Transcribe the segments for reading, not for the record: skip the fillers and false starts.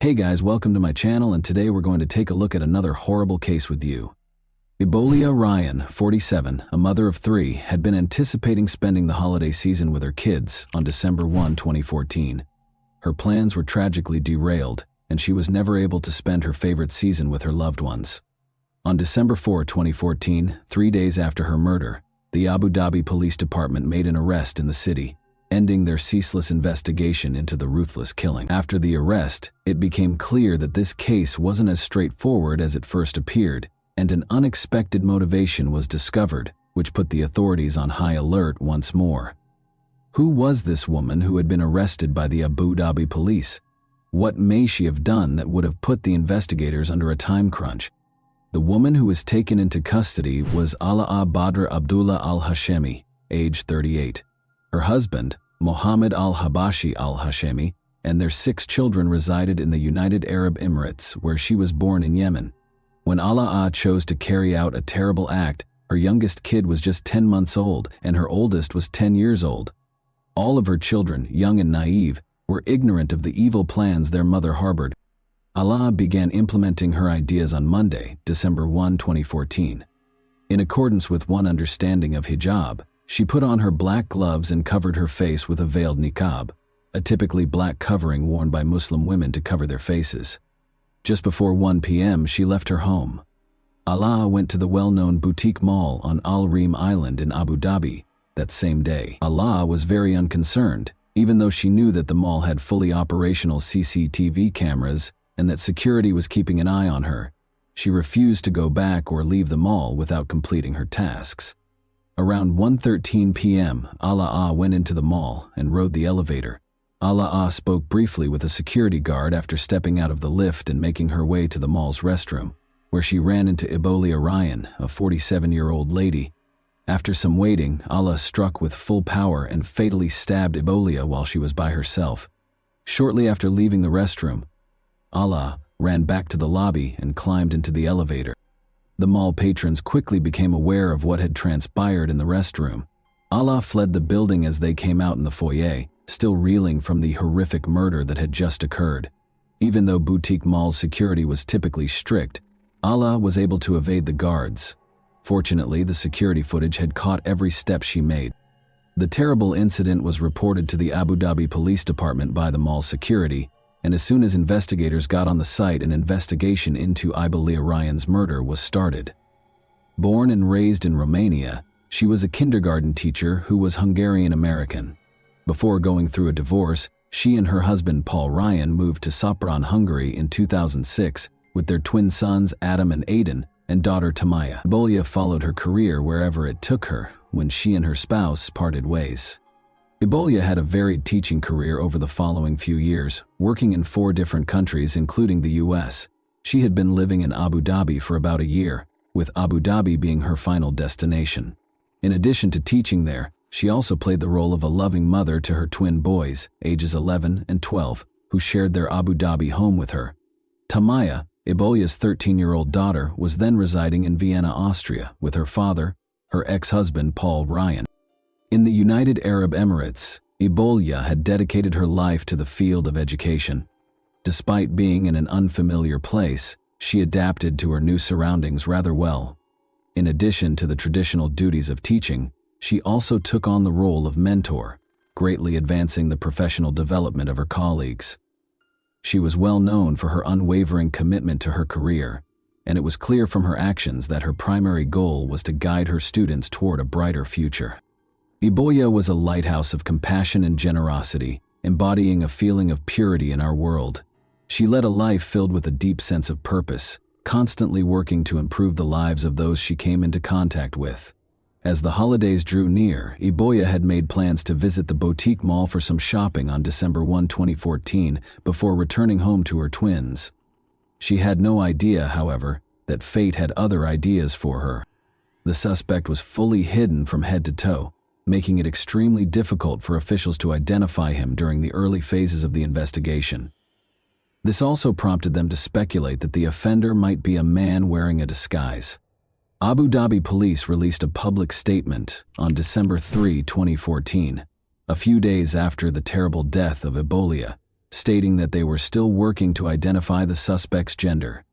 Hey guys, welcome to my channel, and today we're going to take a look at another horrible case with you. Ebolia Ryan, 47, a mother of 3, had been anticipating spending the holiday season with her kids on December 1, 2014. Her plans were tragically derailed, and she was never able to spend her favorite season with her loved ones. On December 4, 2014, 3 days after her murder, the Abu Dhabi Police Department made an arrest in the city, ending their ceaseless investigation into the ruthless killing. After the arrest, it became clear that this case wasn't as straightforward as it first appeared, and an unexpected motivation was discovered, which put the authorities on high alert once more. Who was this woman who had been arrested by the Abu Dhabi police? What may she have done that would have put the investigators under a time crunch? The woman who was taken into custody was Alaa Badr Abdullah al-Hashemi, age 38. Her husband, Mohammed al-Habashi al-Hashemi, and their 6 children resided in the United Arab Emirates, where she was born in Yemen. When Alaa chose to carry out a terrible act, her youngest kid was just 10 months old and her oldest was 10 years old. All of her children, young and naive, were ignorant of the evil plans their mother harbored. Alaa began implementing her ideas on Monday, December 1, 2014. In accordance with one understanding of hijab, she put on her black gloves and covered her face with a veiled niqab, a typically black covering worn by Muslim women to cover their faces. Just before 1 p.m., she left her home. Alaa went to the well-known boutique mall on Al Reem Island in Abu Dhabi that same day. Alaa was very unconcerned, even though she knew that the mall had fully operational CCTV cameras and that security was keeping an eye on her. She refused to go back or leave the mall without completing her tasks. Around 1:13 p.m., Alaa went into the mall and rode the elevator. Alaa spoke briefly with a security guard after stepping out of the lift and making her way to the mall's restroom, where she ran into Ebolia Ryan, a 47-year-old lady. After some waiting, Alaa struck with full power and fatally stabbed Ebolia while she was by herself. Shortly after leaving the restroom, Alaa ran back to the lobby and climbed into the elevator. The mall patrons quickly became aware of what had transpired in the restroom. Alaa fled the building as they came out in the foyer, still reeling from the horrific murder that had just occurred. Even though boutique mall security was typically strict, Alaa was able to evade the guards. Fortunately, the security footage had caught every step she made. The terrible incident was reported to the Abu Dhabi Police Department by the mall security, and as soon as investigators got on the site, an investigation into Ebolia Ryan's murder was started. Born and raised in Romania, she was a kindergarten teacher who was Hungarian-American. Before going through a divorce, she and her husband Paul Ryan moved to Sopron, Hungary in 2006 with their twin sons Adam and Aiden and daughter Tamaya. Ebolia followed her career wherever it took her when she and her spouse parted ways. Ebolia had a varied teaching career over the following few years, working in 4 different countries including the US. She had been living in Abu Dhabi for about a year, with Abu Dhabi being her final destination. In addition to teaching there, she also played the role of a loving mother to her twin boys, ages 11 and 12, who shared their Abu Dhabi home with her. Tamaya, Ebolia's 13-year-old daughter, was then residing in Vienna, Austria, with her father, her ex-husband Paul Ryan. In the United Arab Emirates, Ebolia had dedicated her life to the field of education. Despite being in an unfamiliar place, she adapted to her new surroundings rather well. In addition to the traditional duties of teaching, she also took on the role of mentor, greatly advancing the professional development of her colleagues. She was well known for her unwavering commitment to her career, and it was clear from her actions that her primary goal was to guide her students toward a brighter future. Ebolia was a lighthouse of compassion and generosity, embodying a feeling of purity in our world. She led a life filled with a deep sense of purpose, constantly working to improve the lives of those she came into contact with. As the holidays drew near, Ebolia had made plans to visit the boutique mall for some shopping on December 1, 2014, before returning home to her twins. She had no idea, however, that fate had other ideas for her. The suspect was fully hidden from head to toe, making it extremely difficult for officials to identify him during the early phases of the investigation. This also prompted them to speculate that the offender might be a man wearing a disguise. Abu Dhabi police released a public statement on December 3, 2014, a few days after the terrible death of Ebolia, stating that they were still working to identify the suspect's gender.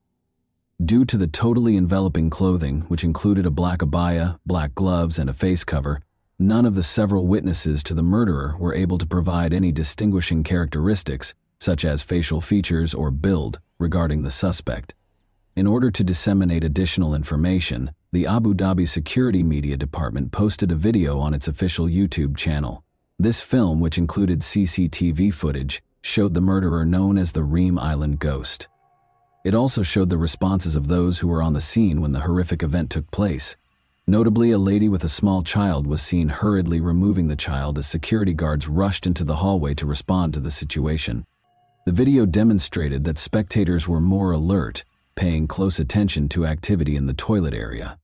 Due to the totally enveloping clothing, which included a black abaya, black gloves, and a face cover, none of the several witnesses to the murderer were able to provide any distinguishing characteristics, such as facial features or build, regarding the suspect. In order to disseminate additional information, the Abu Dhabi Security Media Department posted a video on its official YouTube channel. This film, which included CCTV footage, showed the murderer known as the Reem Island Ghost. It also showed the responses of those who were on the scene when the horrific event took place. Notably, a lady with a small child was seen hurriedly removing the child as security guards rushed into the hallway to respond to the situation. The video demonstrated that spectators were more alert, paying close attention to activity in the toilet area.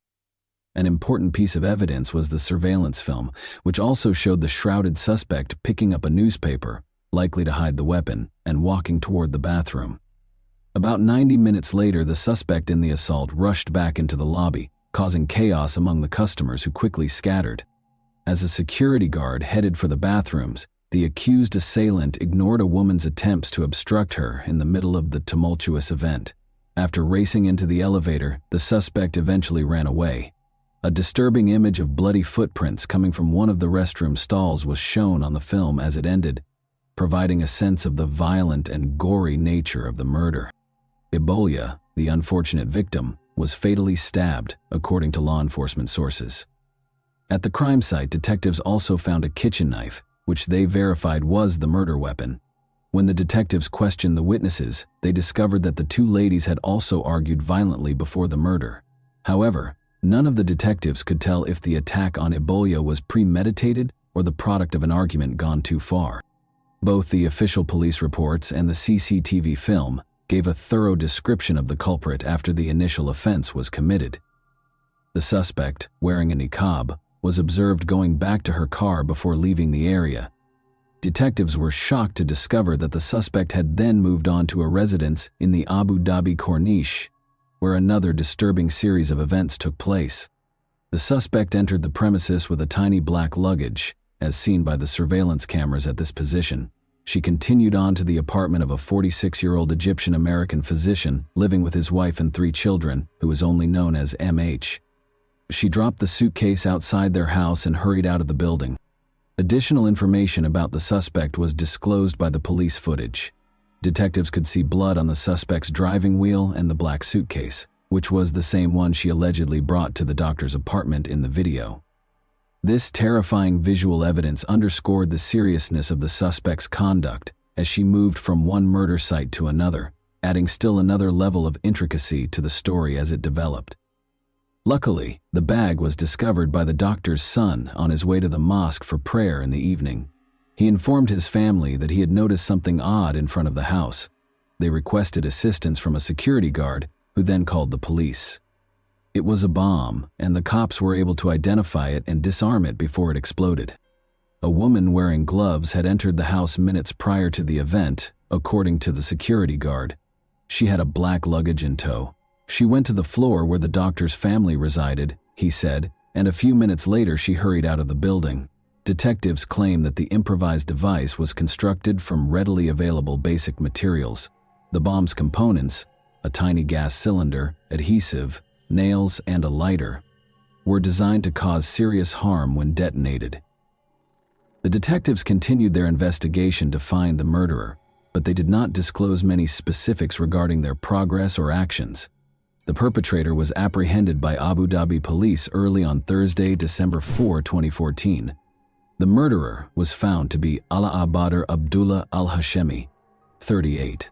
An important piece of evidence was the surveillance film, which also showed the shrouded suspect picking up a newspaper, likely to hide the weapon, and walking toward the bathroom. About 90 minutes later, the suspect in the assault rushed back into the lobby, causing chaos among the customers who quickly scattered. As a security guard headed for the bathrooms, the accused assailant ignored a woman's attempts to obstruct her in the middle of the tumultuous event. After racing into the elevator, the suspect eventually ran away. A disturbing image of bloody footprints coming from one of the restroom stalls was shown on the film as it ended, providing a sense of the violent and gory nature of the murder. Ebolia, the unfortunate victim, was fatally stabbed, according to law enforcement sources. At the crime site, detectives also found a kitchen knife, which they verified was the murder weapon. When the detectives questioned the witnesses, they discovered that the two ladies had also argued violently before the murder. However, none of the detectives could tell if the attack on Ebolia was premeditated or the product of an argument gone too far. Both the official police reports and the CCTV film gave a thorough description of the culprit after the initial offense was committed. The suspect, wearing a niqab, was observed going back to her car before leaving the area. Detectives were shocked to discover that the suspect had then moved on to a residence in the Abu Dhabi Corniche, where another disturbing series of events took place. The suspect entered the premises with a tiny black luggage, as seen by the surveillance cameras at this position. She continued on to the apartment of a 46-year-old Egyptian-American physician living with his wife and 3 children, who was only known as MH. She dropped the suitcase outside their house and hurried out of the building. Additional information about the suspect was disclosed by the police footage. Detectives could see blood on the suspect's driving wheel and the black suitcase, which was the same one she allegedly brought to the doctor's apartment in the video. This terrifying visual evidence underscored the seriousness of the suspect's conduct as she moved from one murder site to another, adding still another level of intricacy to the story as it developed. Luckily, the bag was discovered by the doctor's son on his way to the mosque for prayer in the evening. He informed his family that he had noticed something odd in front of the house. They requested assistance from a security guard, who then called the police. It was a bomb, and the cops were able to identify it and disarm it before it exploded. A woman wearing gloves had entered the house minutes prior to the event, according to the security guard. She had a black luggage in tow. She went to the floor where the doctor's family resided, he said, and a few minutes later she hurried out of the building. Detectives claim that the improvised device was constructed from readily available basic materials. The bomb's components, a tiny gas cylinder, adhesive, nails, and a lighter, were designed to cause serious harm when detonated. The detectives continued their investigation to find the murderer, but they did not disclose many specifics regarding their progress or actions. The perpetrator was apprehended by Abu Dhabi police early on Thursday, December 4, 2014. The murderer was found to be Ala Badr Abdullah al-Hashemi, 38.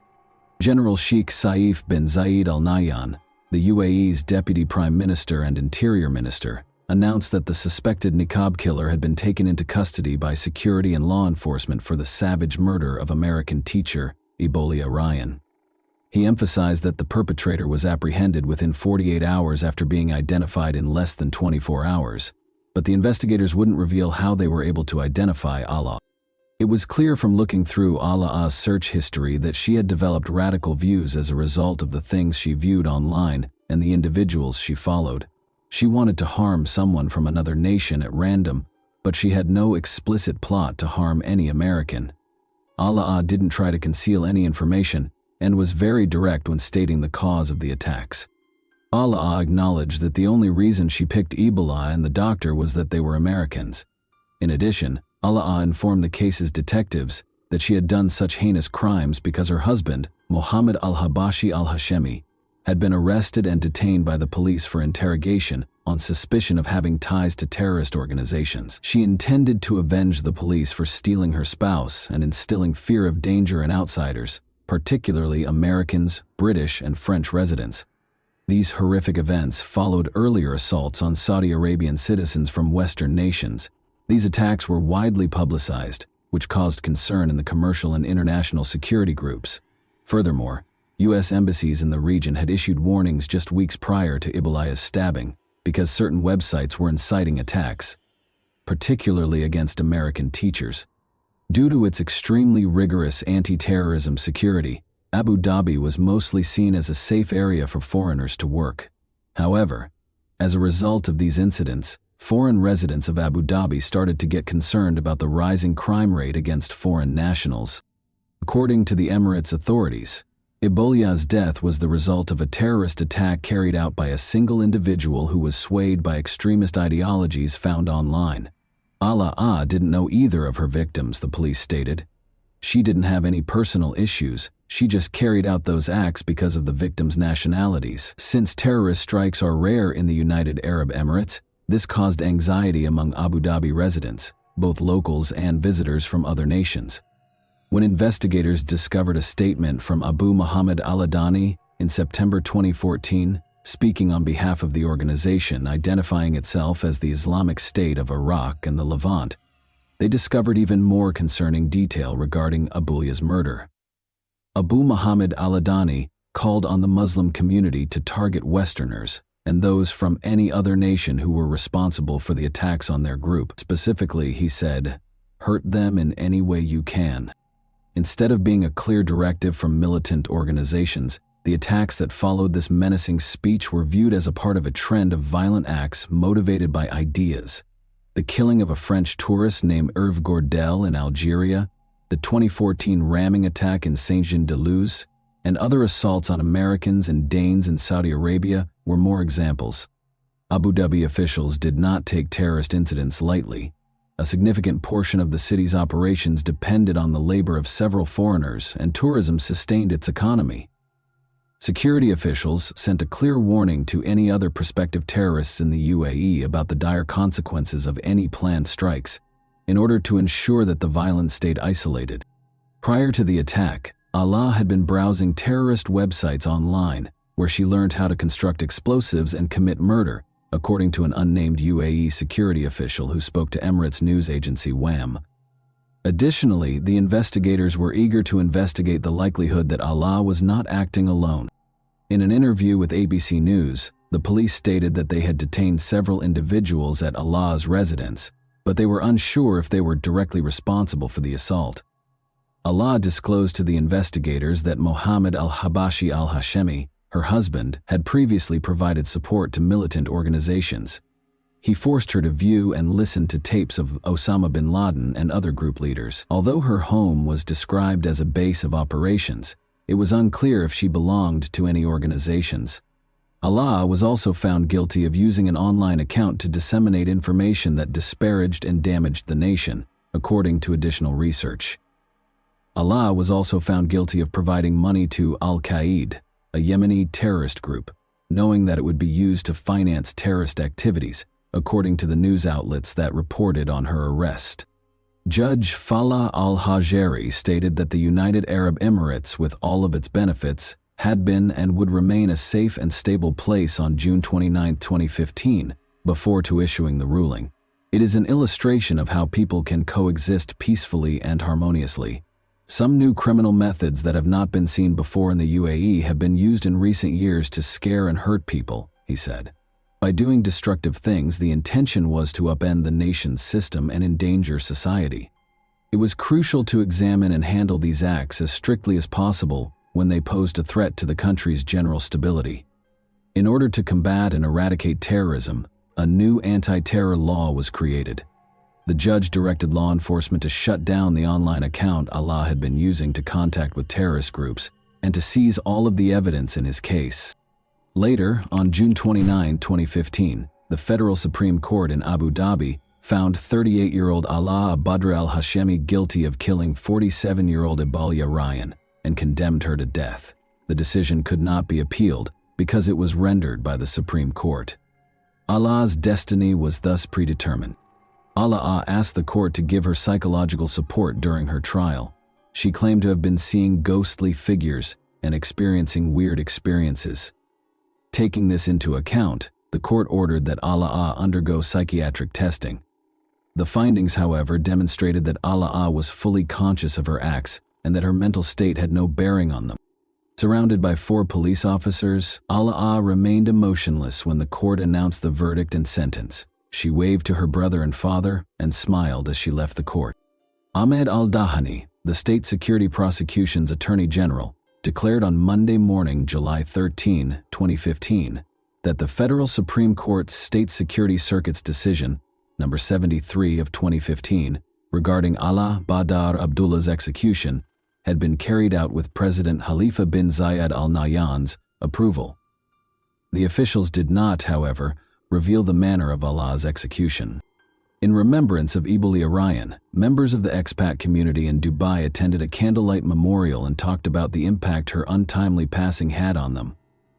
General Sheikh Saif bin Zayed Al Nahyan, the UAE's Deputy Prime Minister and Interior Minister, announced that the suspected niqab killer had been taken into custody by security and law enforcement for the savage murder of American teacher Ebolia Ryan. He emphasized that the perpetrator was apprehended within 48 hours after being identified in less than 24 hours, but the investigators wouldn't reveal how they were able to identify Ala. It was clear from looking through Alaa's search history that she had developed radical views as a result of the things she viewed online and the individuals she followed. She wanted to harm someone from another nation at random, but she had no explicit plot to harm any American. Allah didn't try to conceal any information and was very direct when stating the cause of the attacks. Allah acknowledged that the only reason she picked Ebola and the doctor was that they were Americans. In addition, Allah informed the case's detectives that she had done such heinous crimes because her husband, Mohammed al-Habashi al-Hashemi, had been arrested and detained by the police for interrogation on suspicion of having ties to terrorist organizations. She intended to avenge the police for stealing her spouse and instilling fear of danger in outsiders, particularly Americans, British, and French residents. These horrific events followed earlier assaults on Saudi Arabian citizens from Western nations. These attacks were widely publicized, which caused concern in the commercial and international security groups. Furthermore, U.S. embassies in the region had issued warnings just weeks prior to Ebola's stabbing because certain websites were inciting attacks, particularly against American teachers. Due to its extremely rigorous anti-terrorism security, Abu Dhabi was mostly seen as a safe area for foreigners to work. However, as a result of these incidents, foreign residents of Abu Dhabi started to get concerned about the rising crime rate against foreign nationals. According to the Emirates authorities, Ebola's death was the result of a terrorist attack carried out by a single individual who was swayed by extremist ideologies found online. Allah didn't know either of her victims, the police stated. She didn't have any personal issues, she just carried out those acts because of the victims' nationalities. Since terrorist strikes are rare in the United Arab Emirates, this caused anxiety among Abu Dhabi residents, both locals and visitors from other nations. When investigators discovered a statement from Abu Muhammad al-Adani in September 2014, speaking on behalf of the organization identifying itself as the Islamic State of Iraq and the Levant, they discovered even more concerning detail regarding Ebola's murder. Abu Muhammad al-Adani called on the Muslim community to target Westerners and those from any other nation who were responsible for the attacks on their group. Specifically, he said, "Hurt them in any way you can." Instead of being a clear directive from militant organizations, the attacks that followed this menacing speech were viewed as a part of a trend of violent acts motivated by ideas. The killing of a French tourist named Hervé Gordel in Algeria, the 2014 ramming attack in Saint-Jean-de-Luz, and other assaults on Americans and Danes in Saudi Arabia were more examples. Abu Dhabi officials did not take terrorist incidents lightly. A significant portion of the city's operations depended on the labor of several foreigners, and tourism sustained its economy. Security officials sent a clear warning to any other prospective terrorists in the UAE about the dire consequences of any planned strikes, in order to ensure that the violence stayed isolated. Prior to the attack, Allah had been browsing terrorist websites online, where she learned how to construct explosives and commit murder, according to an unnamed UAE security official who spoke to Emirates news agency WAM. Additionally, the investigators were eager to investigate the likelihood that Allah was not acting alone. In an interview with ABC News, the police stated that they had detained several individuals at Allah's residence, but they were unsure if they were directly responsible for the assault. Allah disclosed to the investigators that Mohammed al-Habashi al-Hashemi, her husband, had previously provided support to militant organizations. He forced her to view and listen to tapes of Osama bin Laden and other group leaders. Although her home was described as a base of operations, it was unclear if she belonged to any organizations. Allah was also found guilty of using an online account to disseminate information that disparaged and damaged the nation, according to additional research. Allah was also found guilty of providing money to Al-Qaeda, a Yemeni terrorist group, knowing that it would be used to finance terrorist activities, according to the news outlets that reported on her arrest. Judge Falah al-Hajeri stated that the United Arab Emirates, with all of its benefits, had been and would remain a safe and stable place on June 29, 2015, before issuing the ruling. It is an illustration of how people can coexist peacefully and harmoniously. Some new criminal methods that have not been seen before in the UAE have been used in recent years to scare and hurt people, he said. By doing destructive things, the intention was to upend the nation's system and endanger society. It was crucial to examine and handle these acts as strictly as possible when they posed a threat to the country's general stability. In order to combat and eradicate terrorism, a new anti-terror law was created. The judge directed law enforcement to shut down the online account Allah had been using to contact with terrorist groups and to seize all of the evidence in his case. Later, on June 29, 2015, the Federal Supreme Court in Abu Dhabi found 38-year-old Ala Badr al-Hashemi guilty of killing 47-year-old Ibalia Ryan and condemned her to death. The decision could not be appealed because it was rendered by the Supreme Court. Ala's destiny was thus predetermined. Ala asked the court to give her psychological support during her trial. She claimed to have been seeing ghostly figures and experiencing weird experiences. Taking this into account, the court ordered that Ala undergo psychiatric testing. The findings, however, demonstrated that Ala was fully conscious of her acts and that her mental state had no bearing on them. Surrounded by 4 police officers, Ala remained emotionless when the court announced the verdict and sentence. She waved to her brother and father and smiled as she left the court. Ahmed al-Dahani, the State Security Prosecution's Attorney General, declared on Monday morning, July 13, 2015, that the Federal Supreme Court's State Security Circuit's decision, number 73 of 2015, regarding Ala Badr Abdullah's execution, had been carried out with President Khalifa bin Zayed Al Nahyan's approval. The officials did not, however, reveal the manner of Ala's execution. In remembrance of Ibalia Ryan, members of the expat community in Dubai attended a candlelight memorial and talked about the impact her untimely passing had on them.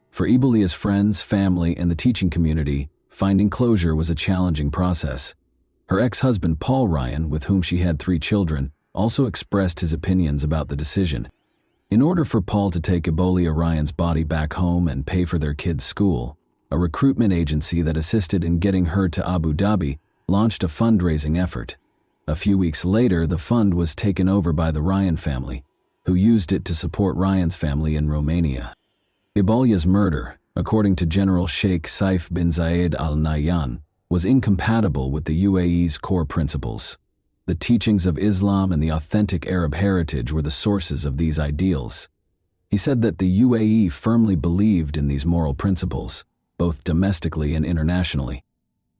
For Ibalia's friends, family, and the teaching community, finding closure was a challenging process. Her ex-husband Paul Ryan, with whom she had 3 children, also expressed his opinions about the decision. In order for Paul to take Ibalia Ryan's body back home and pay for their kids' school, a recruitment agency that assisted in getting her to Abu Dhabi launched a fundraising effort. A few weeks later, the fund was taken over by the Ryan family, who used it to support Ryan's family in Romania. Ibalia's murder, according to General Sheikh Saif bin Zayed Al Nahyan, was incompatible with the UAE's core principles. The teachings of Islam and the authentic Arab heritage were the sources of these ideals. He said that the UAE firmly believed in these moral principles, both domestically and internationally.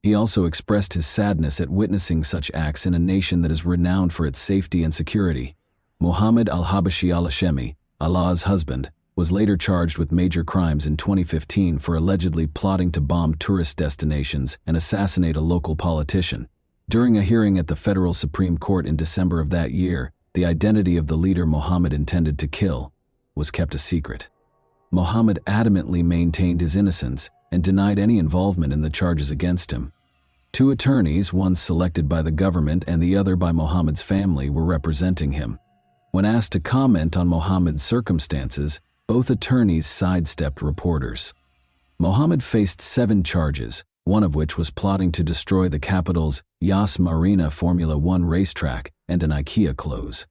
He also expressed his sadness at witnessing such acts in a nation that is renowned for its safety and security. Mohammed al-Habashi al-Hashemi, Ala's husband, was later charged with major crimes in 2015 for allegedly plotting to bomb tourist destinations and assassinate a local politician. During a hearing at the Federal Supreme Court in December of that year, the identity of the leader Mohammed intended to kill was kept a secret. Mohammed adamantly maintained his innocence and denied any involvement in the charges against him. 2 attorneys, one selected by the government and the other by Mohammed's family, were representing him. When asked to comment on Mohammed's circumstances, both attorneys sidestepped reporters. Mohammed faced 7 charges, one of which was plotting to destroy the capital's Yas Marina Formula One racetrack and an IKEA close.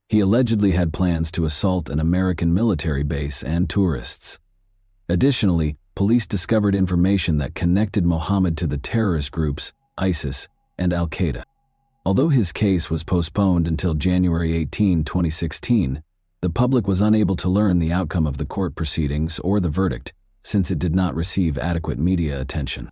He allegedly had plans to assault an American military base and tourists. Additionally, police discovered information that connected Mohammed to the terrorist groups ISIS and Al-Qaeda. Although his case was postponed until January 18, 2016, the public was unable to learn the outcome of the court proceedings or the verdict, since it did not receive adequate media attention.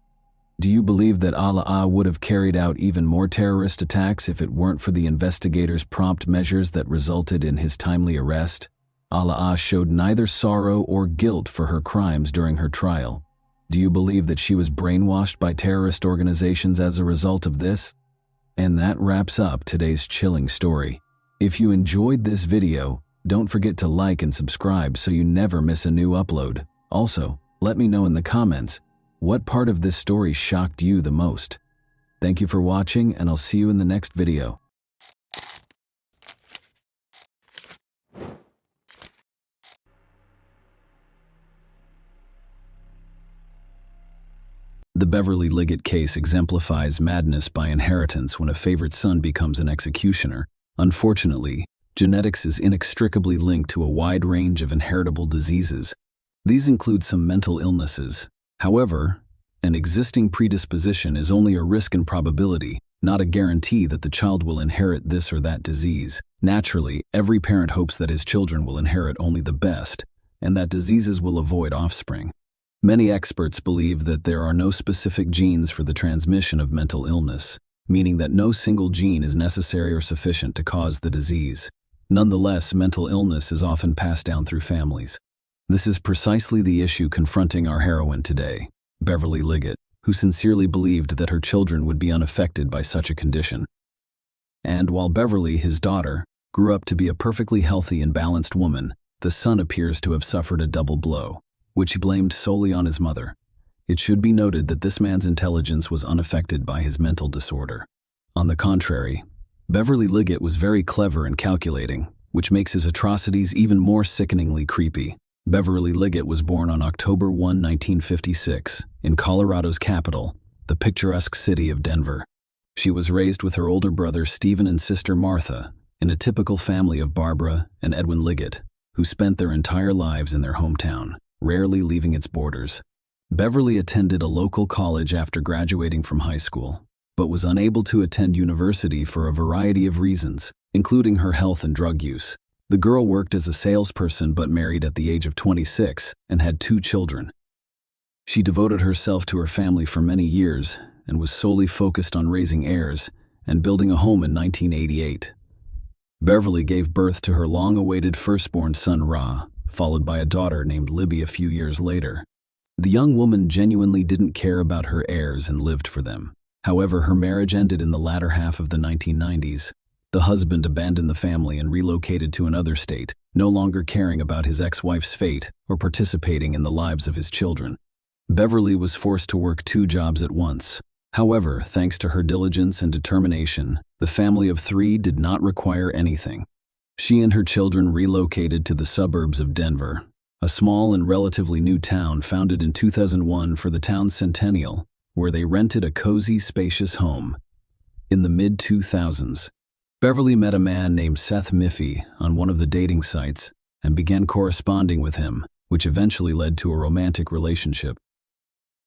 Do you believe that Ala would have carried out even more terrorist attacks if it weren't for the investigators' prompt measures that resulted in his timely arrest? Ala showed neither sorrow or guilt for her crimes during her trial. Do you believe that she was brainwashed by terrorist organizations as a result of this? And that wraps up today's chilling story. If you enjoyed this video, don't forget to like and subscribe so you never miss a new upload. Also, let me know in the comments, what part of this story shocked you the most? Thank you for watching, and I'll see you in the next video. The Beverly Liggett case exemplifies madness by inheritance when a favorite son becomes an executioner. Unfortunately, genetics is inextricably linked to a wide range of inheritable diseases. These include some mental illnesses. However, an existing predisposition is only a risk and probability, not a guarantee that the child will inherit this or that disease. Naturally, every parent hopes that his children will inherit only the best, and that diseases will avoid offspring. Many experts believe that there are no specific genes for the transmission of mental illness. meaning that no single gene is necessary or sufficient to cause the disease. Nonetheless, mental illness is often passed down through families. This is precisely the issue confronting our heroine today, Beverly Liggett, who sincerely believed that her children would be unaffected by such a condition. And while Beverly, his daughter, grew up to be a perfectly healthy and balanced woman, the son appears to have suffered a double blow, which he blamed solely on his mother. It should be noted that this man's intelligence was unaffected by his mental disorder. On the contrary, Beverly Liggett was very clever and calculating, which makes his atrocities even more sickeningly creepy. Beverly Liggett was born on October 1, 1956, in Colorado's capital, the picturesque city of Denver. She was raised with her older brother Stephen and sister Martha in a typical family of Barbara and Edwin Liggett, who spent their entire lives in their hometown, rarely leaving its borders. Beverly attended a local college after graduating from high school, but was unable to attend university for a variety of reasons, including her health and drug use. The girl worked as a salesperson but married at the age of 26 and had 2 children. She devoted herself to her family for many years and was solely focused on raising heirs and building a home in 1988. Beverly gave birth to her long-awaited firstborn son Ra, followed by a daughter named Libby a few years later. The young woman genuinely didn't care about her heirs and lived for them. However, her marriage ended in the latter half of the 1990s. The husband abandoned the family and relocated to another state, no longer caring about his ex-wife's fate or participating in the lives of his children. Beverly was forced to work 2 jobs at once. However, thanks to her diligence and determination, the family of 3 did not require anything. She and her children relocated to the suburbs of Denver, a small and relatively new town founded in 2001 for the town's centennial, where they rented a cozy, spacious home. In the mid-2000s, Beverly met a man named Seth Miffy on one of the dating sites and began corresponding with him, which eventually led to a romantic relationship.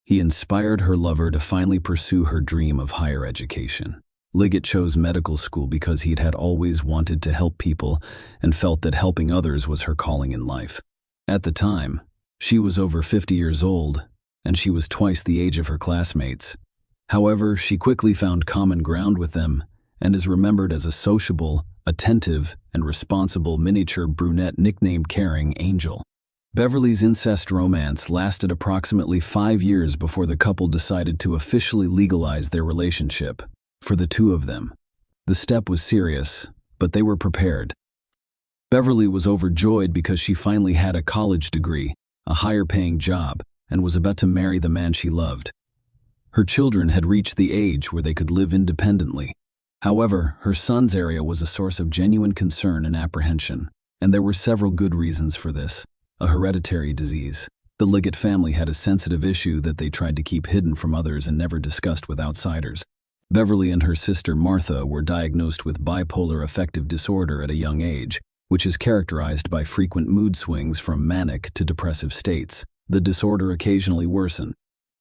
He inspired her lover to finally pursue her dream of higher education. Liggett chose medical school because he'd had always wanted to help people and felt that helping others was her calling in life. At the time, she was over 50 years old, and she was twice the age of her classmates. However, she quickly found common ground with them and is remembered as a sociable, attentive, and responsible miniature brunette nicknamed Caring Angel. Beverly's incest romance lasted approximately 5 years before the couple decided to officially legalize their relationship. For the 2 of them, the step was serious, but they were prepared. Beverly was overjoyed because she finally had a college degree, a higher-paying job, and was about to marry the man she loved. Her children had reached the age where they could live independently. However, her son's area was a source of genuine concern and apprehension, and there were several good reasons for this. A hereditary disease. The Liggett family had a sensitive issue that they tried to keep hidden from others and never discussed with outsiders. Beverly and her sister Martha were diagnosed with bipolar affective disorder at a young age, which is characterized by frequent mood swings from manic to depressive states. The disorder occasionally worsened.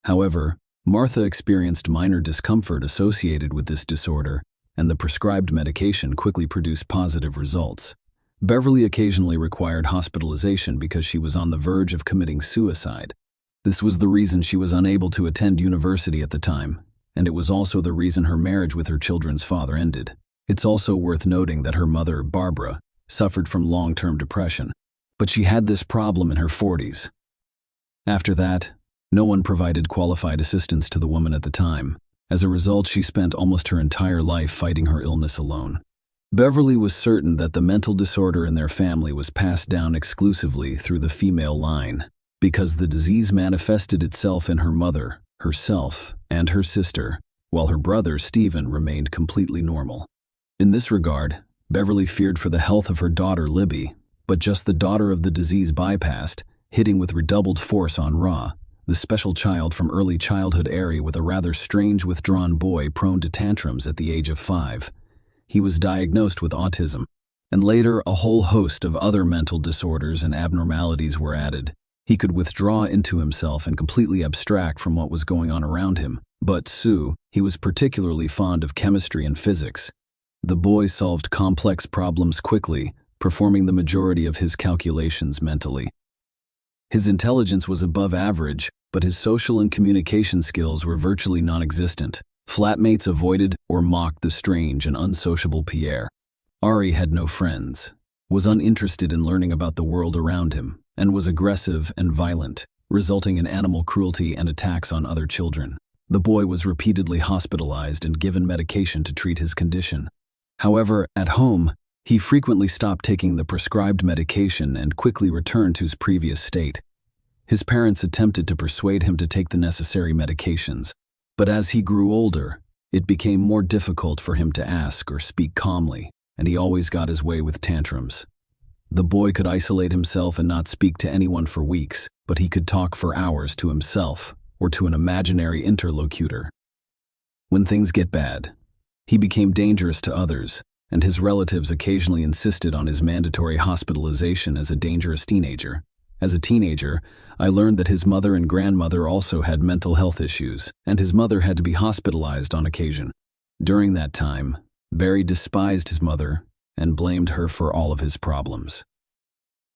However, Martha experienced minor discomfort associated with this disorder, and the prescribed medication quickly produced positive results. Beverly occasionally required hospitalization because she was on the verge of committing suicide. This was the reason she was unable to attend university at the time, and it was also the reason her marriage with her children's father ended. It's also worth noting that her mother, Barbara, suffered from long-term depression, but she had this problem in her 40s. After that, no one provided qualified assistance to the woman at the time. As a result, she spent almost her entire life fighting her illness alone. Beverly was certain that the mental disorder in their family was passed down exclusively through the female line, because the disease manifested itself in her mother, herself, and her sister, while her brother, Stephen, remained completely normal. In this regard, Beverly feared for the health of her daughter, Libby, but just the daughter of the disease bypassed, hitting with redoubled force on Ra, the special child from early childhood area with a rather strange withdrawn boy prone to tantrums at the age of 5. He was diagnosed with autism, and later a whole host of other mental disorders and abnormalities were added. He could withdraw into himself and completely abstract from what was going on around him. But he was particularly fond of chemistry and physics. The boy solved complex problems quickly, performing the majority of his calculations mentally. His intelligence was above average, but his social and communication skills were virtually non-existent. Flatmates avoided or mocked the strange and unsociable Pierre. Ari had no friends, was uninterested in learning about the world around him, and was aggressive and violent, resulting in animal cruelty and attacks on other children. The boy was repeatedly hospitalized and given medication to treat his condition. However, at home, he frequently stopped taking the prescribed medication and quickly returned to his previous state. His parents attempted to persuade him to take the necessary medications, but as he grew older, it became more difficult for him to ask or speak calmly, and he always got his way with tantrums. The boy could isolate himself and not speak to anyone for weeks, but he could talk for hours to himself or to an imaginary interlocutor. When things get bad, he became dangerous to others, and his relatives occasionally insisted on his mandatory hospitalization as a dangerous teenager. As a teenager, I learned that his mother and grandmother also had mental health issues, and his mother had to be hospitalized on occasion. During that time, Barry despised his mother and blamed her for all of his problems.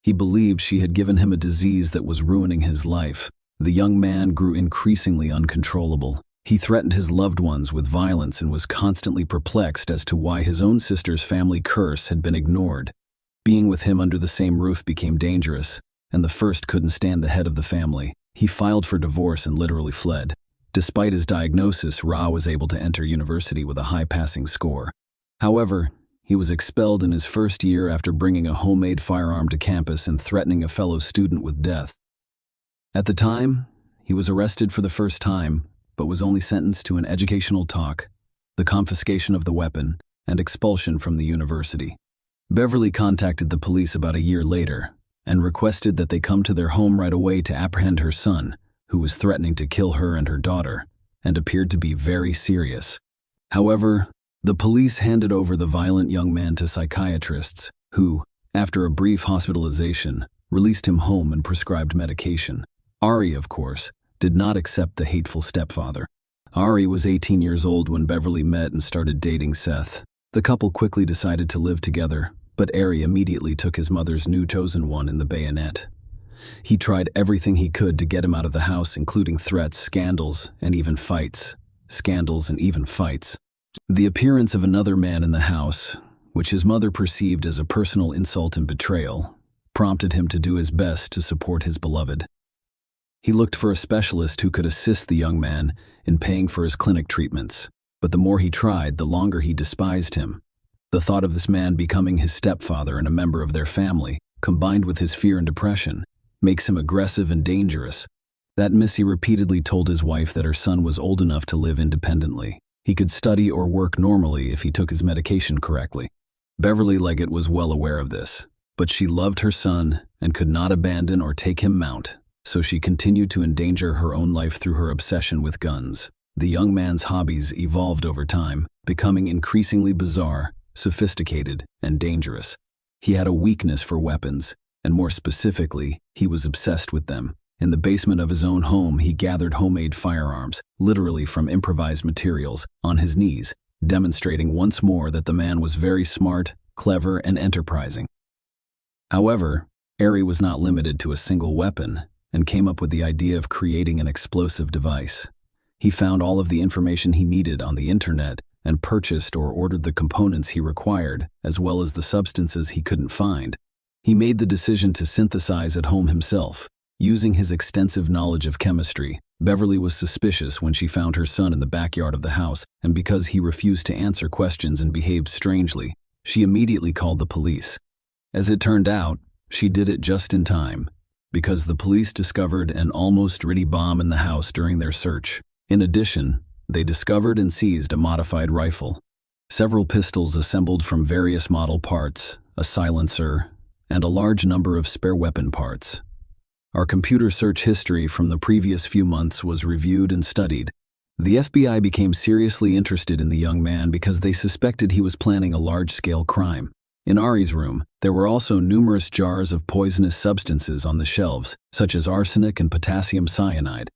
He believed she had given him a disease that was ruining his life. The young man grew increasingly uncontrollable. He threatened his loved ones with violence and was constantly perplexed as to why his own sister's family curse had been ignored. Being with him under the same roof became dangerous, and the first couldn't stand the head of the family. He filed for divorce and literally fled. Despite his diagnosis, Ra was able to enter university with a high passing score. However, he was expelled in his first year after bringing a homemade firearm to campus and threatening a fellow student with death. At the time, he was arrested for the first time, but was only sentenced to an educational talk, the confiscation of the weapon, and expulsion from the university. Beverly contacted the police about a year later and requested that they come to their home right away to apprehend her son, who was threatening to kill her and her daughter, and appeared to be very serious. However, the police handed over the violent young man to psychiatrists, who, after a brief hospitalization, released him home and prescribed medication. Ari, of course, did not accept the hateful stepfather. Ari was 18 years old when Beverly met and started dating Seth. The couple quickly decided to live together, but Ari immediately took his mother's new chosen one in the bayonet. He tried everything he could to get him out of the house, including threats, scandals, and even fights. The appearance of another man in the house, which his mother perceived as a personal insult and betrayal, prompted him to do his best to support his beloved. He looked for a specialist who could assist the young man in paying for his clinic treatments, but the more he tried, the longer he despised him. The thought of this man becoming his stepfather and a member of their family, combined with his fear and depression, makes him aggressive and dangerous. That Missy repeatedly told his wife that her son was old enough to live independently. He could study or work normally if he took his medication correctly. Beverly Leggett was well aware of this, but she loved her son and could not abandon or take him mount, so she continued to endanger her own life through her obsession with guns. The young man's hobbies evolved over time, becoming increasingly bizarre, sophisticated, and dangerous. He had a weakness for weapons, and more specifically, he was obsessed with them. In the basement of his own home, he gathered homemade firearms, literally from improvised materials, on his knees, demonstrating once more that the man was very smart, clever, and enterprising. However, Ari was not limited to a single weapon, and came up with the idea of creating an explosive device. He found all of the information he needed on the internet and purchased or ordered the components he required, as well as the substances he couldn't find. He made the decision to synthesize at home himself. Using his extensive knowledge of chemistry, Beverly was suspicious when she found her son in the backyard of the house, and because he refused to answer questions and behaved strangely, she immediately called the police. As it turned out, she did it just in time, because the police discovered an almost ready bomb in the house during their search. In addition, they discovered and seized a modified rifle, several pistols assembled from various model parts, a silencer, and a large number of spare weapon parts. Our computer search history from the previous few months was reviewed and studied. The FBI became seriously interested in the young man because they suspected he was planning a large-scale crime. In Ari's room, there were also numerous jars of poisonous substances on the shelves, such as arsenic and potassium cyanide.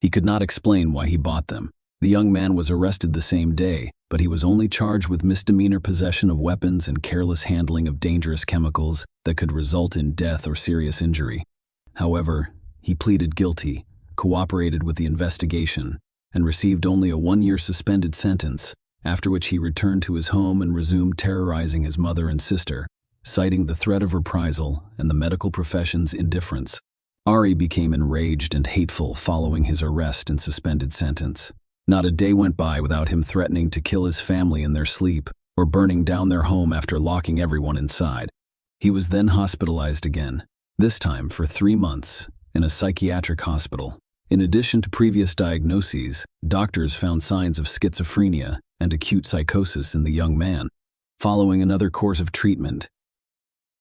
He could not explain why he bought them. The young man was arrested the same day, but he was only charged with misdemeanor possession of weapons and careless handling of dangerous chemicals that could result in death or serious injury. However, he pleaded guilty, cooperated with the investigation, and received only a 1-year suspended sentence, after which he returned to his home and resumed terrorizing his mother and sister, citing the threat of reprisal and the medical profession's indifference. Ari became enraged and hateful following his arrest and suspended sentence. Not a day went by without him threatening to kill his family in their sleep or burning down their home after locking everyone inside. He was then hospitalized again, this time for 3 months, in a psychiatric hospital. In addition to previous diagnoses, doctors found signs of schizophrenia and acute psychosis in the young man. Following another course of treatment,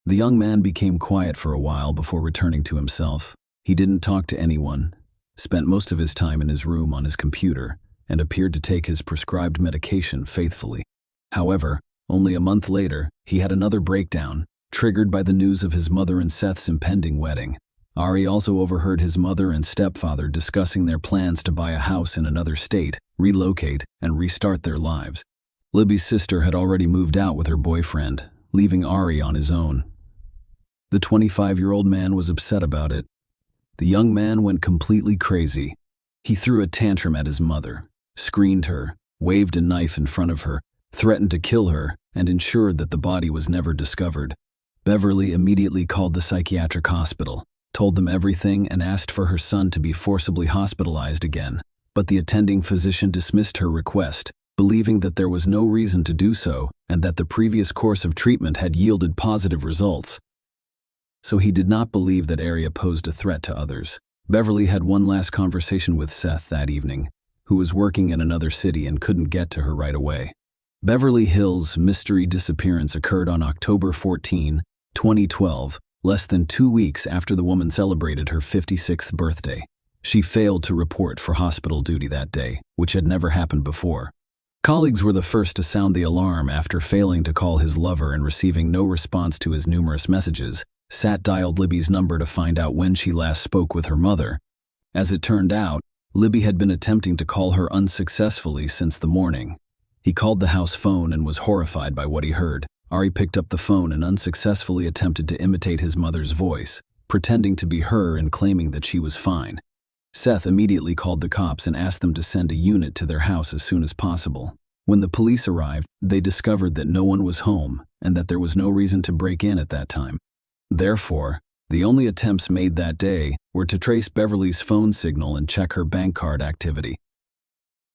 the young man became quiet for a while before returning to himself. He didn't talk to anyone, spent most of his time in his room on his computer, and appeared to take his prescribed medication faithfully. However, only a month later, he had another breakdown, triggered by the news of his mother and Seth's impending wedding. Ari also overheard his mother and stepfather discussing their plans to buy a house in another state, relocate, and restart their lives. Libby's sister had already moved out with her boyfriend, leaving Ari on his own. The 25-year-old man was upset about it. The young man went completely crazy. He threw a tantrum at his mother, screamed her, waved a knife in front of her, threatened to kill her, and ensured that the body was never discovered. Beverly immediately called the psychiatric hospital, told them everything, and asked for her son to be forcibly hospitalized again. But the attending physician dismissed her request, believing that there was no reason to do so and that the previous course of treatment had yielded positive results. So he did not believe that Ari posed a threat to others. Beverly had one last conversation with Seth that evening, who was working in another city and couldn't get to her right away. Beverly Hill's mystery disappearance occurred on October 14, 2012, less than 2 weeks after the woman celebrated her 56th birthday. She failed to report for hospital duty that day, which had never happened before. Colleagues were the first to sound the alarm after failing to call his lover and receiving no response to his numerous messages. Sat dialed Libby's number to find out when she last spoke with her mother. As it turned out, Libby had been attempting to call her unsuccessfully since the morning. He called the house phone and was horrified by what he heard. Ari picked up the phone and unsuccessfully attempted to imitate his mother's voice, pretending to be her and claiming that she was fine. Seth immediately called the cops and asked them to send a unit to their house as soon as possible. When the police arrived, they discovered that no one was home and that there was no reason to break in at that time. Therefore, the only attempts made that day were to trace Beverly's phone signal and check her bank card activity.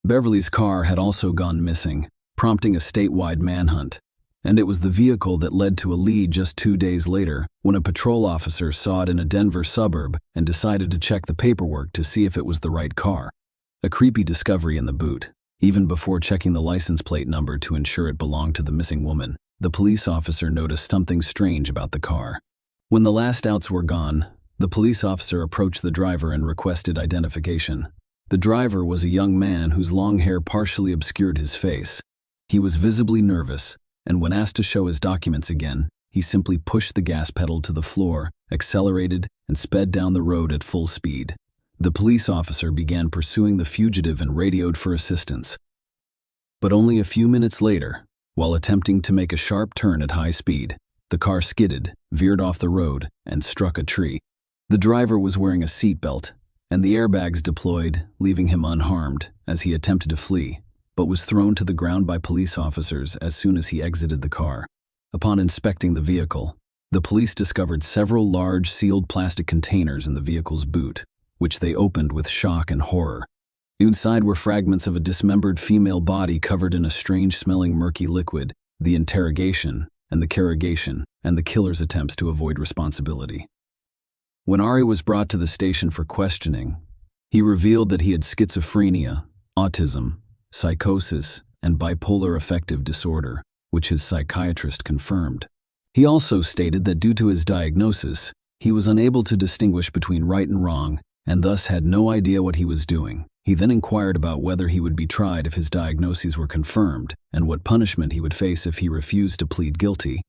Beverly's car had also gone missing, prompting a statewide manhunt, and it was the vehicle that led to a lead just 2 days later when a patrol officer saw it in a Denver suburb and decided to check the paperwork to see if it was the right car. A creepy discovery in the boot. Even before checking the license plate number to ensure it belonged to the missing woman, the police officer noticed something strange about the car. When the last outs were gone, the police officer approached the driver and requested identification. The driver was a young man whose long hair partially obscured his face. He was visibly nervous, and when asked to show his documents again, he simply pushed the gas pedal to the floor, accelerated, and sped down the road at full speed. The police officer began pursuing the fugitive and radioed for assistance. But only a few minutes later, while attempting to make a sharp turn at high speed, the car skidded, veered off the road, and struck a tree. The driver was wearing a seatbelt, and the airbags deployed, leaving him unharmed as he attempted to flee, but was thrown to the ground by police officers as soon as he exited the car. Upon inspecting the vehicle, the police discovered several large sealed plastic containers in the vehicle's boot, which they opened with shock and horror. Inside were fragments of a dismembered female body covered in a strange-smelling murky liquid, the interrogation, and the carrogation, and the killer's attempts to avoid responsibility. When Ari was brought to the station for questioning, he revealed that he had schizophrenia, autism, psychosis, and bipolar affective disorder, which his psychiatrist confirmed. He also stated that due to his diagnosis, he was unable to distinguish between right and wrong, and thus had no idea what he was doing. He then inquired about whether he would be tried if his diagnoses were confirmed, and what punishment he would face if he refused to plead guilty.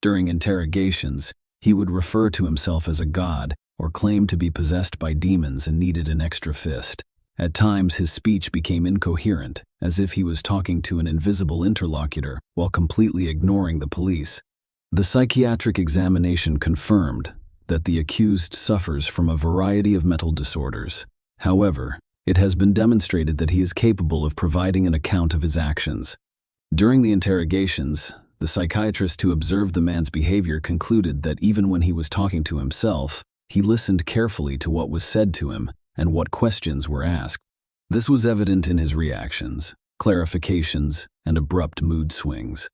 During interrogations, he would refer to himself as a god or claim to be possessed by demons and needed an extra fist. At times, his speech became incoherent, as if he was talking to an invisible interlocutor while completely ignoring the police. The psychiatric examination confirmed that the accused suffers from a variety of mental disorders. However, It has been demonstrated that he is capable of providing an account of his actions. During the interrogations, the psychiatrist who observed the man's behavior concluded that even when he was talking to himself, he listened carefully to what was said to him and what questions were asked. This was evident in his reactions, clarifications, and abrupt mood swings.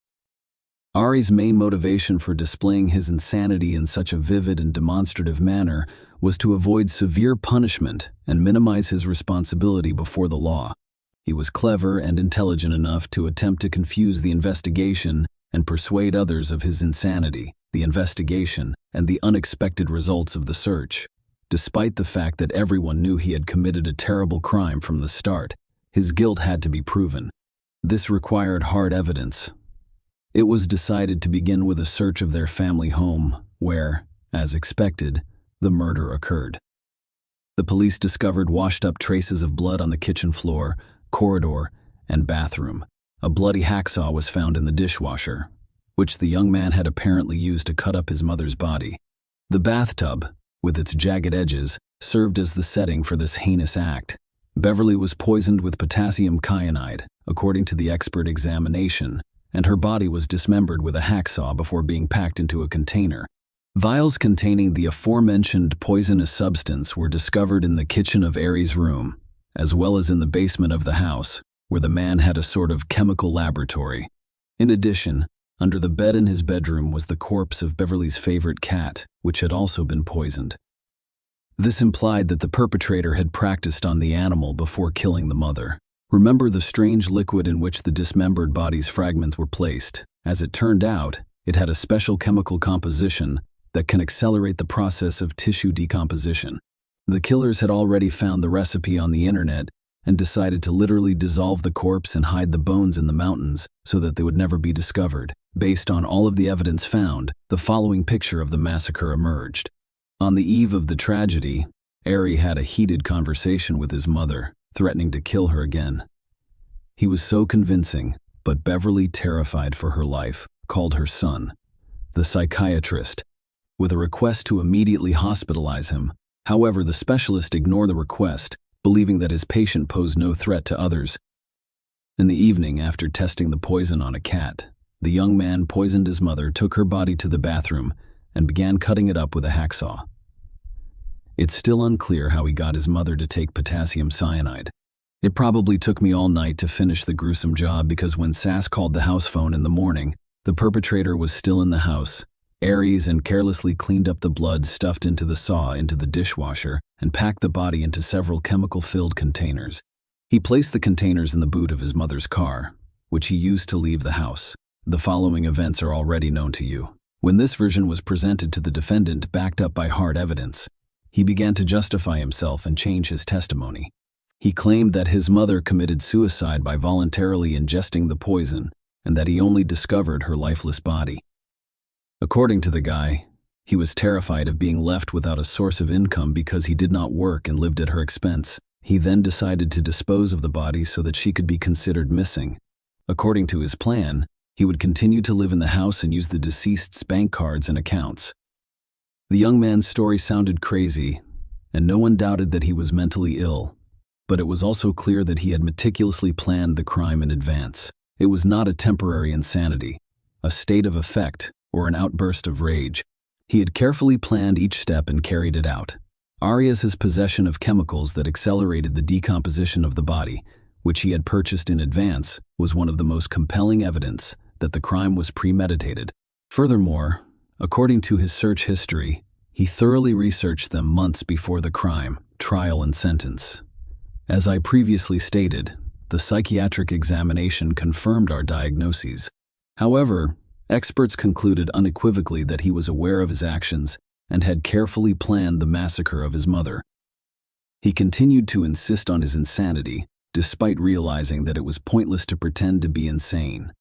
Ari's main motivation for displaying his insanity in such a vivid and demonstrative manner was to avoid severe punishment and minimize his responsibility before the law. He was clever and intelligent enough to attempt to confuse the investigation and persuade others of his insanity, the investigation, and the unexpected results of the search. Despite the fact that everyone knew he had committed a terrible crime from the start, his guilt had to be proven. This required hard evidence. It was decided to begin with a search of their family home, where, as expected, the murder occurred. The police discovered washed-up traces of blood on the kitchen floor, corridor, and bathroom. A bloody hacksaw was found in the dishwasher, which the young man had apparently used to cut up his mother's body. The bathtub, with its jagged edges, served as the setting for this heinous act. Beverly was poisoned with potassium cyanide, according to the expert examination, and her body was dismembered with a hacksaw before being packed into a container. Vials containing the aforementioned poisonous substance were discovered in the kitchen of Ari's room, as well as in the basement of the house, where the man had a sort of chemical laboratory. In addition, under the bed in his bedroom was the corpse of Beverly's favorite cat, which had also been poisoned. This implied that the perpetrator had practiced on the animal before killing the mother. Remember the strange liquid in which the dismembered body's fragments were placed. As it turned out, it had a special chemical composition that can accelerate the process of tissue decomposition. The killers had already found the recipe on the internet and decided to literally dissolve the corpse and hide the bones in the mountains so that they would never be discovered. Based on all of the evidence found, the following picture of the massacre emerged. On the eve of the tragedy, Ari had a heated conversation with his mother, threatening to kill her again. He was so convincing, but Beverly, terrified for her life, called her son, the psychiatrist, with a request to immediately hospitalize him. However, the specialist ignored the request, believing that his patient posed no threat to others. In the evening, after testing the poison on a cat, the young man poisoned his mother, took her body to the bathroom, and began cutting it up with a hacksaw. It's still unclear how he got his mother to take potassium cyanide. It probably took me all night to finish the gruesome job because when Sass called the house phone in the morning, the perpetrator was still in the house. Aries and carelessly cleaned up the blood stuffed into the saw into the dishwasher and packed the body into several chemical-filled containers. He placed the containers in the boot of his mother's car, which he used to leave the house. The following events are already known to you. When this version was presented to the defendant backed up by hard evidence, he began to justify himself and change his testimony. He claimed that his mother committed suicide by voluntarily ingesting the poison and that he only discovered her lifeless body. According to the guy, he was terrified of being left without a source of income because he did not work and lived at her expense. He then decided to dispose of the body so that she could be considered missing. According to his plan, he would continue to live in the house and use the deceased's bank cards and accounts. The young man's story sounded crazy, and no one doubted that he was mentally ill, but it was also clear that he had meticulously planned the crime in advance. It was not a temporary insanity, a state of affect, or an outburst of rage. He had carefully planned each step and carried it out. Arias's possession of chemicals that accelerated the decomposition of the body, which he had purchased in advance, was one of the most compelling evidence that the crime was premeditated. Furthermore, according to his search history, he thoroughly researched them months before the crime, trial, and sentence. As I previously stated, the psychiatric examination confirmed our diagnoses. However, experts concluded unequivocally that he was aware of his actions and had carefully planned the massacre of his mother. He continued to insist on his insanity, despite realizing that it was pointless to pretend to be insane.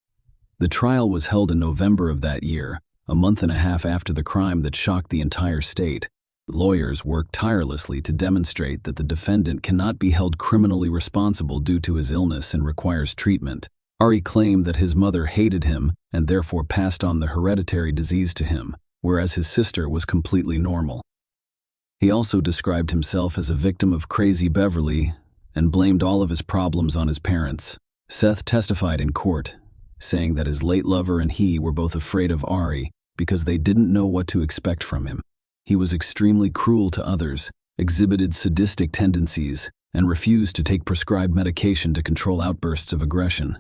The trial was held in November of that year, a month and a half after the crime that shocked the entire state. Lawyers worked tirelessly to demonstrate that the defendant cannot be held criminally responsible due to his illness and requires treatment. Ari claimed that his mother hated him and therefore passed on the hereditary disease to him, whereas his sister was completely normal. He also described himself as a victim of crazy Beverly and blamed all of his problems on his parents. Seth testified in court, saying that his late lover and he were both afraid of Ari because they didn't know what to expect from him. He was extremely cruel to others, exhibited sadistic tendencies, and refused to take prescribed medication to control outbursts of aggression.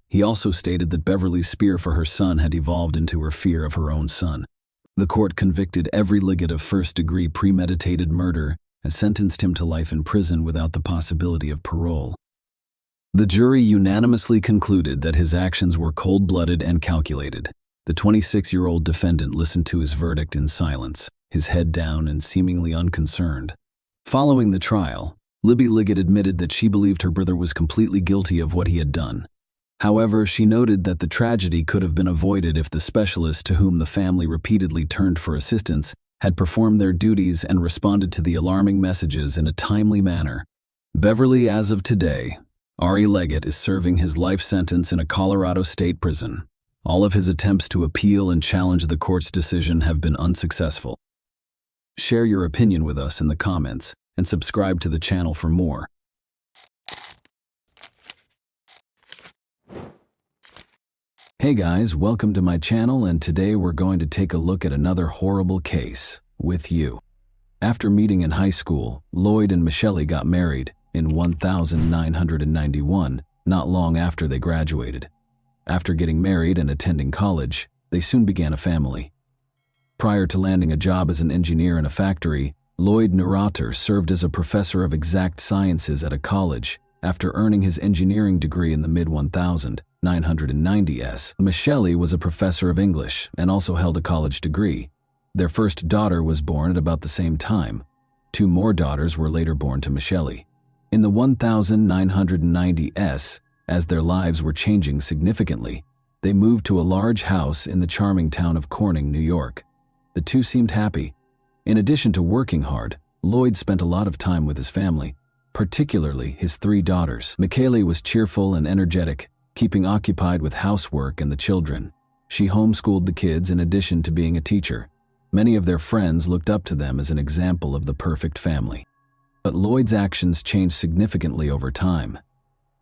He also stated that Beverly's fear for her son had evolved into her fear of her own son. The court convicted every Liggett of first-degree premeditated murder and sentenced him to life in prison without the possibility of parole. The jury unanimously concluded that his actions were cold-blooded and calculated. The 26-year-old defendant listened to his verdict in silence, his head down and seemingly unconcerned. Following the trial, Libby Liggett admitted that she believed her brother was completely guilty of what he had done. However, she noted that the tragedy could have been avoided if the specialists to whom the family repeatedly turned for assistance had performed their duties and responded to the alarming messages in a timely manner. Beverly, as of today, Ari Liggett is serving his life sentence in a Colorado state prison. All of his attempts to appeal and challenge the court's decision have been unsuccessful. Share your opinion with us in the comments and subscribe to the channel for more. Hey guys, welcome to my channel, and today we're going to take a look at another horrible case with you. After meeting in high school, Lloyd and Michelle got married in 1991, not long after they graduated. After getting married and attending college, they soon began a family. Prior to landing a job as an engineer in a factory, Lloyd Neurotter served as a professor of exact sciences at a college. After earning his engineering degree in the mid-1990s, Michelle was a professor of English and also held a college degree. Their first daughter was born at about the same time. 2 more daughters were later born to Michelle. In the 1990s, as their lives were changing significantly, they moved to a large house in the charming town of Corning, New York. The two seemed happy. In addition to working hard, Lloyd spent a lot of time with his family, particularly his 3 daughters. Michelle was cheerful and energetic, keeping occupied with housework and the children. She homeschooled the kids in addition to being a teacher. Many of their friends looked up to them as an example of the perfect family. But Lloyd's actions changed significantly over time.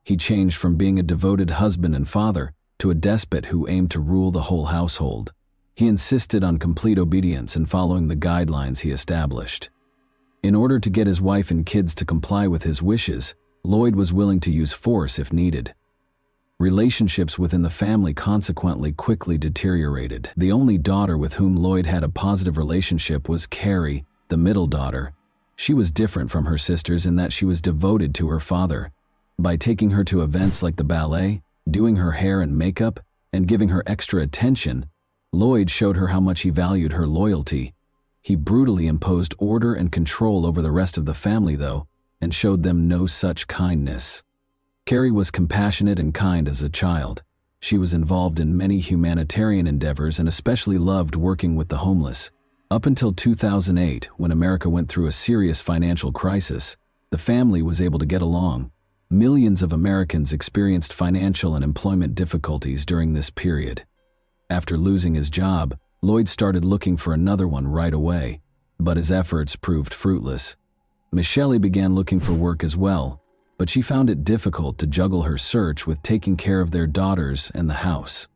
He changed from being a devoted husband and father to a despot who aimed to rule the whole household. He insisted on complete obedience and following the guidelines he established. In order to get his wife and kids to comply with his wishes, Lloyd was willing to use force if needed. Relationships within the family consequently quickly deteriorated. The only daughter with whom Lloyd had a positive relationship was Carrie, the middle daughter. She was different from her sisters in that she was devoted to her father. By taking her to events like the ballet, doing her hair and makeup, and giving her extra attention, Lloyd showed her how much he valued her loyalty. He brutally imposed order and control over the rest of the family, though, and showed them no such kindness. Carrie was compassionate and kind as a child. She was involved in many humanitarian endeavors and especially loved working with the homeless. Up until 2008, when America went through a serious financial crisis, the family was able to get along. Millions of Americans experienced financial and employment difficulties during this period. After losing his job, Lloyd started looking for another one right away, but his efforts proved fruitless. Michelle began looking for work as well, but she found it difficult to juggle her search with taking care of their daughters and the house.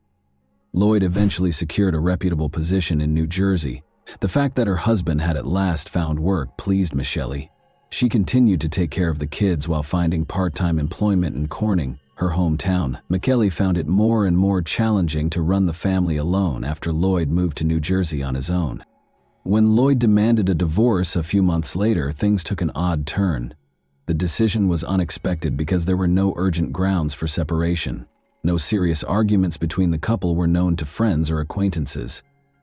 Lloyd eventually secured a reputable position in New Jersey. The fact that her husband had at last found work pleased Michelle. She continued to take care of the kids while finding part-time employment in Corning, her hometown. Michelle found it more and more challenging to run the family alone after Lloyd moved to New Jersey on his own. When Lloyd demanded a divorce a few months later, things took an odd turn. The decision was unexpected because there were no urgent grounds for separation. No serious arguments between the couple were known to friends or acquaintances.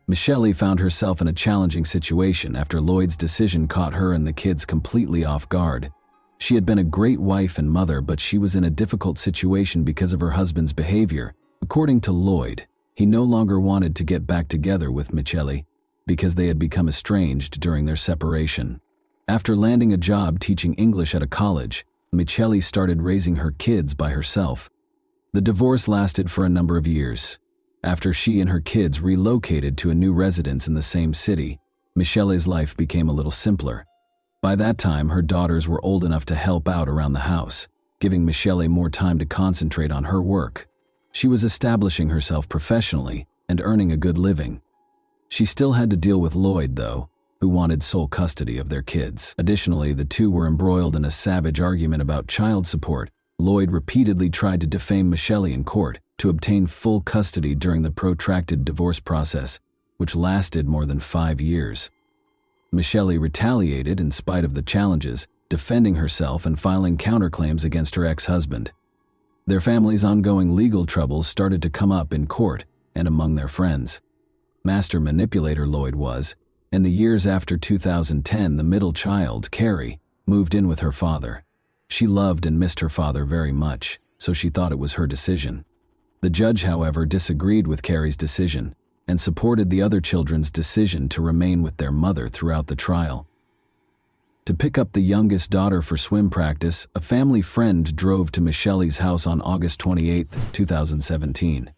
Michelle found herself in a challenging situation after Lloyd's decision caught her and the kids completely off guard. She had been a great wife and mother, but she was in a difficult situation because of her husband's behavior. According to Lloyd, he no longer wanted to get back together with Michelle because they had become estranged during their separation. After landing a job teaching English at a college, Michelle started raising her kids by herself. The divorce lasted for a number of years. After she and her kids relocated to a new residence in the same city, Michelle's life became a little simpler. By that time, her daughters were old enough to help out around the house, giving Michele more time to concentrate on her work. She was establishing herself professionally and earning a good living. She still had to deal with Lloyd, though, who wanted sole custody of their kids. Additionally, the two were embroiled in a savage argument about child support. Lloyd repeatedly tried to defame Michele in court to obtain full custody during the protracted divorce process, which lasted more than 5 years. Michele retaliated in spite of the challenges, defending herself and filing counterclaims against her ex-husband. Their family's ongoing legal troubles started to come up in court and among their friends. Master manipulator Lloyd was. In the years after 2010, the middle child, Carrie, moved in with her father. She loved and missed her father very much, so she thought it was her decision. The judge, however, disagreed with Carrie's decision and supported the other children's decision to remain with their mother throughout the trial. To pick up the youngest daughter for swim practice, a family friend drove to Michele's house on August 28, 2017.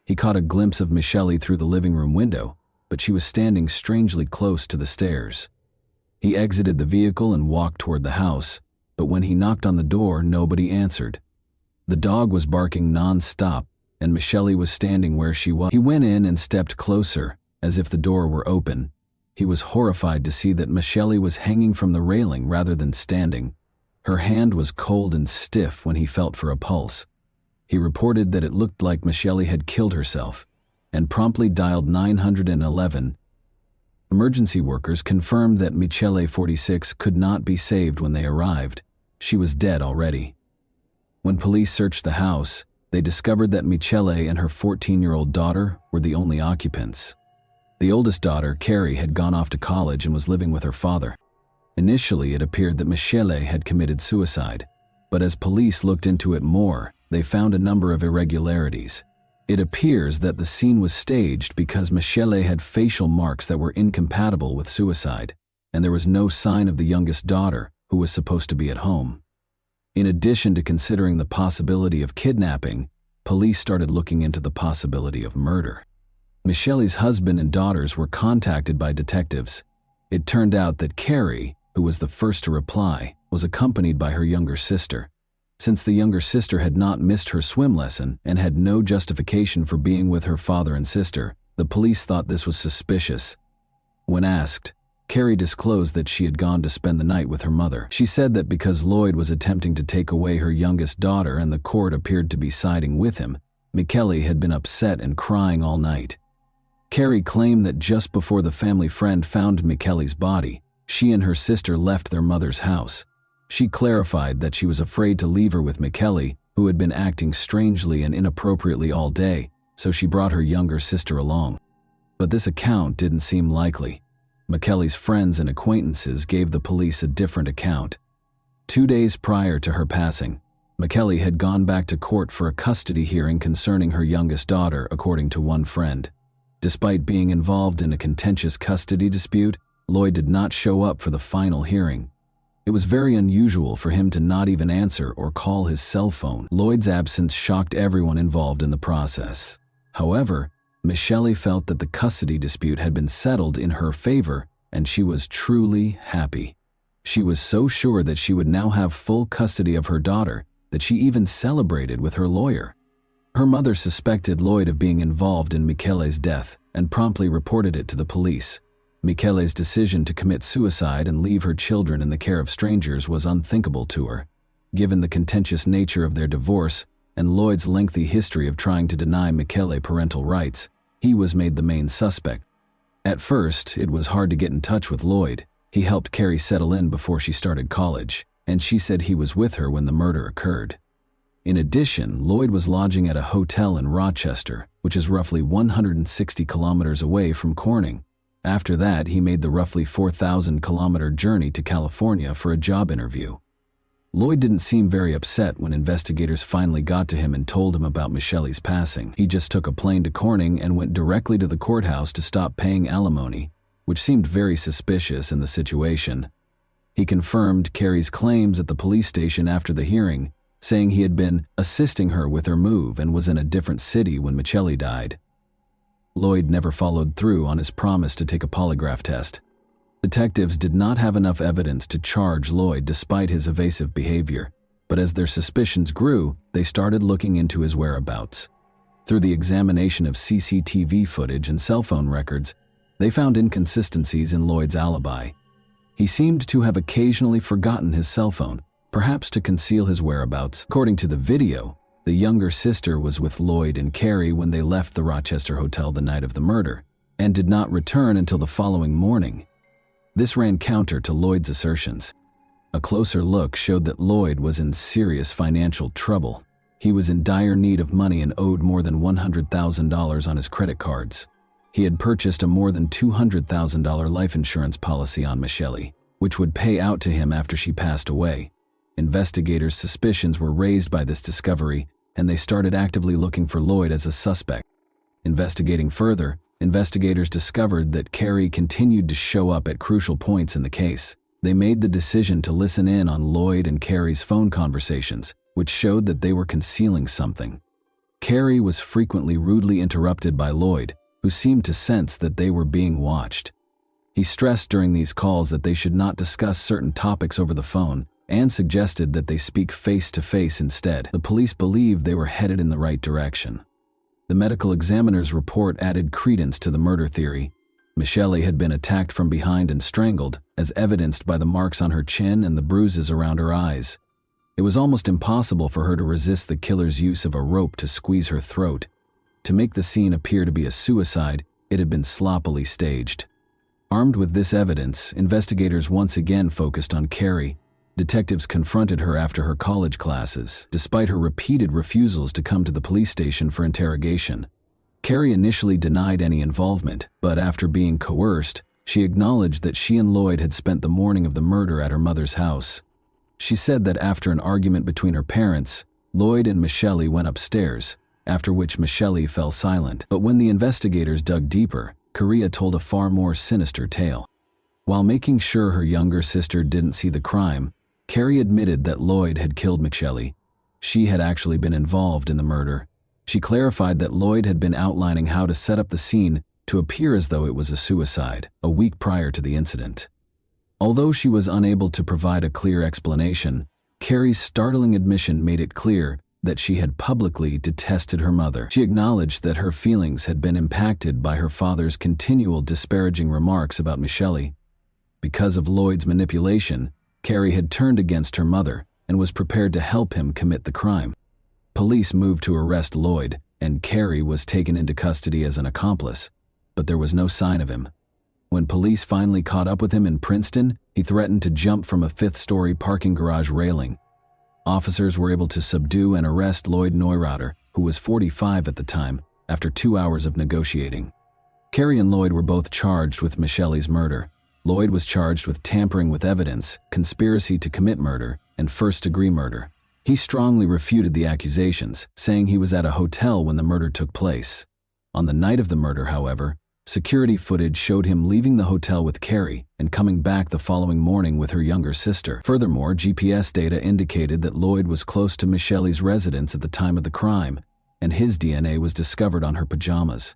He caught a glimpse of Michele through the living room window, but she was standing strangely close to the stairs. He exited the vehicle and walked toward the house, but when he knocked on the door, nobody answered. The dog was barking non-stop, and Michele was standing where she was. He went in and stepped closer, as if the door were open. He was horrified to see that Michele was hanging from the railing rather than standing. Her hand was cold and stiff when he felt for a pulse. He reported that it looked like Michele had killed herself, and promptly dialed 911. Emergency workers confirmed that Michele, 46, could not be saved when they arrived. She was dead already. When police searched the house, they discovered that Michele and her 14-year-old daughter were the only occupants. The oldest daughter, Carrie, had gone off to college and was living with her father. Initially, it appeared that Michele had committed suicide, but as police looked into it more, they found a number of irregularities. It appears that the scene was staged because Michele had facial marks that were incompatible with suicide, and there was no sign of the youngest daughter, who was supposed to be at home. In addition to considering the possibility of kidnapping, police started looking into the possibility of murder. Michele's husband and daughters were contacted by detectives. It turned out that Carrie, who was the first to reply, was accompanied by her younger sister. Since the younger sister had not missed her swim lesson and had no justification for being with her father and sister, the police thought this was suspicious. When asked, Carrie disclosed that she had gone to spend the night with her mother. She said that because Lloyd was attempting to take away her youngest daughter and the court appeared to be siding with him, Michele had been upset and crying all night. Carrie claimed that just before the family friend found Michele's body, she and her sister left their mother's house. She clarified that she was afraid to leave her with Michele, who had been acting strangely and inappropriately all day, so she brought her younger sister along. But this account didn't seem likely. Michele's friends and acquaintances gave the police a different account. 2 days prior to her passing, Michele had gone back to court for a custody hearing concerning her youngest daughter, according to one friend. Despite being involved in a contentious custody dispute, Lloyd did not show up for the final hearing. It was very unusual for him to not even answer or call his cell phone. Lloyd's absence shocked everyone involved in the process. However, Michele felt that the custody dispute had been settled in her favor, and she was truly happy. She was so sure that she would now have full custody of her daughter that she even celebrated with her lawyer. Her mother suspected Lloyd of being involved in Michele's death and promptly reported it to the police. Michele's decision to commit suicide and leave her children in the care of strangers was unthinkable to her. Given the contentious nature of their divorce and Lloyd's lengthy history of trying to deny Michele parental rights, he was made the main suspect. At first, it was hard to get in touch with Lloyd. He helped Carrie settle in before she started college, and she said he was with her when the murder occurred. In addition, Lloyd was lodging at a hotel in Rochester, which is roughly 160 kilometers away from Corning. After that, he made the roughly 4,000-kilometer journey to California for a job interview. Lloyd didn't seem very upset when investigators finally got to him and told him about Michele's passing. He just took a plane to Corning and went directly to the courthouse to stop paying alimony, which seemed very suspicious in the situation. He confirmed Carrie's claims at the police station after the hearing, saying he had been assisting her with her move and was in a different city when Michele died. Lloyd never followed through on his promise to take a polygraph test. Detectives did not have enough evidence to charge Lloyd despite his evasive behavior, but as their suspicions grew, they started looking into his whereabouts. Through the examination of CCTV footage and cell phone records, they found inconsistencies in Lloyd's alibi. He seemed to have occasionally forgotten his cell phone, perhaps to conceal his whereabouts. According to the video, the younger sister was with Lloyd and Carrie when they left the Rochester hotel the night of the murder, and did not return until the following morning. This ran counter to Lloyd's assertions. A closer look showed that Lloyd was in serious financial trouble. He was in dire need of money and owed more than $100,000 on his credit cards. He had purchased a more than $200,000 life insurance policy on Michelle, which would pay out to him after she passed away. Investigators' suspicions were raised by this discovery, and they started actively looking for Lloyd as a suspect. Investigating further, investigators discovered that Carrie continued to show up at crucial points in the case. They made the decision to listen in on Lloyd and Carrie's phone conversations, which showed that they were concealing something. Carrie was frequently rudely interrupted by Lloyd, who seemed to sense that they were being watched. He stressed during these calls that they should not discuss certain topics over the phone, and suggested that they speak face-to-face instead. The police believed they were headed in the right direction. The medical examiner's report added credence to the murder theory. Michelle had been attacked from behind and strangled, as evidenced by the marks on her chin and the bruises around her eyes. It was almost impossible for her to resist the killer's use of a rope to squeeze her throat. To make the scene appear to be a suicide, it had been sloppily staged. Armed with this evidence, investigators once again focused on Carrie. Detectives confronted her after her college classes, despite her repeated refusals to come to the police station for interrogation. Carrie initially denied any involvement, but after being coerced, she acknowledged that she and Lloyd had spent the morning of the murder at her mother's house. She said that after an argument between her parents, Lloyd and Michelle went upstairs, after which Michelle fell silent. But when the investigators dug deeper, Carrie told a far more sinister tale. While making sure her younger sister didn't see the crime, Carrie admitted that Lloyd had killed Michelle. She had actually been involved in the murder. She clarified that Lloyd had been outlining how to set up the scene to appear as though it was a suicide, a week prior to the incident. Although she was unable to provide a clear explanation, Carrie's startling admission made it clear that she had publicly detested her mother. She acknowledged that her feelings had been impacted by her father's continual disparaging remarks about Michelle. Because of Lloyd's manipulation, Carrie had turned against her mother and was prepared to help him commit the crime. Police moved to arrest Lloyd, and Carrie was taken into custody as an accomplice, but there was no sign of him. When police finally caught up with him in Princeton, he threatened to jump from a fifth-story parking garage railing. Officers were able to subdue and arrest Lloyd Neureuther, who was 45 at the time, after 2 hours of negotiating. Carrie and Lloyd were both charged with Michelle's murder. Lloyd was charged with tampering with evidence, conspiracy to commit murder, and first-degree murder. He strongly refuted the accusations, saying he was at a hotel when the murder took place. On the night of the murder, however, security footage showed him leaving the hotel with Carrie and coming back the following morning with her younger sister. Furthermore, GPS data indicated that Lloyd was close to Michelle's residence at the time of the crime, and his DNA was discovered on her pajamas.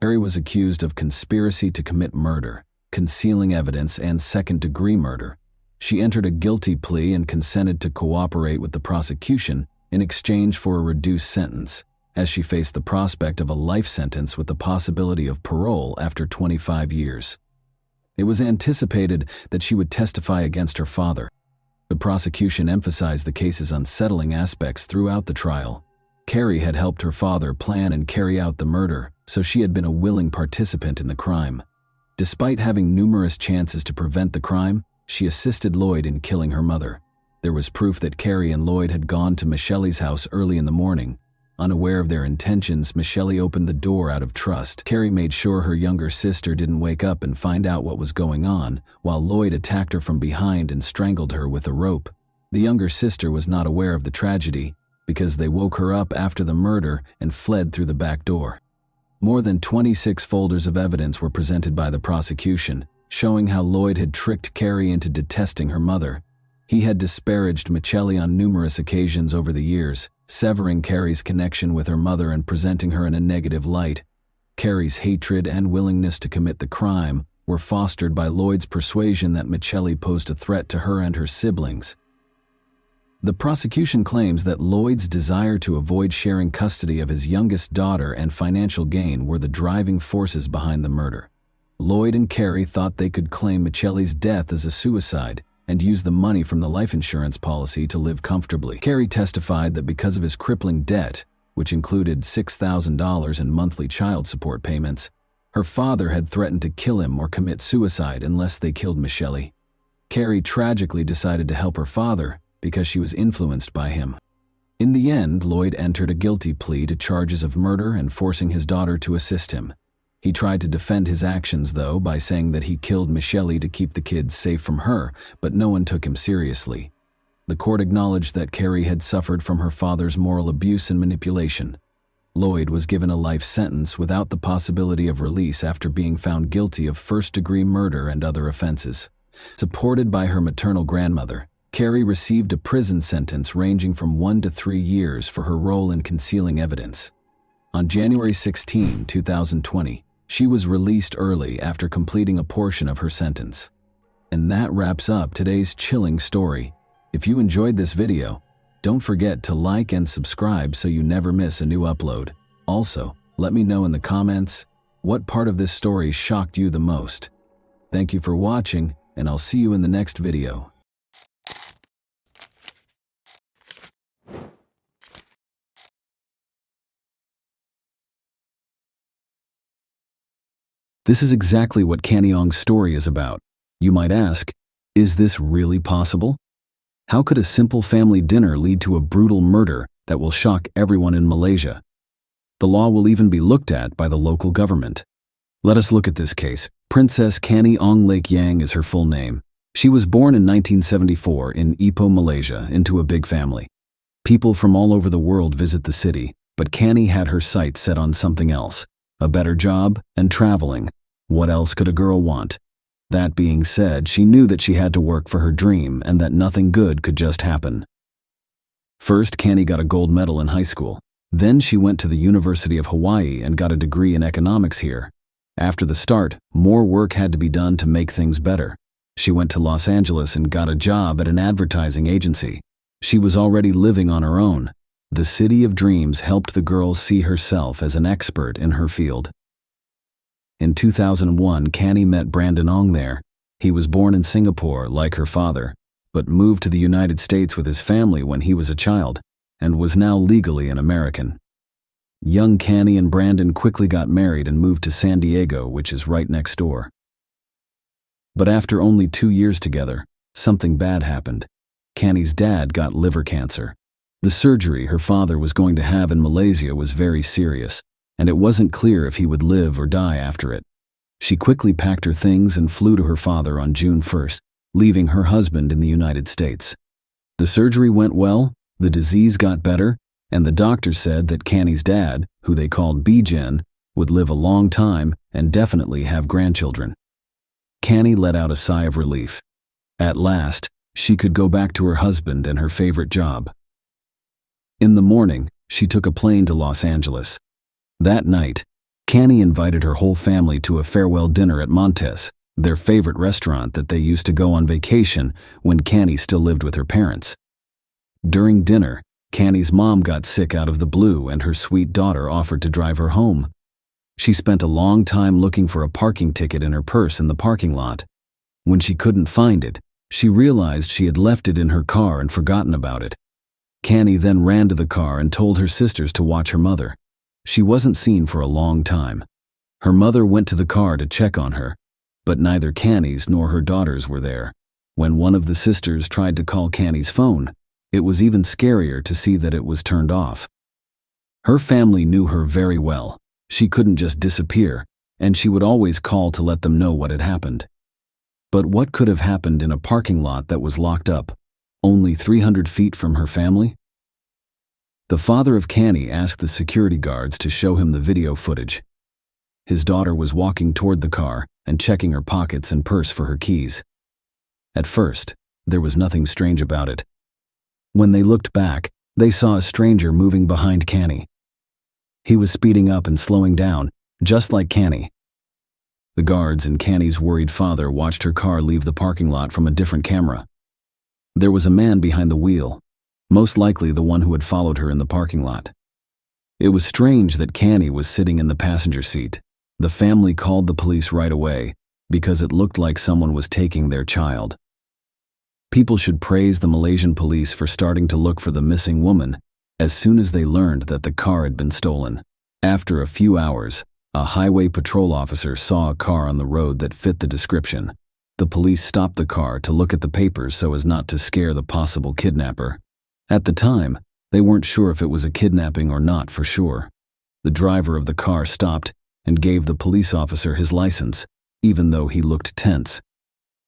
Carrie was accused of conspiracy to commit murder, concealing evidence, and second-degree murder. She entered a guilty plea and consented to cooperate with the prosecution in exchange for a reduced sentence, as she faced the prospect of a life sentence with the possibility of parole after 25 years. It was anticipated that she would testify against her father. The prosecution emphasized the case's unsettling aspects throughout the trial. Carrie had helped her father plan and carry out the murder, so she had been a willing participant in the crime. Despite having numerous chances to prevent the crime, she assisted Lloyd in killing her mother. There was proof that Carrie and Lloyd had gone to Michelle's house early in the morning. Unaware of their intentions, Michelle opened the door out of trust. Carrie made sure her younger sister didn't wake up and find out what was going on, while Lloyd attacked her from behind and strangled her with a rope. The younger sister was not aware of the tragedy, because they woke her up after the murder and fled through the back door. More than 26 folders of evidence were presented by the prosecution, showing how Lloyd had tricked Carrie into detesting her mother. He had disparaged Michelle on numerous occasions over the years, severing Carrie's connection with her mother and presenting her in a negative light. Carrie's hatred and willingness to commit the crime were fostered by Lloyd's persuasion that Michelli posed a threat to her and her siblings. The prosecution claims that Lloyd's desire to avoid sharing custody of his youngest daughter and financial gain were the driving forces behind the murder. Lloyd and Carrie thought they could claim Michelli's death as a suicide and use the money from the life insurance policy to live comfortably. Carrie testified that because of his crippling debt, which included $6,000 in monthly child support payments, her father had threatened to kill him or commit suicide unless they killed Michelli. Carrie tragically decided to help her father because she was influenced by him. In the end, Lloyd entered a guilty plea to charges of murder and forcing his daughter to assist him. He tried to defend his actions, though, by saying that he killed Michelli to keep the kids safe from her, but no one took him seriously. The court acknowledged that Carrie had suffered from her father's moral abuse and manipulation. Lloyd was given a life sentence without the possibility of release after being found guilty of first-degree murder and other offenses. Supported by her maternal grandmother, Carrie received a prison sentence ranging from 1 to 3 years for her role in concealing evidence. On January 16, 2020, she was released early after completing a portion of her sentence. And that wraps up today's chilling story. If you enjoyed this video, don't forget to like and subscribe so you never miss a new upload. Also, let me know in the comments what part of this story shocked you the most. Thank you for watching, and I'll see you in the next video. This is exactly what Kanyong's story is about. You might ask, is this really possible? How could a simple family dinner lead to a brutal murder that will shock everyone in Malaysia? The law will even be looked at by the local government. Let us look at this case. Princess Kanyong Lake Yang is her full name. She was born in 1974 in Ipoh, Malaysia, into a big family. People from all over the world visit the city, but Kani had her sights set on something else: a better job and traveling. What else could a girl want? That being said, she knew that she had to work for her dream and that nothing good could just happen. First, Kani got a gold medal in high school. Then she went to the University of Hawaii and got a degree in economics here. After the start, more work had to be done to make things better. She went to Los Angeles and got a job at an advertising agency. She was already living on her own. The city of dreams helped the girl see herself as an expert in her field. In 2001, Kani met Brandon Ong there. He was born in Singapore, like her father, but moved to the United States with his family when he was a child, and was now legally an American. Young Kani and Brandon quickly got married and moved to San Diego, which is right next door. But after only 2 years together, something bad happened. Kani's dad got liver cancer. The surgery her father was going to have in Malaysia was very serious, and it wasn't clear if he would live or die after it. She quickly packed her things and flew to her father on June 1st, leaving her husband in the United States. The surgery went well, the disease got better, and the doctor said that Kani's dad, who they called Bijen, would live a long time and definitely have grandchildren. Kani let out a sigh of relief. At last, she could go back to her husband and her favorite job. In the morning, she took a plane to Los Angeles. That night, Kani invited her whole family to a farewell dinner at Montes, their favorite restaurant that they used to go on vacation when Kani still lived with her parents. During dinner, Kani's mom got sick out of the blue and her sweet daughter offered to drive her home. She spent a long time looking for a parking ticket in her purse in the parking lot. When she couldn't find it, she realized she had left it in her car and forgotten about it. Kani then ran to the car and told her sisters to watch her mother. She wasn't seen for a long time. Her mother went to the car to check on her, but neither Kani's nor her daughters were there. When one of the sisters tried to call Kani's phone, it was even scarier to see that it was turned off. Her family knew her very well. She couldn't just disappear, and she would always call to let them know what had happened. But what could have happened in a parking lot that was locked up, only 300 feet from her family? The father of Kani asked the security guards to show him the video footage. His daughter was walking toward the car and checking her pockets and purse for her keys. At first, there was nothing strange about it. When they looked back, they saw a stranger moving behind Kani. He was speeding up and slowing down, just like Kani. The guards and Canny's worried father watched her car leave the parking lot from a different camera. There was a man behind the wheel, most likely the one who had followed her in the parking lot. It was strange that Canny was sitting in the passenger seat. The family called the police right away because it looked like someone was taking their child. People should praise the Malaysian police for starting to look for the missing woman as soon as they learned that the car had been stolen. After a few hours, a highway patrol officer saw a car on the road that fit the description. The police stopped the car to look at the papers so as not to scare the possible kidnapper. At the time, they weren't sure if it was a kidnapping or not for sure. The driver of the car stopped and gave the police officer his license, even though he looked tense.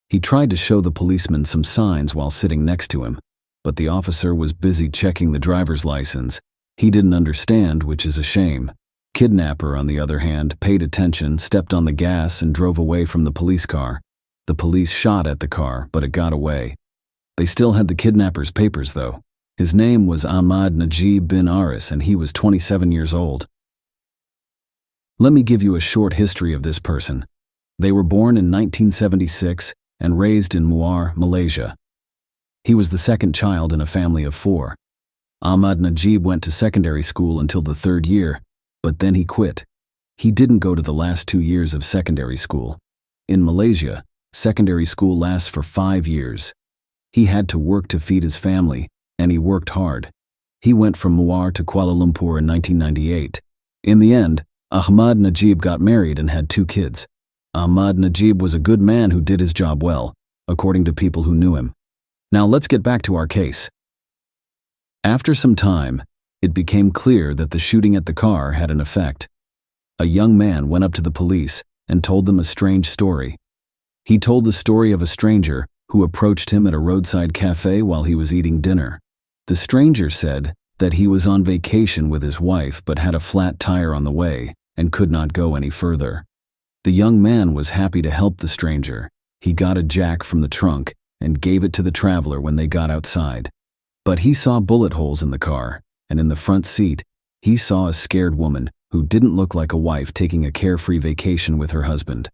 He tried to show the policeman some signs while sitting next to him, but the officer was busy checking the driver's license. He didn't understand, which is a shame. Kidnapper, on the other hand, paid attention, stepped on the gas, and drove away from the police car. The police shot at the car, but it got away. They still had the kidnapper's papers, though. His name was Ahmad Najib bin Aris, and he was 27 years old. Let me give you a short history of this person. They were born in 1976 and raised in Muar, Malaysia. He was the second child in a family of 4. Ahmad Najib went to secondary school until the 3rd year, but then he quit. He didn't go to the last 2 years of secondary school. In Malaysia, secondary school lasts for 5 years. He had to work to feed his family, and he worked hard. He went from Muar to Kuala Lumpur in 1998. In the end, Ahmad Najib got married and had 2 kids. Ahmad Najib was a good man who did his job well, according to people who knew him. Now let's get back to our case. After some time, it became clear that the shooting at the car had an effect. A young man went up to the police and told them a strange story. He told the story of a stranger who approached him at a roadside cafe while he was eating dinner. The stranger said that he was on vacation with his wife but had a flat tire on the way and could not go any further. The young man was happy to help the stranger. He got a jack from the trunk and gave it to the traveler when they got outside. But he saw bullet holes in the car, and in the front seat, he saw a scared woman who didn't look like a wife taking a carefree vacation with her husband.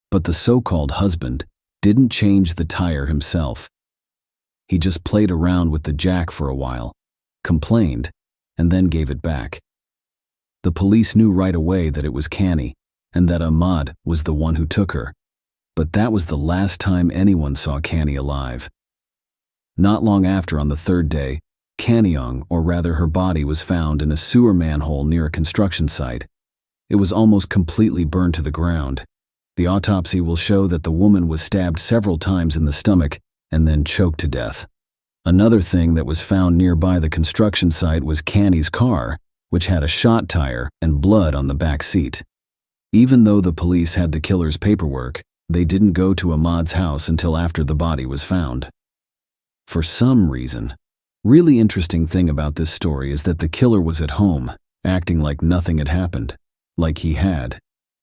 But the so-called husband didn't change the tire himself. He just played around with the jack for a while, complained, and then gave it back. The police knew right away that it was Canny, and that Ahmad was the one who took her. But that was the last time anyone saw Canny alive. Not long after, on the 3rd day, Kanyong, or rather her body, was found in a sewer manhole near a construction site. It was almost completely burned to the ground. The autopsy will show that the woman was stabbed several times in the stomach and then choked to death. Another thing that was found nearby the construction site was Canny's car, which had a shot tire and blood on the back seat. Even though the police had the killer's paperwork, they didn't go to Ahmad's house until after the body was found. For some reason, really interesting thing about this story is that the killer was at home, acting like nothing had happened, like he had.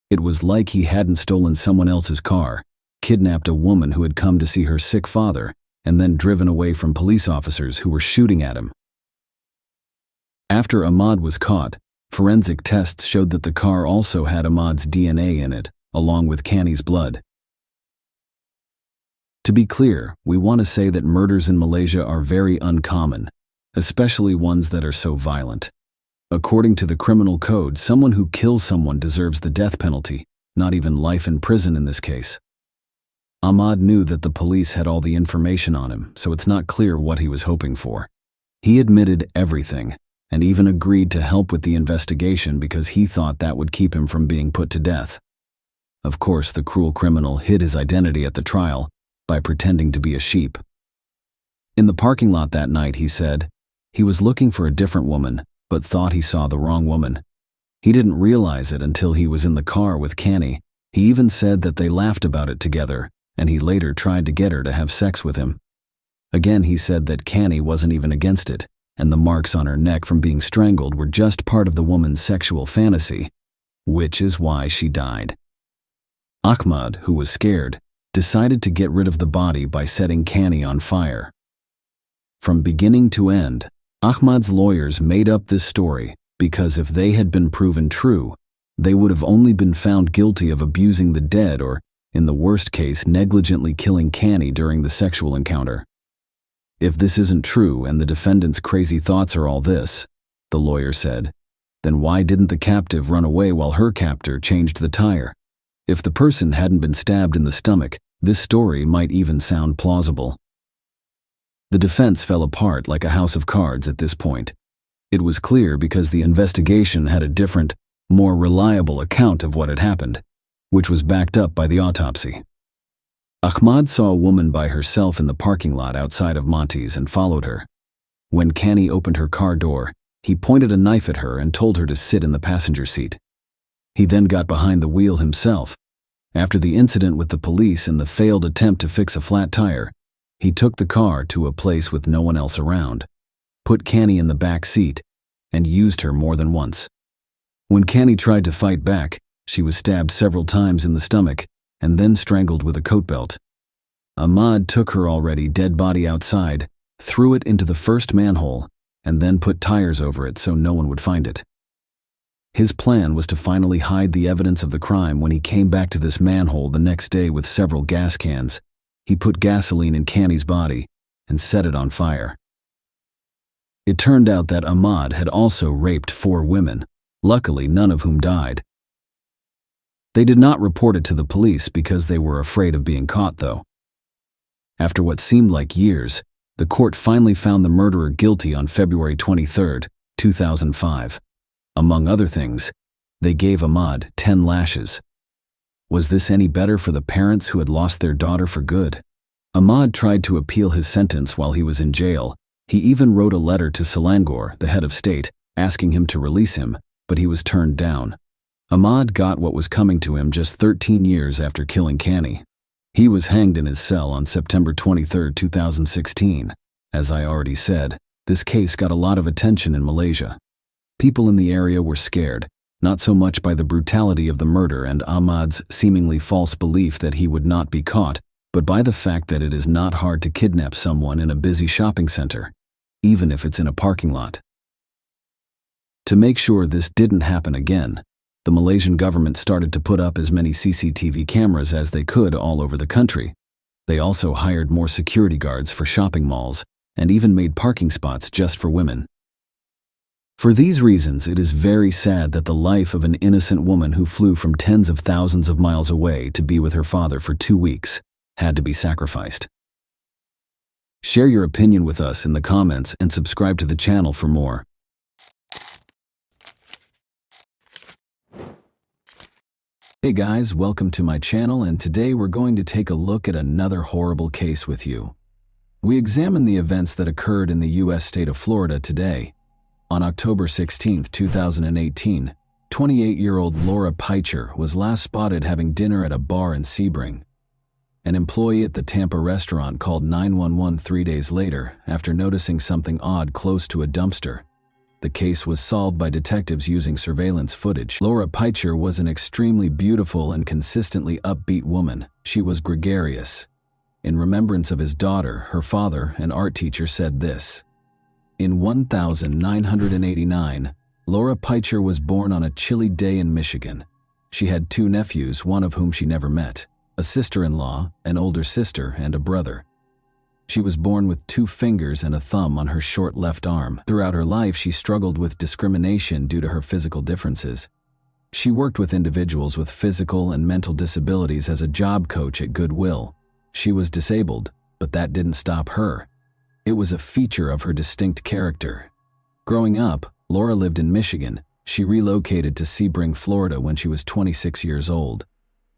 It was like he hadn't stolen someone else's car, kidnapped a woman who had come to see her sick father, and then driven away from police officers who were shooting at him. After Ahmad was caught, forensic tests showed that the car also had Ahmad's DNA in it, along with Canny's blood. To be clear, we want to say that murders in Malaysia are very uncommon, especially ones that are so violent. According to the criminal code, someone who kills someone deserves the death penalty, not even life in prison in this case. Ahmad knew that the police had all the information on him, so it's not clear what he was hoping for. He admitted everything, and even agreed to help with the investigation because he thought that would keep him from being put to death. Of course, the cruel criminal hid his identity at the trial by pretending to be a sheep. In the parking lot that night, he said, he was looking for a different woman, but thought he saw the wrong woman. He didn't realize it until he was in the car with Canny. He even said that they laughed about it together, and he later tried to get her to have sex with him. Again, he said that Canny wasn't even against it, and the marks on her neck from being strangled were just part of the woman's sexual fantasy, which is why she died. Ahmad, who was scared, decided to get rid of the body by setting Canny on fire. From beginning to end, Ahmad's lawyers made up this story because if they had been proven true, they would have only been found guilty of abusing the dead or, in the worst case, negligently killing Canny during the sexual encounter. If this isn't true and the defendant's crazy thoughts are all this, the lawyer said, then why didn't the captive run away while her captor changed the tire? If the person hadn't been stabbed in the stomach, this story might even sound plausible. The defense fell apart like a house of cards at this point. It was clear because the investigation had a different, more reliable account of what had happened, which was backed up by the autopsy. Ahmad saw a woman by herself in the parking lot outside of Monty's and followed her. When Canny opened her car door, he pointed a knife at her and told her to sit in the passenger seat. He then got behind the wheel himself. After the incident with the police and the failed attempt to fix a flat tire, he took the car to a place with no one else around, put Canny in the back seat, and used her more than once. When Canny tried to fight back, she was stabbed several times in the stomach and then strangled with a coat belt. Ahmad took her already dead body outside, threw it into the first manhole, and then put tires over it so no one would find it. His plan was to finally hide the evidence of the crime. When he came back to this manhole the next day with several gas cans, he put gasoline in Canny's body and set it on fire. It turned out that Ahmad had also raped 4 women, luckily none of whom died. They did not report it to the police because they were afraid of being caught, though. After what seemed like years, the court finally found the murderer guilty on February 23, 2005. Among other things, they gave Ahmad 10 lashes. Was this any better for the parents who had lost their daughter for good? Ahmad tried to appeal his sentence while he was in jail. He even wrote a letter to Selangor, the head of state, asking him to release him, but he was turned down. Ahmad got what was coming to him just 13 years after killing Canny. He was hanged in his cell on September 23, 2016. As I already said, this case got a lot of attention in Malaysia. People in the area were scared, not so much by the brutality of the murder and Ahmad's seemingly false belief that he would not be caught, but by the fact that it is not hard to kidnap someone in a busy shopping center, even if it's in a parking lot. To make sure this didn't happen again, the Malaysian government started to put up as many CCTV cameras as they could all over the country. They also hired more security guards for shopping malls and even made parking spots just for women. For these reasons, it is very sad that the life of an innocent woman who flew from tens of thousands of miles away to be with her father for 2 weeks had to be sacrificed. Share your opinion with us in the comments and subscribe to the channel for more. Hey guys, welcome to my channel, and today we're going to take a look at another horrible case with you. We examine the events that occurred in the U.S. state of Florida today. On October 16, 2018, 28-year-old Laura Picher was last spotted having dinner at a bar in Sebring. An employee at the Tampa restaurant called 911 3 days later after noticing something odd close to a dumpster. The case was solved by detectives using surveillance footage. Laura Picher was an extremely beautiful and consistently upbeat woman. She was gregarious. In remembrance of his daughter, her father, an art teacher, said this: "In 1989, Laura Picher was born on a chilly day in Michigan. She had 2 nephews, one of whom she never met, a sister-in-law, an older sister, and a brother. She was born with 2 fingers and a thumb on her short left arm. Throughout her life, she struggled with discrimination due to her physical differences. She worked with individuals with physical and mental disabilities as a job coach at Goodwill. She was disabled, but that didn't stop her. It was a feature of her distinct character. Growing up, Laura lived in Michigan. She relocated to Sebring, Florida when she was 26 years old.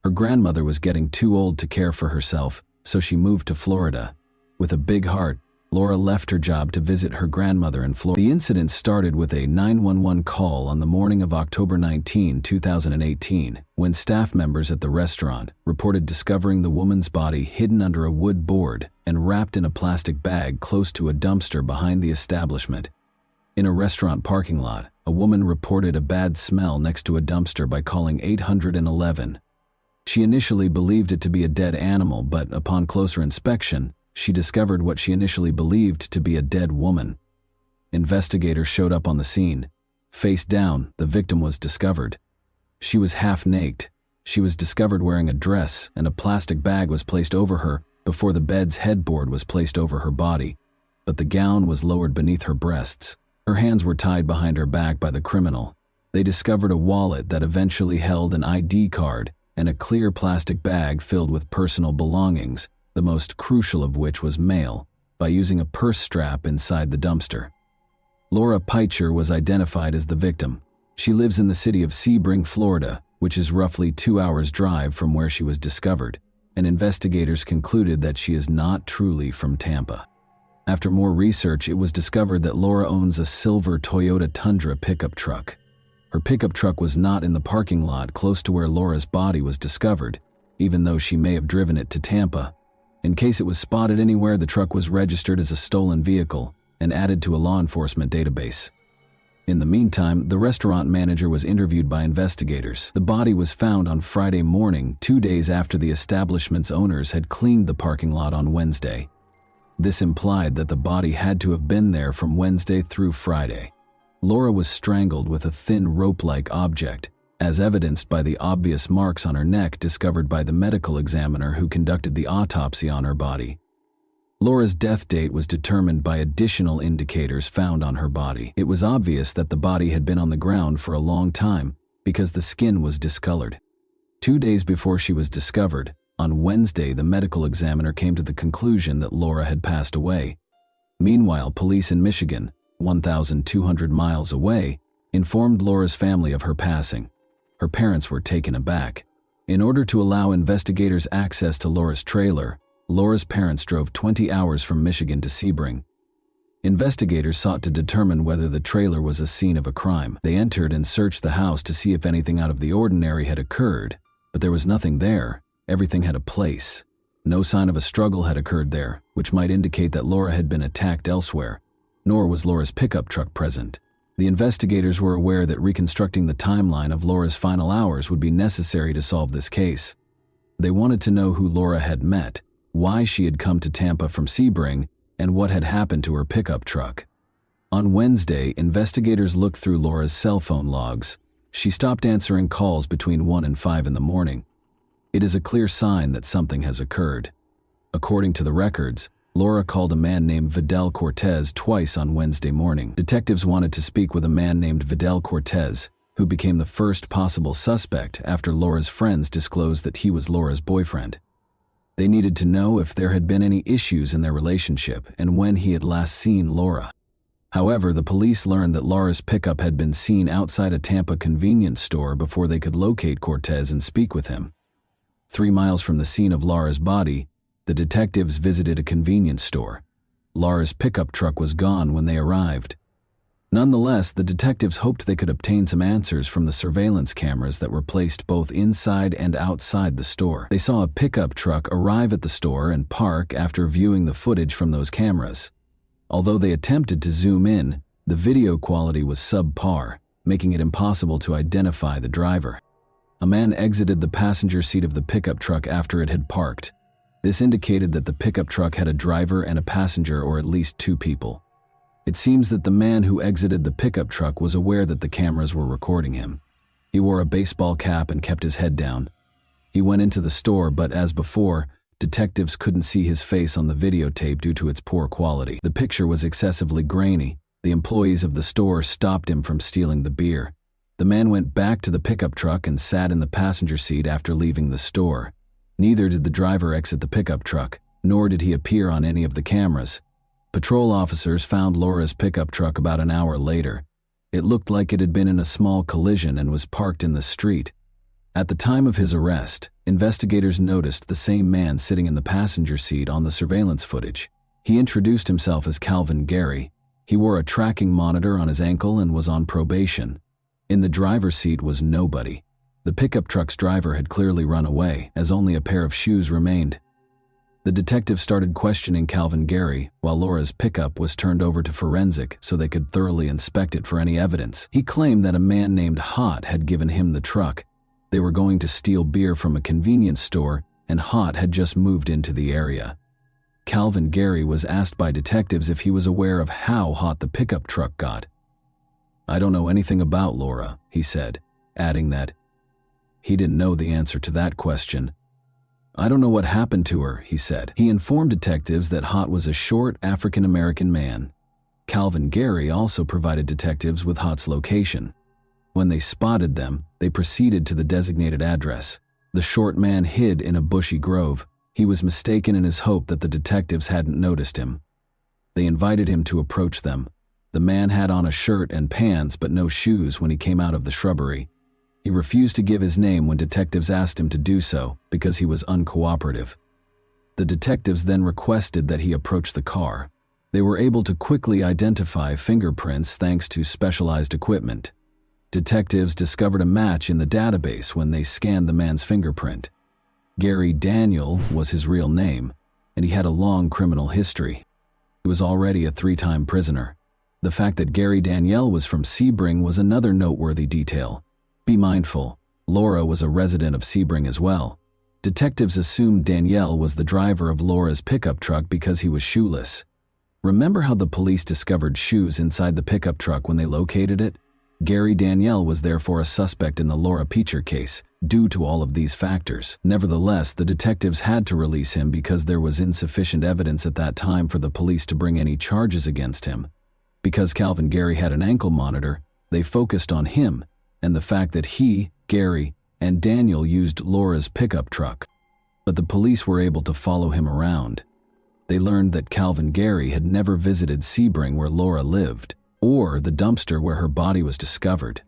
Her grandmother was getting too old to care for herself, so she moved to Florida. With a big heart, Laura left her job to visit her grandmother in Florida. The incident started with a 911 call on the morning of October 19, 2018, when staff members at the restaurant reported discovering the woman's body hidden under a wood board and wrapped in a plastic bag close to a dumpster behind the establishment. In a restaurant parking lot, a woman reported a bad smell next to a dumpster by calling 811. She initially believed it to be a dead animal, but upon closer inspection, she discovered what she initially believed to be a dead woman. Investigators showed up on the scene. Face down, the victim was discovered. She was half naked. She was discovered wearing a dress, and a plastic bag was placed over her before the bed's headboard was placed over her body, but the gown was lowered beneath her breasts. Her hands were tied behind her back by the criminal. They discovered a wallet that eventually held an ID card and a clear plastic bag filled with personal belongings, the most crucial of which was mail, by using a purse strap inside the dumpster. Laura Peitcher was identified as the victim. She lives in the city of Sebring, Florida, which is roughly 2 hours' drive from where she was discovered, and investigators concluded that she is not truly from Tampa. After more research, it was discovered that Laura owns a silver Toyota Tundra pickup truck. Her pickup truck was not in the parking lot close to where Laura's body was discovered, even though she may have driven it to Tampa. In case it was spotted anywhere, the truck was registered as a stolen vehicle and added to a law enforcement database. In the meantime, the restaurant manager was interviewed by investigators. The body was found on Friday morning, 2 days after the establishment's owners had cleaned the parking lot on Wednesday. This implied that the body had to have been there from Wednesday through Friday. Laura was strangled with a thin rope-like object, as evidenced by the obvious marks on her neck discovered by the medical examiner who conducted the autopsy on her body. Laura's death date was determined by additional indicators found on her body. It was obvious that the body had been on the ground for a long time because the skin was discolored. 2 days before she was discovered, on Wednesday, the medical examiner came to the conclusion that Laura had passed away. Meanwhile, police in Michigan, 1,200 miles away, informed Laura's family of her passing. Her parents were taken aback. In order to allow investigators access to Laura's trailer, Laura's parents drove 20 hours from Michigan to Sebring. Investigators sought to determine whether the trailer was a scene of a crime. They entered and searched the house to see if anything out of the ordinary had occurred, but there was nothing there. Everything had a place. No sign of a struggle had occurred there, which might indicate that Laura had been attacked elsewhere, nor was Laura's pickup truck present. The investigators were aware that reconstructing the timeline of Laura's final hours would be necessary to solve this case. They wanted to know who Laura had met, why she had come to Tampa from Sebring, and what had happened to her pickup truck. On Wednesday, investigators looked through Laura's cell phone logs. She stopped answering calls between 1 and 5 in the morning. It is a clear sign that something has occurred. According to the records, Laura called a man named Vidal Cortez twice on Wednesday morning. Detectives wanted to speak with a man named Vidal Cortez, who became the first possible suspect after Laura's friends disclosed that he was Laura's boyfriend. They needed to know if there had been any issues in their relationship and when he had last seen Laura. However, the police learned that Laura's pickup had been seen outside a Tampa convenience store before they could locate Cortez and speak with him. 3 miles from the scene of Laura's body, the detectives visited a convenience store. Laura's pickup truck was gone when they arrived. Nonetheless, the detectives hoped they could obtain some answers from the surveillance cameras that were placed both inside and outside the store. They saw a pickup truck arrive at the store and park after viewing the footage from those cameras. Although they attempted to zoom in, the video quality was subpar, making it impossible to identify the driver. A man exited the passenger seat of the pickup truck after it had parked. This indicated that the pickup truck had a driver and a passenger, or at least 2 people. It seems that the man who exited the pickup truck was aware that the cameras were recording him. He wore a baseball cap and kept his head down. He went into the store, but as before, detectives couldn't see his face on the videotape due to its poor quality. The picture was excessively grainy. The employees of the store stopped him from stealing the beer. The man went back to the pickup truck and sat in the passenger seat after leaving the store. Neither did the driver exit the pickup truck, nor did he appear on any of the cameras. Patrol officers found Laura's pickup truck about an hour later. It looked like it had been in a small collision and was parked in the street. At the time of his arrest, investigators noticed the same man sitting in the passenger seat on the surveillance footage. He introduced himself as Calvin Gary. He wore a tracking monitor on his ankle and was on probation. In the driver's seat was nobody. The pickup truck's driver had clearly run away, as only a pair of shoes remained. The detective started questioning Calvin Gary while Laura's pickup was turned over to forensic so they could thoroughly inspect it for any evidence. He claimed that a man named Hot had given him the truck. They were going to steal beer from a convenience store, and Hot had just moved into the area. Calvin Gary was asked by detectives if he was aware of how hot the pickup truck got. "I don't know anything about Laura," he said, adding that, He didn't know the answer to that question. "I don't know what happened to her," he said. He informed detectives that Hott was a short African-American man. Calvin Gary also provided detectives with Hott's location. When they spotted them, they proceeded to the designated address. The short man hid in a bushy grove. He was mistaken in his hope that the detectives hadn't noticed him. They invited him to approach them. The man had on a shirt and pants but no shoes when he came out of the shrubbery. He refused to give his name when detectives asked him to do so because he was uncooperative. The detectives then requested that he approach the car. They were able to quickly identify fingerprints thanks to specialized equipment. Detectives discovered a match in the database when they scanned the man's fingerprint. Gary Daniel was his real name, and he had a long criminal history. He was already a 3-time prisoner. The fact that Gary Daniel was from Sebring was another noteworthy detail. Be mindful, Laura was a resident of Sebring as well. Detectives assumed Danielle was the driver of Laura's pickup truck because he was shoeless. Remember how the police discovered shoes inside the pickup truck when they located it? Gary Danielle was therefore a suspect in the Laura Peacher case, due to all of these factors. Nevertheless, the detectives had to release him because there was insufficient evidence at that time for the police to bring any charges against him. Because Calvin Gary had an ankle monitor, they focused on him and the fact that he, Gary, and Daniel used Laura's pickup truck. But the police were able to follow him around. They learned that Calvin Gary had never visited Sebring where Laura lived, or the dumpster where her body was discovered.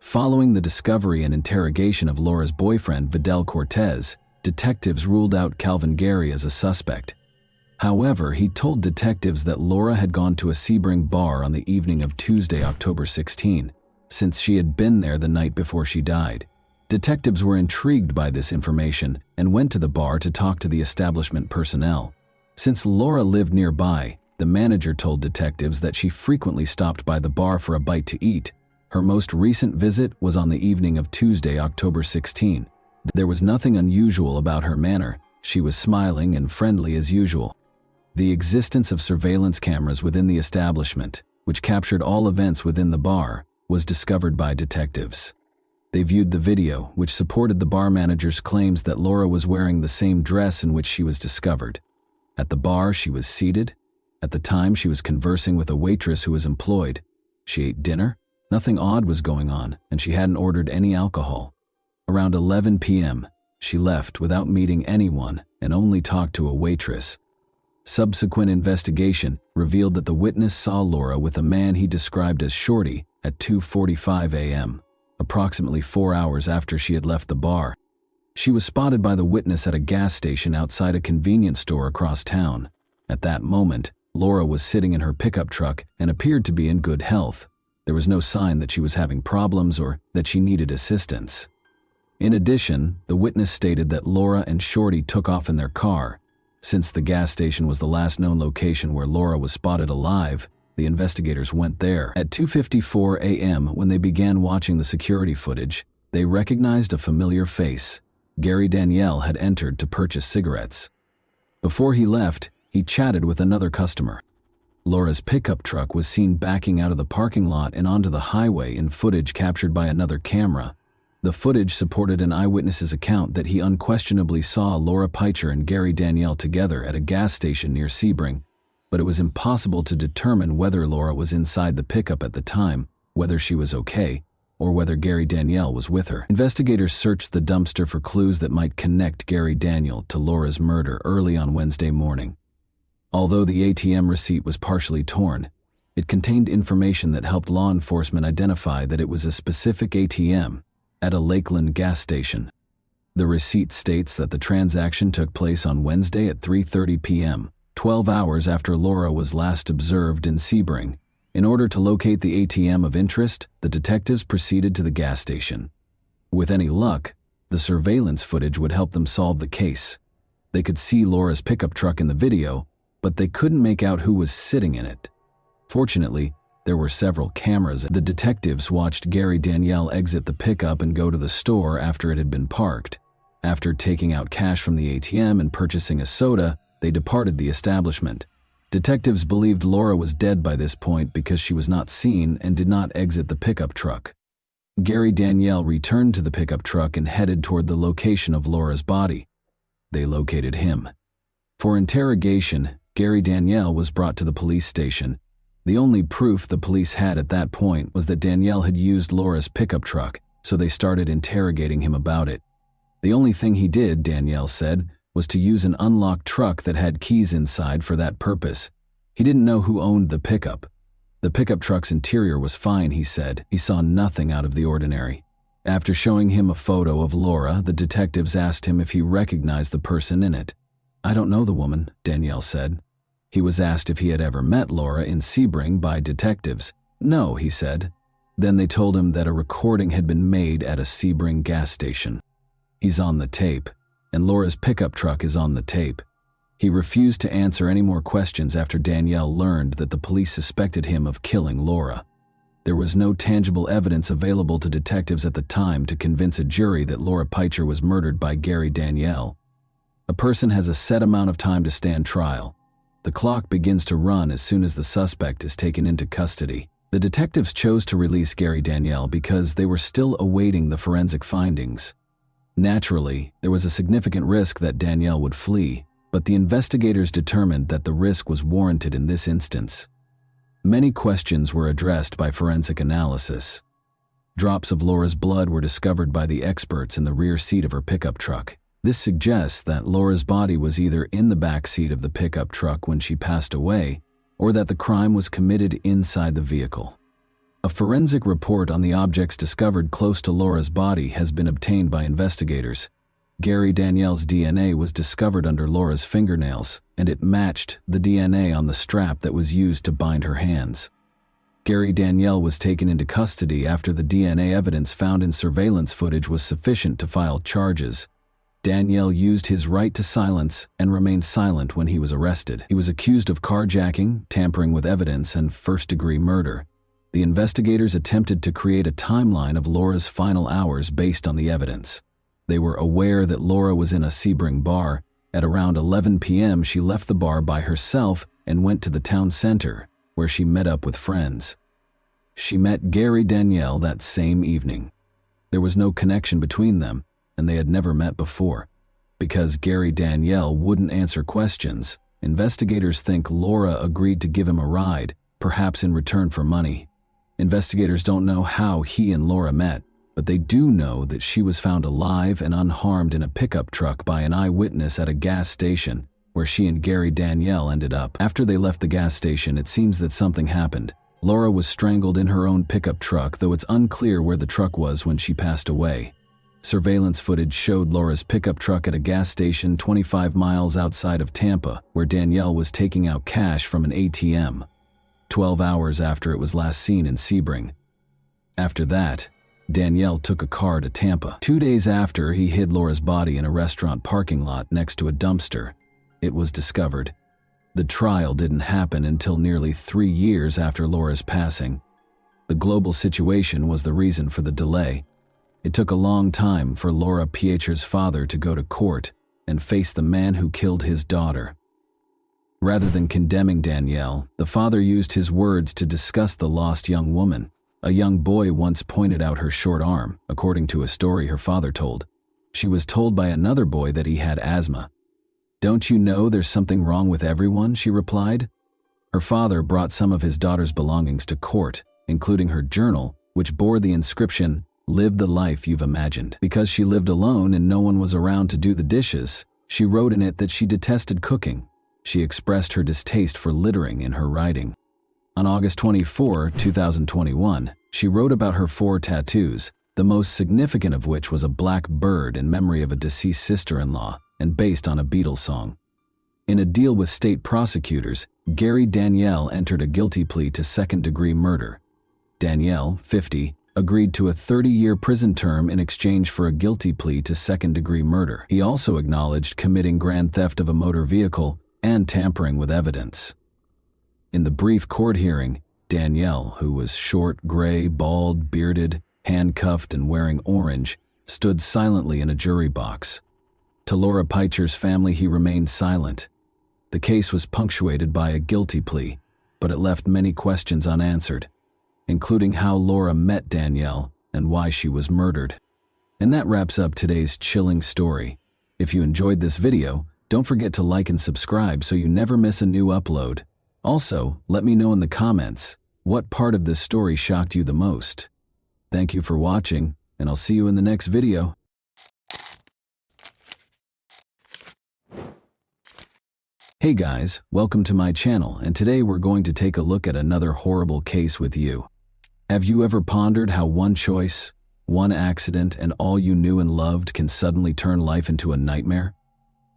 Following the discovery and interrogation of Laura's boyfriend, Vidal Cortez, detectives ruled out Calvin Gary as a suspect. However, he told detectives that Laura had gone to a Sebring bar on the evening of Tuesday, October 16, since she had been there the night before she died. Detectives were intrigued by this information and went to the bar to talk to the establishment personnel. Since Laura lived nearby, the manager told detectives that she frequently stopped by the bar for a bite to eat. Her most recent visit was on the evening of Tuesday, October 16. There was nothing unusual about her manner. She was smiling and friendly as usual. The existence of surveillance cameras within the establishment, which captured all events within the bar, was discovered by detectives. They viewed the video, which supported the bar manager's claims that Laura was wearing the same dress in which she was discovered. At the bar, she was seated. At the time, she was conversing with a waitress who was employed. She ate dinner. Nothing odd was going on, and she hadn't ordered any alcohol. Around 11 p.m., she left without meeting anyone and only talked to a waitress. Subsequent investigation revealed that the witness saw Laura with a man he described as Shorty at 2:45 a.m., approximately 4 hours after she had left the bar. She was spotted by the witness at a gas station outside a convenience store across town. At that moment, Laura was sitting in her pickup truck and appeared to be in good health. There was no sign that she was having problems or that she needed assistance. In addition, the witness stated that Laura and Shorty took off in their car. Since the gas station was the last known location where Laura was spotted alive, the investigators went there. At 2:54 a.m., when they began watching the security footage, they recognized a familiar face. Gary Daniel had entered to purchase cigarettes. Before he left, he chatted with another customer. Laura's pickup truck was seen backing out of the parking lot and onto the highway in footage captured by another camera. The footage supported an eyewitness's account that he unquestionably saw Laura Peacher and Gary Daniel together at a gas station near Sebring, but it was impossible to determine whether Laura was inside the pickup at the time, whether she was okay, or whether Gary Daniel was with her. Investigators searched the dumpster for clues that might connect Gary Daniel to Laura's murder early on Wednesday morning. Although the ATM receipt was partially torn, it contained information that helped law enforcement identify that it was a specific ATM at a Lakeland gas station. The receipt states that the transaction took place on Wednesday at 3:30 p.m., 12 hours after Laura was last observed in Sebring. In order to locate the ATM of interest, the detectives proceeded to the gas station. With any luck, the surveillance footage would help them solve the case. They could see Laura's pickup truck in the video, but they couldn't make out who was sitting in it. Fortunately, there were several cameras. The detectives watched Gary Daniel exit the pickup and go to the store after it had been parked. After taking out cash from the ATM and purchasing a soda, they departed the establishment. Detectives believed Laura was dead by this point because she was not seen and did not exit the pickup truck. Gary Danielle returned to the pickup truck and headed toward the location of Laura's body. They located him. For interrogation, Gary Danielle was brought to the police station. The only proof the police had at that point was that Danielle had used Laura's pickup truck, so they started interrogating him about it. The only thing he did, Danielle said, was to use an unlocked truck that had keys inside for that purpose. He didn't know who owned the pickup. The pickup truck's interior was fine, he said. He saw nothing out of the ordinary. After showing him a photo of Laura, the detectives asked him if he recognized the person in it. "I don't know the woman," Danielle said. He was asked if he had ever met Laura in Sebring by detectives. "No," he said. Then they told him that a recording had been made at a Sebring gas station. He's on the tape, and Laura's pickup truck is on the tape. He refused to answer any more questions after Danielle learned that the police suspected him of killing Laura. There was no tangible evidence available to detectives at the time to convince a jury that Laura Peicher was murdered by Gary Danielle. A person has a set amount of time to stand trial. The clock begins to run as soon as the suspect is taken into custody. The detectives chose to release Gary Danielle because they were still awaiting the forensic findings. Naturally, there was a significant risk that Danielle would flee, but the investigators determined that the risk was warranted in this instance. Many questions were addressed by forensic analysis. Drops of Laura's blood were discovered by the experts in the rear seat of her pickup truck. This suggests that Laura's body was either in the back seat of the pickup truck when she passed away, or that the crime was committed inside the vehicle. A forensic report on the objects discovered close to Laura's body has been obtained by investigators. Gary Danielle's DNA was discovered under Laura's fingernails, and it matched the DNA on the strap that was used to bind her hands. Gary Danielle was taken into custody after the DNA evidence found in surveillance footage was sufficient to file charges. Danielle used his right to silence and remained silent when he was arrested. He was accused of carjacking, tampering with evidence, and first-degree murder. The investigators attempted to create a timeline of Laura's final hours based on the evidence. They were aware that Laura was in a Sebring bar. At around 11 p.m., she left the bar by herself and went to the town center, where she met up with friends. She met Gary Danielle that same evening. There was no connection between them, and they had never met before. Because Gary Danielle wouldn't answer questions, investigators think Laura agreed to give him a ride, perhaps in return for money. Investigators don't know how he and Laura met, but they do know that she was found alive and unharmed in a pickup truck by an eyewitness at a gas station, where she and Gary Danielle ended up. After they left the gas station, it seems that something happened. Laura was strangled in her own pickup truck, though it's unclear where the truck was when she passed away. Surveillance footage showed Laura's pickup truck at a gas station 25 miles outside of Tampa, where Danielle was taking out cash from an ATM, 12 hours after it was last seen in Sebring. After that, Danielle took a car to Tampa. 2 days after, he hid Laura's body in a restaurant parking lot next to a dumpster. It was discovered. The trial didn't happen until nearly 3 years after Laura's passing. The global situation was the reason for the delay. It took a long time for Laura Peicher's father to go to court and face the man who killed his daughter. Rather than condemning Danielle, the father used his words to discuss the lost young woman. A young boy once pointed out her short arm, according to a story her father told. She was told by another boy that he had asthma. "Don't you know there's something wrong with everyone?" she replied. Her father brought some of his daughter's belongings to court, including her journal, which bore the inscription, "Live the life you've imagined." Because she lived alone and no one was around to do the dishes, she wrote in it that she detested cooking. She expressed her distaste for littering in her writing. On August 24, 2021, she wrote about her 4 tattoos, the most significant of which was a black bird in memory of a deceased sister-in-law and based on a Beatles song. In a deal with state prosecutors, Gary Danielle entered a guilty plea to second-degree murder. Danielle, 50, agreed to a 30-year prison term in exchange for a guilty plea to second-degree murder. He also acknowledged committing grand theft of a motor vehicle and tampering with evidence. In the brief court hearing, Danielle, who was short, gray, bald, bearded, handcuffed, and wearing orange, stood silently in a jury box. To Laura Peicher's family, he remained silent. The case was punctuated by a guilty plea, but it left many questions unanswered, including how Laura met Danielle and why she was murdered. And that wraps up today's chilling story. If you enjoyed this video, don't forget to like and subscribe so you never miss a new upload. Also, let me know in the comments what part of this story shocked you the most. Thank you for watching, and I'll see you in the next video. Hey guys, welcome to my channel, and today we're going to take a look at another horrible case with you. Have you ever pondered how one choice, one accident, and all you knew and loved can suddenly turn life into a nightmare?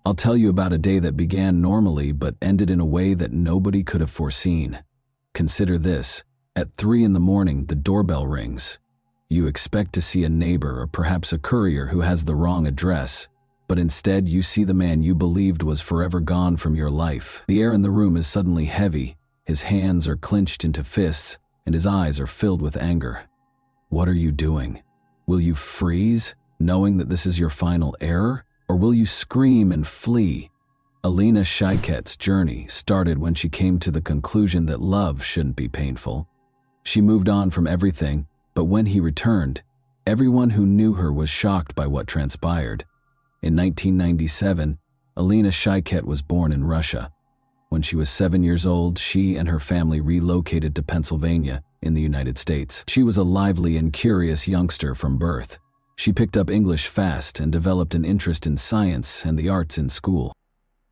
I'll tell you about a day that began normally but ended in a way that nobody could have foreseen. Consider this. At 3 in the morning, the doorbell rings. You expect to see a neighbor or perhaps a courier who has the wrong address, but instead you see the man you believed was forever gone from your life. The air in the room is suddenly heavy, his hands are clenched into fists, and his eyes are filled with anger. What are you doing? Will you freeze, knowing that this is your final error? Or will you scream and flee? Alina Shiket's journey started when she came to the conclusion that love shouldn't be painful. She moved on from everything, but when he returned, everyone who knew her was shocked by what transpired. In 1997, Alina Shiket was born in Russia. When she was 7 years old, she and her family relocated to Pennsylvania in the United States. She was a lively and curious youngster from birth. She picked up English fast and developed an interest in science and the arts in school.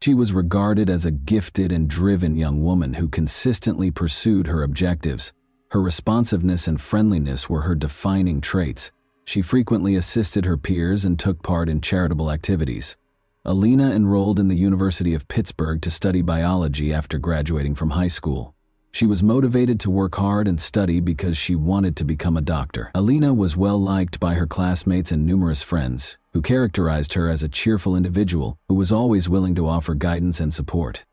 She was regarded as a gifted and driven young woman who consistently pursued her objectives. Her responsiveness and friendliness were her defining traits. She frequently assisted her peers and took part in charitable activities. Alina enrolled in the University of Pittsburgh to study biology after graduating from high school. She was motivated to work hard and study because she wanted to become a doctor. Alina was well liked by her classmates and numerous friends, who characterized her as a cheerful individual who was always willing to offer guidance and support.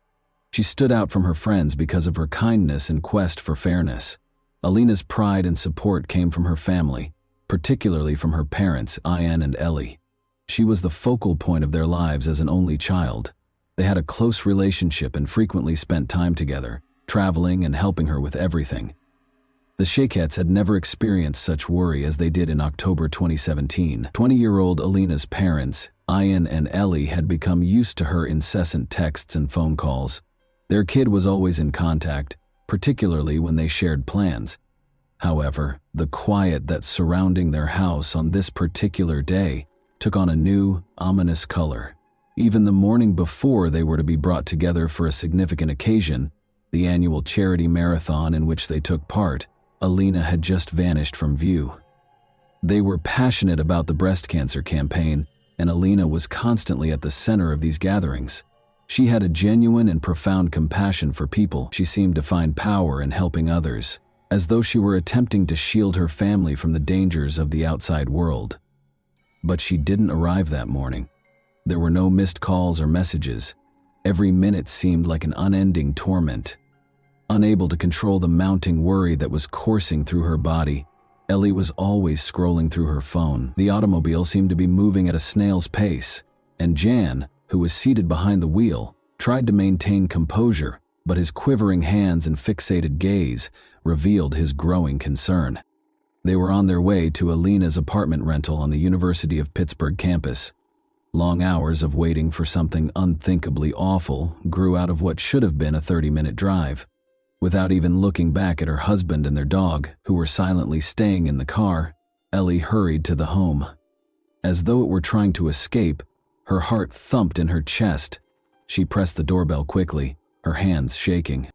She stood out from her friends because of her kindness and quest for fairness. Alina's pride and support came from her family, particularly from her parents, Ian and Ellie. She was the focal point of their lives as an only child. They had a close relationship and frequently spent time together, traveling and helping her with everything. The Shikets had never experienced such worry as they did in October 2017. 20-year-old Alina's parents, Ian and Ellie, had become used to her incessant texts and phone calls. Their kid was always in contact, particularly when they shared plans. However, the quiet that's surrounding their house on this particular day took on a new, ominous color. Even the morning before they were to be brought together for a significant occasion, the annual charity marathon in which they took part, Alina had just vanished from view. They were passionate about the breast cancer campaign, and Alina was constantly at the center of these gatherings. She had a genuine and profound compassion for people. She seemed to find power in helping others, as though she were attempting to shield her family from the dangers of the outside world. But she didn't arrive that morning. There were no missed calls or messages. Every minute seemed like an unending torment. Unable to control the mounting worry that was coursing through her body, Ellie was always scrolling through her phone. The automobile seemed to be moving at a snail's pace, and Jan, who was seated behind the wheel, tried to maintain composure, but his quivering hands and fixated gaze revealed his growing concern. They were on their way to Alina's apartment rental on the University of Pittsburgh campus. Long hours of waiting for something unthinkably awful grew out of what should have been a 30-minute drive. Without even looking back at her husband and their dog, who were silently staying in the car, Ellie hurried to the home. As though it were trying to escape, her heart thumped in her chest. She pressed the doorbell quickly, her hands shaking.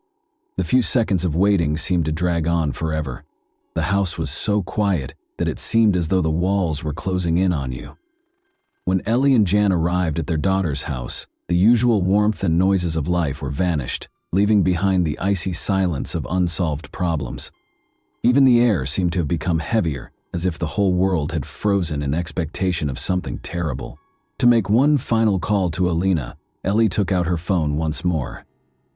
The few seconds of waiting seemed to drag on forever. The house was so quiet that it seemed as though the walls were closing in on you. When Ellie and Jan arrived at their daughter's house, the usual warmth and noises of life were vanished, leaving behind the icy silence of unsolved problems. Even the air seemed to have become heavier, as if the whole world had frozen in expectation of something terrible. To make one final call to Alina, Ellie took out her phone once more.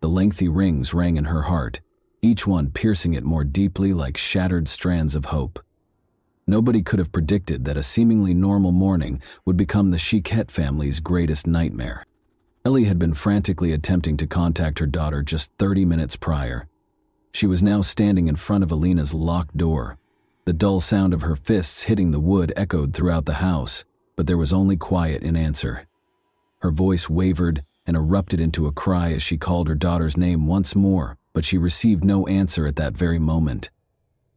The lengthy rings rang in her heart, each one piercing it more deeply like shattered strands of hope. Nobody could have predicted that a seemingly normal morning would become the Shiket family's greatest nightmare. Ellie had been frantically attempting to contact her daughter just 30 minutes prior. She was now standing in front of Alina's locked door. The dull sound of her fists hitting the wood echoed throughout the house, but there was only quiet in answer. Her voice wavered and erupted into a cry as she called her daughter's name once more, but she received no answer at that very moment.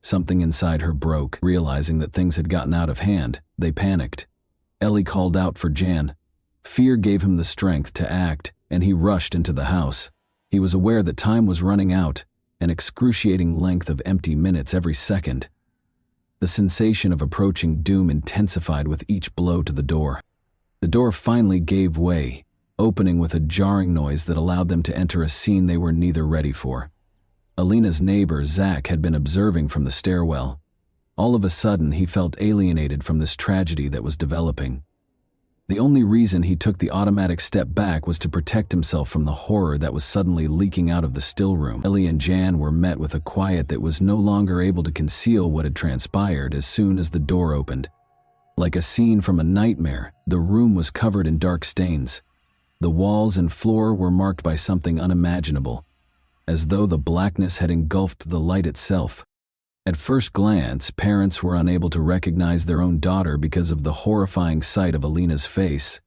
Something inside her broke. Realizing that things had gotten out of hand, they panicked. Ellie called out for Jan. Fear gave him the strength to act, and he rushed into the house. He was aware that time was running out, an excruciating length of empty minutes every second. The sensation of approaching doom intensified with each blow to the door. The door finally gave way, opening with a jarring noise that allowed them to enter a scene they were neither ready for. Alina's neighbor, Zach, had been observing from the stairwell. All of a sudden, he felt alienated from this tragedy that was developing. The only reason he took the automatic step back was to protect himself from the horror that was suddenly leaking out of the still room. Ellie and Jan were met with a quiet that was no longer able to conceal what had transpired as soon as the door opened. Like a scene from a nightmare, the room was covered in dark stains. The walls and floor were marked by something unimaginable, as though the blackness had engulfed the light itself. At first glance, parents were unable to recognize their own daughter because of the horrifying sight of Alina's face.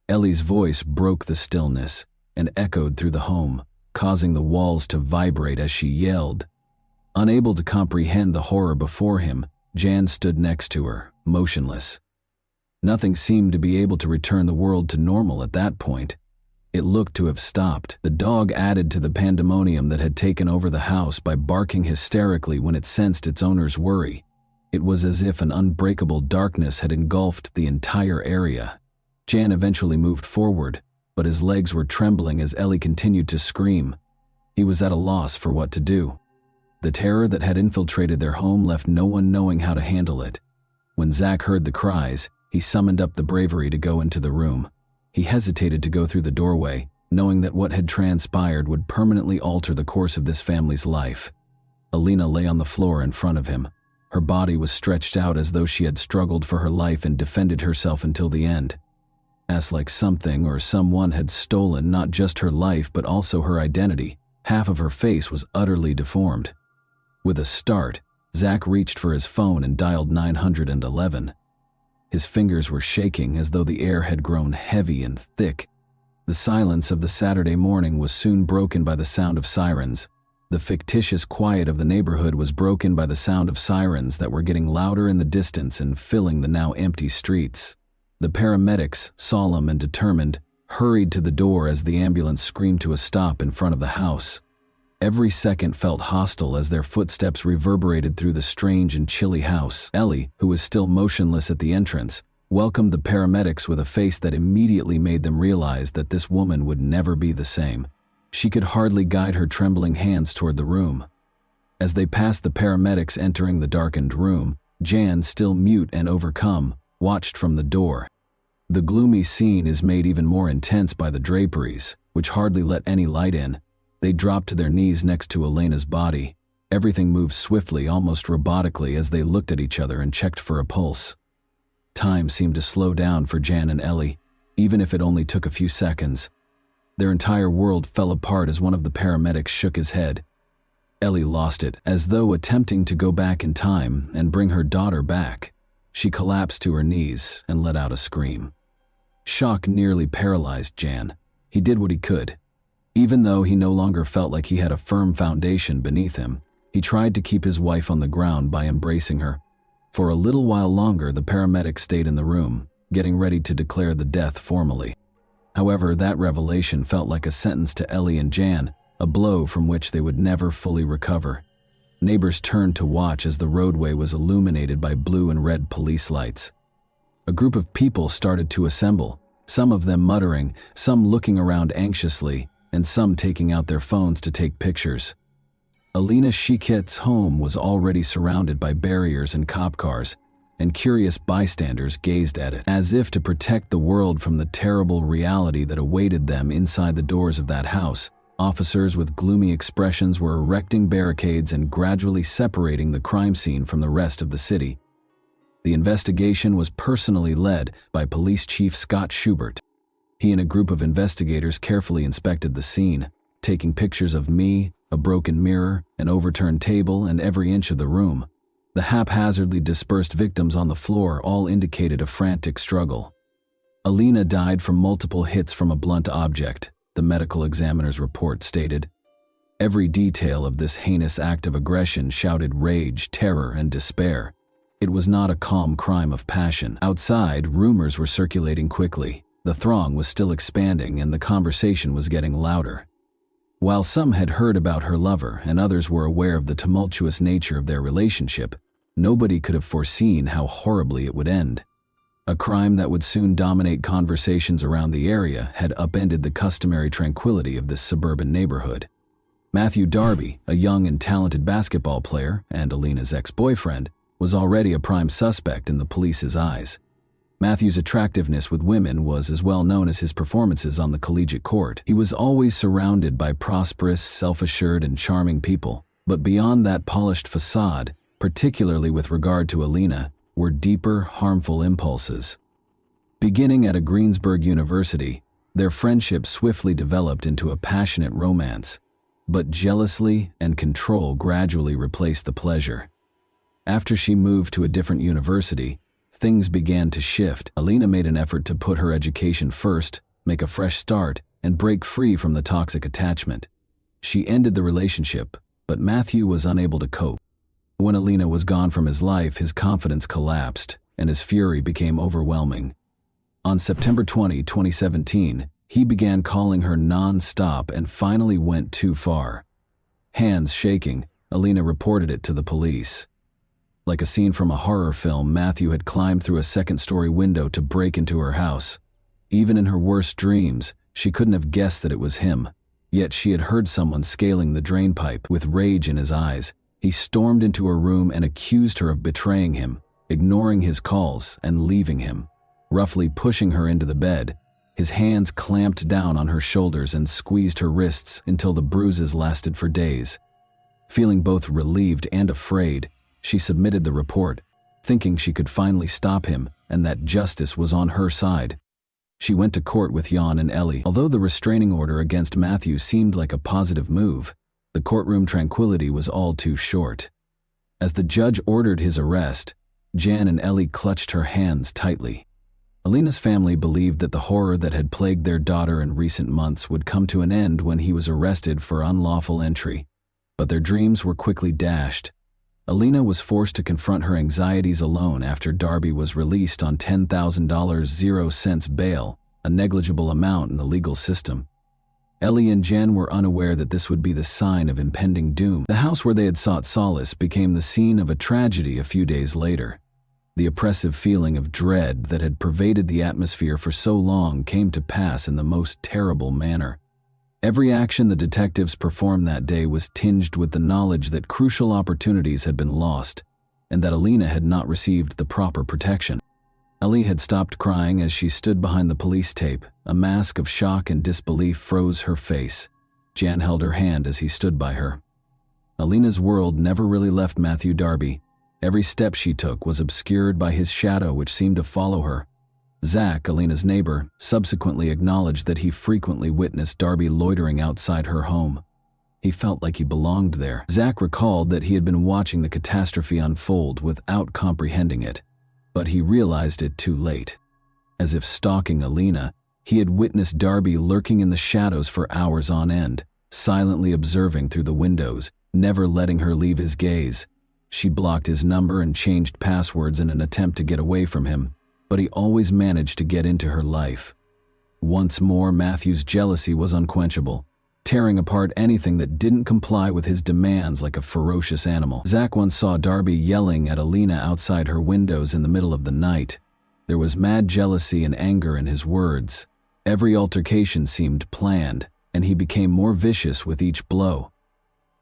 Ellie's voice broke the stillness and echoed through the home, causing the walls to vibrate as she yelled. Unable to comprehend the horror before him, Jan stood next to her, motionless. Nothing seemed to be able to return the world to normal at that point. It looked to have stopped. The dog added to the pandemonium that had taken over the house by barking hysterically when it sensed its owner's worry. It was as if an unbreakable darkness had engulfed the entire area. Jan eventually moved forward, but his legs were trembling as Ellie continued to scream. He was at a loss for what to do. The terror that had infiltrated their home left no one knowing how to handle it. When Zach heard the cries, he summoned up the bravery to go into the room. He hesitated to go through the doorway, knowing that what had transpired would permanently alter the course of this family's life. Alina lay on the floor in front of him. Her body was stretched out as though she had struggled for her life and defended herself until the end. As like something or someone had stolen not just her life but also her identity, half of her face was utterly deformed. With a start, Zach reached for his phone and dialed 911. His fingers were shaking as though the air had grown heavy and thick. The silence of the Saturday morning was soon broken by the sound of sirens. The fictitious quiet of the neighborhood was broken by the sound of sirens that were getting louder in the distance and filling the now empty streets. The paramedics, solemn and determined, hurried to the door as the ambulance screamed to a stop in front of the house. Every second felt hostile as their footsteps reverberated through the strange and chilly house. Ellie, who was still motionless at the entrance, welcomed the paramedics with a face that immediately made them realize that this woman would never be the same. She could hardly guide her trembling hands toward the room. As they passed the paramedics entering the darkened room, Jan, still mute and overcome, watched from the door. The gloomy scene is made even more intense by the draperies, which hardly let any light in. They dropped to their knees next to Elena's body. Everything moved swiftly, almost robotically, as they looked at each other and checked for a pulse. Time seemed to slow down for Jan and Ellie, even if it only took a few seconds. Their entire world fell apart as one of the paramedics shook his head. Ellie lost it, as though attempting to go back in time and bring her daughter back. She collapsed to her knees and let out a scream. Shock nearly paralyzed Jan. He did what he could. Even though he no longer felt like he had a firm foundation beneath him, he tried to keep his wife on the ground by embracing her. For a little while longer, the paramedics stayed in the room, getting ready to declare the death formally. However, that revelation felt like a sentence to Ellie and Jan, a blow from which they would never fully recover. Neighbors turned to watch as the roadway was illuminated by blue and red police lights. A group of people started to assemble, some of them muttering, some looking around anxiously, and some taking out their phones to take pictures. Alina Shiket's home was already surrounded by barriers and cop cars, and curious bystanders gazed at it, as if to protect the world from the terrible reality that awaited them inside the doors of that house. Officers with gloomy expressions were erecting barricades and gradually separating the crime scene from the rest of the city. The investigation was personally led by Police Chief Scott Schubert. He and a group of investigators carefully inspected the scene, taking pictures of me, a broken mirror, an overturned table, and every inch of the room. The haphazardly dispersed victims on the floor all indicated a frantic struggle. Alina died from multiple hits from a blunt object, the medical examiner's report stated. Every detail of this heinous act of aggression shouted rage, terror, and despair. It was not a calm crime of passion. Outside, rumors were circulating quickly. The throng was still expanding and the conversation was getting louder. While some had heard about her lover and others were aware of the tumultuous nature of their relationship, nobody could have foreseen how horribly it would end. A crime that would soon dominate conversations around the area had upended the customary tranquility of this suburban neighborhood. Matthew Darby, a young and talented basketball player and Alina's ex-boyfriend, was already a prime suspect in the police's eyes. Matthew's attractiveness with women was as well known as his performances on the collegiate court. He was always surrounded by prosperous, self-assured, and charming people, but beyond that polished facade, particularly with regard to Alina, were deeper, harmful impulses. Beginning at a Greensburg University, their friendship swiftly developed into a passionate romance, but jealousy and control gradually replaced the pleasure. After she moved to a different university, things began to shift. Alina made an effort to put her education first, make a fresh start, and break free from the toxic attachment. She ended the relationship, but Matthew was unable to cope. When Alina was gone from his life, his confidence collapsed, and his fury became overwhelming. On September 20, 2017, he began calling her non-stop and finally went too far. Hands shaking, Alina reported it to the police. Like a scene from a horror film, Matthew had climbed through a second-story window to break into her house. Even in her worst dreams, she couldn't have guessed that it was him. Yet she had heard someone scaling the drainpipe. With rage in his eyes, he stormed into her room and accused her of betraying him, ignoring his calls and leaving him. Roughly pushing her into the bed, his hands clamped down on her shoulders and squeezed her wrists until the bruises lasted for days. Feeling both relieved and afraid, she submitted the report, thinking she could finally stop him and that justice was on her side. She went to court with Jan and Ellie. Although the restraining order against Matthew seemed like a positive move, the courtroom tranquility was all too short. As the judge ordered his arrest, Jan and Ellie clutched her hands tightly. Alina's family believed that the horror that had plagued their daughter in recent months would come to an end when he was arrested for unlawful entry, but their dreams were quickly dashed. Alina was forced to confront her anxieties alone after Darby was released on $10,000 0 bail, a negligible amount in the legal system. Ellie and Jen were unaware that this would be the sign of impending doom. The house where they had sought solace became the scene of a tragedy a few days later. The oppressive feeling of dread that had pervaded the atmosphere for so long came to pass in the most terrible manner. Every action the detectives performed that day was tinged with the knowledge that crucial opportunities had been lost, and that Alina had not received the proper protection. Ellie had stopped crying as she stood behind the police tape. A mask of shock and disbelief froze her face. Jan held her hand as he stood by her. Alina's world never really left Matthew Darby. Every step she took was obscured by his shadow, which seemed to follow her. Zach, Alina's neighbor, subsequently acknowledged that he frequently witnessed Darby loitering outside her home. He felt like he belonged there. Zach recalled that he had been watching the catastrophe unfold without comprehending it, but he realized it too late. As if stalking Alina, he had witnessed Darby lurking in the shadows for hours on end, silently observing through the windows, never letting her leave his gaze. She blocked his number and changed passwords in an attempt to get away from him, but he always managed to get into her life. Once more, Matthew's jealousy was unquenchable, tearing apart anything that didn't comply with his demands like a ferocious animal. Zach once saw Darby yelling at Alina outside her windows in the middle of the night. There was mad jealousy and anger in his words. Every altercation seemed planned, and he became more vicious with each blow.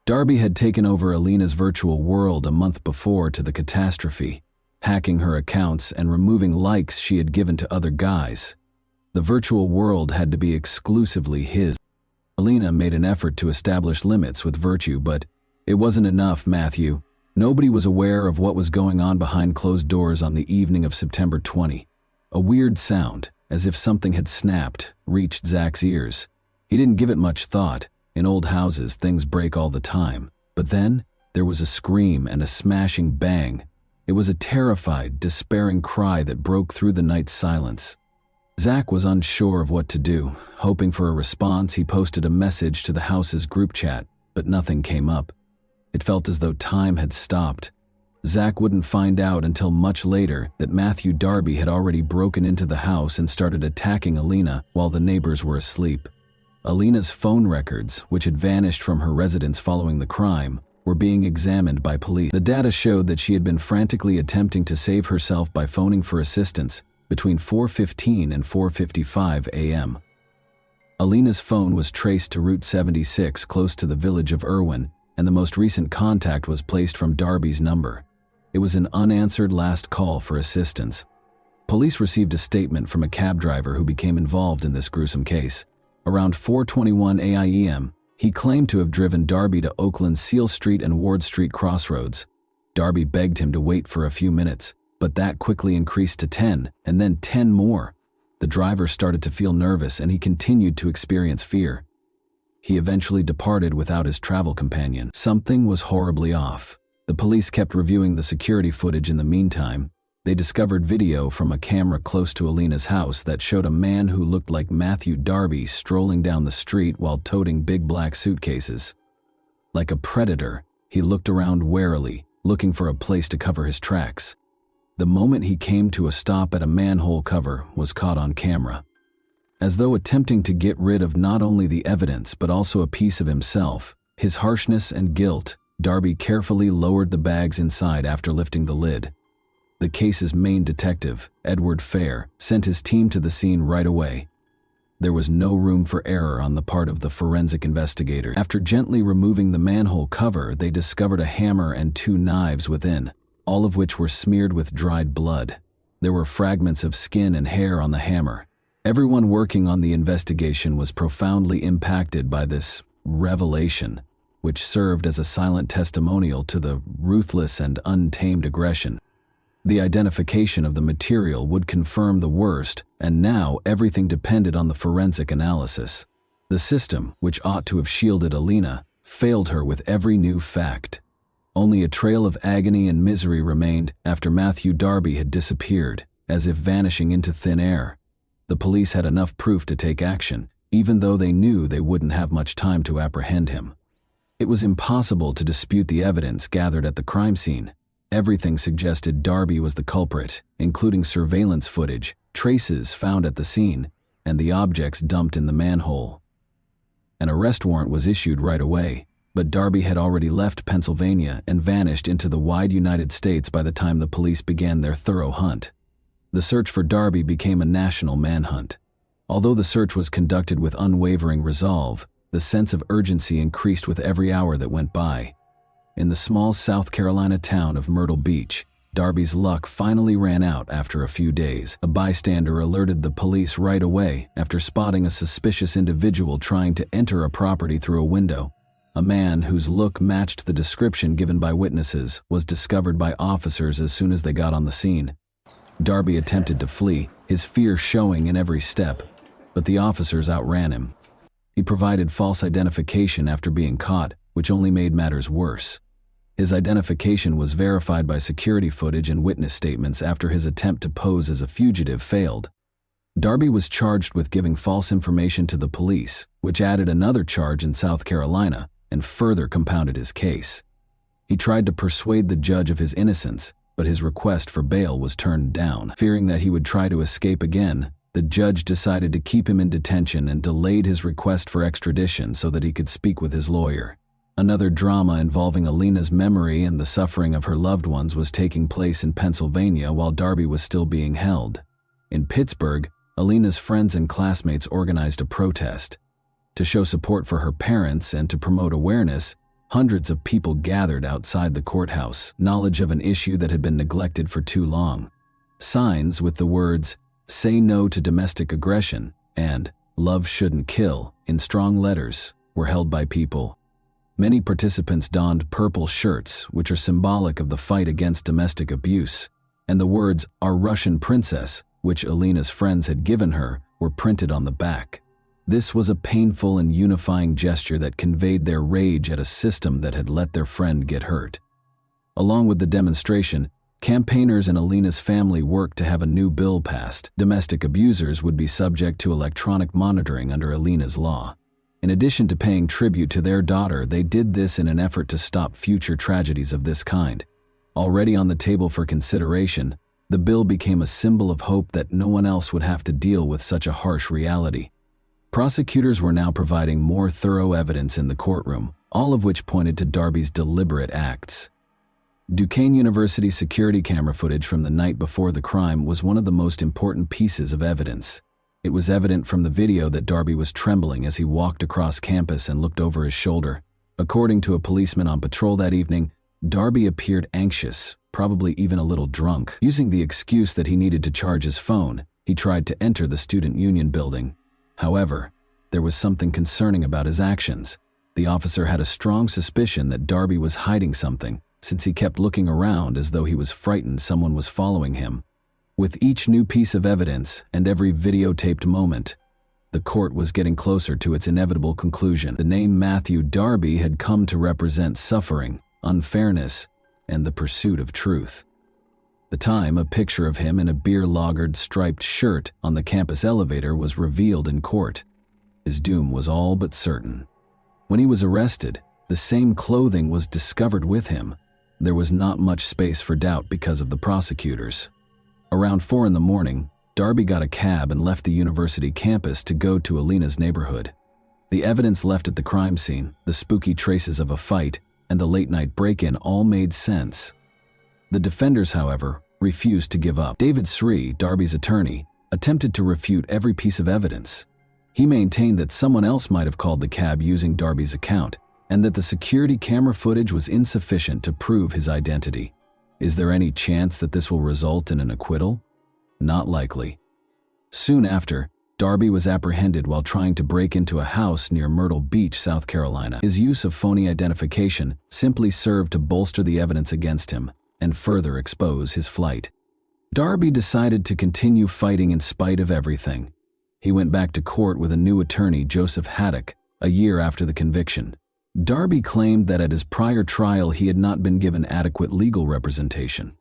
Darby had taken over Alina's virtual world a month before to the catastrophe, hacking her accounts and removing likes she had given to other guys. The virtual world had to be exclusively his. Alina made an effort to establish limits with Virtue, but it wasn't enough, Matthew. Nobody was aware of what was going on behind closed doors on the evening of September 20. A weird sound, as if something had snapped, reached Zach's ears. He didn't give it much thought. In old houses, things break all the time. But then, There was a scream and a smashing bang. It was a terrified, despairing cry that broke through the night's silence. Zach was unsure of what to do. Hoping for a response, he posted a message to the house's group chat, but nothing came up. It felt as though time had stopped. Zach wouldn't find out until much later that Matthew Darby had already broken into the house and started attacking Alina while the neighbors were asleep. Alina's phone records, which had vanished from her residence following the crime, were being examined by police. The data showed that she had been frantically attempting to save herself by phoning for assistance between 4:15 and 4:55 a.m. Alina's phone was traced to Route 76 close to the village of Irwin, and the most recent contact was placed from Darby's number. It was an unanswered last call for assistance. Police received a statement from a cab driver who became involved in this gruesome case. Around 4:21 a.m., he claimed to have driven Darby to Oakland's Seal Street and Ward Street crossroads. Darby begged him to wait for a few minutes, but that quickly increased to 10, and then 10 more. The driver started to feel nervous and he continued to experience fear. He eventually departed without his travel companion. Something was horribly off. The police kept reviewing the security footage in the meantime. They discovered video from a camera close to Alina's house that showed a man who looked like Matthew Darby strolling down the street while toting big black suitcases. Like a predator, he looked around warily, looking for a place to cover his tracks. The moment he came to a stop at a manhole cover was caught on camera. As though attempting to get rid of not only the evidence but also a piece of himself, his harshness and guilt, Darby carefully lowered the bags inside after lifting the lid. The case's main detective, Edward Fair, sent his team to the scene right away. There was no room for error on the part of the forensic investigator. After gently removing the manhole cover, they discovered a hammer and 2 knives within, all of which were smeared with dried blood. There were fragments of skin and hair on the hammer. Everyone working on the investigation was profoundly impacted by this revelation, which served as a silent testimonial to the ruthless and untamed aggression. The identification of the material would confirm the worst, and now everything depended on the forensic analysis. The system, which ought to have shielded Alina, failed her with every new fact. Only a trail of agony and misery remained after Matthew Darby had disappeared, as if vanishing into thin air. The police had enough proof to take action, even though they knew they wouldn't have much time to apprehend him. It was impossible to dispute the evidence gathered at the crime scene. Everything suggested Darby was the culprit, including surveillance footage, traces found at the scene, and the objects dumped in the manhole. An arrest warrant was issued right away, but Darby had already left Pennsylvania and vanished into the wide United States by the time the police began their thorough hunt. The search for Darby became a national manhunt. Although the search was conducted with unwavering resolve, the sense of urgency increased with every hour that went by. In the small South Carolina town of Myrtle Beach, Darby's luck finally ran out after a few days. A bystander alerted the police right away after spotting a suspicious individual trying to enter a property through a window. A man whose look matched the description given by witnesses was discovered by officers as soon as they got on the scene. Darby attempted to flee, his fear showing in every step, but the officers outran him. He provided false identification after being caught, which only made matters worse. His identification was verified by security footage and witness statements after his attempt to pose as a fugitive failed. Darby was charged with giving false information to the police, which added another charge in South Carolina and further compounded his case. He tried to persuade the judge of his innocence, but his request for bail was turned down. Fearing that he would try to escape again, the judge decided to keep him in detention and delayed his request for extradition so that he could speak with his lawyer. Another drama involving Alina's memory and the suffering of her loved ones was taking place in Pennsylvania while Darby was still being held. In Pittsburgh, Alina's friends and classmates organized a protest. To show support for her parents and to promote awareness, hundreds of people gathered outside the courthouse, knowledge of an issue that had been neglected for too long. Signs with the words, "Say no to domestic aggression," and "Love shouldn't kill," in strong letters, were held by people. Many participants donned purple shirts, which are symbolic of the fight against domestic abuse, and the words, "Our Russian princess," which Alina's friends had given her, were printed on the back. This was a painful and unifying gesture that conveyed their rage at a system that had let their friend get hurt. Along with the demonstration, campaigners and Alina's family worked to have a new bill passed. Domestic abusers would be subject to electronic monitoring under Alina's law. In addition to paying tribute to their daughter, they did this in an effort to stop future tragedies of this kind. Already on the table for consideration, the bill became a symbol of hope that no one else would have to deal with such a harsh reality. Prosecutors were now providing more thorough evidence in the courtroom, all of which pointed to Darby's deliberate acts. Duquesne University security camera footage from the night before the crime was one of the most important pieces of evidence. It was evident from the video that Darby was trembling as he walked across campus and looked over his shoulder. According to a policeman on patrol that evening, Darby appeared anxious, probably even a little drunk. Using the excuse that he needed to charge his phone, he tried to enter the student union building. However, there was something concerning about his actions. The officer had a strong suspicion that Darby was hiding something, since he kept looking around as though he was frightened someone was following him. With each new piece of evidence and every videotaped moment, the court was getting closer to its inevitable conclusion. The name Matthew Darby had come to represent suffering, unfairness, and the pursuit of truth. The time a picture of him in a beer-lagered striped shirt on the campus elevator was revealed in court. His doom was all but certain. When he was arrested, the same clothing was discovered with him. There was not much space for doubt because of the prosecutors. Around 4 in the morning, Darby got a cab and left the university campus to go to Alina's neighborhood. The evidence left at the crime scene, the spooky traces of a fight, and the late-night break-in all made sense. The defenders, however, refused to give up. David Sri, Darby's attorney, attempted to refute every piece of evidence. He maintained that someone else might have called the cab using Darby's account, and that the security camera footage was insufficient to prove his identity. Is there any chance that this will result in an acquittal? Not likely. Soon after, Darby was apprehended while trying to break into a house near Myrtle Beach, South Carolina. His use of phony identification simply served to bolster the evidence against him and further expose his flight. Darby decided to continue fighting in spite of everything. He went back to court with a new attorney, Joseph Haddock, a year after the conviction. Darby claimed that at his prior trial he had not been given adequate legal representation.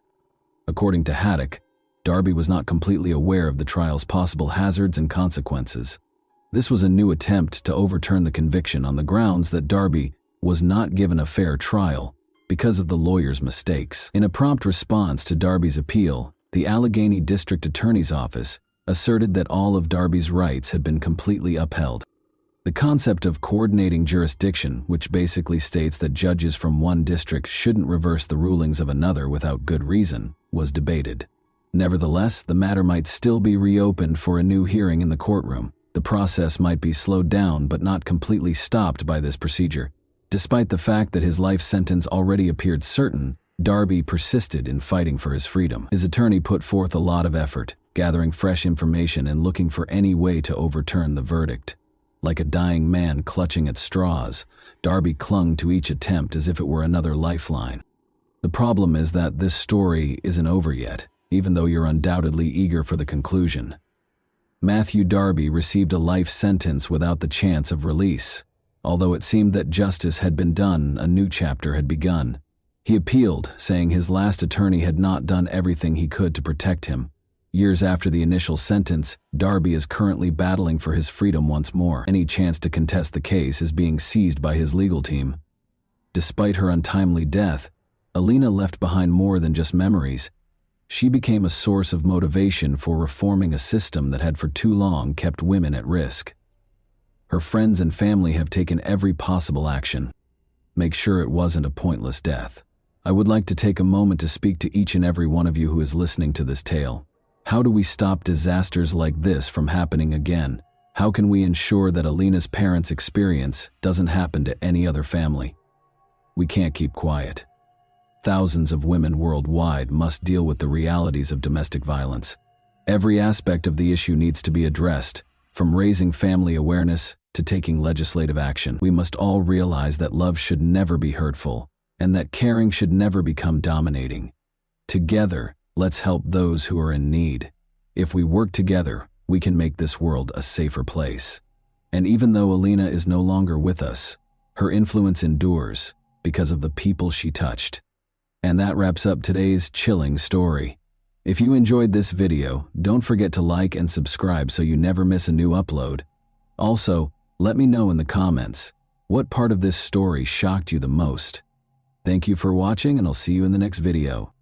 According to Haddock, Darby was not completely aware of the trial's possible hazards and consequences. This was a new attempt to overturn the conviction on the grounds that Darby was not given a fair trial because of the lawyer's mistakes. In a prompt response to Darby's appeal, the Allegheny District Attorney's Office asserted that all of Darby's rights had been completely upheld. The concept of coordinating jurisdiction, which basically states that judges from one district shouldn't reverse the rulings of another without good reason, was debated. Nevertheless, the matter might still be reopened for a new hearing in the courtroom. The process might be slowed down but not completely stopped by this procedure. Despite the fact that his life sentence already appeared certain, Darby persisted in fighting for his freedom. His attorney put forth a lot of effort, gathering fresh information and looking for any way to overturn the verdict. Like a dying man clutching at straws, Darby clung to each attempt as if it were another lifeline. The problem is that this story isn't over yet, even though you're undoubtedly eager for the conclusion. Matthew Darby received a life sentence without the chance of release. Although it seemed that justice had been done, a new chapter had begun. He appealed, saying his last attorney had not done everything he could to protect him. Years after the initial sentence, Darby is currently battling for his freedom once more. Any chance to contest the case is being seized by his legal team. Despite her untimely death, Alina left behind more than just memories. She became a source of motivation for reforming a system that had for too long kept women at risk. Her friends and family have taken every possible action. Make sure it wasn't a pointless death. I would like to take a moment to speak to each and every one of you who is listening to this tale. How do we stop disasters like this from happening again? How can we ensure that Alina's parents' experience doesn't happen to any other family? We can't keep quiet. Thousands of women worldwide must deal with the realities of domestic violence. Every aspect of the issue needs to be addressed, from raising family awareness to taking legislative action. We must all realize that love should never be hurtful, and that caring should never become dominating. Together, let's help those who are in need. If we work together, we can make this world a safer place. And even though Alina is no longer with us, her influence endures because of the people she touched. And that wraps up today's chilling story. If you enjoyed this video, don't forget to like and subscribe so you never miss a new upload. Also, let me know in the comments, what part of this story shocked you the most? Thank you for watching, and I'll see you in the next video.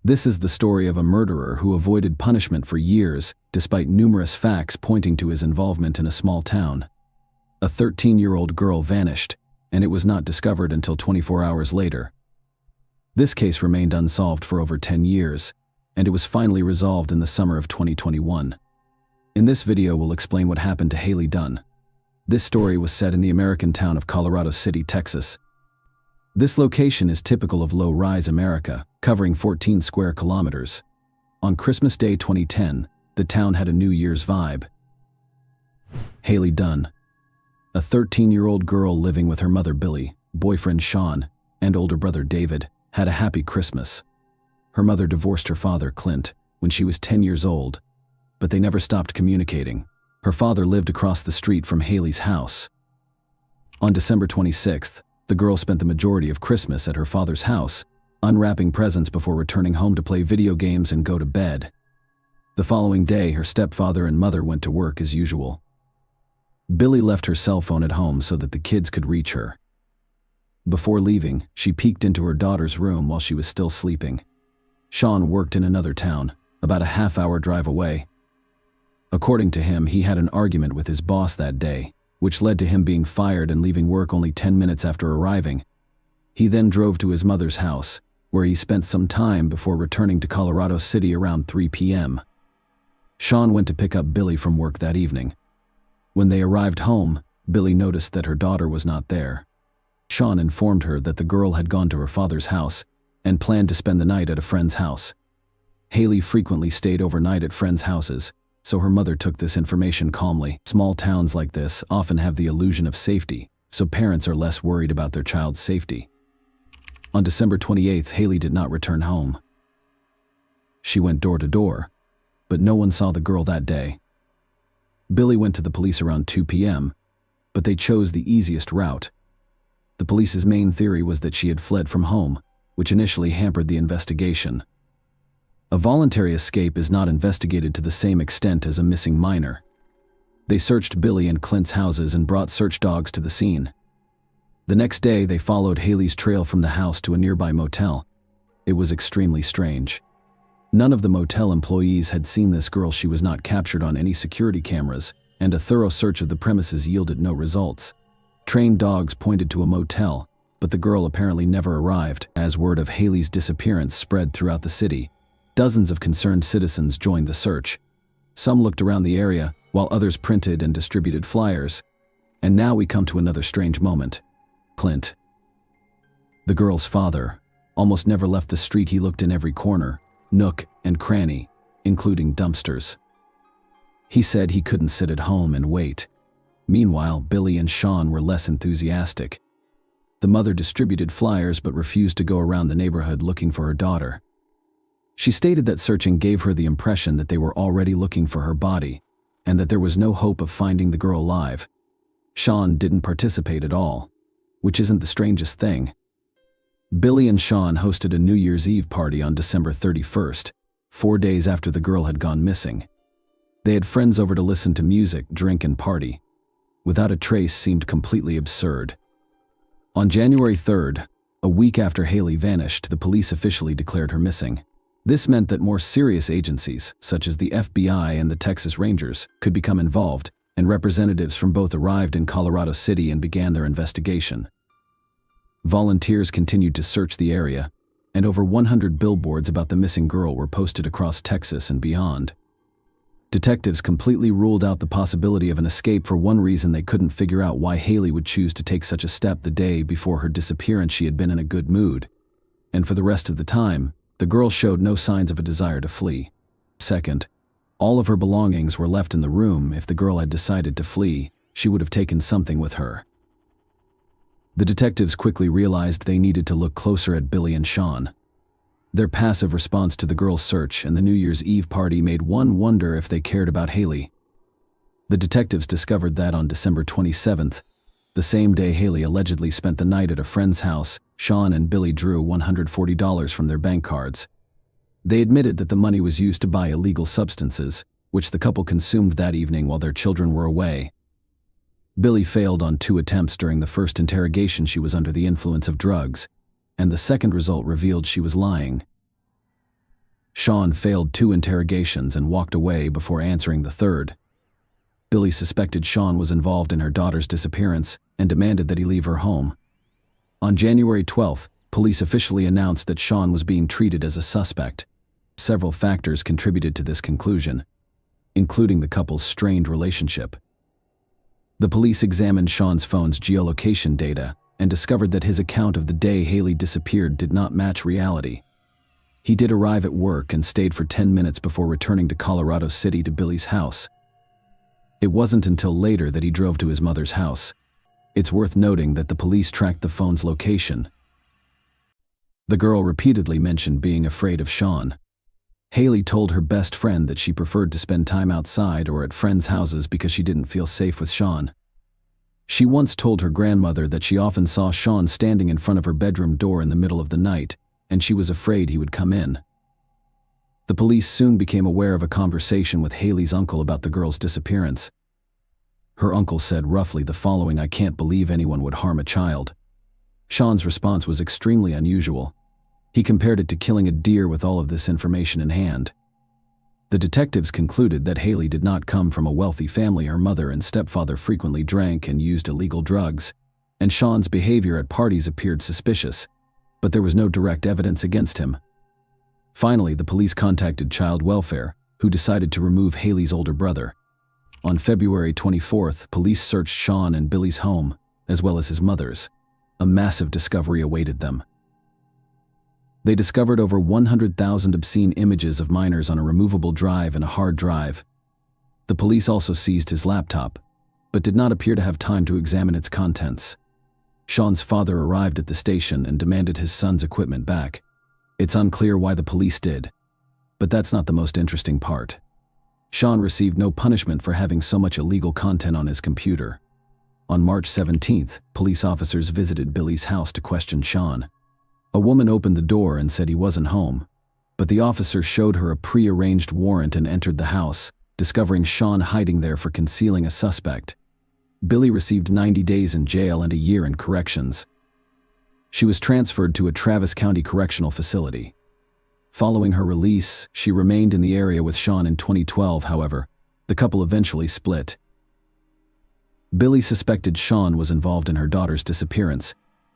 This is the story of a murderer who avoided punishment for years, despite numerous facts pointing to his involvement in a small town. A 13-year-old girl vanished, and it was not discovered until 24 hours later. This case remained unsolved for over 10 years, and it was finally resolved in the summer of 2021. In this video, we'll explain what happened to Haley Dunn. This story was set in the American town of Colorado City, Texas. This location is typical of low-rise America, covering 14 square kilometers. On Christmas Day 2010, the town had a New Year's vibe. Haley Dunn, a 13-year-old girl living with her mother Billy, boyfriend Sean, and older brother David, had a happy Christmas. Her mother divorced her father, Clint, when she was 10 years old, but they never stopped communicating. Her father lived across the street from Haley's house. On December 26th, the girl spent the majority of Christmas at her father's house, unwrapping presents before returning home to play video games and go to bed. The following day, her stepfather and mother went to work as usual. Billy left her cell phone at home so that the kids could reach her. Before leaving, she peeked into her daughter's room while she was still sleeping. Sean worked in another town, about a half-hour drive away. According to him, he had an argument with his boss that day, which led to him being fired and leaving work only 10 minutes after arriving. He then drove to his mother's house, where he spent some time before returning to Colorado City around 3 p.m. Sean went to pick up Billy from work that evening. When they arrived home, Billy noticed that her daughter was not there. Sean informed her that the girl had gone to her father's house and planned to spend the night at a friend's house. Haley frequently stayed overnight at friends' houses, so her mother took this information calmly. Small towns like this often have the illusion of safety, so parents are less worried about their child's safety. On December 28th, Haley did not return home. She went door to door, but no one saw the girl that day. Billy went to the police around 2 p.m., but they chose the easiest route. The police's main theory was that she had fled from home, which initially hampered the investigation. A voluntary escape is not investigated to the same extent as a missing minor. They searched Billy and Clint's houses and brought search dogs to the scene. The next day, they followed Haley's trail from the house to a nearby motel. It was extremely strange. None of the motel employees had seen this girl. She was not captured on any security cameras, and a thorough search of the premises yielded no results. Trained dogs pointed to a motel, but the girl apparently never arrived. As word of Haley's disappearance spread throughout the city, dozens of concerned citizens joined the search. Some looked around the area, while others printed and distributed flyers. And now we come to another strange moment. Clint, the girl's father, almost never left the street. He looked in every corner, nook and cranny, including dumpsters. He said he couldn't sit at home and wait. Meanwhile, Billy and Sean were less enthusiastic. The mother distributed flyers but refused to go around the neighborhood looking for her daughter. She stated that searching gave her the impression that they were already looking for her body, and that there was no hope of finding the girl alive. Sean didn't participate at all, which isn't the strangest thing. Billy and Sean hosted a New Year's Eve party on December 31st, 4 days after the girl had gone missing. They had friends over to listen to music, drink, and party. Without a trace seemed completely absurd. On January 3rd, a week after Haley vanished, the police officially declared her missing. This meant that more serious agencies, such as the FBI and the Texas Rangers, could become involved, and representatives from both arrived in Colorado City and began their investigation. Volunteers continued to search the area, and over 100 billboards about the missing girl were posted across Texas and beyond. Detectives completely ruled out the possibility of an escape. For one reason, they couldn't figure out why Haley would choose to take such a step the day before her disappearance. She had been in a good mood, and for the rest of the time, the girl showed no signs of a desire to flee. Second, all of her belongings were left in the room. If the girl had decided to flee, she would have taken something with her. The detectives quickly realized they needed to look closer at Billy and Sean. Their passive response to the girls' search and the New Year's Eve party made one wonder if they cared about Haley. The detectives discovered that on December 27th, the same day Haley allegedly spent the night at a friend's house, Sean and Billy drew $140 from their bank cards. They admitted that the money was used to buy illegal substances, which the couple consumed that evening while their children were away. Billy failed on 2 attempts during the first interrogation. She was under the influence of drugs, and the second result revealed she was lying. Sean failed 2 interrogations and walked away before answering the third. Billy suspected Sean was involved in her daughter's disappearance and demanded that he leave her home. On January 12th, police officially announced that Sean was being treated as a suspect. Several factors contributed to this conclusion, including the couple's strained relationship. The police examined Sean's phone's geolocation data and discovered that his account of the day Haley disappeared did not match reality. He did arrive at work and stayed for 10 minutes before returning to Colorado City to Billy's house. It wasn't until later that he drove to his mother's house. It's worth noting that the police tracked the phone's location. The girl repeatedly mentioned being afraid of Sean. Haley told her best friend that she preferred to spend time outside or at friends' houses because she didn't feel safe with Sean. She once told her grandmother that she often saw Sean standing in front of her bedroom door in the middle of the night, and she was afraid he would come in. The police soon became aware of a conversation with Haley's uncle about the girl's disappearance. Her uncle said roughly the following: "I can't believe anyone would harm a child." Sean's response was extremely unusual. He compared it to killing a deer with all of this information in hand. The detectives concluded that Haley did not come from a wealthy family. Her mother and stepfather frequently drank and used illegal drugs, and Sean's behavior at parties appeared suspicious, but there was no direct evidence against him. Finally, the police contacted Child Welfare, who decided to remove Haley's older brother. On February 24th, police searched Sean and Billy's home, as well as his mother's. A massive discovery awaited them. They discovered over 100,000 obscene images of minors on a removable drive and a hard drive. The police also seized his laptop, but did not appear to have time to examine its contents. Sean's father arrived at the station and demanded his son's equipment back. It's unclear why the police did, but that's not the most interesting part. Sean received no punishment for having so much illegal content on his computer. On March 17th, police officers visited Billy's house to question Sean. A woman opened the door and said he wasn't home, but the officer showed her a pre-arranged warrant and entered the house, discovering Sean hiding there for concealing a suspect. Billy received 90 days in jail and a year in corrections. She was transferred to a Travis County correctional facility. Following her release, she remained in the area with Sean. In 2012, however, the couple eventually split. Billy suspected Sean was involved in her daughter's disappearance,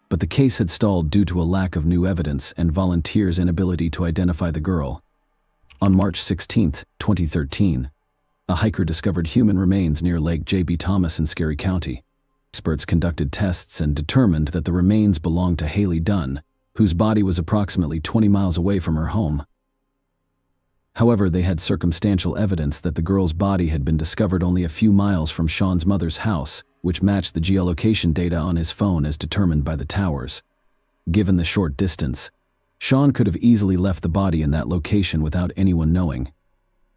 but the case had stalled due to a lack of new evidence and volunteers' inability to identify the girl. On March 16, 2013, a hiker discovered human remains near Lake J.B. Thomas in Scary County. Experts conducted tests and determined that the remains belonged to Haley Dunn, whose body was approximately 20 miles away from her home. However, they had circumstantial evidence that the girl's body had been discovered only a few miles from Sean's mother's house, which matched the geolocation data on his phone as determined by the towers. Given the short distance, Sean could have easily left the body in that location without anyone knowing.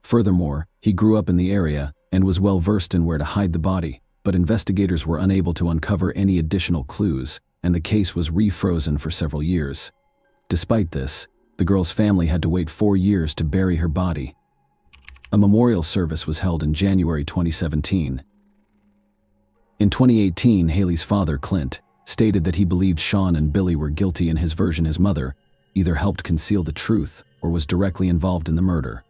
Furthermore, he grew up in the area and was well versed in where to hide the body, but investigators were unable to uncover any additional clues, and the case was refrozen for several years. Despite this, the girl's family had to wait 4 years to bury her body. A memorial service was held in January 2017. In 2018, Haley's father, Clint, stated that he believed Sean and Billy were guilty. In his version, his mother either helped conceal the truth or was directly involved in the murder.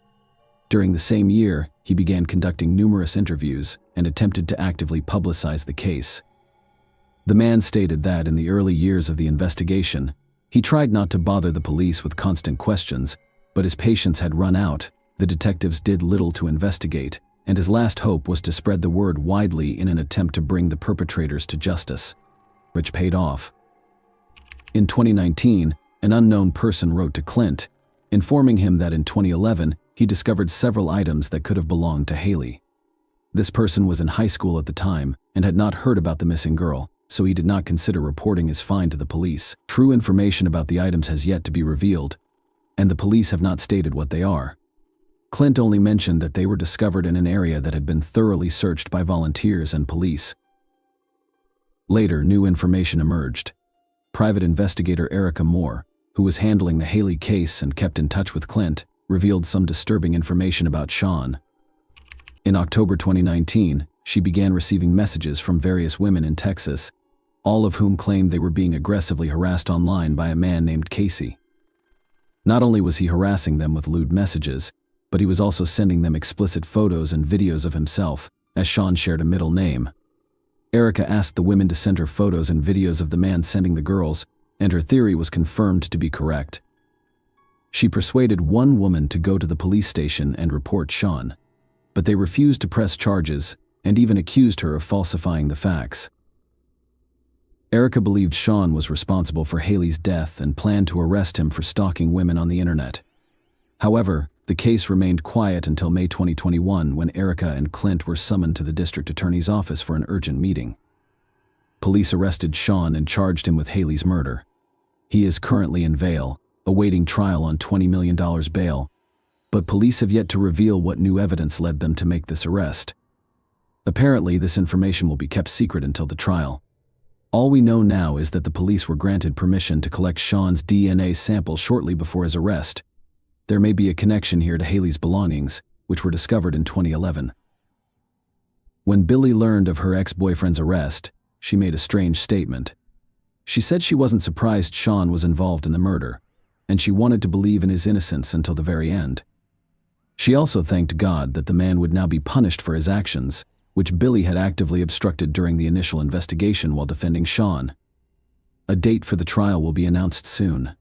During the same year, he began conducting numerous interviews and attempted to actively publicize the case. The man stated that in the early years of the investigation, he tried not to bother the police with constant questions, but his patience had run out. The detectives did little to investigate, and his last hope was to spread the word widely in an attempt to bring the perpetrators to justice, which paid off. In 2019, an unknown person wrote to Clint, informing him that in 2011, he discovered several items that could have belonged to Haley. This person was in high school at the time and had not heard about the missing girl, so he did not consider reporting his find to the police. True information about the items has yet to be revealed, and the police have not stated what they are. Clint only mentioned that they were discovered in an area that had been thoroughly searched by volunteers and police. Later, new information emerged. Private investigator Erica Moore, who was handling the Haley case and kept in touch with Clint, revealed some disturbing information about Sean. In October 2019, she began receiving messages from various women in Texas, all of whom claimed they were being aggressively harassed online by a man named Casey. Not only was he harassing them with lewd messages, but he was also sending them explicit photos and videos of himself, as Sean shared a middle name. Erica asked the women to send her photos and videos of the man sending the girls, and her theory was confirmed to be correct. She persuaded one woman to go to the police station and report Sean, but they refused to press charges and even accused her of falsifying the facts. Erica believed Sean was responsible for Haley's death and planned to arrest him for stalking women on the internet. However, the case remained quiet until May 2021 when Erica and Clint were summoned to the district attorney's office for an urgent meeting. Police arrested Sean and charged him with Haley's murder. He is currently in bail, awaiting trial on $20 million bail, but police have yet to reveal what new evidence led them to make this arrest. Apparently, this information will be kept secret until the trial. All we know now is that the police were granted permission to collect Sean's DNA sample shortly before his arrest. There may be a connection here to Haley's belongings, which were discovered in 2011. When Billy learned of her ex-boyfriend's arrest, she made a strange statement. She said she wasn't surprised Sean was involved in the murder, and she wanted to believe in his innocence until the very end. She also thanked God that the man would now be punished for his actions, which Billy had actively obstructed during the initial investigation while defending Sean. A date for the trial will be announced soon.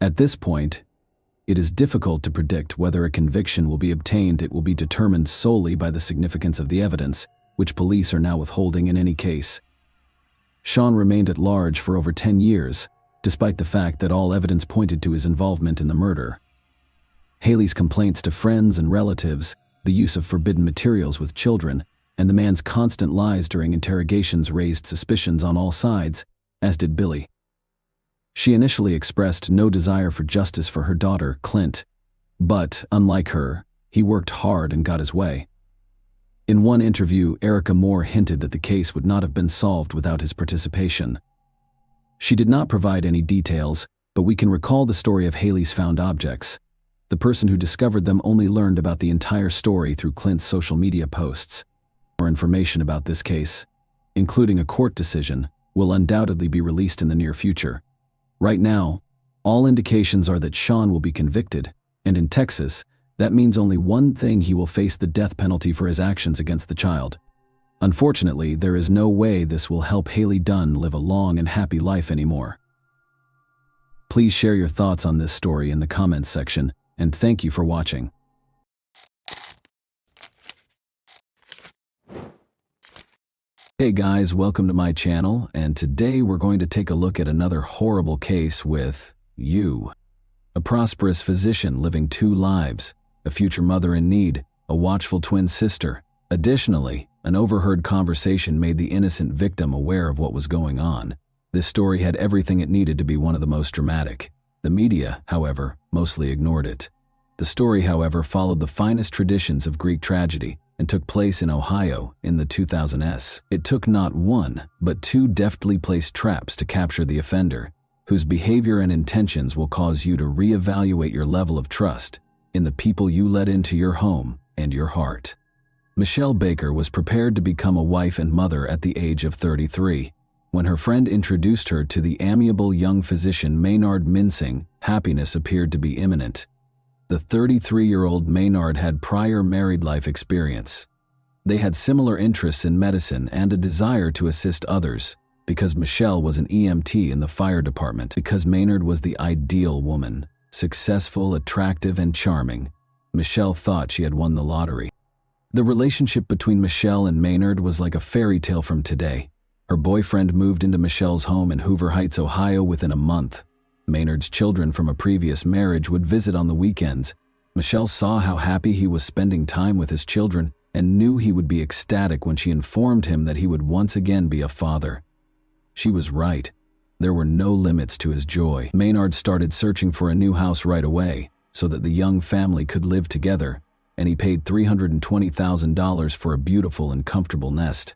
At this point, it is difficult to predict whether a conviction will be obtained. It will be determined solely by the significance of the evidence, which police are now withholding in any case. Sean remained at large for over 10 years, despite the fact that all evidence pointed to his involvement in the murder. Haley's complaints to friends and relatives, the use of forbidden materials with children, and the man's constant lies during interrogations raised suspicions on all sides, as did Billy. She initially expressed no desire for justice for her daughter, Clint, but, unlike her, he worked hard and got his way. In one interview, Erica Moore hinted that the case would not have been solved without his participation. She did not provide any details, but we can recall the story of Haley's found objects. The person who discovered them only learned about the entire story through Clint's social media posts. More information about this case, including a court decision, will undoubtedly be released in the near future. Right now, all indications are that Sean will be convicted, and in Texas, that means only one thing: he will face the death penalty for his actions against the child. Unfortunately, there is no way this will help Haley Dunn live a long and happy life anymore. Please share your thoughts on this story in the comments section, and thank you for watching. Hey guys, welcome to my channel, and today we're going to take a look at another horrible case with you. A prosperous physician living two lives, a future mother in need, a watchful twin sister. Additionally, an overheard conversation made the innocent victim aware of what was going on. This story had everything it needed to be one of the most dramatic. The media, however, mostly ignored it. The story, however, followed the finest traditions of Greek tragedy and took place in Ohio in the 2000s. It took not one, but two deftly placed traps to capture the offender, whose behavior and intentions will cause you to reevaluate your level of trust in the people you let into your home and your heart. Michelle Baker was prepared to become a wife and mother at the age of 33. When her friend introduced her to the amiable young physician Maynard Mincing, happiness appeared to be imminent. The 33-year-old Maynard had prior married life experience. They had similar interests in medicine and a desire to assist others, because Michelle was an EMT in the fire department. Because Maynard was the ideal woman, successful, attractive, and charming, Michelle thought she had won the lottery. The relationship between Michelle and Maynard was like a fairy tale from today. Her boyfriend moved into Michelle's home in Hoover Heights, Ohio within a month. Maynard's children from a previous marriage would visit on the weekends. Michelle saw how happy he was spending time with his children and knew he would be ecstatic when she informed him that he would once again be a father. She was right. There were no limits to his joy. Maynard started searching for a new house right away so that the young family could live together, and he paid $320,000 for a beautiful and comfortable nest.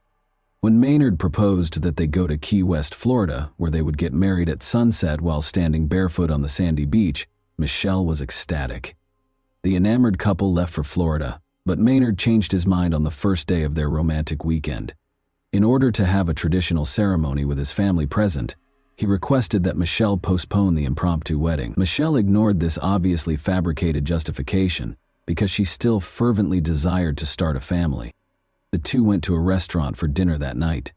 When Maynard proposed that they go to Key West, Florida, where they would get married at sunset while standing barefoot on the sandy beach, Michelle was ecstatic. The enamored couple left for Florida, but Maynard changed his mind on the first day of their romantic weekend. In order to have a traditional ceremony with his family present, he requested that Michelle postpone the impromptu wedding. Michelle ignored this obviously fabricated justification because she still fervently desired to start a family. The two went to a restaurant for dinner that night.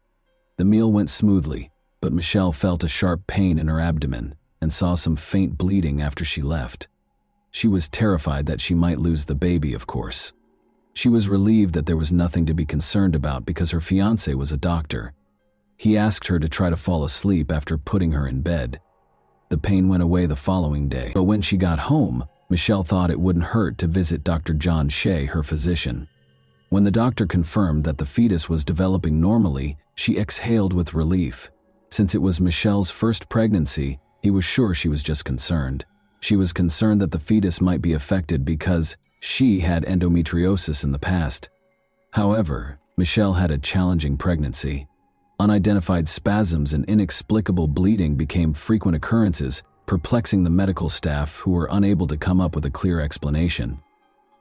The meal went smoothly, but Michelle felt a sharp pain in her abdomen and saw some faint bleeding after she left. She was terrified that she might lose the baby, of course. She was relieved that there was nothing to be concerned about because her fiancé was a doctor. He asked her to try to fall asleep after putting her in bed. The pain went away the following day, but when she got home, Michelle thought it wouldn't hurt to visit Dr. John Shea, her physician. When the doctor confirmed that the fetus was developing normally, she exhaled with relief. Since it was Michelle's first pregnancy, he was sure she was just concerned. She was concerned that the fetus might be affected because she had endometriosis in the past. However, Michelle had a challenging pregnancy. Unidentified spasms and inexplicable bleeding became frequent occurrences, perplexing the medical staff who were unable to come up with a clear explanation.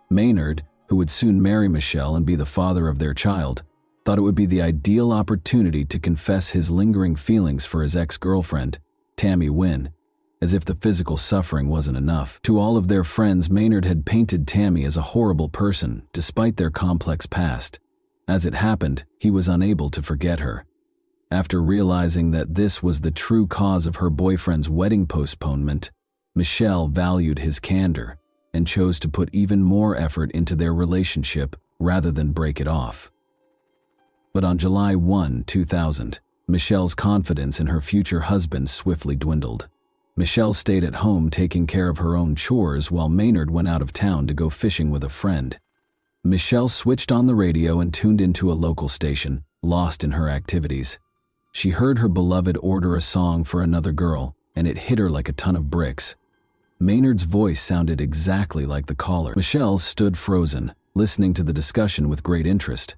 Maynard, who would soon marry Michelle and be the father of their child, thought it would be the ideal opportunity to confess his lingering feelings for his ex-girlfriend, Tammy Wynn, as if the physical suffering wasn't enough. To all of their friends, Maynard had painted Tammy as a horrible person, despite their complex past. As it happened, he was unable to forget her. After realizing that this was the true cause of her boyfriend's wedding postponement, Michelle valued his candor and chose to put even more effort into their relationship rather than break it off. But on July 1, 2000, Michelle's confidence in her future husband swiftly dwindled. Michelle stayed at home taking care of her own chores while Maynard went out of town to go fishing with a friend. Michelle switched on the radio and tuned into a local station, lost in her activities. She heard her beloved order a song for another girl, and it hit her like a ton of bricks. Maynard's voice sounded exactly like the caller. Michelle stood frozen, listening to the discussion with great interest.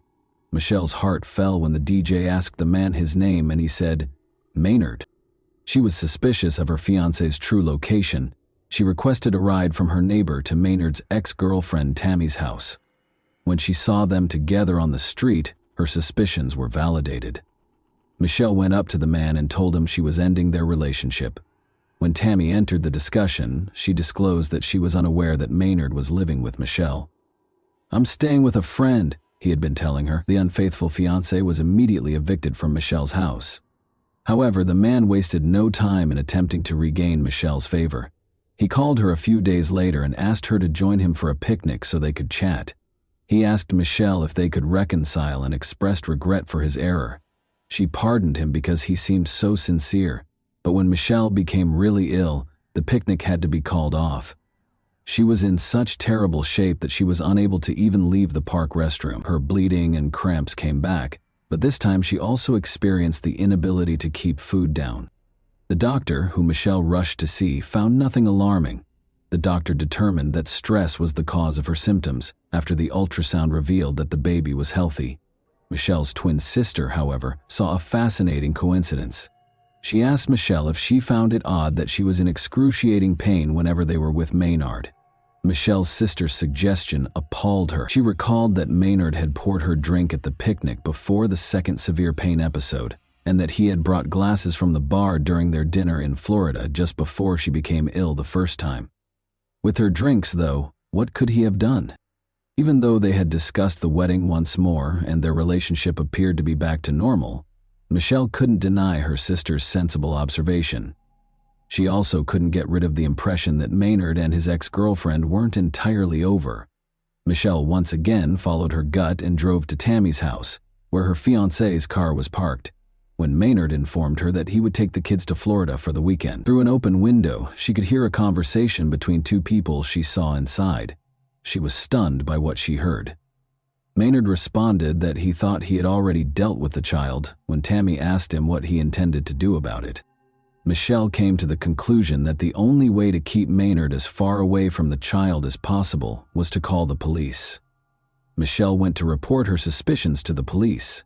Michelle's heart fell when the DJ asked the man his name and he said, "Maynard." She was suspicious of her fiancé's true location. She requested a ride from her neighbor to Maynard's ex-girlfriend Tammy's house. When she saw them together on the street, her suspicions were validated. Michelle went up to the man and told him she was ending their relationship. When Tammy entered the discussion, she disclosed that she was unaware that Maynard was living with Michelle. "I'm staying with a friend," he had been telling her. The unfaithful fiancé was immediately evicted from Michelle's house. However, the man wasted no time in attempting to regain Michelle's favor. He called her a few days later and asked her to join him for a picnic so they could chat. He asked Michelle if they could reconcile and expressed regret for his error. She pardoned him because he seemed so sincere, but when Michelle became really ill, the picnic had to be called off. She was in such terrible shape that she was unable to even leave the park restroom. Her bleeding and cramps came back, but this time she also experienced the inability to keep food down. The doctor, who Michelle rushed to see, found nothing alarming. The doctor determined that stress was the cause of her symptoms after the ultrasound revealed that the baby was healthy. Michelle's twin sister, however, saw a fascinating coincidence. She asked Michelle if she found it odd that she was in excruciating pain whenever they were with Maynard. Michelle's sister's suggestion appalled her. She recalled that Maynard had poured her drink at the picnic before the second severe pain episode, and that he had brought glasses from the bar during their dinner in Florida just before she became ill the first time. With her drinks, though, what could he have done? Even though they had discussed the wedding once more and their relationship appeared to be back to normal, Michelle couldn't deny her sister's sensible observation. She also couldn't get rid of the impression that Maynard and his ex-girlfriend weren't entirely over. Michelle once again followed her gut and drove to Tammy's house, where her fiancé's car was parked, when Maynard informed her that he would take the kids to Florida for the weekend. Through an open window, she could hear a conversation between two people she saw inside. She was stunned by what she heard. Maynard responded that he thought he had already dealt with the child when Tammy asked him what he intended to do about it. Michelle came to the conclusion that the only way to keep Maynard as far away from the child as possible was to call the police. Michelle went to report her suspicions to the police.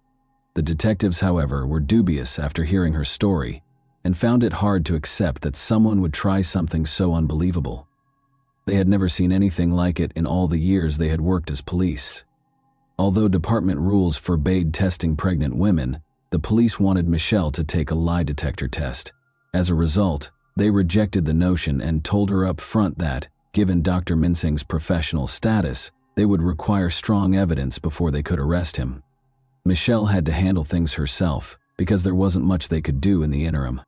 The detectives, however, were dubious after hearing her story and found it hard to accept that someone would try something so unbelievable. They had never seen anything like it in all the years they had worked as police. Although department rules forbade testing pregnant women, the police wanted Michelle to take a lie detector test. As a result, they rejected the notion and told her up front that, given Dr. Minsing's professional status, they would require strong evidence before they could arrest him. Michelle had to handle things herself because there wasn't much they could do in the interim.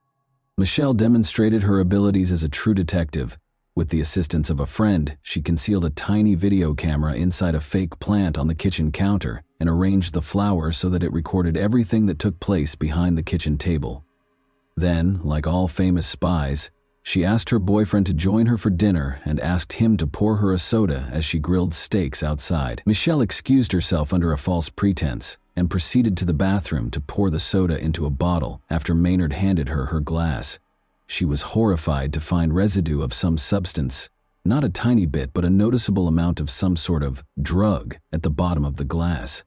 Michelle demonstrated her abilities as a true detective. With the assistance of a friend, she concealed a tiny video camera inside a fake plant on the kitchen counter and arranged the flowers so that it recorded everything that took place behind the kitchen table. Then, like all famous spies, she asked her boyfriend to join her for dinner and asked him to pour her a soda as she grilled steaks outside. Michelle excused herself under a false pretense and proceeded to the bathroom to pour the soda into a bottle after Maynard handed her her glass. She was horrified to find residue of some substance, not a tiny bit but a noticeable amount of some sort of drug at the bottom of the glass.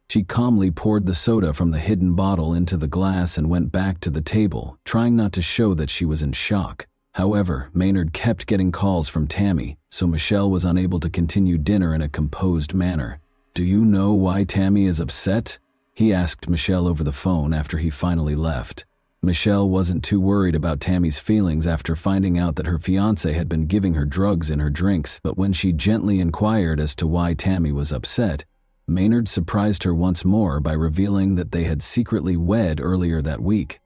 She calmly poured the soda from the hidden bottle into the glass and went back to the table, trying not to show that she was in shock. However, Maynard kept getting calls from Tammy, so Michelle was unable to continue dinner in a composed manner. "Do you know why Tammy is upset?" he asked Michelle over the phone after he finally left. Michelle wasn't too worried about Tammy's feelings after finding out that her fiancé had been giving her drugs in her drinks, but when she gently inquired as to why Tammy was upset, Maynard surprised her once more by revealing that they had secretly wed earlier that week.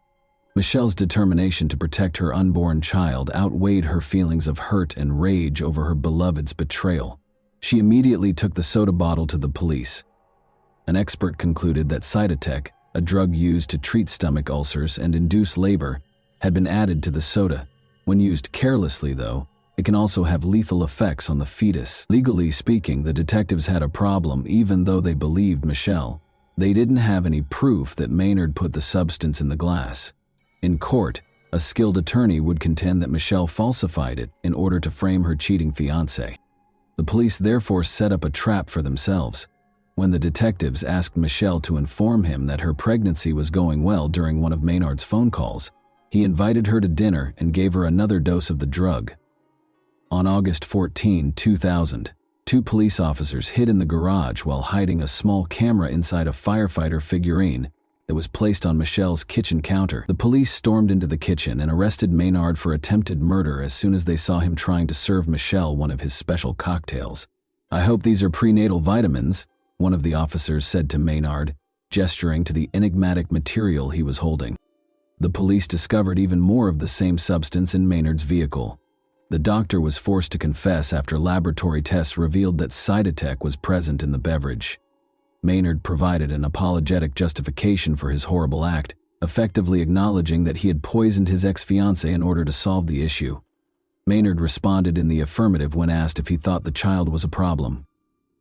Michelle's determination to protect her unborn child outweighed her feelings of hurt and rage over her beloved's betrayal. She immediately took the soda bottle to the police. An expert concluded that Cytotec, a drug used to treat stomach ulcers and induce labor, had been added to the soda. When used carelessly, though, it can also have lethal effects on the fetus. Legally speaking, the detectives had a problem even though they believed Michelle. They didn't have any proof that Maynard put the substance in the glass. In court, a skilled attorney would contend that Michelle falsified it in order to frame her cheating fiancé. The police therefore set up a trap for themselves. When the detectives asked Michelle to inform him that her pregnancy was going well during one of Maynard's phone calls, he invited her to dinner and gave her another dose of the drug. On August 14, 2000, two police officers hid in the garage while hiding a small camera inside a firefighter figurine that was placed on Michelle's kitchen counter. The police stormed into the kitchen and arrested Maynard for attempted murder as soon as they saw him trying to serve Michelle one of his special cocktails. "I hope these are prenatal vitamins," one of the officers said to Maynard, gesturing to the enigmatic material he was holding. The police discovered even more of the same substance in Maynard's vehicle. The doctor was forced to confess after laboratory tests revealed that Cytotec was present in the beverage. Maynard provided an apologetic justification for his horrible act, effectively acknowledging that he had poisoned his ex-fiancée in order to solve the issue. Maynard responded in the affirmative when asked if he thought the child was a problem.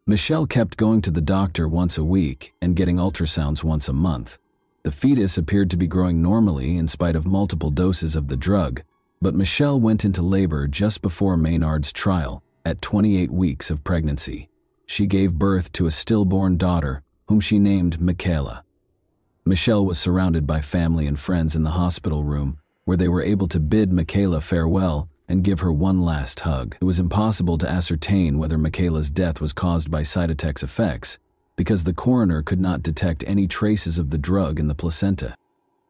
Michelle kept going to the doctor once a week and getting ultrasounds once a month. The fetus appeared to be growing normally in spite of multiple doses of the drug, but Michelle went into labor just before Maynard's trial, at 28 weeks of pregnancy. She gave birth to a stillborn daughter, whom she named Michaela. Michelle was surrounded by family and friends in the hospital room, where they were able to bid Michaela farewell and give her one last hug. It was impossible to ascertain whether Michaela's death was caused by Cytotec's effects, because the coroner could not detect any traces of the drug in the placenta.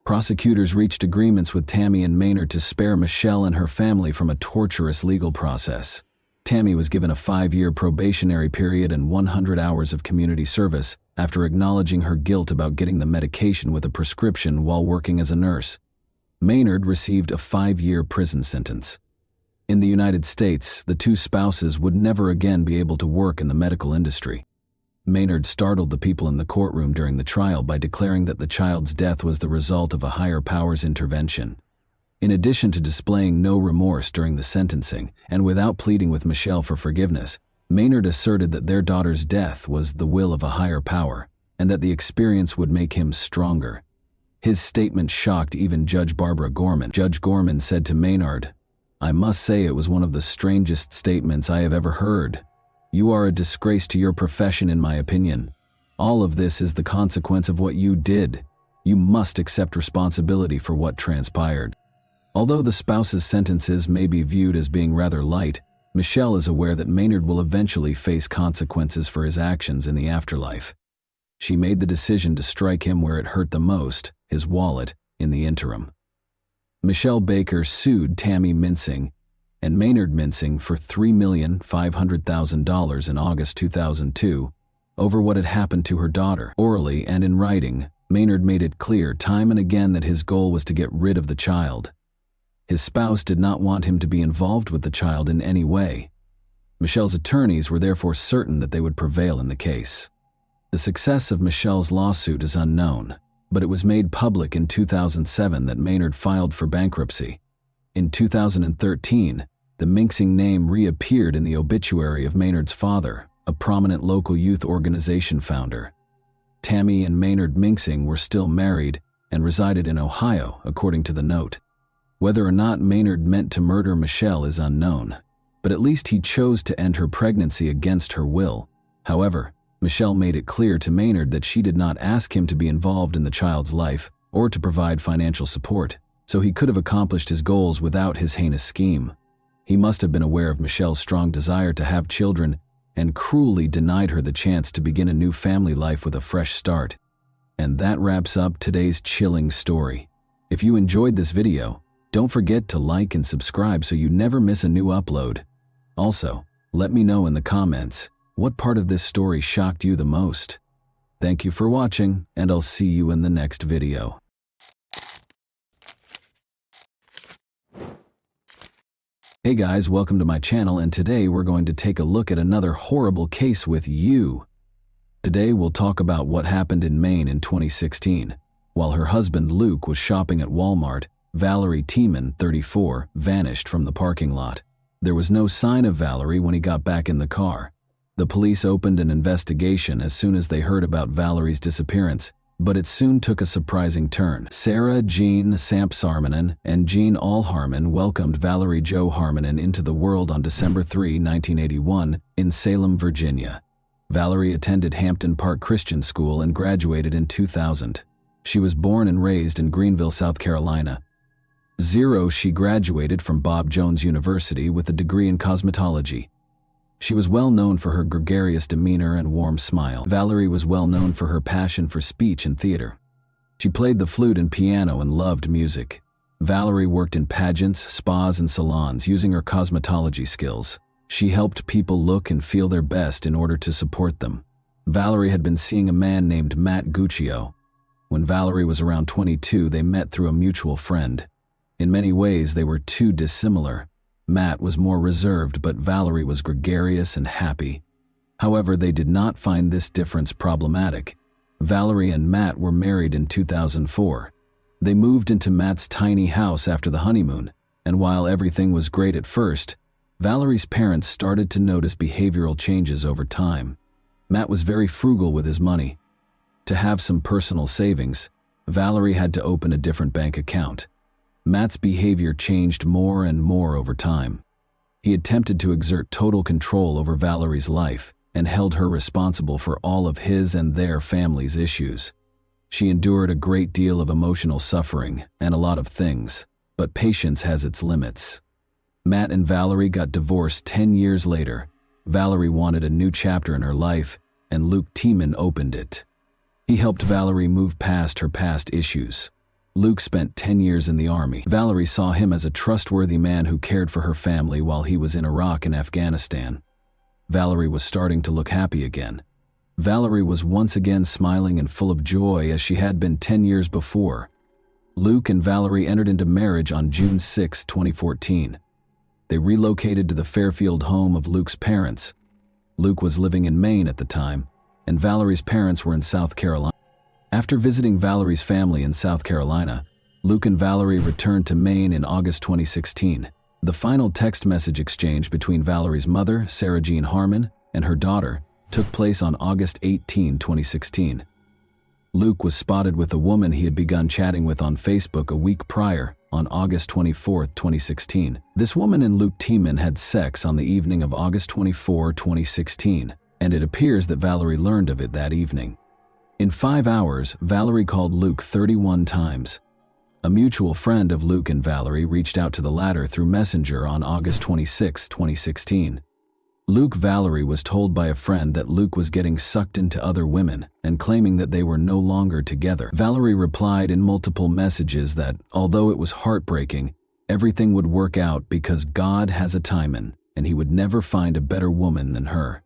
Prosecutors reached agreements with Tammy and Maynard to spare Michelle and her family from a torturous legal process. Tammy was given a 5-year probationary period and 100 hours of community service after acknowledging her guilt about getting the medication with a prescription while working as a nurse. Maynard received a 5-year prison sentence. In the United States, the two spouses would never again be able to work in the medical industry. Maynard startled the people in the courtroom during the trial by declaring that the child's death was the result of a higher power's intervention. In addition to displaying no remorse during the sentencing, and without pleading with Michelle for forgiveness, Maynard asserted that their daughter's death was the will of a higher power, and that the experience would make him stronger. His statement shocked even Judge Barbara Gorman. Judge Gorman said to Maynard, "I must say it was one of the strangest statements I have ever heard. You are a disgrace to your profession, in my opinion. All of this is the consequence of what you did. You must accept responsibility for what transpired." Although the spouse's sentences may be viewed as being rather light, Michelle is aware that Maynard will eventually face consequences for his actions in the afterlife. She made the decision to strike him where it hurt the most, his wallet, in the interim. Michelle Baker sued Tammy Mincing and Maynard Mincing for $3,500,000 in August 2002 over what had happened to her daughter. Orally and in writing, Maynard made it clear time and again that his goal was to get rid of the child. His spouse did not want him to be involved with the child in any way. Michelle's attorneys were therefore certain that they would prevail in the case. The success of Michelle's lawsuit is unknown, but it was made public in 2007 that Maynard filed for bankruptcy. In 2013, the Mincing name reappeared in the obituary of Maynard's father, a prominent local youth organization founder. Tammy and Maynard Mincing were still married and resided in Ohio, according to the note. Whether or not Maynard meant to murder Michelle is unknown, but at least he chose to end her pregnancy against her will. However, Michelle made it clear to Maynard that she did not ask him to be involved in the child's life or to provide financial support, so he could have accomplished his goals without his heinous scheme. He must have been aware of Michelle's strong desire to have children and cruelly denied her the chance to begin a new family life with a fresh start. And that wraps up today's chilling story. If you enjoyed this video, don't forget to like and subscribe so you never miss a new upload. Also, let me know in the comments, what part of this story shocked you the most? Thank you for watching, and I'll see you in the next video. Hey guys, welcome to my channel, and today we're going to take a look at another horrible case with you. Today we'll talk about what happened in Maine in 2016. While her husband Luke was shopping at Walmart, Valerie Tiemann, 34, vanished from the parking lot. There was no sign of Valerie when he got back in the car. The police opened an investigation as soon as they heard about Valerie's disappearance, but it soon took a surprising turn. Sarah Jean Sampsarmanen and Jean Allharman welcomed Valerie Jo Harmanen into the world on December 3, 1981, in Salem, Virginia. Valerie attended Hampton Park Christian School and graduated in 2000. She was born and raised in Greenville, South Carolina. She graduated from Bob Jones University with a degree in cosmetology. She was well known for her gregarious demeanor and warm smile. Valerie was well known for her passion for speech and theater. She played the flute and piano and loved music. Valerie worked in pageants, spas, and salons using her cosmetology skills. She helped people look and feel their best in order to support them. Valerie had been seeing a man named Matt Guccio. When Valerie was around 22, they met through a mutual friend. In many ways, they were too dissimilar. Matt was more reserved, but Valerie was gregarious and happy. However, they did not find this difference problematic. Valerie and Matt were married in 2004. They moved into Matt's tiny house after the honeymoon, and while everything was great at first, Valerie's parents started to notice behavioral changes over time. Matt was very frugal with his money. To have some personal savings, Valerie had to open a different bank account. Matt's behavior changed more and more over time. He attempted to exert total control over Valerie's life and held her responsible for all of his and their family's issues. She endured a great deal of emotional suffering and a lot of things, but patience has its limits. Matt and Valerie got divorced 10 years later. Valerie wanted a new chapter in her life, and Luke Tiemann opened it. He helped Valerie move past her past issues. Luke spent 10 years in the army. Valerie saw him as a trustworthy man who cared for her family while he was in Iraq and Afghanistan. Valerie was starting to look happy again. Valerie was once again smiling and full of joy as she had been 10 years before. Luke and Valerie entered into marriage on June 6, 2014. They relocated to the Fairfield home of Luke's parents. Luke was living in Maine at the time, and Valerie's parents were in South Carolina. After visiting Valerie's family in South Carolina, Luke and Valerie returned to Maine in August 2016. The final text message exchange between Valerie's mother, Sarah Jean Harman, and her daughter took place on August 18, 2016. Luke was spotted with a woman he had begun chatting with on Facebook a week prior, on August 24, 2016. This woman and Luke Tiemann had sex on the evening of August 24, 2016, and it appears that Valerie learned of it that evening. In 5 hours, Valerie called Luke 31 times. A mutual friend of Luke and Valerie reached out to the latter through Messenger on August 26, 2016. Valerie was told by a friend that Luke was getting sucked into other women and claiming that they were no longer together. Valerie replied in multiple messages that, although it was heartbreaking, everything would work out because God has a timing and he would never find a better woman than her.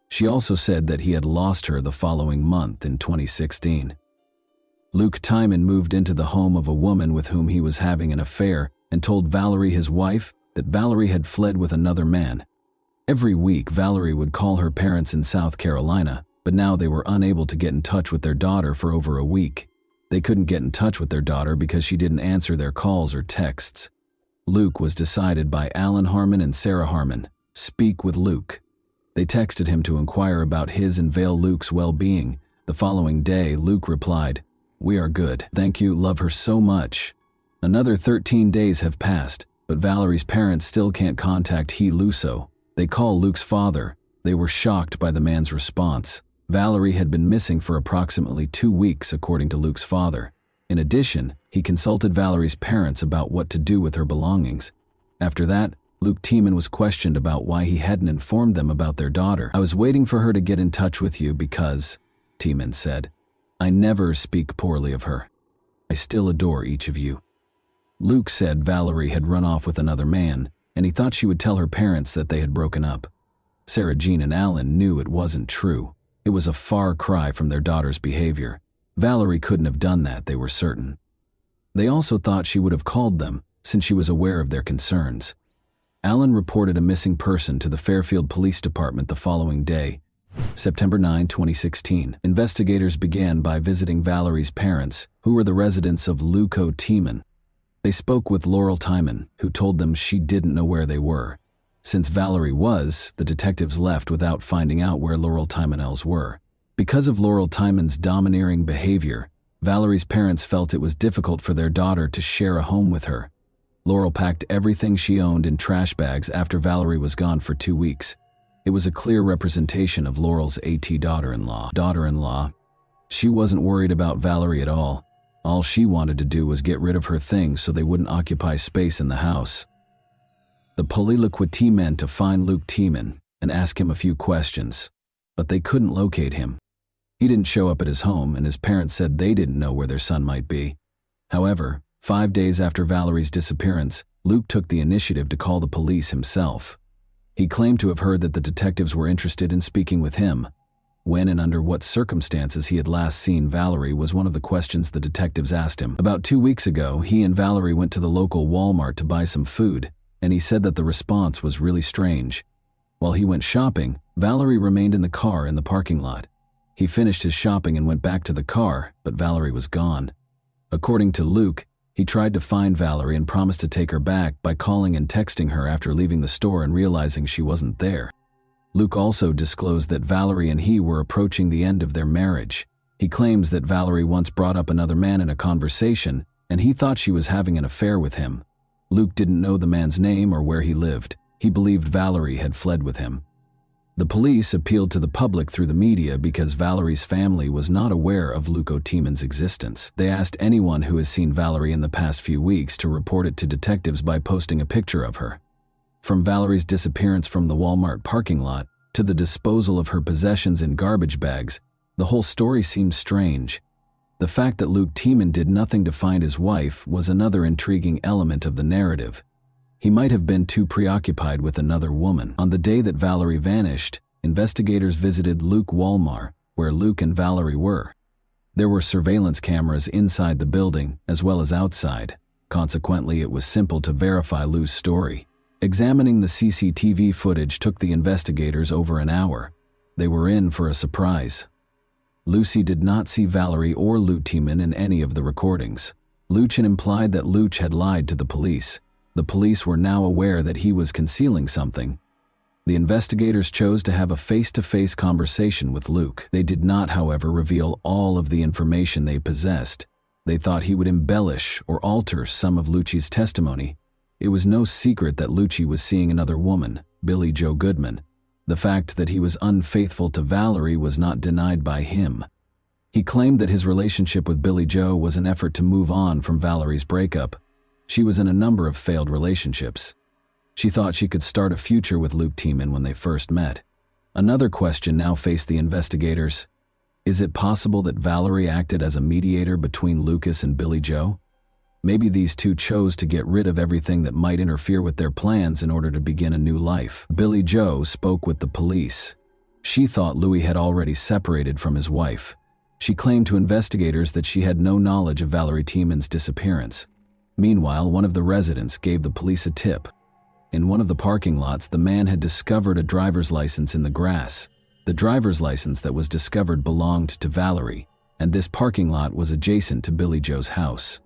She also said that he had lost her the following month in 2016. Luke Tiemann moved into the home of a woman with whom he was having an affair and told Valerie, his wife, that Valerie had fled with another man. Every week, Valerie would call her parents in South Carolina, but now they were unable to get in touch with their daughter for over a week. They couldn't get in touch with their daughter because she didn't answer their calls or texts. Luke was decided by Alan Harmon and Sarah Harmon. Speak with Luke. They texted him to inquire about his and Luke's well-being. The following day, Luke replied, "We are good. Thank you, love her so much." Another 13 days have passed, but Valerie's parents still can't contact Luso. They call Luke's father. They were shocked by the man's response. Valerie had been missing for approximately 2 weeks, according to Luke's father. In addition, he consulted Valerie's parents about what to do with her belongings. After that, Luke Tiemann was questioned about why he hadn't informed them about their daughter. "I was waiting for her to get in touch with you because," Tiemann said, "I never speak poorly of her. I still adore each of you." Luke said Valerie had run off with another man, and he thought she would tell her parents that they had broken up. Sarah Jean and Alan knew it wasn't true. It was a far cry from their daughter's behavior. Valerie couldn't have done that, they were certain. They also thought she would have called them, since she was aware of their concerns. Alan reported a missing person to the Fairfield Police Department the following day, September 9, 2016. Investigators began by visiting Valerie's parents, who were the residents of Luke Tiemann. They spoke with Laurel Tiemann, who told them she didn't know where they were. Since Valerie was, the detectives left without finding out where Laurel Tiemann's were. Because of Laurel Tiemann's domineering behavior, Valerie's parents felt it was difficult for their daughter to share a home with her. Laurel packed everything she owned in trash bags after Valerie was gone for 2 weeks. It was a clear representation of Laurel's daughter-in-law. She wasn't worried about Valerie at all. All she wanted to do was get rid of her things so they wouldn't occupy space in the house. The police looked men to find Luke Tiemann and ask him a few questions, but they couldn't locate him. He didn't show up at his home, and his parents said they didn't know where their son might be. However, 5 days after Valerie's disappearance, Luke took the initiative to call the police himself. He claimed to have heard that the detectives were interested in speaking with him. When and under what circumstances he had last seen Valerie was one of the questions the detectives asked him. About 2 weeks ago, he and Valerie went to the local Walmart to buy some food, and he said that the response was really strange. While he went shopping, Valerie remained in the car in the parking lot. He finished his shopping and went back to the car, but Valerie was gone. According to Luke, he tried to find Valerie and promised to take her back by calling and texting her after leaving the store and realizing she wasn't there. Luke also disclosed that Valerie and he were approaching the end of their marriage. He claims that Valerie once brought up another man in a conversation, and he thought she was having an affair with him. Luke didn't know the man's name or where he lived. He believed Valerie had fled with him. The police appealed to the public through the media because Valerie's family was not aware of Luke Tiemann's existence. They asked anyone who has seen Valerie in the past few weeks to report it to detectives by posting a picture of her. From Valerie's disappearance from the Walmart parking lot to the disposal of her possessions in garbage bags, the whole story seems strange. The fact that Luke Tiemann did nothing to find his wife was another intriguing element of the narrative. He might have been too preoccupied with another woman. On the day that Valerie vanished, investigators visited Luke Walmart, where Luke and Valerie were. There were surveillance cameras inside the building as well as outside. Consequently, it was simple to verify Luke's story. Examining the CCTV footage took the investigators over an hour. They were in for a surprise. Lucy did not see Valerie or Luke Tiemann in any of the recordings. Luchin implied that Luch had lied to the police. The police were now aware that he was concealing something. The investigators chose to have a face-to-face conversation with Luke. They did not, however, reveal all of the information they possessed. They thought he would embellish or alter some of Lucci's testimony. It was no secret that Lucci was seeing another woman, Billie Jo Goodman. The fact that he was unfaithful to Valerie was not denied by him. He claimed that his relationship with Billie Jo was an effort to move on from Valerie's breakup. She was in a number of failed relationships. She thought she could start a future with Luke Tiemann when they first met. Another question now faced the investigators. Is it possible that Valerie acted as a mediator between Lucas and Billie Jo? Maybe these two chose to get rid of everything that might interfere with their plans in order to begin a new life. Billie Jo spoke with the police. She thought Louis had already separated from his wife. She claimed to investigators that she had no knowledge of Valerie Tiemann's disappearance. Meanwhile, one of the residents gave the police a tip. In one of the parking lots, the man had discovered a driver's license in the grass. The driver's license that was discovered belonged to Valerie, and this parking lot was adjacent to Billie Jo's house.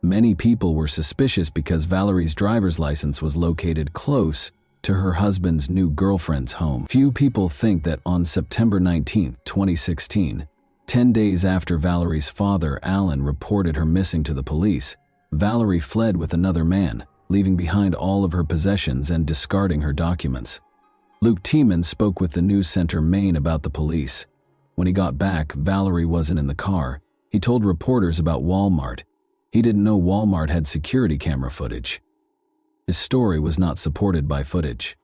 Many people were suspicious because Valerie's driver's license was located close to her husband's new girlfriend's home. Few people think that on September 19, 2016, 10 days after Valerie's father, Alan, reported her missing to the police, Valerie fled with another man, leaving behind all of her possessions and discarding her documents. Luke Tiemann spoke with the news center Maine about the police. When he got back, Valerie wasn't in the car. He told reporters about Walmart. He didn't know Walmart had security camera footage. His story was not supported by footage.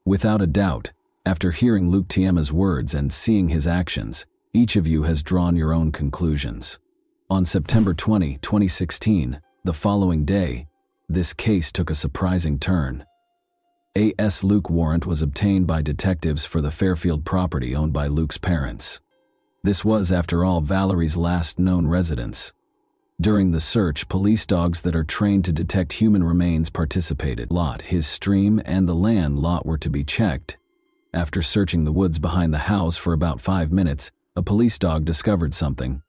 Without a doubt, after hearing Luke Tiemann's words and seeing his actions, each of you has drawn your own conclusions. On September 20, 2016, the following day, this case took a surprising turn. A.S. Luke warrant was obtained by detectives for the Fairfield property owned by Luke's parents. This was, after all, Valerie's last known residence. During the search, police dogs that are trained to detect human remains participated. Lot, his stream, and the land lot were to be checked. After searching the woods behind the house for about 5 minutes, a police dog discovered something.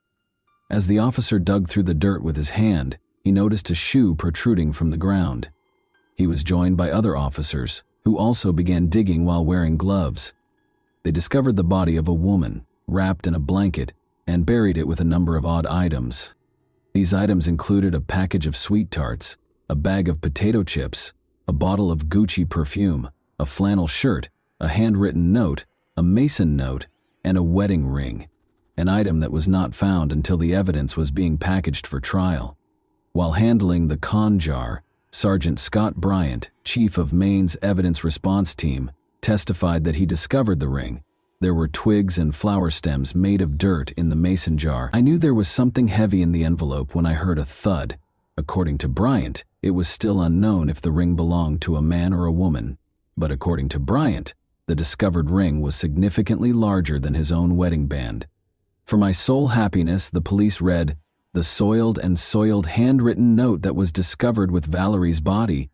As the officer dug through the dirt with his hand, he noticed a shoe protruding from the ground. He was joined by other officers, who also began digging while wearing gloves. They discovered the body of a woman, wrapped in a blanket, and buried it with a number of odd items. These items included a package of sweet tarts, a bag of potato chips, a bottle of Gucci perfume, a flannel shirt, a handwritten note, a Mason note, and a wedding ring, an item that was not found until the evidence was being packaged for trial. While handling the con jar, Sergeant Scott Bryant, chief of Maine's evidence response team, testified that he discovered the ring. There were twigs and flower stems made of dirt in the mason jar. I knew there was something heavy in the envelope when I heard a thud. According to Bryant, it was still unknown if the ring belonged to a man or a woman. But according to Bryant, the discovered ring was significantly larger than his own wedding band. For my sole happiness, the police read, the soiled and soiled handwritten note that was discovered with Valerie's body.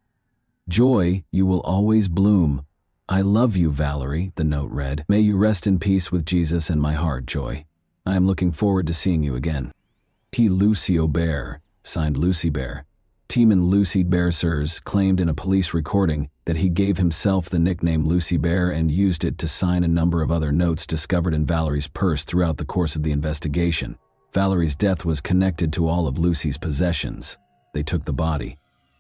Joy, you will always bloom. I love you, Valerie, the note read. May you rest in peace with Jesus in my heart, Joy. I am looking forward to seeing you again. T. Lucio Bear, signed Lucy Bear. Tiemann Lucy Bear Sirs claimed in a police recording that he gave himself the nickname Lucy Bear and used it to sign a number of other notes discovered in Valerie's purse throughout the course of the investigation. Valerie's death was connected to all of Lucy's possessions. They took the body.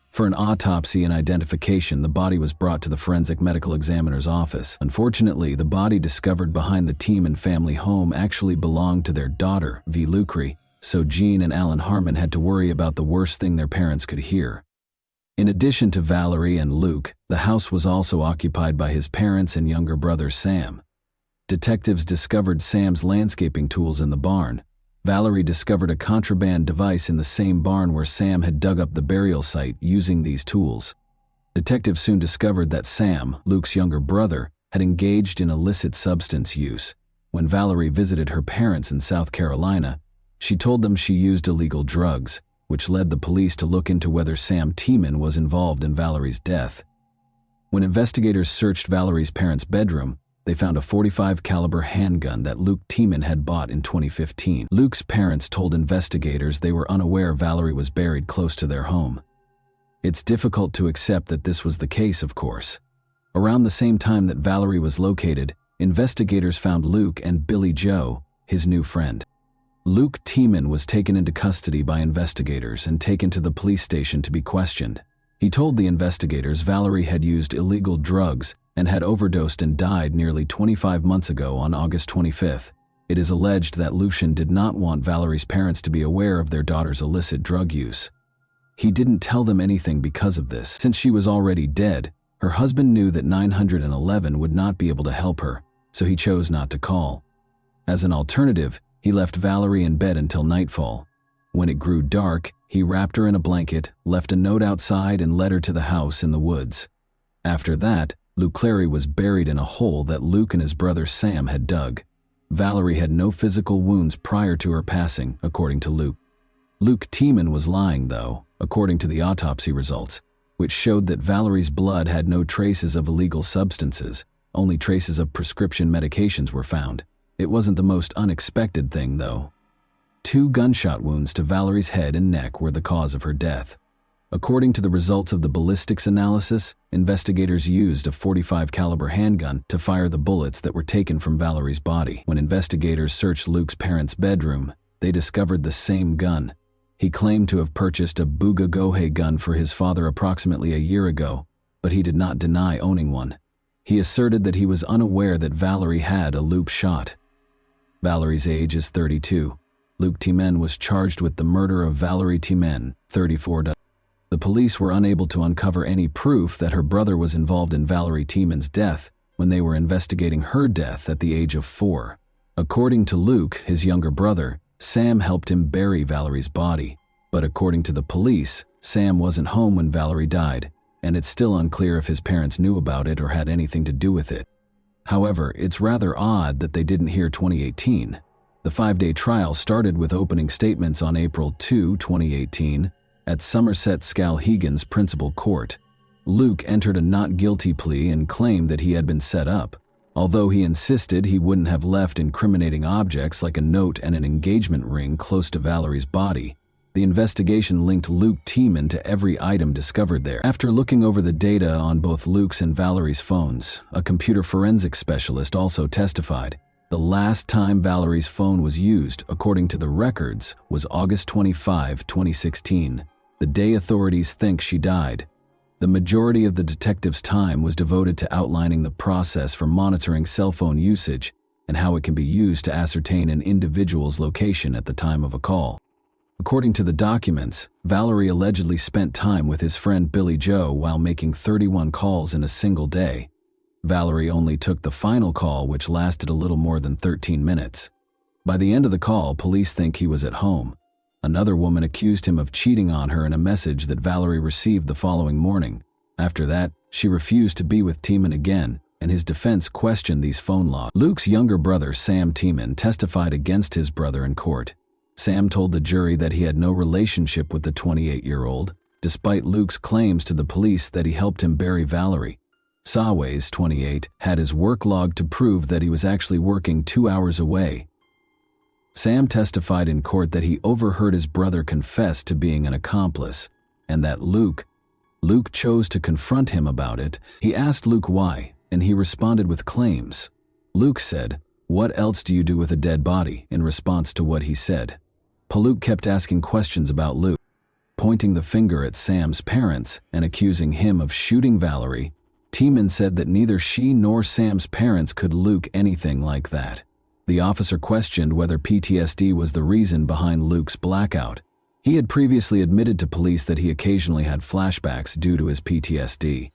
For an autopsy and identification, the body was brought to the forensic medical examiner's office. Unfortunately, the body discovered behind the Tiemann family home actually belonged to their daughter, V. Lucre, so Jean and Alan Harmon had to worry about the worst thing their parents could hear. In addition to Valerie and Luke, the house was also occupied by his parents and younger brother Sam. Detectives discovered Sam's landscaping tools in the barn. Valerie discovered a contraband device in the same barn where Sam had dug up the burial site using these tools. Detectives soon discovered that Sam, Luke's younger brother, had engaged in illicit substance use. When Valerie visited her parents in South Carolina, she told them she used illegal drugs, which led the police to look into whether Sam Tiemann was involved in Valerie's death. When investigators searched Valerie's parents' bedroom, they found a .45 caliber handgun that Luke Tiemann had bought in 2015. Luke's parents told investigators they were unaware Valerie was buried close to their home. It's difficult to accept that this was the case, of course. Around the same time that Valerie was located, investigators found Luke and Billy Joe, his new friend. Luke Tiemann was taken into custody by investigators and taken to the police station to be questioned. He told the investigators Valerie had used illegal drugs and had overdosed and died nearly 25 months ago on August 25th. It is alleged that Lucien did not want Valerie's parents to be aware of their daughter's illicit drug use. He didn't tell them anything because of this. Since she was already dead, her husband knew that 911 would not be able to help her, so he chose not to call. As an alternative, he left Valerie in bed until nightfall. When it grew dark, he wrapped her in a blanket, left a note outside, and led her to the house in the woods. After that, Luke Clary was buried in a hole that Luke and his brother Sam had dug. Valerie had no physical wounds prior to her passing, according to Luke. Luke Tiemann was lying, though, according to the autopsy results, which showed that Valerie's blood had no traces of illegal substances. Only traces of prescription medications were found. It wasn't the most unexpected thing, though. 2 gunshot wounds to Valerie's head and neck were the cause of her death. According to the results of the ballistics analysis, investigators used a .45 caliber handgun to fire the bullets that were taken from Valerie's body. When investigators searched Luke's parents' bedroom, they discovered the same gun. He claimed to have purchased a Buga Gohei gun for his father approximately a year ago, but he did not deny owning one. He asserted that he was unaware that Valerie had a loop shot. Valerie's age is 32. Luke Tiemann was charged with the murder of Valerie Tiemann, 34. The police were unable to uncover any proof that her brother was involved in Valerie Tiemann's death when they were investigating her death at the age of 4. According to Luke, his younger brother, Sam helped him bury Valerie's body, but according to the police, Sam wasn't home when Valerie died, and it's still unclear if his parents knew about it or had anything to do with it. However, it's rather odd that they didn't hear 2018. The 5-day trial started with opening statements on April 2, 2018, at Somerset Skowhegan's principal court. Luke entered a not guilty plea and claimed that he had been set up. Although he insisted he wouldn't have left incriminating objects like a note and an engagement ring close to Valerie's body, the investigation linked Luke Tiemann to every item discovered there. After looking over the data on both Luke's and Valerie's phones, a computer forensics specialist also testified. The last time Valerie's phone was used, according to the records, was August 25, 2016, the day authorities think she died. The majority of the detective's time was devoted to outlining the process for monitoring cell phone usage and how it can be used to ascertain an individual's location at the time of a call. According to the documents, Valerie allegedly spent time with his friend Billy Joe while making 31 calls in a single day. Valerie only took the final call, which lasted a little more than 13 minutes. By the end of the call, police think he was at home. Another woman accused him of cheating on her in a message that Valerie received the following morning. After that, she refused to be with Tiemann again, and his defense questioned these phone logs. Luke's younger brother, Sam Tiemann, testified against his brother in court. Sam told the jury that he had no relationship with the 28-year-old, despite Luke's claims to the police that he helped him bury Valerie. Saways, 28, had his work log to prove that he was actually working 2 hours away. Sam testified in court that he overheard his brother confess to being an accomplice, and that Luke chose to confront him about it. He asked Luke why, and he responded with claims. Luke said, "What else do you do with a dead body?" in response to what he said. Luke kept asking questions about Luke, pointing the finger at Sam's parents and accusing him of shooting Valerie. Tiemann said that neither she nor Sam's parents could Luke anything like that. The officer questioned whether PTSD was the reason behind Luke's blackout. He had previously admitted to police that he occasionally had flashbacks due to his PTSD.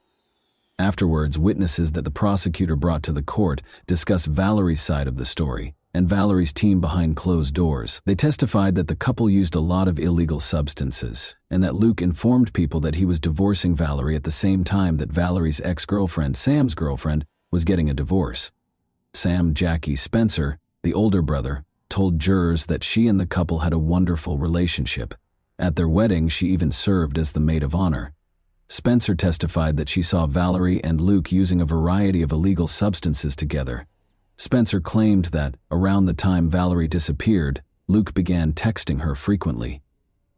Afterwards, witnesses that the prosecutor brought to the court discussed Valerie's side of the story and Valerie's team behind closed doors. They testified that the couple used a lot of illegal substances and that Luke informed people that he was divorcing Valerie at the same time that Valerie's ex-girlfriend, Sam's girlfriend, was getting a divorce. Sam Jackie Spencer, the older brother, told jurors that she and the couple had a wonderful relationship. At their wedding, she even served as the maid of honor. Spencer testified that she saw Valerie and Luke using a variety of illegal substances together. Spencer claimed that, around the time Valerie disappeared, Luke began texting her frequently.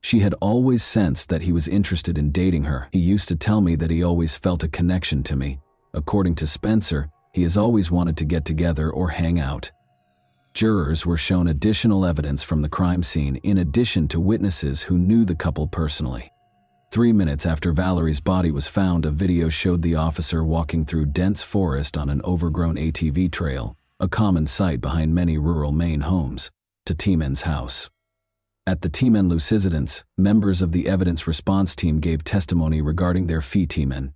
She had always sensed that he was interested in dating her. "He used to tell me that he always felt a connection to me. According to Spencer, he has always wanted to get together or hang out. Jurors were shown additional evidence from the crime scene in addition to witnesses who knew the couple personally. 3 minutes after Valerie's body was found, a video showed the officer walking through dense forest on an overgrown ATV trail, a common sight behind many rural Maine homes, to Tieman's house. At the Tiemann Lucidance, members of the evidence response team gave testimony regarding their fee Tiemann.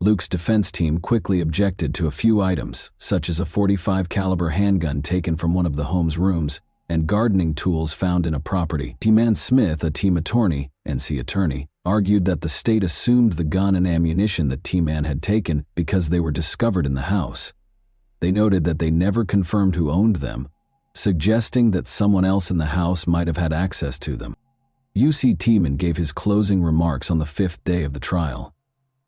Luke's defense team quickly objected to a few items, such as a .45 caliber handgun taken from one of the home's rooms and gardening tools found in a property. Tiemann Smith, a team attorney, NC attorney, argued that the state assumed the gun and ammunition that Tiemann had taken because they were discovered in the house. They noted that they never confirmed who owned them, suggesting that someone else in the house might have had access to them. UC Tiemann gave his closing remarks on the 5th day of the trial.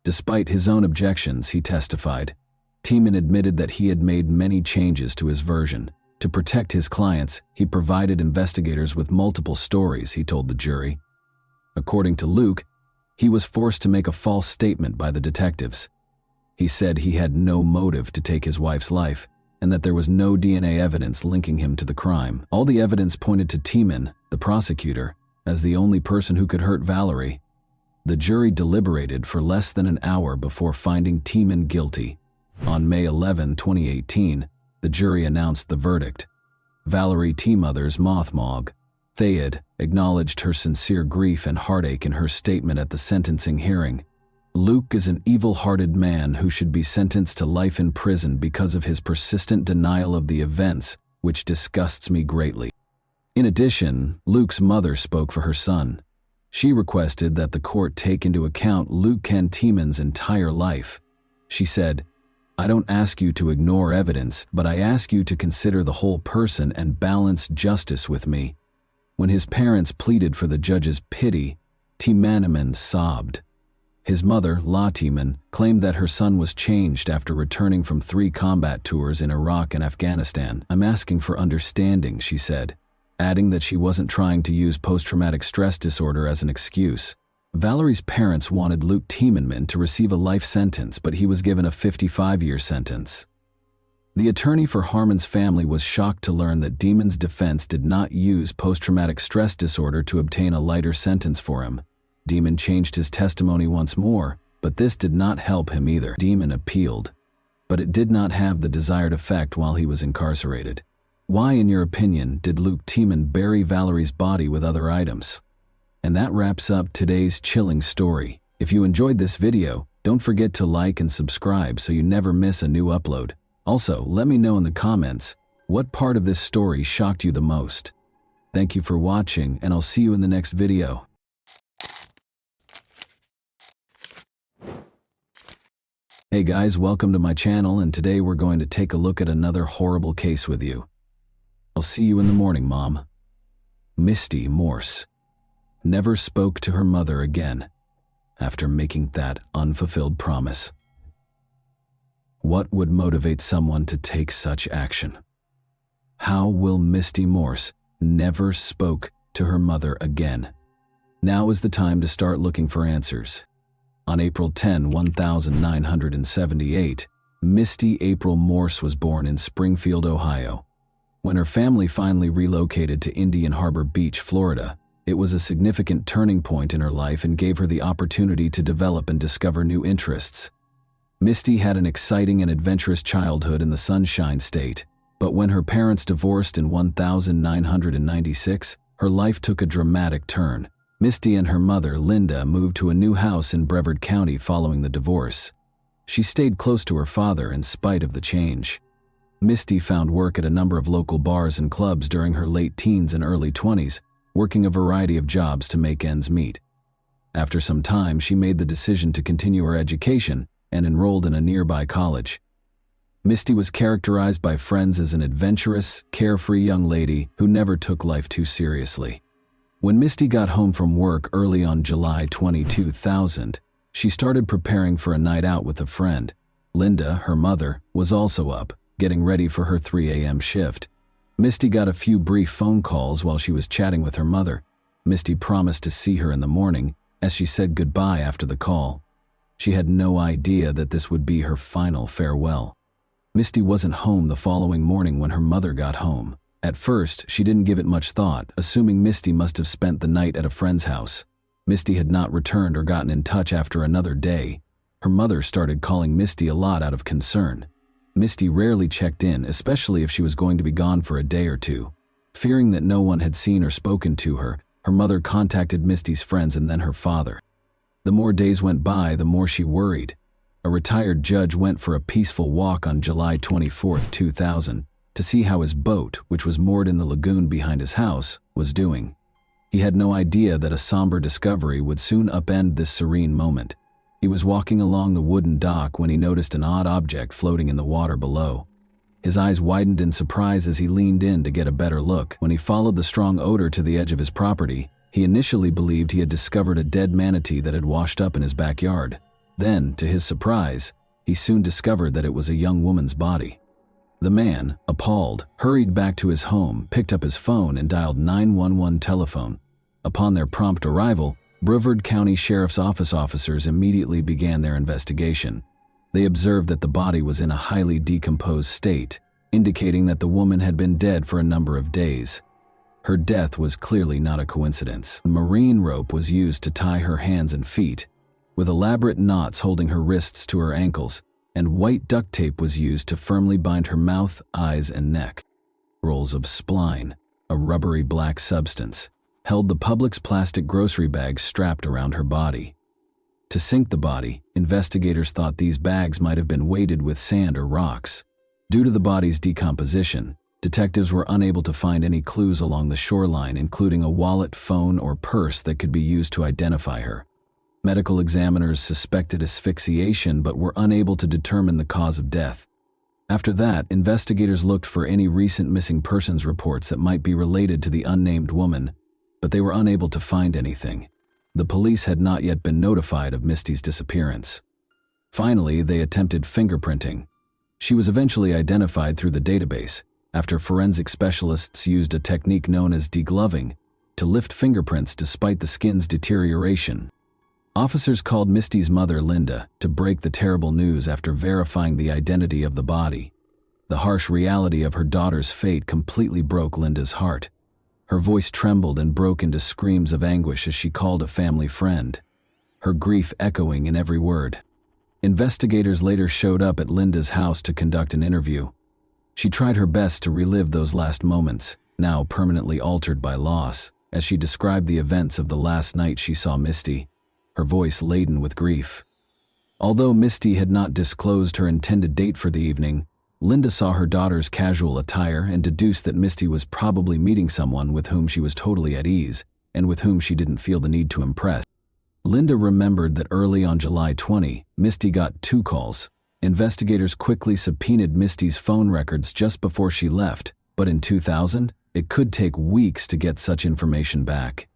Despite his own objections, he testified. Tiemann admitted that he had made many changes to his version. To protect his clients, he provided investigators with multiple stories, he told the jury. According to Luke, he was forced to make a false statement by the detectives. He said he had no motive to take his wife's life and that there was no DNA evidence linking him to the crime. All the evidence pointed to Tiemann, the prosecutor, as the only person who could hurt Valerie. The jury deliberated for less than an hour before finding Tiemann guilty. On May 11, 2018, the jury announced the verdict. Valerie T. Mothers Mothmog Thayed acknowledged her sincere grief and heartache in her statement at the sentencing hearing. Luke is an evil-hearted man who should be sentenced to life in prison because of his persistent denial of the events, which disgusts me greatly. In addition, Luke's mother spoke for her son. She requested that the court take into account Luke Ken Tiemann's entire life. She said, "I don't ask you to ignore evidence, but I ask you to consider the whole person and balance justice with me." When his parents pleaded for the judge's pity, Tiemann sobbed. His mother, La Tiemann, claimed that her son was changed after returning from 3 combat tours in Iraq and Afghanistan. "I'm asking for understanding," she said, adding that she wasn't trying to use post-traumatic stress disorder as an excuse. Valerie's parents wanted Luke Tiemann to receive a life sentence, but he was given a 55-year sentence. The attorney for Harmon's family was shocked to learn that Demon's defense did not use post-traumatic stress disorder to obtain a lighter sentence for him. Demon changed his testimony once more, but this did not help him either. Demon appealed, but it did not have the desired effect while he was incarcerated. Why, in your opinion, did Luke Tiemann bury Valerie's body with other items? And that wraps up today's chilling story. If you enjoyed this video, don't forget to like and subscribe so you never miss a new upload. Also, let me know in the comments what part of this story shocked you the most. Thank you for watching, and I'll see you in the next video. Hey guys, welcome to my channel, and today we're going to take a look at another horrible case with you. I'll see you in the morning, Mom. Misty Morse never spoke to her mother again after making that unfulfilled promise. What would motivate someone to take such action? How will Misty Morse never spoke to her mother again? Now is the time to start looking for answers. On April 10, 1978, Misty April Morse was born in Springfield, Ohio. When her family finally relocated to Indian Harbor Beach, Florida, it was a significant turning point in her life and gave her the opportunity to develop and discover new interests. Misty had an exciting and adventurous childhood in the Sunshine State, but when her parents divorced in 1996, her life took a dramatic turn. Misty and her mother, Linda, moved to a new house in Brevard County following the divorce. She stayed close to her father in spite of the change. Misty found work at a number of local bars and clubs during her late teens and early 20s, working a variety of jobs to make ends meet. After some time, she made the decision to continue her education and enrolled in a nearby college. Misty was characterized by friends as an adventurous, carefree young lady who never took life too seriously. When Misty got home from work early on July 22, 2000, she started preparing for a night out with a friend. Linda, her mother, was also up, getting ready for her 3 a.m. shift. Misty got a few brief phone calls while she was chatting with her mother. Misty promised to see her in the morning, as she said goodbye after the call. She had no idea that this would be her final farewell. Misty wasn't home the following morning when her mother got home. At first, she didn't give it much thought, assuming Misty must have spent the night at a friend's house. Misty had not returned or gotten in touch after another day. Her mother started calling Misty a lot out of concern. Misty rarely checked in, especially if she was going to be gone for a day or two. Fearing that no one had seen or spoken to her, her mother contacted Misty's friends and then her father. The more days went by, the more she worried. A retired judge went for a peaceful walk on July 24, 2000, to see how his boat, which was moored in the lagoon behind his house, was doing. He had no idea that a somber discovery would soon upend this serene moment. He was walking along the wooden dock when he noticed an odd object floating in the water below. His eyes widened in surprise as he leaned in to get a better look. When he followed the strong odor to the edge of his property, he initially believed he had discovered a dead manatee that had washed up in his backyard. Then, to his surprise, he soon discovered that it was a young woman's body. The man, appalled, hurried back to his home, picked up his phone and dialed 911 telephone. Upon their prompt arrival, Brevard County Sheriff's Office officers immediately began their investigation. They observed that the body was in a highly decomposed state, indicating that the woman had been dead for a number of days. Her death was clearly not a coincidence. A marine rope was used to tie her hands and feet, with elaborate knots holding her wrists to her ankles, and white duct tape was used to firmly bind her mouth, eyes, and neck. Rolls of spline, a rubbery black substance, held the Publix plastic grocery bags strapped around her body. To sink the body, investigators thought these bags might have been weighted with sand or rocks. Due to the body's decomposition, detectives were unable to find any clues along the shoreline, including a wallet, phone, or purse that could be used to identify her. Medical examiners suspected asphyxiation but were unable to determine the cause of death. After that, investigators looked for any recent missing persons reports that might be related to the unnamed woman, but they were unable to find anything. The police had not yet been notified of Misty's disappearance. Finally, they attempted fingerprinting. She was eventually identified through the database, after forensic specialists used a technique known as degloving to lift fingerprints despite the skin's deterioration. Officers called Misty's mother, Linda, to break the terrible news after verifying the identity of the body. The harsh reality of her daughter's fate completely broke Linda's heart. Her voice trembled and broke into screams of anguish as she called a family friend, her grief echoing in every word. Investigators later showed up at Linda's house to conduct an interview. She tried her best to relive those last moments, now permanently altered by loss, as she described the events of the last night she saw Misty, her voice laden with grief. Although Misty had not disclosed her intended date for the evening, Linda saw her daughter's casual attire and deduced that Misty was probably meeting someone with whom she was totally at ease and with whom she didn't feel the need to impress. Linda remembered that early on July 20, Misty got 2 calls. Investigators quickly subpoenaed Misty's phone records just before she left, but in 2000, it could take weeks to get such information back.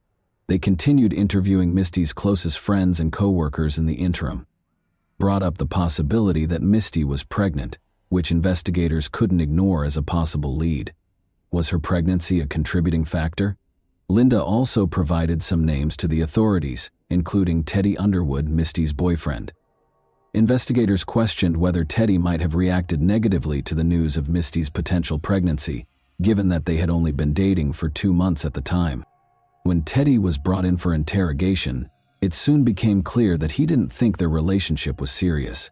They continued interviewing Misty's closest friends and co-workers in the interim. Brought up the possibility that Misty was pregnant, which investigators couldn't ignore as a possible lead. Was her pregnancy a contributing factor? Linda also provided some names to the authorities, including Teddy Underwood, Misty's boyfriend. Investigators questioned whether Teddy might have reacted negatively to the news of Misty's potential pregnancy, given that they had only been dating for 2 months at the time. When Teddy was brought in for interrogation, it soon became clear that he didn't think their relationship was serious.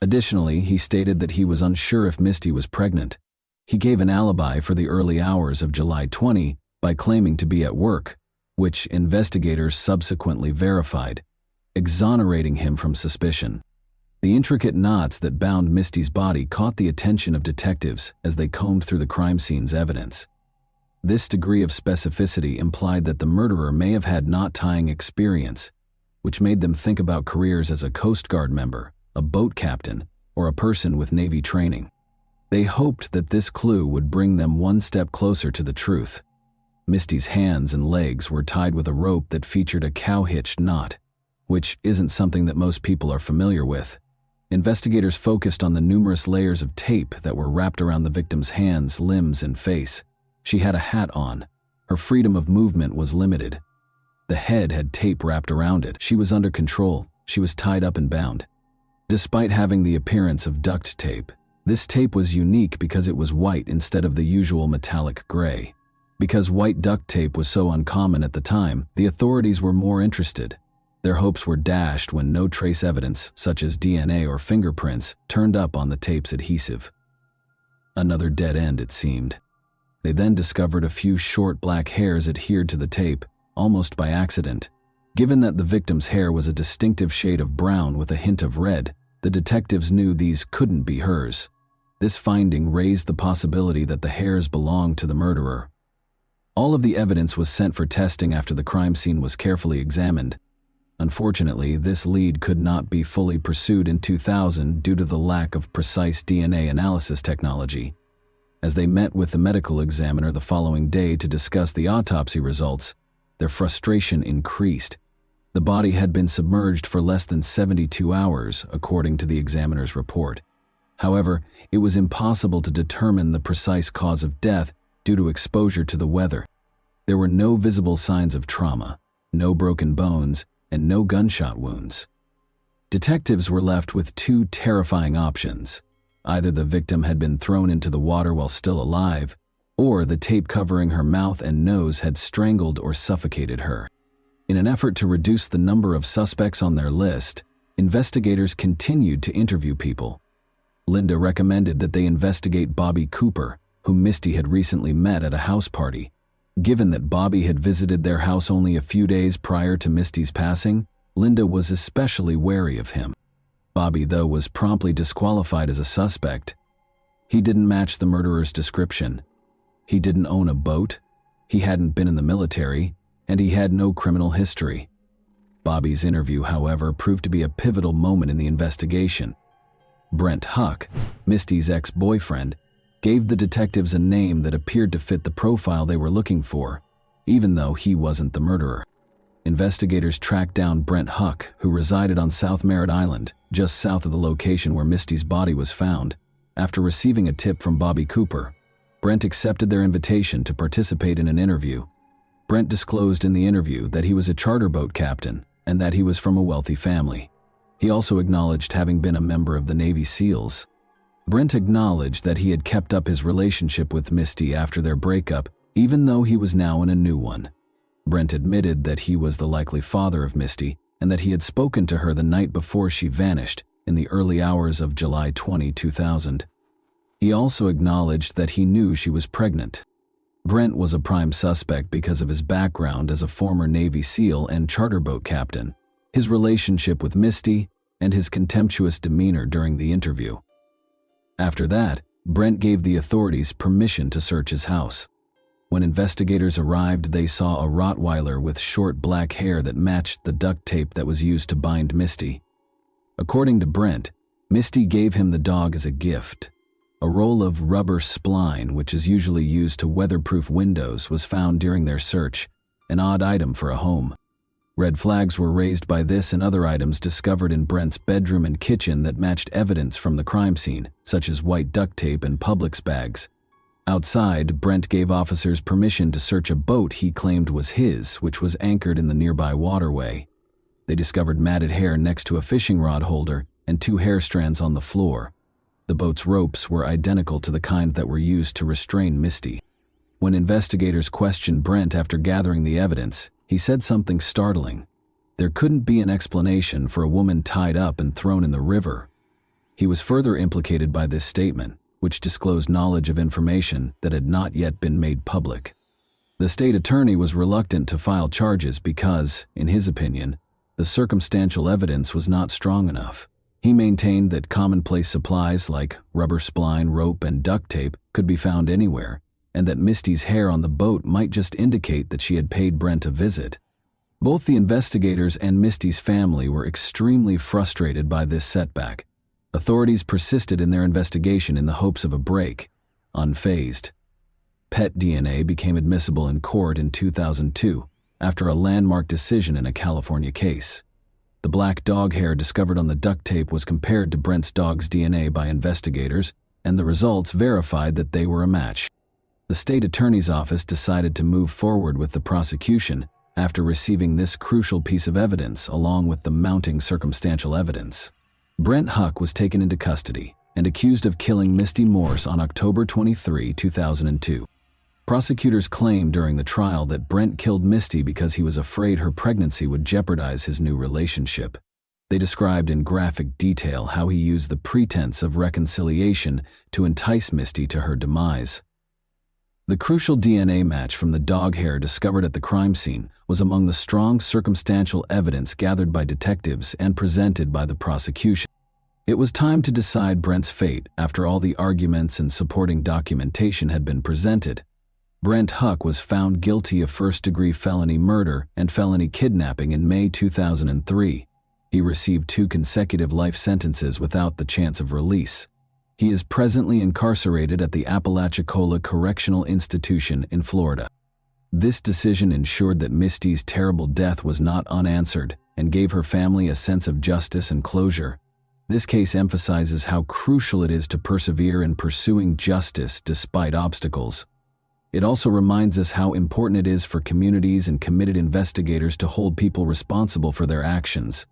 Additionally, he stated that he was unsure if Misty was pregnant. He gave an alibi for the early hours of July 20 by claiming to be at work, which investigators subsequently verified, exonerating him from suspicion. The intricate knots that bound Misty's body caught the attention of detectives as they combed through the crime scene's evidence. This degree of specificity implied that the murderer may have had knot-tying experience, which made them think about careers as a Coast Guard member, a boat captain, or a person with Navy training. They hoped that this clue would bring them one step closer to the truth. Misty's hands and legs were tied with a rope that featured a cow-hitched knot, which isn't something that most people are familiar with. Investigators focused on the numerous layers of tape that were wrapped around the victim's hands, limbs, and face. She had a hat on. Her freedom of movement was limited. The head had tape wrapped around it. She was under control, She was tied up and bound. Despite having the appearance of duct tape, this tape was unique because it was white instead of the usual metallic gray. Because white duct tape was so uncommon at the time, the authorities were more interested. Their hopes were dashed when no trace evidence, such as DNA or fingerprints, turned up on the tape's adhesive. Another dead end, it seemed. They then discovered a few short black hairs adhered to the tape, almost by accident. Given that the victim's hair was a distinctive shade of brown with a hint of red, the detectives knew these couldn't be hers. This finding raised the possibility that the hairs belonged to the murderer. All of the evidence was sent for testing after the crime scene was carefully examined. Unfortunately, this lead could not be fully pursued in 2000 due to the lack of precise DNA analysis technology. As they met with the medical examiner the following day to discuss the autopsy results, their frustration increased. The body had been submerged for less than 72 hours, according to the examiner's report. However, it was impossible to determine the precise cause of death due to exposure to the weather. There were no visible signs of trauma, no broken bones, and no gunshot wounds. Detectives were left with two terrifying options. Either the victim had been thrown into the water while still alive, or the tape covering her mouth and nose had strangled or suffocated her. In an effort to reduce the number of suspects on their list, investigators continued to interview people. Linda recommended that they investigate Bobby Cooper, whom Misty had recently met at a house party. Given that Bobby had visited their house only a few days prior to Misty's passing, Linda was especially wary of him. Bobby, though, was promptly disqualified as a suspect. He didn't match the murderer's description. He didn't own a boat, he hadn't been in the military, and he had no criminal history. Bobby's interview, however, proved to be a pivotal moment in the investigation. Brent Huck, Misty's ex-boyfriend, gave the detectives a name that appeared to fit the profile they were looking for, even though he wasn't the murderer. Investigators tracked down Brent Huck, who resided on South Merritt Island, just south of the location where Misty's body was found. After receiving a tip from Bobby Cooper, Brent accepted their invitation to participate in an interview. Brent disclosed in the interview that he was a charter boat captain and that he was from a wealthy family. He also acknowledged having been a member of the Navy SEALs. Brent acknowledged that he had kept up his relationship with Misty after their breakup, even though he was now in a new one. Brent admitted that he was the likely father of Misty and that he had spoken to her the night before she vanished in the early hours of July 20, 2000. He also acknowledged that he knew she was pregnant. Brent was a prime suspect because of his background as a former Navy SEAL and charter boat captain, his relationship with Misty, and his contemptuous demeanor during the interview. After that, Brent gave the authorities permission to search his house. When investigators arrived, they saw a Rottweiler with short black hair that matched the duct tape that was used to bind Misty. According to Brent, Misty gave him the dog as a gift. A roll of rubber spline, which is usually used to weatherproof windows, was found during their search, an odd item for a home. Red flags were raised by this and other items discovered in Brent's bedroom and kitchen that matched evidence from the crime scene, such as white duct tape and Publix bags. Outside, Brent gave officers permission to search a boat he claimed was his, which was anchored in the nearby waterway. They discovered matted hair next to a fishing rod holder and 2 hair strands on the floor. The boat's ropes were identical to the kind that were used to restrain Misty. When investigators questioned Brent after gathering the evidence, he said something startling. There couldn't be an explanation for a woman tied up and thrown in the river. He was further implicated by this statement, which disclosed knowledge of information that had not yet been made public. The state attorney was reluctant to file charges because, in his opinion, the circumstantial evidence was not strong enough. He maintained that commonplace supplies like rubber spline, rope, and duct tape could be found anywhere, and that Misty's hair on the boat might just indicate that she had paid Brent a visit. Both the investigators and Misty's family were extremely frustrated by this setback. Authorities persisted in their investigation in the hopes of a break, unfazed. Pet DNA became admissible in court in 2002 after a landmark decision in a California case. The black dog hair discovered on the duct tape was compared to Brent's dog's DNA by investigators, and the results verified that they were a match. The state attorney's office decided to move forward with the prosecution, after receiving this crucial piece of evidence along with the mounting circumstantial evidence. Brent Huck was taken into custody and accused of killing Misty Morse on October 23, 2002. Prosecutors claimed during the trial that Brent killed Misty because he was afraid her pregnancy would jeopardize his new relationship. They described in graphic detail how he used the pretense of reconciliation to entice Misty to her demise. The crucial DNA match from the dog hair discovered at the crime scene was among the strong circumstantial evidence gathered by detectives and presented by the prosecution. It was time to decide Brent's fate after all the arguments and supporting documentation had been presented. Brent Huck was found guilty of first-degree felony murder and felony kidnapping in May 2003. He received 2 consecutive life sentences without the chance of release. He is presently incarcerated at the Apalachicola Correctional Institution in Florida. This decision ensured that Misty's terrible death was not unanswered and gave her family a sense of justice and closure. This case emphasizes how crucial it is to persevere in pursuing justice despite obstacles. It also reminds us how important it is for communities and committed investigators to hold people responsible for their actions.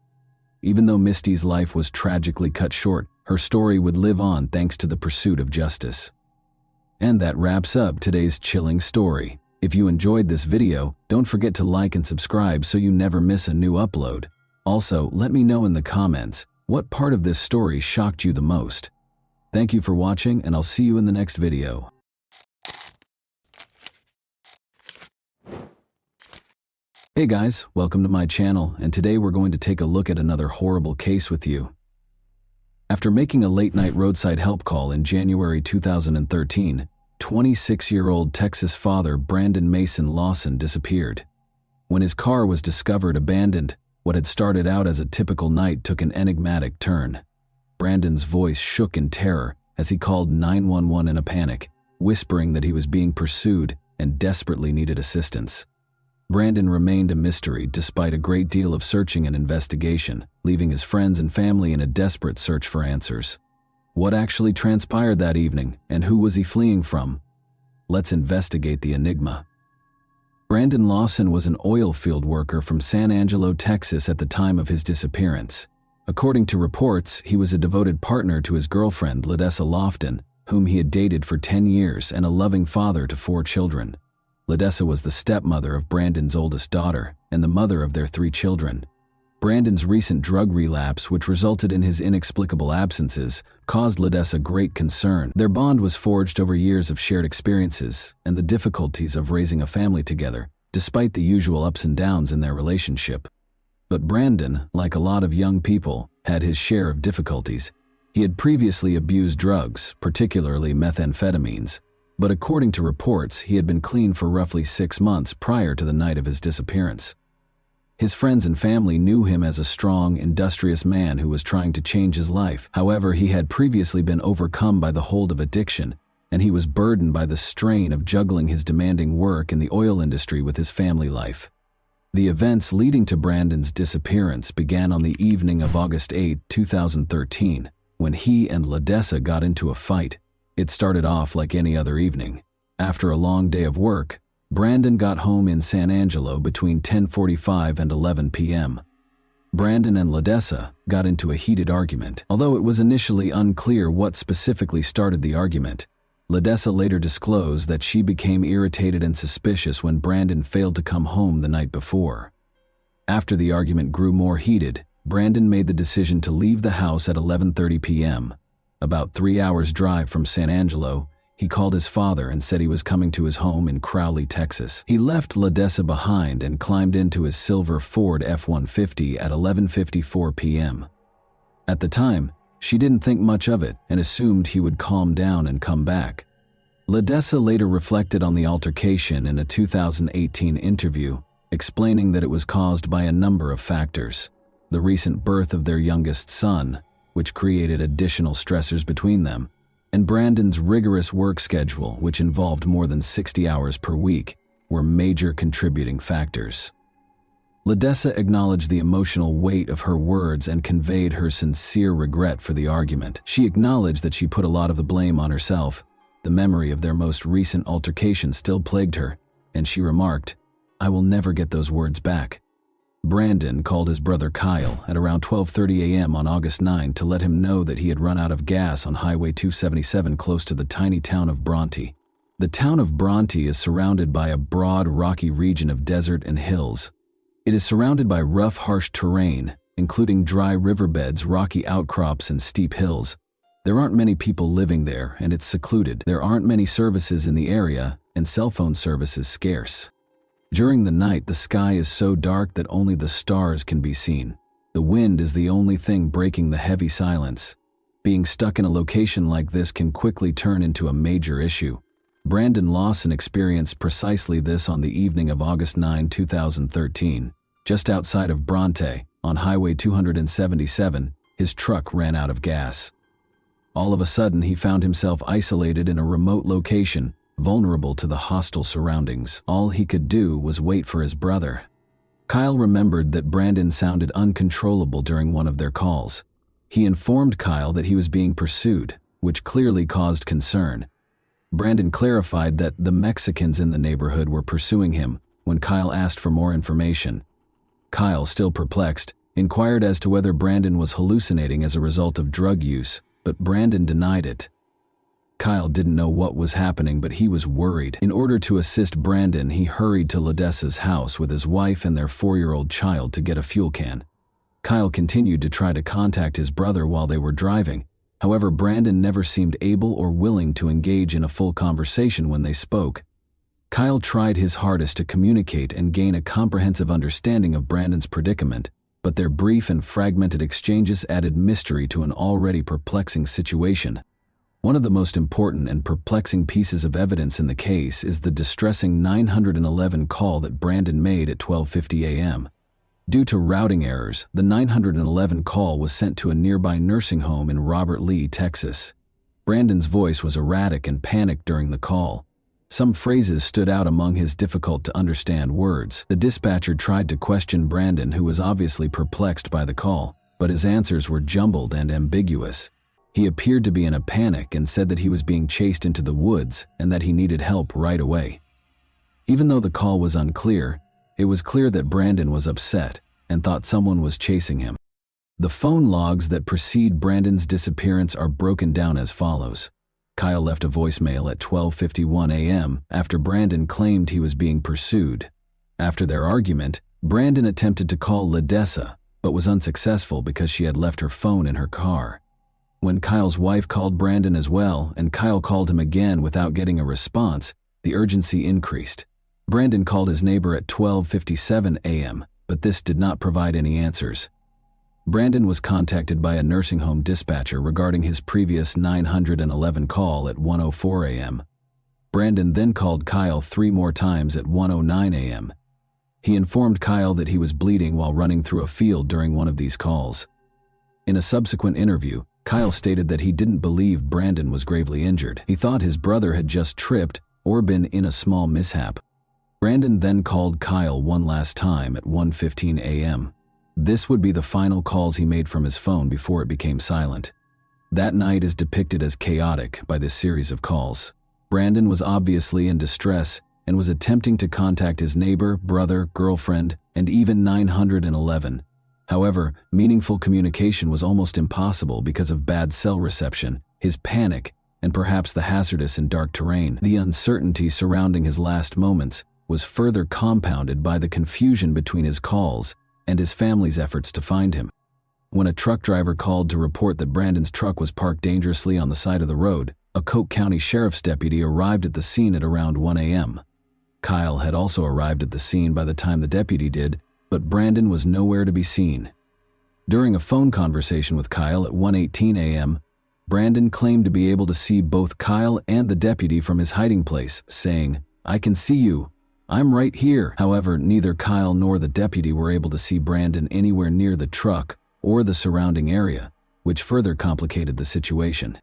Even though Misty's life was tragically cut short, her story would live on thanks to the pursuit of justice. And that wraps up today's chilling story. If you enjoyed this video, don't forget to like and subscribe so you never miss a new upload. Also, let me know in the comments what part of this story shocked you the most. Thank you for watching, and I'll see you in the next video. Hey guys, welcome to my channel, and today we're going to take a look at another horrible case with you. After making a late-night roadside help call in January 2013, 26-year-old Texas father Brandon Mason Lawson disappeared. When his car was discovered abandoned, what had started out as a typical night took an enigmatic turn. Brandon's voice shook in terror as he called 911 in a panic, whispering that he was being pursued and desperately needed assistance. Brandon remained a mystery despite a great deal of searching and investigation, leaving his friends and family in a desperate search for answers. What actually transpired that evening, and who was he fleeing from? Let's investigate the enigma. Brandon Lawson was an oil field worker from San Angelo, Texas at the time of his disappearance. According to reports, he was a devoted partner to his girlfriend, Ledessa Lofton, whom he had dated for 10 years, and a loving father to 4 children. Ledessa was the stepmother of Brandon's oldest daughter and the mother of their 3 children. Brandon's recent drug relapse, which resulted in his inexplicable absences, caused Ledessa great concern. Their bond was forged over years of shared experiences and the difficulties of raising a family together, despite the usual ups and downs in their relationship. But Brandon, like a lot of young people, had his share of difficulties. He had previously abused drugs, particularly methamphetamines, but according to reports, he had been clean for roughly 6 months prior to the night of his disappearance. His friends and family knew him as a strong, industrious man who was trying to change his life. However, he had previously been overcome by the hold of addiction, and he was burdened by the strain of juggling his demanding work in the oil industry with his family life. The events leading to Brandon's disappearance began on the evening of August 8, 2013, when he and Ledessa got into a fight. It started off like any other evening. After a long day of work, Brandon got home in San Angelo between 10:45 and 11 p.m. Brandon and Ledessa got into a heated argument. Although it was initially unclear what specifically started the argument, Ledessa later disclosed that she became irritated and suspicious when Brandon failed to come home the night before. After the argument grew more heated, Brandon made the decision to leave the house at 11:30 p.m. About 3 hours' drive from San Angelo, he called his father and said he was coming to his home in Crowley, Texas. He left Ledessa behind and climbed into his silver Ford F-150 at 11:54 p.m. At the time, she didn't think much of it and assumed he would calm down and come back. Ledessa later reflected on the altercation in a 2018 interview, explaining that it was caused by a number of factors: the recent birth of their youngest son, which created additional stressors between them, and Brandon's rigorous work schedule, which involved more than 60 hours per week, were major contributing factors. Ledessa acknowledged the emotional weight of her words and conveyed her sincere regret for the argument. She acknowledged that she put a lot of the blame on herself. The memory of their most recent altercation still plagued her, and she remarked, I will never get those words back. Brandon called his brother Kyle at around 12:30 a.m. on August 9 to let him know that he had run out of gas on Highway 277 close to the tiny town of Bronte. The town of Bronte is surrounded by a broad, rocky region of desert and hills. It is surrounded by rough, harsh terrain, including dry riverbeds, rocky outcrops, and steep hills. There aren't many people living there, and it's secluded. There aren't many services in the area, and cell phone service is scarce. During the night, the sky is so dark that only the stars can be seen. The wind is the only thing breaking the heavy silence. Being stuck in a location like this can quickly turn into a major issue. Brandon Lawson experienced precisely this on the evening of August 9, 2013. Just outside of Bronte, on Highway 277, his truck ran out of gas. All of a sudden, he found himself isolated in a remote location, vulnerable to the hostile surroundings. All he could do was wait for his brother. Kyle remembered that Brandon sounded uncontrollable during one of their calls. He informed Kyle that he was being pursued, which clearly caused concern. Brandon clarified that the Mexicans in the neighborhood were pursuing him when Kyle asked for more information. Kyle, still perplexed, inquired as to whether Brandon was hallucinating as a result of drug use, but Brandon denied it. Kyle didn't know what was happening, but he was worried. In order to assist Brandon, he hurried to Ledessa's house with his wife and their 4-year-old child to get a fuel can. Kyle continued to try to contact his brother while they were driving. However, Brandon never seemed able or willing to engage in a full conversation when they spoke. Kyle tried his hardest to communicate and gain a comprehensive understanding of Brandon's predicament, but their brief and fragmented exchanges added mystery to an already perplexing situation. One of the most important and perplexing pieces of evidence in the case is the distressing 911 call that Brandon made at 12:50 a.m. Due to routing errors, the 911 call was sent to a nearby nursing home in Robert Lee, Texas. Brandon's voice was erratic and panicked during the call. Some phrases stood out among his difficult-to-understand words. The dispatcher tried to question Brandon, who was obviously perplexed by the call, but his answers were jumbled and ambiguous. He appeared to be in a panic and said that he was being chased into the woods and that he needed help right away. Even though the call was unclear, it was clear that Brandon was upset and thought someone was chasing him. The phone logs that precede Brandon's disappearance are broken down as follows. Kyle left a voicemail at 12:51 a.m. after Brandon claimed he was being pursued. After their argument, Brandon attempted to call Ledessa, but was unsuccessful because she had left her phone in her car. When Kyle's wife called Brandon as well, and Kyle called him again without getting a response, the urgency increased. Brandon called his neighbor at 12:57 a.m., but this did not provide any answers. Brandon was contacted by a nursing home dispatcher regarding his previous 911 call at 1:04 a.m. Brandon then called Kyle 3 more times at 1:09 a.m. He informed Kyle that he was bleeding while running through a field during one of these calls. In a subsequent interview, Kyle stated that he didn't believe Brandon was gravely injured. He thought his brother had just tripped or been in a small mishap. Brandon then called Kyle one last time at 1:15 a.m. This would be the final calls he made from his phone before it became silent. That night is depicted as chaotic by this series of calls. Brandon was obviously in distress and was attempting to contact his neighbor, brother, girlfriend, and even 911. However, meaningful communication was almost impossible because of bad cell reception, his panic, and perhaps the hazardous and dark terrain. The uncertainty surrounding his last moments was further compounded by the confusion between his calls and his family's efforts to find him. When a truck driver called to report that Brandon's truck was parked dangerously on the side of the road, a Coke County Sheriff's deputy arrived at the scene at around 1 a.m. Kyle had also arrived at the scene by the time the deputy did, but Brandon was nowhere to be seen. During a phone conversation with Kyle at 1:18 a.m., Brandon claimed to be able to see both Kyle and the deputy from his hiding place, saying, "I can see you. I'm right here." However, neither Kyle nor the deputy were able to see Brandon anywhere near the truck or the surrounding area, which further complicated the situation.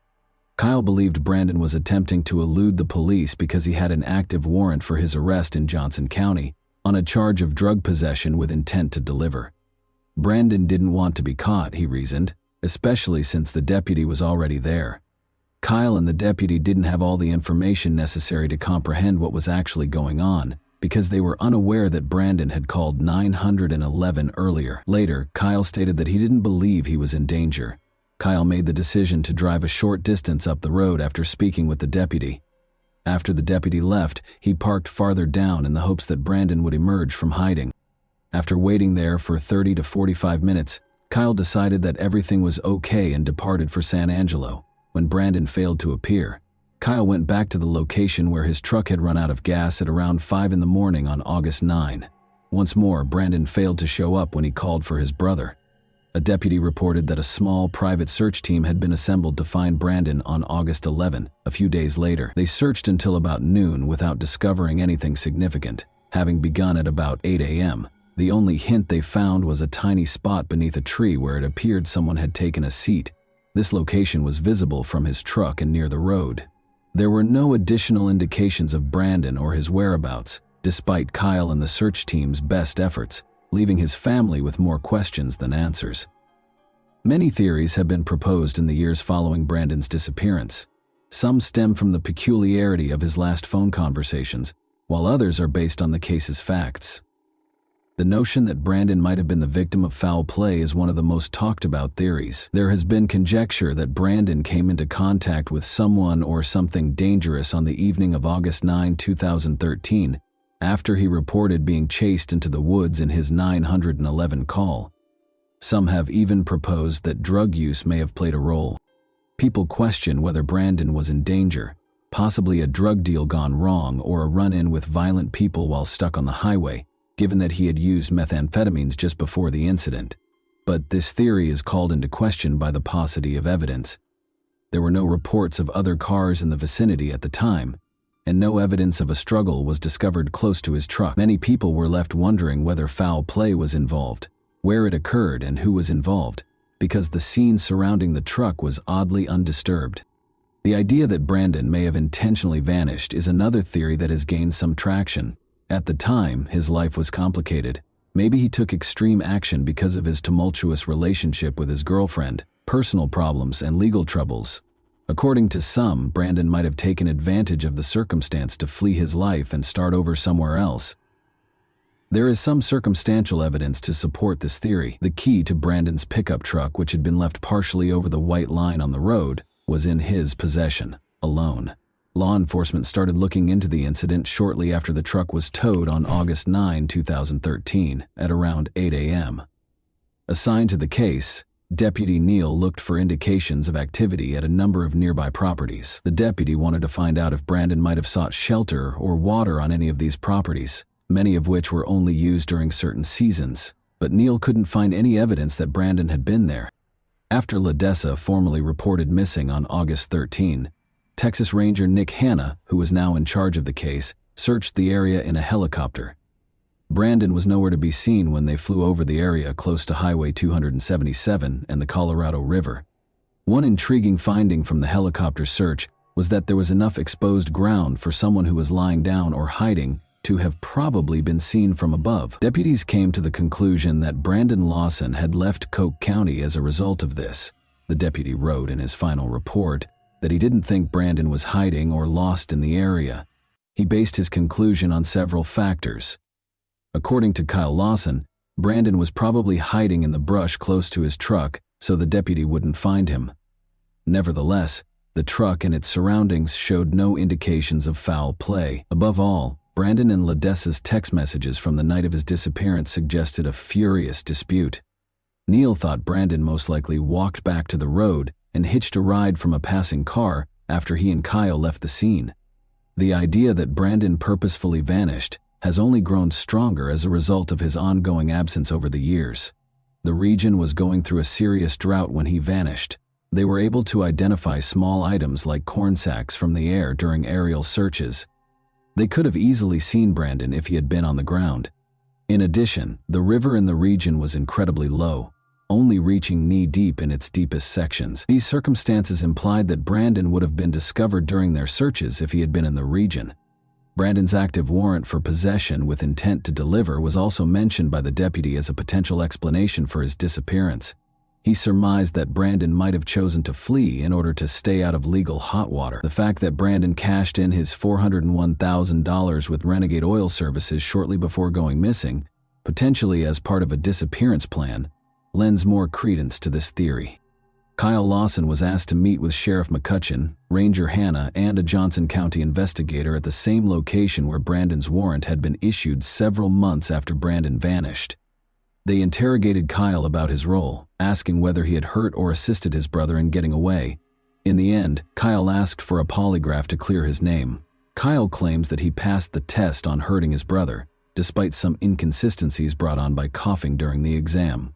Kyle believed Brandon was attempting to elude the police because he had an active warrant for his arrest in Johnson County on a charge of drug possession with intent to deliver. Brandon didn't want to be caught, he reasoned, especially since the deputy was already there. Kyle and the deputy didn't have all the information necessary to comprehend what was actually going on, because they were unaware that Brandon had called 911 earlier. Later, Kyle stated that he didn't believe he was in danger. Kyle made the decision to drive a short distance up the road after speaking with the deputy. After the deputy left, he parked farther down in the hopes that Brandon would emerge from hiding. After waiting there for 30 to 45 minutes, Kyle decided that everything was okay and departed for San Angelo. When Brandon failed to appear, Kyle went back to the location where his truck had run out of gas at around 5 in the morning on August 9. Once more, Brandon failed to show up when he called for his brother. A deputy reported that a small private search team had been assembled to find Brandon on August 11. A few days later, they searched until about noon without discovering anything significant, having begun at about 8 a.m. The only hint they found was a tiny spot beneath a tree where it appeared someone had taken a seat. This location was visible from his truck and near the road. There were no additional indications of Brandon or his whereabouts, despite Kyle and the search team's best efforts, leaving his family with more questions than answers. Many theories have been proposed in the years following Brandon's disappearance. Some stem from the peculiarity of his last phone conversations, while others are based on the case's facts. The notion that Brandon might have been the victim of foul play is one of the most talked about theories. There has been conjecture that Brandon came into contact with someone or something dangerous on the evening of August 9, 2013, after he reported being chased into the woods in his 911 call. Some have even proposed that drug use may have played a role. People question whether Brandon was in danger, possibly a drug deal gone wrong or a run-in with violent people while stuck on the highway, given that he had used methamphetamines just before the incident. But this theory is called into question by the paucity of evidence. There were no reports of other cars in the vicinity at the time, and no evidence of a struggle was discovered close to his truck. Many people were left wondering whether foul play was involved, where it occurred, and who was involved, because the scene surrounding the truck was oddly undisturbed. The idea that Brandon may have intentionally vanished is another theory that has gained some traction. At the time, his life was complicated. Maybe he took extreme action because of his tumultuous relationship with his girlfriend, personal problems, and legal troubles. According to some, Brandon might have taken advantage of the circumstance to flee his life and start over somewhere else. There is some circumstantial evidence to support this theory. The key to Brandon's pickup truck, which had been left partially over the white line on the road, was in his possession, alone. Law enforcement started looking into the incident shortly after the truck was towed on August 9, 2013, at around 8 a.m. Assigned to the case, Deputy Neal looked for indications of activity at a number of nearby properties. The deputy wanted to find out if Brandon might have sought shelter or water on any of these properties, many of which were only used during certain seasons, but Neal couldn't find any evidence that Brandon had been there. After LaDessa formally reported missing on August 13, Texas Ranger Nick Hanna, who was now in charge of the case, searched the area in a helicopter. Brandon was nowhere to be seen when they flew over the area close to Highway 277 and the Colorado River. One intriguing finding from the helicopter search was that there was enough exposed ground for someone who was lying down or hiding to have probably been seen from above. Deputies came to the conclusion that Brandon Lawson had left Coke County as a result of this. The deputy wrote in his final report that he didn't think Brandon was hiding or lost in the area. He based his conclusion on several factors. According to Kyle Lawson, Brandon was probably hiding in the brush close to his truck so the deputy wouldn't find him. Nevertheless, the truck and its surroundings showed no indications of foul play. Above all, Brandon and LaDessa's text messages from the night of his disappearance suggested a furious dispute. Neal thought Brandon most likely walked back to the road and hitched a ride from a passing car after he and Kyle left the scene. The idea that Brandon purposefully vanished has only grown stronger as a result of his ongoing absence over the years. The region was going through a serious drought when he vanished. They were able to identify small items like corn sacks from the air during aerial searches. They could have easily seen Brandon if he had been on the ground. In addition, the river in the region was incredibly low, only reaching knee-deep in its deepest sections. These circumstances implied that Brandon would have been discovered during their searches if he had been in the region. Brandon's active warrant for possession with intent to deliver was also mentioned by the deputy as a potential explanation for his disappearance. He surmised that Brandon might have chosen to flee in order to stay out of legal hot water. The fact that Brandon cashed in his $401,000 with Renegade Oil Services shortly before going missing, potentially as part of a disappearance plan, lends more credence to this theory. Kyle Lawson was asked to meet with Sheriff McCutcheon, Ranger Hannah, and a Johnson County investigator at the same location where Brandon's warrant had been issued several months after Brandon vanished. They interrogated Kyle about his role, asking whether he had hurt or assisted his brother in getting away. In the end, Kyle asked for a polygraph to clear his name. Kyle claims that he passed the test on hurting his brother, despite some inconsistencies brought on by coughing during the exam.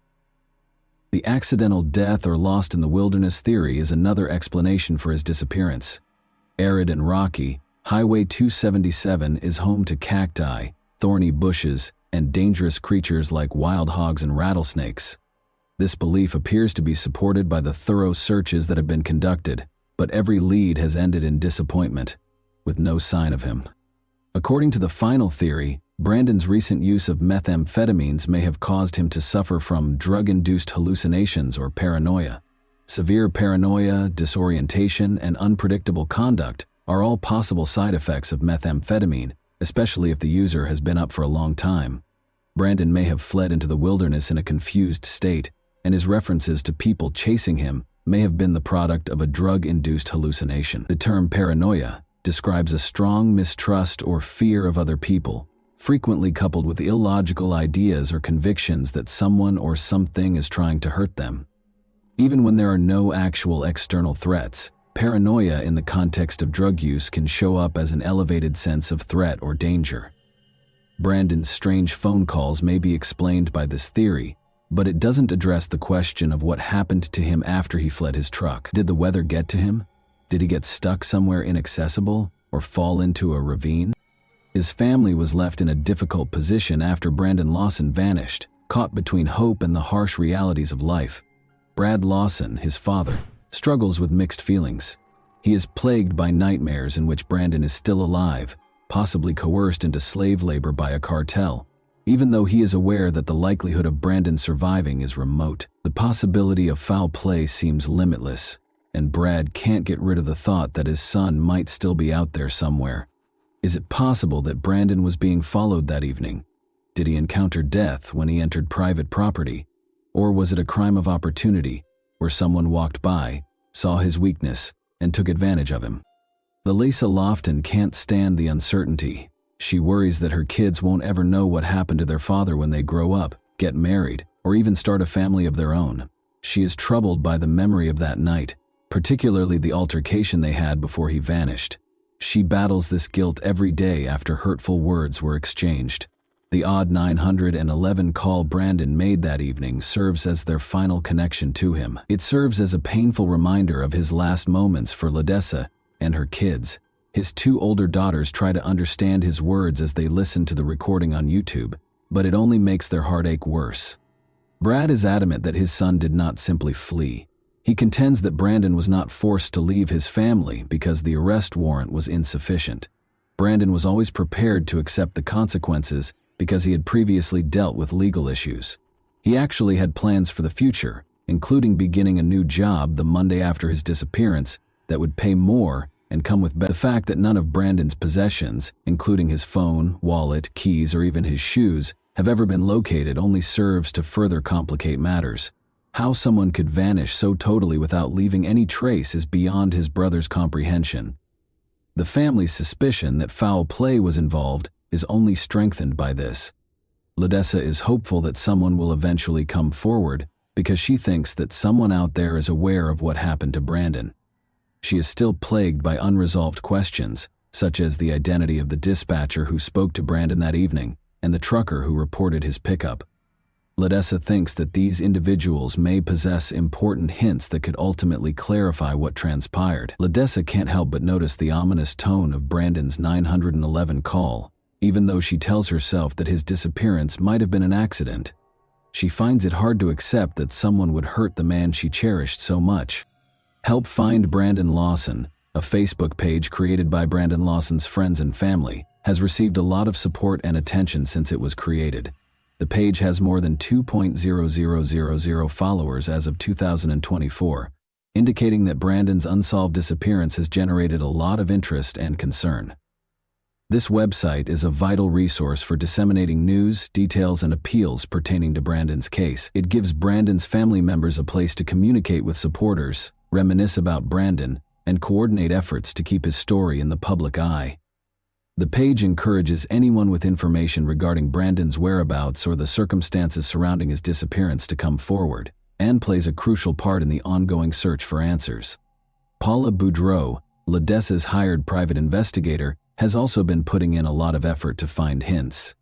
The accidental death or lost in the wilderness theory is another explanation for his disappearance. Arid and rocky, Highway 277 is home to cacti, thorny bushes, and dangerous creatures like wild hogs and rattlesnakes. This belief appears to be supported by the thorough searches that have been conducted, but every lead has ended in disappointment, with no sign of him. According to the final theory, Brandon's recent use of methamphetamines may have caused him to suffer from drug-induced hallucinations or paranoia. Severe paranoia, disorientation, and unpredictable conduct are all possible side effects of methamphetamine, especially if the user has been up for a long time. Brandon may have fled into the wilderness in a confused state, and his references to people chasing him may have been the product of a drug-induced hallucination. The term paranoia describes a strong mistrust or fear of other people, frequently coupled with illogical ideas or convictions that someone or something is trying to hurt them. Even when there are no actual external threats, paranoia in the context of drug use can show up as an elevated sense of threat or danger. Brandon's strange phone calls may be explained by this theory, but it doesn't address the question of what happened to him after he fled his truck. Did the weather get to him? Did he get stuck somewhere inaccessible or fall into a ravine? His family was left in a difficult position after Brandon Lawson vanished, caught between hope and the harsh realities of life. Brad Lawson, his father, struggles with mixed feelings. He is plagued by nightmares in which Brandon is still alive, possibly coerced into slave labor by a cartel. Even though he is aware that the likelihood of Brandon surviving is remote, the possibility of foul play seems limitless, and Brad can't get rid of the thought that his son might still be out there somewhere. Is it possible that Brandon was being followed that evening? Did he encounter death when he entered private property? Or was it a crime of opportunity, where someone walked by, saw his weakness, and took advantage of him? Lisa Lofton can't stand the uncertainty. She worries that her kids won't ever know what happened to their father when they grow up, get married, or even start a family of their own. She is troubled by the memory of that night, particularly the altercation they had before he vanished. She battles this guilt every day after hurtful words were exchanged. The odd 911 call Brandon made that evening serves as their final connection to him. It serves as a painful reminder of his last moments for Ledessa and her kids. His two older daughters try to understand his words as they listen to the recording on YouTube, but it only makes their heartache worse. Brad is adamant that his son did not simply flee. He contends that Brandon was not forced to leave his family because the arrest warrant was insufficient. Brandon was always prepared to accept the consequences because he had previously dealt with legal issues. He actually had plans for the future, including beginning a new job the Monday after his disappearance that would pay more and come with the fact that none of Brandon's possessions, including his phone, wallet, keys, or even his shoes, have ever been located only serves to further complicate matters. How someone could vanish so totally without leaving any trace is beyond his brother's comprehension. The family's suspicion that foul play was involved is only strengthened by this. Ledessa is hopeful that someone will eventually come forward because she thinks that someone out there is aware of what happened to Brandon. She is still plagued by unresolved questions, such as the identity of the dispatcher who spoke to Brandon that evening and the trucker who reported his pickup. Ledessa thinks that these individuals may possess important hints that could ultimately clarify what transpired. Ledessa can't help but notice the ominous tone of Brandon's 911 call, even though she tells herself that his disappearance might have been an accident. She finds it hard to accept that someone would hurt the man she cherished so much. Help Find Brandon Lawson, a Facebook page created by Brandon Lawson's friends and family, has received a lot of support and attention since it was created. The The page has more than 2.0000 followers as of 2024, indicating that Brandon's unsolved disappearance has generated a lot of interest and concern. This website is a vital resource for disseminating news, details, and appeals pertaining to Brandon's case. It gives Brandon's family members a place to communicate with supporters, reminisce about Brandon, and coordinate efforts to keep his story in the public eye. The page encourages anyone with information regarding Brandon's whereabouts or the circumstances surrounding his disappearance to come forward, and plays a crucial part in the ongoing search for answers. Paula Boudreau, LaDessa's hired private investigator, has also been putting in a lot of effort to find hints.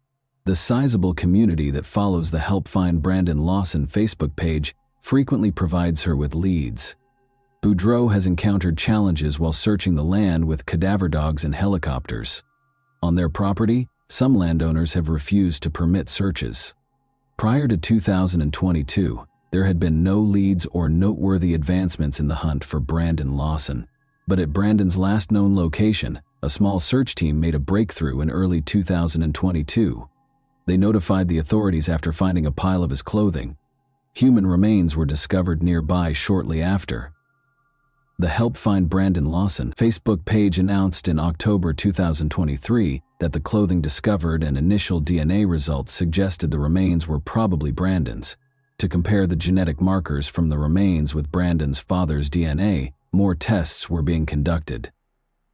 The sizable community that follows the Help Find Brandon Lawson Facebook page frequently provides her with leads. Boudreau has encountered challenges while searching the land with cadaver dogs and helicopters. On their property, some landowners have refused to permit searches. Prior to 2022, there had been no leads or noteworthy advancements in the hunt for Brandon Lawson. But at Brandon's last known location, a small search team made a breakthrough in early 2022. They notified the authorities after finding a pile of his clothing. Human remains were discovered nearby shortly after. The Help Find Brandon Lawson Facebook page announced in October 2023 that the clothing discovered and initial DNA results suggested the remains were probably Brandon's. To compare the genetic markers from the remains with Brandon's father's DNA, more tests were being conducted.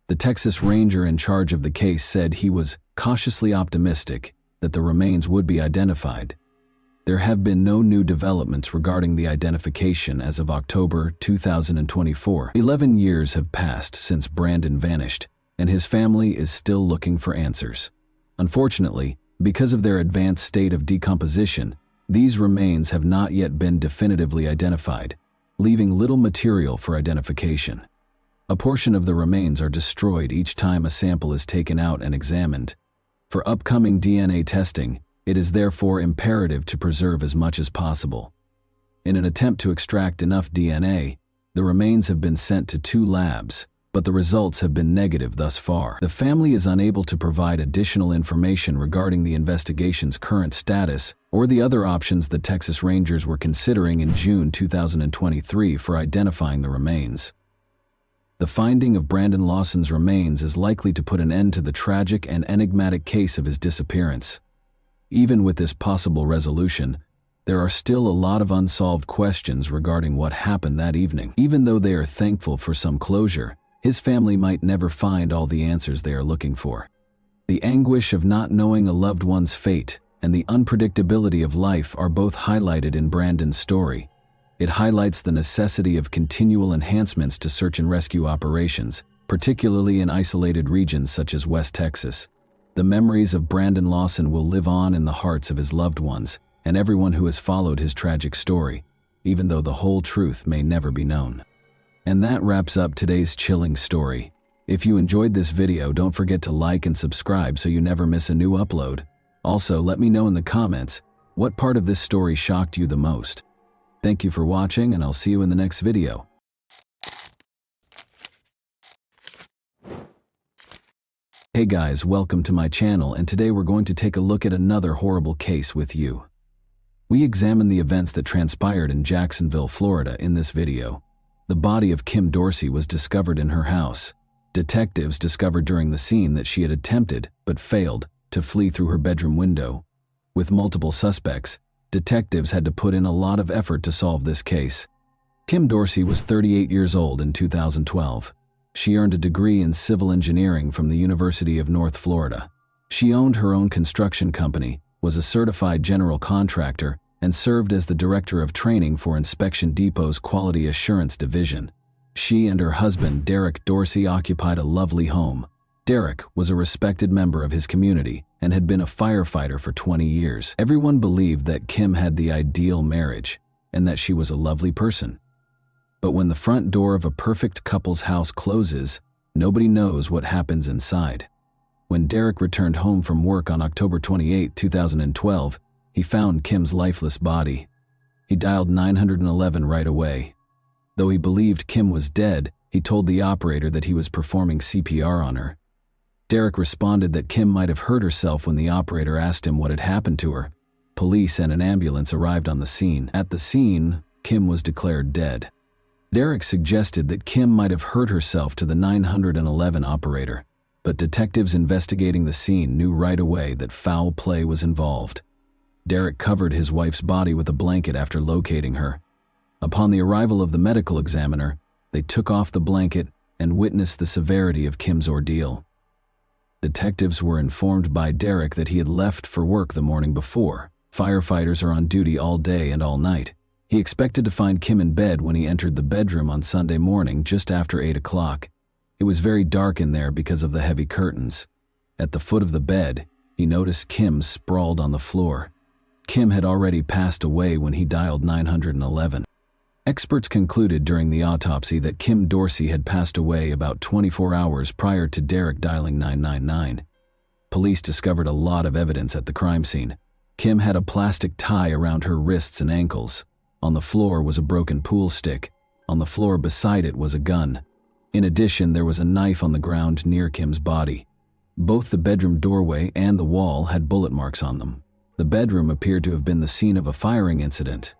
The Texas Ranger in charge of the case said he was cautiously optimistic that the remains would be identified. There have been no new developments regarding the identification as of October 2024. 11 years have passed since Brandon vanished, and his family is still looking for answers. Unfortunately, because of their advanced state of decomposition, these remains have not yet been definitively identified, leaving little material for identification. A portion of the remains are destroyed each time a sample is taken out and examined. For upcoming DNA testing, it is therefore imperative to preserve as much as possible. In an attempt to extract enough DNA, the remains have been sent to 2 labs, but the results have been negative thus far. The family is unable to provide additional information regarding the investigation's current status or the other options the Texas Rangers were considering in June 2023 for identifying the remains. The finding of Brandon Lawson's remains is likely to put an end to the tragic and enigmatic case of his disappearance. Even with this possible resolution, there are still a lot of unsolved questions regarding what happened that evening. Even though they are thankful for some closure, his family might never find all the answers they are looking for. The anguish of not knowing a loved one's fate and the unpredictability of life are both highlighted in Brandon's story. It highlights the necessity of continual enhancements to search and rescue operations, particularly in isolated regions such as West Texas. The memories of Brandon Lawson will live on in the hearts of his loved ones and everyone who has followed his tragic story, even though the whole truth may never be known. And that wraps up today's chilling story. If you enjoyed this video, don't forget to like and subscribe so you never miss a new upload. Also, let me know in the comments what part of this story shocked you the most. Thank you for watching, and I'll see you in the next video. Hey guys, welcome to my channel, and today we're going to take a look at another horrible case with you. We examine the events that transpired in Jacksonville, Florida in this video. The body of Kim Dorsey was discovered in her house. Detectives discovered during the scene that she had attempted, but failed, to flee through her bedroom window. With multiple suspects, detectives had to put in a lot of effort to solve this case. Kim Dorsey was 38 years old in 2012. She earned a degree in civil engineering from the University of North Florida. She owned her own construction company, was a certified general contractor, and served as the director of training for Inspection Depot's Quality Assurance Division. She and her husband, Derek Dorsey, occupied a lovely home. Derek was a respected member of his community and had been a firefighter for 20 years. Everyone believed that Kim had the ideal marriage and that she was a lovely person. But when the front door of a perfect couple's house closes, nobody knows what happens inside. When Derek returned home from work on October 28, 2012, he found Kim's lifeless body. He dialed 911 right away. Though he believed Kim was dead, he told the operator that he was performing CPR on her. Derek responded that Kim might have hurt herself when the operator asked him what had happened to her, Police and an ambulance arrived on the scene. At the scene, Kim was declared dead. Derek suggested that Kim might have hurt herself to the 911 operator, but detectives investigating the scene knew right away that foul play was involved. Derek covered his wife's body with a blanket after locating her. Upon the arrival of the medical examiner, they took off the blanket and witnessed the severity of Kim's ordeal. Detectives were informed by Derek that he had left for work the morning before. Firefighters are on duty all day and all night. He expected to find Kim in bed when he entered the bedroom on Sunday morning just after 8 o'clock. It was very dark in there because of the heavy curtains. At the foot of the bed, he noticed Kim sprawled on the floor. Kim had already passed away when he dialed 911. Experts concluded during the autopsy that Kim Dorsey had passed away about 24 hours prior to Derek dialing 999. Police discovered a lot of evidence at the crime scene. Kim had a plastic tie around her wrists and ankles. On the floor was a broken pool stick. On the floor beside it was a gun. In addition, there was a knife on the ground near Kim's body. Both the bedroom doorway and the wall had bullet marks on them. The bedroom appeared to have been the scene of a firing incident.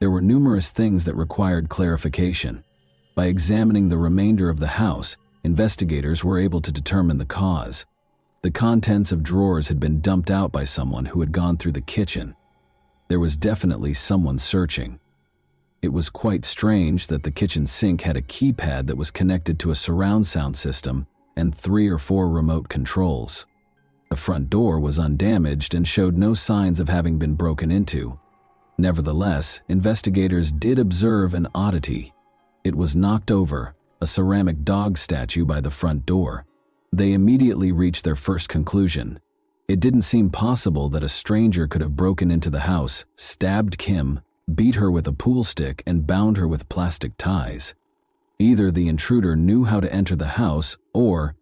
There were numerous things that required clarification. By examining the remainder of the house, investigators were able to determine the cause. The contents of drawers had been dumped out by someone who had gone through the kitchen. There was definitely someone searching. It was quite strange that the kitchen sink had a keypad that was connected to a surround sound system and 3 or 4 remote controls. The front door was undamaged and showed no signs of having been broken into. Nevertheless, investigators did observe an oddity. It was knocked over, a ceramic dog statue by the front door. They immediately reached their first conclusion. It didn't seem possible that a stranger could have broken into the house, stabbed Kim, beat her with a pool stick, and bound her with plastic ties. Either the intruder knew how to enter the house, or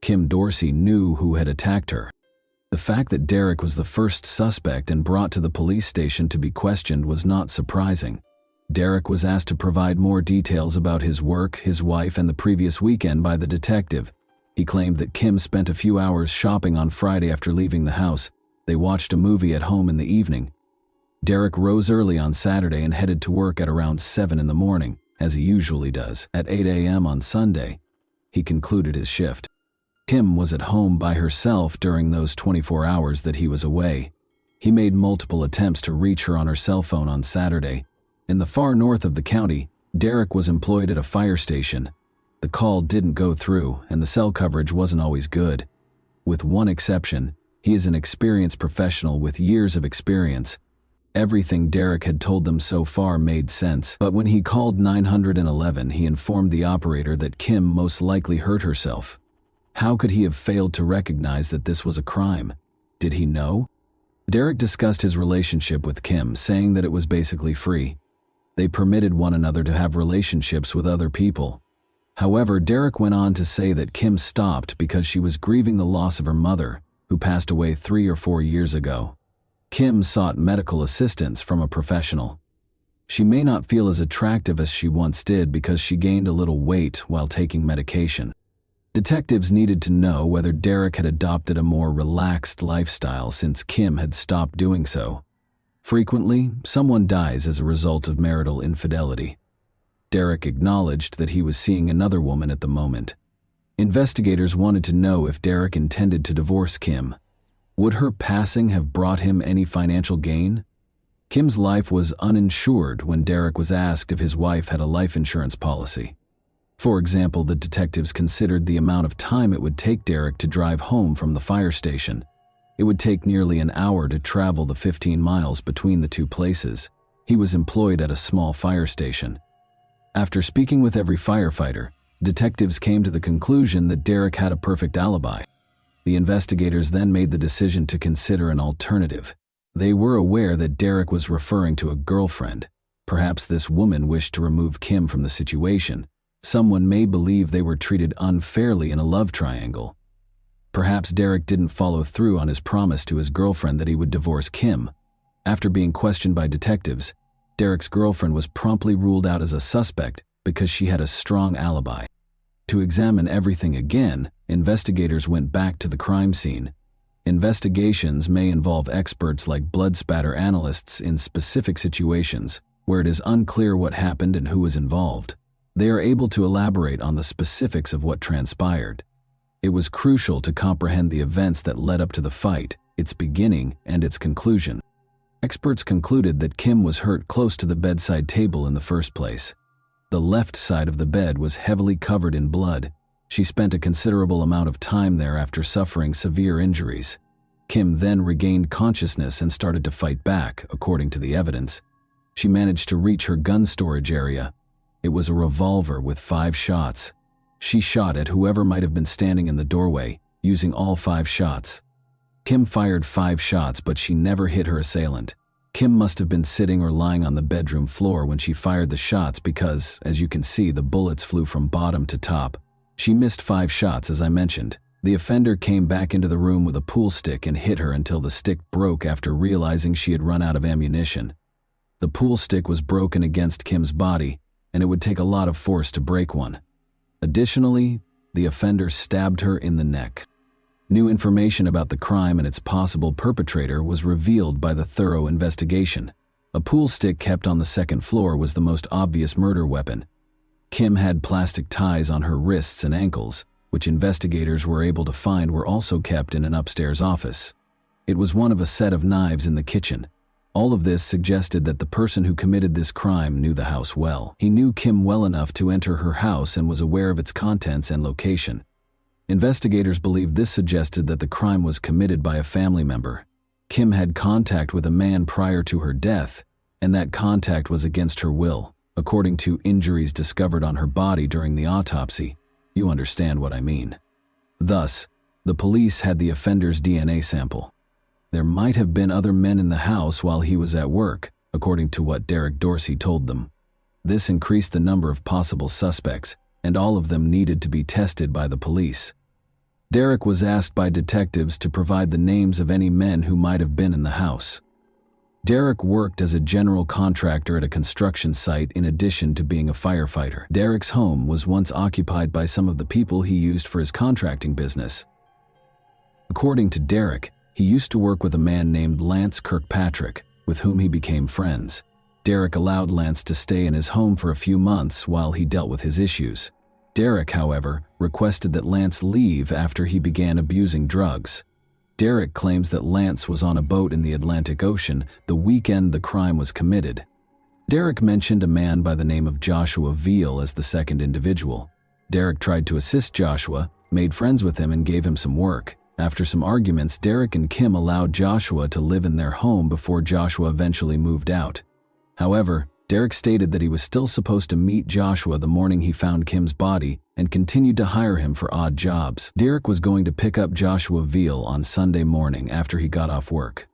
Kim Dorsey knew who had attacked her. The fact that Derek was the first suspect and brought to the police station to be questioned was not surprising. Derek was asked to provide more details about his work, his wife, and the previous weekend by the detective. He claimed that Kim spent a few hours shopping on Friday after leaving the house. They watched a movie at home in the evening. Derek rose early on Saturday and headed to work at around 7 in the morning, as he usually does. At 8 a.m. on Sunday, he concluded his shift. Kim was at home by herself during those 24 hours that he was away. He made multiple attempts to reach her on her cell phone on Saturday. In the far north of the county, Derek was employed at a fire station. The call didn't go through, and the cell coverage wasn't always good. With one exception, he is an experienced professional with years of experience. Everything Derek had told them so far made sense, but when he called 911, he informed the operator that Kim most likely hurt herself. How could he have failed to recognize that this was a crime? Did he know? Derek discussed his relationship with Kim, saying that it was basically free. They permitted one another to have relationships with other people. However, Derek went on to say that Kim stopped because she was grieving the loss of her mother, who passed away 3 or 4 years ago. Kim sought medical assistance from a professional. She may not feel as attractive as she once did because she gained a little weight while taking medication. Detectives needed to know whether Derek had adopted a more relaxed lifestyle since Kim had stopped doing so. Frequently, someone dies as a result of marital infidelity. Derek acknowledged that he was seeing another woman at the moment. Investigators wanted to know if Derek intended to divorce Kim. Would her passing have brought him any financial gain? Kim's life was uninsured when Derek was asked if his wife had a life insurance policy. For example, the detectives considered the amount of time it would take Derek to drive home from the fire station. It would take nearly an hour to travel the 15 miles between the two places. He was employed at a small fire station. After speaking with every firefighter, detectives came to the conclusion that Derek had a perfect alibi. The investigators then made the decision to consider an alternative. They were aware that Derek was referring to a girlfriend. Perhaps this woman wished to remove Kim from the situation. Someone may believe they were treated unfairly in a love triangle. Perhaps Derek didn't follow through on his promise to his girlfriend that he would divorce Kim. After being questioned by detectives, Derek's girlfriend was promptly ruled out as a suspect because she had a strong alibi. To examine everything again, investigators went back to the crime scene. Investigations may involve experts like blood spatter analysts in specific situations where it is unclear what happened and who was involved. They are able to elaborate on the specifics of what transpired. It was crucial to comprehend the events that led up to the fight, its beginning, and its conclusion. Experts concluded that Kim was hurt close to the bedside table in the first place. The left side of the bed was heavily covered in blood. She spent a considerable amount of time there after suffering severe injuries. Kim then regained consciousness and started to fight back, according to the evidence. She managed to reach her gun storage area. It was a revolver with 5 shots. She shot at whoever might have been standing in the doorway, using all 5 shots. Kim fired 5 shots, but she never hit her assailant. Kim must have been sitting or lying on the bedroom floor when she fired the shots because, as you can see, the bullets flew from bottom to top. She missed 5 shots, as I mentioned. The offender came back into the room with a pool stick and hit her until the stick broke after realizing she had run out of ammunition. The pool stick was broken against Kim's body, and it would take a lot of force to break one. Additionally, the offender stabbed her in the neck. New information about the crime and its possible perpetrator was revealed by the thorough investigation. A pool stick kept on the second floor was the most obvious murder weapon. Kim had plastic ties on her wrists and ankles, which investigators were able to find were also kept in an upstairs office. It was one of a set of knives in the kitchen. All of this suggested that the person who committed this crime knew the house well. He knew Kim well enough to enter her house and was aware of its contents and location. Investigators believed this suggested that the crime was committed by a family member. Kim had contact with a man prior to her death, and that contact was against her will, according to injuries discovered on her body during the autopsy. You understand what I mean. Thus, the police had the offender's DNA sample. There might have been other men in the house while he was at work, according to what Derek Dorsey told them. This increased the number of possible suspects, and all of them needed to be tested by the police. Derek was asked by detectives to provide the names of any men who might have been in the house. Derek worked as a general contractor at a construction site in addition to being a firefighter. Derek's home was once occupied by some of the people he used for his contracting business. According to Derek, he used to work with a man named Lance Kirkpatrick, with whom he became friends. Derek allowed Lance to stay in his home for a few months while he dealt with his issues. Derek, however, requested that Lance leave after he began abusing drugs. Derek claims that Lance was on a boat in the Atlantic Ocean the weekend the crime was committed. Derek mentioned a man by the name of Joshua Veal as the second individual. Derek tried to assist Joshua, made friends with him, and gave him some work. After some arguments, Derek and Kim allowed Joshua to live in their home before Joshua eventually moved out. However, Derek stated that he was still supposed to meet Joshua the morning he found Kim's body and continued to hire him for odd jobs. Derek was going to pick up Joshua Veal on Sunday morning after he got off work.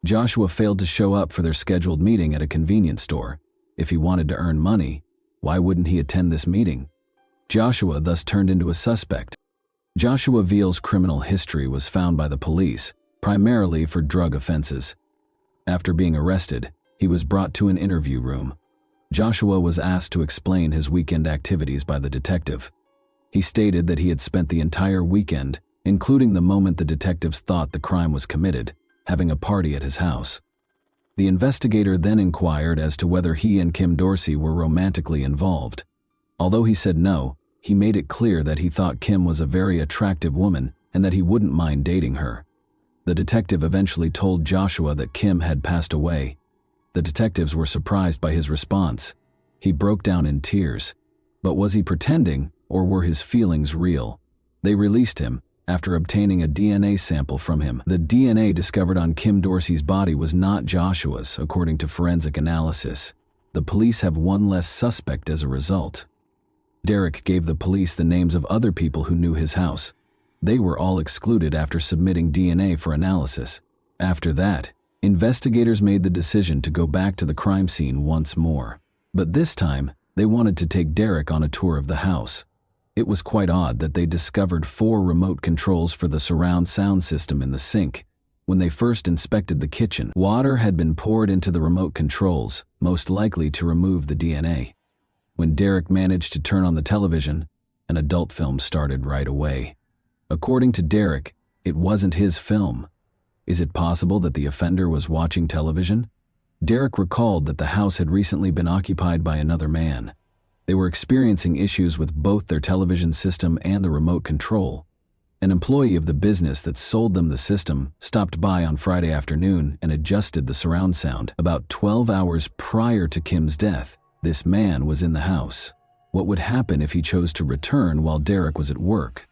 Joshua failed to show up for their scheduled meeting at a convenience store. If he wanted to earn money, why wouldn't he attend this meeting? Joshua thus turned into a suspect. Joshua Veal's criminal history was found by the police, primarily for drug offenses. After being arrested, he was brought to an interview room. Joshua was asked to explain his weekend activities by the detective. He stated that he had spent the entire weekend, including the moment the detectives thought the crime was committed, having a party at his house. The investigator then inquired as to whether he and Kim Dorsey were romantically involved. Although he said no, he made it clear that he thought Kim was a very attractive woman and that he wouldn't mind dating her. The detective eventually told Joshua that Kim had passed away. The detectives were surprised by his response. He broke down in tears. But was he pretending, or were his feelings real? They released him, after obtaining a DNA sample from him. The DNA discovered on Kim Dorsey's body was not Joshua's, according to forensic analysis. The police have one less suspect as a result. Derek gave the police the names of other people who knew his house. They were all excluded after submitting DNA for analysis. After that, investigators made the decision to go back to the crime scene once more. But this time, they wanted to take Derek on a tour of the house. It was quite odd that they discovered 4 remote controls for the surround sound system in the sink. When they first inspected the kitchen, water had been poured into the remote controls, most likely to remove the DNA. When Derek managed to turn on the television, an adult film started right away. According to Derek, it wasn't his film. Is it possible that the offender was watching television? Derek recalled that the house had recently been occupied by another man. They were experiencing issues with both their television system and the remote control. An employee of the business that sold them the system stopped by on Friday afternoon and adjusted the surround sound. About 12 hours prior to Kim's death, this man was in the house. What would happen if he chose to return while Derek was at work?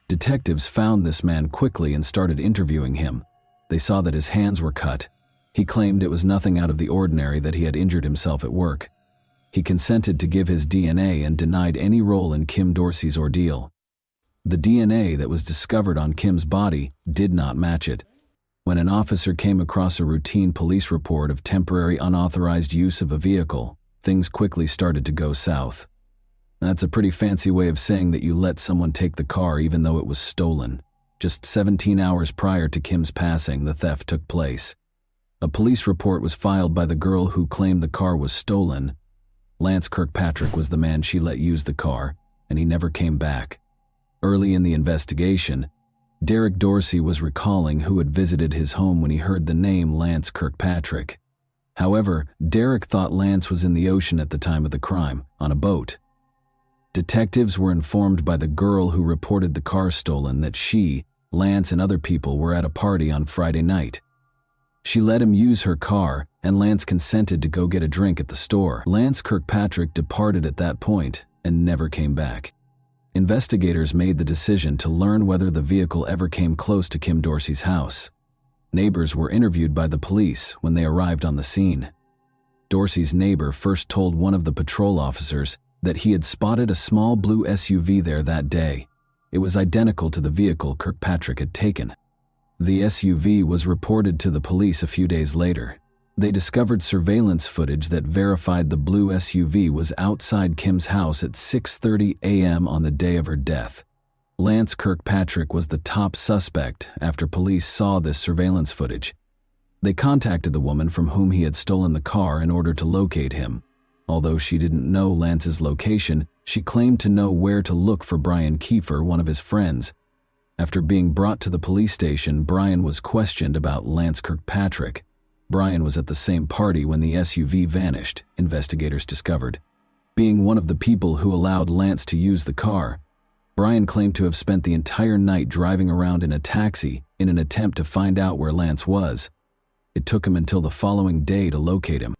Detectives found this man quickly and started interviewing him. They saw that his hands were cut. He claimed it was nothing out of the ordinary that he had injured himself at work. He consented to give his DNA and denied any role in Kim Dorsey's ordeal. The DNA that was discovered on Kim's body did not match it. When an officer came across a routine police report of temporary unauthorized use of a vehicle, things quickly started to go south. That's a pretty fancy way of saying that you let someone take the car even though it was stolen. Just 17 hours prior to Kim's passing, the theft took place. A police report was filed by the girl who claimed the car was stolen. Lance Kirkpatrick was the man she let use the car, and he never came back. Early in the investigation, Derek Dorsey was recalling who had visited his home when he heard the name Lance Kirkpatrick. However, Derek thought Lance was in the ocean at the time of the crime, on a boat. Detectives were informed by the girl who reported the car stolen that she, Lance, and other people were at a party on Friday night. She let him use her car, and Lance consented to go get a drink at the store. Lance Kirkpatrick departed at that point and never came back. Investigators made the decision to learn whether the vehicle ever came close to Kim Dorsey's house. Neighbors were interviewed by the police when they arrived on the scene. Dorsey's neighbor first told one of the patrol officers that he had spotted a small blue SUV there that day. It was identical to the vehicle Kirkpatrick had taken. The SUV was reported to the police a few days later. They discovered surveillance footage that verified the blue SUV was outside Kim's house at 6:30 a.m. on the day of her death. Lance Kirkpatrick was the top suspect after police saw this surveillance footage. They contacted the woman from whom he had stolen the car in order to locate him. Although she didn't know Lance's location, she claimed to know where to look for Brian Kiefer, one of his friends. After being brought to the police station, Brian was questioned about Lance Kirkpatrick. Brian was at the same party when the SUV vanished, investigators discovered. Being one of the people who allowed Lance to use the car, Brian claimed to have spent the entire night driving around in a taxi in an attempt to find out where Lance was. It took him until the following day to locate him.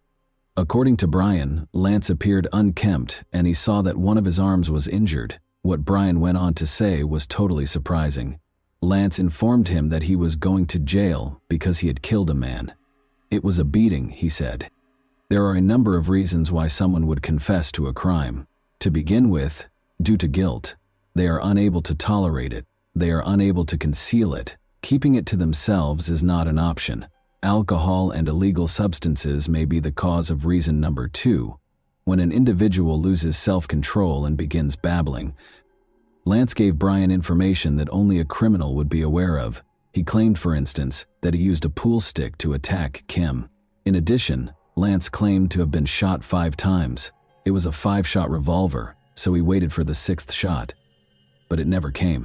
According to Brian, Lance appeared unkempt and he saw that one of his arms was injured. What Brian went on to say was totally surprising. Lance informed him that he was going to jail because he had killed a man. It was a beating, he said. There are a number of reasons why someone would confess to a crime. To begin with, due to guilt. They are unable to tolerate it. They are unable to conceal it. Keeping it to themselves is not an option. Alcohol and illegal substances may be the cause of reason number 2. When an individual loses self-control and begins babbling. Lance gave Brian information that only a criminal would be aware of. He claimed, for instance, that he used a pool stick to attack Kim. In addition, Lance claimed to have been shot 5 times. It was a 5-shot revolver, so he waited for the 6th shot. But it never came.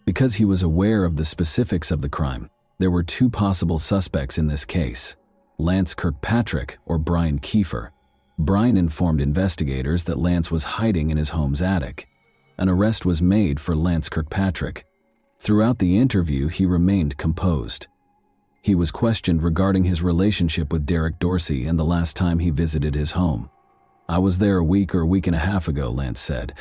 Because he was aware of the specifics of the crime, there were 2 possible suspects in this case, Lance Kirkpatrick or Brian Kiefer. Brian informed investigators that Lance was hiding in his home's attic. An arrest was made for Lance Kirkpatrick. Throughout the interview, he remained composed. He was questioned regarding his relationship with Derek Dorsey and the last time he visited his home. "I was there a week or a week and a half ago," Lance said.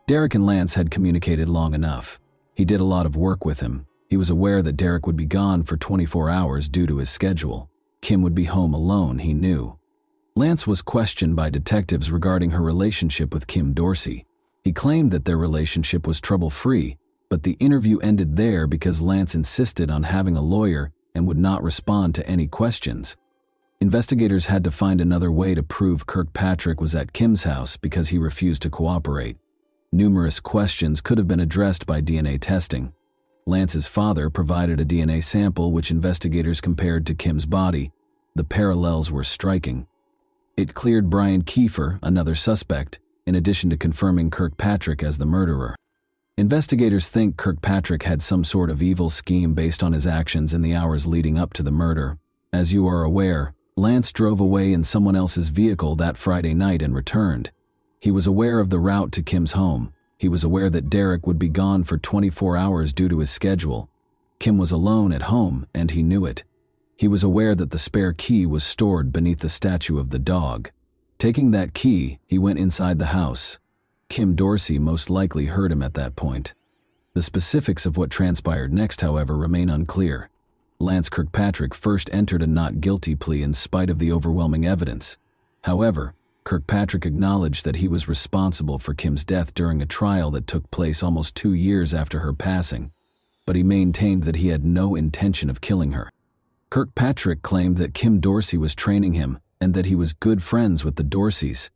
Derek and Lance had communicated long enough. He did a lot of work with him. He was aware that Derek would be gone for 24 hours due to his schedule. Kim would be home alone, he knew. Lance was questioned by detectives regarding her relationship with Kim Dorsey. He claimed that their relationship was trouble-free, but the interview ended there because Lance insisted on having a lawyer and would not respond to any questions. Investigators had to find another way to prove Kirkpatrick was at Kim's house because he refused to cooperate. Numerous questions could have been addressed by DNA testing. Lance's father provided a DNA sample which investigators compared to Kim's body. The parallels were striking. It cleared Brian Kiefer, another suspect, in addition to confirming Kirkpatrick as the murderer. Investigators think Kirkpatrick had some sort of evil scheme based on his actions in the hours leading up to the murder. As you are aware, Lance drove away in someone else's vehicle that Friday night and returned. He was aware of the route to Kim's home. He was aware that Derek would be gone for 24 hours due to his schedule. Kim was alone at home, and he knew it. He was aware that the spare key was stored beneath the statue of the dog. Taking that key, he went inside the house. Kim Dorsey most likely heard him at that point. The specifics of what transpired next, however, remain unclear. Lance Kirkpatrick first entered a not guilty plea in spite of the overwhelming evidence. However, Kirkpatrick acknowledged that he was responsible for Kim's death during a trial that took place almost 2 years after her passing, but he maintained that he had no intention of killing her. Kirkpatrick claimed that Kim Dorsey was training him and that he was good friends with the Dorseys.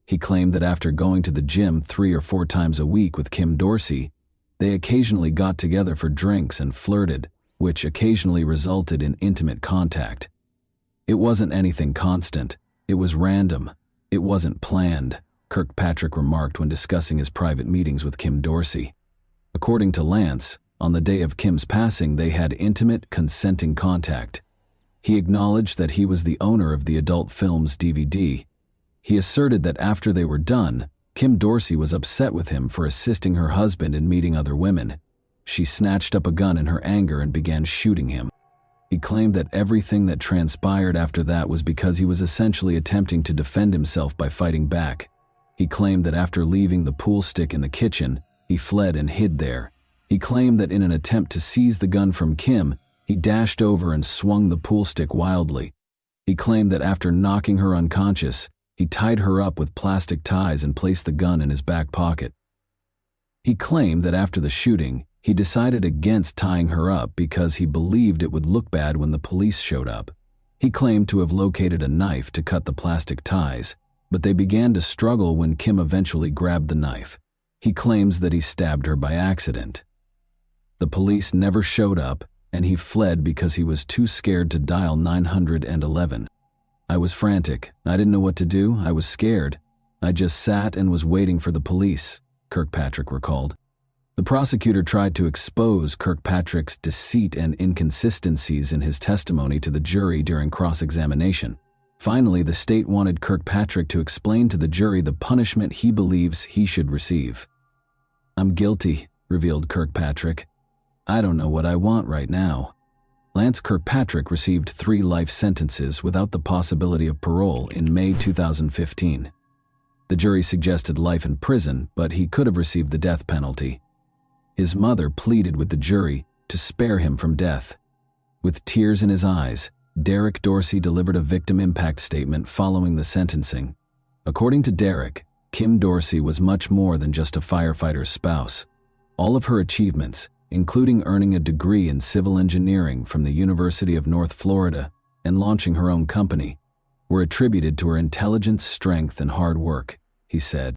He claimed that after going to the gym 3 or 4 times a week with Kim Dorsey, they occasionally got together for drinks and flirted, which occasionally resulted in intimate contact. It wasn't anything constant. It was random. It wasn't planned, Kirkpatrick remarked when discussing his private meetings with Kim Dorsey. According to Lance, on the day of Kim's passing, they had intimate, consenting contact. He acknowledged that he was the owner of the adult film's DVD. He asserted that after they were done, Kim Dorsey was upset with him for assisting her husband in meeting other women. She snatched up a gun in her anger and began shooting him. He claimed that everything that transpired after that was because he was essentially attempting to defend himself by fighting back. He claimed that after leaving the pool stick in the kitchen, he fled and hid there. He claimed that in an attempt to seize the gun from Kim, he dashed over and swung the pool stick wildly. He claimed that after knocking her unconscious, he tied her up with plastic ties and placed the gun in his back pocket. He claimed that after the shooting, he decided against tying her up because he believed it would look bad when the police showed up. He claimed to have located a knife to cut the plastic ties, but they began to struggle when Kim eventually grabbed the knife. He claims that he stabbed her by accident. The police never showed up, and he fled because he was too scared to dial 911. I was frantic. I didn't know what to do. I was scared. I just sat and was waiting for the police, Kirkpatrick recalled. The prosecutor tried to expose Kirkpatrick's deceit and inconsistencies in his testimony to the jury during cross-examination. Finally, the state wanted Kirkpatrick to explain to the jury the punishment he believes he should receive. "I'm guilty," revealed Kirkpatrick. "I don't know what I want right now." Lance Kirkpatrick received 3 life sentences without the possibility of parole in May 2015. The jury suggested life in prison, but he could have received the death penalty. His mother pleaded with the jury to spare him from death. With tears in his eyes, Derek Dorsey delivered a victim impact statement following the sentencing. According to Derek, Kim Dorsey was much more than just a firefighter's spouse. All of her achievements, including earning a degree in civil engineering from the University of North Florida and launching her own company, were attributed to her intelligence, strength, and hard work, he said.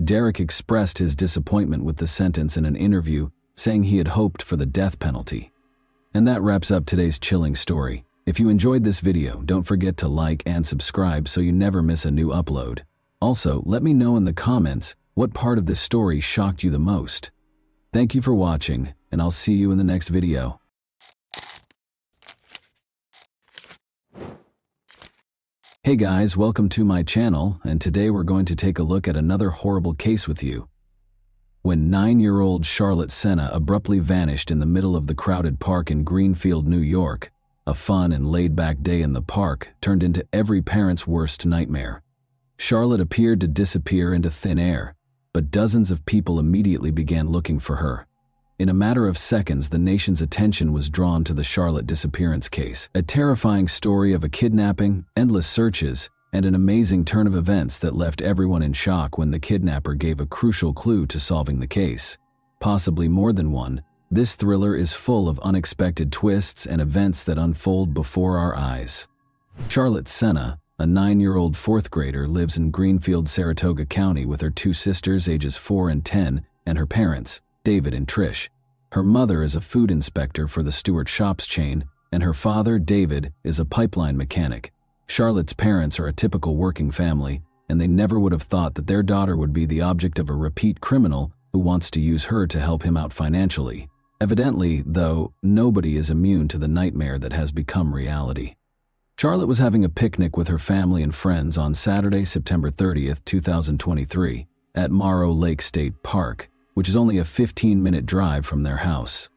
Derek expressed his disappointment with the sentence in an interview, saying he had hoped for the death penalty. And that wraps up today's chilling story. If you enjoyed this video, don't forget to like and subscribe so you never miss a new upload. Also, let me know in the comments what part of this story shocked you the most. Thank you for watching, and I'll see you in the next video. Hey guys, welcome to my channel, and today we're going to take a look at another horrible case with you. When 9-year-old Charlotte Senna abruptly vanished in the middle of the crowded park in Greenfield, New York, a fun and laid-back day in the park turned into every parent's worst nightmare. Charlotte appeared to disappear into thin air, but dozens of people immediately began looking for her. In a matter of seconds, the nation's attention was drawn to the Charlotte disappearance case, a terrifying story of a kidnapping, endless searches, and an amazing turn of events that left everyone in shock when the kidnapper gave a crucial clue to solving the case. Possibly more than one, this thriller is full of unexpected twists and events that unfold before our eyes. Charlotte Senna, a 9-year-old 4th grader, lives in Greenfield, Saratoga County with her 2 sisters ages 4 and 10 and her parents, David and Trish. Her mother is a food inspector for the Stewart Shops chain, and her father, David, is a pipeline mechanic. Charlotte's parents are a typical working family, and they never would have thought that their daughter would be the object of a repeat criminal who wants to use her to help him out financially. Evidently, though, nobody is immune to the nightmare that has become reality. Charlotte was having a picnic with her family and friends on Saturday, September 30th, 2023, at Morrow Lake State Park, which is only a 15-minute drive from their house.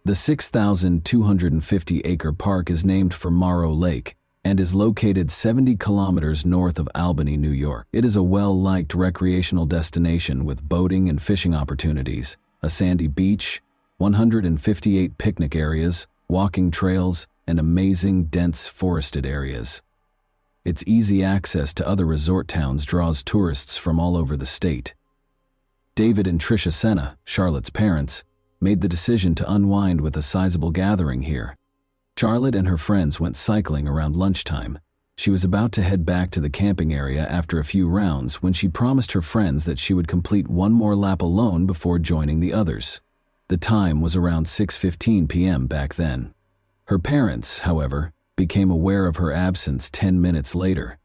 The 6,250-acre park is named for Morrow Lake and is located 70 kilometers north of Albany, New York. It is a well-liked recreational destination with boating and fishing opportunities, a sandy beach, 158 picnic areas, walking trails, and amazing dense forested areas. Its easy access to other resort towns draws tourists from all over the state. David and Tricia Senna, Charlotte's parents, made the decision to unwind with a sizable gathering here. Charlotte and her friends went cycling around lunchtime. She was about to head back to the camping area after a few rounds when she promised her friends that she would complete one more lap alone before joining the others. The time was around 6:15 p.m. back then. Her parents, however, became aware of her absence 10 minutes later.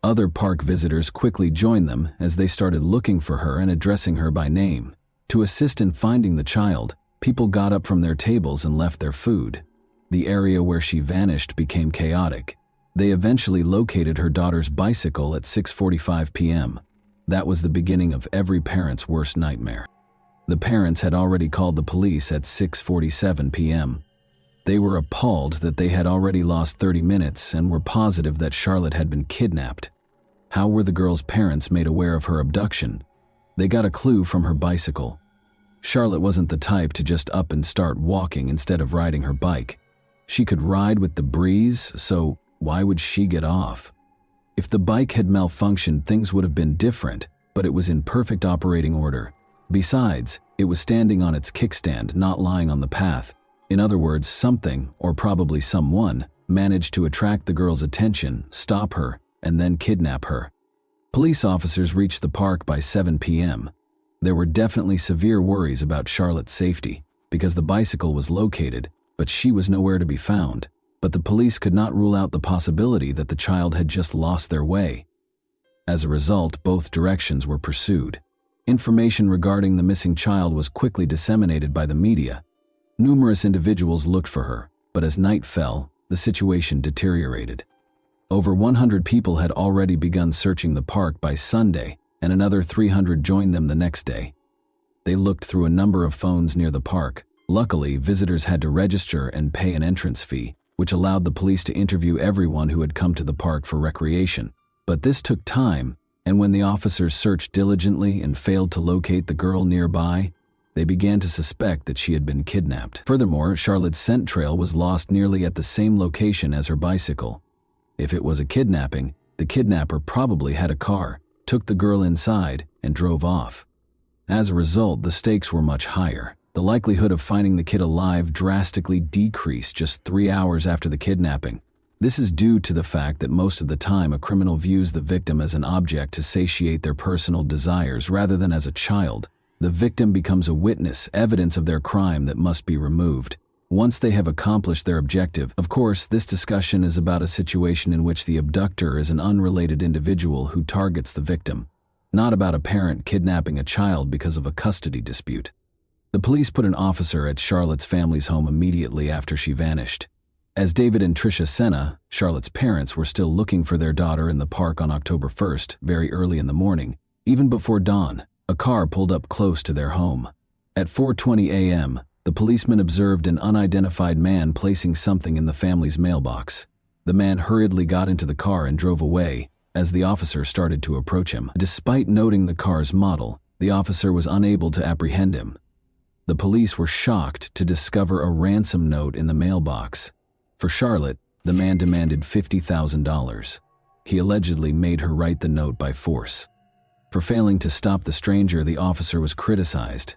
Other park visitors quickly joined them as they started looking for her and addressing her by name. To assist in finding the child, people got up from their tables and left their food. The area where she vanished became chaotic. They eventually located her daughter's bicycle at 6:45 p.m. That was the beginning of every parent's worst nightmare. The parents had already called the police at 6:47 p.m. They were appalled that they had already lost 30 minutes and were positive that Charlotte had been kidnapped. How were the girl's parents made aware of her abduction? They got a clue from her bicycle. Charlotte wasn't the type to just up and start walking instead of riding her bike. She could ride with the breeze, so why would she get off? If the bike had malfunctioned, things would have been different, but it was in perfect operating order. Besides, it was standing on its kickstand, not lying on the path. In other words, something, or probably someone, managed to attract the girl's attention, stop her, and then kidnap her. Police officers reached the park by 7 p.m. There were definitely severe worries about Charlotte's safety, because the bicycle was located, but she was nowhere to be found. But the police could not rule out the possibility that the child had just lost their way. As a result, both directions were pursued. Information regarding the missing child was quickly disseminated by the media. Numerous individuals looked for her, but as night fell, the situation deteriorated. Over 100 people had already begun searching the park by Sunday, and another 300 joined them the next day. They looked through a number of phones near the park. Luckily, visitors had to register and pay an entrance fee, which allowed the police to interview everyone who had come to the park for recreation. But this took time, and when the officers searched diligently and failed to locate the girl nearby, they began to suspect that she had been kidnapped. Furthermore, Charlotte's scent trail was lost nearly at the same location as her bicycle. If it was a kidnapping, the kidnapper probably had a car, took the girl inside, and drove off. As a result, the stakes were much higher. The likelihood of finding the kid alive drastically decreased just 3 hours after the kidnapping. This is due to the fact that most of the time a criminal views the victim as an object to satiate their personal desires rather than as a child. The victim becomes a witness, evidence of their crime that must be removed. Once they have accomplished their objective, of course, this discussion is about a situation in which the abductor is an unrelated individual who targets the victim, not about a parent kidnapping a child because of a custody dispute. The police put an officer at Charlotte's family's home immediately after she vanished. As David and Tricia Senna, Charlotte's parents, were still looking for their daughter in the park on October 1st, very early in the morning, even before dawn, a car pulled up close to their home. At 4:20 a.m., the policeman observed an unidentified man placing something in the family's mailbox. The man hurriedly got into the car and drove away as the officer started to approach him. Despite noting the car's model, the officer was unable to apprehend him. The police were shocked to discover a ransom note in the mailbox. For Charlotte, the man demanded $50,000. He allegedly made her write the note by force. For failing to stop the stranger, the officer was criticized.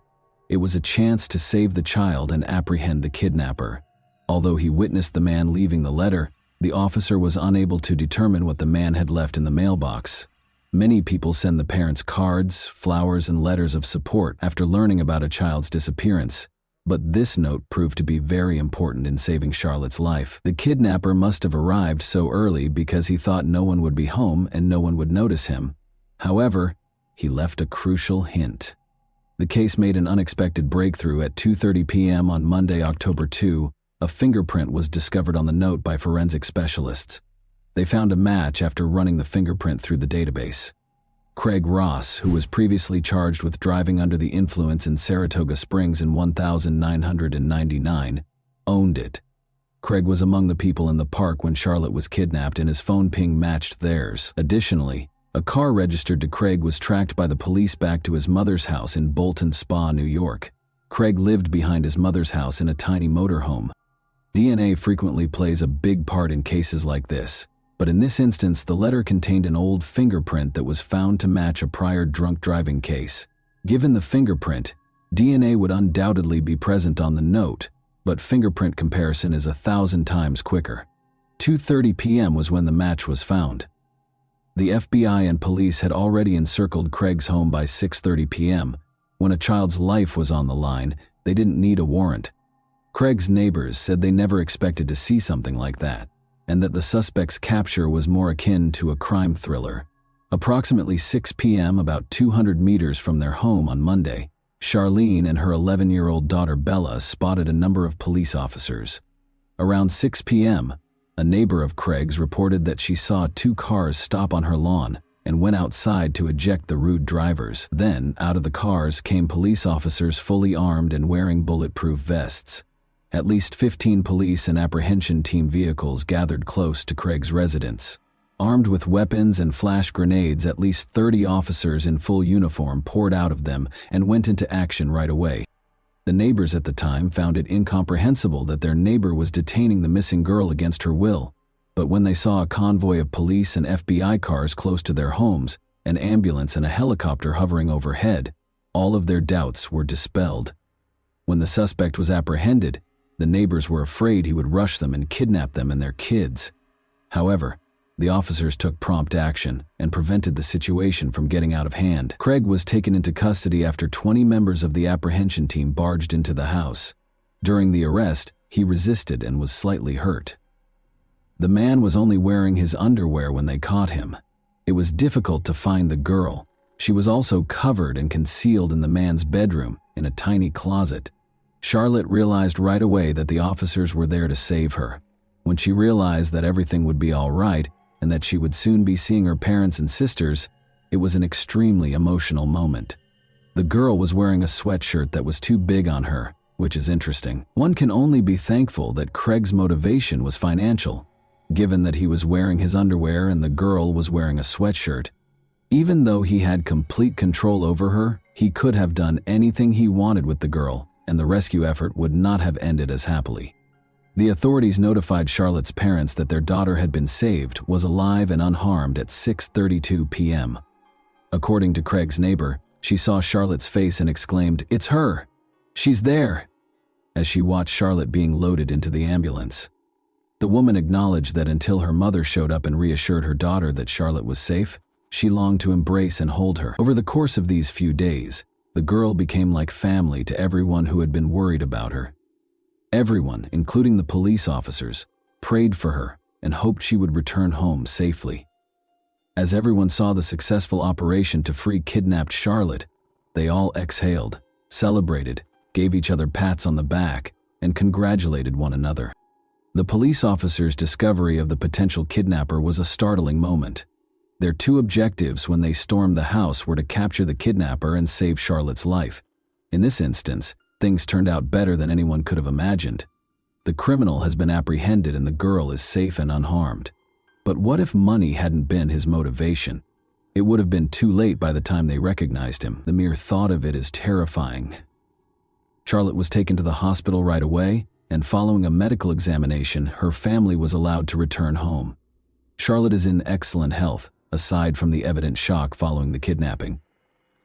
It was a chance to save the child and apprehend the kidnapper. Although he witnessed the man leaving the letter, the officer was unable to determine what the man had left in the mailbox. Many people send the parents cards, flowers, and letters of support after learning about a child's disappearance. But this note proved to be very important in saving Charlotte's life. The kidnapper must have arrived so early because he thought no one would be home and no one would notice him. However, he left a crucial hint. The case made an unexpected breakthrough at 2:30 p.m. on Monday, October 2. A fingerprint was discovered on the note by forensic specialists. They found a match after running the fingerprint through the database. Craig Ross, who was previously charged with driving under the influence in Saratoga Springs in 1999, owned it. Craig was among the people in the park when Charlotte was kidnapped, and his phone ping matched theirs. Additionally, a car registered to Craig was tracked by the police back to his mother's house in Bolton Spa, New York. Craig lived behind his mother's house in a tiny motorhome. DNA frequently plays a big part in cases like this, but in this instance, the letter contained an old fingerprint that was found to match a prior drunk driving case. Given the fingerprint, DNA would undoubtedly be present on the note, but fingerprint comparison is 1,000 times quicker. 2:30 p.m. was when the match was found. The FBI and police had already encircled Craig's home by 6:30 p.m. When a child's life was on the line, they didn't need a warrant. Craig's neighbors said they never expected to see something like that, and that the suspect's capture was more akin to a crime thriller. Approximately 6 p.m., about 200 meters from their home on Monday, Charlene and her 11-year-old daughter Bella spotted a number of police officers. Around 6 p.m., a neighbor of Craig's reported that she saw 2 cars stop on her lawn and went outside to eject the rude drivers. Then, out of the cars came police officers fully armed and wearing bulletproof vests. At least 15 police and apprehension team vehicles gathered close to Craig's residence. Armed with weapons and flash grenades, at least 30 officers in full uniform poured out of them and went into action right away. The neighbors at the time found it incomprehensible that their neighbor was detaining the missing girl against her will, but when they saw a convoy of police and FBI cars close to their homes, an ambulance and a helicopter hovering overhead, all of their doubts were dispelled. When the suspect was apprehended, the neighbors were afraid he would rush them and kidnap them and their kids. However, the officers took prompt action and prevented the situation from getting out of hand. Craig was taken into custody after 20 members of the apprehension team barged into the house. During the arrest, he resisted and was slightly hurt. The man was only wearing his underwear when they caught him. It was difficult to find the girl. She was also covered and concealed in the man's bedroom in a tiny closet. Charlotte realized right away that the officers were there to save her. When she realized that everything would be all right and that she would soon be seeing her parents and sisters, it was an extremely emotional moment. The girl was wearing a sweatshirt that was too big on her, which is interesting. One can only be thankful that Craig's motivation was financial, given that he was wearing his underwear and the girl was wearing a sweatshirt. Even though he had complete control over her, he could have done anything he wanted with the girl, and the rescue effort would not have ended as happily. The authorities notified Charlotte's parents that their daughter had been saved, was alive and unharmed at 6:32 p.m. According to Craig's neighbor, she saw Charlotte's face and exclaimed, "It's her! She's there!" as she watched Charlotte being loaded into the ambulance. The woman acknowledged that until her mother showed up and reassured her daughter that Charlotte was safe, she longed to embrace and hold her. Over the course of these few days, the girl became like family to everyone who had been worried about her. Everyone, including the police officers, prayed for her and hoped she would return home safely. As everyone saw the successful operation to free kidnapped Charlotte, they all exhaled, celebrated, gave each other pats on the back, and congratulated one another. The police officers' discovery of the potential kidnapper was a startling moment. Their 2 objectives when they stormed the house were to capture the kidnapper and save Charlotte's life. In this instance, things turned out better than anyone could have imagined. The criminal has been apprehended and the girl is safe and unharmed. But what if money hadn't been his motivation? It would have been too late by the time they recognized him. The mere thought of it is terrifying. Charlotte was taken to the hospital right away, and following a medical examination, her family was allowed to return home. Charlotte is in excellent health, aside from the evident shock following the kidnapping.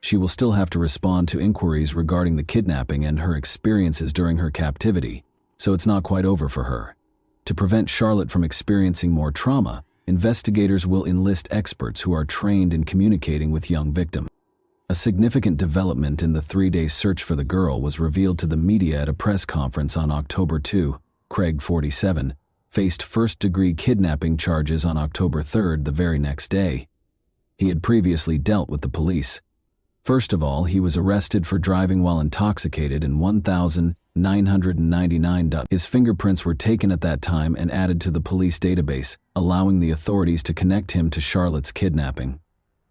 She will still have to respond to inquiries regarding the kidnapping and her experiences during her captivity, so it's not quite over for her. To prevent Charlotte from experiencing more trauma, investigators will enlist experts who are trained in communicating with young victims. A significant development in the 3-day search for the girl was revealed to the media at a press conference on October 2. Craig, 47, faced first-degree kidnapping charges on October 3, the very next day. He had previously dealt with the police. First of all, he was arrested for driving while intoxicated in 1,999. His fingerprints were taken at that time and added to the police database, allowing the authorities to connect him to Charlotte's kidnapping.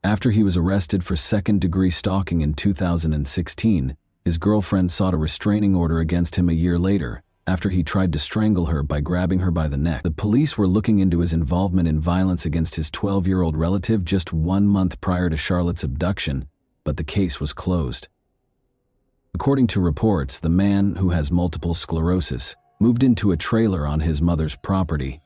After he was arrested for second-degree stalking in 2016, his girlfriend sought a restraining order against him a year later, after he tried to strangle her by grabbing her by the neck. The police were looking into his involvement in violence against his 12-year-old relative just 1 month prior to Charlotte's abduction, but the case was closed. According to reports, the man, who has multiple sclerosis, moved into a trailer on his mother's property.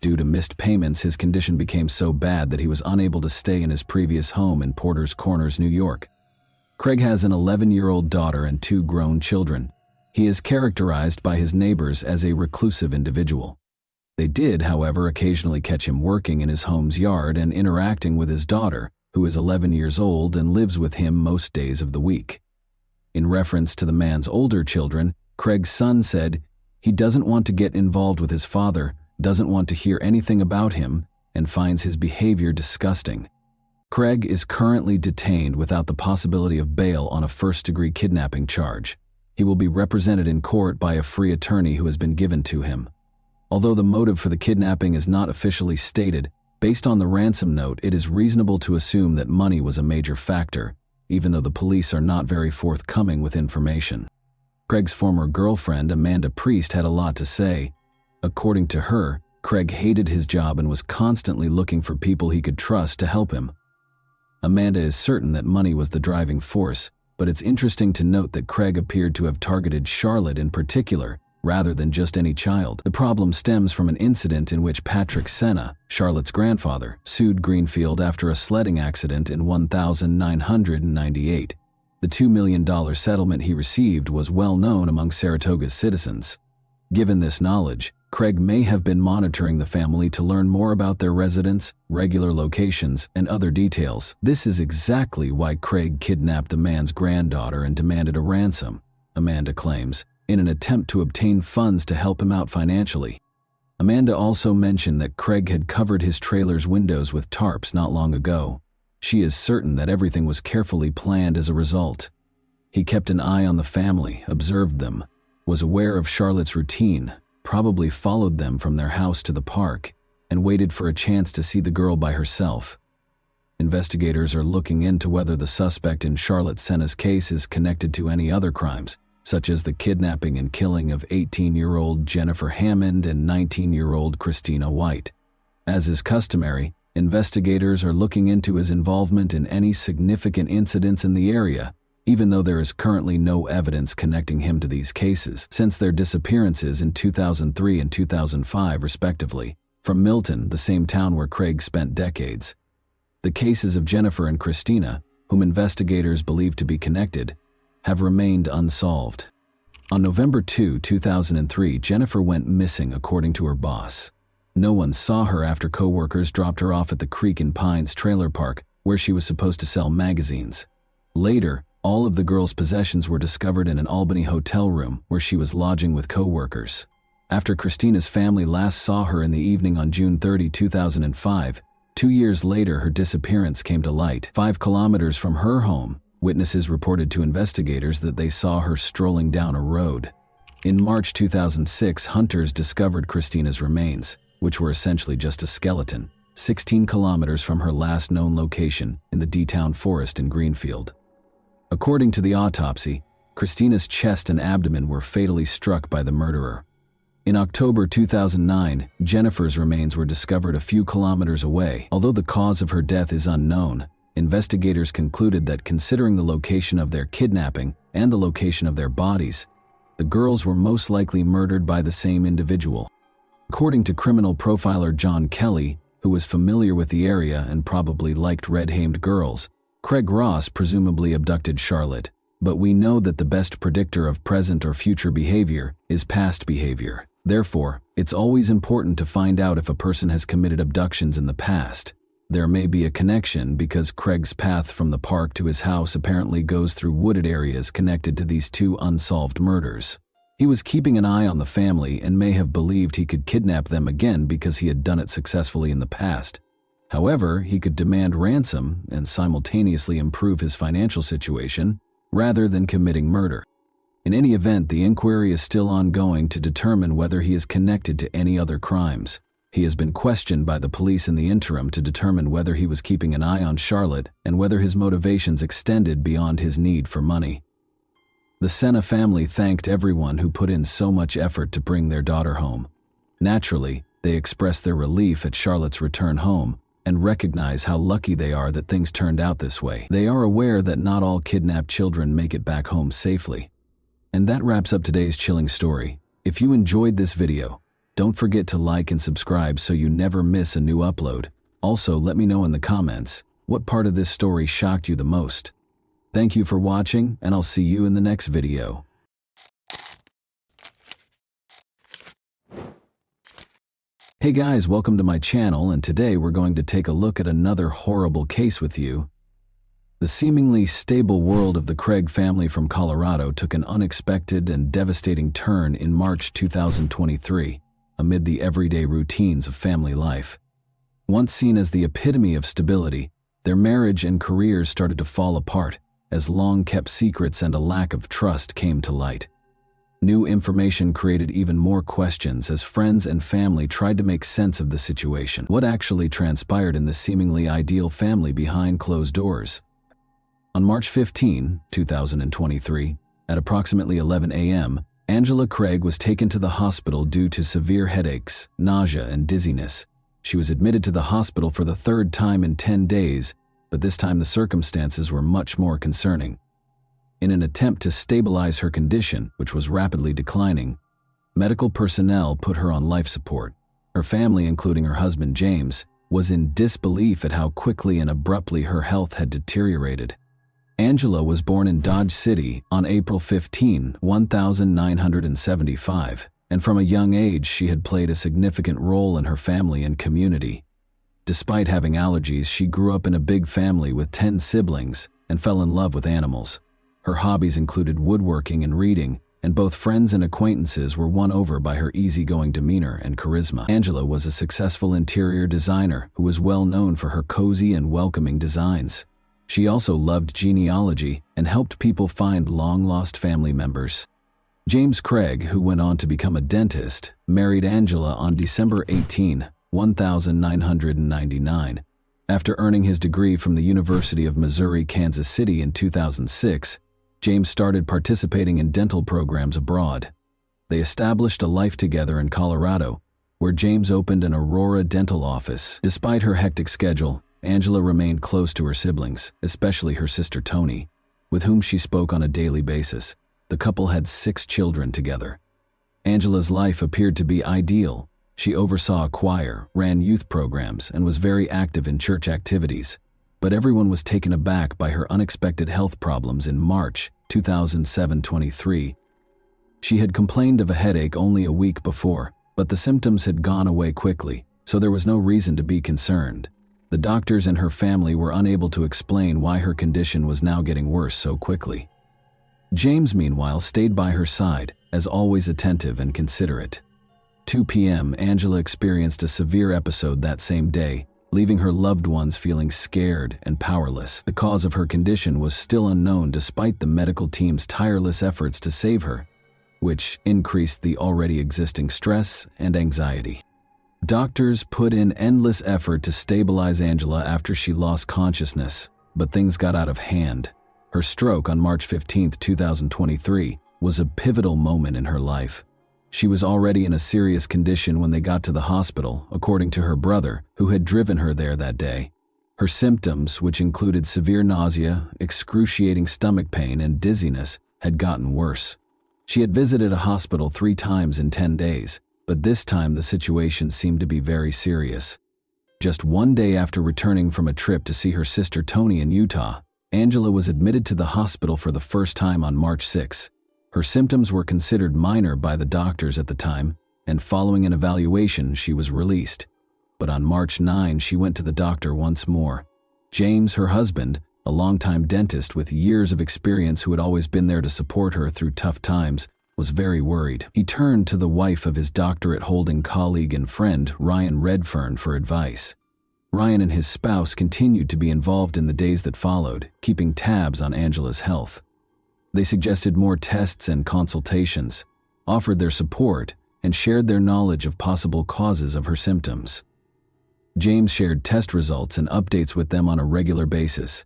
Due to missed payments, his condition became so bad that he was unable to stay in his previous home in Porter's Corners, New York. Craig has an 11-year-old daughter and 2 grown children. He is characterized by his neighbors as a reclusive individual. They did, however, occasionally catch him working in his home's yard and interacting with his daughter, who is 11 years old and lives with him most days of the week. In reference to the man's older children, Craig's son said he doesn't want to get involved with his father, doesn't want to hear anything about him, and finds his behavior disgusting. Craig is currently detained without the possibility of bail on a first-degree kidnapping charge. He will be represented in court by a free attorney who has been given to him. Although the motive for the kidnapping is not officially stated, based on the ransom note, it is reasonable to assume that money was a major factor, even though the police are not very forthcoming with information. Craig's former girlfriend, Amanda Priest, had a lot to say. According to her, Craig hated his job and was constantly looking for people he could trust to help him. Amanda is certain that money was the driving force, but it's interesting to note that Craig appeared to have targeted Charlotte in particular, rather than just any child. The problem stems from an incident in which Patrick Senna, Charlotte's grandfather, sued Greenfield after a sledding accident in 1998. The $2 million settlement he received was well known among Saratoga's citizens. Given this knowledge, Craig may have been monitoring the family to learn more about their residence, regular locations, and other details. This is exactly why Craig kidnapped the man's granddaughter and demanded a ransom, Amanda claims, in an attempt to obtain funds to help him out financially. Amanda also mentioned that Craig had covered his trailer's windows with tarps not long ago. She is certain that everything was carefully planned as a result. He kept an eye on the family, observed them, was aware of Charlotte's routine, probably followed them from their house to the park, and waited for a chance to see the girl by herself. Investigators are looking into whether the suspect in Charlotte Senna's case is connected to any other crimes, such as the kidnapping and killing of 18-year-old Jennifer Hammond and 19-year-old Christina White. As is customary, investigators are looking into his involvement in any significant incidents in the area, even though there is currently no evidence connecting him to these cases, since their disappearances in 2003 and 2005 respectively, from Milton, the same town where Craig spent decades. The cases of Jennifer and Christina, whom investigators believe to be connected, have remained unsolved. On November 2, 2003, Jennifer went missing according to her boss. No one saw her after co-workers dropped her off at the Creek and Pines trailer park, where she was supposed to sell magazines. Later, all of the girl's possessions were discovered in an Albany hotel room where she was lodging with co-workers. After Christina's family last saw her in the evening on June 30, 2005, 2 years later her disappearance came to light. 5 kilometers from her home, witnesses reported to investigators that they saw her strolling down a road. In March 2006, hunters discovered Christina's remains, which were essentially just a skeleton, 16 kilometers from her last known location in the D-Town forest in Greenfield. According to the autopsy, Christina's chest and abdomen were fatally struck by the murderer. In October 2009, Jennifer's remains were discovered a few kilometers away. Although the cause of her death is unknown, investigators concluded that considering the location of their kidnapping and the location of their bodies, the girls were most likely murdered by the same individual. According to criminal profiler John Kelly, who was familiar with the area and probably liked red-hamed girls, Craig Ross presumably abducted Charlotte, but we know that the best predictor of present or future behavior is past behavior. Therefore, it's always important to find out if a person has committed abductions in the past. There may be a connection because Craig's path from the park to his house apparently goes through wooded areas connected to these 2 unsolved murders. He was keeping an eye on the family and may have believed he could kidnap them again because he had done it successfully in the past. However, he could demand ransom and simultaneously improve his financial situation rather than committing murder. In any event, the inquiry is still ongoing to determine whether he is connected to any other crimes. He has been questioned by the police in the interim to determine whether he was keeping an eye on Charlotte and whether his motivations extended beyond his need for money. The Senna family thanked everyone who put in so much effort to bring their daughter home. Naturally, they expressed their relief at Charlotte's return home and recognize how lucky they are that things turned out this way. They are aware that not all kidnapped children make it back home safely. And that wraps up today's chilling story. If you enjoyed this video, don't forget to like and subscribe so you never miss a new upload. Also, let me know in the comments what part of this story shocked you the most. Thank you for watching, and I'll see you in the next video. Hey guys, welcome to my channel, and today we're going to take a look at another horrible case with you. The seemingly stable world of the Craig family from Colorado took an unexpected and devastating turn in March 2023, amid the everyday routines of family life. Once seen as the epitome of stability, their marriage and careers started to fall apart as long-kept secrets and a lack of trust came to light. New information created even more questions as friends and family tried to make sense of the situation. What actually transpired in this seemingly ideal family behind closed doors? On March 15, 2023, at approximately 11 a.m., Angela Craig was taken to the hospital due to severe headaches, nausea, and dizziness. She was admitted to the hospital for the third time in 10 days, but this time the circumstances were much more concerning. In an attempt to stabilize her condition, which was rapidly declining, medical personnel put her on life support. Her family, including her husband James, was in disbelief at how quickly and abruptly her health had deteriorated. Angela was born in Dodge City on April 15, 1975, and from a young age she had played a significant role in her family and community. Despite having allergies, she grew up in a big family with 10 siblings and fell in love with animals. Her hobbies included woodworking and reading, and both friends and acquaintances were won over by her easygoing demeanor and charisma. Angela was a successful interior designer who was well known for her cozy and welcoming designs. She also loved genealogy and helped people find long-lost family members. James Craig, who went on to become a dentist, married Angela on December 18, 1999. After earning his degree from the University of Missouri, Kansas City in 2006, James started participating in dental programs abroad. They established a life together in Colorado, where James opened an Aurora dental office. Despite her hectic schedule, Angela remained close to her siblings, especially her sister Toni, with whom she spoke on a daily basis. The couple had 6 children together. Angela's life appeared to be ideal. She oversaw a choir, ran youth programs, and was very active in church activities. But everyone was taken aback by her unexpected health problems in March 2023. She had complained of a headache only a week before, but the symptoms had gone away quickly, so there was no reason to be concerned. The doctors and her family were unable to explain why her condition was now getting worse so quickly. James, meanwhile, stayed by her side, as always attentive and considerate. 2 p.m., Angela experienced a severe episode that same day, leaving her loved ones feeling scared and powerless. The cause of her condition was still unknown despite the medical team's tireless efforts to save her, which increased the already existing stress and anxiety. Doctors put in endless effort to stabilize Angela after she lost consciousness, but things got out of hand. Her stroke on March 15, 2023, was a pivotal moment in her life. She was already in a serious condition when they got to the hospital, according to her brother, who had driven her there that day. Her symptoms, which included severe nausea, excruciating stomach pain, and dizziness, had gotten worse. She had visited a hospital 3 times in 10 days, but this time the situation seemed to be very serious. Just 1 day after returning from a trip to see her sister Toni in Utah, Angela was admitted to the hospital for the first time on March 6. Her symptoms were considered minor by the doctors at the time, and following an evaluation, she was released. But on March 9, she went to the doctor once more. James, her husband, a longtime dentist with years of experience who had always been there to support her through tough times, was very worried. He turned to the wife of his doctorate-holding colleague and friend, Ryan Redfern, for advice. Ryan and his spouse continued to be involved in the days that followed, keeping tabs on Angela's health. They suggested more tests and consultations, offered their support, and shared their knowledge of possible causes of her symptoms. James shared test results and updates with them on a regular basis.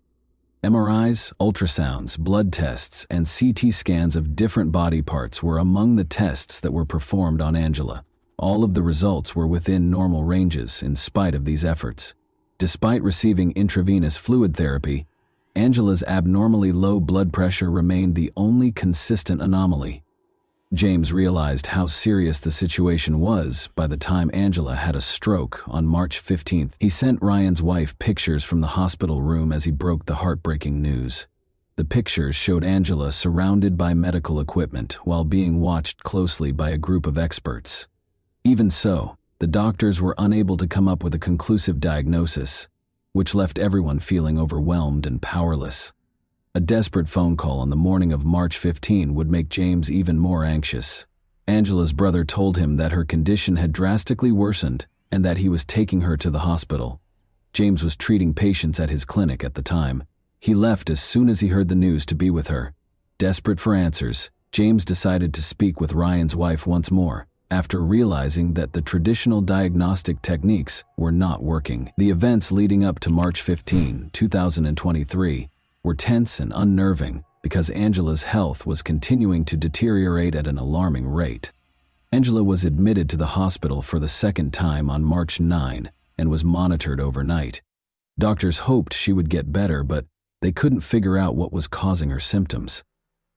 MRIs, ultrasounds, blood tests, and CT scans of different body parts were among the tests that were performed on Angela. All of the results were within normal ranges in spite of these efforts. Despite receiving intravenous fluid therapy, Angela's abnormally low blood pressure remained the only consistent anomaly. James realized how serious the situation was by the time Angela had a stroke on March 15th. He sent Ryan's wife pictures from the hospital room as he broke the heartbreaking news. The pictures showed Angela surrounded by medical equipment while being watched closely by a group of experts. Even so, the doctors were unable to come up with a conclusive diagnosis, which left everyone feeling overwhelmed and powerless. A desperate phone call on the morning of March 15 would make James even more anxious. Angela's brother told him that her condition had drastically worsened and that he was taking her to the hospital. James was treating patients at his clinic at the time. He left as soon as he heard the news to be with her. Desperate for answers, James decided to speak with Ryan's wife once more, after realizing that the traditional diagnostic techniques were not working. The events leading up to March 15, 2023, were tense and unnerving because Angela's health was continuing to deteriorate at an alarming rate. Angela was admitted to the hospital for the second time on March 9 and was monitored overnight. Doctors hoped she would get better, but they couldn't figure out what was causing her symptoms.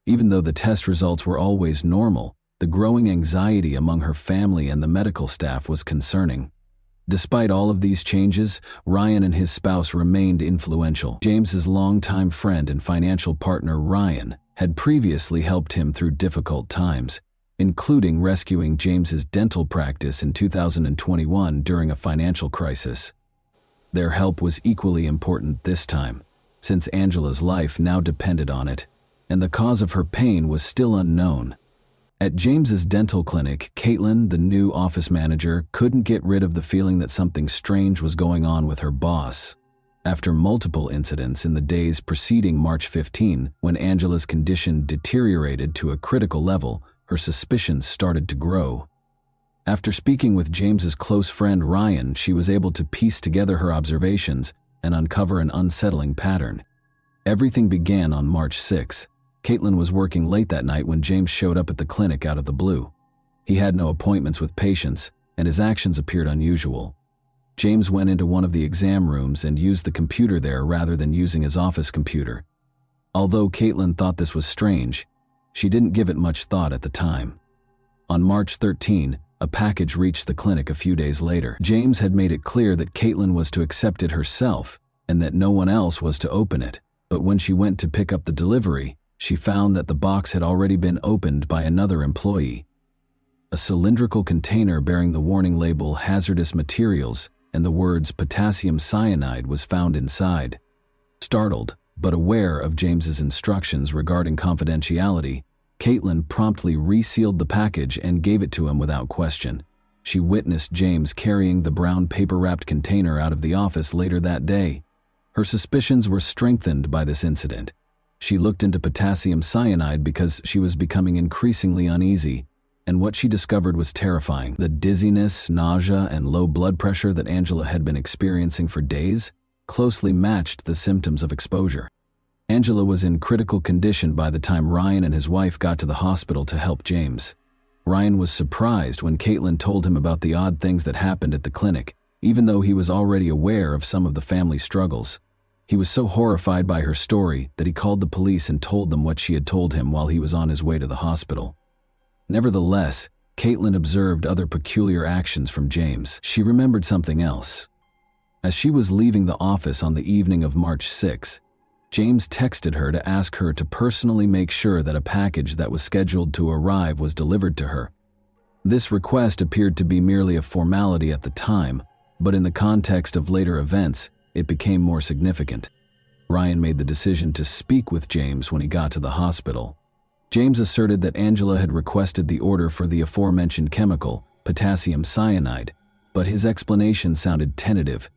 Even though the test results were always normal, the growing anxiety among her family and the medical staff was concerning. Despite all of these changes, Ryan and his spouse remained influential. James's longtime friend and financial partner, Ryan, had previously helped him through difficult times, including rescuing James's dental practice in 2021 during a financial crisis. Their help was equally important this time, since Angela's life now depended on it, and the cause of her pain was still unknown. At James's dental clinic, Caitlin, the new office manager, couldn't get rid of the feeling that something strange was going on with her boss. After multiple incidents in the days preceding March 15, when Angela's condition deteriorated to a critical level, her suspicions started to grow. After speaking with James's close friend Ryan, she was able to piece together her observations and uncover an unsettling pattern. Everything began on March 6. Caitlin was working late that night when James showed up at the clinic out of the blue. He had no appointments with patients, and his actions appeared unusual. James went into one of the exam rooms and used the computer there rather than using his office computer. Although Caitlin thought this was strange, she didn't give it much thought at the time. On March 13, a package reached the clinic a few days later. James had made it clear that Caitlin was to accept it herself and that no one else was to open it, but when she went to pick up the delivery, she found that the box had already been opened by another employee. A cylindrical container bearing the warning label "hazardous materials" and the words "potassium cyanide" was found inside. Startled, but aware of James's instructions regarding confidentiality, Caitlin promptly resealed the package and gave it to him without question. She witnessed James carrying the brown paper-wrapped container out of the office later that day. Her suspicions were strengthened by this incident. She looked into potassium cyanide because she was becoming increasingly uneasy, and what she discovered was terrifying. The dizziness, nausea, and low blood pressure that Angela had been experiencing for days closely matched the symptoms of exposure. Angela was in critical condition by the time Ryan and his wife got to the hospital to help James. Ryan was surprised when Caitlin told him about the odd things that happened at the clinic, even though he was already aware of some of the family struggles. He was so horrified by her story that he called the police and told them what she had told him while he was on his way to the hospital. Nevertheless, Caitlin observed other peculiar actions from James. She remembered something else. As she was leaving the office on the evening of March 6, James texted her to ask her to personally make sure that a package that was scheduled to arrive was delivered to her. This request appeared to be merely a formality at the time, but in the context of later events, it became more significant. Ryan made the decision to speak with James when he got to the hospital. James asserted that Angela had requested the order for the aforementioned chemical, potassium cyanide, but his explanation sounded tentative.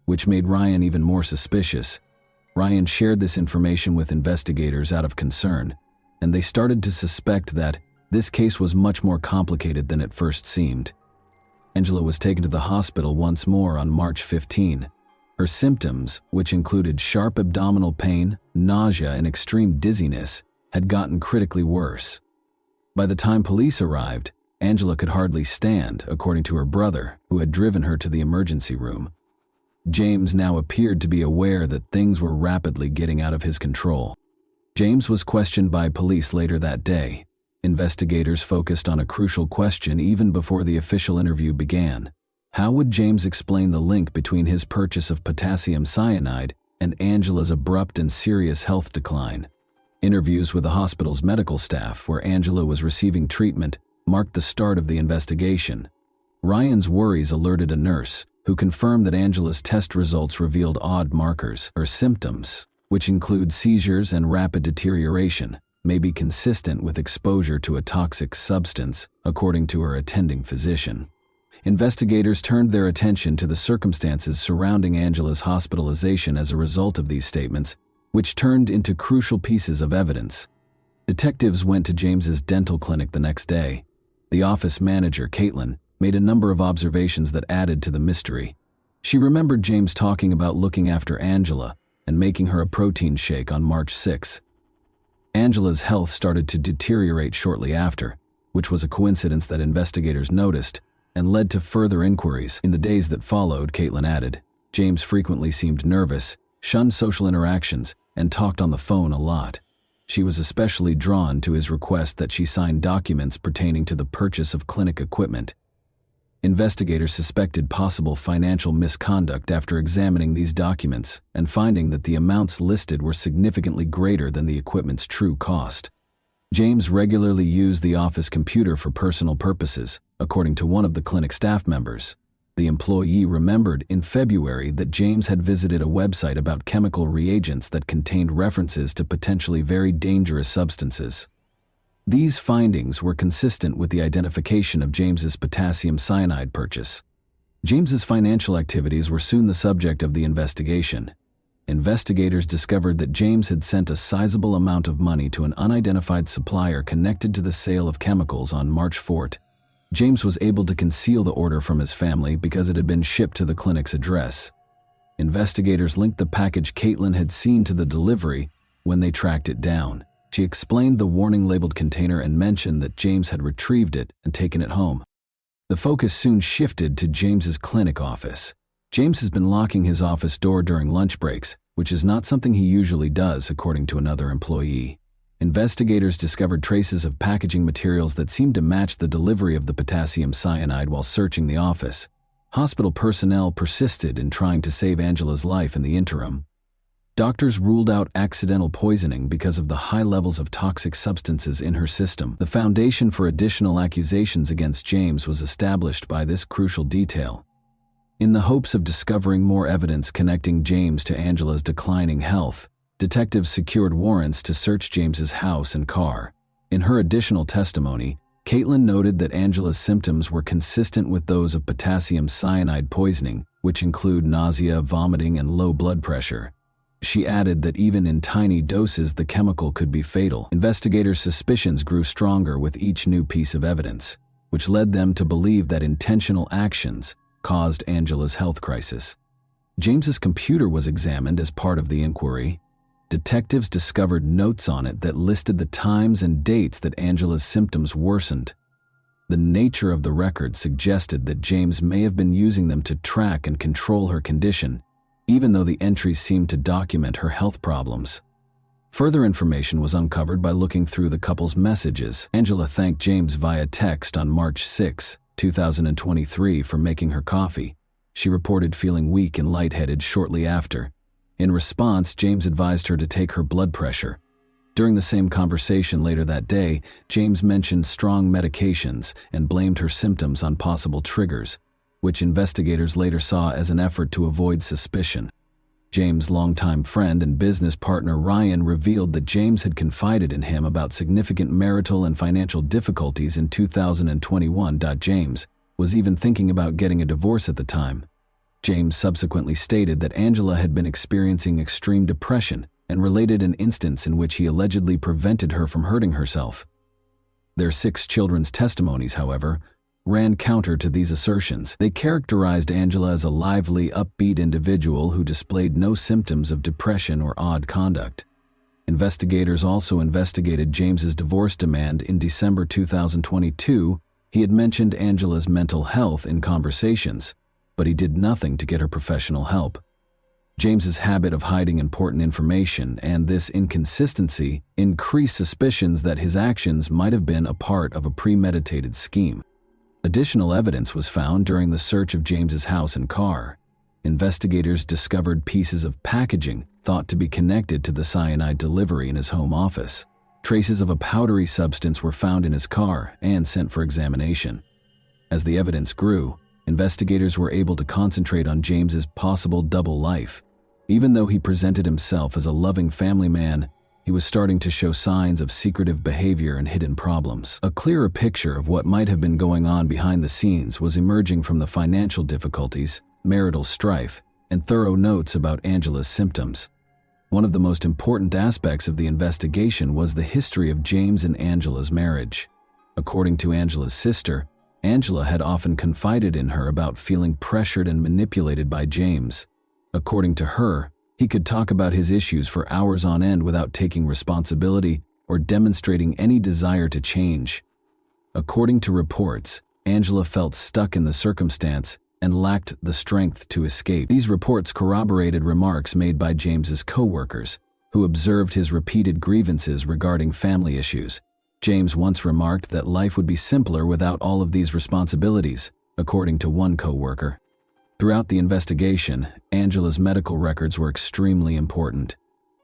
which made Ryan even more suspicious. Ryan shared this information with investigators out of concern, and they started to suspect that this case was much more complicated than it first seemed. Angela was taken to the hospital once more on March 15. Her symptoms, which included sharp abdominal pain, nausea, and extreme dizziness, had gotten critically worse. By the time police arrived, Angela could hardly stand, according to her brother, who had driven her to the emergency room. James now appeared to be aware that things were rapidly getting out of his control. James was questioned by police later that day. Investigators focused on a crucial question even before the official interview began. How would James explain the link between his purchase of potassium cyanide and Angela's abrupt and serious health decline? Interviews with the hospital's medical staff, where Angela was receiving treatment, marked the start of the investigation. Ryan's worries alerted a nurse, who confirmed that Angela's test results revealed odd markers. Her symptoms, which include seizures and rapid deterioration, may be consistent with exposure to a toxic substance, according to her attending physician. Investigators turned their attention to the circumstances surrounding Angela's hospitalization as a result of these statements, which turned into crucial pieces of evidence. Detectives went to James's dental clinic the next day. The office manager, Caitlin, made a number of observations that added to the mystery. She remembered James talking about looking after Angela and making her a protein shake on March 6. Angela's health started to deteriorate shortly after, which was a coincidence that investigators noticed and led to further inquiries. In the days that followed, Caitlin added, James frequently seemed nervous, shunned social interactions, and talked on the phone a lot. She was especially drawn to his request that she sign documents pertaining to the purchase of clinic equipment. Investigators suspected possible financial misconduct after examining these documents and finding that the amounts listed were significantly greater than the equipment's true cost. James regularly used the office computer for personal purposes, according to one of the clinic staff members. The employee remembered in February that James had visited a website about chemical reagents that contained references to potentially very dangerous substances. These findings were consistent with the identification of James's potassium cyanide purchase. James's financial activities were soon the subject of the investigation. Investigators discovered that James had sent a sizable amount of money to an unidentified supplier connected to the sale of chemicals on March 4. James was able to conceal the order from his family because it had been shipped to the clinic's address. Investigators linked the package Caitlin had seen to the delivery when they tracked it down. She explained the warning-labeled container and mentioned that James had retrieved it and taken it home. The focus soon shifted to James's clinic office. James has been locking his office door during lunch breaks, which is not something he usually does, according to another employee. Investigators discovered traces of packaging materials that seemed to match the delivery of the potassium cyanide while searching the office. Hospital personnel persisted in trying to save Angela's life in the interim. Doctors ruled out accidental poisoning because of the high levels of toxic substances in her system. The foundation for additional accusations against James was established by this crucial detail. In the hopes of discovering more evidence connecting James to Angela's declining health, detectives secured warrants to search James's house and car. In her additional testimony, Caitlin noted that Angela's symptoms were consistent with those of potassium cyanide poisoning, which include nausea, vomiting, and low blood pressure. She added that even in tiny doses the chemical could be fatal. Investigators' suspicions grew stronger with each new piece of evidence, which led them to believe that intentional actions caused Angela's health crisis. James's computer was examined as part of the inquiry. Detectives discovered notes on it that listed the times and dates that Angela's symptoms worsened. The nature of the records suggested that James may have been using them to track and control her condition, even though the entries seemed to document her health problems. Further information was uncovered by looking through the couple's messages. Angela thanked James via text on March 6, 2023 for making her coffee. She reported feeling weak and lightheaded shortly after. In response, James advised her to take her blood pressure. During the same conversation later that day, James mentioned strong medications and blamed her symptoms on possible triggers, which investigators later saw as an effort to avoid suspicion. James' longtime friend and business partner Ryan revealed that James had confided in him about significant marital and financial difficulties in 2021. James was even thinking about getting a divorce at the time. James subsequently stated that Angela had been experiencing extreme depression and related an instance in which he allegedly prevented her from hurting herself. Their 6 children's testimonies, however, ran counter to these assertions. They characterized Angela as a lively, upbeat individual who displayed no symptoms of depression or odd conduct. Investigators also investigated James's divorce demand. In December 2022, he had mentioned Angela's mental health in conversations, but he did nothing to get her professional help. James's habit of hiding important information and this inconsistency increased suspicions that his actions might have been a part of a premeditated scheme. Additional evidence was found during the search of James's house and car. Investigators discovered pieces of packaging thought to be connected to the cyanide delivery in his home office. Traces of a powdery substance were found in his car and sent for examination. As the evidence grew, investigators were able to concentrate on James's possible double life. Even though he presented himself as a loving family man, he was starting to show signs of secretive behavior and hidden problems. A clearer picture of what might have been going on behind the scenes was emerging from the financial difficulties, marital strife, and thorough notes about Angela's symptoms. One of the most important aspects of the investigation was the history of James and Angela's marriage. According to Angela's sister, Angela had often confided in her about feeling pressured and manipulated by James. According to her, he could talk about his issues for hours on end without taking responsibility or demonstrating any desire to change. According to reports, Angela felt stuck in the circumstance and lacked the strength to escape. These reports corroborated remarks made by James's co-workers, who observed his repeated grievances regarding family issues. James once remarked that life would be simpler without all of these responsibilities, according to one co-worker. Throughout the investigation, Angela's medical records were extremely important.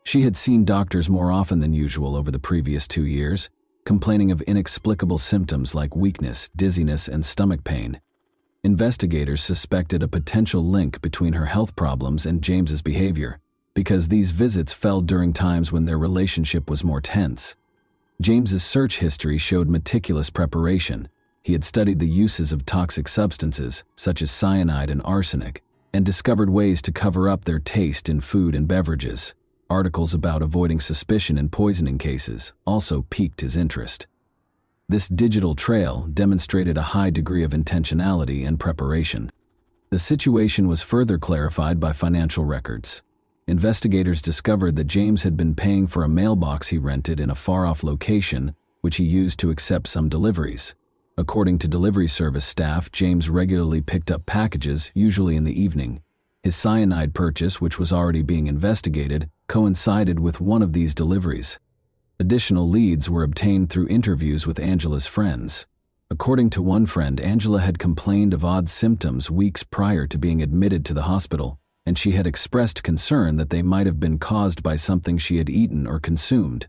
She had seen doctors more often than usual over the previous 2 years, complaining of inexplicable symptoms like weakness, dizziness, and stomach pain. Investigators suspected a potential link between her health problems and James's behavior, because these visits fell during times when their relationship was more tense. James's search history showed meticulous preparation. He had studied the uses of toxic substances, such as cyanide and arsenic, and discovered ways to cover up their taste in food and beverages. Articles about avoiding suspicion in poisoning cases also piqued his interest. This digital trail demonstrated a high degree of intentionality and preparation. The situation was further clarified by financial records. Investigators discovered that James had been paying for a mailbox he rented in a far-off location, which he used to accept some deliveries. According to delivery service staff, James regularly picked up packages, usually in the evening. His cyanide purchase, which was already being investigated, coincided with one of these deliveries. Additional leads were obtained through interviews with Angela's friends. According to one friend, Angela had complained of odd symptoms weeks prior to being admitted to the hospital, and she had expressed concern that they might have been caused by something she had eaten or consumed.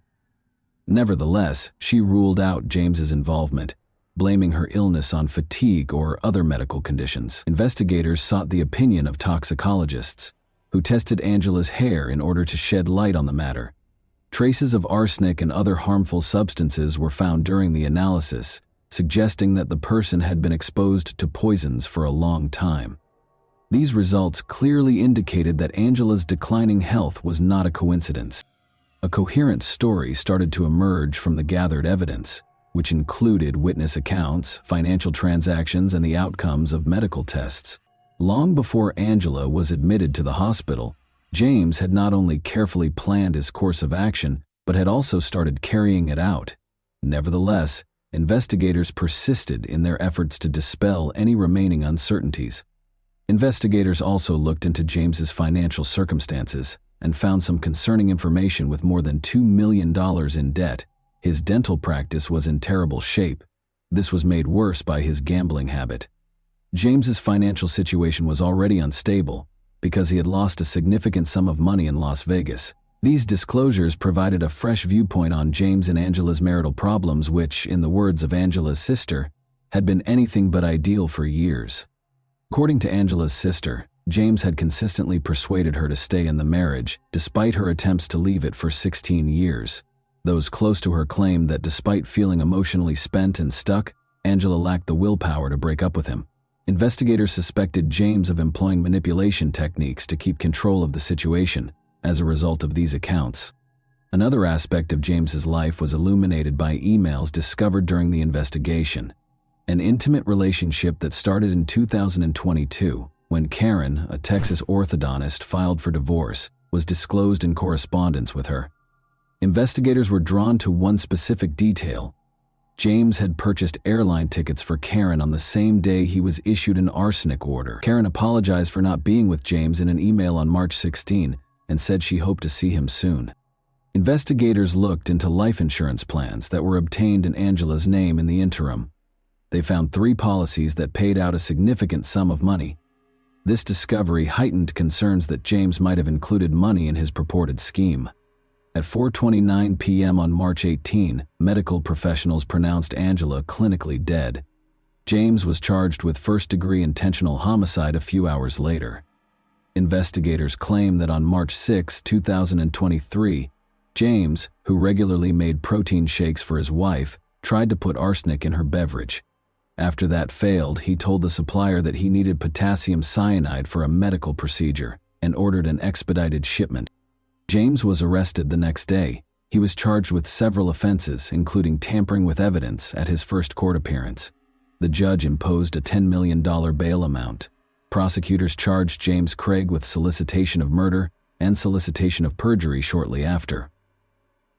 Nevertheless, she ruled out James's involvement, blaming her illness on fatigue or other medical conditions. Investigators sought the opinion of toxicologists, who tested Angela's hair in order to shed light on the matter. Traces of arsenic and other harmful substances were found during the analysis, suggesting that the person had been exposed to poisons for a long time. These results clearly indicated that Angela's declining health was not a coincidence. A coherent story started to emerge from the gathered evidence, which included witness accounts, financial transactions, and the outcomes of medical tests. Long before Angela was admitted to the hospital, James had not only carefully planned his course of action, but had also started carrying it out. Nevertheless, investigators persisted in their efforts to dispel any remaining uncertainties. Investigators also looked into James's financial circumstances and found some concerning information. With more than $2 million in debt, his dental practice was in terrible shape. This was made worse by his gambling habit. James's financial situation was already unstable because he had lost a significant sum of money in Las Vegas. These disclosures provided a fresh viewpoint on James and Angela's marital problems, which, in the words of Angela's sister, had been anything but ideal for years. According to Angela's sister, James had consistently persuaded her to stay in the marriage, despite her attempts to leave it for 16 years. Those close to her claimed that despite feeling emotionally spent and stuck, Angela lacked the willpower to break up with him. Investigators suspected James of employing manipulation techniques to keep control of the situation as a result of these accounts. Another aspect of James's life was illuminated by emails discovered during the investigation. An intimate relationship that started in 2022, when Karen, a Texas orthodontist, filed for divorce, was disclosed in correspondence with her. Investigators were drawn to one specific detail. James had purchased airline tickets for Karen on the same day he was issued an arsenic order. Karen apologized for not being with James in an email on March 16 and said she hoped to see him soon. Investigators looked into life insurance plans that were obtained in Angela's name in the interim. They found 3 policies that paid out a significant sum of money. This discovery heightened concerns that James might have included money in his purported scheme. At 4:29 p.m. on March 18, medical professionals pronounced Angela clinically dead. James was charged with first-degree intentional homicide a few hours later. Investigators claim that on March 6, 2023, James, who regularly made protein shakes for his wife, tried to put arsenic in her beverage. After that failed, he told the supplier that he needed potassium cyanide for a medical procedure and ordered an expedited shipment. James was arrested the next day. He was charged with several offenses, including tampering with evidence, at his first court appearance. The judge imposed a $10 million bail amount. Prosecutors charged James Craig with solicitation of murder and solicitation of perjury shortly after.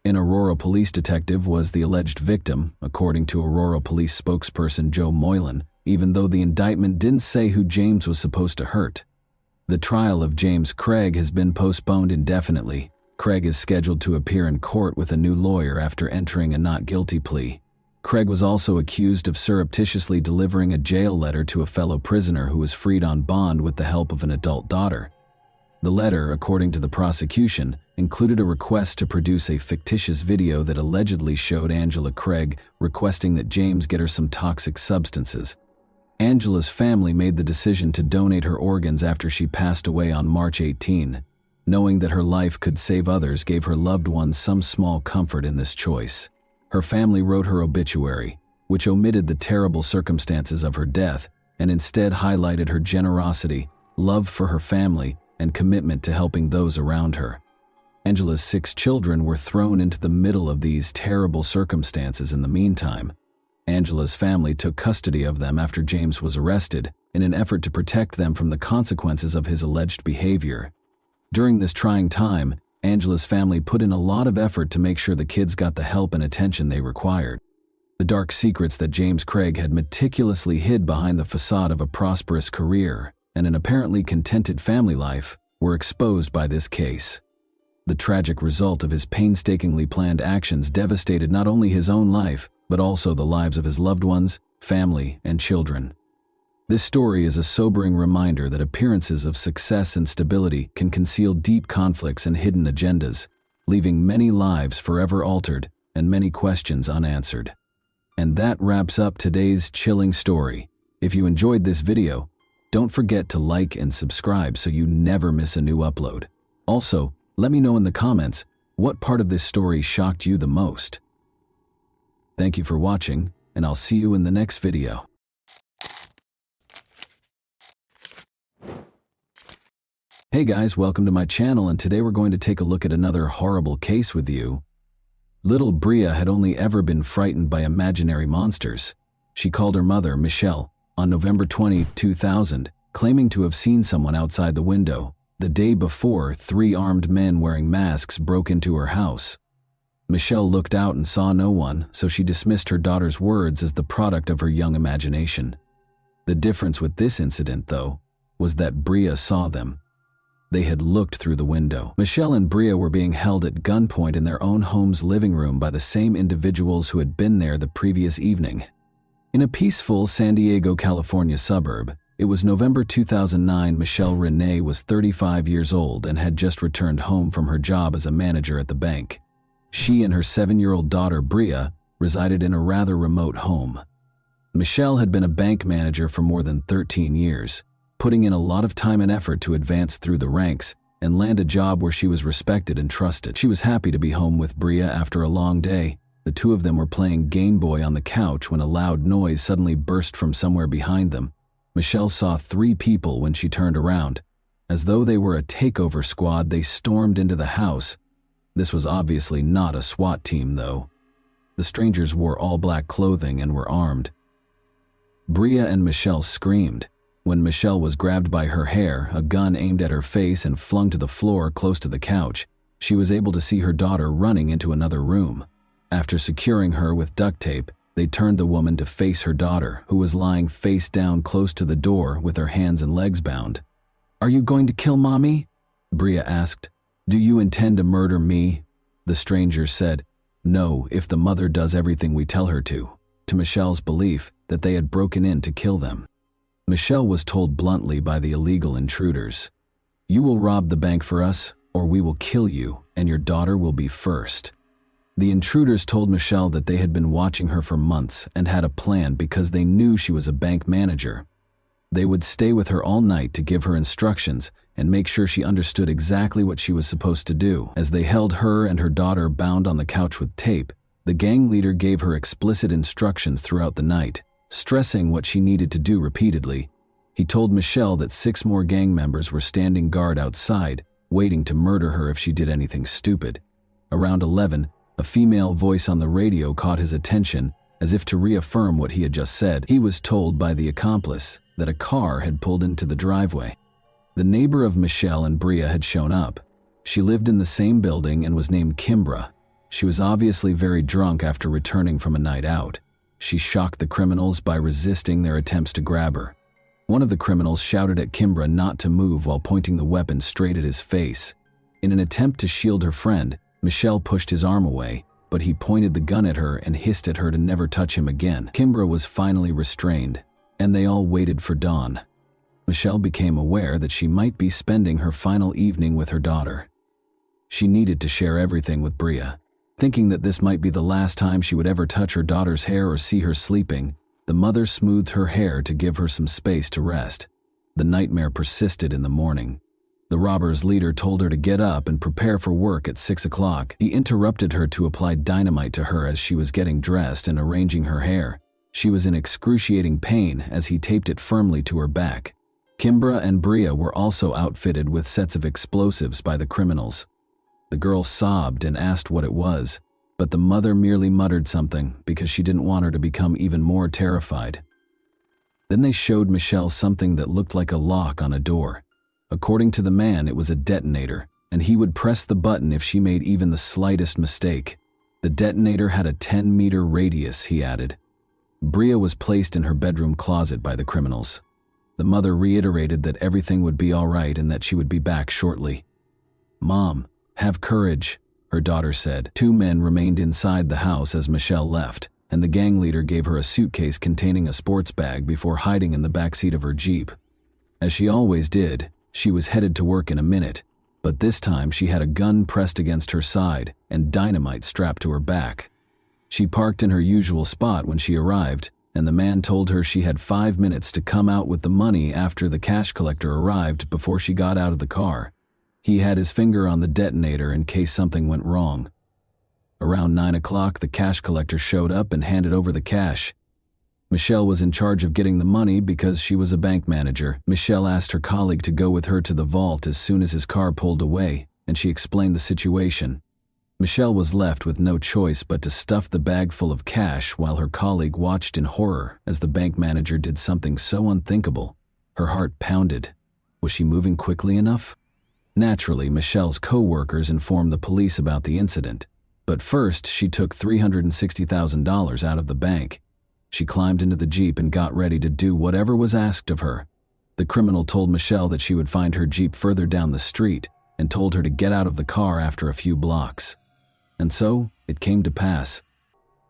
An Aurora police detective was the alleged victim, according to Aurora police spokesperson Joe Moylan, even though the indictment didn't say who James was supposed to hurt. The trial of James Craig has been postponed indefinitely. Craig is scheduled to appear in court with a new lawyer after entering a not guilty plea. Craig was also accused of surreptitiously delivering a jail letter to a fellow prisoner who was freed on bond with the help of an adult daughter. The letter, according to the prosecution, included a request to produce a fictitious video that allegedly showed Angela Craig requesting that James get her some toxic substances. Angela's family made the decision to donate her organs after she passed away on March 18. Knowing that her life could save others gave her loved ones some small comfort in this choice. Her family wrote her obituary, which omitted the terrible circumstances of her death and instead highlighted her generosity, love for her family, and commitment to helping those around her. Angela's 6 children were thrown into the middle of these terrible circumstances in the meantime. Angela's family took custody of them after James was arrested in an effort to protect them from the consequences of his alleged behavior. During this trying time, Angela's family put in a lot of effort to make sure the kids got the help and attention they required. The dark secrets that James Craig had meticulously hid behind the facade of a prosperous career and an apparently contented family life were exposed by this case. The tragic result of his painstakingly planned actions devastated not only his own life, but also the lives of his loved ones, family, and children. This story is a sobering reminder that appearances of success and stability can conceal deep conflicts and hidden agendas, leaving many lives forever altered and many questions unanswered. And that wraps up today's chilling story. If you enjoyed this video, don't forget to like and subscribe so you never miss a new upload. Also, let me know in the comments what part of this story shocked you the most. Thank you for watching, and I'll see you in the next video. Hey guys, welcome to my channel, and today we're going to take a look at another horrible case with you. Little Bria had only ever been frightened by imaginary monsters. She called her mother, Michelle, on November 20, 2000, claiming to have seen someone outside the window. The day before, 3 armed men wearing masks broke into her house. Michelle looked out and saw no one, so she dismissed her daughter's words as the product of her young imagination. The difference with this incident, though, was that Bria saw them. They had looked through the window. Michelle and Bria were being held at gunpoint in their own home's living room by the same individuals who had been there the previous evening. In a peaceful San Diego, California suburb, it was November 2009. Michelle Renee was 35 years old and had just returned home from her job as a manager at the bank. She and her 7-year-old daughter, Bria, resided in a rather remote home. Michelle had been a bank manager for more than 13 years, putting in a lot of time and effort to advance through the ranks and land a job where she was respected and trusted. She was happy to be home with Bria after a long day. The two of them were playing Game Boy on the couch when a loud noise suddenly burst from somewhere behind them. Michelle saw 3 people when she turned around. As though they were a takeover squad, they stormed into the house. This was obviously not a SWAT team, though. The strangers wore all black clothing and were armed. Bria and Michelle screamed. When Michelle was grabbed by her hair, a gun aimed at her face and flung to the floor close to the couch, she was able to see her daughter running into another room. After securing her with duct tape, they turned the woman to face her daughter, who was lying face down close to the door with her hands and legs bound. "Are you going to kill Mommy?" Bria asked. "Do you intend to murder me?" The stranger said, "No, if the mother does everything we tell her to Michelle's belief that they had broken in to kill them. Michelle was told bluntly by the illegal intruders, "You will rob the bank for us, or we will kill you, and your daughter will be first." The intruders told Michelle that they had been watching her for months and had a plan because they knew she was a bank manager. They would stay with her all night to give her instructions and make sure she understood exactly what she was supposed to do. As they held her and her daughter bound on the couch with tape, the gang leader gave her explicit instructions throughout the night, stressing what she needed to do repeatedly. He told Michelle that 6 more gang members were standing guard outside, waiting to murder her if she did anything stupid. Around 11, a female voice on the radio caught his attention, as if to reaffirm what he had just said. He was told by the accomplice that a car had pulled into the driveway. The neighbor of Michelle and Bria had shown up. She lived in the same building and was named Kimbra. She was obviously very drunk after returning from a night out. She shocked the criminals by resisting their attempts to grab her. One of the criminals shouted at Kimbra not to move while pointing the weapon straight at his face. In an attempt to shield her friend, Michelle pushed his arm away, but he pointed the gun at her and hissed at her to never touch him again. Kimbra was finally restrained, and they all waited for dawn. Michelle became aware that she might be spending her final evening with her daughter. She needed to share everything with Bria. Thinking that this might be the last time she would ever touch her daughter's hair or see her sleeping, the mother smoothed her hair to give her some space to rest. The nightmare persisted in the morning. The robbers' leader told her to get up and prepare for work at 6 o'clock. He interrupted her to apply dynamite to her as she was getting dressed and arranging her hair. She was in excruciating pain as he taped it firmly to her back. Kimbra and Bria were also outfitted with sets of explosives by the criminals. The girl sobbed and asked what it was, but the mother merely muttered something because she didn't want her to become even more terrified. Then they showed Michelle something that looked like a lock on a door. According to the man, it was a detonator, and he would press the button if she made even the slightest mistake. The detonator had a 10-meter radius, he added. Bria was placed in her bedroom closet by the criminals. The mother reiterated that everything would be all right and that she would be back shortly. "Mom, have courage," her daughter said. 2 men remained inside the house as Michelle left, and the gang leader gave her a suitcase containing a sports bag before hiding in the backseat of her Jeep. As she always did, she was headed to work in a minute, but this time she had a gun pressed against her side and dynamite strapped to her back. She parked in her usual spot when she arrived, and the man told her she had 5 minutes to come out with the money after the cash collector arrived before she got out of the car. He had his finger on the detonator in case something went wrong. Around 9 o'clock, the cash collector showed up and handed over the cash. Michelle was in charge of getting the money because she was a bank manager. Michelle asked her colleague to go with her to the vault as soon as his car pulled away, and she explained the situation. Michelle was left with no choice but to stuff the bag full of cash while her colleague watched in horror as the bank manager did something so unthinkable. Her heart pounded. Was she moving quickly enough? Naturally, Michelle's co-workers informed the police about the incident, but first she took $360,000 out of the bank. She climbed into the Jeep and got ready to do whatever was asked of her. The criminal told Michelle that she would find her Jeep further down the street and told her to get out of the car after a few blocks. And so, it came to pass.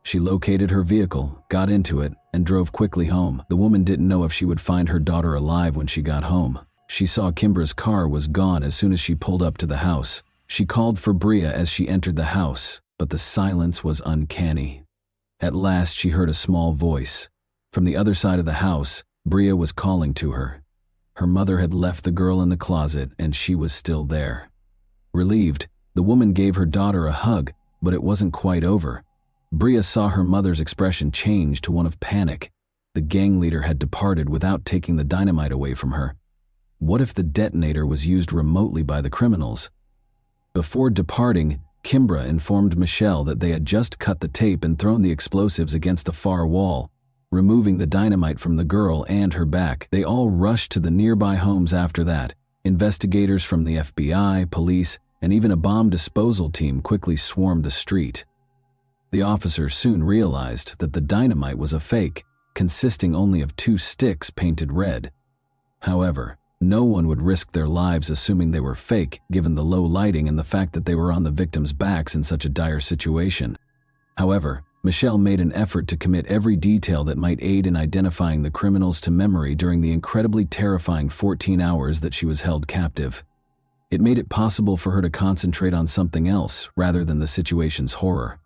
She located her vehicle, got into it, and drove quickly home. The woman didn't know if she would find her daughter alive when she got home. She saw Kimbra's car was gone as soon as she pulled up to the house. She called for Bria as she entered the house, but the silence was uncanny. At last, she heard a small voice. From the other side of the house, Bria was calling to her. Her mother had left the girl in the closet, and she was still there. Relieved, the woman gave her daughter a hug, but it wasn't quite over. Bria saw her mother's expression change to one of panic. The The gang leader had departed without taking the dynamite away from her. What if the detonator was used remotely by the criminals? Before departing, Kimbra informed Michelle that they had just cut the tape and thrown the explosives against the far wall, removing the dynamite from the girl and her back. They all rushed to the nearby homes after that. Investigators from the FBI, police, and even a bomb disposal team quickly swarmed the street. The officers soon realized that the dynamite was a fake, consisting only of 2 sticks painted red. However, no one would risk their lives assuming they were fake, given the low lighting and the fact that they were on the victims' backs in such a dire situation. However, Michelle made an effort to commit every detail that might aid in identifying the criminals to memory during the incredibly terrifying 14 hours that she was held captive. It made it possible for her to concentrate on something else rather than the situation's horror.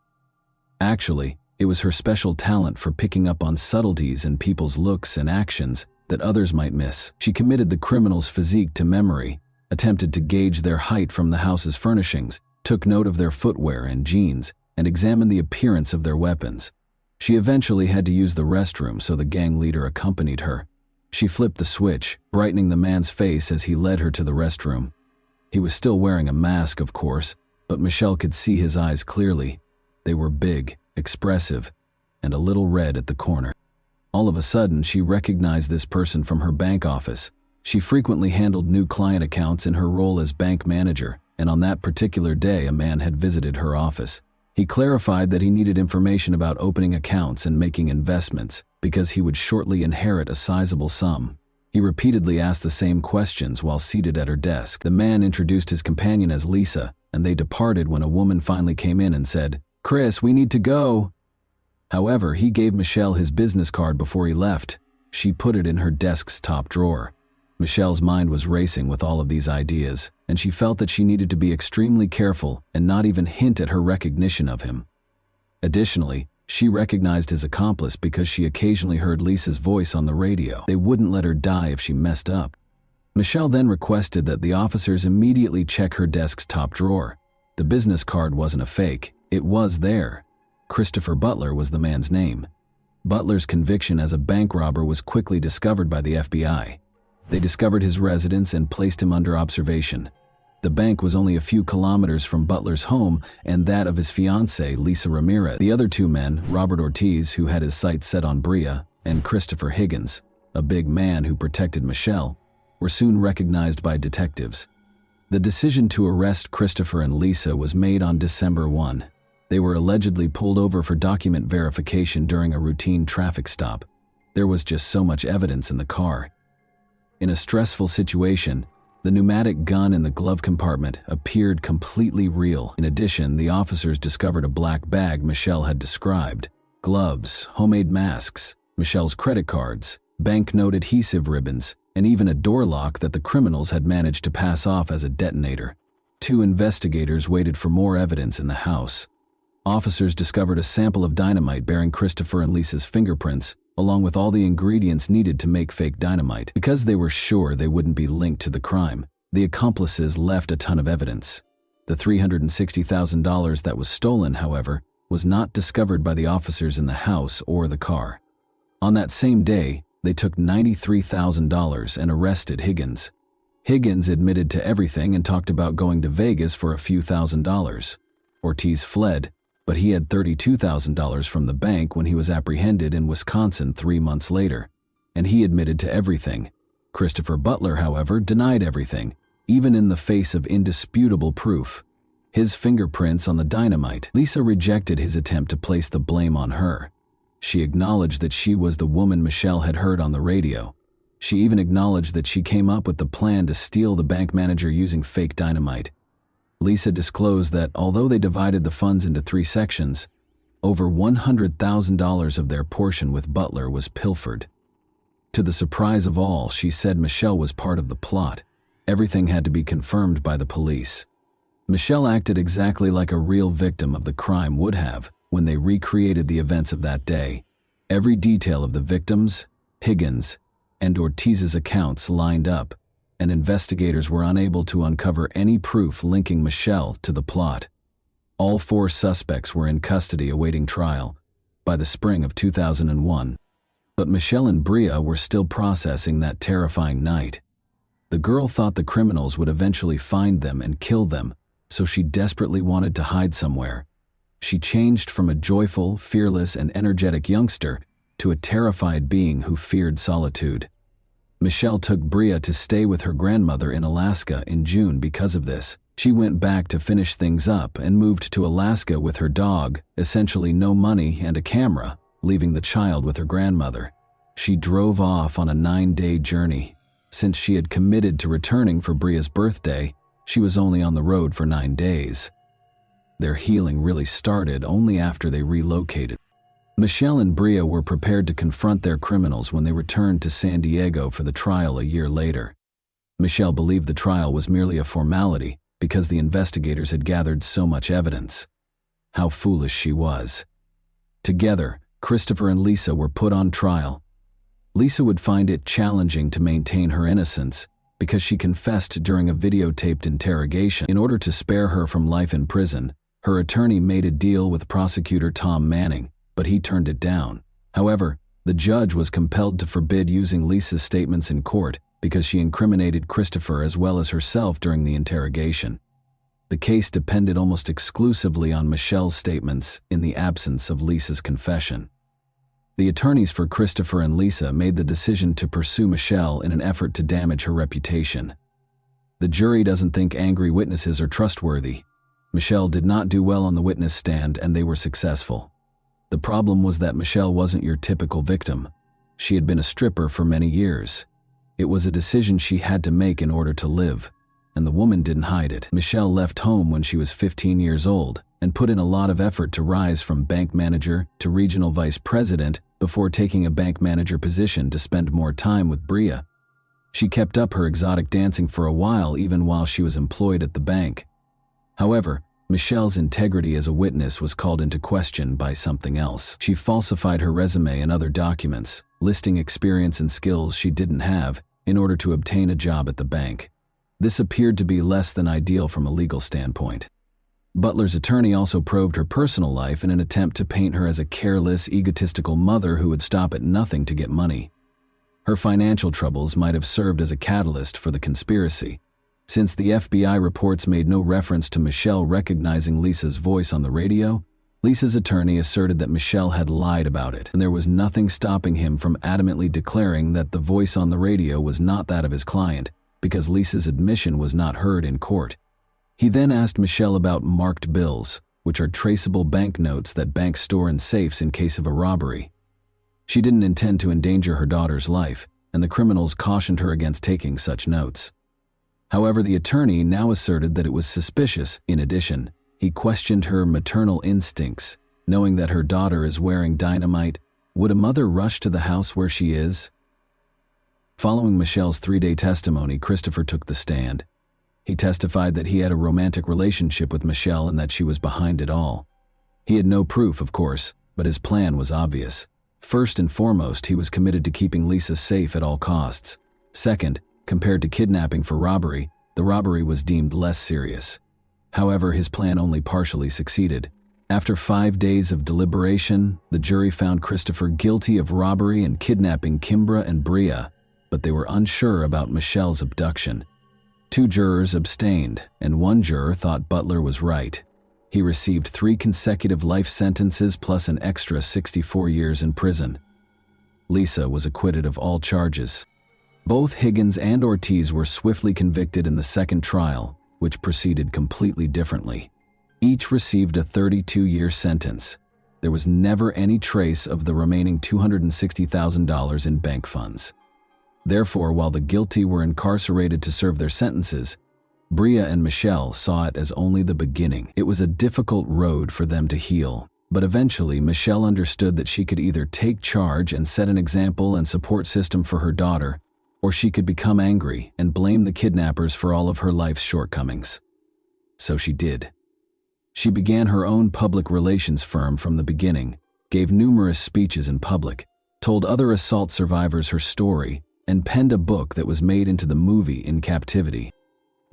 Actually, it was her special talent for picking up on subtleties in people's looks and actions that others might miss. She committed the criminals' physique to memory, attempted to gauge their height from the house's furnishings, took note of their footwear and jeans, and examined the appearance of their weapons. She eventually had to use the restroom, so the gang leader accompanied her. She flipped the switch, brightening the man's face as he led her to the restroom. He was still wearing a mask, of course, but Michelle could see his eyes clearly. They were big, expressive, and a little red at the corner. All of a sudden, she recognized this person from her bank office. She frequently handled new client accounts in her role as bank manager, and on that particular day, a man had visited her office. He clarified that he needed information about opening accounts and making investments because he would shortly inherit a sizable sum. He repeatedly asked the same questions while seated at her desk. The man introduced his companion as Lisa, and they departed when a woman finally came in and said, "Chris, we need to go." However, he gave Michelle his business card before he left. She put it in her desk's top drawer. Michelle's mind was racing with all of these ideas, and she felt that she needed to be extremely careful and not even hint at her recognition of him. Additionally, she recognized his accomplice because she occasionally heard Lisa's voice on the radio. They wouldn't let her die if she messed up. Michelle then requested that the officers immediately check her desk's top drawer. The business card wasn't a fake. It was there. Christopher Butler was the man's name. Butler's conviction as a bank robber was quickly discovered by the FBI. They discovered his residence and placed him under observation. The bank was only a few kilometers from Butler's home and that of his fiancée, Lisa Ramirez. The other 2 men, Robert Ortiz, who had his sights set on Bria, and Christopher Higgins, a big man who protected Michelle, were soon recognized by detectives. The decision to arrest Christopher and Lisa was made on December 1. They were allegedly pulled over for document verification during a routine traffic stop. There was just so much evidence in the car. In a stressful situation, the pneumatic gun in the glove compartment appeared completely real. In addition, the officers discovered a black bag Michelle had described, gloves, homemade masks, Michelle's credit cards, banknote adhesive ribbons, and even a door lock that the criminals had managed to pass off as a detonator. 2 investigators waited for more evidence in the house. Officers discovered a sample of dynamite bearing Christopher and Lisa's fingerprints, along with all the ingredients needed to make fake dynamite. Because they were sure they wouldn't be linked to the crime, the accomplices left a ton of evidence. The $360,000 that was stolen, however, was not discovered by the officers in the house or the car. On that same day, they took $93,000 and arrested Higgins. Higgins admitted to everything and talked about going to Vegas for a few $1,000s. Ortiz fled, but he had $32,000 from the bank when he was apprehended in Wisconsin 3 months later, and he admitted to everything. Christopher Butler, however, denied everything, even in the face of indisputable proof. His fingerprints on the dynamite. Lisa rejected his attempt to place the blame on her. She acknowledged that she was the woman Michelle had heard on the radio. She even acknowledged that she came up with the plan to steal the bank manager using fake dynamite. Lisa disclosed that although they divided the funds into 3 sections, over $100,000 of their portion with Butler was pilfered. To the surprise of all, she said Michelle was part of the plot. Everything had to be confirmed by the police. Michelle acted exactly like a real victim of the crime would have when they recreated the events of that day. Every detail of the victims, Higgins, and Ortiz's accounts lined up, and investigators were unable to uncover any proof linking Michelle to the plot. All 4 suspects were in custody awaiting trial. By the spring of 2001, But Michelle and Bria were still processing that terrifying night. The girl thought the criminals would eventually find them and kill them, so she desperately wanted to hide somewhere. She changed from a joyful, fearless, and energetic youngster to a terrified being who feared solitude. Michelle took Bria to stay with her grandmother in Alaska in June because of this. She went back to finish things up and moved to Alaska with her dog, essentially no money and a camera, leaving the child with her grandmother. She drove off on a 9-day journey. Since she had committed to returning for Bria's birthday, she was only on the road for 9 days. Their healing really started only after they relocated. Michelle and Bria were prepared to confront their criminals when they returned to San Diego for the trial a year later. Michelle believed the trial was merely a formality because the investigators had gathered so much evidence. How foolish she was. Together, Christopher and Lisa were put on trial. Lisa would find it challenging to maintain her innocence because she confessed during a videotaped interrogation. In order to spare her from life in prison, her attorney made a deal with prosecutor Tom Manning, but he turned it down. However, the judge was compelled to forbid using Lisa's statements in court because she incriminated Christopher as well as herself during the interrogation. The case depended almost exclusively on Michelle's statements in the absence of Lisa's confession. The attorneys for Christopher and Lisa made the decision to pursue Michelle in an effort to damage her reputation. The jury doesn't think angry witnesses are trustworthy. Michelle did not do well on the witness stand and they were successful. The problem was that Michelle wasn't your typical victim. She had been a stripper for many years. It was a decision she had to make in order to live, and the woman didn't hide it. Michelle left home when she was 15 years old and put in a lot of effort to rise from bank manager to regional vice president before taking a bank manager position to spend more time with Bria. She kept up her exotic dancing for a while even while she was employed at the bank. However, Michelle's integrity as a witness was called into question by something else. She falsified her resume and other documents, listing experience and skills she didn't have in order to obtain a job at the bank. This appeared to be less than ideal from a legal standpoint. Butler's attorney also probed her personal life in an attempt to paint her as a careless, egotistical mother who would stop at nothing to get money. Her financial troubles might have served as a catalyst for the conspiracy. Since the FBI reports made no reference to Michelle recognizing Lisa's voice on the radio, Lisa's attorney asserted that Michelle had lied about it, and there was nothing stopping him from adamantly declaring that the voice on the radio was not that of his client, because Lisa's admission was not heard in court. He then asked Michelle about marked bills, which are traceable banknotes that banks store in safes in case of a robbery. She didn't intend to endanger her daughter's life, and the criminals cautioned her against taking such notes. However, the attorney now asserted that it was suspicious. In addition, he questioned her maternal instincts, knowing that her daughter is wearing dynamite. Would a mother rush to the house where she is? Following Michelle's 3-day testimony, Christopher took the stand. He testified that he had a romantic relationship with Michelle and that she was behind it all. He had no proof, of course, but his plan was obvious. First and foremost, he was committed to keeping Lisa safe at all costs. Second, compared to kidnapping for robbery, the robbery was deemed less serious. However, his plan only partially succeeded. After 5 days of deliberation, the jury found Christopher guilty of robbery and kidnapping Kimbra and Bria, but they were unsure about Michelle's abduction. 2 jurors abstained, and 1 juror thought Butler was right. He received 3 consecutive life sentences plus an extra 64 years in prison. Lisa was acquitted of all charges. Both Higgins and Ortiz were swiftly convicted in the second trial, which proceeded completely differently. Each received a 32-year sentence. There was never any trace of the remaining $260,000 in bank funds. Therefore, while the guilty were incarcerated to serve their sentences, Bria and Michelle saw it as only the beginning. It was a difficult road for them to heal, but eventually Michelle understood that she could either take charge and set an example and support system for her daughter, or she could become angry and blame the kidnappers for all of her life's shortcomings. So she did. She began her own public relations firm from the beginning, gave numerous speeches in public, told other assault survivors her story, and penned a book that was made into the movie In Captivity.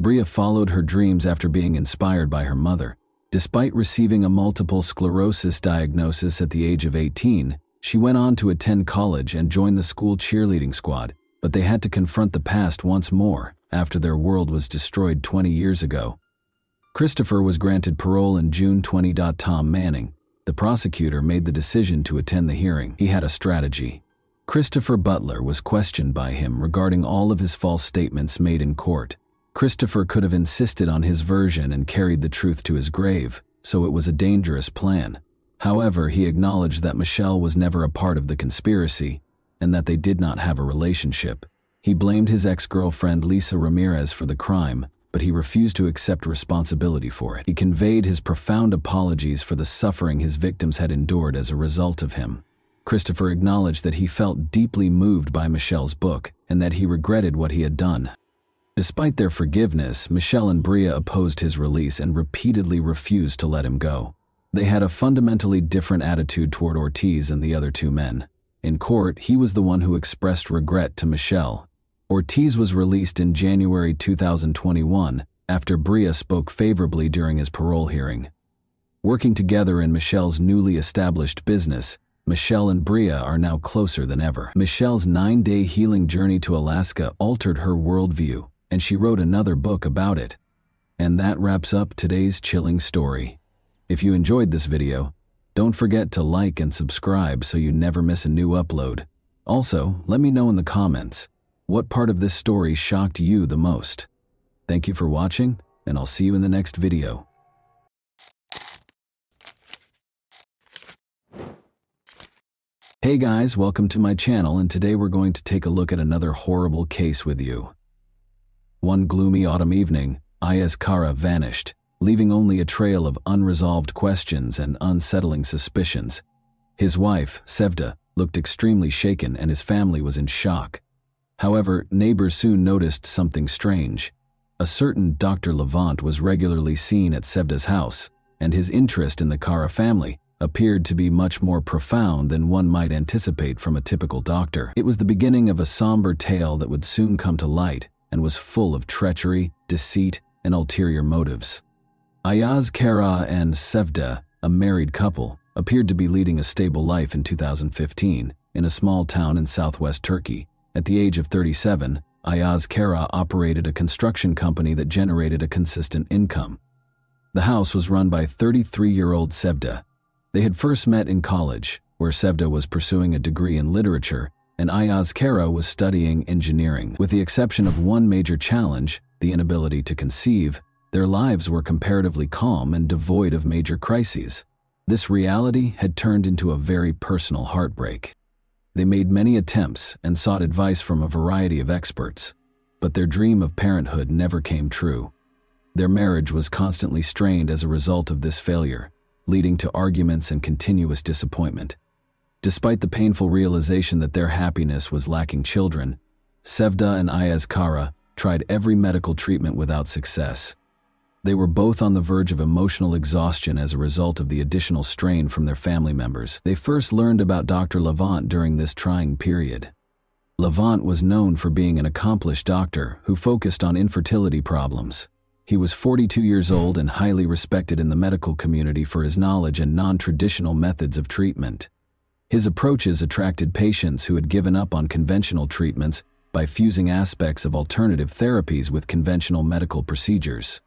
Bria followed her dreams after being inspired by her mother. Despite receiving a multiple sclerosis diagnosis at the age of 18, She went on to attend college and join the school cheerleading squad, but they had to confront the past once more after their world was destroyed 20 years ago. Christopher was granted parole in June 20. Tom Manning, the prosecutor, made the decision to attend the hearing. He had a strategy. Christopher Butler was questioned by him regarding all of his false statements made in court. Christopher could have insisted on his version and carried the truth to his grave, so it was a dangerous plan. However, he acknowledged that Michelle was never a part of the conspiracy and that they did not have a relationship. He blamed his ex-girlfriend Lisa Ramirez for the crime, but he refused to accept responsibility for it. He conveyed his profound apologies for the suffering his victims had endured as a result of him. Christopher acknowledged that he felt deeply moved by Michelle's book and that he regretted what he had done. Despite their forgiveness, Michelle and Brea opposed his release and repeatedly refused to let him go. They had a fundamentally different attitude toward Ortiz and the other two men. In court, he was the one who expressed regret to Michelle. Ortiz was released in January 2021 after Brea spoke favorably during his parole hearing. Working together in Michelle's newly established business, Michelle and Brea are now closer than ever. Michelle's 9-day healing journey to Alaska altered her worldview, and she wrote another book about it. And that wraps up today's chilling story. If you enjoyed this video, don't forget to like and subscribe so you never miss a new upload. Also, let me know in the comments, what part of this story shocked you the most? Thank you for watching, and I'll see you in the next video. Hey guys, welcome to my channel, and today we're going to take a look at another horrible case with you. One gloomy autumn evening, Ayaz Kara vanished, leaving only a trail of unresolved questions and unsettling suspicions. His wife, Sevda, looked extremely shaken and his family was in shock. However, neighbors soon noticed something strange. A certain Dr. Levant was regularly seen at Sevda's house, and his interest in the Kara family appeared to be much more profound than one might anticipate from a typical doctor. It was the beginning of a somber tale that would soon come to light and was full of treachery, deceit, and ulterior motives. Ayaz Kara and Sevda, a married couple, appeared to be leading a stable life in 2015 in a small town in southwest Turkey. At the age of 37, Ayaz Kara operated a construction company that generated a consistent income. The house was run by 33-year-old Sevda. They had first met in college, where Sevda was pursuing a degree in literature and Ayaz Kara was studying engineering. With the exception of one major challenge, the inability to conceive, their lives were comparatively calm and devoid of major crises. This reality had turned into a very personal heartbreak. They made many attempts and sought advice from a variety of experts, but their dream of parenthood never came true. Their marriage was constantly strained as a result of this failure, leading to arguments and continuous disappointment. Despite the painful realization that their happiness was lacking children, Sevda and Ayaz Kara tried every medical treatment without success. They were both on the verge of emotional exhaustion as a result of the additional strain from their family members. They first learned about Dr. Levant during this trying period. Levant was known for being an accomplished doctor who focused on infertility problems. He was 42 years old and highly respected in the medical community for his knowledge and non-traditional methods of treatment. His approaches attracted patients who had given up on conventional treatments by fusing aspects of alternative therapies with conventional medical procedures.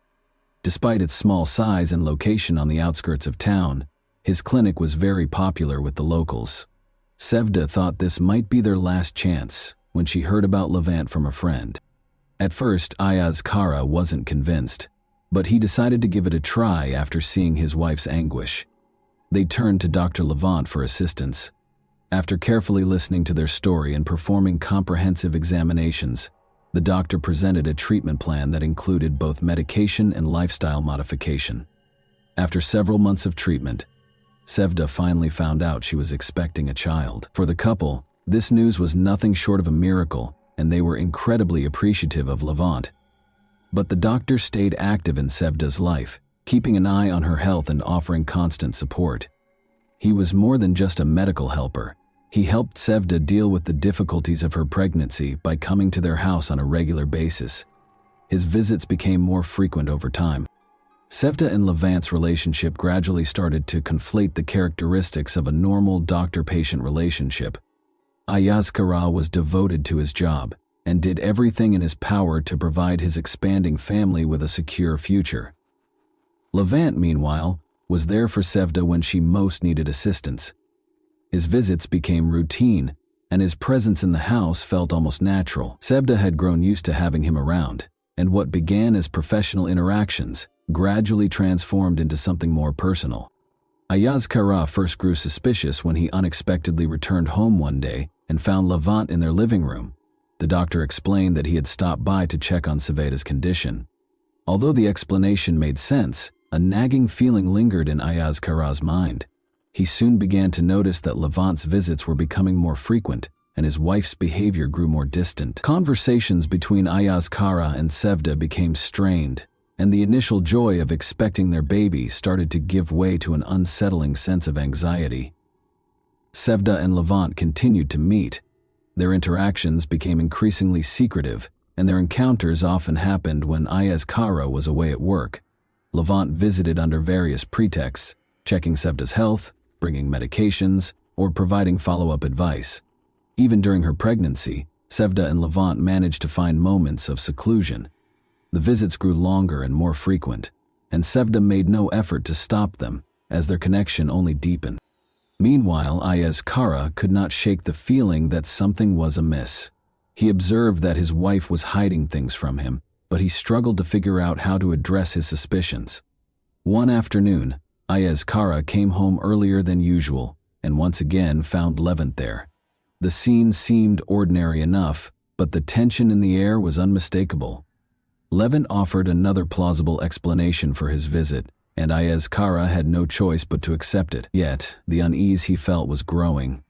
Despite its small size and location on the outskirts of town, his clinic was very popular with the locals. Sevda thought this might be their last chance when she heard about Levant from a friend. At first, Ayaz Kara wasn't convinced, but he decided to give it a try after seeing his wife's anguish. They turned to Dr. Levant for assistance. After carefully listening to their story and performing comprehensive examinations, the doctor presented a treatment plan that included both medication and lifestyle modification. After several months of treatment, Sevda finally found out she was expecting a child. For the couple, this news was nothing short of a miracle, and they were incredibly appreciative of Levant. But the doctor stayed active in Sevda's life, keeping an eye on her health and offering constant support. He was more than just a medical helper. He helped Sevda deal with the difficulties of her pregnancy by coming to their house on a regular basis. His visits became more frequent over time. Sevda and Levant's relationship gradually started to conflate the characteristics of a normal doctor-patient relationship. Ayaz Kara was devoted to his job and did everything in his power to provide his expanding family with a secure future. Levant, meanwhile, was there for Sevda when she most needed assistance. His visits became routine, and his presence in the house felt almost natural. Sevda had grown used to having him around, and what began as professional interactions gradually transformed into something more personal. Ayaz Kara first grew suspicious when he unexpectedly returned home one day and found Levant in their living room. The doctor explained that he had stopped by to check on Sevda's condition. Although the explanation made sense, a nagging feeling lingered in Ayaz Kara's mind. He soon began to notice that Levant's visits were becoming more frequent, and his wife's behavior grew more distant. Conversations between Ayaz Kara and Sevda became strained, and the initial joy of expecting their baby started to give way to an unsettling sense of anxiety. Sevda and Levant continued to meet. Their interactions became increasingly secretive, and their encounters often happened when Ayaz Kara was away at work. Levant visited under various pretexts, checking Sevda's health, bringing medications, or providing follow-up advice. Even during her pregnancy, Sevda and Levant managed to find moments of seclusion. The visits grew longer and more frequent, and Sevda made no effort to stop them, as their connection only deepened. Meanwhile, Ayaz Kara could not shake the feeling that something was amiss. He observed that his wife was hiding things from him, but he struggled to figure out how to address his suspicions. One afternoon, Ayaz Kara came home earlier than usual and once again found Levant there. The scene seemed ordinary enough, but the tension in the air was unmistakable. Levant offered another plausible explanation for his visit, and Ayaz Kara had no choice but to accept it. Yet, the unease he felt was growing.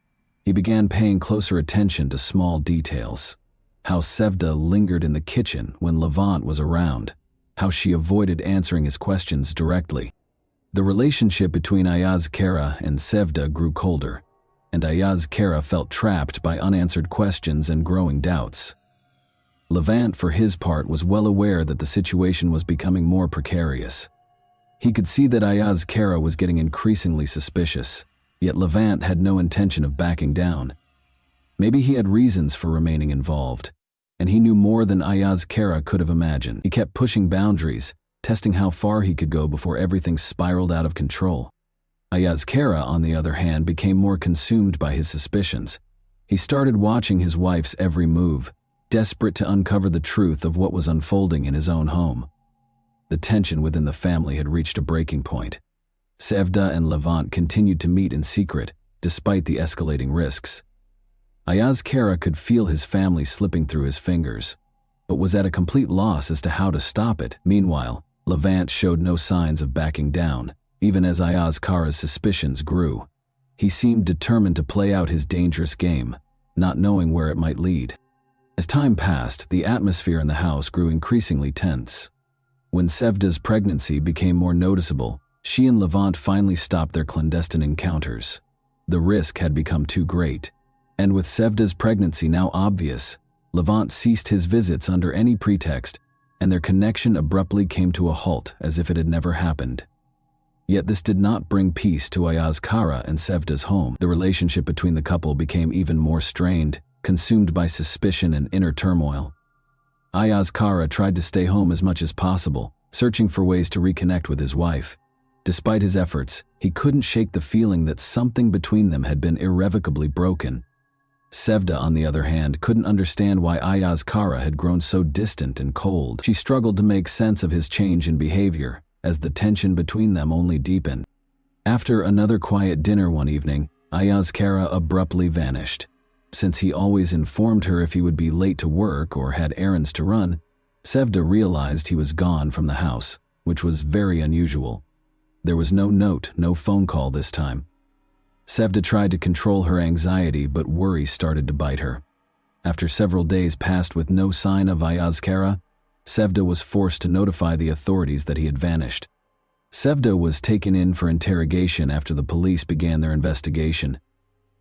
He began paying closer attention to small details. How Sevda lingered in the kitchen when Levant was around. How she avoided answering his questions directly. The relationship between Ayaz Kara and Sevda grew colder, and Ayaz Kara felt trapped by unanswered questions and growing doubts. Levant, for his part, was well aware that the situation was becoming more precarious. He could see that Ayaz Kara was getting increasingly suspicious, yet Levant had no intention of backing down. Maybe he had reasons for remaining involved, and he knew more than Ayaz Kara could have imagined. He kept pushing boundaries, testing how far he could go before everything spiraled out of control. Ayaz Kara, on the other hand, became more consumed by his suspicions. He started watching his wife's every move, desperate to uncover the truth of what was unfolding in his own home. The tension within the family had reached a breaking point. Sevda and Levant continued to meet in secret, despite the escalating risks. Ayaz Kara could feel his family slipping through his fingers, but was at a complete loss as to how to stop it. Meanwhile, Levant showed no signs of backing down, even as Ayaz Kara's suspicions grew. He seemed determined to play out his dangerous game, not knowing where it might lead. As time passed, the atmosphere in the house grew increasingly tense. When Sevda's pregnancy became more noticeable, she and Levant finally stopped their clandestine encounters. The risk had become too great, and with Sevda's pregnancy now obvious, Levant ceased his visits under any pretext, and their connection abruptly came to a halt as if it had never happened. Yet this did not bring peace to Ayaz Kara and Sevda's home. The relationship between the couple became even more strained, consumed by suspicion and inner turmoil. Ayaz Kara tried to stay home as much as possible, searching for ways to reconnect with his wife. Despite his efforts, he couldn't shake the feeling that something between them had been irrevocably broken. Sevda, on the other hand, couldn't understand why Ayaz Kara had grown so distant and cold. She struggled to make sense of his change in behavior, as the tension between them only deepened. After another quiet dinner one evening, Ayaz Kara abruptly vanished. Since he always informed her if he would be late to work or had errands to run, Sevda realized he was gone from the house, which was very unusual. There was no note, no phone call this time. Sevda tried to control her anxiety, but worry started to bite her. After several days passed with no sign of Ayaz Kara, Sevda was forced to notify the authorities that he had vanished. Sevda was taken in for interrogation after the police began their investigation.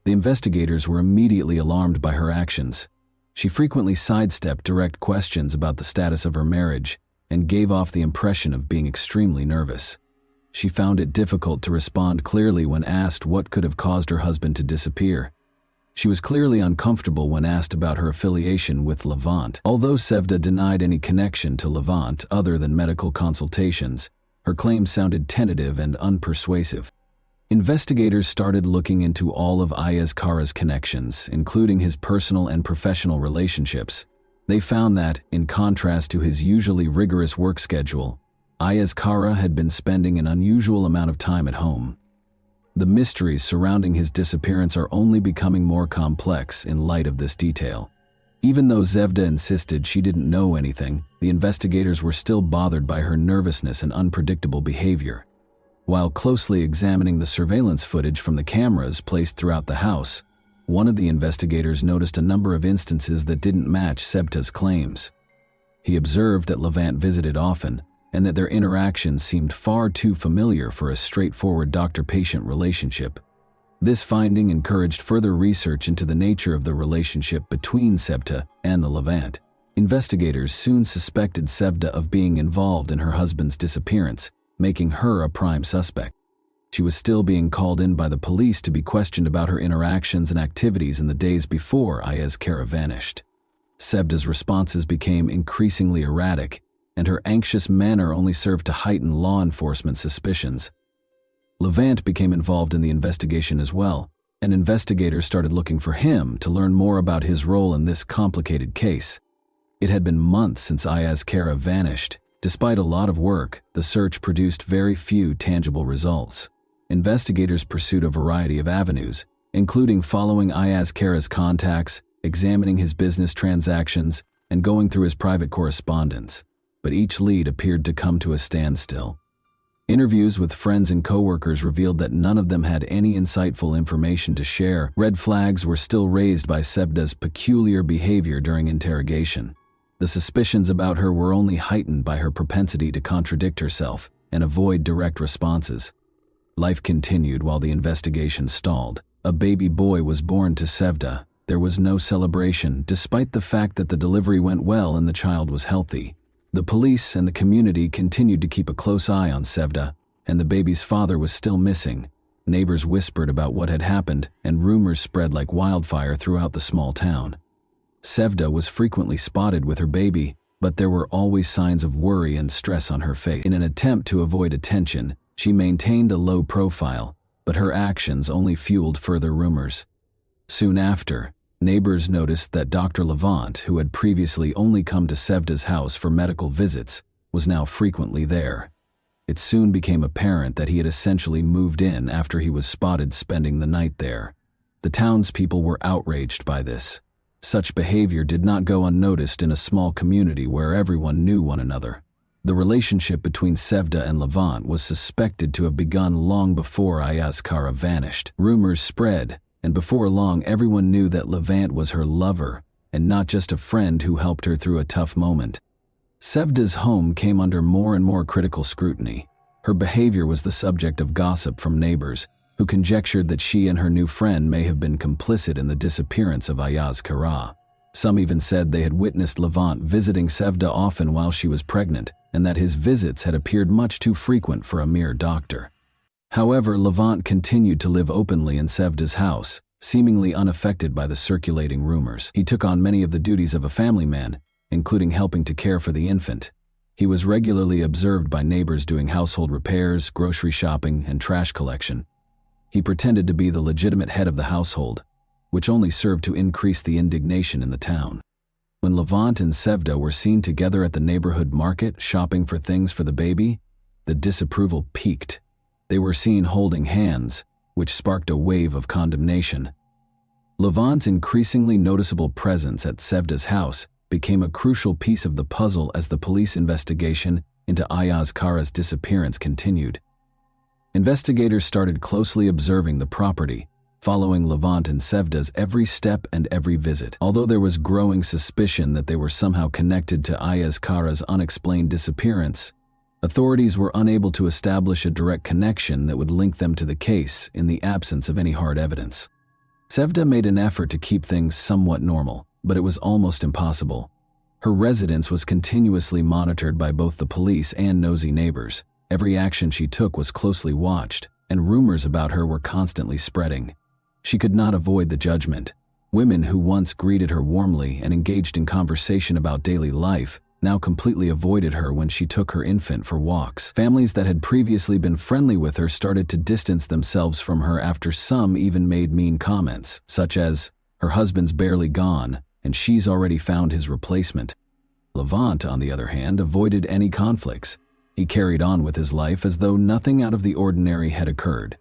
The investigators were immediately alarmed by her actions. She frequently sidestepped direct questions about the status of her marriage, and gave off the impression of being extremely nervous. She found it difficult to respond clearly when asked what could have caused her husband to disappear. She was clearly uncomfortable when asked about her affiliation with Levant. Although Sevda denied any connection to Levant other than medical consultations, her claims sounded tentative and unpersuasive. Investigators started looking into all of Ayaz Kara's connections, including his personal and professional relationships. They found that, in contrast to his usually rigorous work schedule, Ayaz Kara had been spending an unusual amount of time at home. The mysteries surrounding his disappearance are only becoming more complex in light of this detail. Even though Sevda insisted she didn't know anything, the investigators were still bothered by her nervousness and unpredictable behavior. While closely examining the surveillance footage from the cameras placed throughout the house, one of the investigators noticed a number of instances that didn't match Sevda's claims. He observed that Levant visited often, and that their interactions seemed far too familiar for a straightforward doctor-patient relationship. This finding encouraged further research into the nature of the relationship between Sevda and the Levant. Investigators soon suspected Sevda of being involved in her husband's disappearance, making her a prime suspect. She was still being called in by the police to be questioned about her interactions and activities in the days before Ayaz Kara vanished. Sevda's responses became increasingly erratic, and her anxious manner only served to heighten law enforcement suspicions. Levant became involved in the investigation as well, and investigators started looking for him to learn more about his role in this complicated case. It had been months since Ayaz Kara vanished. Despite a lot of work, the search produced very few tangible results. Investigators pursued a variety of avenues, including following Ayaz Kara's contacts, examining his business transactions, and going through his private correspondence. But each lead appeared to come to a standstill. Interviews with friends and coworkers revealed that none of them had any insightful information to share. Red flags were still raised by Sevda's peculiar behavior during interrogation. The suspicions about her were only heightened by her propensity to contradict herself and avoid direct responses. Life continued while the investigation stalled. A baby boy was born to Sevda. There was no celebration, despite the fact that the delivery went well and the child was healthy. The police and the community continued to keep a close eye on Sevda, and the baby's father was still missing. Neighbors whispered about what had happened, and rumors spread like wildfire throughout the small town. Sevda was frequently spotted with her baby, but there were always signs of worry and stress on her face. In an attempt to avoid attention, she maintained a low profile, but her actions only fueled further rumors. Soon after, neighbors noticed that Dr. Levant, who had previously only come to Sevda's house for medical visits, was now frequently there. It soon became apparent that he had essentially moved in after he was spotted spending the night there. The townspeople were outraged by this. Such behavior did not go unnoticed in a small community where everyone knew one another. The relationship between Sevda and Levant was suspected to have begun long before Ayaz Kara vanished. Rumors spread, and before long everyone knew that Levant was her lover, and not just a friend who helped her through a tough moment. Sevda's home came under more and more critical scrutiny. Her behavior was the subject of gossip from neighbors, who conjectured that she and her new friend may have been complicit in the disappearance of Ayaz Kara. Some even said they had witnessed Levant visiting Sevda often while she was pregnant, and that his visits had appeared much too frequent for a mere doctor. However, Levant continued to live openly in Sevda's house, seemingly unaffected by the circulating rumors. He took on many of the duties of a family man, including helping to care for the infant. He was regularly observed by neighbors doing household repairs, grocery shopping, and trash collection. He pretended to be the legitimate head of the household, which only served to increase the indignation in the town. When Levant and Sevda were seen together at the neighborhood market shopping for things for the baby, the disapproval peaked. They were seen holding hands, which sparked a wave of condemnation. Levant's increasingly noticeable presence at Sevda's house became a crucial piece of the puzzle as the police investigation into Ayaz Kara's disappearance continued. Investigators started closely observing the property, following Levant and Sevda's every step and every visit. Although there was growing suspicion that they were somehow connected to Ayaz Kara's unexplained disappearance, authorities were unable to establish a direct connection that would link them to the case in the absence of any hard evidence. Sevda made an effort to keep things somewhat normal, but it was almost impossible. Her residence was continuously monitored by both the police and nosy neighbors. Every action she took was closely watched, and rumors about her were constantly spreading. She could not avoid the judgment. Women who once greeted her warmly and engaged in conversation about daily life now completely avoided her when she took her infant for walks. Families that had previously been friendly with her started to distance themselves from her after some even made mean comments, such as, "Her husband's barely gone, and she's already found his replacement." Levant, on the other hand, avoided any conflicts. He carried on with his life as though nothing out of the ordinary had occurred.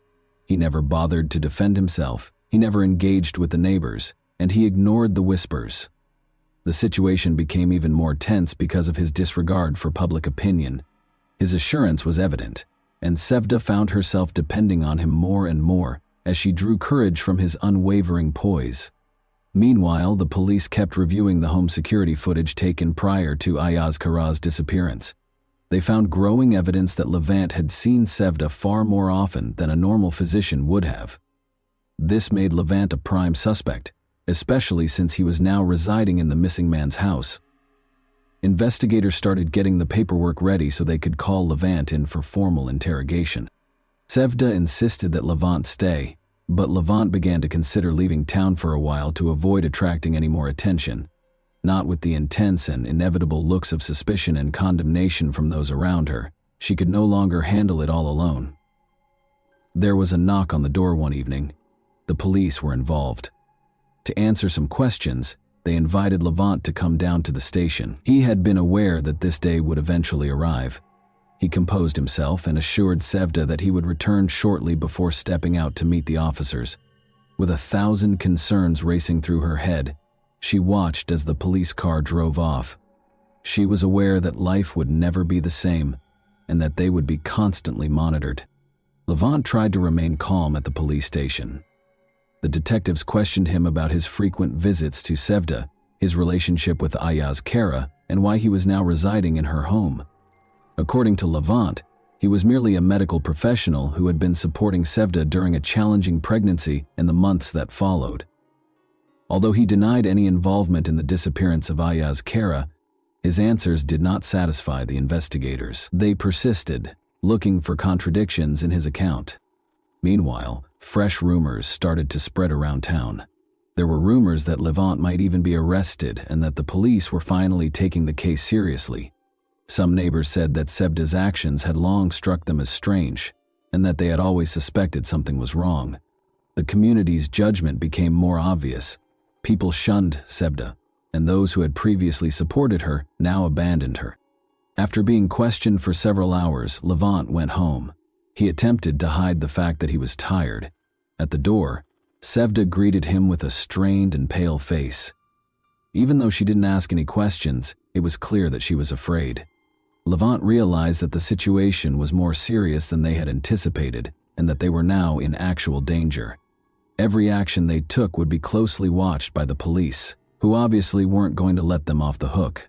He never bothered to defend himself, he never engaged with the neighbors, and he ignored the whispers. The situation became even more tense because of his disregard for public opinion. His assurance was evident, and Sevda found herself depending on him more and more as she drew courage from his unwavering poise. Meanwhile, the police kept reviewing the home security footage taken prior to Ayaz Kara's disappearance. They found growing evidence that Levant had seen Sevda far more often than a normal physician would have. This made Levant a prime suspect, especially since he was now residing in the missing man's house. Investigators started getting the paperwork ready so they could call Levant in for formal interrogation. Sevda insisted that Levant stay, but Levant began to consider leaving town for a while to avoid attracting any more attention. Not with the intense and inevitable looks of suspicion and condemnation from those around her. She could no longer handle it all alone. There was a knock on the door one evening. The police were involved. To answer some questions, they invited Levant to come down to the station. He had been aware that this day would eventually arrive. He composed himself and assured Sevda that he would return shortly before stepping out to meet the officers. With 1,000 concerns racing through her head, she watched as the police car drove off. She was aware that life would never be the same and that they would be constantly monitored. Levant tried to remain calm at the police station. The detectives questioned him about his frequent visits to Sevda, his relationship with Ayaz Kara, and why he was now residing in her home. According to Levant, he was merely a medical professional who had been supporting Sevda during a challenging pregnancy and the months that followed. Although he denied any involvement in the disappearance of Ayaz Kara, his answers did not satisfy the investigators. They persisted, looking for contradictions in his account. Meanwhile, fresh rumors started to spread around town. There were rumors that Levant might even be arrested and that the police were finally taking the case seriously. Some neighbors said that Sevda's actions had long struck them as strange, and that they had always suspected something was wrong. The community's judgment became more obvious. People shunned Sevda, and those who had previously supported her now abandoned her. After being questioned for several hours, Levant went home. He attempted to hide the fact that he was tired. At the door, Sevda greeted him with a strained and pale face. Even though she didn't ask any questions, it was clear that she was afraid. Levant realized that the situation was more serious than they had anticipated and that they were now in actual danger. Every action they took would be closely watched by the police, who obviously weren't going to let them off the hook.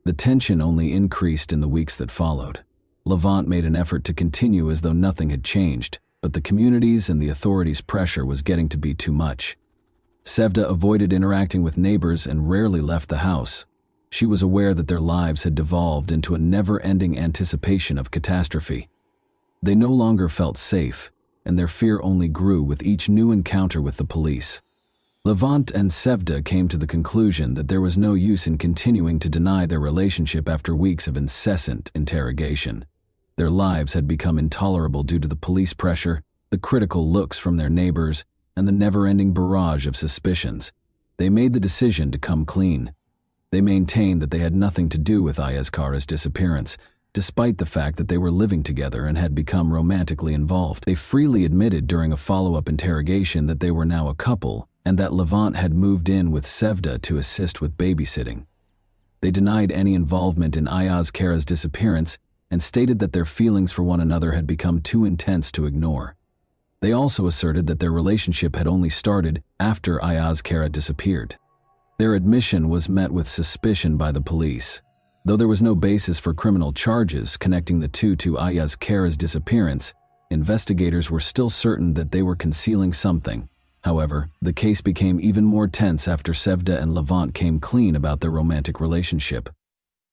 The tension only increased in the weeks that followed. Levant made an effort to continue as though nothing had changed, but the community's and the authorities' pressure was getting to be too much. Sevda avoided interacting with neighbors and rarely left the house. She was aware that their lives had devolved into a never-ending anticipation of catastrophe. They no longer felt safe, and their fear only grew with each new encounter with the police. Levant and Sevda came to the conclusion that there was no use in continuing to deny their relationship after weeks of incessant interrogation. Their lives had become intolerable due to the police pressure, the critical looks from their neighbors, and the never-ending barrage of suspicions. They made the decision to come clean. They maintained that they had nothing to do with Ayaz Kara's disappearance, despite the fact that they were living together and had become romantically involved. They freely admitted during a follow-up interrogation that they were now a couple, and that Levant had moved in with Sevda to assist with babysitting. They denied any involvement in Ayaz Kara's disappearance and stated that their feelings for one another had become too intense to ignore. They also asserted that their relationship had only started after Ayaz Kara disappeared. Their admission was met with suspicion by the police. Though there was no basis for criminal charges connecting the two to Ayaz Kara's disappearance, investigators were still certain that they were concealing something, However, the case became even more tense after Sevda and Levant came clean about their romantic relationship.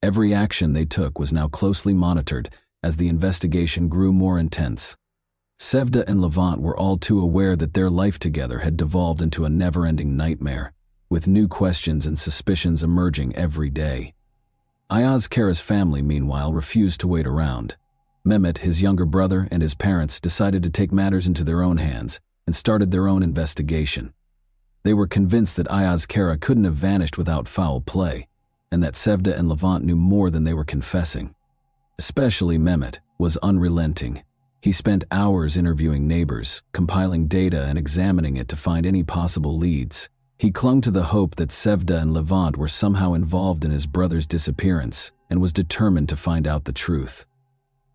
Every action they took was now closely monitored as the investigation grew more intense. Sevda and Levant were all too aware that their life together had devolved into a never-ending nightmare, with new questions and suspicions emerging every day. Ayaz Kara's family, meanwhile, refused to wait around. Mehmet, his younger brother, and his parents decided to take matters into their own hands and started their own investigation. They were convinced that Ayaz Kara couldn't have vanished without foul play, and that Sevda and Levant knew more than they were confessing. Especially Mehmet was unrelenting. He spent hours interviewing neighbors, compiling data and examining it to find any possible leads. He clung to the hope that Sevda and Levant were somehow involved in his brother's disappearance and was determined to find out the truth.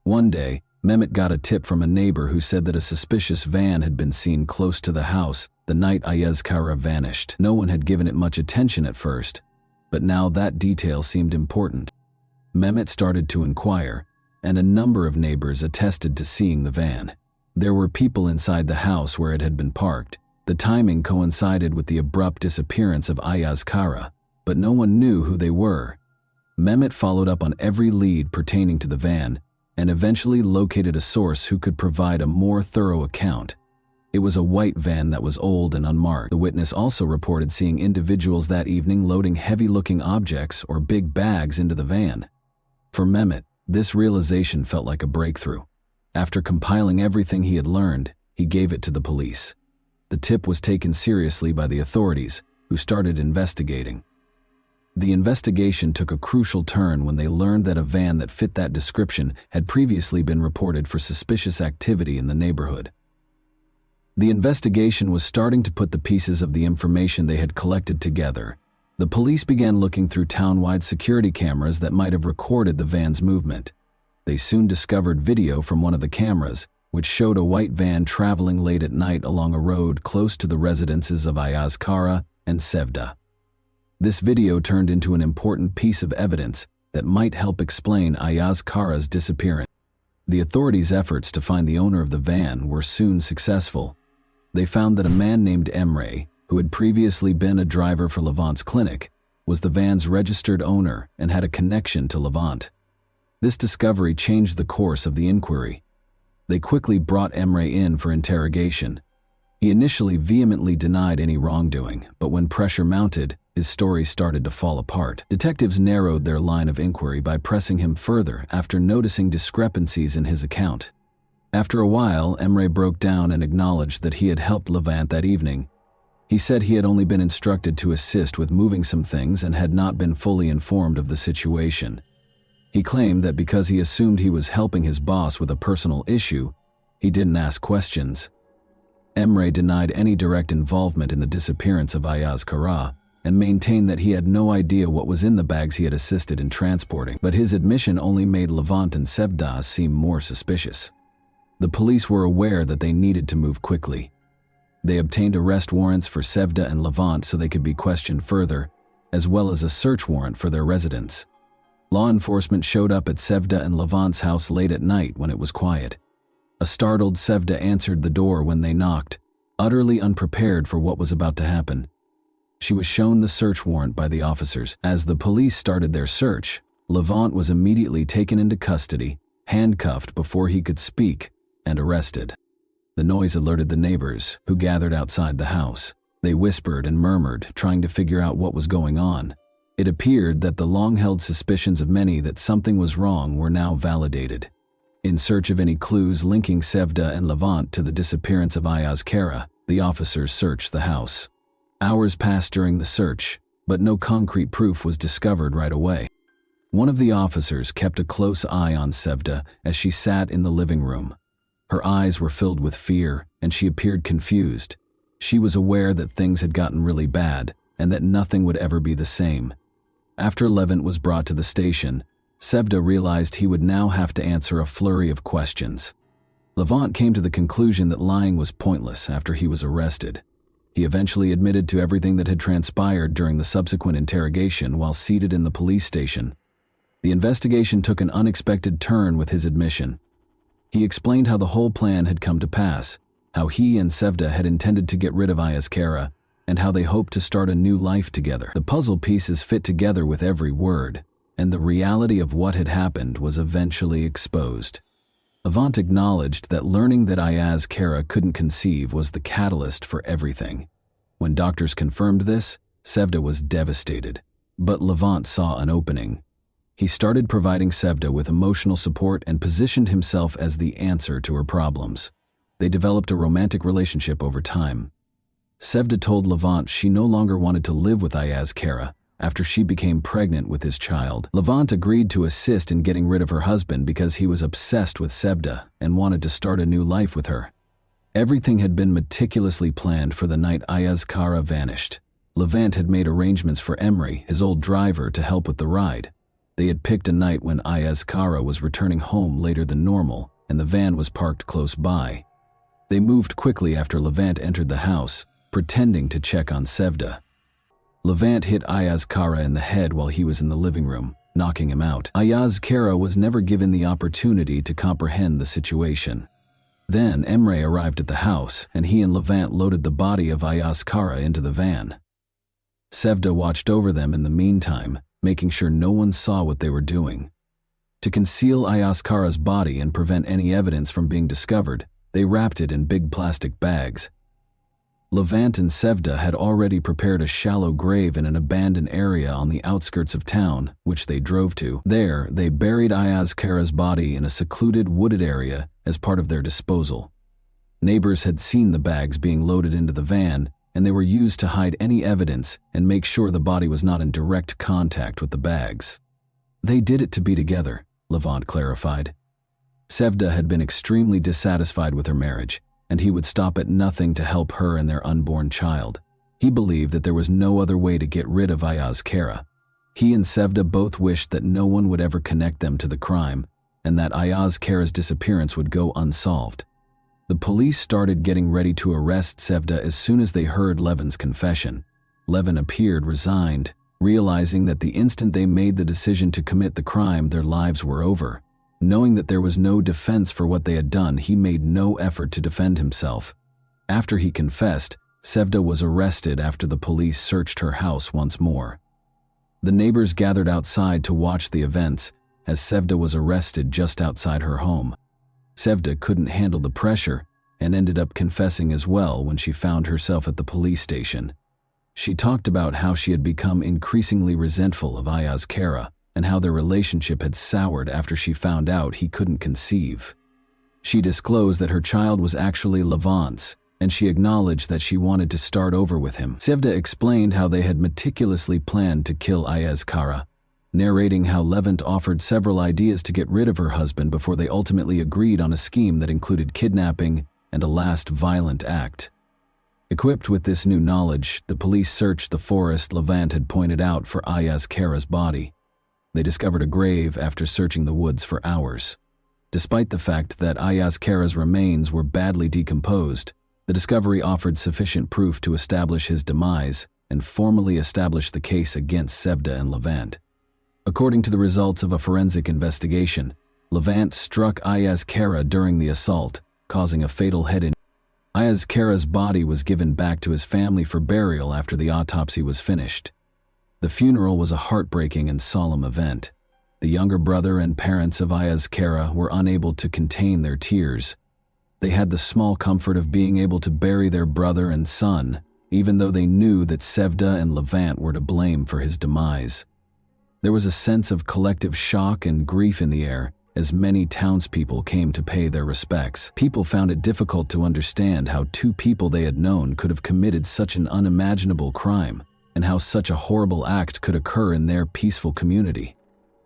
One day, Mehmet got a tip from a neighbor who said that a suspicious van had been seen close to the house the night Ayaz Kara vanished. No one had given it much attention at first, but now that detail seemed important. Mehmet started to inquire, and a number of neighbors attested to seeing the van. There were people inside the house where it had been parked. The timing coincided with the abrupt disappearance of Ayaz Kara, but no one knew who they were. Mehmet followed up on every lead pertaining to the van and eventually located a source who could provide a more thorough account. It was a white van that was old and unmarked. The witness also reported seeing individuals that evening loading heavy-looking objects or big bags into the van. For Mehmet, this realization felt like a breakthrough. After compiling everything he had learned, he gave it to the police. The tip was taken seriously by the authorities, who started investigating. The investigation took a crucial turn when they learned that a van that fit that description had previously been reported for suspicious activity in the neighborhood. The investigation was starting to put the pieces of the information they had collected together. The police began looking through town-wide security cameras that might have recorded the van's movement. They soon discovered video from one of the cameras, which showed a white van traveling late at night along a road close to the residences of Ayaz Kara and Sevda. This video turned into an important piece of evidence that might help explain Ayaz Kara's disappearance. The authorities' efforts to find the owner of the van were soon successful. They found that a man named Emre, who had previously been a driver for Levant's clinic, was the van's registered owner and had a connection to Levant. This discovery changed the course of the inquiry. They quickly brought Emre in for interrogation. He initially vehemently denied any wrongdoing, but when pressure mounted, his story started to fall apart. Detectives narrowed their line of inquiry by pressing him further after noticing discrepancies in his account. After a while, Emre broke down and acknowledged that he had helped Levant that evening. He said he had only been instructed to assist with moving some things and had not been fully informed of the situation. He claimed that because he assumed he was helping his boss with a personal issue, he didn't ask questions. Emre denied any direct involvement in the disappearance of Ayaz Kara and maintained that he had no idea what was in the bags he had assisted in transporting, but his admission only made Levant and Sevda seem more suspicious. The police were aware that they needed to move quickly. They obtained arrest warrants for Sevda and Levant so they could be questioned further, as well as a search warrant for their residence. Law enforcement showed up at Sevda and Levant's house late at night when it was quiet. A startled Sevda answered the door when they knocked, utterly unprepared for what was about to happen. She was shown the search warrant by the officers. As the police started their search, Levant was immediately taken into custody, handcuffed before he could speak, and arrested. The noise alerted the neighbors, who gathered outside the house. They whispered and murmured, trying to figure out what was going on. It appeared that the long-held suspicions of many that something was wrong were now validated. In search of any clues linking Sevda and Levant to the disappearance of Ayaz Kara, the officers searched the house. Hours passed during the search, but no concrete proof was discovered right away. One of the officers kept a close eye on Sevda as she sat in the living room. Her eyes were filled with fear, and she appeared confused. She was aware that things had gotten really bad, and that nothing would ever be the same. After Levant was brought to the station, Sevda realized he would now have to answer a flurry of questions. Levant came to the conclusion that lying was pointless after he was arrested. He eventually admitted to everything that had transpired during the subsequent interrogation while seated in the police station. The investigation took an unexpected turn with his admission. He explained how the whole plan had come to pass, how he and Sevda had intended to get rid of Ayaskara, and how they hoped to start a new life together. The puzzle pieces fit together with every word, and the reality of what had happened was eventually exposed. Levant acknowledged that learning that Ayaskara couldn't conceive was the catalyst for everything. When doctors confirmed this, Sevda was devastated, but Levant saw an opening. He started providing Sevda with emotional support and positioned himself as the answer to her problems. They developed a romantic relationship over time. Sevda told Levant she no longer wanted to live with Ayaskara after she became pregnant with his child. Levant agreed to assist in getting rid of her husband because he was obsessed with Sevda and wanted to start a new life with her. Everything had been meticulously planned for the night Ayaskara vanished. Levant had made arrangements for Emre, his old driver, to help with the ride. They had picked a night when Ayaskara was returning home later than normal, and the van was parked close by. They moved quickly after Levant entered the house, pretending to check on Sevda. Levant hit Ayaskara in the head while he was in the living room, knocking him out. Ayaskara was never given the opportunity to comprehend the situation. Then Emre arrived at the house, and he and Levant loaded the body of Ayaskara into the van. Sevda watched over them in the meantime, making sure no one saw what they were doing. To conceal Ayaskara's body and prevent any evidence from being discovered, they wrapped it in big plastic bags. Levant and Sevda had already prepared a shallow grave in an abandoned area on the outskirts of town, which they drove to. There, they buried Ayaskara's body in a secluded wooded area as part of their disposal. Neighbors had seen the bags being loaded into the van, and they were used to hide any evidence and make sure the body was not in direct contact with the bags. They did it to be together, Levant clarified. Sevda had been extremely dissatisfied with her marriage, and he would stop at nothing to help her and their unborn child. He believed that there was no other way to get rid of Ayaskara. He and Sevda both wished that no one would ever connect them to the crime, and that Ayaskara's disappearance would go unsolved. The police started getting ready to arrest Sevda as soon as they heard Levin's confession. Levin appeared resigned, realizing that the instant they made the decision to commit the crime, their lives were over. Knowing that there was no defense for what they had done, he made no effort to defend himself. After he confessed, Sevda was arrested after the police searched her house once more. The neighbors gathered outside to watch the events as Sevda was arrested just outside her home. Sevda couldn't handle the pressure and ended up confessing as well when she found herself at the police station. She talked about how she had become increasingly resentful of Ayaskara and how their relationship had soured after she found out he couldn't conceive. She disclosed that her child was actually Levant's, and she acknowledged that she wanted to start over with him. Sevda explained how they had meticulously planned to kill Ayaskara, narrating how Levant offered several ideas to get rid of her husband before they ultimately agreed on a scheme that included kidnapping and a last violent act. Equipped with this new knowledge, the police searched the forest Levant had pointed out for Ayaskara's body. They discovered a grave after searching the woods for hours. Despite the fact that Ayaskara's remains were badly decomposed, the discovery offered sufficient proof to establish his demise and formally establish the case against Sevda and Levant. According to the results of a forensic investigation, Levant struck Ayaskara during the assault, causing a fatal head injury. Ayaskara's body was given back to his family for burial after the autopsy was finished. The funeral was a heartbreaking and solemn event. The younger brother and parents of Ayaskara were unable to contain their tears. They had the small comfort of being able to bury their brother and son, even though they knew that Sevda and Levant were to blame for his demise. There was a sense of collective shock and grief in the air as many townspeople came to pay their respects. People found it difficult to understand how two people they had known could have committed such an unimaginable crime, and how such a horrible act could occur in their peaceful community.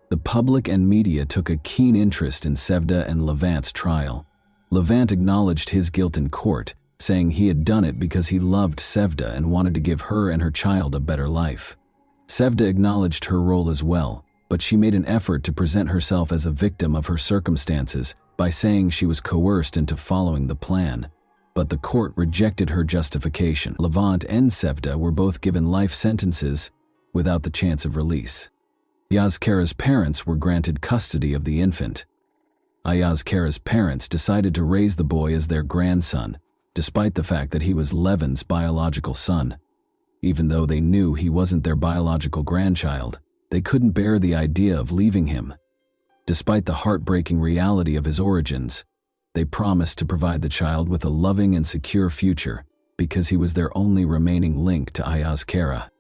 The public and media took a keen interest in Sevda and Levant's trial. Levant acknowledged his guilt in court, saying he had done it because he loved Sevda and wanted to give her and her child a better life. Sevda acknowledged her role as well, but she made an effort to present herself as a victim of her circumstances by saying she was coerced into following the plan. But the court rejected her justification. Levant and Sevda were both given life sentences without the chance of release. Ayaskara's parents were granted custody of the infant. Ayaskara's parents decided to raise the boy as their grandson, despite the fact that he was Levin's biological son. Even though they knew he wasn't their biological grandchild, they couldn't bear the idea of leaving him. Despite the heartbreaking reality of his origins, they promised to provide the child with a loving and secure future because he was their only remaining link to Aya's Kara.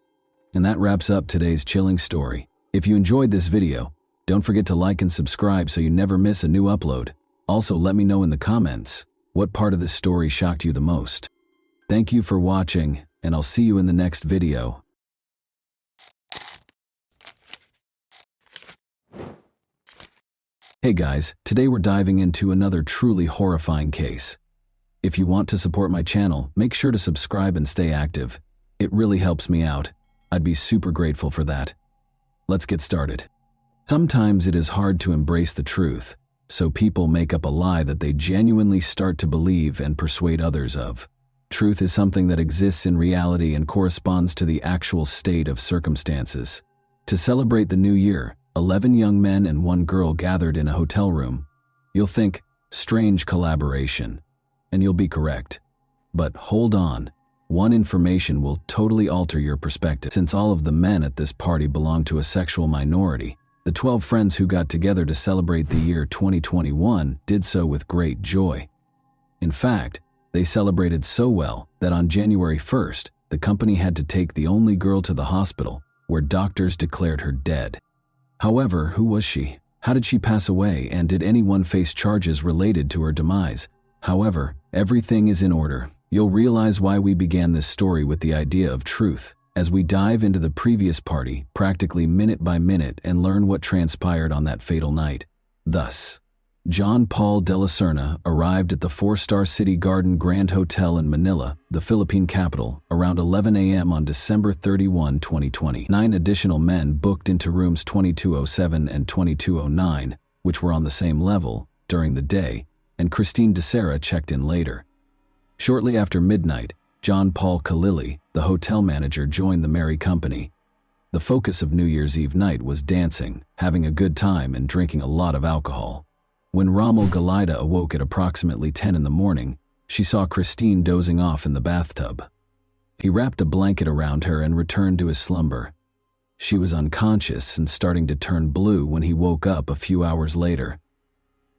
And that wraps up today's chilling story. If you enjoyed this video, don't forget to like and subscribe so you never miss a new upload. Also, let me know in the comments what part of this story shocked you the most. Thank you for watching, and I'll see you in the next video. Hey guys, today we're diving into another truly horrifying case. If you want to support my channel, make sure to subscribe and stay active. It really helps me out. I'd be super grateful for that. Let's get started. Sometimes it is hard to embrace the truth, so people make up a lie that they genuinely start to believe and persuade others of. Truth is something that exists in reality and corresponds to the actual state of circumstances. To celebrate the new year, 11 young men and 1 girl gathered in a hotel room. You'll think, strange collaboration, and you'll be correct. But hold on, one information will totally alter your perspective. Since all of the men at this party belong to a sexual minority, the 12 friends who got together to celebrate the year 2021 did so with great joy. In fact, they celebrated so well that on January 1st, the company had to take the only girl to the hospital, where doctors declared her dead. However, who was she? How did she pass away, and did anyone face charges related to her demise? However, everything is in order. You'll realize why we began this story with the idea of truth, as we dive into the previous party, practically minute by minute, and learn what transpired on that fatal night. Thus, John Paul de la Serna arrived at the 4-star City Garden Grand Hotel in Manila, the Philippine capital, around 11 a.m. on December 31, 2020. 9 additional men booked into rooms 2207 and 2209, which were on the same level, during the day, and Christine DeSera checked in later. Shortly after midnight, John Paul Kalili, the hotel manager, joined the merry company. The focus of New Year's Eve night was dancing, having a good time, and drinking a lot of alcohol. When Rommel Galida awoke at approximately 10 in the morning, she saw Christine dozing off in the bathtub. He wrapped a blanket around her and returned to his slumber. She was unconscious and starting to turn blue when he woke up a few hours later.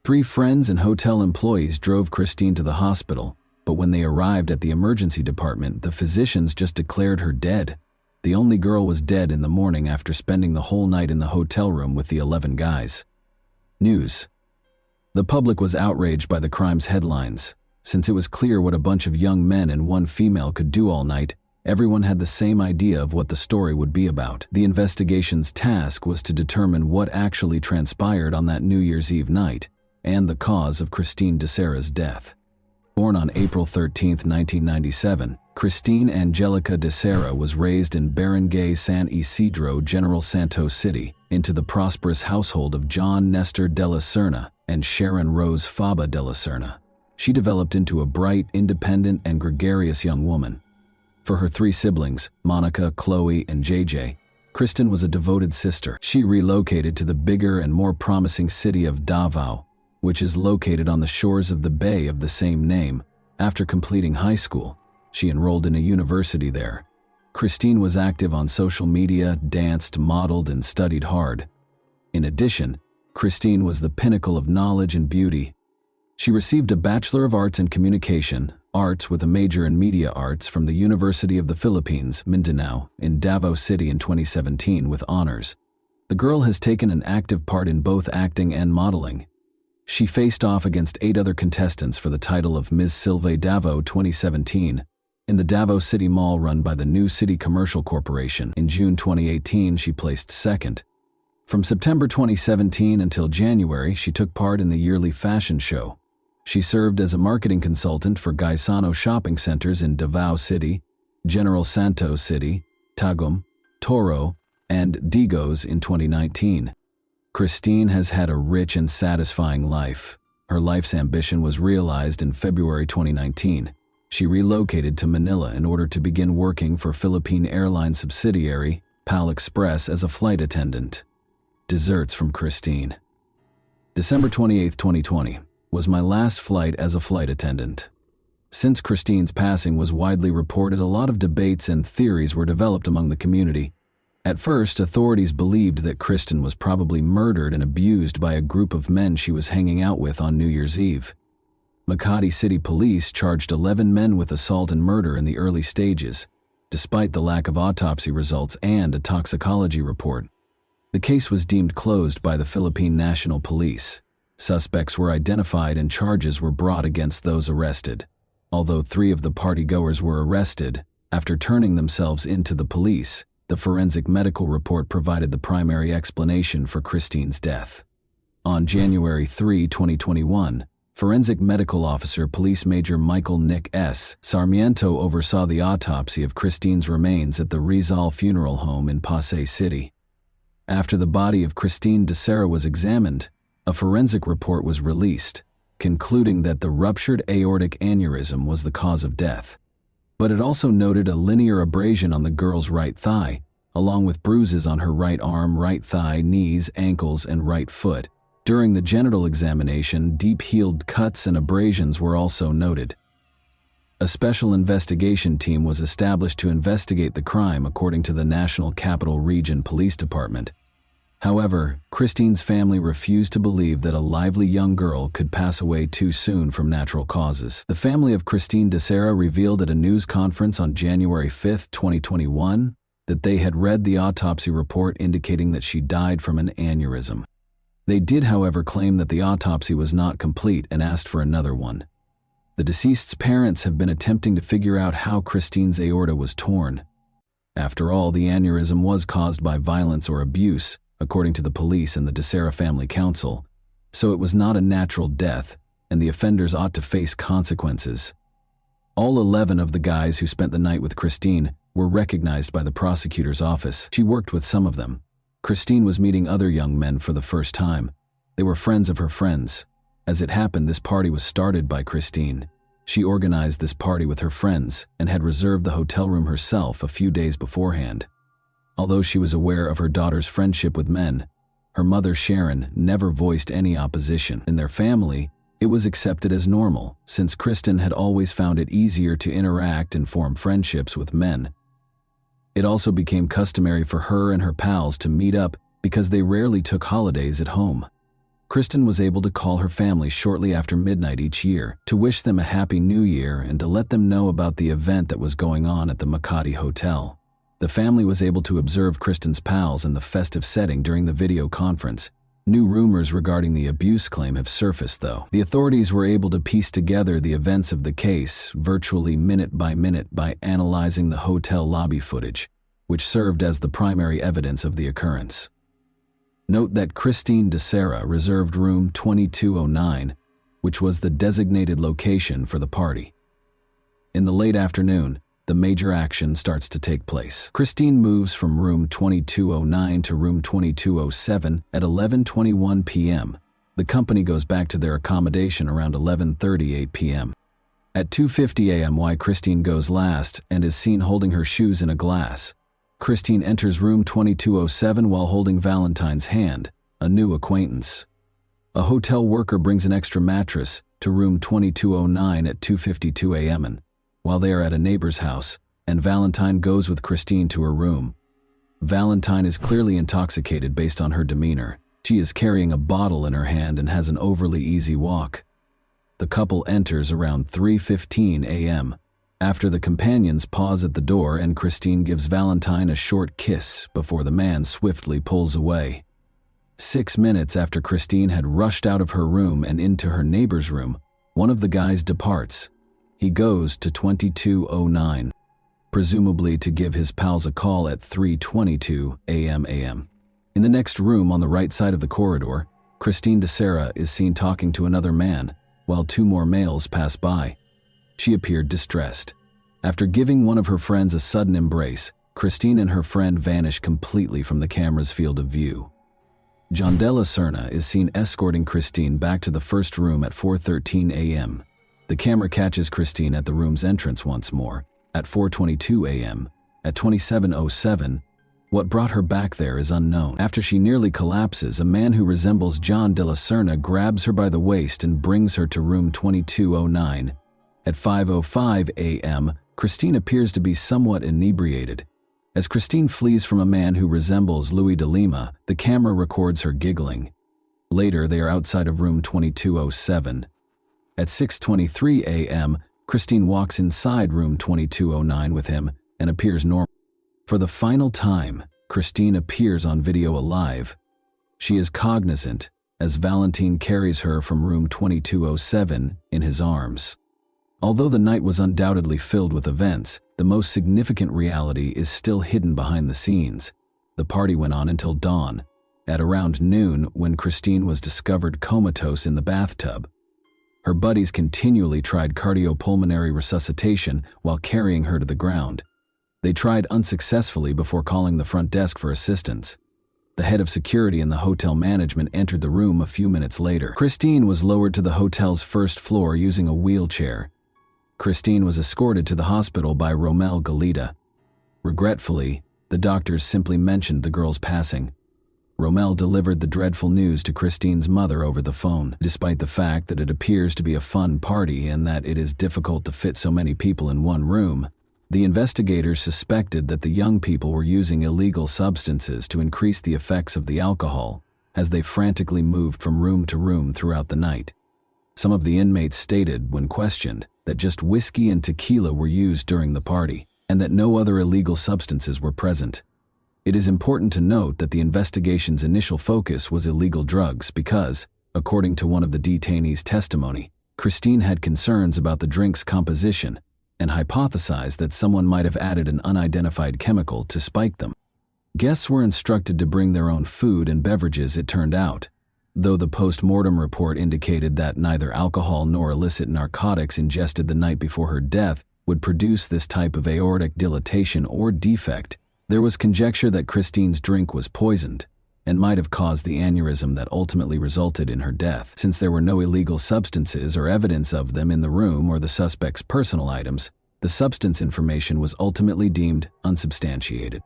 3 friends and hotel employees drove Christine to the hospital, but when they arrived at the emergency department, the physicians just declared her dead. The only girl was dead in the morning after spending the whole night in the hotel room with the 11 guys. News. The public was outraged by the crime's headlines. Since it was clear what a bunch of young men and 1 female could do all night, everyone had the same idea of what the story would be about. The investigation's task was to determine what actually transpired on that New Year's Eve night, and the cause of Christine DeSera's death. Born on April 13, 1997, Christine Angelica DeSera was raised in Barangay San Isidro, General Santos City, into the prosperous household of John Nestor de la Serna and Sharon Rose Faba de la Serna. She developed into a bright, independent, and gregarious young woman. For her 3 siblings, Monica, Chloe, and JJ, Kristen was a devoted sister. She relocated to the bigger and more promising city of Davao, which is located on the shores of the bay of the same name. After completing high school, she enrolled in a university there. Christine was active on social media, danced, modeled, and studied hard. In addition, Christine was the pinnacle of knowledge and beauty. She received a Bachelor of Arts in Communication, Arts with a major in Media Arts from the University of the Philippines, Mindanao, in Davao City in 2017 with honors. The girl has taken an active part in both acting and modeling. She faced off against 8 other contestants for the title of Ms. Silve Davao 2017 in the Davao City Mall run by the New City Commercial Corporation. In June 2018, she placed 2nd. From September 2017 until January, she took part in the yearly fashion show. She served as a marketing consultant for Gaisano shopping centers in Davao City, General Santos City, Tagum, Toro, and Digos in 2019. Christine has had a rich and satisfying life. Her life's ambition was realized in February 2019. She relocated to Manila in order to begin working for Philippine Airlines subsidiary, PAL Express, as a flight attendant. Desserts from Christine. December 28, 2020, was my last flight as a flight attendant. Since Christine's passing was widely reported, a lot of debates and theories were developed among the community. At first, authorities believed that Kristen was probably murdered and abused by a group of men she was hanging out with on New Year's Eve. Makati City Police charged 11 men with assault and murder in the early stages, despite the lack of autopsy results and a toxicology report. The case was deemed closed by the Philippine National Police. Suspects were identified and charges were brought against those arrested. Although 3 of the partygoers were arrested, after turning themselves into the police, the forensic medical report provided the primary explanation for Christine's death. On January 3, 2021, Forensic Medical Officer Police Major Michael Nick S. Sarmiento oversaw the autopsy of Christine's remains at the Rizal Funeral Home in Pasay City. After the body of Christine de Serra was examined, a forensic report was released, concluding that the ruptured aortic aneurysm was the cause of death. But it also noted a linear abrasion on the girl's right thigh, along with bruises on her right arm, right thigh, knees, ankles, and right foot. During the genital examination, deep-healed cuts and abrasions were also noted. A special investigation team was established to investigate the crime, according to the National Capital Region Police Department. However, Christine's family refused to believe that a lively young girl could pass away too soon from natural causes. The family of Christine de Serra revealed at a news conference on January 5, 2021, that they had read the autopsy report indicating that she died from an aneurysm. They did, however, claim that the autopsy was not complete and asked for another one. The deceased's parents have been attempting to figure out how Christine's aorta was torn. After all, the aneurysm was caused by violence or abuse, according to the police and the de Serra Family Council, so it was not a natural death, and the offenders ought to face consequences. All 11 of the guys who spent the night with Christine were recognized by the prosecutor's office. She worked with some of them. Christine was meeting other young men for the first time. They were friends of her friends. As it happened, this party was started by Christine. She organized this party with her friends and had reserved the hotel room herself a few days beforehand. Although she was aware of her daughter's friendship with men, her mother Sharon never voiced any opposition. In their family, it was accepted as normal, since Kristen had always found it easier to interact and form friendships with men. It also became customary for her and her pals to meet up because they rarely took holidays at home. Kristen was able to call her family shortly after midnight each year to wish them a happy new year and to let them know about the event that was going on at the Makati Hotel. The family was able to observe Kristen's pals in the festive setting during the video conference. New rumors regarding the abuse claim have surfaced, though. The authorities were able to piece together the events of the case virtually minute by analyzing the hotel lobby footage, which served as the primary evidence of the occurrence. Note that Christine de Serra reserved room 2209, which was the designated location for the party. In the late afternoon, the major action starts to take place. Christine moves from room 2209 to room 2207 at 11:21 p.m. The company goes back to their accommodation around 11:38 p.m. At 2:50 a.m., Christine goes last and is seen holding her shoes in a glass. Christine enters room 2207 while holding Valentine's hand, a new acquaintance. A hotel worker brings an extra mattress to room 2209 at 2:52 a.m. while they are at a neighbor's house, and Valentine goes with Christine to her room. Valentine is clearly intoxicated based on her demeanor. She is carrying a bottle in her hand and has an overly easy walk. The couple enters around 3:15 a.m. after the companions pause at the door and Christine gives Valentine a short kiss before the man swiftly pulls away. 6 minutes after Christine had rushed out of her room and into her neighbor's room, one of the guys departs. He goes to 2209, presumably to give his pals a call at 3:22 a.m. In the next room on the right side of the corridor, Christine de Serra is seen talking to another man, while 2 more males pass by. She appeared distressed. After giving one of her friends a sudden embrace, Christine and her friend vanish completely from the camera's field of view. John Della Serna is seen escorting Christine back to the first room at 4:13 a.m. The camera catches Christine at the room's entrance once more, at 4:22 a.m. At 27:07, what brought her back there is unknown. After she nearly collapses, a man who resembles John Della Serna grabs her by the waist and brings her to room 2209. At 5:05 a.m., Christine appears to be somewhat inebriated. As Christine flees from a man who resembles Louis de Lima, the camera records her giggling. Later, they are outside of room 2207. At 6:23 a.m., Christine walks inside room 2209 with him and appears normal. For the final time, Christine appears on video alive. She is cognizant as Valentin carries her from room 2207 in his arms. Although the night was undoubtedly filled with events, the most significant reality is still hidden behind the scenes. The party went on until dawn, at around noon when Christine was discovered comatose in the bathtub. Her buddies continually tried cardiopulmonary resuscitation while carrying her to the ground. They tried unsuccessfully before calling the front desk for assistance. The head of security and the hotel management entered the room a few minutes later. Christine was lowered to the hotel's first floor using a wheelchair. Christine was escorted to the hospital by Romel Galita. Regretfully, the doctors simply mentioned the girl's passing. Romel delivered the dreadful news to Christine's mother over the phone. Despite the fact that it appears to be a fun party and that it is difficult to fit so many people in one room, the investigators suspected that the young people were using illegal substances to increase the effects of the alcohol as they frantically moved from room to room throughout the night. Some of the inmates stated, when questioned, that just whiskey and tequila were used during the party and that no other illegal substances were present. It is important to note that the investigation's initial focus was illegal drugs because, according to one of the detainees' testimony, Christine had concerns about the drink's composition and hypothesized that someone might have added an unidentified chemical to spike them. Guests were instructed to bring their own food and beverages, it turned out, though the post-mortem report indicated that neither alcohol nor illicit narcotics ingested the night before her death would produce this type of aortic dilatation or defect. There was conjecture that Christine's drink was poisoned and might have caused the aneurysm that ultimately resulted in her death. Since there were no illegal substances or evidence of them in the room or the suspect's personal items, the substance information was ultimately deemed unsubstantiated.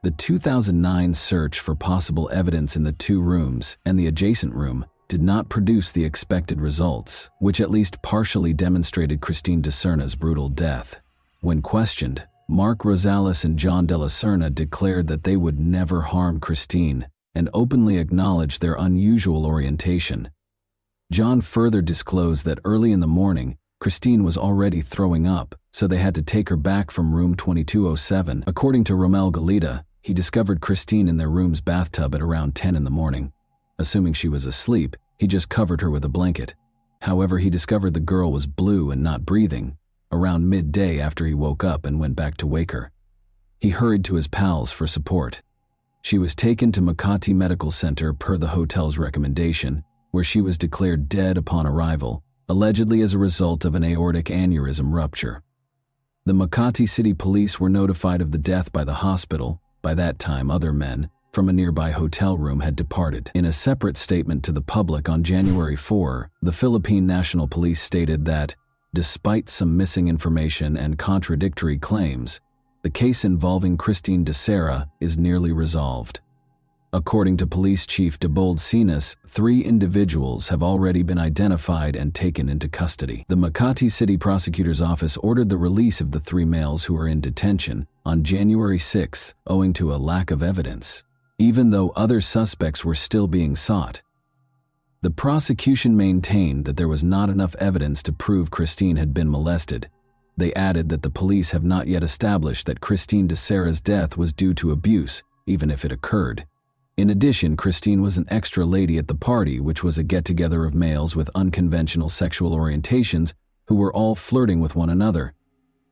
The 2009 search for possible evidence in the two rooms and the adjacent room did not produce the expected results, which at least partially demonstrated Christine de Serna's brutal death. When questioned, Mark Rosales and John de la Serna declared that they would never harm Christine and openly acknowledged their unusual orientation. John further disclosed that early in the morning, Christine was already throwing up, so they had to take her back from room 2207. According to Romel Galita, he discovered Christine in their room's bathtub at around 10 in the morning. Assuming she was asleep, he just covered her with a blanket. However, he discovered the girl was blue and not breathing around midday after he woke up and went back to wake her. He hurried to his pals for support. She was taken to Makati Medical Center per the hotel's recommendation, where she was declared dead upon arrival, allegedly as a result of an aortic aneurysm rupture. The Makati City Police were notified of the death by the hospital. By that time, other men from a nearby hotel room had departed. In a separate statement to the public on January 4, the Philippine National Police stated that, despite some missing information and contradictory claims, the case involving Christine de Serra is nearly resolved. According to Police Chief Debold Sinas, 3 individuals have already been identified and taken into custody. The Makati City Prosecutor's Office ordered the release of the 3 males who are in detention on January 6 owing to a lack of evidence, even though other suspects were still being sought. The prosecution maintained that there was not enough evidence to prove Christine had been molested. They added that the police have not yet established that Christine de Serra's death was due to abuse, even if it occurred. In addition, Christine was an extra lady at the party, which was a get-together of males with unconventional sexual orientations who were all flirting with one another.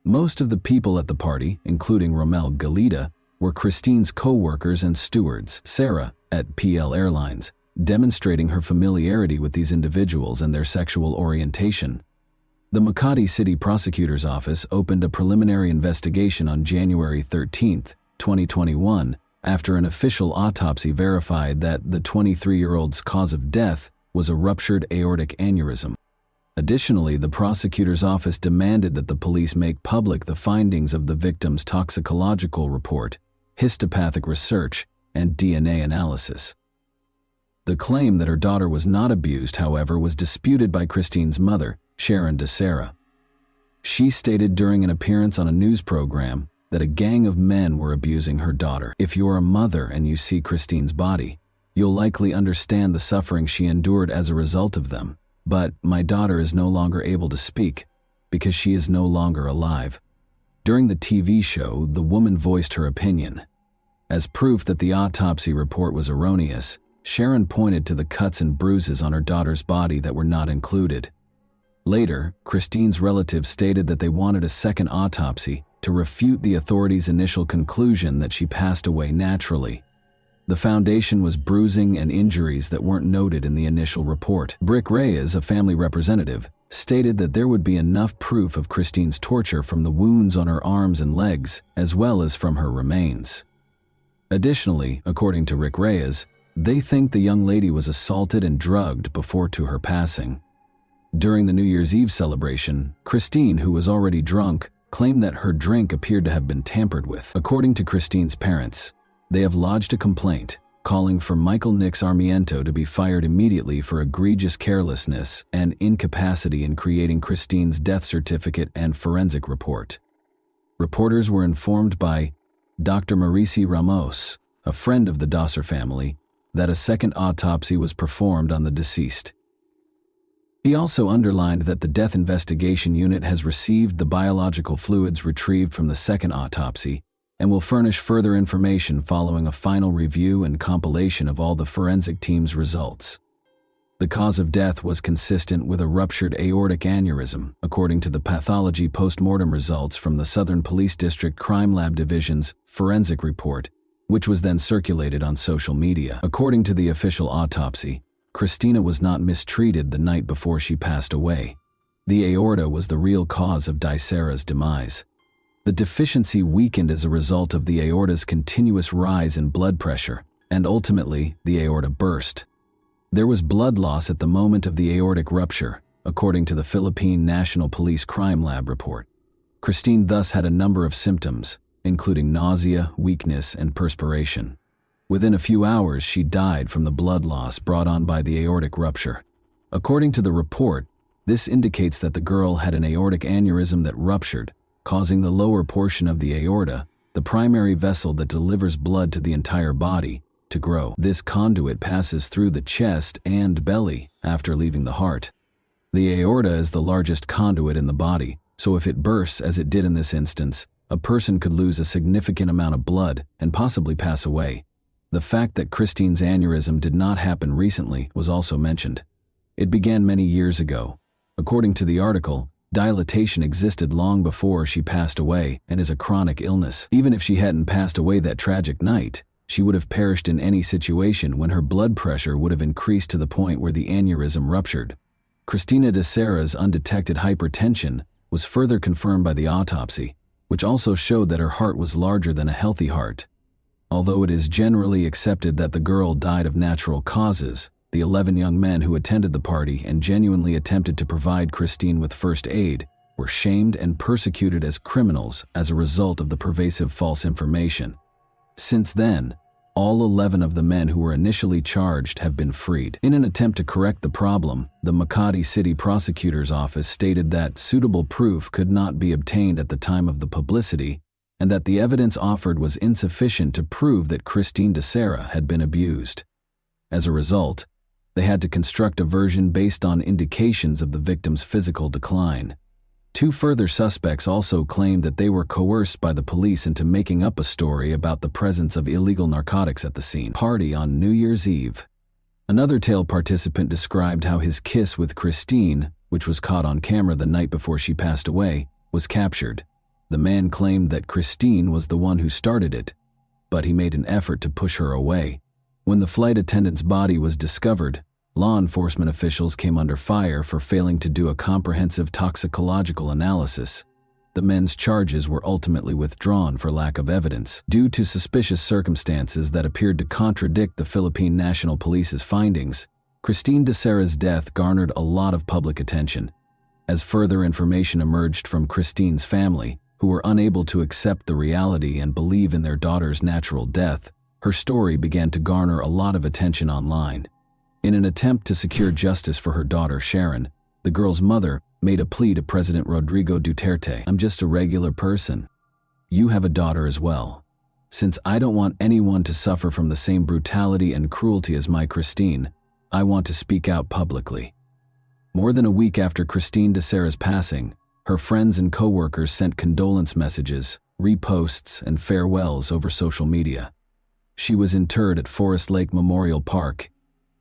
Most of the people at the party, including Romel Galita, were Christine's co-workers and stewards. Sarah, at PL Airlines, demonstrating her familiarity with these individuals and their sexual orientation. The Makati City Prosecutor's Office opened a preliminary investigation on January 13, 2021, after an official autopsy verified that the 23-year-old's cause of death was a ruptured aortic aneurysm. Additionally, the prosecutor's office demanded that the police make public the findings of the victim's toxicological report, histopathic research, and DNA analysis. The claim that her daughter was not abused, however, was disputed by Christine's mother, Sharon de Serra. She stated during an appearance on a news program that a gang of men were abusing her daughter. If you're a mother and you see Christine's body, you'll likely understand the suffering she endured as a result of them. But my daughter is no longer able to speak because she is no longer alive. During the TV show, the woman voiced her opinion. As proof that the autopsy report was erroneous, Sharon pointed to the cuts and bruises on her daughter's body that were not included. Later, Christine's relatives stated that they wanted a second autopsy to refute the authorities' initial conclusion that she passed away naturally. The foundation was bruising and injuries that weren't noted in the initial report. Brick Reyes, a family representative, stated that there would be enough proof of Christine's torture from the wounds on her arms and legs, as well as from her remains. Additionally, according to Rick Reyes, they think the young lady was assaulted and drugged before to her passing. During the New Year's Eve celebration, Christine, who was already drunk, claimed that her drink appeared to have been tampered with. According to Christine's parents, they have lodged a complaint calling for Michael Nix Armiento to be fired immediately for egregious carelessness and incapacity in creating Christine's death certificate and forensic report. Reporters were informed by Dr. Maurici Ramos, a friend of the Dosser family, that a second autopsy was performed on the deceased. He also underlined that the Death Investigation Unit has received the biological fluids retrieved from the second autopsy and will furnish further information following a final review and compilation of all the forensic team's results. The cause of death was consistent with a ruptured aortic aneurysm, according to the pathology post-mortem results from the Southern Police District Crime Lab Division's forensic report, which was then circulated on social media. According to the official autopsy, Christina was not mistreated the night before she passed away. The aorta was the real cause of Dysera's demise. The deficiency weakened as a result of the aorta's continuous rise in blood pressure, and ultimately, the aorta burst. There was blood loss at the moment of the aortic rupture, according to the Philippine National Police Crime Lab report. Christine thus had a number of symptoms, including nausea, weakness, and perspiration. Within a few hours, she died from the blood loss brought on by the aortic rupture. According to the report, this indicates that the girl had an aortic aneurysm that ruptured, causing the lower portion of the aorta, the primary vessel that delivers blood to the entire body, to grow. This conduit passes through the chest and belly after leaving the heart. The aorta is the largest conduit in the body, so if it bursts as it did in this instance, a person could lose a significant amount of blood and possibly pass away. The fact that Christine's aneurysm did not happen recently was also mentioned. It began many years ago. According to the article, dilatation existed long before she passed away and is a chronic illness. Even if she hadn't passed away that tragic night, she would have perished in any situation when her blood pressure would have increased to the point where the aneurysm ruptured. Christina Dysera's undetected hypertension was further confirmed by the autopsy, which also showed that her heart was larger than a healthy heart. Although it is generally accepted that the girl died of natural causes, the 11 young men who attended the party and genuinely attempted to provide Christine with first aid were shamed and persecuted as criminals as a result of the pervasive false information. Since then, all 11 of the men who were initially charged have been freed. In an attempt to correct the problem, the Makati City Prosecutor's Office stated that suitable proof could not be obtained at the time of the publicity and that the evidence offered was insufficient to prove that Christine Dysera had been abused. As a result, they had to construct a version based on indications of the victim's physical decline. 2 further suspects also claimed that they were coerced by the police into making up a story about the presence of illegal narcotics at the scene. Party on New Year's Eve. Another tale participant described how his kiss with Christine, which was caught on camera the night before she passed away, was captured. The man claimed that Christine was the one who started it, but he made an effort to push her away. When the flight attendant's body was discovered, law enforcement officials came under fire for failing to do a comprehensive toxicological analysis. The men's charges were ultimately withdrawn for lack of evidence, due to suspicious circumstances that appeared to contradict the Philippine National Police's findings. Christine Dysera's death garnered a lot of public attention. As further information emerged from Christine's family, who were unable to accept the reality and believe in their daughter's natural death, her story began to garner a lot of attention online. In an attempt to secure justice for her daughter Sharon, the girl's mother, made a plea to President Rodrigo Duterte. "I'm just a regular person. You have a daughter as well. Since I don't want anyone to suffer from the same brutality and cruelty as my Christine, I want to speak out publicly." More than a week after Christine de Serra's passing, her friends and co-workers sent condolence messages, reposts, and farewells over social media. She was interred at Forest Lake Memorial Park,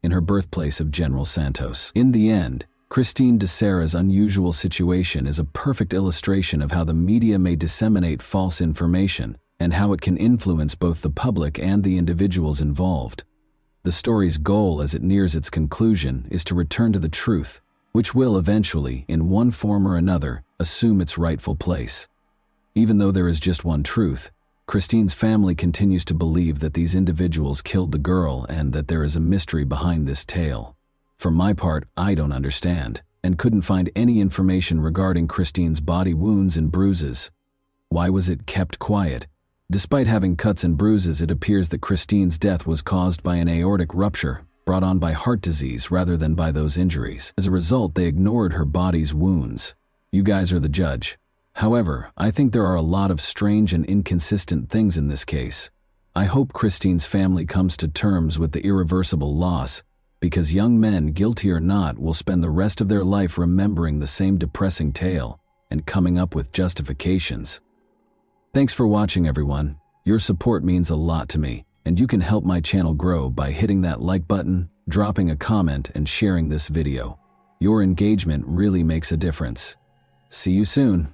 in her birthplace of General Santos. In the end, Christine de Serra's unusual situation is a perfect illustration of how the media may disseminate false information and how it can influence both the public and the individuals involved. The story's goal as it nears its conclusion is to return to the truth, which will eventually, in one form or another, assume its rightful place. Even though there is just one truth, Christine's family continues to believe that these individuals killed the girl and that there is a mystery behind this tale. For my part, I don't understand, and couldn't find any information regarding Christine's body wounds and bruises. Why was it kept quiet? Despite having cuts and bruises, it appears that Christine's death was caused by an aortic rupture, brought on by heart disease rather than by those injuries. As a result, they ignored her body's wounds. You guys are the judge. However, I think there are a lot of strange and inconsistent things in this case. I hope Christine's family comes to terms with the irreversible loss, because young men, guilty or not, will spend the rest of their life remembering the same depressing tale and coming up with justifications. Thanks for watching, everyone. Your support means a lot to me, and you can help my channel grow by hitting that like button, dropping a comment, and sharing this video. Your engagement really makes a difference. See you soon.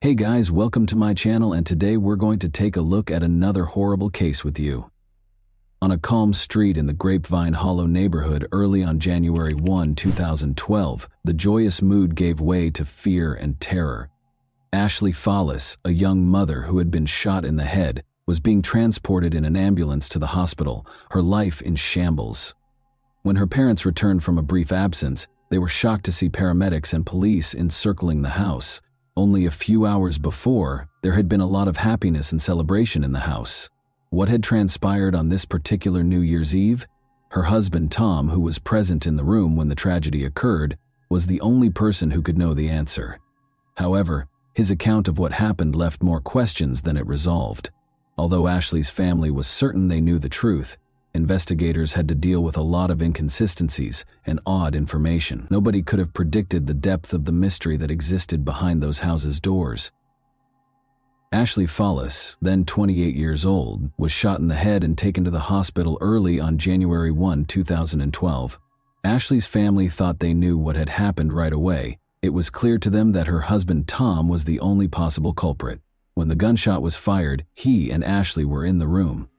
Hey guys, welcome to my channel, and today we're going to take a look at another horrible case with you. On a calm street in the Grapevine Hollow neighborhood early on January 1, 2012, the joyous mood gave way to fear and terror. Ashley Fallis, a young mother who had been shot in the head, was being transported in an ambulance to the hospital, her life in shambles. When her parents returned from a brief absence, they were shocked to see paramedics and police encircling the house. Only a few hours before, there had been a lot of happiness and celebration in the house. What had transpired on this particular New Year's Eve? Her husband, Tom, who was present in the room when the tragedy occurred, was the only person who could know the answer. However, his account of what happened left more questions than it resolved. Although Ashley's family was certain they knew the truth, investigators had to deal with a lot of inconsistencies and odd information. Nobody could have predicted the depth of the mystery that existed behind those houses' doors. Ashley Fallis, then 28 years old, was shot in the head and taken to the hospital early on January 1, 2012. Ashley's family thought they knew what had happened right away. It was clear to them that her husband Tom was the only possible culprit. When the gunshot was fired, he and Ashley were in the room.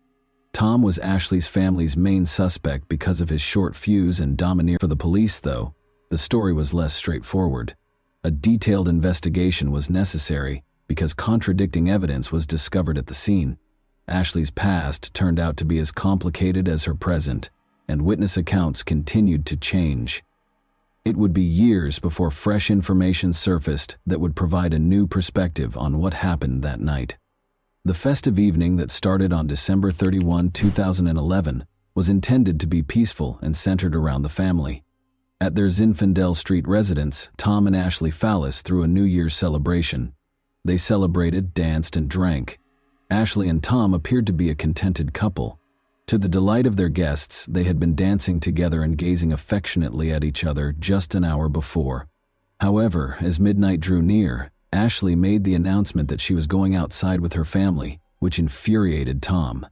Tom was Ashley's family's main suspect because of his short fuse and domineer. For the police, though, the story was less straightforward. A detailed investigation was necessary because contradicting evidence was discovered at the scene. Ashley's past turned out to be as complicated as her present, and witness accounts continued to change. It would be years before fresh information surfaced that would provide a new perspective on what happened that night. The festive evening that started on December 31, 2011, was intended to be peaceful and centered around the family. At their Zinfandel Street residence, Tom and Ashley Fallis threw a New Year's celebration. They celebrated, danced, and drank. Ashley and Tom appeared to be a contented couple. To the delight of their guests, they had been dancing together and gazing affectionately at each other just an hour before. However, as midnight drew near, Ashley made the announcement that she was going outside with her family, which infuriated Tom.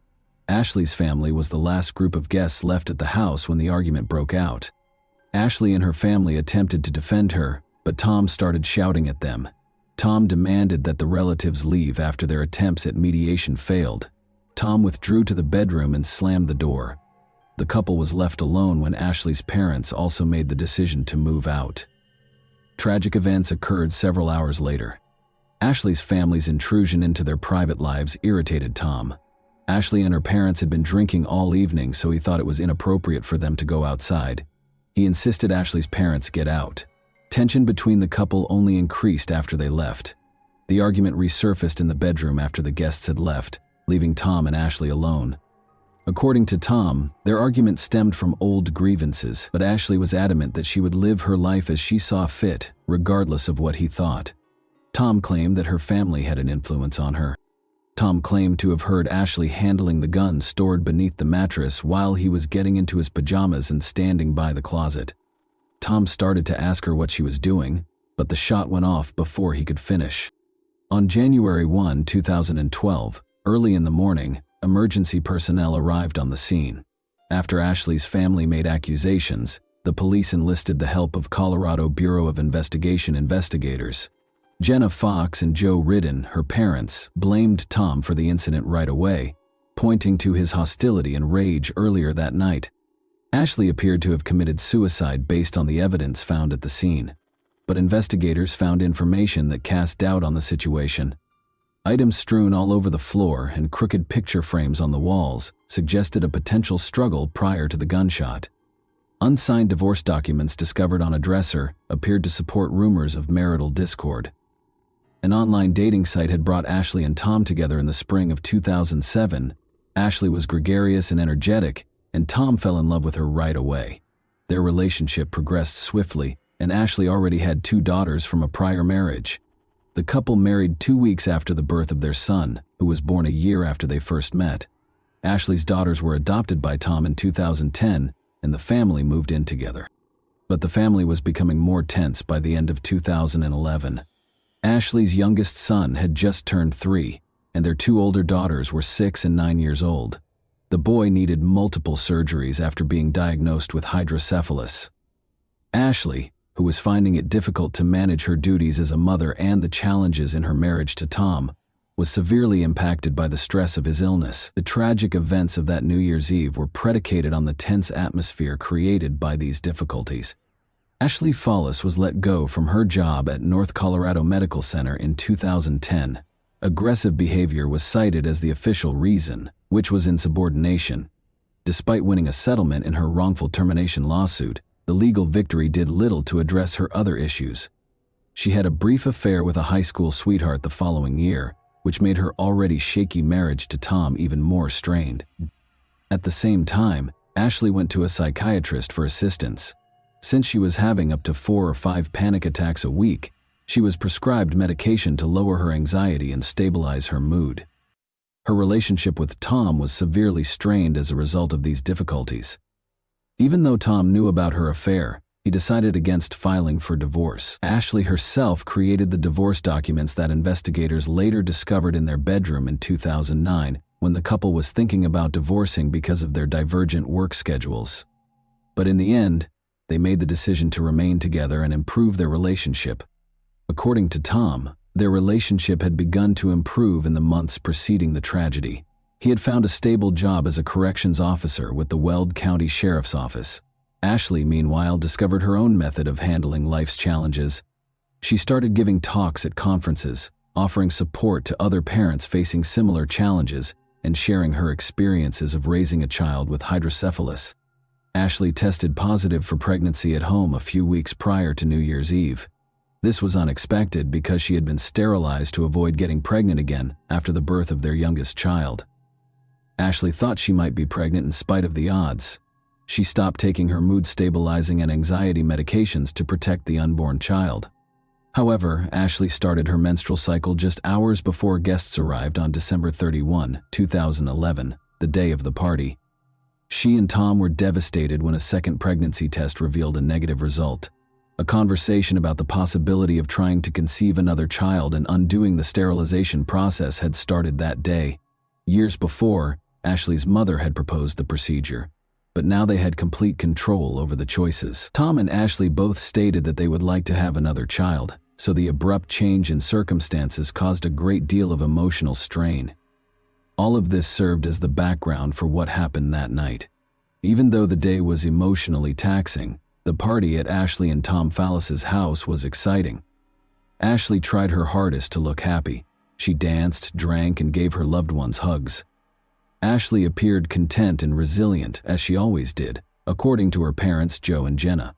Ashley's family was the last group of guests left at the house when the argument broke out. Ashley and her family attempted to defend her, but Tom started shouting at them. Tom demanded that the relatives leave after their attempts at mediation failed. Tom withdrew to the bedroom and slammed the door. The couple was left alone when Ashley's parents also made the decision to move out. Tragic events occurred several hours later. Ashley's family's intrusion into their private lives irritated Tom. Ashley and her parents had been drinking all evening, so he thought it was inappropriate for them to go outside. He insisted Ashley's parents get out. Tension between the couple only increased after they left. The argument resurfaced in the bedroom after the guests had left, leaving Tom and Ashley alone. According to Tom, their argument stemmed from old grievances, but Ashley was adamant that she would live her life as she saw fit, regardless of what he thought. Tom claimed that her family had an influence on her. Tom claimed to have heard Ashley handling the gun stored beneath the mattress while he was getting into his pajamas and standing by the closet. Tom started to ask her what she was doing, but the shot went off before he could finish. On January 1, 2012, early in the morning, emergency personnel arrived on the scene. After Ashley's family made accusations, the police enlisted the help of Colorado Bureau of Investigation investigators. Jenna Fox and Joe Ridden, her parents, blamed Tom for the incident right away, pointing to his hostility and rage earlier that night. Ashley appeared to have committed suicide based on the evidence found at the scene, but investigators found information that cast doubt on the situation. Items strewn all over the floor and crooked picture frames on the walls suggested a potential struggle prior to the gunshot. Unsigned divorce documents discovered on a dresser appeared to support rumors of marital discord. An online dating site had brought Ashley and Tom together in the spring of 2007. Ashley was gregarious and energetic, and Tom fell in love with her right away. Their relationship progressed swiftly, and Ashley already had 2 daughters from a prior marriage. The couple married 2 weeks after the birth of their son, who was born a year after they first met. Ashley's daughters were adopted by Tom in 2010, and the family moved in together. But the family was becoming more tense by the end of 2011. Ashley's youngest son had just turned 3, and their 2 older daughters were 6 and 9 years old. The boy needed multiple surgeries after being diagnosed with hydrocephalus. Ashley, who was finding it difficult to manage her duties as a mother and the challenges in her marriage to Tom, was severely impacted by the stress of his illness. The tragic events of that New Year's Eve were predicated on the tense atmosphere created by these difficulties. Ashley Follis was let go from her job at North Colorado Medical Center in 2010. Aggressive behavior was cited as the official reason, which was insubordination. Despite winning a settlement in her wrongful termination lawsuit, the legal victory did little to address her other issues. She had a brief affair with a high school sweetheart the following year, which made her already shaky marriage to Tom even more strained. At the same time, Ashley went to a psychiatrist for assistance. Since she was having up to 4 or 5 panic attacks a week, she was prescribed medication to lower her anxiety and stabilize her mood. Her relationship with Tom was severely strained as a result of these difficulties. Even though Tom knew about her affair, he decided against filing for divorce. Ashley herself created the divorce documents that investigators later discovered in their bedroom in 2009 when the couple was thinking about divorcing because of their divergent work schedules. But in the end, they made the decision to remain together and improve their relationship. According to Tom, their relationship had begun to improve in the months preceding the tragedy. He had found a stable job as a corrections officer with the Weld County Sheriff's Office. Ashley, meanwhile, discovered her own method of handling life's challenges. She started giving talks at conferences, offering support to other parents facing similar challenges, and sharing her experiences of raising a child with hydrocephalus. Ashley tested positive for pregnancy at home a few weeks prior to New Year's Eve. This was unexpected because she had been sterilized to avoid getting pregnant again after the birth of their youngest child. Ashley thought she might be pregnant in spite of the odds. She stopped taking her mood-stabilizing and anxiety medications to protect the unborn child. However, Ashley started her menstrual cycle just hours before guests arrived on December 31, 2011, the day of the party. She and Tom were devastated when a second pregnancy test revealed a negative result. A conversation about the possibility of trying to conceive another child and undoing the sterilization process had started that day. Years before, Ashley's mother had proposed the procedure, but now they had complete control over the choices. Tom and Ashley both stated that they would like to have another child, so the abrupt change in circumstances caused a great deal of emotional strain. All of this served as the background for what happened that night. Even though the day was emotionally taxing, the party at Ashley and Tom Fallis's house was exciting. Ashley tried her hardest to look happy. She danced, drank, and gave her loved ones hugs. Ashley appeared content and resilient, as she always did, according to her parents Joe and Jenna.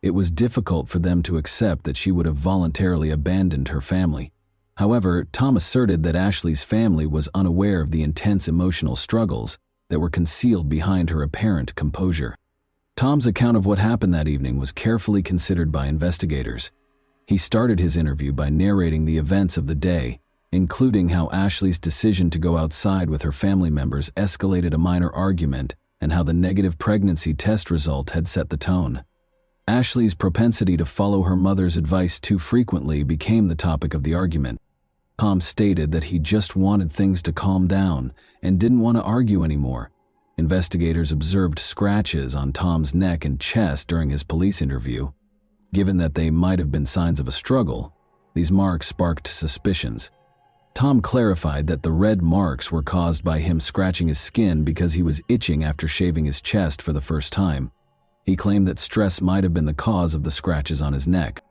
It was difficult for them to accept that she would have voluntarily abandoned her family. However, Tom asserted that Ashley's family was unaware of the intense emotional struggles that were concealed behind her apparent composure. Tom's account of what happened that evening was carefully considered by investigators. He started his interview by narrating the events of the day, including how Ashley's decision to go outside with her family members escalated a minor argument and how the negative pregnancy test result had set the tone. Ashley's propensity to follow her mother's advice too frequently became the topic of the argument. Tom stated that he just wanted things to calm down and didn't want to argue anymore. Investigators observed scratches on Tom's neck and chest during his police interview. Given that they might have been signs of a struggle, these marks sparked suspicions. Tom clarified that the red marks were caused by him scratching his skin because he was itching after shaving his chest for the first time. He claimed that stress might have been the cause of the scratches on his neck.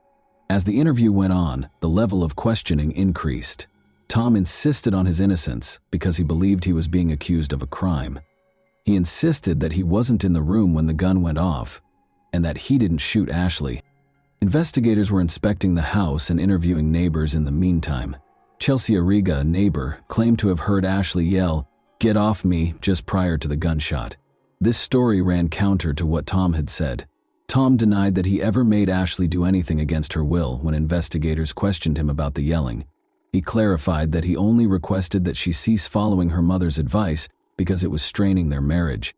As the interview went on, the level of questioning increased. Tom insisted on his innocence because he believed he was being accused of a crime. He insisted that he wasn't in the room when the gun went off, and that he didn't shoot Ashley. Investigators were inspecting the house and interviewing neighbors in the meantime. Chelsea Arriga, a neighbor, claimed to have heard Ashley yell, "Get off me," just prior to the gunshot. This story ran counter to what Tom had said. Tom denied that he ever made Ashley do anything against her will when investigators questioned him about the yelling. He clarified that he only requested that she cease following her mother's advice because it was straining their marriage.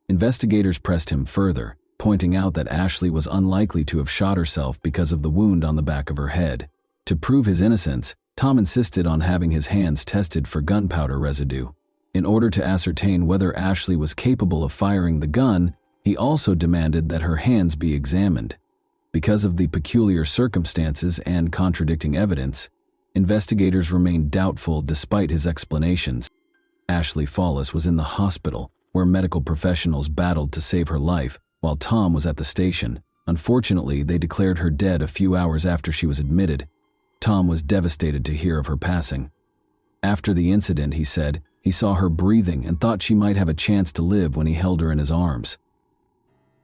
Investigators pressed him further, pointing out that Ashley was unlikely to have shot herself because of the wound on the back of her head. To prove his innocence, Tom insisted on having his hands tested for gunpowder residue. In order to ascertain whether Ashley was capable of firing the gun, he also demanded that her hands be examined. Because of the peculiar circumstances and contradicting evidence, investigators remained doubtful despite his explanations. Ashley Follis was in the hospital, where medical professionals battled to save her life, while Tom was at the station. Unfortunately, they declared her dead a few hours after she was admitted. Tom was devastated to hear of her passing. After the incident, he said, he saw her breathing and thought she might have a chance to live when he held her in his arms.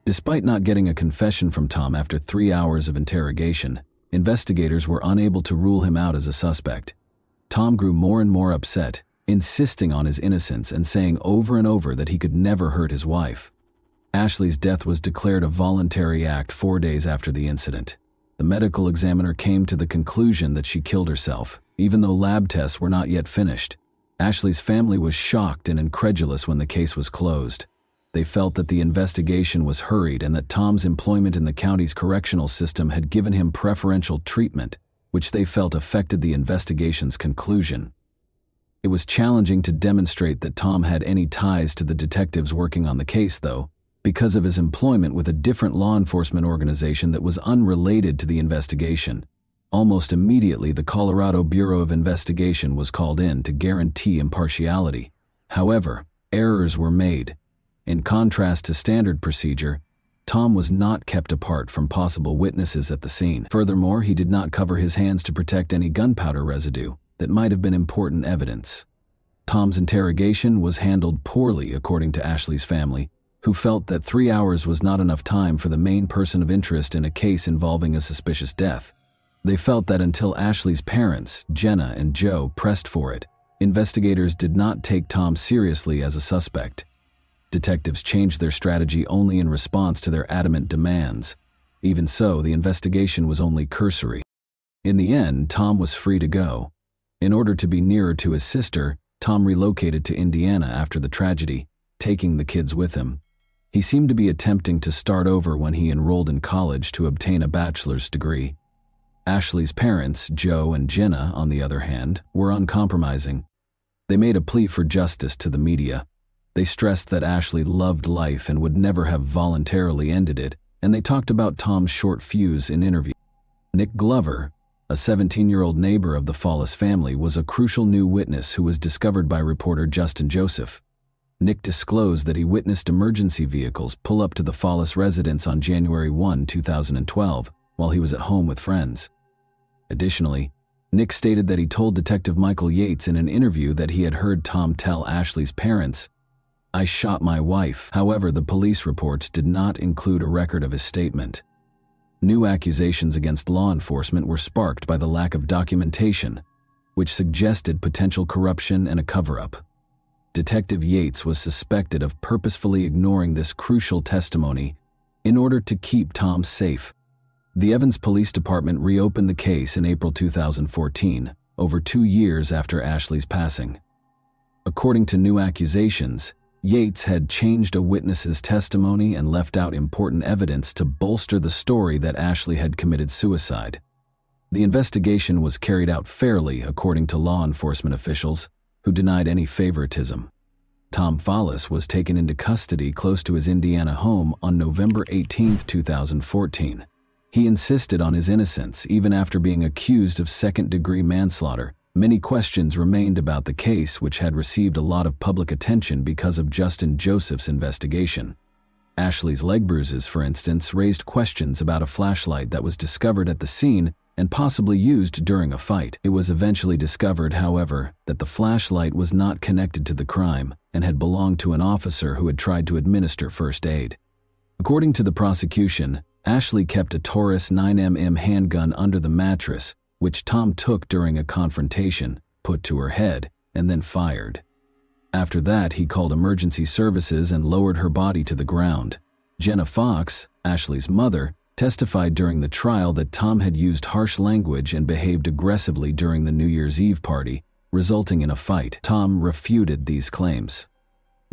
Despite not getting a confession from Tom after 3 hours of interrogation, investigators were unable to rule him out as a suspect. Tom grew more and more upset, insisting on his innocence and saying over and over that he could never hurt his wife. Ashley's death was declared a voluntary act 4 days after the incident. The medical examiner came to the conclusion that she killed herself, even though lab tests were not yet finished. Ashley's family was shocked and incredulous when the case was closed. They felt that the investigation was hurried and that Tom's employment in the county's correctional system had given him preferential treatment, which they felt affected the investigation's conclusion. It was challenging to demonstrate that Tom had any ties to the detectives working on the case, though, because of his employment with a different law enforcement organization that was unrelated to the investigation. Almost immediately, the Colorado Bureau of Investigation was called in to guarantee impartiality. However, errors were made. In contrast to standard procedure, Tom was not kept apart from possible witnesses at the scene. Furthermore, he did not cover his hands to protect any gunpowder residue that might have been important evidence. Tom's interrogation was handled poorly, according to Ashley's family, who felt that 3 hours was not enough time for the main person of interest in a case involving a suspicious death. They felt that until Ashley's parents, Jenna and Joe, pressed for it, investigators did not take Tom seriously as a suspect. Detectives changed their strategy only in response to their adamant demands. Even so, the investigation was only cursory. In the end, Tom was free to go. In order to be nearer to his sister, Tom relocated to Indiana after the tragedy, taking the kids with him. He seemed to be attempting to start over when he enrolled in college to obtain a bachelor's degree. Ashley's parents, Joe and Jenna, on the other hand, were uncompromising. They made a plea for justice to the media. They stressed that Ashley loved life and would never have voluntarily ended it, and they talked about Tom's short fuse in interviews. Nick Glover, a 17-year-old neighbor of the Follis family, was a crucial new witness who was discovered by reporter Justin Joseph. Nick disclosed that he witnessed emergency vehicles pull up to the Follis residence on January 1, 2012, while he was at home with friends. Additionally, Nick stated that he told Detective Michael Yates in an interview that he had heard Tom tell Ashley's parents, "I shot my wife." However, the police reports did not include a record of his statement. New accusations against law enforcement were sparked by the lack of documentation, which suggested potential corruption and a cover-up. Detective Yates was suspected of purposefully ignoring this crucial testimony in order to keep Tom safe. The Evans Police Department reopened the case in April 2014, over 2 years after Ashley's passing. According to new accusations, Yates had changed a witness's testimony and left out important evidence to bolster the story that Ashley had committed suicide. The investigation was carried out fairly, according to law enforcement officials, who denied any favoritism. Tom Fallis was taken into custody close to his Indiana home on November 18, 2014. He insisted on his innocence even after being accused of second-degree manslaughter. Many questions remained about the case, which had received a lot of public attention because of Justin Joseph's investigation. Ashley's leg bruises, for instance, raised questions about a flashlight that was discovered at the scene and possibly used during a fight. It was eventually discovered, however, that the flashlight was not connected to the crime and had belonged to an officer who had tried to administer first aid. According to the prosecution, Ashley kept a Taurus 9mm handgun under the mattress, which Tom took during a confrontation, put to her head, and then fired. After that, he called emergency services and lowered her body to the ground. Jenna Fox, Ashley's mother, testified during the trial that Tom had used harsh language and behaved aggressively during the New Year's Eve party, resulting in a fight. Tom refuted these claims.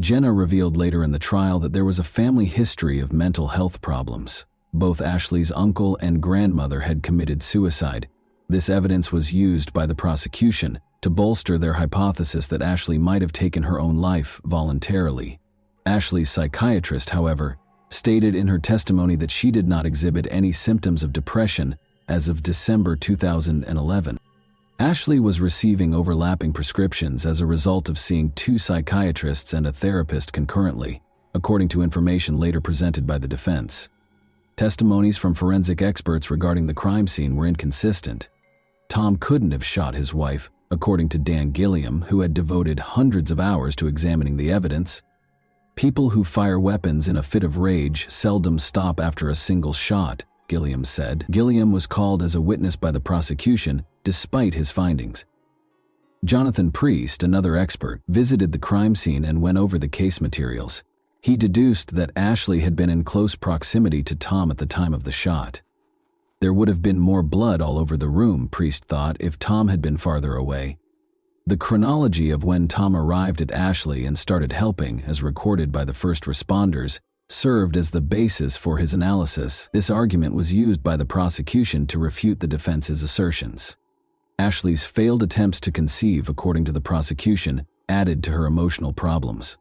Jenna revealed later in the trial that there was a family history of mental health problems. Both Ashley's uncle and grandmother had committed suicide. This evidence was used by the prosecution to bolster their hypothesis that Ashley might have taken her own life voluntarily. Ashley's psychiatrist, however, stated in her testimony that she did not exhibit any symptoms of depression as of December 2011. Ashley was receiving overlapping prescriptions as a result of seeing 2 psychiatrists and a therapist concurrently, according to information later presented by the defense. Testimonies from forensic experts regarding the crime scene were inconsistent. Tom couldn't have shot his wife, according to Dan Gilliam, who had devoted hundreds of hours to examining the evidence. People who fire weapons in a fit of rage seldom stop after a single shot, Gilliam said. Gilliam was called as a witness by the prosecution, despite his findings. Jonathan Priest, another expert, visited the crime scene and went over the case materials. He deduced that Ashley had been in close proximity to Tom at the time of the shot. There would have been more blood all over the room, Priest thought, if Tom had been farther away. The chronology of when Tom arrived at Ashley and started helping, as recorded by the first responders, served as the basis for his analysis. This argument was used by the prosecution to refute the defense's assertions. Ashley's failed attempts to conceive, according to the prosecution, added to her emotional problems.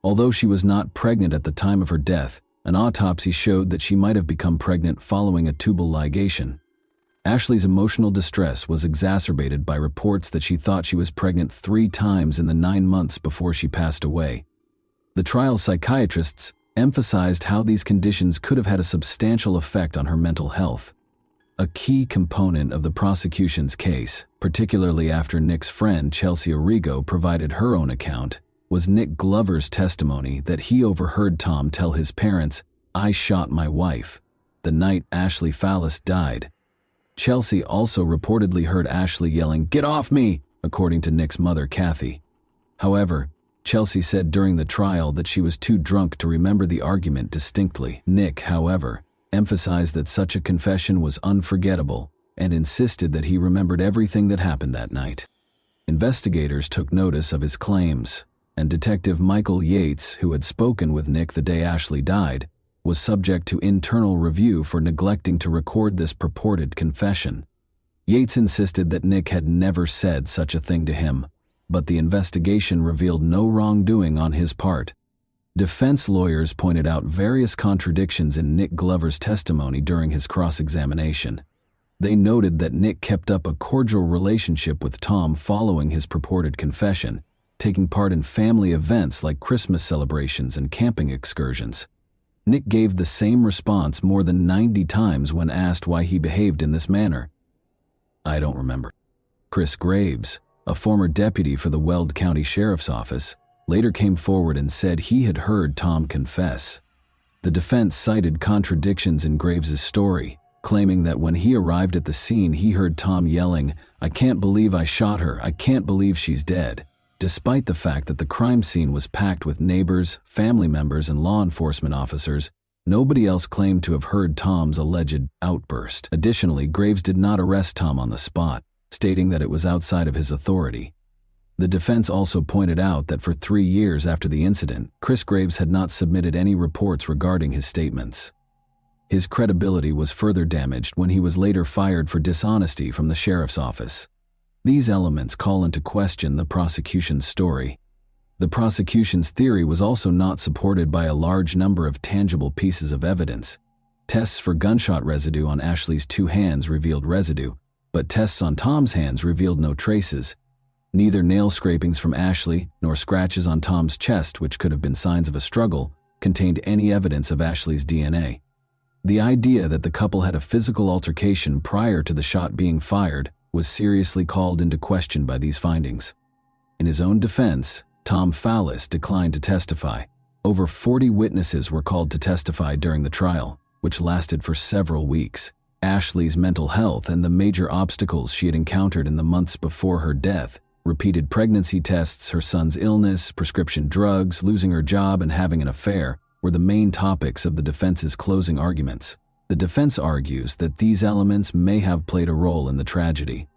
Although she was not pregnant at the time of her death, an autopsy showed that she might have become pregnant following a tubal ligation. Ashley's emotional distress was exacerbated by reports that she thought she was pregnant 3 times in the 9 months before she passed away. The trial's psychiatrists emphasized how these conditions could have had a substantial effect on her mental health. A key component of the prosecution's case, particularly after Nick's friend Chelsea Arrigo provided her own account, was Nick Glover's testimony that he overheard Tom tell his parents, "I shot my wife," the night Ashley Fallis died. Chelsea also reportedly heard Ashley yelling, "Get off me!" according to Nick's mother, Kathy. However, Chelsea said during the trial that she was too drunk to remember the argument distinctly. Nick, however, emphasized that such a confession was unforgettable and insisted that he remembered everything that happened that night. Investigators took notice of his claims, and Detective Michael Yates, who had spoken with Nick the day Ashley died, was subject to internal review for neglecting to record this purported confession. Yates insisted that Nick had never said such a thing to him, but the investigation revealed no wrongdoing on his part. Defense lawyers pointed out various contradictions in Nick Glover's testimony during his cross-examination. They noted that Nick kept up a cordial relationship with Tom following his purported confession, taking part in family events like Christmas celebrations and camping excursions. Nick gave the same response more than 90 times when asked why he behaved in this manner. "I don't remember." Chris Graves, a former deputy for the Weld County Sheriff's Office, later came forward and said he had heard Tom confess. The defense cited contradictions in Graves' story, claiming that when he arrived at the scene he heard Tom yelling, "I can't believe I shot her, I can't believe she's dead." Despite the fact that the crime scene was packed with neighbors, family members, and law enforcement officers, nobody else claimed to have heard Tom's alleged outburst. Additionally, Graves did not arrest Tom on the spot, stating that it was outside of his authority. The defense also pointed out that for 3 years after the incident, Chris Graves had not submitted any reports regarding his statements. His credibility was further damaged when he was later fired for dishonesty from the sheriff's office. These elements call into question the prosecution's story. The prosecution's theory was also not supported by a large number of tangible pieces of evidence. Tests for gunshot residue on Ashley's 2 hands revealed residue, but tests on Tom's hands revealed no traces. Neither nail scrapings from Ashley nor scratches on Tom's chest, which could have been signs of a struggle, contained any evidence of Ashley's DNA. The idea that the couple had a physical altercation prior to the shot being fired was seriously called into question by these findings. In his own defense, Tom Fallis declined to testify. Over 40 witnesses were called to testify during the trial, which lasted for several weeks. Ashley's mental health and the major obstacles she had encountered in the months before her death, repeated pregnancy tests, her son's illness, prescription drugs, losing her job, and having an affair, were the main topics of the defense's closing arguments. The defense argues that these elements may have played a role in the tragedy.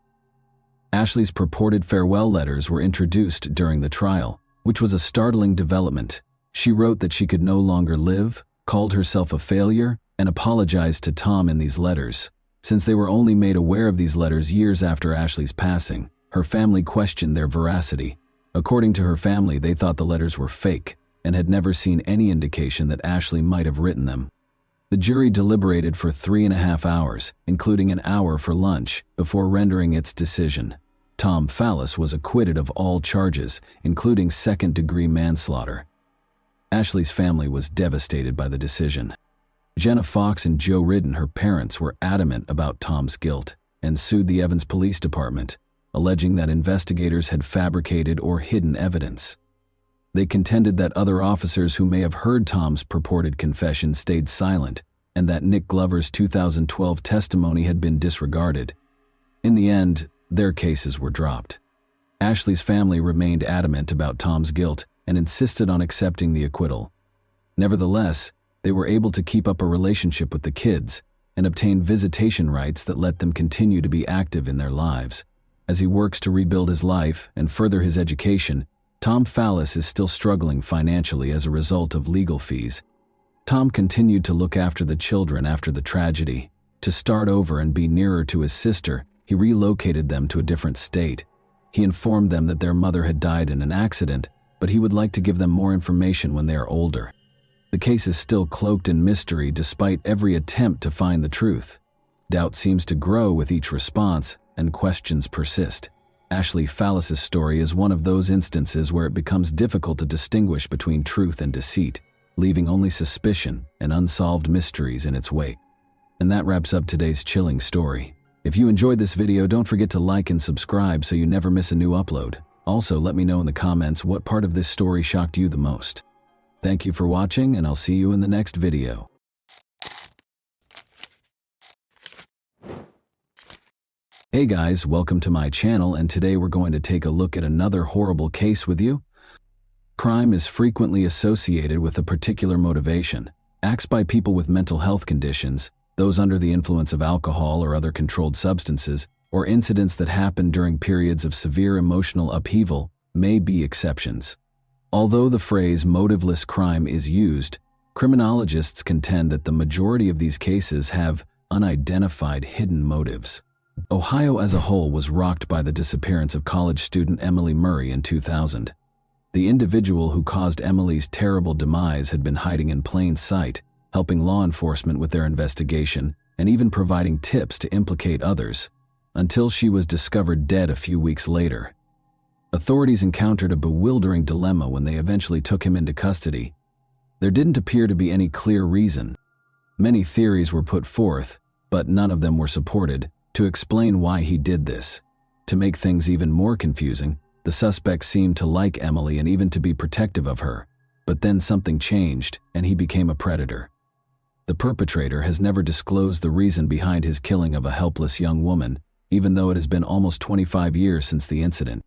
Ashley's purported farewell letters were introduced during the trial, which was a startling development. She wrote that she could no longer live, called herself a failure, and apologized to Tom in these letters. Since they were only made aware of these letters years after Ashley's passing, her family questioned their veracity. According to her family, they thought the letters were fake and had never seen any indication that Ashley might have written them. The jury deliberated for 3.5 hours, including an hour for lunch, before rendering its decision. Tom Fallis was acquitted of all charges, including second-degree manslaughter. Ashley's family was devastated by the decision. Jenna Fox and Joe Ridden, her parents, were adamant about Tom's guilt and sued the Evans Police Department, alleging that investigators had fabricated or hidden evidence. They contended that other officers who may have heard Tom's purported confession stayed silent, and that Nick Glover's 2012 testimony had been disregarded. In the end, their cases were dropped. Ashley's family remained adamant about Tom's guilt and insisted on accepting the acquittal. Nevertheless, they were able to keep up a relationship with the kids and obtain visitation rights that let them continue to be active in their lives. As he works to rebuild his life and further his education, Tom Fallis is still struggling financially as a result of legal fees. Tom continued to look after the children after the tragedy. To start over and be nearer to his sister, he relocated them to a different state. He informed them that their mother had died in an accident, but he would like to give them more information when they are older. The case is still cloaked in mystery despite every attempt to find the truth. Doubt seems to grow with each response, and questions persist. Ashley Fallis's story is one of those instances where it becomes difficult to distinguish between truth and deceit, leaving only suspicion and unsolved mysteries in its wake. And that wraps up today's chilling story. If you enjoyed this video, don't forget to like and subscribe so you never miss a new upload. Also, let me know in the comments what part of this story shocked you the most. Thank you for watching, and I'll see you in the next video. Hey guys, welcome to my channel, and today we're going to take a look at another horrible case with you. Crime is frequently associated with a particular motivation. Acts by people with mental health conditions, those under the influence of alcohol or other controlled substances, or incidents that happen during periods of severe emotional upheaval may be exceptions. Although the phrase motiveless crime is used, criminologists contend that the majority of these cases have unidentified hidden motives. Ohio as a whole was rocked by the disappearance of college student Emily Murray in 2000. The individual who caused Emily's terrible demise had been hiding in plain sight, helping law enforcement with their investigation and even providing tips to implicate others, until she was discovered dead a few weeks later. Authorities encountered a bewildering dilemma when they eventually took him into custody. There didn't appear to be any clear reason. Many theories were put forth, but none of them were supported, to explain why he did this. To make things even more confusing, the suspect seemed to like Emily and even to be protective of her, but then something changed and he became a predator. The perpetrator has never disclosed the reason behind his killing of a helpless young woman, even though it has been almost 25 years since the incident.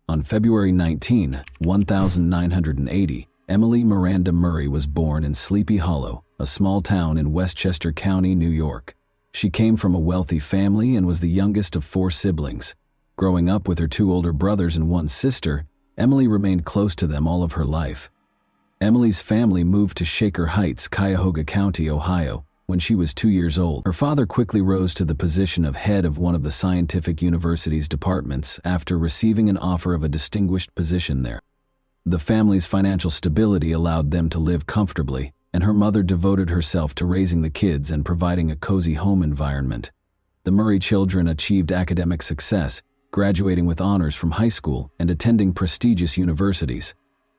On February 19, 1980, Emily Miranda Murray was born in Sleepy Hollow, a small town in Westchester County, New York. She came from a wealthy family and was the youngest of 4 siblings. Growing up with her 2 older brothers and 1 sister, Emily remained close to them all of her life. Emily's family moved to Shaker Heights, Cuyahoga County, Ohio, when she was 2 years old. Her father quickly rose to the position of head of one of the scientific university's departments after receiving an offer of a distinguished position there. The family's financial stability allowed them to live comfortably, and her mother devoted herself to raising the kids and providing a cozy home environment. The Murray children achieved academic success, graduating with honors from high school and attending prestigious universities.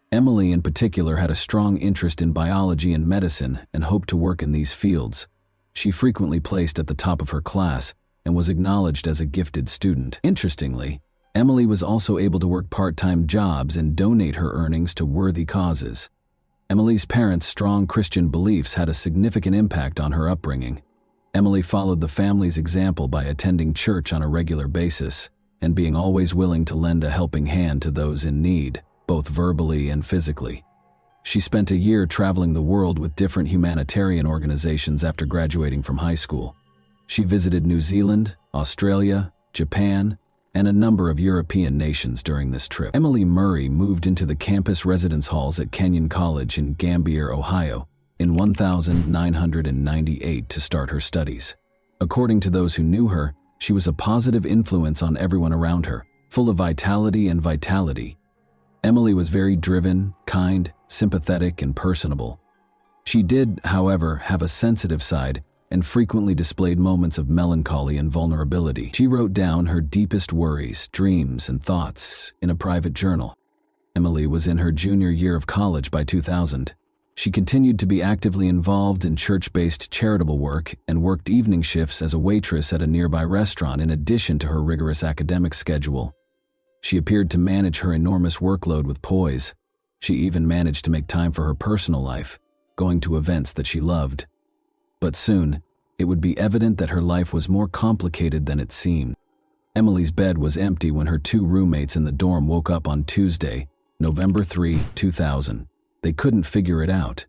Emily in particular had a strong interest in biology and medicine and hoped to work in these fields. She frequently placed at the top of her class and was acknowledged as a gifted student. Interestingly, Emily was also able to work part-time jobs and donate her earnings to worthy causes. Emily's parents' strong Christian beliefs had a significant impact on her upbringing. Emily followed the family's example by attending church on a regular basis and being always willing to lend a helping hand to those in need, both verbally and physically. She spent a year traveling the world with different humanitarian organizations after graduating from high school. She visited New Zealand, Australia, Japan, and a number of European nations during this trip. Emily Murray moved into the campus residence halls at Kenyon College in Gambier, Ohio, in 1998 to start her studies. According to those who knew her, she was a positive influence on everyone around her, full of vitality. Emily was very driven, kind, sympathetic, and personable. She did, however, have a sensitive side and frequently displayed moments of melancholy and vulnerability. She wrote down her deepest worries, dreams, and thoughts in a private journal. Emily was in her junior year of college by 2000. She continued to be actively involved in church-based charitable work and worked evening shifts as a waitress at a nearby restaurant in addition to her rigorous academic schedule. She appeared to manage her enormous workload with poise. She even managed to make time for her personal life, going to events that she loved. But soon, it would be evident that her life was more complicated than it seemed. Emily's bed was empty when her 2 roommates in the dorm woke up on Tuesday, November 3, 2000. They couldn't figure it out.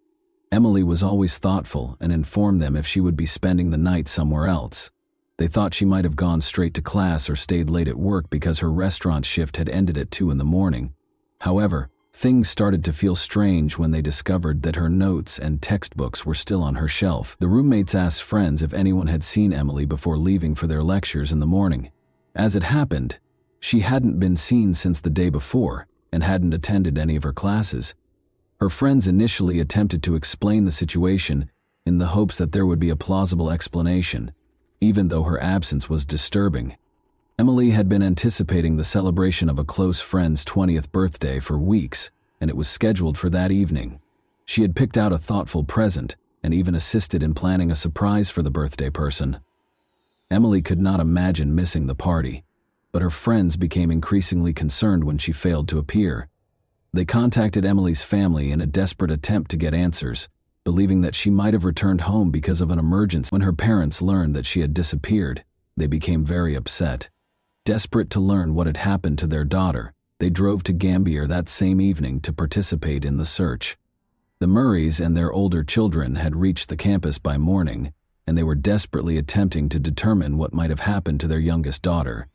Emily was always thoughtful and informed them if she would be spending the night somewhere else. They thought she might have gone straight to class or stayed late at work because her restaurant shift had ended at 2 in the morning. However, things started to feel strange when they discovered that her notes and textbooks were still on her shelf. The roommates asked friends if anyone had seen Emily before leaving for their lectures in the morning. As it happened, she hadn't been seen since the day before and hadn't attended any of her classes. Her friends initially attempted to explain the situation in the hopes that there would be a plausible explanation, even though her absence was disturbing. Emily had been anticipating the celebration of a close friend's 20th birthday for weeks, and it was scheduled for that evening. She had picked out a thoughtful present and even assisted in planning a surprise for the birthday person. Emily could not imagine missing the party, but her friends became increasingly concerned when she failed to appear. They contacted Emily's family in a desperate attempt to get answers, believing that she might have returned home because of an emergency. When her parents learned that she had disappeared, they became very upset. Desperate to learn what had happened to their daughter, they drove to Gambier that same evening to participate in the search. The Murrays and their older children had reached the campus by morning, and they were desperately attempting to determine what might have happened to their youngest daughter.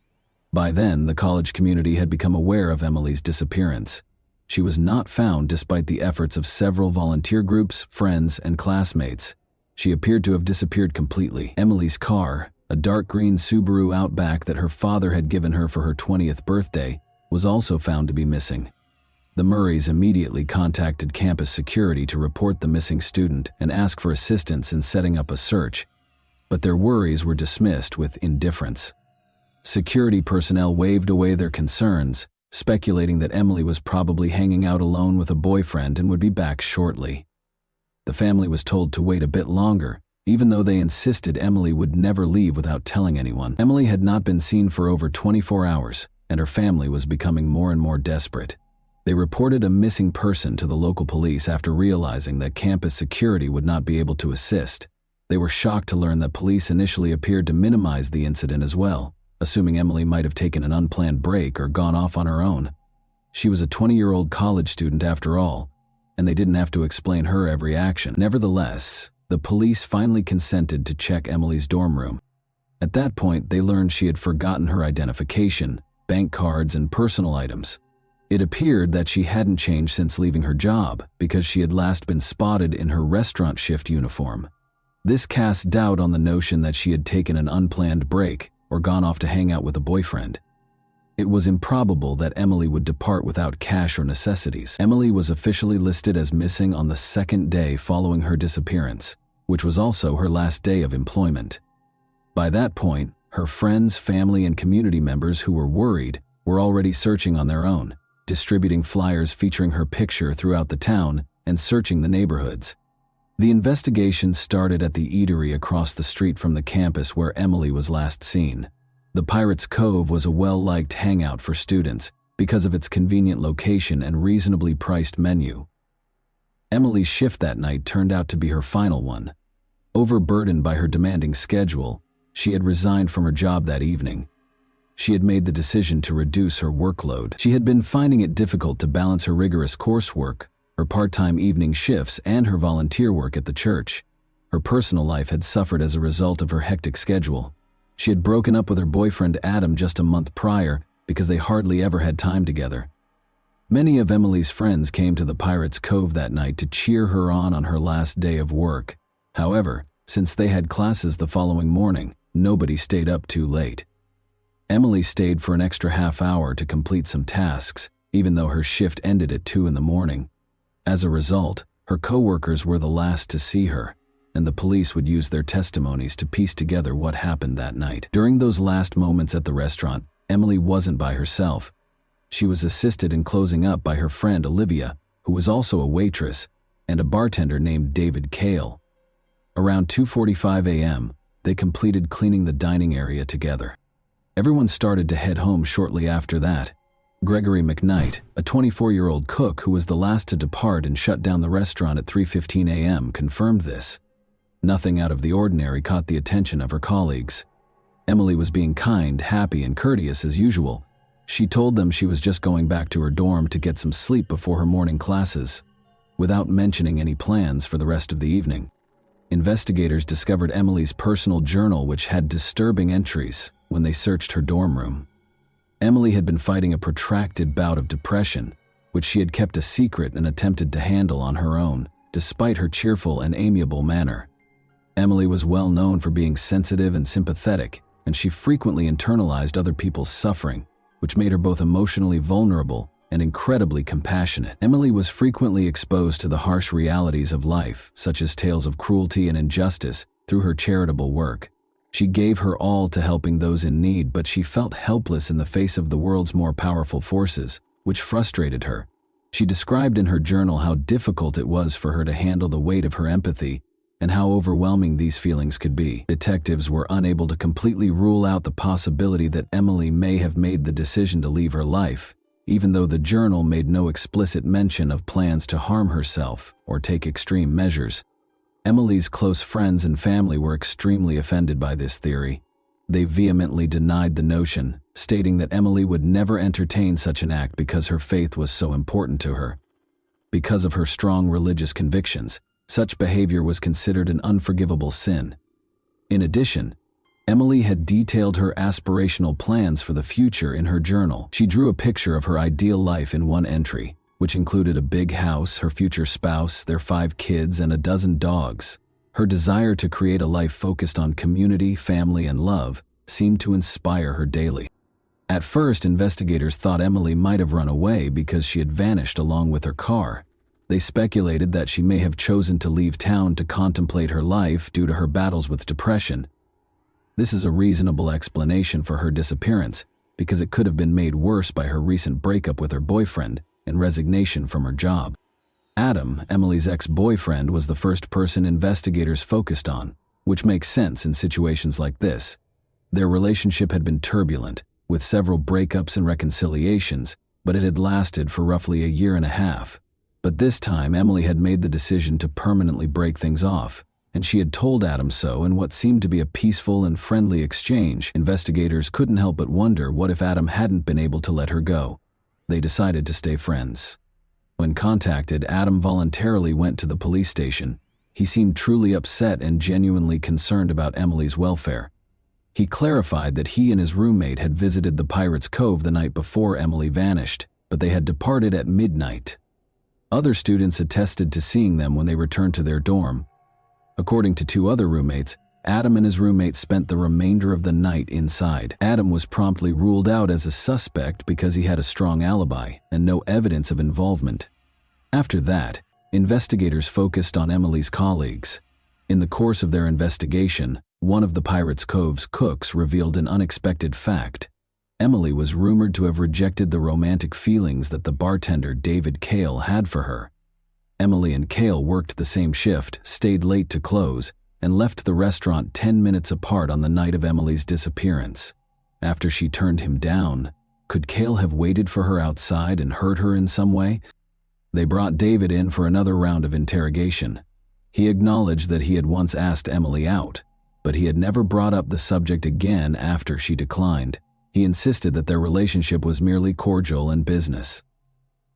By then, the college community had become aware of Emily's disappearance. She was not found despite the efforts of several volunteer groups, friends, and classmates. She appeared to have disappeared completely. Emily's car, a dark green Subaru Outback that her father had given her for her 20th birthday, was also found to be missing. The Murrays immediately contacted campus security to report the missing student and ask for assistance in setting up a search, but their worries were dismissed with indifference. Security personnel waved away their concerns, speculating that Emily was probably hanging out alone with a boyfriend and would be back shortly. The family was told to wait a bit longer, even though they insisted Emily would never leave without telling anyone. Emily had not been seen for over 24 hours, and her family was becoming more and more desperate. They reported a missing person to the local police after realizing that campus security would not be able to assist. They were shocked to learn that police initially appeared to minimize the incident as well, assuming Emily might have taken an unplanned break or gone off on her own. She was a 20-year-old college student after all, and they didn't have to explain her every action. Nevertheless, the police finally consented to check Emily's dorm room. At that point, they learned she had forgotten her identification, bank cards, and personal items. It appeared that she hadn't changed since leaving her job because she had last been spotted in her restaurant shift uniform. This cast doubt on the notion that she had taken an unplanned break or gone off to hang out with a boyfriend. It was improbable that Emily would depart without cash or necessities. Emily was officially listed as missing on the second day following her disappearance, which was also her last day of employment. By that point, her friends, family, and community members who were worried were already searching on their own, distributing flyers featuring her picture throughout the town and searching the neighborhoods. The investigation started at the eatery across the street from the campus where Emily was last seen. The Pirates Cove was a well-liked hangout for students because of its convenient location and reasonably priced menu. Emily's shift that night turned out to be her final one. Overburdened by her demanding schedule, she had resigned from her job that evening. She had made the decision to reduce her workload. She had been finding it difficult to balance her rigorous coursework, her part-time evening shifts, and her volunteer work at the church. Her personal life had suffered as a result of her hectic schedule. She had broken up with her boyfriend Adam just a month prior because they hardly ever had time together. Many of Emily's friends came to the Pirates Cove that night to cheer her on her last day of work. However, since they had classes the following morning, nobody stayed up too late. Emily stayed for an extra half hour to complete some tasks, even though her shift ended at 2 in the morning. As a result, her coworkers were the last to see her, and the police would use their testimonies to piece together what happened that night. During those last moments at the restaurant, Emily wasn't by herself. She was assisted in closing up by her friend Olivia, who was also a waitress, and a bartender named David Cale. Around 2:45 a.m., they completed cleaning the dining area together. Everyone started to head home shortly after that. Gregory McKnight, a 24-year-old cook who was the last to depart and shut down the restaurant at 3:15 a.m., confirmed this. Nothing out of the ordinary caught the attention of her colleagues. Emily was being kind, happy, and courteous as usual. She told them she was just going back to her dorm to get some sleep before her morning classes, without mentioning any plans for the rest of the evening. Investigators discovered Emily's personal journal, which had disturbing entries, when they searched her dorm room. Emily had been fighting a protracted bout of depression, which she had kept a secret and attempted to handle on her own, despite her cheerful and amiable manner. Emily was well known for being sensitive and sympathetic, and she frequently internalized other people's suffering, which made her both emotionally vulnerable and incredibly compassionate. Emily was frequently exposed to the harsh realities of life, such as tales of cruelty and injustice, through her charitable work. She gave her all to helping those in need, but she felt helpless in the face of the world's more powerful forces, which frustrated her. She described in her journal how difficult it was for her to handle the weight of her empathy and how overwhelming these feelings could be. Detectives were unable to completely rule out the possibility that Emily may have made the decision to leave her life, even though the journal made no explicit mention of plans to harm herself or take extreme measures. Emily's close friends and family were extremely offended by this theory. They vehemently denied the notion, stating that Emily would never entertain such an act because her faith was so important to her. Because of her strong religious convictions, such behavior was considered an unforgivable sin. In addition, Emily had detailed her aspirational plans for the future in her journal. She drew a picture of her ideal life in one entry, which included a big house, her future spouse, their 5 kids, and a dozen dogs. Her desire to create a life focused on community, family, and love seemed to inspire her daily. At first, investigators thought Emily might have run away because she had vanished along with her car. They speculated that she may have chosen to leave town to contemplate her life due to her battles with depression. This is a reasonable explanation for her disappearance, because it could have been made worse by her recent breakup with her boyfriend and resignation from her job. Adam, Emily's ex-boyfriend, was the first person investigators focused on, which makes sense in situations like this. Their relationship had been turbulent, with several breakups and reconciliations, but it had lasted for roughly a year and a half. But this time, Emily had made the decision to permanently break things off, and she had told Adam so in what seemed to be a peaceful and friendly exchange. Investigators couldn't help but wonder what if Adam hadn't been able to let her go. They decided to stay friends. When contacted, Adam voluntarily went to the police station. He seemed truly upset and genuinely concerned about Emily's welfare. He clarified that he and his roommate had visited the Pirates Cove the night before Emily vanished, but they had departed at midnight. Other students attested to seeing them when they returned to their dorm. According to two other roommates, Adam and his roommate spent the remainder of the night inside. Adam was promptly ruled out as a suspect because he had a strong alibi and no evidence of involvement. After that, investigators focused on Emily's colleagues. In the course of their investigation, one of the Pirates Cove's cooks revealed an unexpected fact. Emily was rumored to have rejected the romantic feelings that the bartender David Cale had for her. Emily and Cale worked the same shift, stayed late to close, and left the restaurant 10 minutes apart on the night of Emily's disappearance. After she turned him down, could Cale have waited for her outside and hurt her in some way? They brought David in for another round of interrogation. He acknowledged that he had once asked Emily out, but he had never brought up the subject again after she declined. He insisted that their relationship was merely cordial and business.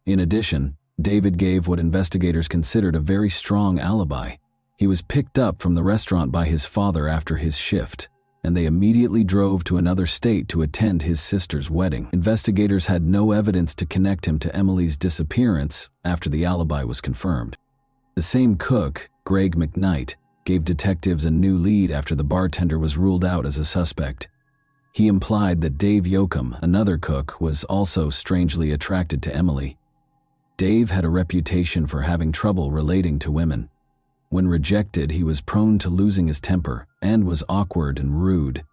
In addition, David gave what investigators considered a very strong alibi. He was picked up from the restaurant by his father after his shift, and they immediately drove to another state to attend his sister's wedding. Investigators had no evidence to connect him to Emily's disappearance after the alibi was confirmed. The same cook, Greg McKnight, gave detectives a new lead after the bartender was ruled out as a suspect. He implied that Dave Yoakum, another cook, was also strangely attracted to Emily. Dave had a reputation for having trouble relating to women. When rejected, he was prone to losing his temper and was awkward and rude.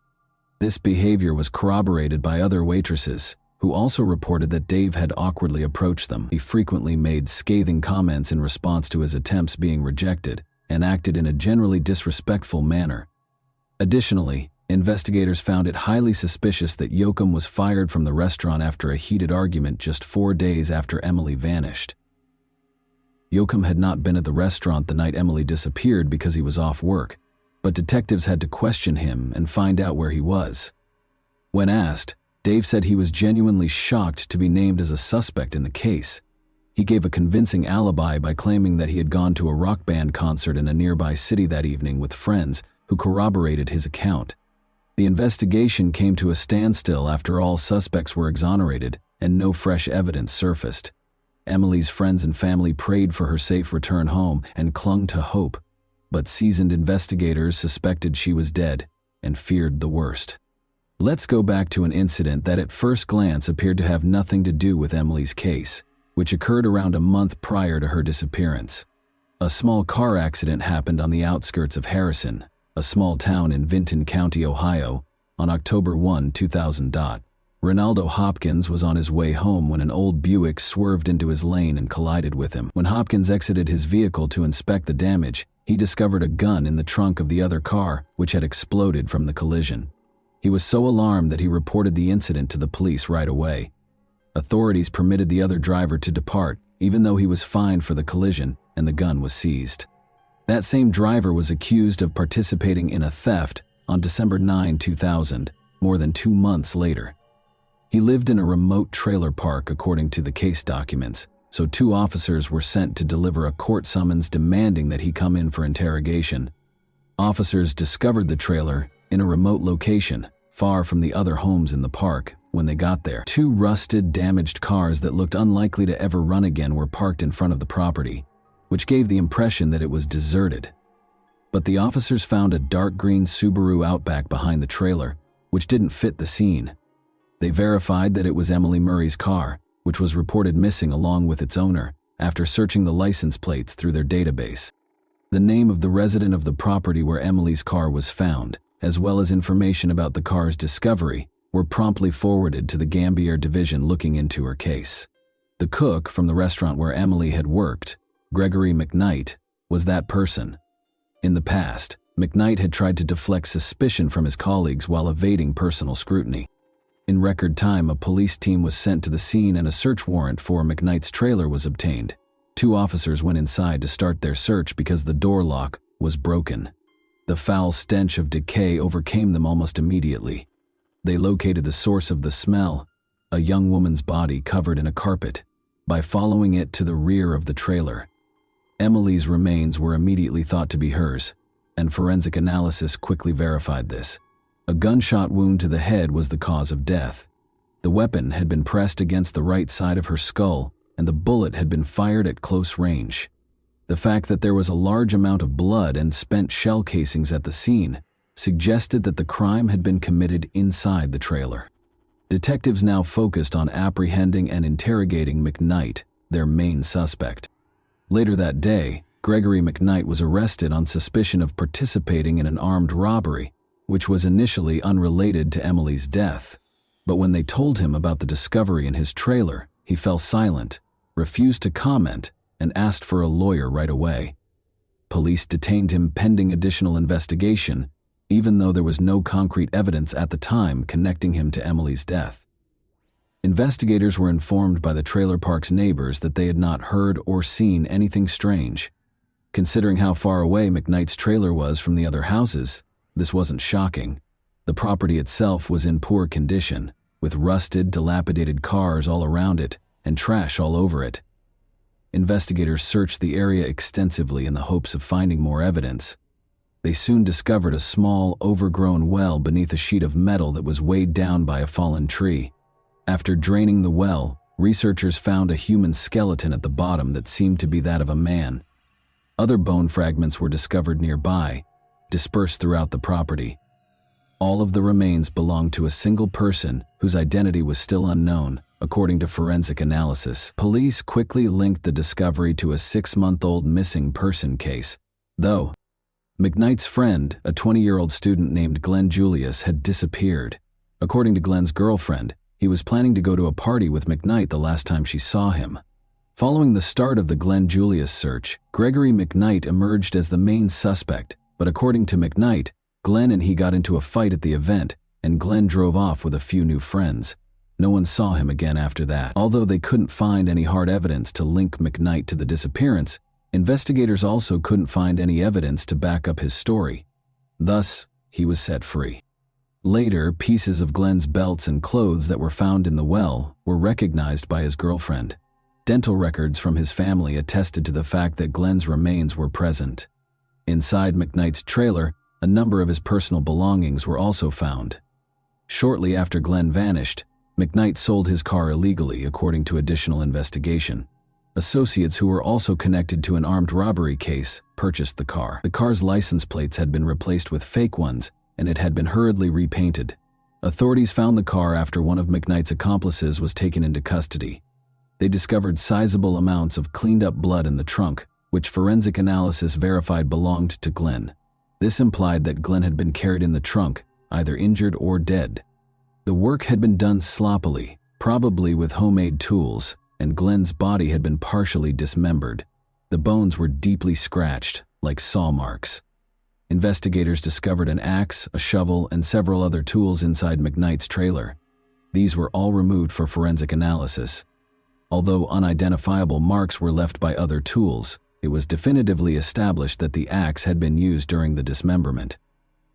This behavior was corroborated by other waitresses, who also reported that Dave had awkwardly approached them. He frequently made scathing comments in response to his attempts being rejected and acted in a generally disrespectful manner. Additionally, investigators found it highly suspicious that Yoakum was fired from the restaurant after a heated argument just 4 days after Emily vanished. Yoakum had not been at the restaurant the night Emily disappeared because he was off work, but detectives had to question him and find out where he was. When asked, Dave said he was genuinely shocked to be named as a suspect in the case. He gave a convincing alibi by claiming that he had gone to a rock band concert in a nearby city that evening with friends who corroborated his account. The investigation came to a standstill after all suspects were exonerated and no fresh evidence surfaced. Emily's friends and family prayed for her safe return home and clung to hope, but seasoned investigators suspected she was dead and feared the worst. Let's go back to an incident that at first glance appeared to have nothing to do with Emily's case, which occurred around a month prior to her disappearance. A small car accident happened on the outskirts of Harrison, a small town in Vinton County, Ohio, on October 1, 2000. Ronaldo Hopkins was on his way home when an old Buick swerved into his lane and collided with him. When Hopkins exited his vehicle to inspect the damage, he discovered a gun in the trunk of the other car, which had exploded from the collision. He was so alarmed that he reported the incident to the police right away. Authorities permitted the other driver to depart, even though he was fined for the collision, and the gun was seized. That same driver was accused of participating in a theft on December 9, 2000, more than 2 months later. He lived in a remote trailer park according to the case documents, so 2 officers were sent to deliver a court summons demanding that he come in for interrogation. Officers discovered the trailer in a remote location, far from the other homes in the park. When they got there, 2 rusted, damaged cars that looked unlikely to ever run again were parked in front of the property, which gave the impression that it was deserted. But the officers found a dark green Subaru Outback behind the trailer, which didn't fit the scene. They verified that it was Emily Murray's car, which was reported missing along with its owner, after searching the license plates through their database. The name of the resident of the property where Emily's car was found, as well as information about the car's discovery, were promptly forwarded to the Gambier Division looking into her case. The cook from the restaurant where Emily had worked, Gregory McKnight, was that person. In the past, McKnight had tried to deflect suspicion from his colleagues while evading personal scrutiny. In record time, a police team was sent to the scene and a search warrant for McKnight's trailer was obtained. 2 officers went inside to start their search because the door lock was broken. The foul stench of decay overcame them almost immediately. They located the source of the smell, a young woman's body covered in a carpet. By following it to the rear of the trailer, Emily's remains were immediately thought to be hers, and forensic analysis quickly verified this. A gunshot wound to the head was the cause of death. The weapon had been pressed against the right side of her skull, and the bullet had been fired at close range. The fact that there was a large amount of blood and spent shell casings at the scene suggested that the crime had been committed inside the trailer. Detectives now focused on apprehending and interrogating McKnight, their main suspect. Later that day, Gregory McKnight was arrested on suspicion of participating in an armed robbery, which was initially unrelated to Emily's death. But when they told him about the discovery in his trailer, he fell silent, refused to comment, and asked for a lawyer right away. Police detained him pending additional investigation, even though there was no concrete evidence at the time connecting him to Emily's death. Investigators were informed by the trailer park's neighbors that they had not heard or seen anything strange. Considering how far away McKnight's trailer was from the other houses, this wasn't shocking. The property itself was in poor condition, with rusted, dilapidated cars all around it and trash all over it. Investigators searched the area extensively in the hopes of finding more evidence. They soon discovered a small, overgrown well beneath a sheet of metal that was weighed down by a fallen tree. After draining the well, researchers found a human skeleton at the bottom that seemed to be that of a man. Other bone fragments were discovered nearby, dispersed throughout the property. All of the remains belonged to a single person whose identity was still unknown, according to forensic analysis. Police quickly linked the discovery to a 6-month-old missing person case, though McKnight's friend, a 20-year-old student named Glenn Julius, had disappeared. According to Glenn's girlfriend, he was planning to go to a party with McKnight the last time she saw him. Following the start of the Glenn Julius search, Gregory McKnight emerged as the main suspect, but according to McKnight, Glenn and he got into a fight at the event, and Glenn drove off with a few new friends. No one saw him again after that. Although they couldn't find any hard evidence to link McKnight to the disappearance, investigators also couldn't find any evidence to back up his story. Thus, he was set free. Later, pieces of Glenn's belts and clothes that were found in the well were recognized by his girlfriend. Dental records from his family attested to the fact that Glenn's remains were present. Inside McKnight's trailer, a number of his personal belongings were also found. Shortly after Glenn vanished, McKnight sold his car illegally, according to additional investigation. Associates who were also connected to an armed robbery case purchased the car. The car's license plates had been replaced with fake ones, and it had been hurriedly repainted. Authorities found the car after one of McKnight's accomplices was taken into custody. They discovered sizable amounts of cleaned-up blood in the trunk, which forensic analysis verified belonged to Glenn. This implied that Glenn had been carried in the trunk, either injured or dead. The work had been done sloppily, probably with homemade tools, and Glenn's body had been partially dismembered. The bones were deeply scratched, like saw marks. Investigators discovered an axe, a shovel, and several other tools inside McKnight's trailer. These were all removed for forensic analysis. Although unidentifiable marks were left by other tools, it was definitively established that the axe had been used during the dismemberment.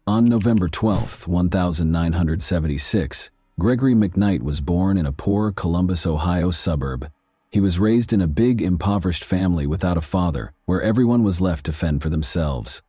On November 12, 1976, Gregory McKnight was born in a poor Columbus, Ohio suburb. He was raised in a big, impoverished family without a father, where everyone was left to fend for themselves.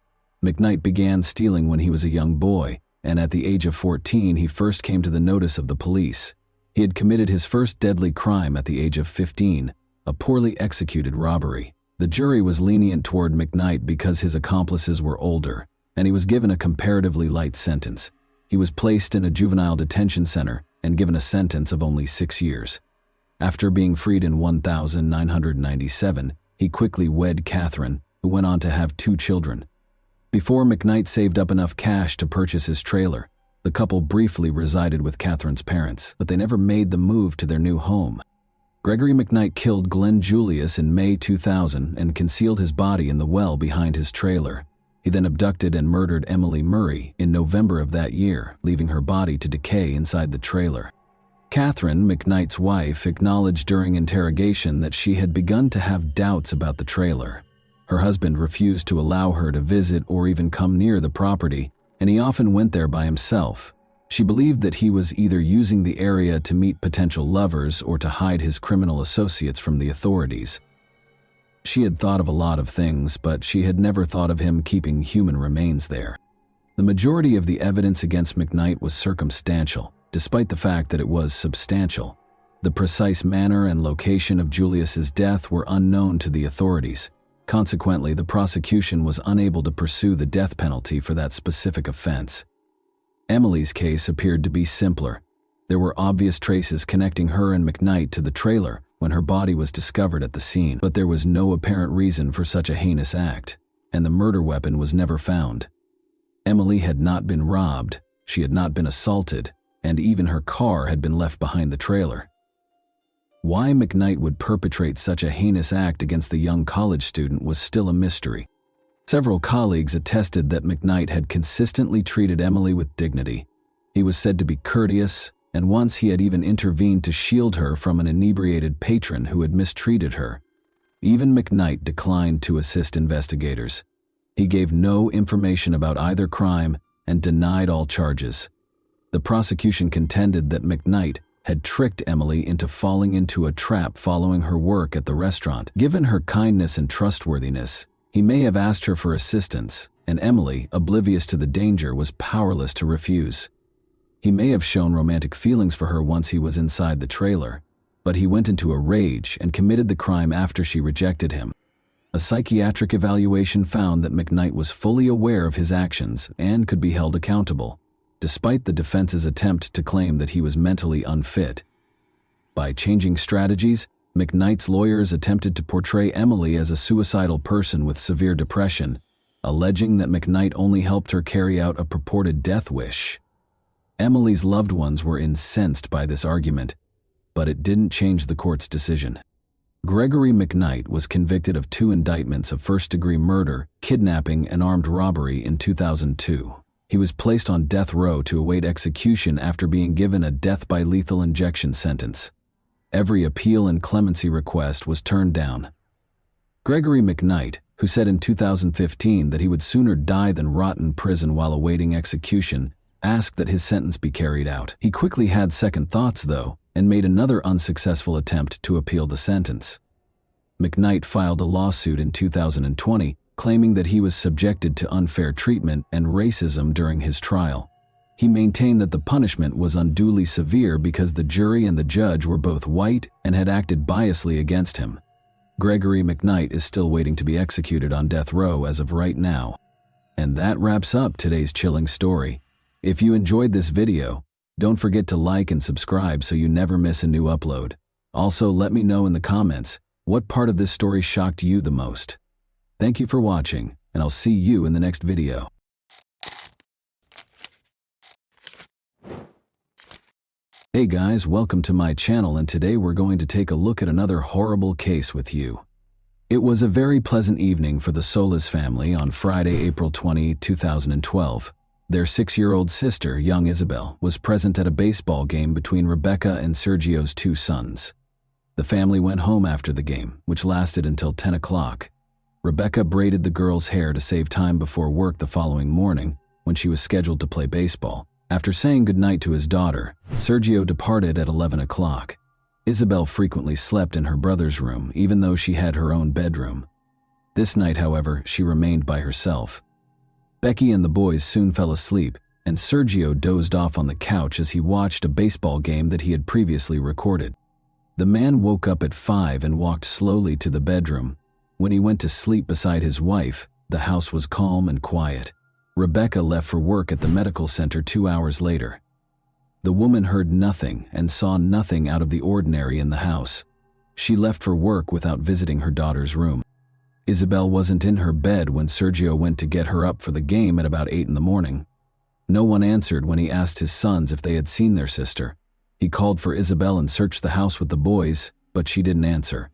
McKnight began stealing when he was a young boy, and at the age of 14 he first came to the notice of the police. He had committed his first deadly crime at the age of 15, a poorly executed robbery. The jury was lenient toward McKnight because his accomplices were older, and he was given a comparatively light sentence. He was placed in a juvenile detention center and given a sentence of only 6 years. After being freed in 1997, he quickly wed Catherine, who went on to have 2 children. Before McKnight saved up enough cash to purchase his trailer, the couple briefly resided with Catherine's parents, but they never made the move to their new home. Gregory McKnight killed Glenn Julius in May 2000 and concealed his body in the well behind his trailer. He then abducted and murdered Emily Murray in November of that year, leaving her body to decay inside the trailer. Catherine, McKnight's wife, acknowledged during interrogation that she had begun to have doubts about the trailer. Her husband refused to allow her to visit or even come near the property, and he often went there by himself. She believed that he was either using the area to meet potential lovers or to hide his criminal associates from the authorities. She had thought of a lot of things, but she had never thought of him keeping human remains there. The majority of the evidence against McKnight was circumstantial, despite the fact that it was substantial. The precise manner and location of Julius's death were unknown to the authorities. Consequently, the prosecution was unable to pursue the death penalty for that specific offense. Emily's case appeared to be simpler. There were obvious traces connecting her and McKnight to the trailer when her body was discovered at the scene, but there was no apparent reason for such a heinous act, and the murder weapon was never found. Emily had not been robbed, she had not been assaulted, and even her car had been left behind the trailer. Why McKnight would perpetrate such a heinous act against the young college student was still a mystery. Several colleagues attested that McKnight had consistently treated Emily with dignity. He was said to be courteous, and once he had even intervened to shield her from an inebriated patron who had mistreated her. Even McKnight declined to assist investigators. He gave no information about either crime and denied all charges. The prosecution contended that McKnight had tricked Emily into falling into a trap following her work at the restaurant. Given her kindness and trustworthiness, he may have asked her for assistance, and Emily, oblivious to the danger, was powerless to refuse. He may have shown romantic feelings for her once he was inside the trailer, but he went into a rage and committed the crime after she rejected him. A psychiatric evaluation found that McKnight was fully aware of his actions and could be held accountable, despite the defense's attempt to claim that he was mentally unfit. By changing strategies, McKnight's lawyers attempted to portray Emily as a suicidal person with severe depression, alleging that McKnight only helped her carry out a purported death wish. Emily's loved ones were incensed by this argument, but it didn't change the court's decision. Gregory McKnight was convicted of 2 indictments of first-degree murder, kidnapping, and armed robbery in 2002. He was placed on death row to await execution after being given a death by lethal injection sentence. Every appeal and clemency request was turned down. Gregory McKnight, who said in 2015 that he would sooner die than rot in prison while awaiting execution, asked that his sentence be carried out. He quickly had second thoughts, though, and made another unsuccessful attempt to appeal the sentence. McKnight filed a lawsuit in 2020, claiming that he was subjected to unfair treatment and racism during his trial. He maintained that the punishment was unduly severe because the jury and the judge were both white and had acted biasly against him. Gregory McKnight is still waiting to be executed on death row as of right now. And that wraps up today's chilling story. If you enjoyed this video, don't forget to like and subscribe so you never miss a new upload. Also, let me know in the comments what part of this story shocked you the most. Thank you for watching, and I'll see you in the next video. Hey guys, welcome to my channel, and today we're going to take a look at another horrible case with you. It was a very pleasant evening for the Solis family on Friday, April 20, 2012. Their 6-year-old sister, young Isabel, was present at a baseball game between Rebecca and Sergio's 2 sons. The family went home after the game, which lasted until 10 o'clock. Rebecca braided the girl's hair to save time before work the following morning, when she was scheduled to play baseball. After saying goodnight to his daughter, Sergio departed at 11 o'clock. Isabel frequently slept in her brother's room, even though she had her own bedroom. This night, however, she remained by herself. Becky and the boys soon fell asleep, and Sergio dozed off on the couch as he watched a baseball game that he had previously recorded. The man woke up at 5 and walked slowly to the bedroom. When he went to sleep beside his wife, the house was calm and quiet. Rebecca left for work at the medical center 2 hours later. The woman heard nothing and saw nothing out of the ordinary in the house. She left for work without visiting her daughter's room. Isabel wasn't in her bed when Sergio went to get her up for the game at about 8 in the morning. No one answered when he asked his sons if they had seen their sister. He called for Isabel and searched the house with the boys, but she didn't answer.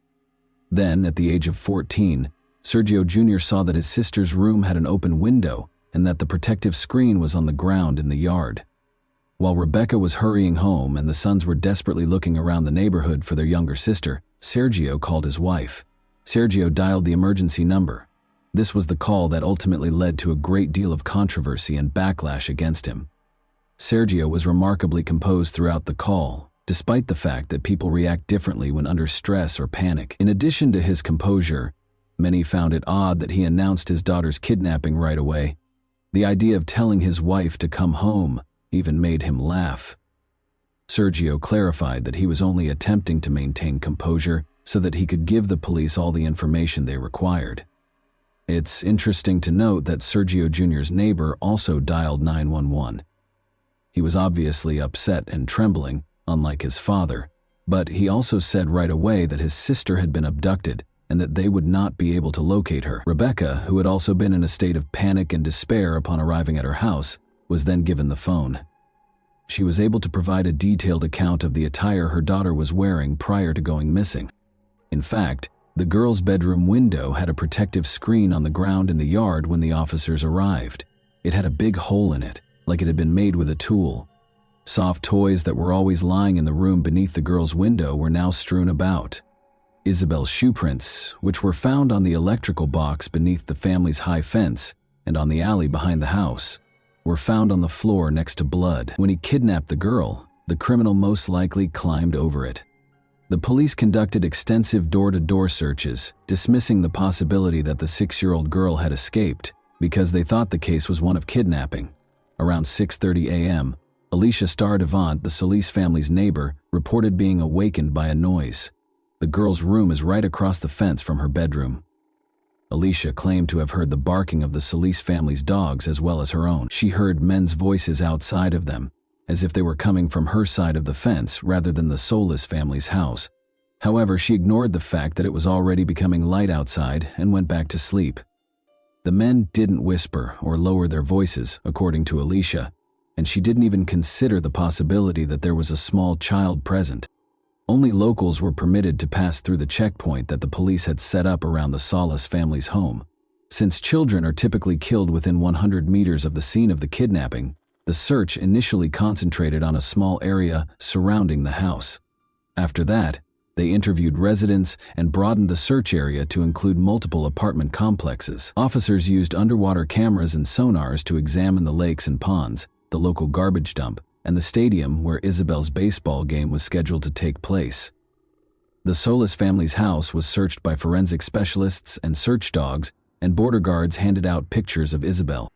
Then, at the age of 14, Sergio Jr. saw that his sister's room had an open window and that the protective screen was on the ground in the yard. While Rebecca was hurrying home and the sons were desperately looking around the neighborhood for their younger sister, Sergio called his wife. Sergio dialed the emergency number. This was the call that ultimately led to a great deal of controversy and backlash against him. Sergio was remarkably composed throughout the call, despite the fact that people react differently when under stress or panic. In addition to his composure, many found it odd that he announced his daughter's kidnapping right away. The idea of telling his wife to come home even made him laugh. Sergio clarified that he was only attempting to maintain composure so that he could give the police all the information they required. It's interesting to note that Sergio Jr.'s neighbor also dialed 911. He was obviously upset and trembling, unlike his father, but he also said right away that his sister had been abducted and that they would not be able to locate her. Rebecca, who had also been in a state of panic and despair upon arriving at her house, was then given the phone. She was able to provide a detailed account of the attire her daughter was wearing prior to going missing. In fact, the girl's bedroom window had a protective screen on the ground in the yard when the officers arrived. It had a big hole in it, like it had been made with a tool. Soft toys that were always lying in the room beneath the girl's window were now strewn about. Isabel's shoe prints, which were found on the electrical box beneath the family's high fence and on the alley behind the house, were found on the floor next to blood. When he kidnapped the girl, the criminal most likely climbed over it. The police conducted extensive door-to-door searches, dismissing the possibility that the 6-year-old girl had escaped because they thought the case was one of kidnapping. Around 6:30 a.m., Alicia Stardevant, the Solis family's neighbor, reported being awakened by a noise. The girl's room is right across the fence from her bedroom. Alicia claimed to have heard the barking of the Solis family's dogs as well as her own. She heard men's voices outside of them, as if they were coming from her side of the fence rather than the Solis family's house. However, she ignored the fact that it was already becoming light outside and went back to sleep. The men didn't whisper or lower their voices, according to Alicia, and she didn't even consider the possibility that there was a small child present. Only locals were permitted to pass through the checkpoint that the police had set up around the Solis family's home. Since children are typically killed within 100 meters of the scene of the kidnapping, the search initially concentrated on a small area surrounding the house. After that, they interviewed residents and broadened the search area to include multiple apartment complexes. Officers used underwater cameras and sonars to examine the lakes and ponds, the local garbage dump, and the stadium where Isabel's baseball game was scheduled to take place. The Solis family's house was searched by forensic specialists and search dogs, and border guards handed out pictures of Isabel.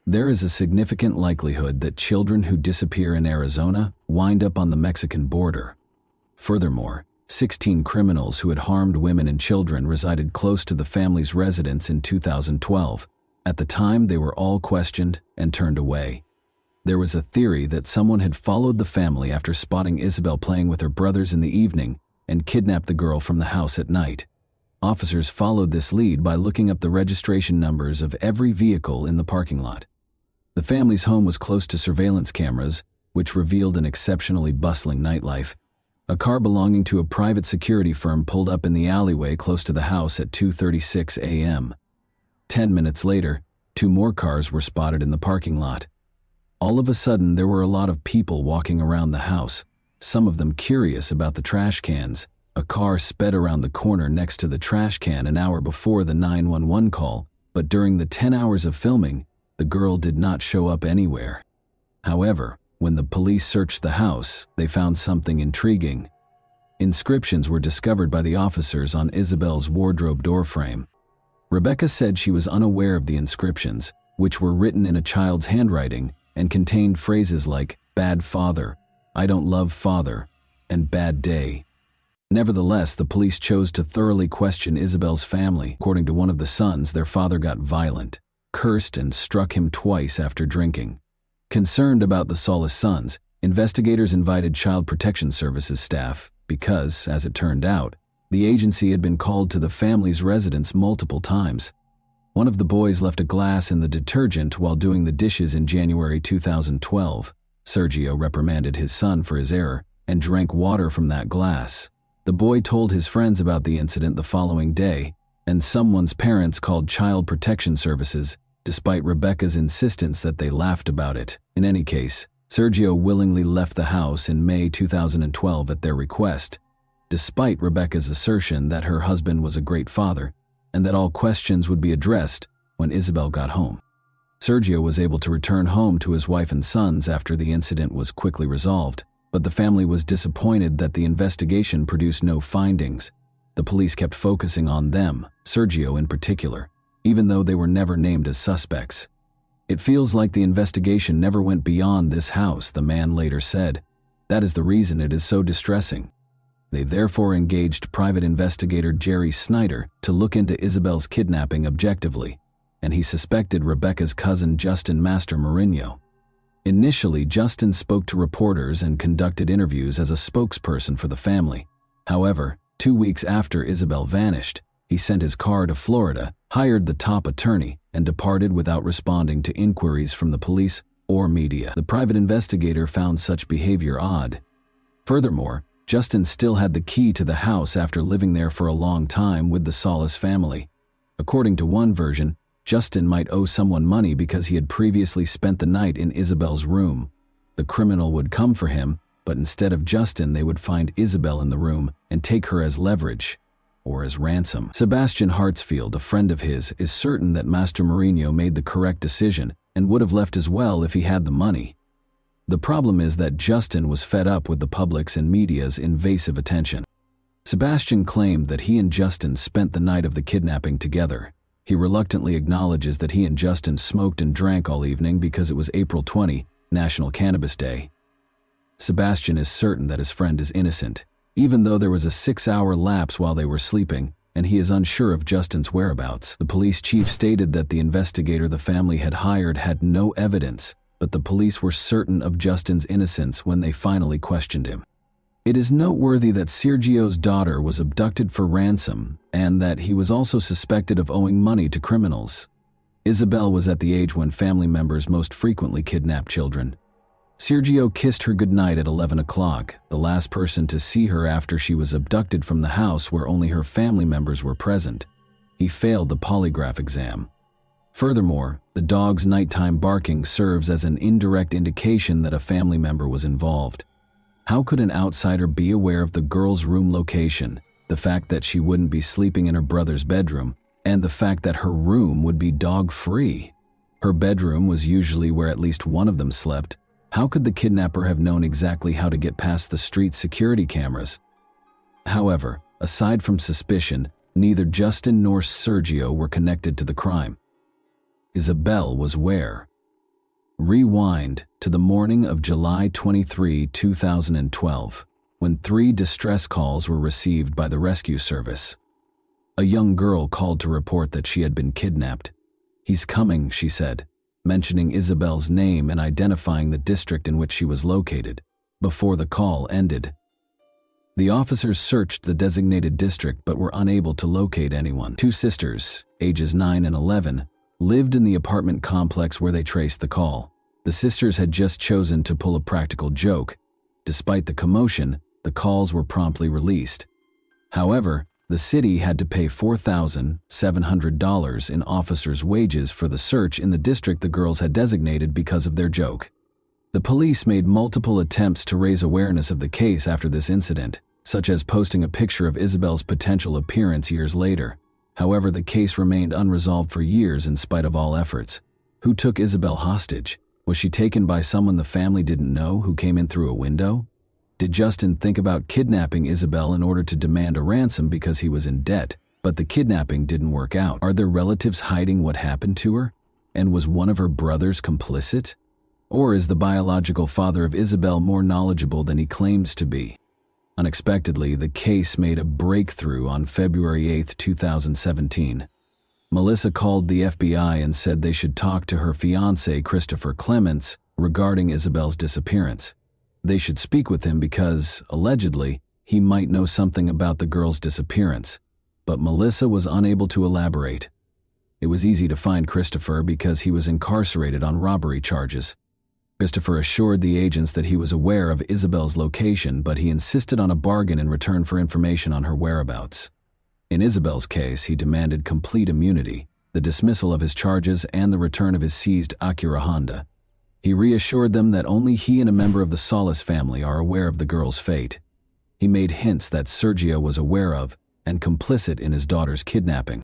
There is a significant likelihood that children who disappear in Arizona wind up on the Mexican border. Furthermore, 16 criminals who had harmed women and children resided close to the family's residence in 2012. At the time, they were all questioned and turned away. There was a theory that someone had followed the family after spotting Isabel playing with her brothers in the evening and kidnapped the girl from the house at night. Officers followed this lead by looking up the registration numbers of every vehicle in the parking lot. The family's home was close to surveillance cameras, which revealed an exceptionally bustling nightlife. A car belonging to a private security firm pulled up in the alleyway close to the house at 2:36 a.m. 10 minutes later, 2 more cars were spotted in the parking lot. All of a sudden, there were a lot of people walking around the house, some of them curious about the trash cans. A car sped around the corner next to the trash can an hour before the 911 call, but during the 10 hours of filming, the girl did not show up anywhere. However, when the police searched the house, they found something intriguing. Inscriptions were discovered by the officers on Isabel's wardrobe doorframe. Rebecca said she was unaware of the inscriptions, which were written in a child's handwriting and contained phrases like "bad father," "I don't love father," and "bad day." Nevertheless, the police chose to thoroughly question Isabel's family. According to one of the sons, their father got violent, cursed, and struck him twice after drinking. Concerned about the Solis sons, investigators invited Child Protection Services staff because, as it turned out, the agency had been called to the family's residence multiple times. One of the boys left a glass in the detergent while doing the dishes in January 2012. Sergio reprimanded his son for his error and drank water from that glass. The boy told his friends about the incident the following day, and someone's parents called Child Protection Services, despite Rebecca's insistence that they laughed about it. In any case, Sergio willingly left the house in May 2012 at their request, despite Rebecca's assertion that her husband was a great father and that all questions would be addressed when Isabel got home. Sergio was able to return home to his wife and sons after the incident was quickly resolved, but the family was disappointed that the investigation produced no findings. The police kept focusing on them, Sergio in particular, even though they were never named as suspects. "It feels like the investigation never went beyond this house," the man later said. "That is the reason it is so distressing." They therefore engaged private investigator Jerry Snyder to look into Isabel's kidnapping objectively, and he suspected Rebecca's cousin Justin Master Mourinho. Initially, Justin spoke to reporters and conducted interviews as a spokesperson for the family. However, 2 weeks after Isabel vanished, he sent his car to Florida, hired the top attorney, and departed without responding to inquiries from the police or media. The private investigator found such behavior odd. Furthermore, Justin still had the key to the house after living there for a long time with the Solis family. According to one version, Justin might owe someone money because he had previously spent the night in Isabel's room. The criminal would come for him, but instead of Justin, they would find Isabel in the room and take her as leverage, or as ransom. Sebastian Hartsfield, a friend of his, is certain that Master Mourinho made the correct decision and would have left as well if he had the money. The problem is that Justin was fed up with the public's and media's invasive attention. Sebastian claimed that he and Justin spent the night of the kidnapping together. He reluctantly acknowledges that he and Justin smoked and drank all evening because it was April 20, National Cannabis Day. Sebastian is certain that his friend is innocent, even though there was a 6-hour lapse while they were sleeping, and he is unsure of Justin's whereabouts. The police chief stated that the investigator the family had hired had no evidence, but the police were certain of Justin's innocence when they finally questioned him. It is noteworthy that Sergio's daughter was abducted for ransom and that he was also suspected of owing money to criminals. Isabel was at the age when family members most frequently kidnap children. Sergio kissed her goodnight at 11 o'clock, the last person to see her after she was abducted from the house where only her family members were present. He failed the polygraph exam. Furthermore, the dog's nighttime barking serves as an indirect indication that a family member was involved. How could an outsider be aware of the girl's room location, the fact that she wouldn't be sleeping in her brother's bedroom, and the fact that her room would be dog-free? Her bedroom was usually where at least one of them slept. How could the kidnapper have known exactly how to get past the street security cameras? However, aside from suspicion, neither Justin nor Sergio were connected to the crime. Isabel was where? Rewind to the morning of July 23, 2012, when 3 distress calls were received by the rescue service. A young girl called to report that she had been kidnapped. "He's coming," she said, mentioning Isabel's name and identifying the district in which she was located. Before the call ended, the officers searched the designated district but were unable to locate anyone. 2 sisters, ages 9 and 11, lived in the apartment complex where they traced the call. The sisters had just chosen to pull a practical joke. Despite the commotion, the calls were promptly released. However, the city had to pay $4,700 in officers' wages for the search in the district the girls had designated because of their joke. The police made multiple attempts to raise awareness of the case after this incident, such as posting a picture of Isabel's potential appearance years later. However, the case remained unresolved for years in spite of all efforts. Who took Isabel hostage? Was she taken by someone the family didn't know who came in through a window? Did Justin think about kidnapping Isabel in order to demand a ransom because he was in debt, but the kidnapping didn't work out? Are there relatives hiding what happened to her? And was one of her brothers complicit? Or is the biological father of Isabel more knowledgeable than he claims to be? Unexpectedly, the case made a breakthrough on February 8, 2017. Melissa called the FBI and said they should talk to her fiancé, Christopher Clements, regarding Isabel's disappearance. They should speak with him because, allegedly, he might know something about the girl's disappearance. But Melissa was unable to elaborate. It was easy to find Christopher because he was incarcerated on robbery charges. Christopher assured the agents that he was aware of Isabel's location, but he insisted on a bargain in return for information on her whereabouts. In Isabel's case, he demanded complete immunity, the dismissal of his charges, and the return of his seized Acura Honda. He reassured them that only he and a member of the Solis family are aware of the girl's fate. He made hints that Sergio was aware of and complicit in his daughter's kidnapping.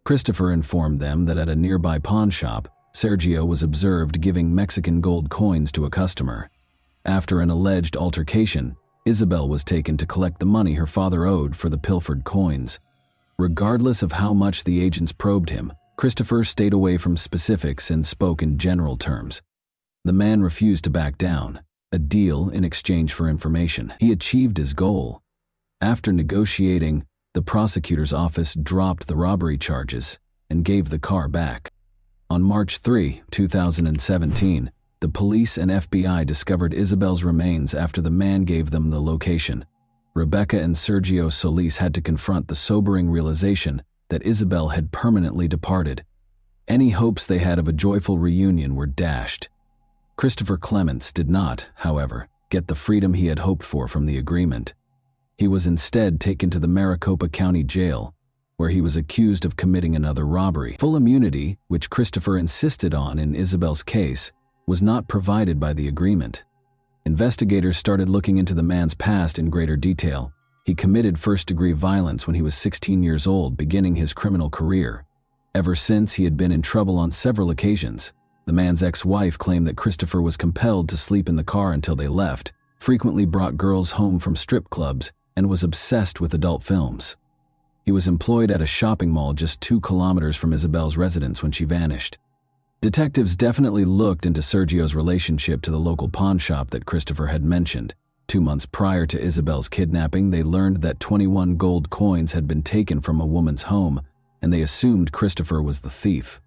Christopher informed them that at a nearby pawn shop, Sergio was observed giving Mexican gold coins to a customer. After an alleged altercation, Isabel was taken to collect the money her father owed for the pilfered coins. Regardless of how much the agents probed him, Christopher stayed away from specifics and spoke in general terms. The man refused to back down, a deal in exchange for information. He achieved his goal. After negotiating, the prosecutor's office dropped the robbery charges and gave the car back. On March 3, 2017, the police and FBI discovered Isabel's remains after the man gave them the location. Rebecca and Sergio Solis had to confront the sobering realization that Isabel had permanently departed. Any hopes they had of a joyful reunion were dashed. Christopher Clements did not, however, get the freedom he had hoped for from the agreement. He was instead taken to the Maricopa County Jail, where he was accused of committing another robbery. Full immunity, which Christopher insisted on in Isabel's case, was not provided by the agreement. Investigators started looking into the man's past in greater detail. He committed first-degree violence when he was 16 years old, beginning his criminal career. Ever since, he had been in trouble on several occasions. The man's ex-wife claimed that Christopher was compelled to sleep in the car until they left, frequently brought girls home from strip clubs, and was obsessed with adult films. He was employed at a shopping mall just 2 kilometers from Isabel's residence when she vanished. Detectives definitely looked into Sergio's relationship to the local pawn shop that Christopher had mentioned. 2 months prior to Isabel's kidnapping, they learned that 21 gold coins had been taken from a woman's home, and they assumed Christopher was the thief.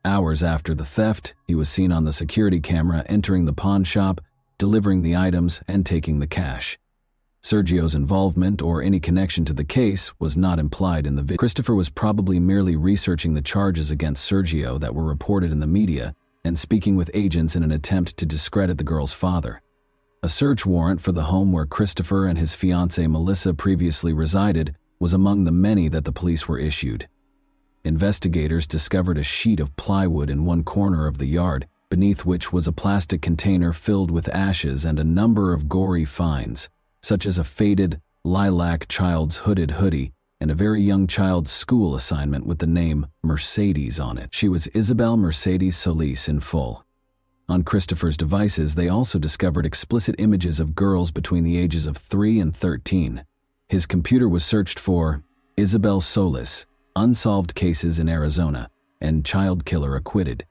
Hours after the theft, he was seen on the security camera entering the pawn shop, delivering the items, and taking the cash. Sergio's involvement or any connection to the case was not implied in the video. Christopher was probably merely researching the charges against Sergio that were reported in the media and speaking with agents in an attempt to discredit the girl's father. A search warrant for the home where Christopher and his fiancée Melissa previously resided was among the many that the police were issued. Investigators discovered a sheet of plywood in one corner of the yard, beneath which was a plastic container filled with ashes and a number of gory finds, such as a faded, lilac child's hooded hoodie and a very young child's school assignment with the name Mercedes on it. She was Isabel Mercedes Solis in full. On Christopher's devices, they also discovered explicit images of girls between the ages of 3 and 13. His computer was searched for Isabel Solis, unsolved cases in Arizona, and child killer acquitted.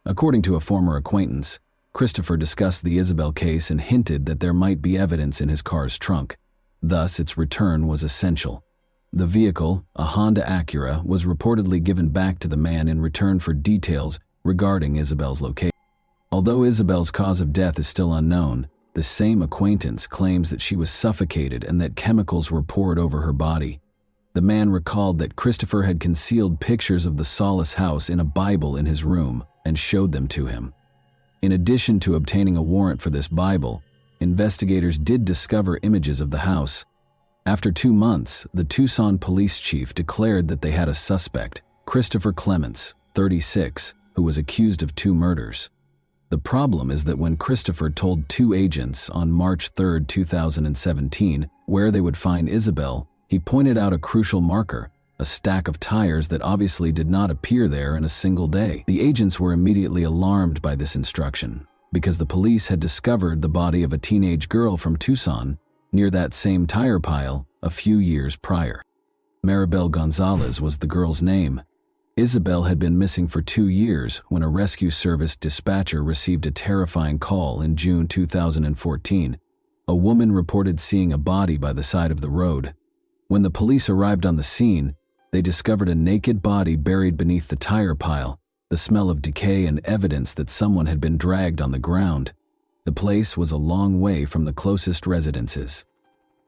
According to a former acquaintance, Christopher discussed the Isabel case and hinted that there might be evidence in his car's trunk. Thus, its return was essential. The vehicle, a Honda Acura, was reportedly given back to the man in return for details regarding Isabel's location. Although Isabel's cause of death is still unknown, the same acquaintance claims that she was suffocated and that chemicals were poured over her body. The man recalled that Christopher had concealed pictures of the Solis house in a Bible in his room and showed them to him. In addition to obtaining a warrant for this Bible, investigators did discover images of the house. After 2 months, the Tucson police chief declared that they had a suspect, Christopher Clements, 36, who was accused of 2 murders. The problem is that when Christopher told 2 agents on March 3, 2017, where they would find Isabel, he pointed out a crucial marker, a stack of tires that obviously did not appear there in a single day. The agents were immediately alarmed by this instruction, because the police had discovered the body of a teenage girl from Tucson near that same tire pile a few years prior. Maribel Gonzalez was the girl's name. Isabel had been missing for 2 years when a rescue service dispatcher received a terrifying call in June 2014. A woman reported seeing a body by the side of the road. When the police arrived on the scene, they discovered a naked body buried beneath the tire pile, the smell of decay and evidence that someone had been dragged on the ground. The place was a long way from the closest residences.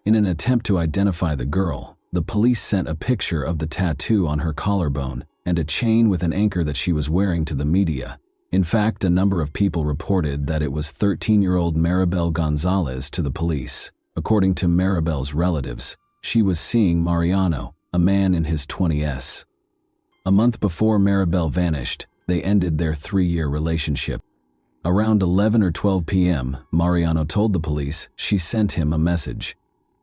In an attempt to identify the girl, the police sent a picture of the tattoo on her collarbone and a chain with an anchor that she was wearing to the media. In fact, a number of people reported that it was 13-year-old Maribel Gonzalez to the police. According to Maribel's relatives, she was seeing Mariano, a man in his 20s. A month before Maribel vanished, they ended their 3-year relationship. Around 11 or 12 p.m., Mariano told the police she sent him a message.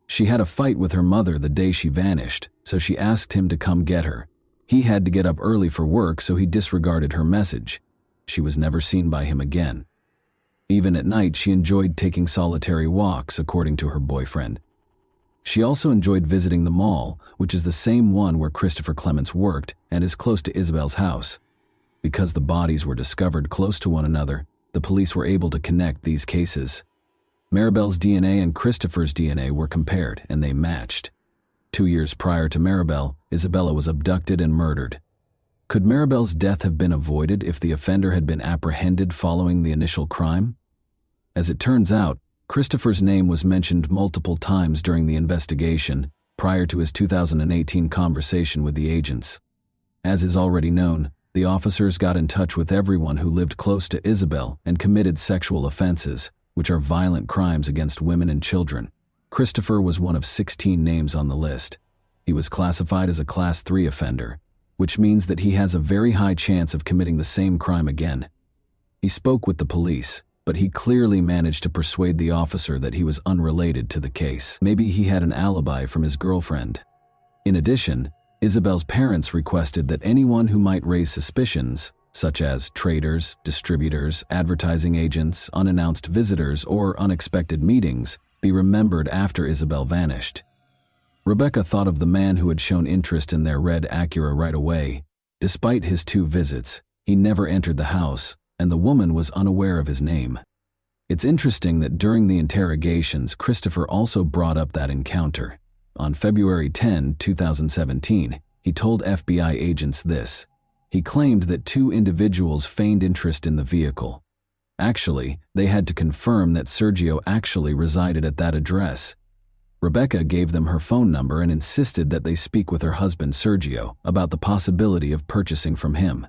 She had a fight with her mother the day she vanished, so she asked him to come get her. He had to get up early for work, so he disregarded her message. she was never seen by him again. Even at night, she enjoyed taking solitary walks, according to her boyfriend. She also enjoyed visiting the mall, which is the same one where Christopher Clements worked and is close to Isabel's house. Because the bodies were discovered close to one another, the police were able to connect these cases. Maribel's DNA and Christopher's DNA were compared, and they matched. 2 years prior to Maribel, Isabella was abducted and murdered. Could Maribel's death have been avoided if the offender had been apprehended following the initial crime? As it turns out, Christopher's name was mentioned multiple times during the investigation prior to his 2018 conversation with the agents. As is already known, the officers got in touch with everyone who lived close to Isabel and committed sexual offenses, which are violent crimes against women and children. Christopher was one of 16 names on the list. He was classified as a Class 3 offender, which means that he has a very high chance of committing the same crime again. He spoke with the police, but he clearly managed to persuade the officer that he was unrelated to the case. Maybe he had an alibi from his girlfriend. In addition, Isabel's parents requested that anyone who might raise suspicions, such as traders, distributors, advertising agents, unannounced visitors, or unexpected meetings, be remembered after Isabel vanished. Rebecca thought of the man who had shown interest in their red Acura right away. Despite his 2 visits, he never entered the house, and the woman was unaware of his name. It's interesting that during the interrogations, Christopher also brought up that encounter. On February 10, 2017, he told FBI agents this. He claimed that 2 individuals feigned interest in the vehicle. Actually, they had to confirm that Sergio actually resided at that address. Rebecca gave them her phone number and insisted that they speak with her husband Sergio about the possibility of purchasing from him.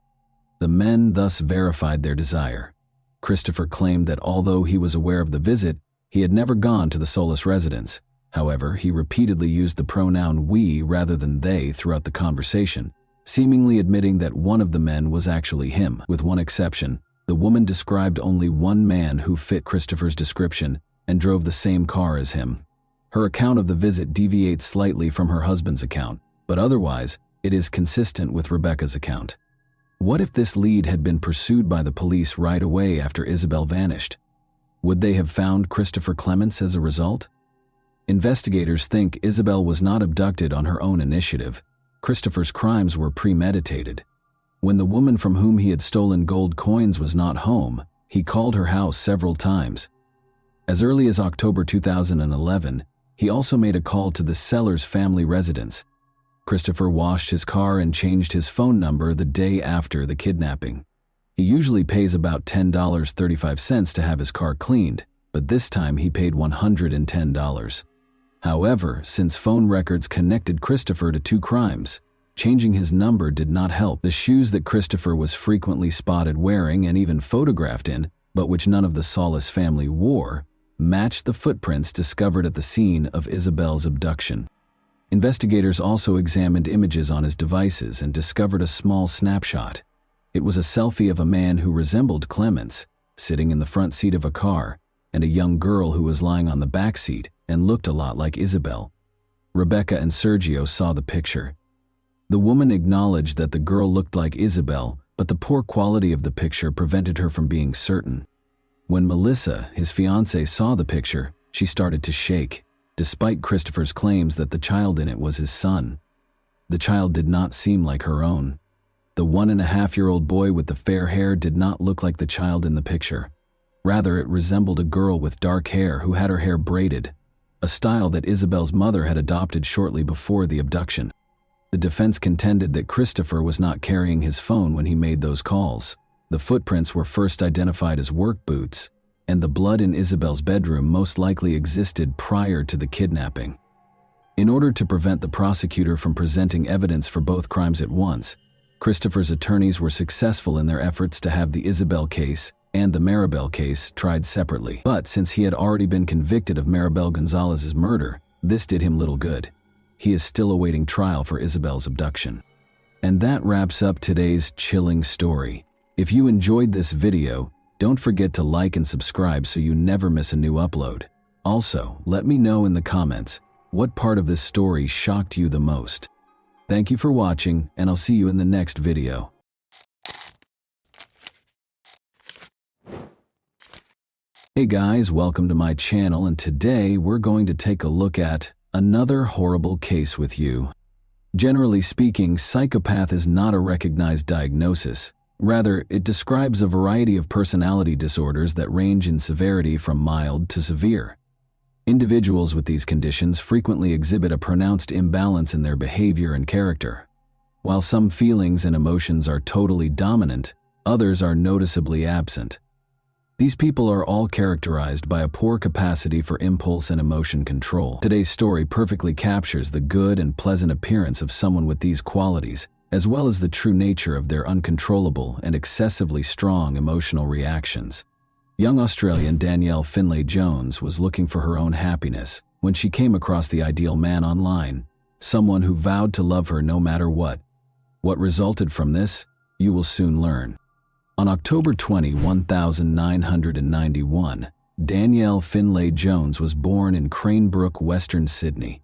The men thus verified their desire. Christopher claimed that although he was aware of the visit, he had never gone to the Solis residence. However, he repeatedly used the pronoun we rather than they throughout the conversation, seemingly admitting that one of the men was actually him. With one exception, the woman described only one man who fit Christopher's description and drove the same car as him. Her account of the visit deviates slightly from her husband's account, but otherwise, it is consistent with Rebecca's account. What if this lead had been pursued by the police right away after Isabel vanished? Would they have found Christopher Clements as a result? Investigators think Isabel was not abducted on her own initiative. Christopher's crimes were premeditated. When the woman from whom he had stolen gold coins was not home, he called her house several times. As early as October 2011, he also made a call to the seller's family residence. Christopher washed his car and changed his phone number the day after the kidnapping. He usually pays about $10.35 to have his car cleaned, but this time he paid $110. However, since phone records connected Christopher to 2 crimes, changing his number did not help. The shoes that Christopher was frequently spotted wearing and even photographed in, but which none of the Solis family wore, matched the footprints discovered at the scene of Isabel's abduction. Investigators also examined images on his devices and discovered a small snapshot. It was a selfie of a man who resembled Clements, sitting in the front seat of a car, and a young girl who was lying on the back seat and looked a lot like Isabel. Rebecca and Sergio saw the picture. The woman acknowledged that the girl looked like Isabel, but the poor quality of the picture prevented her from being certain. When Melissa, his fiancée, saw the picture, she started to shake, despite Christopher's claims that the child in it was his son. The child did not seem like her own. The 1.5-year-old boy with the fair hair did not look like the child in the picture. Rather, it resembled a girl with dark hair who had her hair braided, a style that Isabel's mother had adopted shortly before the abduction. The defense contended that Christopher was not carrying his phone when he made those calls. The footprints were first identified as work boots, and the blood in Isabel's bedroom most likely existed prior to the kidnapping. In order to prevent the prosecutor from presenting evidence for both crimes at once, Christopher's attorneys were successful in their efforts to have the Isabel case and the Maribel case tried separately. But since he had already been convicted of Maribel Gonzalez's murder, this did him little good. He is still awaiting trial for Isabel's abduction. And that wraps up today's chilling story. If you enjoyed this video, don't forget to like and subscribe so you never miss a new upload. Also, let me know in the comments what part of this story shocked you the most. Thank you for watching, and I'll see you in the next video. Hey guys, welcome to my channel, and today we're going to take a look at another horrible case with you. Generally speaking, psychopath is not a recognized diagnosis. Rather, it describes a variety of personality disorders that range in severity from mild to severe. Individuals with these conditions frequently exhibit a pronounced imbalance in their behavior and character. While some feelings and emotions are totally dominant, others are noticeably absent. These people are all characterized by a poor capacity for impulse and emotion control. Today's story perfectly captures the good and pleasant appearance of someone with these qualities, as well as the true nature of their uncontrollable and excessively strong emotional reactions. Young Australian Danielle Finlay Jones was looking for her own happiness when she came across the ideal man online, someone who vowed to love her no matter what. What resulted from this, you will soon learn. On October 20, 1991, Danielle Finlay Jones was born in Cranebrook, Western Sydney.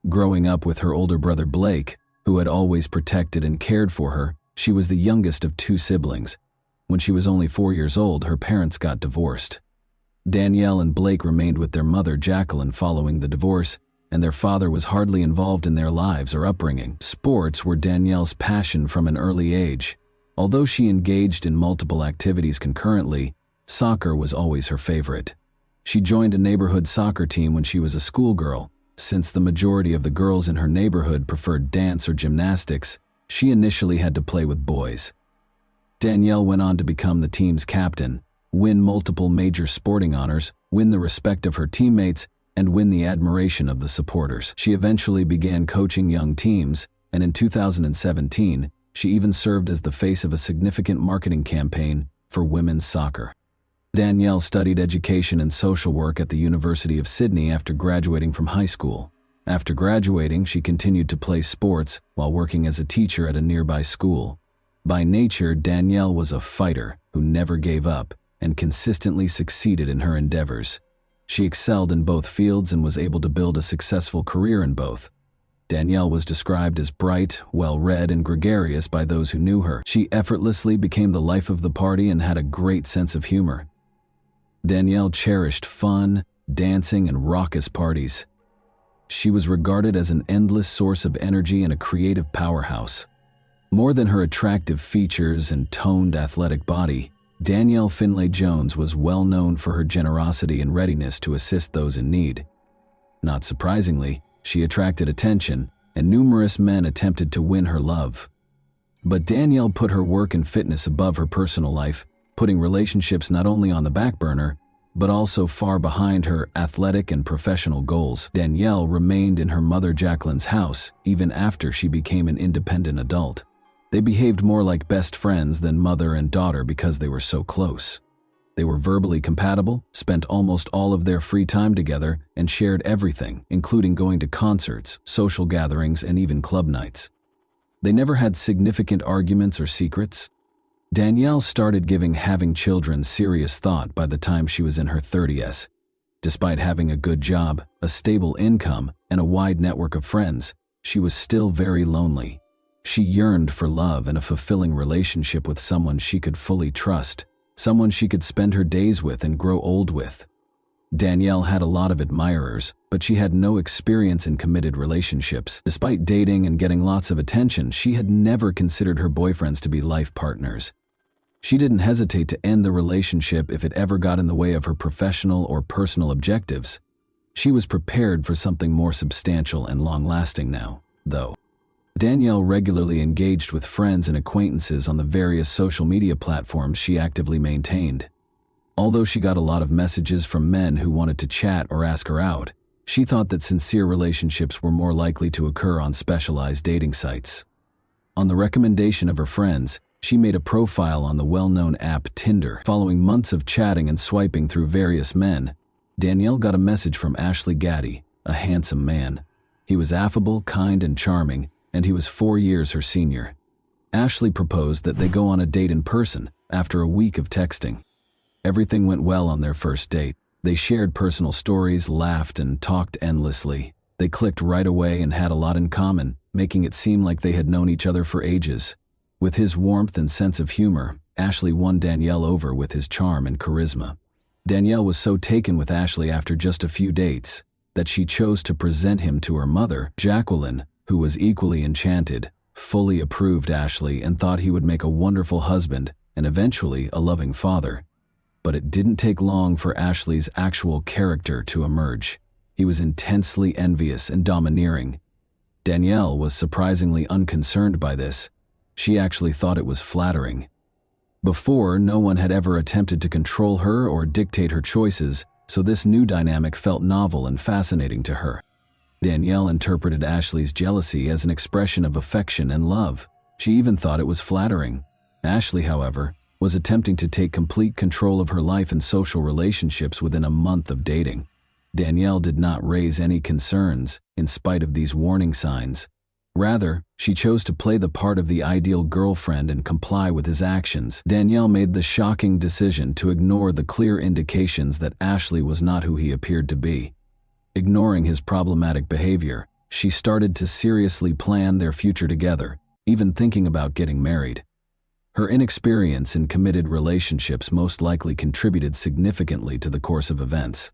Growing up with her older brother Blake, who had always protected and cared for her, she was the youngest of two siblings. When she was only 4 years old, her parents got divorced. Danielle and Blake remained with their mother Jacqueline following the divorce, and their father was hardly involved in their lives or upbringing. Sports were Danielle's passion from an early age. Although she engaged in multiple activities concurrently, soccer was always her favorite. She joined a neighborhood soccer team when she was a schoolgirl. Since the majority of the girls in her neighborhood preferred dance or gymnastics, she initially had to play with boys. Danielle went on to become the team's captain, win multiple major sporting honors, win the respect of her teammates, and win the admiration of the supporters. She eventually began coaching young teams, and in 2017, she even served as the face of a significant marketing campaign for women's soccer. Danielle studied education and social work at the University of Sydney after graduating from high school. After graduating, she continued to play sports while working as a teacher at a nearby school. By nature, Danielle was a fighter who never gave up and consistently succeeded in her endeavors. She excelled in both fields and was able to build a successful career in both. Danielle was described as bright, well-read, and gregarious by those who knew her. She effortlessly became the life of the party and had a great sense of humor. Danielle cherished fun, dancing, and raucous parties. She was regarded as an endless source of energy and a creative powerhouse. More than her attractive features and toned athletic body, Danielle Finlay Jones was well known for her generosity and readiness to assist those in need. Not surprisingly, she attracted attention, and numerous men attempted to win her love. But Danielle put her work and fitness above her personal life, putting relationships not only on the back burner, but also far behind her athletic and professional goals. Danielle remained in her mother Jacqueline's house even after she became an independent adult. They behaved more like best friends than mother and daughter because they were so close. They were verbally compatible, spent almost all of their free time together, and shared everything, including going to concerts, social gatherings, and even club nights. They never had significant arguments or secrets. Danielle started giving having children serious thought by the time she was in her 30s. Despite having a good job, a stable income, and a wide network of friends, she was still very lonely. She yearned for love and a fulfilling relationship with someone she could fully trust, someone she could spend her days with and grow old with. Danielle had a lot of admirers, but she had no experience in committed relationships. Despite dating and getting lots of attention, she had never considered her boyfriends to be life partners. She didn't hesitate to end the relationship if it ever got in the way of her professional or personal objectives. She was prepared for something more substantial and long-lasting now, though. Danielle regularly engaged with friends and acquaintances on the various social media platforms she actively maintained. Although she got a lot of messages from men who wanted to chat or ask her out, she thought that sincere relationships were more likely to occur on specialized dating sites. On the recommendation of her friends, she made a profile on the well-known app Tinder. Following months of chatting and swiping through various men, Danielle got a message from Ashley Gaddy, a handsome man. He was affable, kind, and charming, and he was 4 years her senior. Ashley proposed that they go on a date in person after a week of texting. Everything went well on their first date. They shared personal stories, laughed, and talked endlessly. They clicked right away and had a lot in common, making it seem like they had known each other for ages. With his warmth and sense of humor, Ashley won Danielle over with his charm and charisma. Danielle was so taken with Ashley after just a few dates that she chose to present him to her mother, Jacqueline, who was equally enchanted, fully approved Ashley, and thought he would make a wonderful husband and eventually a loving father. But it didn't take long for Ashley's actual character to emerge. He was intensely envious and domineering. Danielle was surprisingly unconcerned by this. She actually thought it was flattering. Before, no one had ever attempted to control her or dictate her choices, so this new dynamic felt novel and fascinating to her. Danielle interpreted Ashley's jealousy as an expression of affection and love. She even thought it was flattering. Ashley, however, was attempting to take complete control of her life and social relationships within a month of dating. Danielle did not raise any concerns, in spite of these warning signs. Rather, she chose to play the part of the ideal girlfriend and comply with his actions. Danielle made the shocking decision to ignore the clear indications that Ashley was not who he appeared to be. Ignoring his problematic behavior, she started to seriously plan their future together, even thinking about getting married. Her inexperience in committed relationships most likely contributed significantly to the course of events.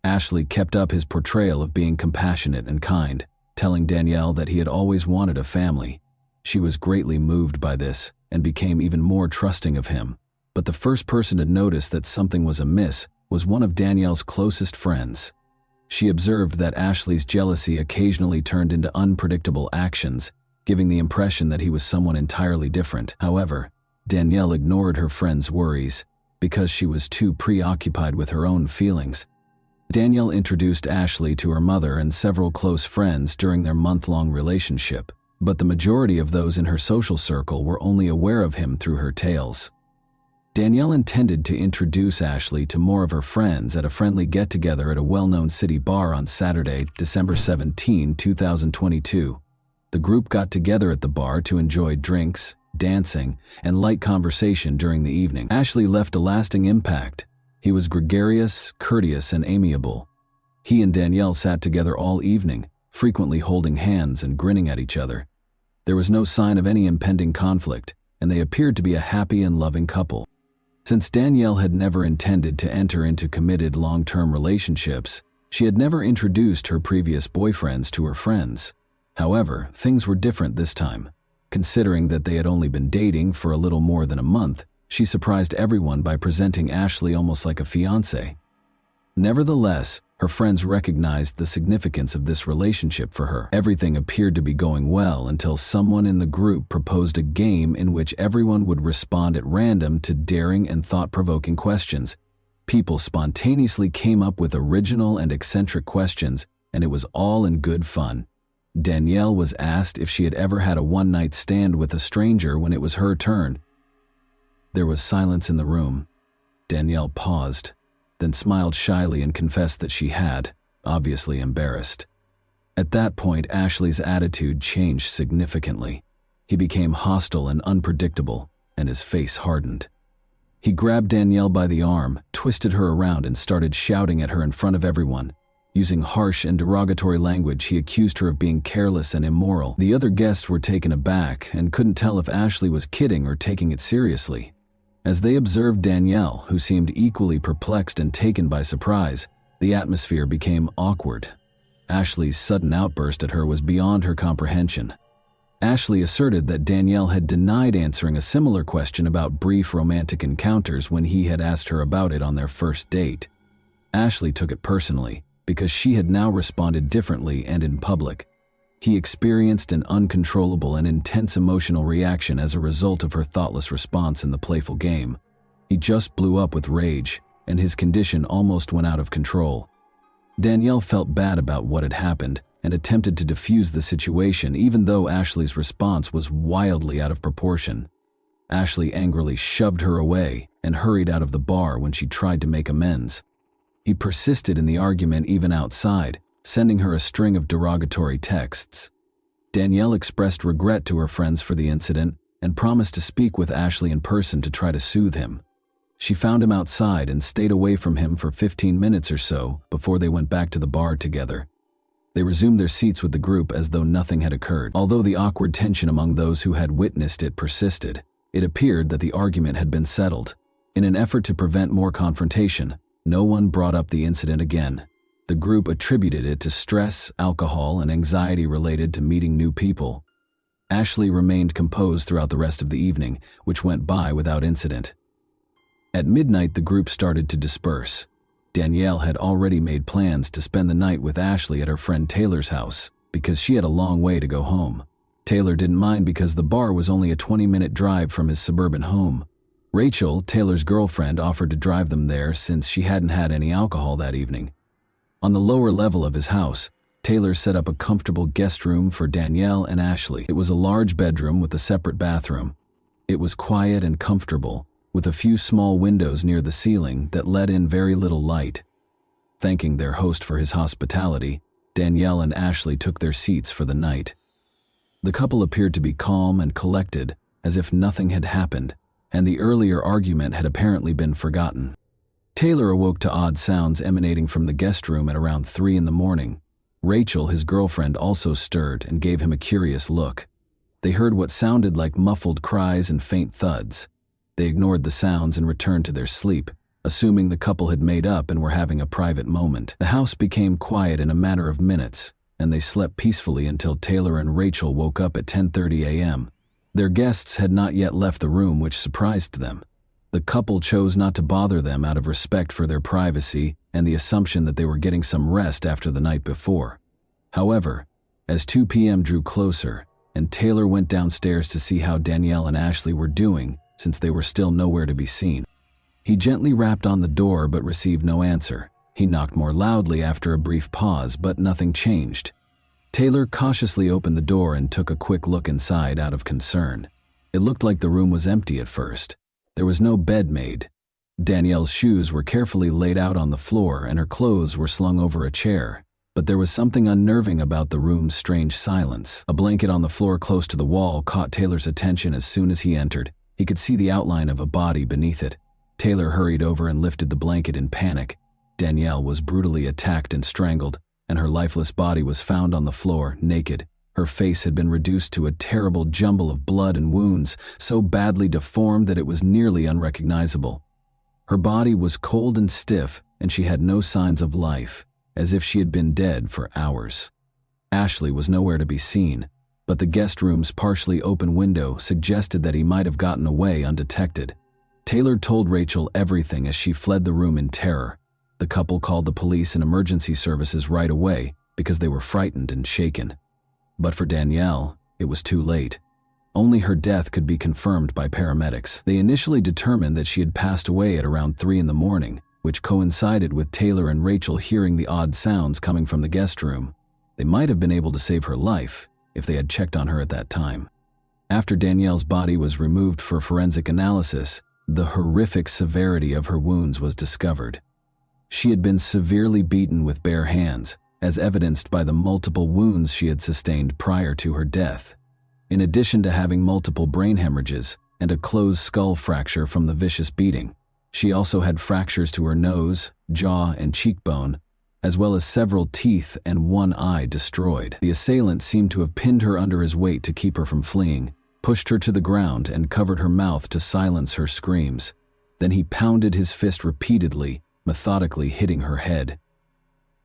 Ashley kept up his portrayal of being compassionate and kind, telling Danielle that he had always wanted a family. She was greatly moved by this and became even more trusting of him. But the first person to notice that something was amiss was one of Danielle's closest friends. She observed that Ashley's jealousy occasionally turned into unpredictable actions, giving the impression that he was someone entirely different. However, Danielle ignored her friend's worries because she was too preoccupied with her own feelings. Danielle introduced Ashley to her mother and several close friends during their month-long relationship, but the majority of those in her social circle were only aware of him through her tales. Danielle intended to introduce Ashley to more of her friends at a friendly get-together at a well-known city bar on Saturday, December 17, 2022. The group got together at the bar to enjoy drinks, dancing, and light conversation during the evening. Ashley left a lasting impact. He was gregarious, courteous, and amiable. He and Danielle sat together all evening, frequently holding hands and grinning at each other. There was no sign of any impending conflict, and they appeared to be a happy and loving couple. Since Danielle had never intended to enter into committed long-term relationships, she had never introduced her previous boyfriends to her friends. However, things were different this time. Considering that they had only been dating for a little more than a month, she surprised everyone by presenting Ashley almost like a fiancé. Nevertheless, her friends recognized the significance of this relationship for her. Everything appeared to be going well until someone in the group proposed a game in which everyone would respond at random to daring and thought-provoking questions. People spontaneously came up with original and eccentric questions, and it was all in good fun. Danielle was asked if she had ever had a one-night stand with a stranger when it was her turn. There was silence in the room. Danielle paused, then smiled shyly and confessed that she had, obviously embarrassed. At that point, Ashley's attitude changed significantly. He became hostile and unpredictable, and his face hardened. He grabbed Danielle by the arm, twisted her around, and started shouting at her in front of everyone. Using harsh and derogatory language, he accused her of being careless and immoral. The other guests were taken aback and couldn't tell if Ashley was kidding or taking it seriously. As they observed Danielle, who seemed equally perplexed and taken by surprise, the atmosphere became awkward. Ashley's sudden outburst at her was beyond her comprehension. Ashley asserted that Danielle had denied answering a similar question about brief romantic encounters when he had asked her about it on their first date. Ashley took it personally, because she had now responded differently and in public. He experienced an uncontrollable and intense emotional reaction as a result of her thoughtless response in the playful game. He just blew up with rage, and his condition almost went out of control. Danielle felt bad about what had happened and attempted to defuse the situation, even though Ashley's response was wildly out of proportion. Ashley angrily shoved her away and hurried out of the bar when she tried to make amends. He persisted in the argument even outside, sending her a string of derogatory texts. Danielle expressed regret to her friends for the incident and promised to speak with Ashley in person to try to soothe him. She found him outside and stayed away from him for 15 minutes or so before they went back to the bar together. They resumed their seats with the group as though nothing had occurred. Although the awkward tension among those who had witnessed it persisted, it appeared that the argument had been settled. In an effort to prevent more confrontation, No one brought up the incident again. The group attributed it to stress, alcohol, and anxiety related to meeting new people. Ashley remained composed throughout the rest of the evening, which went by without incident. At midnight, the group started to disperse. Danielle had already made plans to spend the night with Ashley at her friend Taylor's house because she had a long way to go home. Taylor didn't mind because the bar was only a 20-minute drive from his suburban home. Rachel, Taylor's girlfriend, offered to drive them there since she hadn't had any alcohol that evening. On the lower level of his house, Taylor set up a comfortable guest room for Danielle and Ashley. It was a large bedroom with a separate bathroom. It was quiet and comfortable, with a few small windows near the ceiling that let in very little light. Thanking their host for his hospitality, Danielle and Ashley took their seats for the night. The couple appeared to be calm and collected, as if nothing had happened, and the earlier argument had apparently been forgotten. Taylor awoke to odd sounds emanating from the guest room at around 3 a.m. Rachel, his girlfriend, also stirred and gave him a curious look. They heard what sounded like muffled cries and faint thuds. They ignored the sounds and returned to their sleep, assuming the couple had made up and were having a private moment. The house became quiet in a matter of minutes, and they slept peacefully until Taylor and Rachel woke up at 10:30 a.m. Their guests had not yet left the room, which surprised them. The couple chose not to bother them out of respect for their privacy and the assumption that they were getting some rest after the night before. However, as 2 p.m. drew closer, and Taylor went downstairs to see how Danielle and Ashley were doing, since they were still nowhere to be seen, he gently rapped on the door but received no answer. He knocked more loudly after a brief pause, but nothing changed. Taylor cautiously opened the door and took a quick look inside out of concern. It looked like the room was empty at first. There was no bed made. Danielle's shoes were carefully laid out on the floor and her clothes were slung over a chair. But there was something unnerving about the room's strange silence. A blanket on the floor close to the wall caught Taylor's attention as soon as he entered. He could see the outline of a body beneath it. Taylor hurried over and lifted the blanket in panic. Danielle was brutally attacked and strangled, and her lifeless body was found on the floor, naked. Her face had been reduced to a terrible jumble of blood and wounds, so badly deformed that it was nearly unrecognizable. Her body was cold and stiff, and she had no signs of life, as if she had been dead for hours. Ashley was nowhere to be seen, but the guest room's partially open window suggested that he might have gotten away undetected. Taylor told Rachel everything as she fled the room in terror. The couple called the police and emergency services right away because they were frightened and shaken. But for Danielle, it was too late. Only her death could be confirmed by paramedics. They initially determined that she had passed away at around 3 a.m, which coincided with Taylor and Rachel hearing the odd sounds coming from the guest room. They might have been able to save her life if they had checked on her at that time. After Danielle's body was removed for forensic analysis, the horrific severity of her wounds was discovered. She had been severely beaten with bare hands, as evidenced by the multiple wounds she had sustained prior to her death. In addition to having multiple brain hemorrhages and a closed skull fracture from the vicious beating, she also had fractures to her nose, jaw, and cheekbone, as well as several teeth and one eye destroyed. The assailant seemed to have pinned her under his weight to keep her from fleeing, pushed her to the ground, and covered her mouth to silence her screams. Then he pounded his fist repeatedly, methodically hitting her head.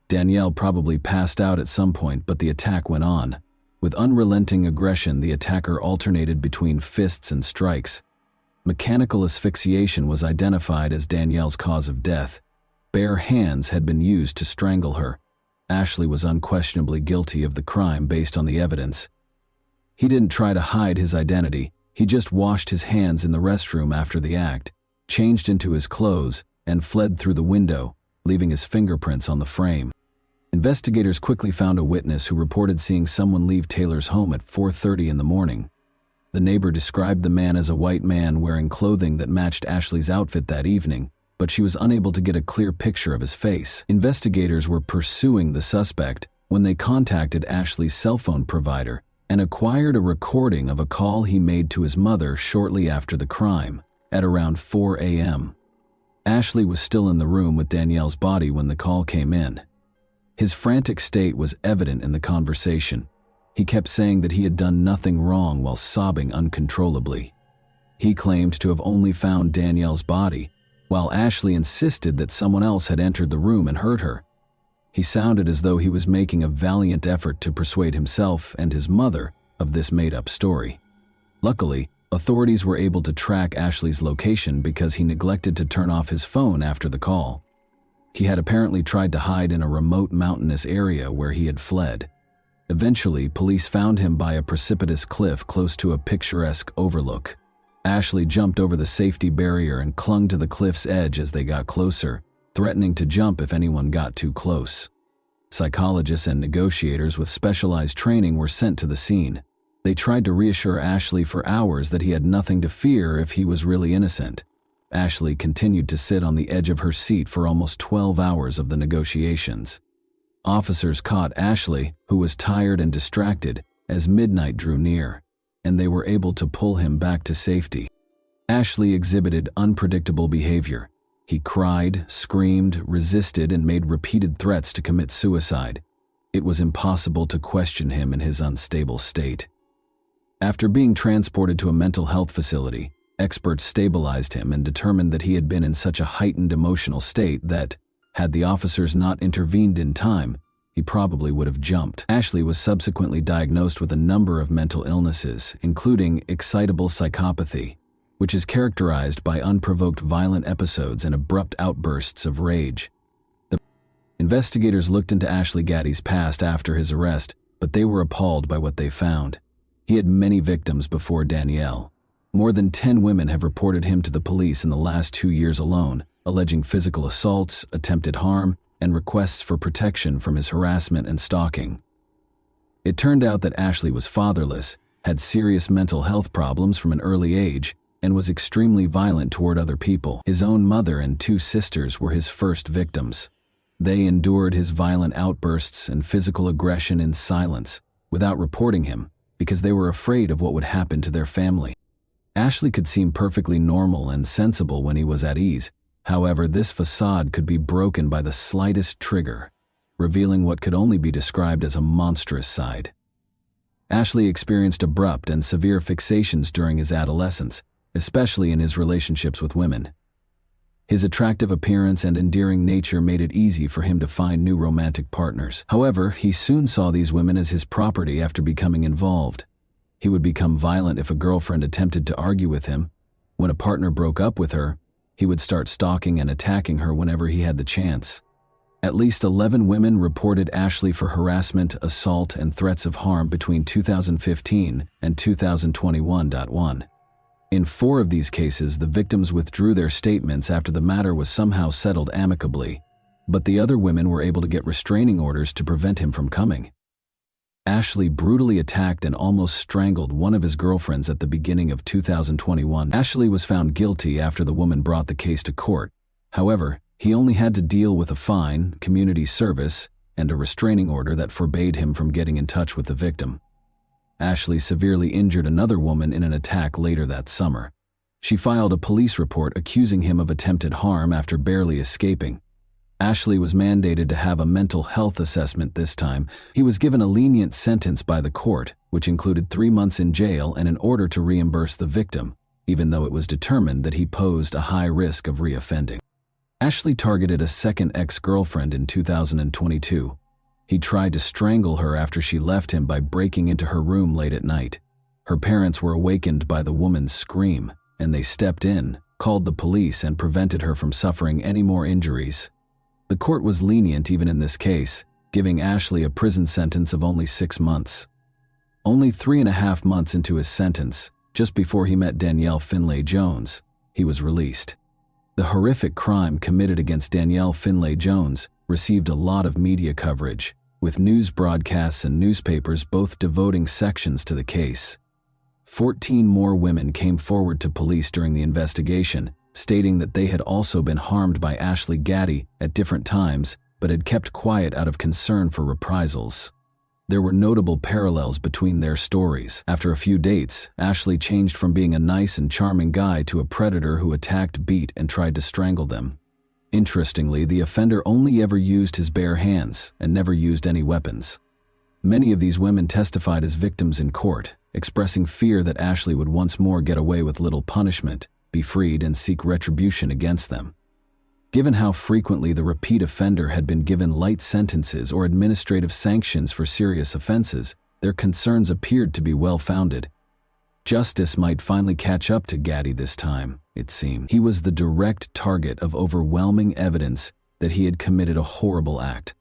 Danielle probably passed out at some point, but the attack went on. With unrelenting aggression, the attacker alternated between fists and strikes. Mechanical asphyxiation was identified as Danielle's cause of death. Bare hands had been used to strangle her. Ashley was unquestionably guilty of the crime based on the evidence. He didn't try to hide his identity. He just washed his hands in the restroom after the act, changed into his clothes, and fled through the window, leaving his fingerprints on the frame. Investigators quickly found a witness who reported seeing someone leave Taylor's home at 4:30 in the morning. The neighbor described the man as a white man wearing clothing that matched Ashley's outfit that evening, but she was unable to get a clear picture of his face. Investigators were pursuing the suspect when they contacted Ashley's cell phone provider and acquired a recording of a call he made to his mother shortly after the crime, at around 4 a.m. Ashley was still in the room with Danielle's body when the call came in. His frantic state was evident in the conversation. He kept saying that he had done nothing wrong while sobbing uncontrollably. He claimed to have only found Danielle's body, while Ashley insisted that someone else had entered the room and hurt her. He sounded as though he was making a valiant effort to persuade himself and his mother of this made-up story. Luckily, authorities were able to track Ashley's location because he neglected to turn off his phone after the call. He had apparently tried to hide in a remote mountainous area where he had fled. Eventually, police found him by a precipitous cliff close to a picturesque overlook. Ashley jumped over the safety barrier and clung to the cliff's edge as they got closer, threatening to jump if anyone got too close. Psychologists and negotiators with specialized training were sent to the scene. They tried to reassure Ashley for hours that he had nothing to fear if he was really innocent. Ashley continued to sit on the edge of her seat for almost 12 hours of the negotiations. Officers caught Ashley, who was tired and distracted, as midnight drew near, and they were able to pull him back to safety. Ashley exhibited unpredictable behavior. He cried, screamed, resisted, and made repeated threats to commit suicide. It was impossible to question him in his unstable state. After being transported to a mental health facility, experts stabilized him and determined that he had been in such a heightened emotional state that, had the officers not intervened in time, he probably would have jumped. Ashley was subsequently diagnosed with a number of mental illnesses, including excitable psychopathy, which is characterized by unprovoked violent episodes and abrupt outbursts of rage. The investigators looked into Ashley Gaddy's past after his arrest, but they were appalled by what they found. He had many victims before Danielle. More than 10 women have reported him to the police in the last 2 years alone, alleging physical assaults, attempted harm, and requests for protection from his harassment and stalking. It turned out that Ashley was fatherless, had serious mental health problems from an early age, and was extremely violent toward other people. His own mother and 2 sisters were his first victims. They endured his violent outbursts and physical aggression in silence, without reporting him, because they were afraid of what would happen to their family. Ashley could seem perfectly normal and sensible when he was at ease. However, this facade could be broken by the slightest trigger, revealing what could only be described as a monstrous side. Ashley experienced abrupt and severe fixations during his adolescence, especially in his relationships with women. His attractive appearance and endearing nature made it easy for him to find new romantic partners. However, he soon saw these women as his property after becoming involved. He would become violent if a girlfriend attempted to argue with him. When a partner broke up with her, he would start stalking and attacking her whenever he had the chance. At least 11 women reported Ashley for harassment, assault, and threats of harm between 2015 and 2021. In 4 of these cases, the victims withdrew their statements after the matter was somehow settled amicably, but the other women were able to get restraining orders to prevent him from coming. Ashley brutally attacked and almost strangled one of his girlfriends at the beginning of 2021. Ashley was found guilty after the woman brought the case to court. However, he only had to deal with a fine, community service, and a restraining order that forbade him from getting in touch with the victim. Ashley severely injured another woman in an attack later that summer. She filed a police report accusing him of attempted harm after barely escaping. Ashley was mandated to have a mental health assessment this time. He was given a lenient sentence by the court, which included 3 months in jail and an order to reimburse the victim, even though it was determined that he posed a high risk of reoffending. Ashley targeted a second ex-girlfriend in 2022. He tried to strangle her after she left him by breaking into her room late at night. Her parents were awakened by the woman's scream, and they stepped in, called the police, and prevented her from suffering any more injuries. The court was lenient even in this case, giving Ashley a prison sentence of only 6 months. Only 3.5 months into his sentence, just before he met Danielle Finlay Jones, he was released. The horrific crime committed against Danielle Finlay Jones received a lot of media coverage, with news broadcasts and newspapers both devoting sections to the case. 14 more women came forward to police during the investigation, stating that they had also been harmed by Ashley Gaddy at different times, but had kept quiet out of concern for reprisals. There were notable parallels between their stories. After a few dates, Ashley changed from being a nice and charming guy to a predator who attacked, beat, and tried to strangle them. Interestingly, the offender only ever used his bare hands and never used any weapons. Many of these women testified as victims in court, expressing fear that Ashley would once more get away with little punishment be freed and seek retribution against them. Given how frequently the repeat offender had been given light sentences or administrative sanctions for serious offenses, their concerns appeared to be well-founded. Justice might finally catch up to Gaddy this time, it seemed. He was the direct target of overwhelming evidence that he had committed a horrible act.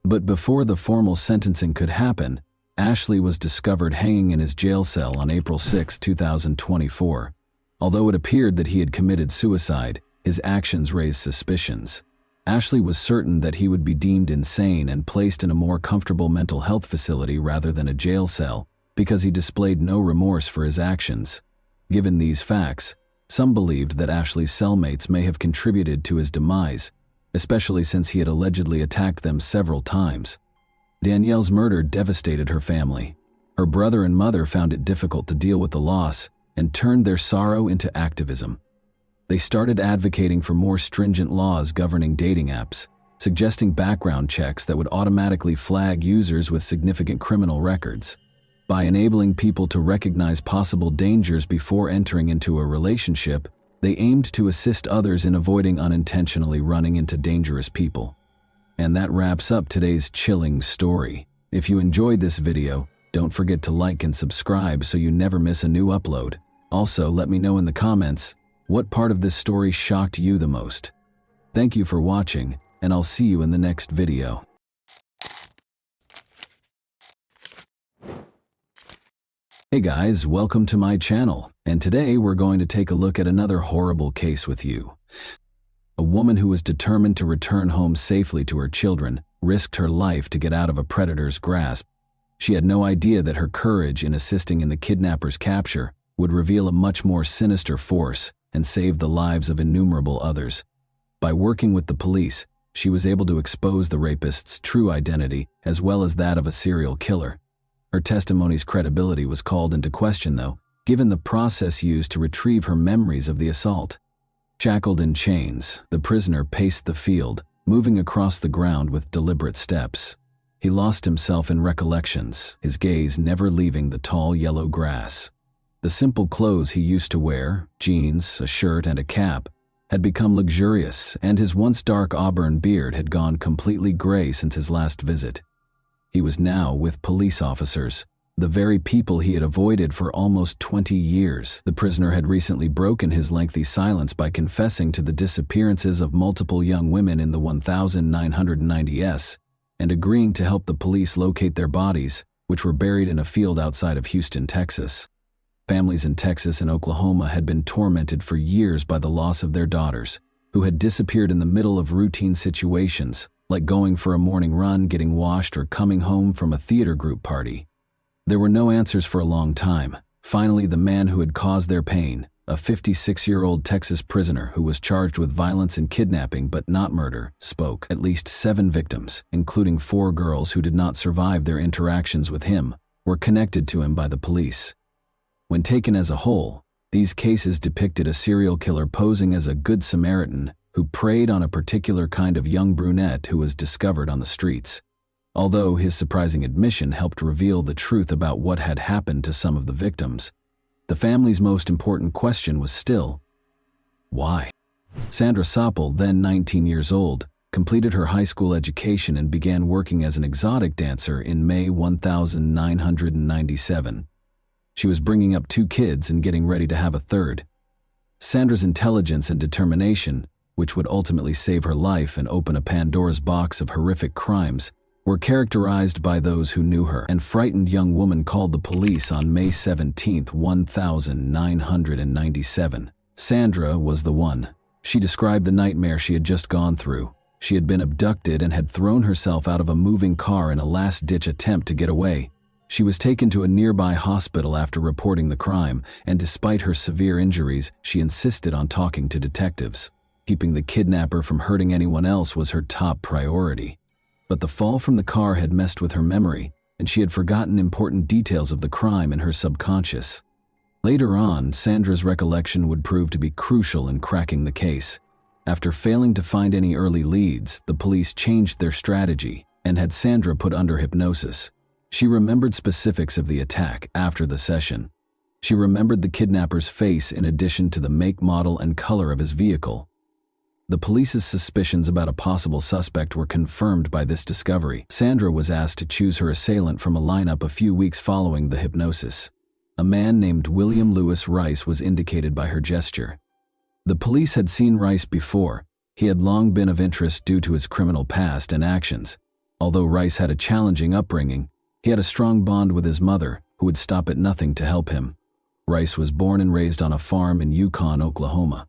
But before the formal sentencing could happen, Ashley was discovered hanging in his jail cell on April 6, 2024. Although it appeared that he had committed suicide, his actions raised suspicions. Ashley was certain that he would be deemed insane and placed in a more comfortable mental health facility rather than a jail cell, because he displayed no remorse for his actions. Given these facts, some believed that Ashley's cellmates may have contributed to his demise, especially since he had allegedly attacked them several times. Danielle's murder devastated her family. Her brother and mother found it difficult to deal with the loss and turned their sorrow into activism. They started advocating for more stringent laws governing dating apps, suggesting background checks that would automatically flag users with significant criminal records. By enabling people to recognize possible dangers before entering into a relationship, they aimed to assist others in avoiding unintentionally running into dangerous people. And that wraps up today's chilling story. If you enjoyed this video, don't forget to like and subscribe so you never miss a new upload. Also, let me know in the comments, what part of this story shocked you the most? Thank you for watching, and I'll see you in the next video. Hey guys, welcome to my channel, and today we're going to take a look at another horrible case with you. A woman who was determined to return home safely to her children risked her life to get out of a predator's grasp. She had no idea that her courage in assisting in the kidnapper's capture would reveal a much more sinister force and save the lives of innumerable others. By working with the police, she was able to expose the rapist's true identity as well as that of a serial killer. Her testimony's credibility was called into question, though, given the process used to retrieve her memories of the assault. Shackled in chains, the prisoner paced the field, moving across the ground with deliberate steps. He lost himself in recollections, his gaze never leaving the tall yellow grass. The simple clothes he used to wear, jeans, a shirt, and a cap, had become luxurious, and his once dark auburn beard had gone completely gray since his last visit. He was now with police officers, the very people he had avoided for almost 20 years. The prisoner had recently broken his lengthy silence by confessing to the disappearances of multiple young women in the 1990s and agreeing to help the police locate their bodies, which were buried in a field outside of Houston, Texas. Families in Texas and Oklahoma had been tormented for years by the loss of their daughters, who had disappeared in the middle of routine situations, like going for a morning run, getting washed, or coming home from a theater group party. There were no answers for a long time. Finally, the man who had caused their pain, a 56-year-old Texas prisoner who was charged with violence and kidnapping but not murder, spoke. At least 7 victims, including 4 girls who did not survive their interactions with him, were connected to him by the police. When taken as a whole, these cases depicted a serial killer posing as a good Samaritan who preyed on a particular kind of young brunette who was discovered on the streets. Although his surprising admission helped reveal the truth about what had happened to some of the victims, the family's most important question was still, why? Sandra Soppel, then 19 years old, completed her high school education and began working as an exotic dancer in May 1997. She was bringing up 2 kids and getting ready to have a third. Sandra's intelligence and determination, which would ultimately save her life and open a Pandora's box of horrific crimes, were characterized by those who knew her. An frightened young woman called the police on May 17, 1997. Sandra was the one. She described the nightmare she had just gone through. She had been abducted and had thrown herself out of a moving car in a last-ditch attempt to get away. She was taken to a nearby hospital after reporting the crime, and despite her severe injuries, she insisted on talking to detectives. Keeping the kidnapper from hurting anyone else was her top priority. But the fall from the car had messed with her memory, and she had forgotten important details of the crime in her subconscious. Later on, Sandra's recollection would prove to be crucial in cracking the case. After failing to find any early leads, the police changed their strategy and had Sandra put under hypnosis. She remembered specifics of the attack after the session. She remembered the kidnapper's face in addition to the make, model, and color of his vehicle. The police's suspicions about a possible suspect were confirmed by this discovery. Sandra was asked to choose her assailant from a lineup a few weeks following the hypnosis. A man named William Lewis Rice was indicated by her gesture. The police had seen Rice before. He had long been of interest due to his criminal past and actions. Although Rice had a challenging upbringing, he had a strong bond with his mother, who would stop at nothing to help him. Rice was born and raised on a farm in Yukon, Oklahoma.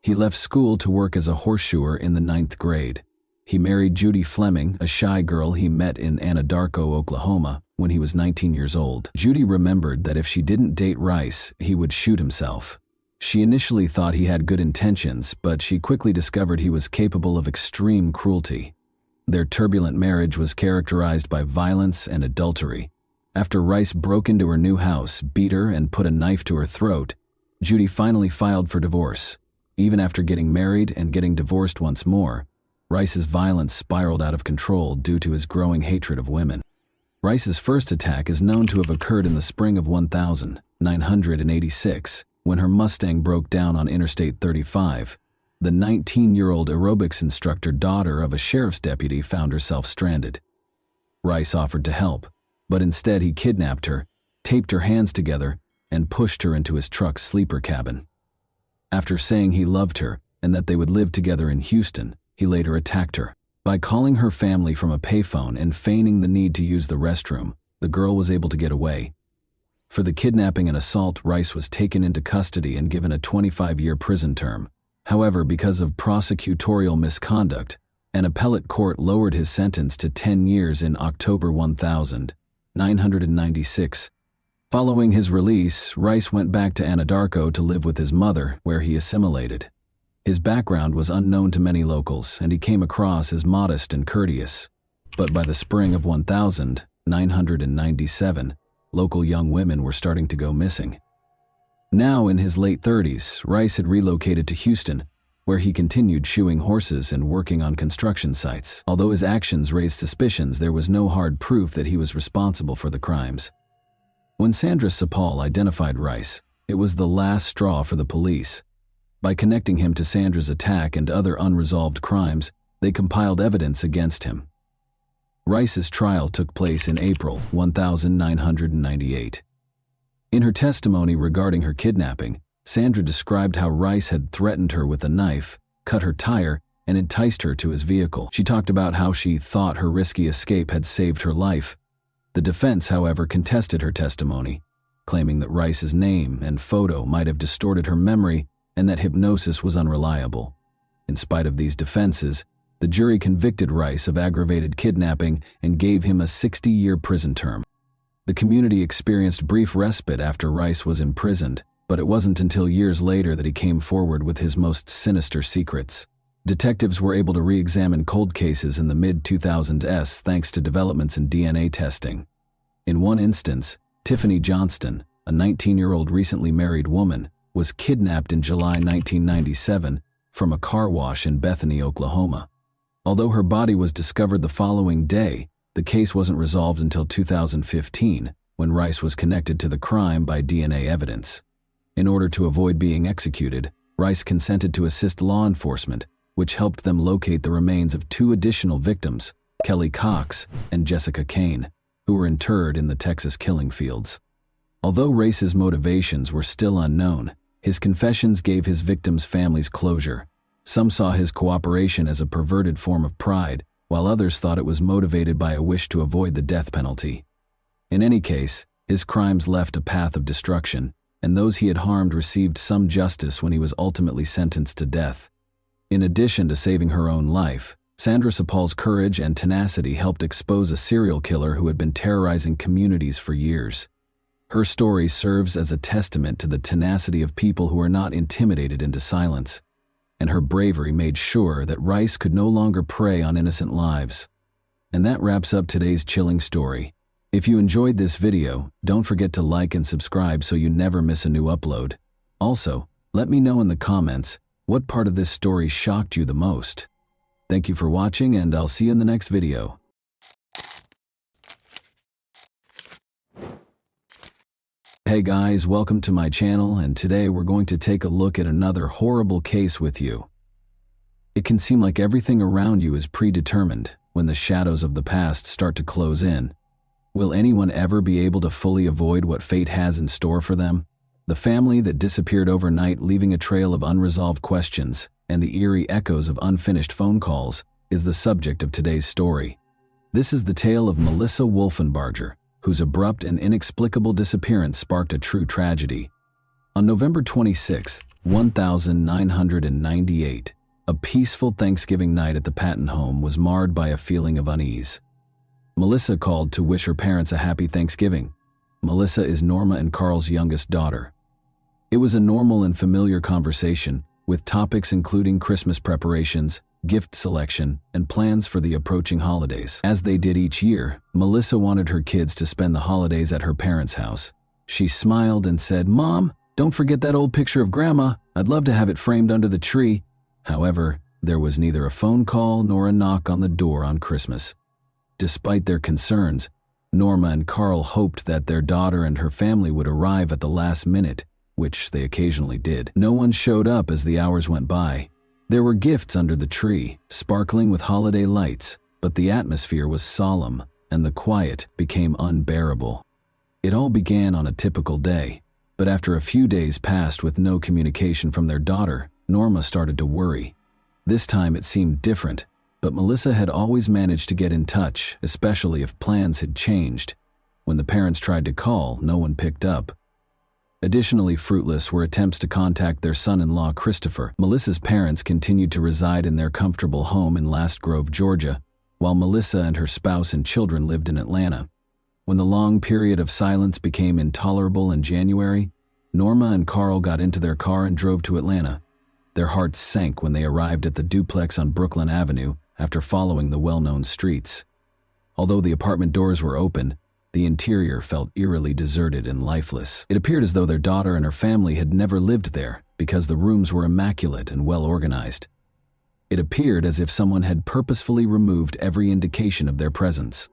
He left school to work as a horseshoer in the 9th grade. He married Judy Fleming, a shy girl he met in Anadarko, Oklahoma, when he was 19 years old. Judy remembered that if she didn't date Rice, he would shoot himself. She initially thought he had good intentions, but she quickly discovered he was capable of extreme cruelty. Their turbulent marriage was characterized by violence and adultery. After Rice broke into her new house, beat her, and put a knife to her throat, Judy finally filed for divorce. Even after getting married and getting divorced once more, Rice's violence spiraled out of control due to his growing hatred of women. Rice's first attack is known to have occurred in the spring of 1986, when her Mustang broke down on Interstate 35. The 19-year-old aerobics instructor, daughter of a sheriff's deputy, found herself stranded. Rice offered to help, but instead he kidnapped her, taped her hands together, and pushed her into his truck's sleeper cabin. After saying he loved her and that they would live together in Houston, he later attacked her. By calling her family from a payphone and feigning the need to use the restroom, the girl was able to get away. For the kidnapping and assault, Rice was taken into custody and given a 25-year prison term. However, because of prosecutorial misconduct, an appellate court lowered his sentence to 10 years in October 1996. Following his release, Rice went back to Anadarko to live with his mother, where he assimilated. His background was unknown to many locals, and he came across as modest and courteous. But by the spring of 1997, local young women were starting to go missing. Now in his late 30s, Rice had relocated to Houston, where he continued shoeing horses and working on construction sites. Although his actions raised suspicions, there was no hard proof that he was responsible for the crimes. When Sandra Sapal identified Rice, it was the last straw for the police. By connecting him to Sandra's attack and other unresolved crimes, they compiled evidence against him. Rice's trial took place in April 1998. In her testimony regarding her kidnapping, Sandra described how Rice had threatened her with a knife, cut her tire, and enticed her to his vehicle. She talked about how she thought her risky escape had saved her life. The defense, however, contested her testimony, claiming that Rice's name and photo might have distorted her memory and that hypnosis was unreliable. In spite of these defenses, the jury convicted Rice of aggravated kidnapping and gave him a 60-year prison term. The community experienced brief respite after Rice was imprisoned, but it wasn't until years later that he came forward with his most sinister secrets. Detectives were able to re-examine cold cases in the mid-2000s thanks to developments in DNA testing. In one instance, Tiffany Johnston, a 19-year-old recently married woman, was kidnapped in July 1997 from a car wash in Bethany, Oklahoma. Although her body was discovered the following day, the case wasn't resolved until 2015, when Rice was connected to the crime by DNA evidence. In order to avoid being executed, Rice consented to assist law enforcement, which helped them locate the remains of two additional victims, Kelly Cox and Jessica Kane, who were interred in the Texas killing fields. Although Rice's motivations were still unknown, his confessions gave his victims' families closure. Some saw his cooperation as a perverted form of pride, while others thought it was motivated by a wish to avoid the death penalty. In any case, his crimes left a path of destruction, and those he had harmed received some justice when he was ultimately sentenced to death. In addition to saving her own life, Sandra Sapal's courage and tenacity helped expose a serial killer who had been terrorizing communities for years. Her story serves as a testament to the tenacity of people who are not intimidated into silence, and her bravery made sure that Rice could no longer prey on innocent lives. And that wraps up today's chilling story. If you enjoyed this video, don't forget to like and subscribe so you never miss a new upload. Also, let me know in the comments what part of this story shocked you the most. Thank you for watching, and I'll see you in the next video. Hey guys, welcome to my channel, and today we're going to take a look at another horrible case with you. It can seem like everything around you is predetermined when the shadows of the past start to close in. Will anyone ever be able to fully avoid what fate has in store for them? The family that disappeared overnight, leaving a trail of unresolved questions and the eerie echoes of unfinished phone calls, is the subject of today's story. This is the tale of Melissa Wolfenbarger, whose abrupt and inexplicable disappearance sparked a true tragedy. On November 26, 1998, a peaceful Thanksgiving night at the Patton home was marred by a feeling of unease. Melissa called to wish her parents a happy Thanksgiving. Melissa is Norma and Carl's youngest daughter. It was a normal and familiar conversation, with topics including Christmas preparations, gift selection, and plans for the approaching holidays. As they did each year, Melissa wanted her kids to spend the holidays at her parents' house. She smiled and said, "Mom, don't forget that old picture of Grandma. I'd love to have it framed under the tree." However, there was neither a phone call nor a knock on the door on Christmas. Despite their concerns, Norma and Carl hoped that their daughter and her family would arrive at the last minute, which they occasionally did. No one showed up as the hours went by. There were gifts under the tree, sparkling with holiday lights, but the atmosphere was solemn, and the quiet became unbearable. It all began on a typical day, but after a few days passed with no communication from their daughter, Norma started to worry. This time it seemed different, but Melissa had always managed to get in touch, especially if plans had changed. When the parents tried to call, no one picked up. Additionally fruitless were attempts to contact their son-in-law Christopher. Melissa's parents continued to reside in their comfortable home in Last Grove, Georgia, while Melissa and her spouse and children lived in Atlanta. When the long period of silence became intolerable in January, Norma and Carl got into their car and drove to Atlanta. Their hearts sank when they arrived at the duplex on Brooklyn Avenue after following the well-known streets. Although the apartment doors were open, the interior felt eerily deserted and lifeless. It appeared as though their daughter and her family had never lived there because the rooms were immaculate and well organized. It appeared as if someone had purposefully removed every indication of their presence.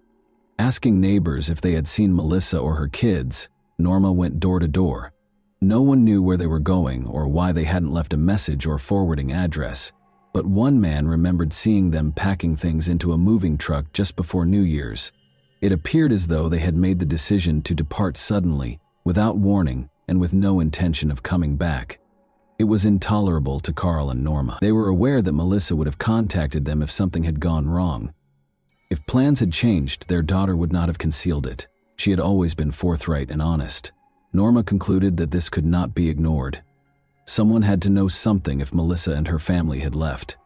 Asking neighbors if they had seen Melissa or her kids, Norma went door to door. No one knew where they were going or why they hadn't left a message or forwarding address, but one man remembered seeing them packing things into a moving truck just before New Year's. It appeared as though they had made the decision to depart suddenly, without warning, and with no intention of coming back. It was intolerable to Carl and Norma. They were aware that Melissa would have contacted them if something had gone wrong. If plans had changed, their daughter would not have concealed it. She had always been forthright and honest. Norma concluded that this could not be ignored. Someone had to know something if Melissa and her family had left.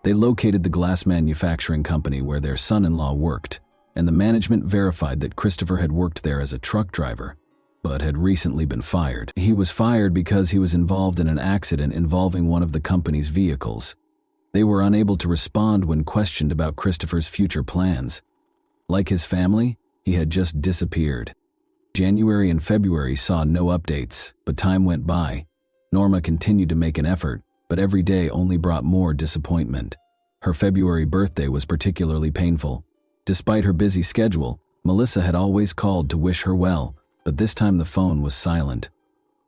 They located the glass manufacturing company where their son-in-law worked, and the management verified that Christopher had worked there as a truck driver, but had recently been fired. He was fired because he was involved in an accident involving one of the company's vehicles. They were unable to respond when questioned about Christopher's future plans. Like his family, he had just disappeared. January and February saw no updates, but time went by. Norma continued to make an effort, but every day only brought more disappointment. Her February birthday was particularly painful. Despite her busy schedule, Melissa had always called to wish her well, but this time the phone was silent.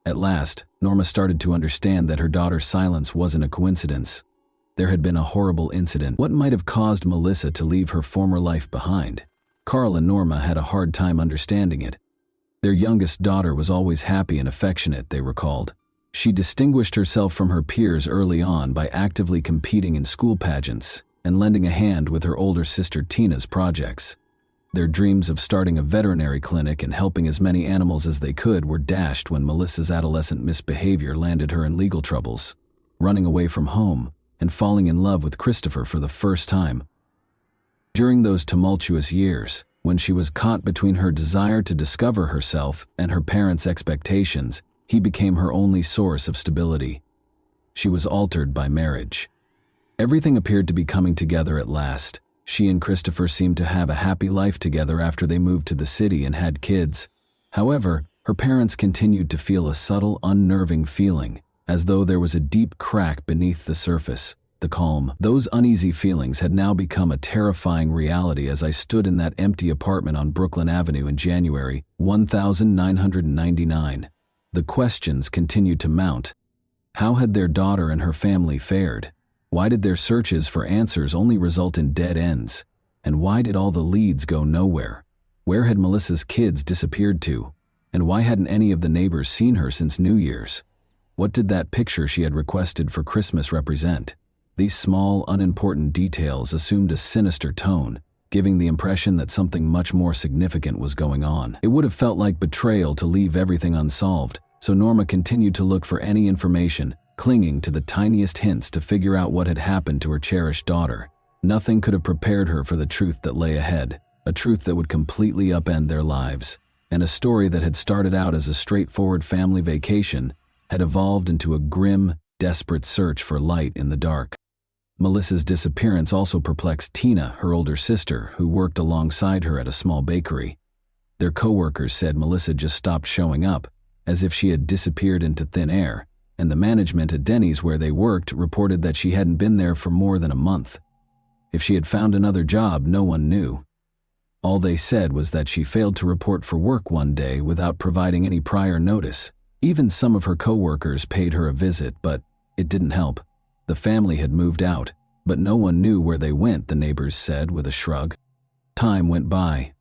At last, Norma started to understand that her daughter's silence wasn't a coincidence. There had been a horrible incident. What might have caused Melissa to leave her former life behind? Carl and Norma had a hard time understanding it. Their youngest daughter was always happy and affectionate, they recalled. She distinguished herself from her peers early on by actively competing in school pageants and lending a hand with her older sister Tina's projects. Their dreams of starting a veterinary clinic and helping as many animals as they could were dashed when Melissa's adolescent misbehavior landed her in legal troubles, running away from home and falling in love with Christopher for the first time. During those tumultuous years, when she was caught between her desire to discover herself and her parents' expectations, he became her only source of stability. She was altered by marriage. Everything appeared to be coming together at last. She and Christopher seemed to have a happy life together after they moved to the city and had kids. However, her parents continued to feel a subtle, unnerving feeling, as though there was a deep crack beneath the surface, the calm. Those uneasy feelings had now become a terrifying reality as I stood in that empty apartment on Brooklyn Avenue in January 1999. The questions continued to mount. How had their daughter and her family fared? Why did their searches for answers only result in dead ends? And why did all the leads go nowhere? Where had Melissa's kids disappeared to? And why hadn't any of the neighbors seen her since New Year's? What did that picture she had requested for Christmas represent? These small, unimportant details assumed a sinister tone, giving the impression that something much more significant was going on. It would have felt like betrayal to leave everything unsolved, so Norma continued to look for any information, clinging to the tiniest hints to figure out what had happened to her cherished daughter. Nothing could have prepared her for the truth that lay ahead, a truth that would completely upend their lives, and a story that had started out as a straightforward family vacation had evolved into a grim, desperate search for light in the dark. Melissa's disappearance also perplexed Tina, her older sister, who worked alongside her at a small bakery. Their co-workers said Melissa just stopped showing up, as if she had disappeared into thin air, and the management at Denny's where they worked reported that she hadn't been there for more than a month. If she had found another job, no one knew. All they said was that she failed to report for work one day without providing any prior notice. Even some of her co-workers paid her a visit, but it didn't help. The family had moved out, but no one knew where they went, the neighbors said with a shrug. Time went by.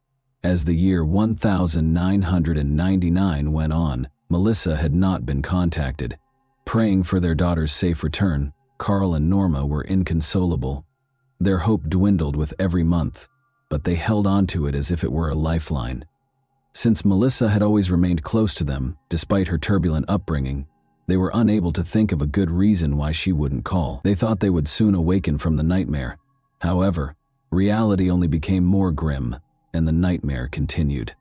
As the year 1999 went on, Melissa had not been contacted. Praying for their daughter's safe return, Carl and Norma were inconsolable. Their hope dwindled with every month, but they held on to it as if it were a lifeline. Since Melissa had always remained close to them, despite her turbulent upbringing, they were unable to think of a good reason why she wouldn't call. They thought they would soon awaken from the nightmare. However, reality only became more grim, and the nightmare continued.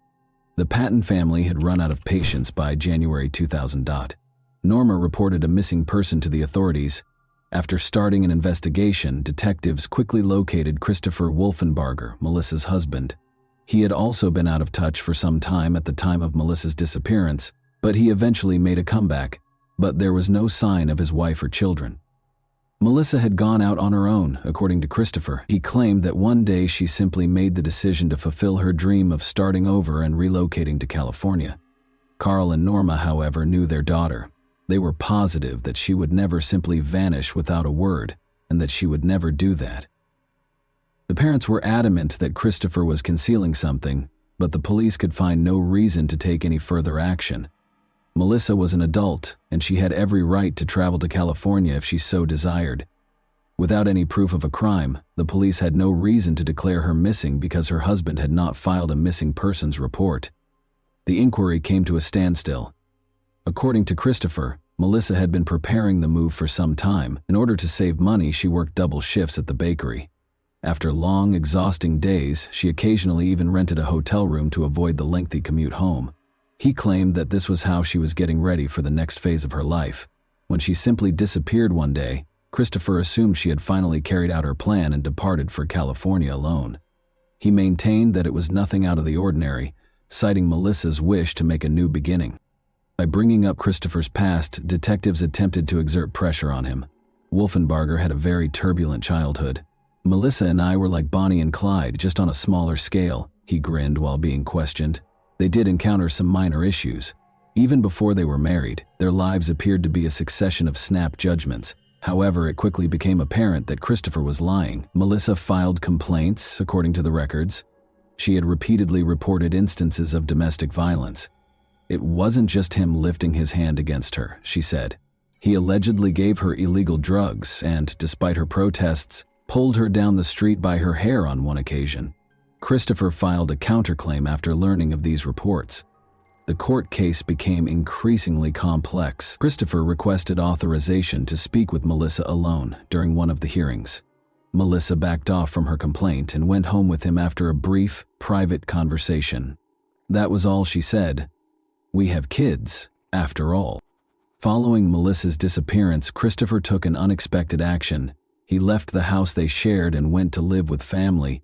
The Patton family had run out of patience by January 2000. Norma reported a missing person to the authorities. After starting an investigation, detectives quickly located Christopher Wolfenbarger, Melissa's husband. He had also been out of touch for some time at the time of Melissa's disappearance, but he eventually made a comeback. But there was no sign of his wife or children. Melissa had gone out on her own, according to Christopher. He claimed that one day she simply made the decision to fulfill her dream of starting over and relocating to California. Carl and Norma, however, knew their daughter. They were positive that she would never simply vanish without a word, and that she would never do that. The parents were adamant that Christopher was concealing something, but the police could find no reason to take any further action. Melissa was an adult, and she had every right to travel to California if she so desired. Without any proof of a crime, the police had no reason to declare her missing because her husband had not filed a missing persons report. The inquiry came to a standstill. According to Christopher, Melissa had been preparing the move for some time. In order to save money, she worked double shifts at the bakery. After long, exhausting days, she occasionally even rented a hotel room to avoid the lengthy commute home. He claimed that this was how she was getting ready for the next phase of her life. When she simply disappeared one day, Christopher assumed she had finally carried out her plan and departed for California alone. He maintained that it was nothing out of the ordinary, citing Melissa's wish to make a new beginning. By bringing up Christopher's past, detectives attempted to exert pressure on him. Wolfenbarger had a very turbulent childhood. "Melissa and I were like Bonnie and Clyde, just on a smaller scale," he grinned while being questioned. They did encounter some minor issues. Even before they were married, their lives appeared to be a succession of snap judgments. However, it quickly became apparent that Christopher was lying. Melissa filed complaints, according to the records. She had repeatedly reported instances of domestic violence. It wasn't just him lifting his hand against her, she said. He allegedly gave her illegal drugs and, despite her protests, pulled her down the street by her hair on one occasion. Christopher filed a counterclaim after learning of these reports. The court case became increasingly complex. Christopher requested authorization to speak with Melissa alone during one of the hearings. Melissa backed off from her complaint and went home with him after a brief, private conversation. That was all she said. "We have kids, after all." Following Melissa's disappearance, Christopher took an unexpected action. He left the house they shared and went to live with family.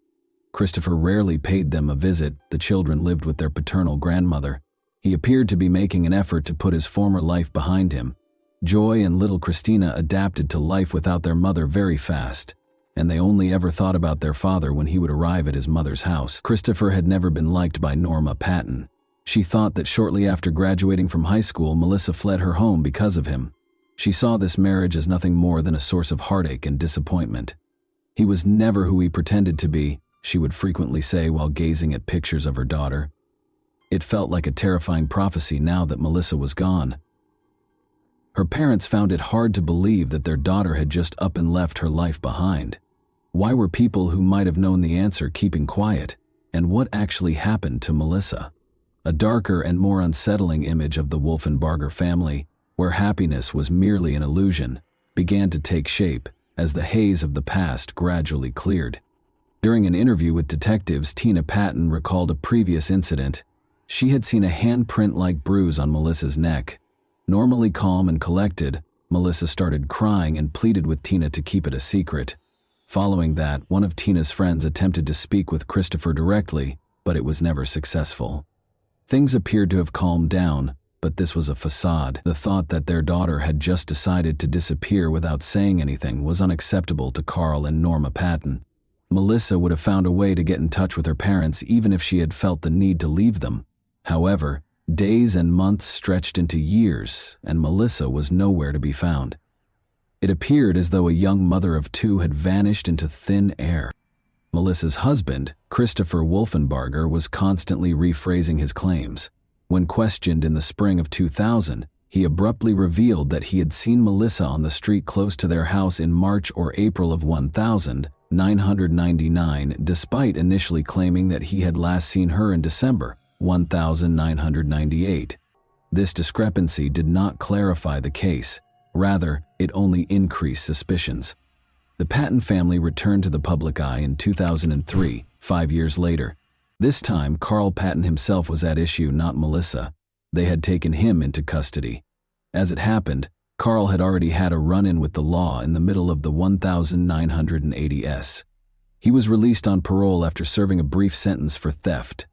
Christopher rarely paid them a visit. The children lived with their paternal grandmother. He appeared to be making an effort to put his former life behind him. Joy and little Christina adapted to life without their mother very fast, and they only ever thought about their father when he would arrive at his mother's house. Christopher had never been liked by Norma Patton. She thought that shortly after graduating from high school, Melissa fled her home because of him. She saw this marriage as nothing more than a source of heartache and disappointment. "He was never who he pretended to be," she would frequently say while gazing at pictures of her daughter. It felt like a terrifying prophecy now that Melissa was gone. Her parents found it hard to believe that their daughter had just up and left her life behind. Why were people who might have known the answer keeping quiet? And what actually happened to Melissa? A darker and more unsettling image of the Wolfenbarger family, where happiness was merely an illusion, began to take shape as the haze of the past gradually cleared. During an interview with detectives, Tina Patton recalled a previous incident. She had seen a handprint-like bruise on Melissa's neck. Normally calm and collected, Melissa started crying and pleaded with Tina to keep it a secret. Following that, one of Tina's friends attempted to speak with Christopher directly, but it was never successful. Things appeared to have calmed down, but this was a facade. The thought that their daughter had just decided to disappear without saying anything was unacceptable to Carl and Norma Patton. Melissa would have found a way to get in touch with her parents even if she had felt the need to leave them. However, days and months stretched into years, and Melissa was nowhere to be found. It appeared as though a young mother of two had vanished into thin air. Melissa's husband, Christopher Wolfenbarger, was constantly rephrasing his claims. When questioned in the spring of 2000, he abruptly revealed that he had seen Melissa on the street close to their house in March or April of 1999, despite initially claiming that he had last seen her in December 1998. This discrepancy did not clarify the case. Rather, it only increased suspicions. The Patton family returned to the public eye in 2003, 5 years later. This time, Carl Patton himself was at issue, not Melissa. They had taken him into custody. As it happened, Carl had already had a run-in with the law in the middle of the 1980s. He was released on parole after serving a brief sentence for theft.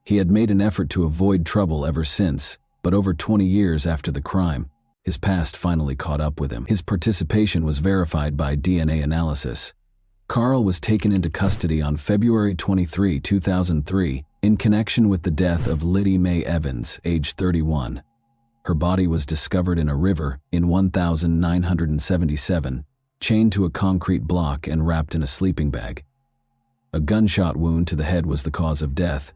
He had made an effort to avoid trouble ever since, but over 20 years after the crime, his past finally caught up with him. His participation was verified by DNA analysis. Carl was taken into custody on February 23, 2003, in connection with the death of Liddy Mae Evans, age 31. Her body was discovered in a river in 1977, chained to a concrete block and wrapped in a sleeping bag. A gunshot wound to the head was the cause of death.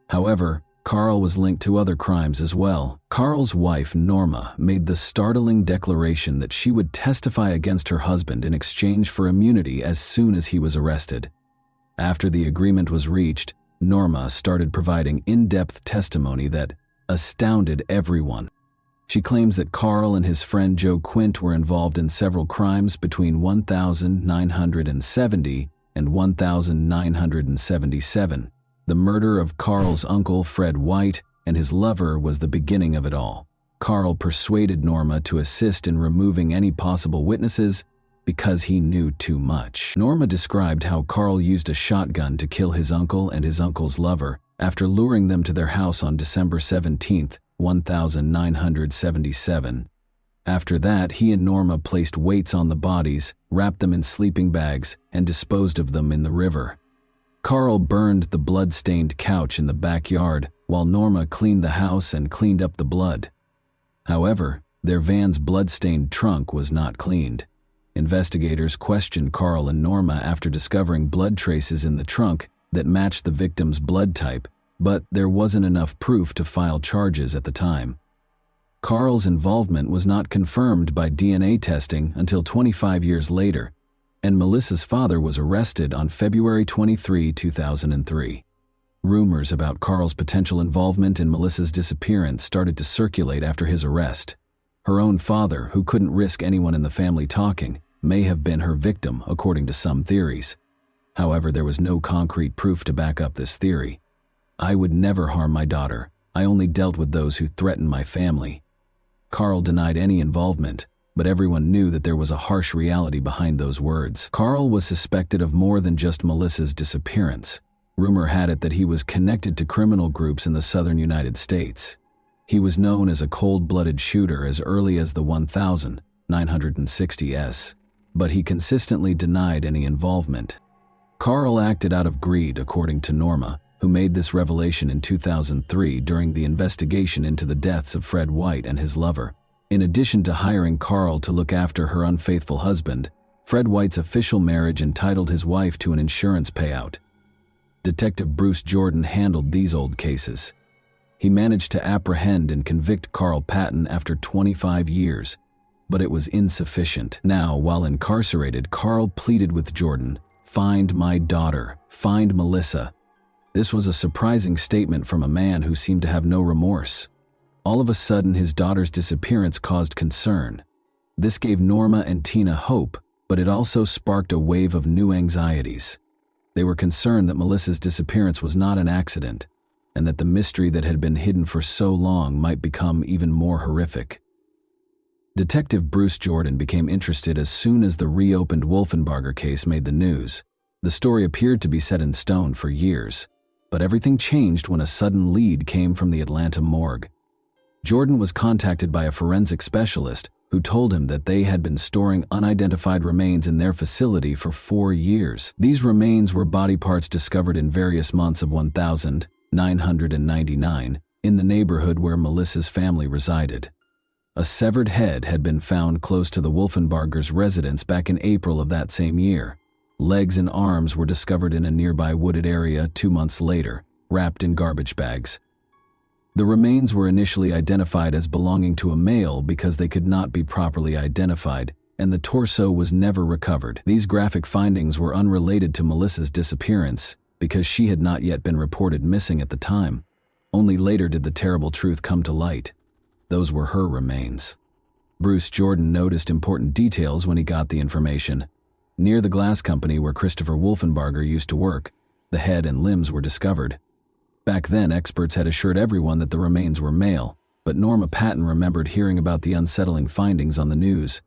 However, Carl was linked to other crimes as well. Carl's wife, Norma, made the startling declaration that she would testify against her husband in exchange for immunity as soon as he was arrested. After the agreement was reached, Norma started providing in-depth testimony that astounded everyone. She claims that Carl and his friend Joe Quint were involved in several crimes between 1970 and 1977. The murder of Carl's uncle, Fred White, and his lover was the beginning of it all. Carl persuaded Norma to assist in removing any possible witnesses because he knew too much. Norma described how Carl used a shotgun to kill his uncle and his uncle's lover after luring them to their house on December 17, 1977. After that, he and Norma placed weights on the bodies, wrapped them in sleeping bags, and disposed of them in the river. Carl burned the blood-stained couch in the backyard, while Norma cleaned the house and cleaned up the blood. However, their van's blood-stained trunk was not cleaned. Investigators questioned Carl and Norma after discovering blood traces in the trunk that matched the victim's blood type, but there wasn't enough proof to file charges at the time. Carl's involvement was not confirmed by DNA testing until 25 years later, and Melissa's father was arrested on February 23, 2003. Rumors about Carl's potential involvement in Melissa's disappearance started to circulate after his arrest. Her own father, who couldn't risk anyone in the family talking, may have been her victim, according to some theories. However, there was no concrete proof to back up this theory. "I would never harm my daughter. I only dealt with those who threatened my family." Carl denied any involvement, but everyone knew that there was a harsh reality behind those words. Carl was suspected of more than just Melissa's disappearance. Rumor had it that he was connected to criminal groups in the southern United States. He was known as a cold-blooded shooter as early as the 1960s, but he consistently denied any involvement. Carl acted out of greed, according to Norma, who made this revelation in 2003 during the investigation into the deaths of Fred White and his lover. In addition to hiring Carl to look after her unfaithful husband, Fred White's official marriage entitled his wife to an insurance payout. Detective Bruce Jordan handled these old cases. He managed to apprehend and convict Carl Patton after 25 years, but it was insufficient. Now, while incarcerated, Carl pleaded with Jordan, "Find my daughter, find Melissa." This was a surprising statement from a man who seemed to have no remorse. All of a sudden, his daughter's disappearance caused concern. This gave Norma and Tina hope, but it also sparked a wave of new anxieties. They were concerned that Melissa's disappearance was not an accident, and that the mystery that had been hidden for so long might become even more horrific. Detective Bruce Jordan became interested as soon as the reopened Wolfenbarger case made the news. The story appeared to be set in stone for years, but everything changed when a sudden lead came from the Atlanta morgue. Jordan was contacted by a forensic specialist who told him that they had been storing unidentified remains in their facility for 4 years. These remains were body parts discovered in various months of 1999 in the neighborhood where Melissa's family resided. A severed head had been found close to the Wolfenbargers' residence back in April of that same year. Legs and arms were discovered in a nearby wooded area 2 months later, wrapped in garbage bags. The remains were initially identified as belonging to a male because they could not be properly identified, and the torso was never recovered. These graphic findings were unrelated to Melissa's disappearance because she had not yet been reported missing at the time. Only later did the terrible truth come to light. Those were her remains. Bruce Jordan noticed important details when he got the information. Near the glass company where Christopher Wolfenbarger used to work, the head and limbs were discovered. Back then, experts had assured everyone that the remains were male, but Norma Patton remembered hearing about the unsettling findings on the news.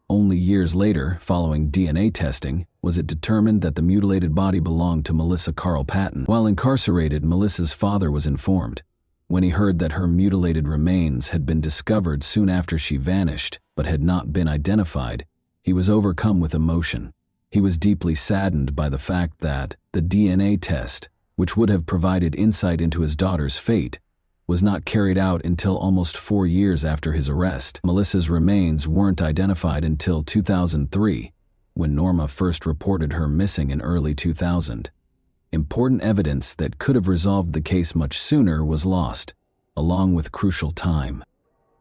Only years later, following DNA testing, was it determined that the mutilated body belonged to Melissa Carl Patton. While incarcerated, Melissa's father was informed. When he heard that her mutilated remains had been discovered soon after she vanished, but had not been identified, he was overcome with emotion. He was deeply saddened by the fact that the DNA test, which would have provided insight into his daughter's fate, was not carried out until almost 4 years after his arrest. Melissa's remains weren't identified until 2003, when Norma first reported her missing in early 2000. Important evidence that could have resolved the case much sooner was lost, along with crucial time.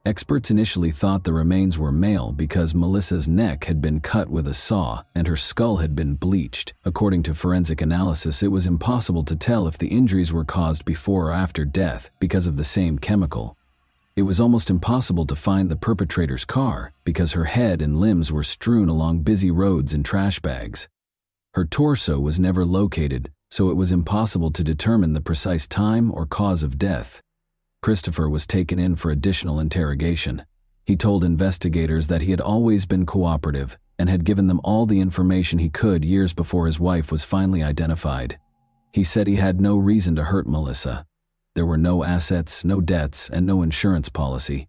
Experts initially thought the remains were male because Melissa's neck had been cut with a saw and her skull had been bleached. According to forensic analysis, it was impossible to tell if the injuries were caused before or after death because of the same chemical. It was almost impossible to find the perpetrator's car because her head and limbs were strewn along busy roads in trash bags. Her torso was never located, so it was impossible to determine the precise time or cause of death. Christopher was taken in for additional interrogation. He told investigators that he had always been cooperative and had given them all the information he could years before his wife was finally identified. He said he had no reason to hurt Melissa. There were no assets, no debts, and no insurance policy.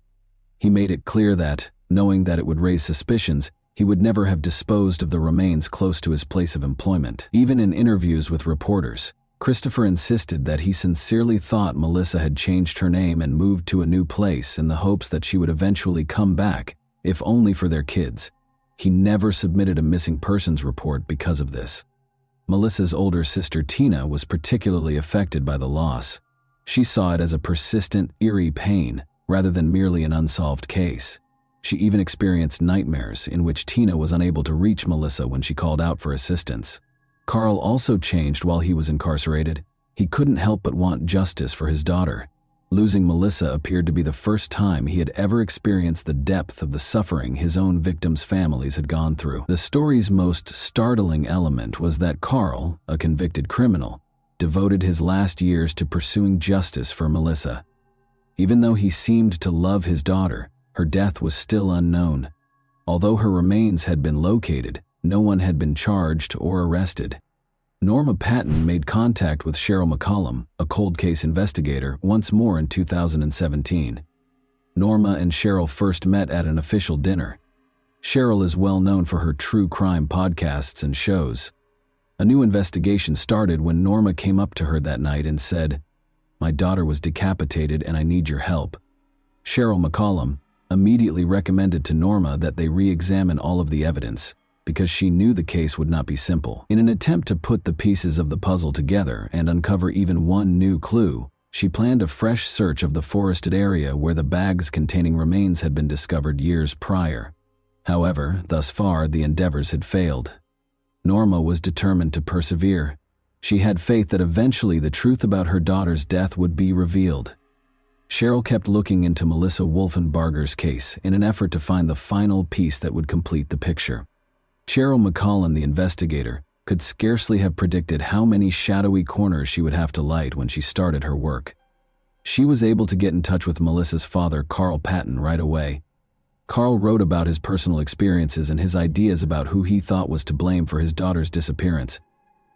He made it clear that, knowing that it would raise suspicions, he would never have disposed of the remains close to his place of employment. Even in interviews with reporters, Christopher insisted that he sincerely thought Melissa had changed her name and moved to a new place in the hopes that she would eventually come back, if only for their kids. He never submitted a missing persons report because of this. Melissa's older sister Tina was particularly affected by the loss. She saw it as a persistent, eerie pain, rather than merely an unsolved case. She even experienced nightmares in which Tina was unable to reach Melissa when she called out for assistance. Carl also changed while he was incarcerated. He couldn't help but want justice for his daughter. Losing Melissa appeared to be the first time he had ever experienced the depth of the suffering his own victims' families had gone through. The story's most startling element was that Carl, a convicted criminal, devoted his last years to pursuing justice for Melissa. Even though he seemed to love his daughter, her death was still unknown. Although her remains had been located, no one had been charged or arrested. Norma Patton made contact with Cheryl McCollum, a cold case investigator, once more in 2017. Norma and Cheryl first met at an official dinner. Cheryl is well known for her true crime podcasts and shows. A new investigation started when Norma came up to her that night and said, "My daughter was decapitated and I need your help." Cheryl McCollum immediately recommended to Norma that they re-examine all of the evidence, because she knew the case would not be simple. In an attempt to put the pieces of the puzzle together and uncover even one new clue, she planned a fresh search of the forested area where the bags containing remains had been discovered years prior. However, thus far, the endeavors had failed. Norma was determined to persevere. She had faith that eventually the truth about her daughter's death would be revealed. Cheryl kept looking into Melissa Wolfenbarger's case in an effort to find the final piece that would complete the picture. Cheryl McCollum, the investigator, could scarcely have predicted how many shadowy corners she would have to light when she started her work. She was able to get in touch with Melissa's father, Carl Patton, right away. Carl wrote about his personal experiences and his ideas about who he thought was to blame for his daughter's disappearance.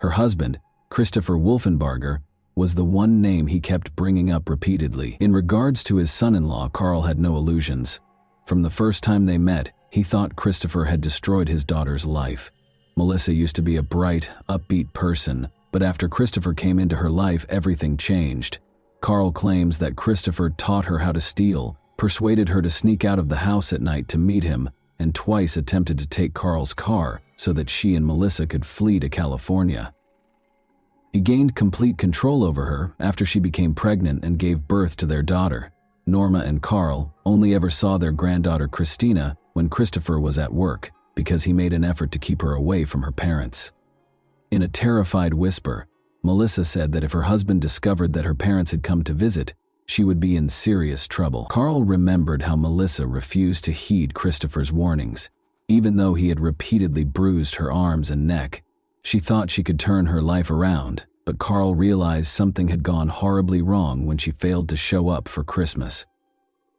Her husband, Christopher Wolfenbarger, was the one name he kept bringing up repeatedly. In regards to his son-in-law, Carl had no illusions. From the first time they met, he thought Christopher had destroyed his daughter's life. Melissa used to be a bright, upbeat person, but after Christopher came into her life, everything changed. Carl claims that Christopher taught her how to steal, persuaded her to sneak out of the house at night to meet him, and twice attempted to take Carl's car so that she and Melissa could flee to California. He gained complete control over her after she became pregnant and gave birth to their daughter. Norma and Carl only ever saw their granddaughter Christina when Christopher was at work, because he made an effort to keep her away from her parents. In a terrified whisper, Melissa said that if her husband discovered that her parents had come to visit, she would be in serious trouble. Carl remembered how Melissa refused to heed Christopher's warnings. Even though he had repeatedly bruised her arms and neck, she thought she could turn her life around, but Carl realized something had gone horribly wrong when she failed to show up for Christmas.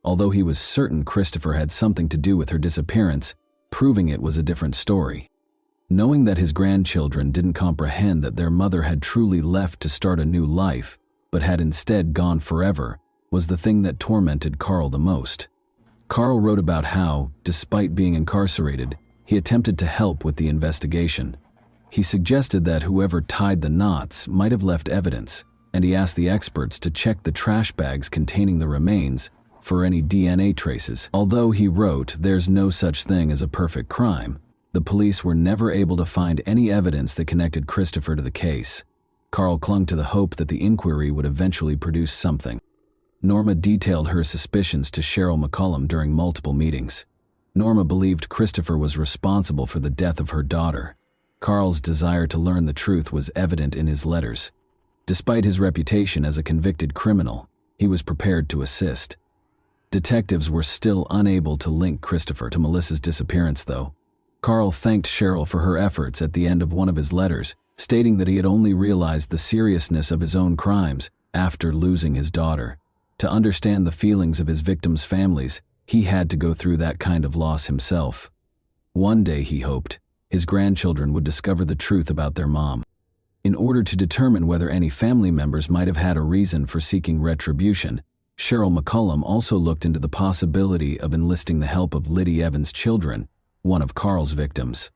Although he was certain Christopher had something to do with her disappearance, proving it was a different story. Knowing that his grandchildren didn't comprehend that their mother had truly left to start a new life, but had instead gone forever, was the thing that tormented Carl the most. Carl wrote about how, despite being incarcerated, he attempted to help with the investigation. He suggested that whoever tied the knots might have left evidence, and he asked the experts to check the trash bags containing the remains for any DNA traces. Although he wrote, "There's no such thing as a perfect crime," the police were never able to find any evidence that connected Christopher to the case. Carl clung to the hope that the inquiry would eventually produce something. Norma detailed her suspicions to Cheryl McCollum during multiple meetings. Norma believed Christopher was responsible for the death of her daughter. Carl's desire to learn the truth was evident in his letters. Despite his reputation as a convicted criminal, he was prepared to assist. Detectives were still unable to link Christopher to Melissa's disappearance, though. Carl thanked Cheryl for her efforts at the end of one of his letters, stating that he had only realized the seriousness of his own crimes after losing his daughter. To understand the feelings of his victims' families, he had to go through that kind of loss himself. One day, he hoped, his grandchildren would discover the truth about their mom. In order to determine whether any family members might have had a reason for seeking retribution, Cheryl McCollum also looked into the possibility of enlisting the help of Liddy Evans' children, one of Carl's victims.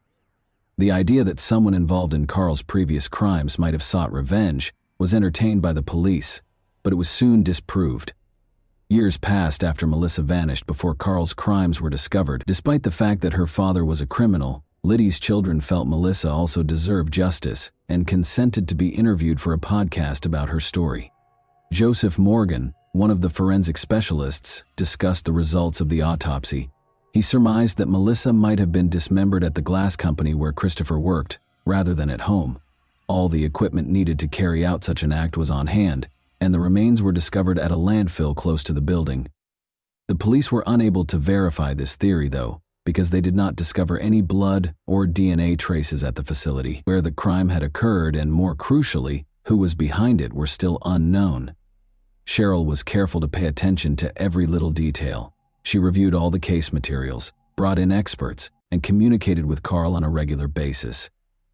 The idea that someone involved in Carl's previous crimes might have sought revenge was entertained by the police, but it was soon disproved. Years passed after Melissa vanished before Carl's crimes were discovered. Despite the fact that her father was a criminal, Liddy's children felt Melissa also deserved justice and consented to be interviewed for a podcast about her story. Joseph Morgan, one of the forensic specialists, discussed the results of the autopsy. He surmised that Melissa might have been dismembered at the glass company where Christopher worked, rather than at home. All the equipment needed to carry out such an act was on hand, and the remains were discovered at a landfill close to the building. The police were unable to verify this theory, though, because they did not discover any blood or DNA traces at the facility where the crime had occurred, and more crucially, who was behind it were still unknown. Cheryl was careful to pay attention to every little detail. She reviewed all the case materials, brought in experts, and communicated with Carl on a regular basis.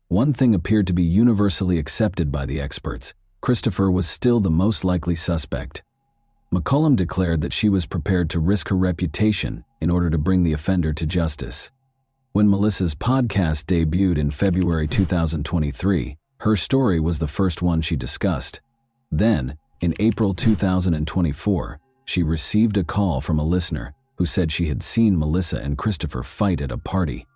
One thing appeared to be universally accepted by the experts: Christopher was still the most likely suspect. McCollum declared that she was prepared to risk her reputation in order to bring the offender to justice. When Melissa's podcast debuted in February 2023, Her story was the first one she discussed. Then, in April 2024, she received a call from a listener who said she had seen Melissa and Christopher fight at a party.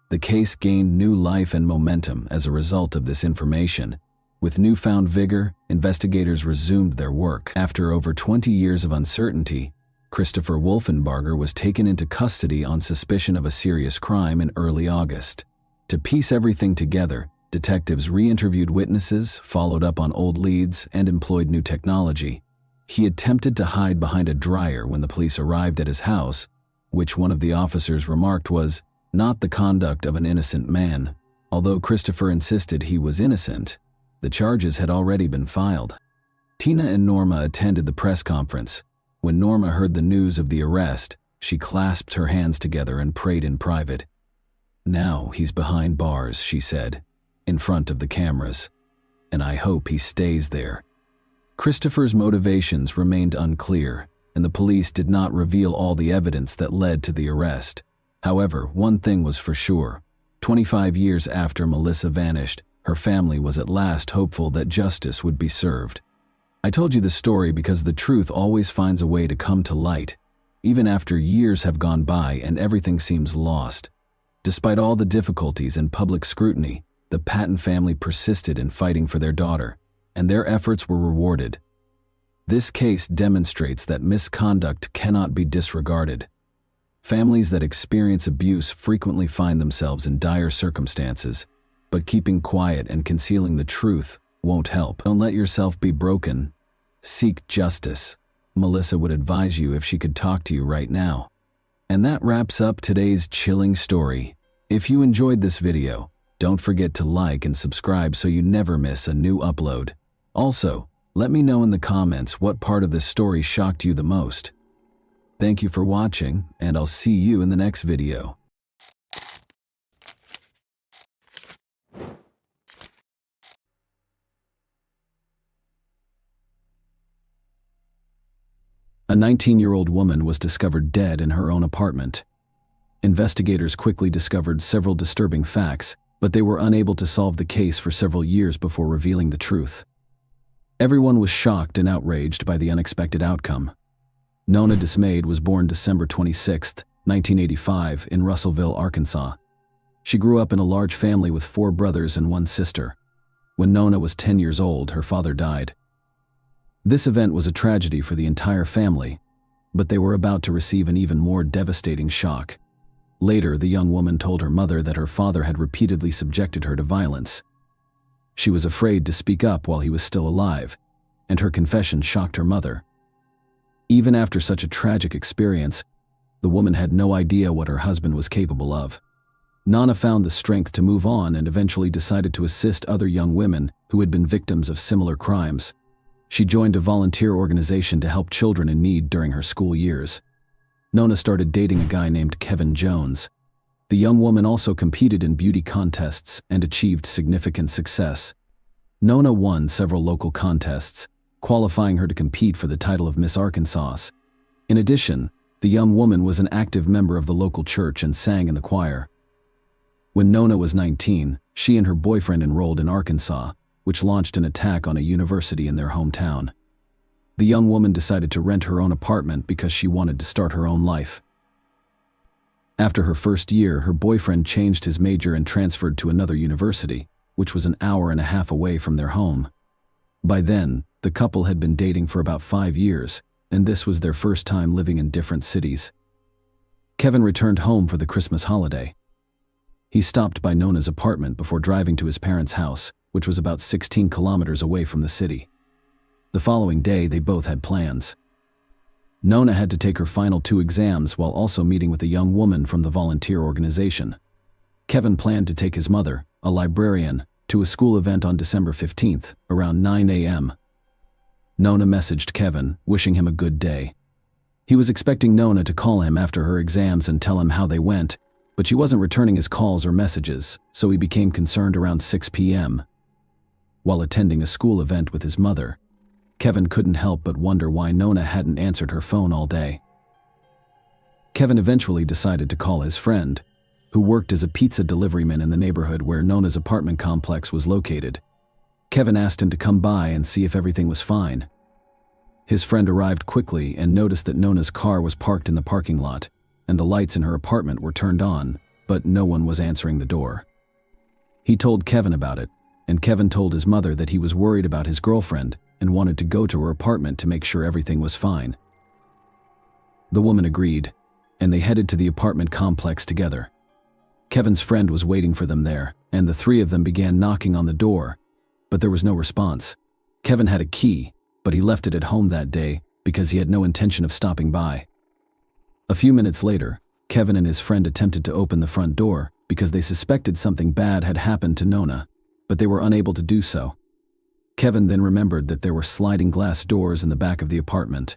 The case gained new life and momentum as a result of this information. With newfound vigor, investigators resumed their work. After over 20 years of uncertainty, Christopher Wolfenbarger was taken into custody on suspicion of a serious crime in early August. To piece everything together, detectives re-interviewed witnesses, followed up on old leads, and employed new technology. He attempted to hide behind a dryer when the police arrived at his house, which one of the officers remarked was not the conduct of an innocent man. Although Christopher insisted he was innocent, the charges had already been filed. Tina and Norma attended the press conference. When Norma heard the news of the arrest, she clasped her hands together and prayed in private. "Now he's behind bars," she said, in front of the cameras, "and I hope he stays there." Christopher's motivations remained unclear, and the police did not reveal all the evidence that led to the arrest. However, one thing was for sure. 25 years after Melissa vanished, her family was at last hopeful that justice would be served. I told you this story because the truth always finds a way to come to light, even after years have gone by and everything seems lost. Despite all the difficulties and public scrutiny, the Patton family persisted in fighting for their daughter, and their efforts were rewarded. This case demonstrates that misconduct cannot be disregarded. Families that experience abuse frequently find themselves in dire circumstances, but keeping quiet and concealing the truth won't help. Don't let yourself be broken. Seek justice. Melissa would advise you if she could talk to you right now. And that wraps up today's chilling story. If you enjoyed this video, don't forget to like and subscribe so you never miss a new upload. Also, let me know in the comments what part of this story shocked you the most. Thank you for watching, and I'll see you in the next video. A 19-year-old woman was discovered dead in her own apartment. Investigators quickly discovered several disturbing facts, but they were unable to solve the case for several years before revealing the truth. Everyone was shocked and outraged by the unexpected outcome. Nona Dismayed was born December 26, 1985, in Russellville, Arkansas. She grew up in a large family with 4 brothers and 1 sister. When Nona was 10 years old, her father died. This event was a tragedy for the entire family, but they were about to receive an even more devastating shock. Later, the young woman told her mother that her father had repeatedly subjected her to violence. She was afraid to speak up while he was still alive, and her confession shocked her mother. Even after such a tragic experience, the woman had no idea what her husband was capable of. Nona found the strength to move on and eventually decided to assist other young women who had been victims of similar crimes. She joined a volunteer organization to help children in need during her school years. Nona started dating a guy named Kevin Jones. The young woman also competed in beauty contests and achieved significant success. Nona won several local contests, qualifying her to compete for the title of Miss Arkansas. In addition, the young woman was an active member of the local church and sang in the choir. When Nona was 19, she and her boyfriend enrolled in Arkansas, which launched an attack on a university in their hometown. The young woman decided to rent her own apartment because she wanted to start her own life. After her first year, her boyfriend changed his major and transferred to another university, which was an hour and a half away from their home. By then, the couple had been dating for about 5 years, and this was their first time living in different cities. Kevin returned home for the Christmas holiday. He stopped by Nona's apartment before driving to his parents' house, which was about 16 kilometers away from the city. The following day, they both had plans. Nona had to take her final 2 exams while also meeting with a young woman from the volunteer organization. Kevin planned to take his mother, a librarian, to a school event on December 15th, around 9 a.m. Nona messaged Kevin, wishing him a good day. He was expecting Nona to call him after her exams and tell him how they went, but she wasn't returning his calls or messages, so he became concerned around 6 p.m. While attending a school event with his mother, Kevin couldn't help but wonder why Nona hadn't answered her phone all day. Kevin eventually decided to call his friend, who worked as a pizza deliveryman in the neighborhood where Nona's apartment complex was located. Kevin asked him to come by and see if everything was fine. His friend arrived quickly and noticed that Nona's car was parked in the parking lot, and the lights in her apartment were turned on, but no one was answering the door. He told Kevin about it, and Kevin told his mother that he was worried about his girlfriend and wanted to go to her apartment to make sure everything was fine. The woman agreed, and they headed to the apartment complex together. Kevin's friend was waiting for them there, and the three of them began knocking on the door, but there was no response. Kevin had a key, but he left it at home that day because he had no intention of stopping by. A few minutes later, Kevin and his friend attempted to open the front door because they suspected something bad had happened to Nona, but they were unable to do so. Kevin then remembered that there were sliding glass doors in the back of the apartment.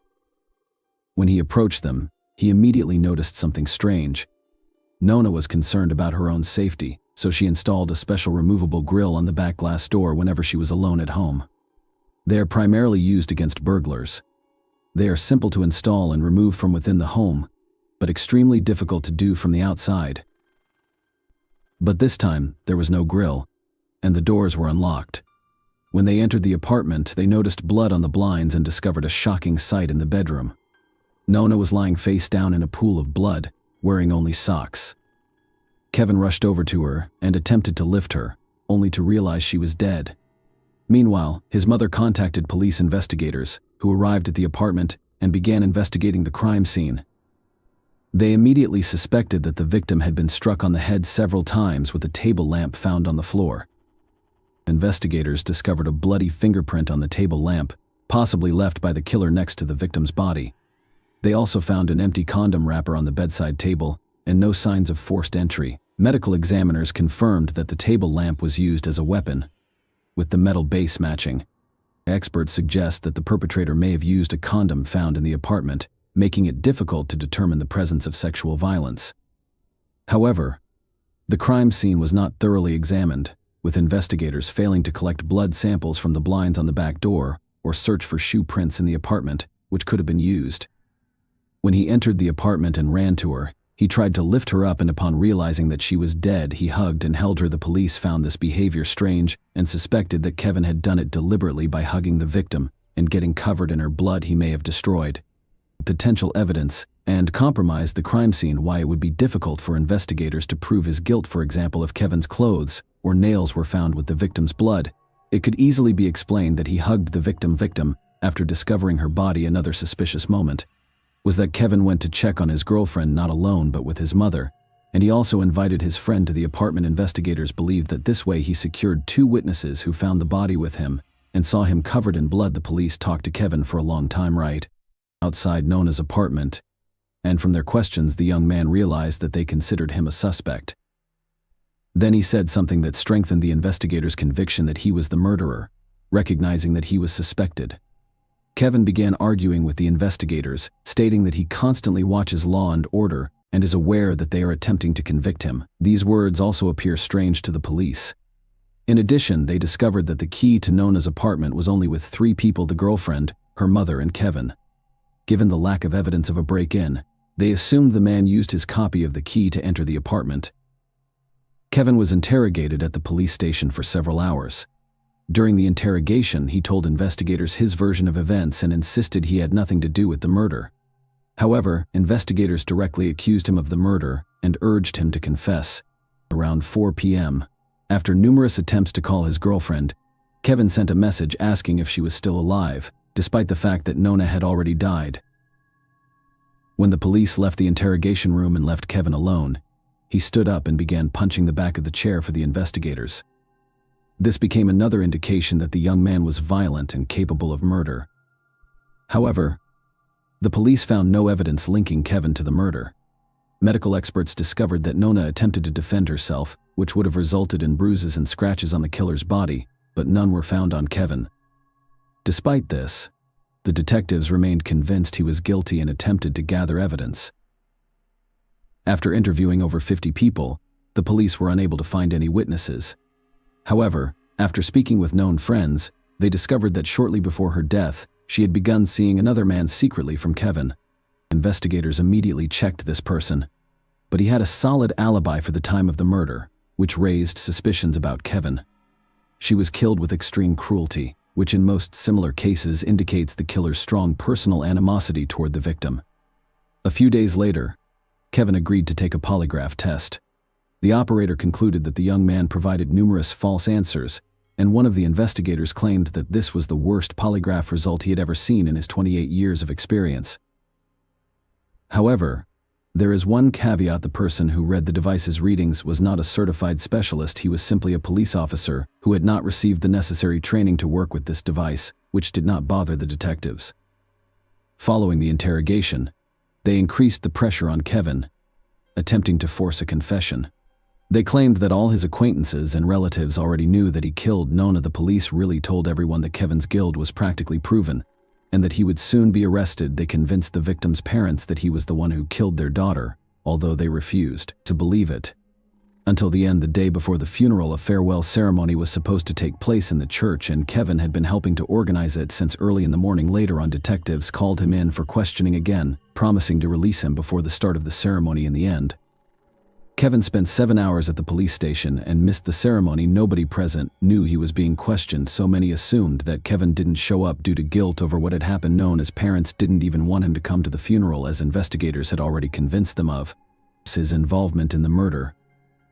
When he approached them, he immediately noticed something strange. Nona was concerned about her own safety, so she installed a special removable grill on the back glass door whenever she was alone at home. They are primarily used against burglars. They are simple to install and remove from within the home, but extremely difficult to do from the outside. But this time, there was no grill, and the doors were unlocked. When they entered the apartment, they noticed blood on the blinds and discovered a shocking sight in the bedroom. Nona was lying face down in a pool of blood, wearing only socks. Kevin rushed over to her and attempted to lift her, only to realize she was dead. Meanwhile, his mother contacted police investigators, who arrived at the apartment and began investigating the crime scene. They immediately suspected that the victim had been struck on the head several times with a table lamp found on the floor. Investigators discovered a bloody fingerprint on the table lamp, possibly left by the killer next to the victim's body. They also found an empty condom wrapper on the bedside table and no signs of forced entry. Medical examiners confirmed that the table lamp was used as a weapon, with the metal base matching. Experts suggest that the perpetrator may have used a condom found in the apartment, making it difficult to determine the presence of sexual violence. However, the crime scene was not thoroughly examined, with investigators failing to collect blood samples from the blinds on the back door or search for shoe prints in the apartment, which could have been used. When he entered the apartment and ran to her, he tried to lift her up, and upon realizing that she was dead, he hugged and held her. The police found this behavior strange and suspected that Kevin had done it deliberately by hugging the victim and getting covered in her blood he may have destroyed. Potential evidence and compromised the crime scene. Why it would be difficult for investigators to prove his guilt. For example, if Kevin's clothes or nails were found with the victim's blood, it could easily be explained that he hugged the victim after discovering her body. Another suspicious moment was that Kevin went to check on his girlfriend not alone but with his mother, and he also invited his friend to the apartment. Investigators believed that this way he secured two witnesses who found the body with him and saw him covered in blood. The police talked to Kevin for a long time right outside Nona's apartment, and from their questions the young man realized that they considered him a suspect. Then he said something that strengthened the investigators' conviction that he was the murderer, recognizing that he was suspected. Kevin began arguing with the investigators, stating that he constantly watches Law and Order and is aware that they are attempting to convict him. These words also appear strange to the police. In addition, they discovered that the key to Nona's apartment was only with three people: the girlfriend, her mother, and Kevin. Given the lack of evidence of a break-in, they assumed the man used his copy of the key to enter the apartment. Kevin was interrogated at the police station for several hours. During the interrogation, he told investigators his version of events and insisted he had nothing to do with the murder. However, investigators directly accused him of the murder and urged him to confess. Around 4 p.m., after numerous attempts to call his girlfriend, Kevin sent a message asking if she was still alive, despite the fact that Nona had already died. When the police left the interrogation room and left Kevin alone, he stood up and began punching the back of the chair for the investigators. This became another indication that the young man was violent and capable of murder. However, the police found no evidence linking Kevin to the murder. Medical experts discovered that Nona attempted to defend herself, which would have resulted in bruises and scratches on the killer's body, but none were found on Kevin. Despite this, the detectives remained convinced he was guilty and attempted to gather evidence. After interviewing over 50 people, the police were unable to find any witnesses. However, after speaking with known friends, they discovered that shortly before her death, she had begun seeing another man secretly from Kevin. Investigators immediately checked this person, but he had a solid alibi for the time of the murder, which raised suspicions about Kevin. She was killed with extreme cruelty, which in most similar cases indicates the killer's strong personal animosity toward the victim. A few days later, Kevin agreed to take a polygraph test. The operator concluded that the young man provided numerous false answers, and one of the investigators claimed that this was the worst polygraph result he had ever seen in his 28 years of experience. However, there is one caveat: the person who read the device's readings was not a certified specialist. He was simply a police officer who had not received the necessary training to work with this device, which did not bother the detectives. Following the interrogation, they increased the pressure on Kevin, attempting to force a confession. They claimed that all his acquaintances and relatives already knew that he killed Nona. The police really told everyone that Kevin's guilt was practically proven, and that he would soon be arrested. They convinced the victim's parents that he was the one who killed their daughter, although they refused to believe it. Until the end, the day before the funeral, a farewell ceremony was supposed to take place in the church, and Kevin had been helping to organize it since early in the morning. Later on, detectives called him in for questioning again, promising to release him before the start of the ceremony. In the end, Kevin spent 7 hours at the police station and missed the ceremony. Nobody present knew he was being questioned, so many assumed that Kevin didn't show up due to guilt over what had happened. Nona's parents didn't even want him to come to the funeral, as investigators had already convinced them of his involvement in the murder.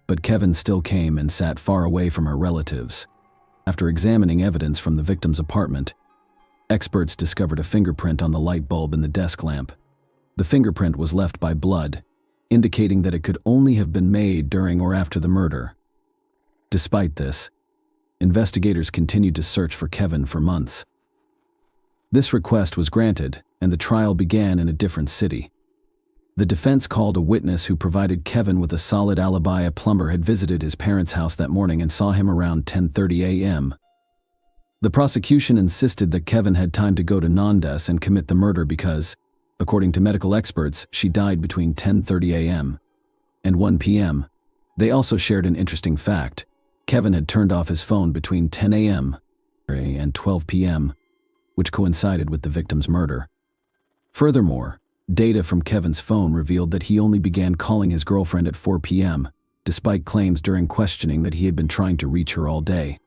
But Kevin still came and sat far away from her relatives. After examining evidence from the victim's apartment, experts discovered a fingerprint on the light bulb in the desk lamp. The fingerprint was left by blood, indicating that it could only have been made during or after the murder. Despite this, investigators continued to search for Kevin for months. This request was granted, and the trial began in a different city. The defense called a witness who provided Kevin with a solid alibi. A plumber had visited his parents' house that morning and saw him around 10:30 a.m. The prosecution insisted that Kevin had time to go to Nandas and commit the murder because, according to medical experts, she died between 10:30 a.m. and 1 p.m. They also shared an interesting fact: Kevin had turned off his phone between 10 a.m. and 12 p.m., which coincided with the victim's murder. Furthermore, data from Kevin's phone revealed that he only began calling his girlfriend at 4 p.m., despite claims during questioning that he had been trying to reach her all day.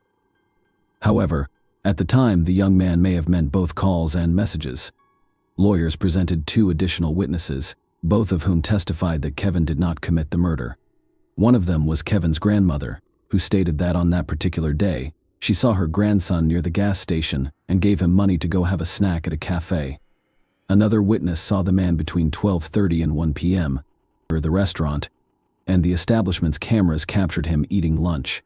However, at the time, the young man may have meant both calls and messages. Lawyers presented 2 additional witnesses, both of whom testified that Kevin did not commit the murder. One of them was Kevin's grandmother, who stated that on that particular day, she saw her grandson near the gas station and gave him money to go have a snack at a cafe. Another witness saw the man between 12:30 and 1 p.m. at the restaurant, and the establishment's cameras captured him eating lunch.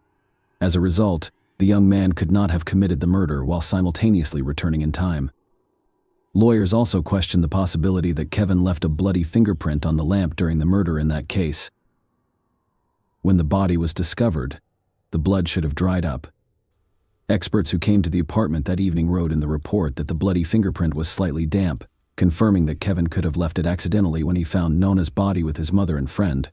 As a result, the young man could not have committed the murder while simultaneously returning in time. Lawyers also questioned the possibility that Kevin left a bloody fingerprint on the lamp during the murder. In that case, when the body was discovered, the blood should have dried up. Experts who came to the apartment that evening wrote in the report that the bloody fingerprint was slightly damp, confirming that Kevin could have left it accidentally when he found Nona's body with his mother and friend.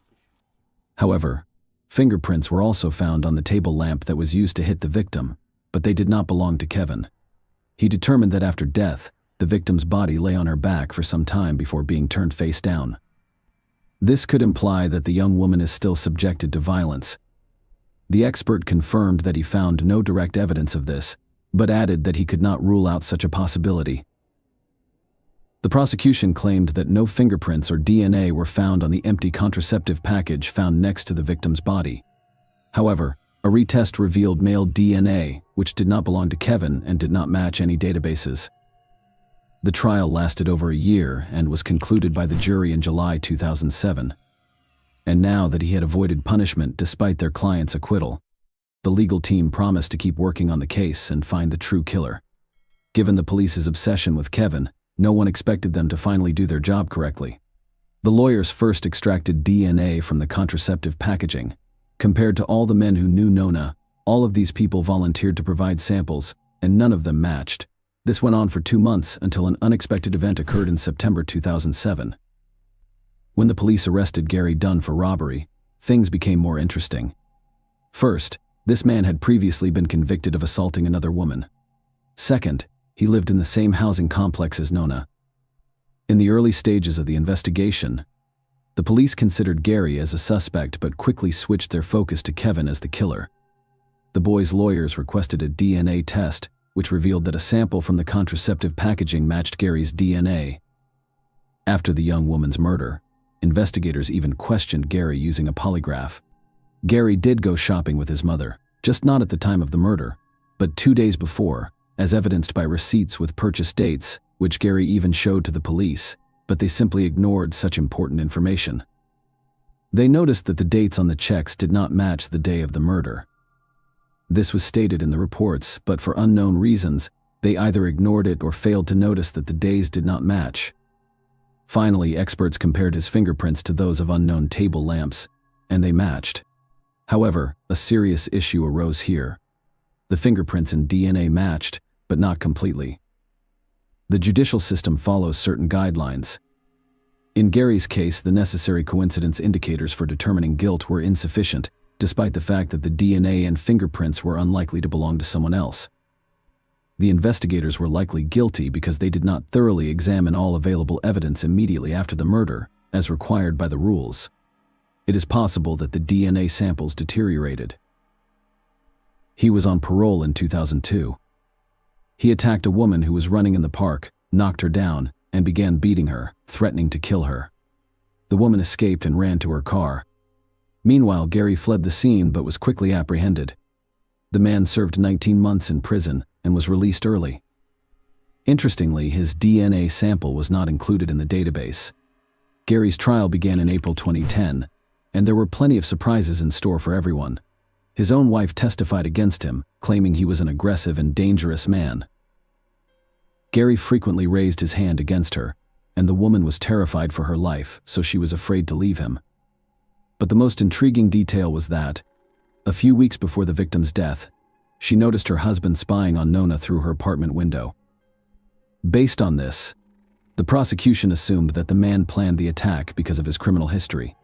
However, fingerprints were also found on the table lamp that was used to hit the victim, but they did not belong to Kevin. He determined that after death, the victim's body lay on her back for some time before being turned face down. This could imply that the young woman is still subjected to violence. The expert confirmed that he found no direct evidence of this, but added that he could not rule out such a possibility. The prosecution claimed that no fingerprints or DNA were found on the empty contraceptive package found next to the victim's body. However, a retest revealed male DNA, which did not belong to Kevin and did not match any databases. The trial lasted over a year and was concluded by the jury in July 2007. And now that he had avoided punishment despite their client's acquittal, the legal team promised to keep working on the case and find the true killer. Given the police's obsession with Kevin, no one expected them to finally do their job correctly. The lawyers first extracted DNA from the contraceptive packaging. Compared to all the men who knew Nona, all of these people volunteered to provide samples, and none of them matched. This went on for 2 months until an unexpected event occurred in September 2007. When the police arrested Gary Dunn for robbery, things became more interesting. First, this man had previously been convicted of assaulting another woman. Second, he lived in the same housing complex as Nona. In the early stages of the investigation, The police considered Gary as a suspect but quickly switched their focus to Kevin as the killer. The boy's lawyers requested a DNA test, which revealed that a sample from the contraceptive packaging matched Gary's DNA. After the young woman's murder, investigators even questioned Gary using a polygraph. Gary did go shopping with his mother, just not at the time of the murder, but 2 days before, as evidenced by receipts with purchase dates, which Gary even showed to the police, but they simply ignored such important information. They noticed that the dates on the checks did not match the day of the murder. This was stated in the reports, but for unknown reasons, they either ignored it or failed to notice that the days did not match. Finally, experts compared his fingerprints to those of unknown table lamps, and they matched. However, a serious issue arose here. The fingerprints and DNA matched, but not completely. The judicial system follows certain guidelines. In Gary's case, the necessary coincidence indicators for determining guilt were insufficient, despite the fact that the DNA and fingerprints were unlikely to belong to someone else. The investigators were likely guilty because they did not thoroughly examine all available evidence immediately after the murder, as required by the rules. It is possible that the DNA samples deteriorated. He was on parole in 2002. He attacked a woman who was running in the park, knocked her down, and began beating her, threatening to kill her. The woman escaped and ran to her car. Meanwhile, Gary fled the scene but was quickly apprehended. The man served 19 months in prison and was released early. Interestingly, his DNA sample was not included in the database. Gary's trial began in April 2010, and there were plenty of surprises in store for everyone. His own wife testified against him, claiming he was an aggressive and dangerous man. Gary frequently raised his hand against her, and the woman was terrified for her life, so she was afraid to leave him. But the most intriguing detail was that, a few weeks before the victim's death, she noticed her husband spying on Nona through her apartment window. Based on this, the prosecution assumed that the man planned the attack because of his criminal history.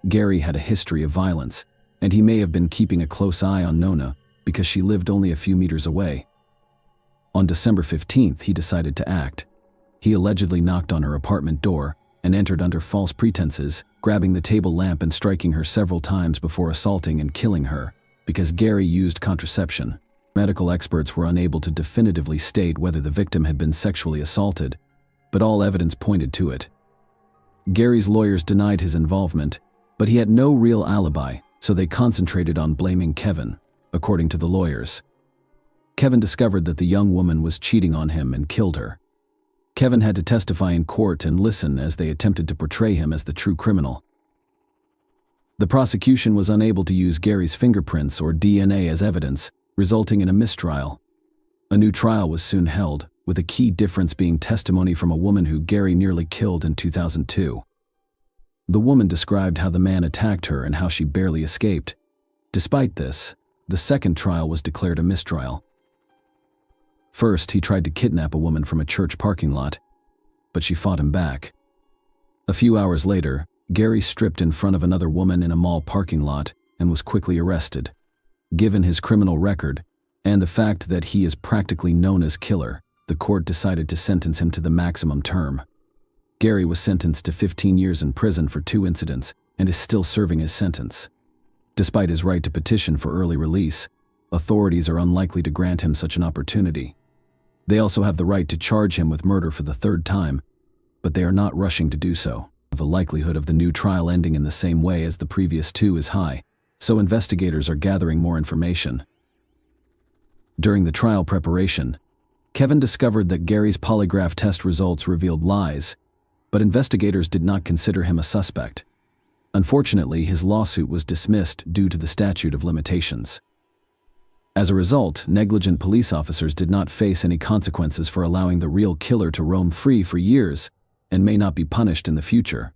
Gary had a history of violence, and he may have been keeping a close eye on Nona because she lived only a few meters away. On December 15th, he decided to act. He allegedly knocked on her apartment door and entered under false pretenses, grabbing the table lamp and striking her several times before assaulting and killing her, because Gary used contraception. Medical experts were unable to definitively state whether the victim had been sexually assaulted, but all evidence pointed to it. Gary's lawyers denied his involvement, but he had no real alibi, so they concentrated on blaming Kevin, according to the lawyers. Kevin discovered that the young woman was cheating on him and killed her. Kevin had to testify in court and listen as they attempted to portray him as the true criminal. The prosecution was unable to use Gary's fingerprints or DNA as evidence, resulting in a mistrial. A new trial was soon held, with a key difference being testimony from a woman who Gary nearly killed in 2002. The woman described how the man attacked her and how she barely escaped. Despite this, the second trial was declared a mistrial. First, he tried to kidnap a woman from a church parking lot, but she fought him back. A few hours later, Gary stripped in front of another woman in a mall parking lot and was quickly arrested. Given his criminal record, and the fact that he is practically known as killer, the court decided to sentence him to the maximum term. Gary was sentenced to 15 years in prison for 2 incidents and is still serving his sentence. Despite his right to petition for early release, authorities are unlikely to grant him such an opportunity. They also have the right to charge him with murder for the 3rd time, but they are not rushing to do so. The likelihood of the new trial ending in the same way as the previous 2 is high, so investigators are gathering more information. During the trial preparation, Kevin discovered that Gary's polygraph test results revealed lies, but investigators did not consider him a suspect. Unfortunately, his lawsuit was dismissed due to the statute of limitations. As a result, negligent police officers did not face any consequences for allowing the real killer to roam free for years and may not be punished in the future.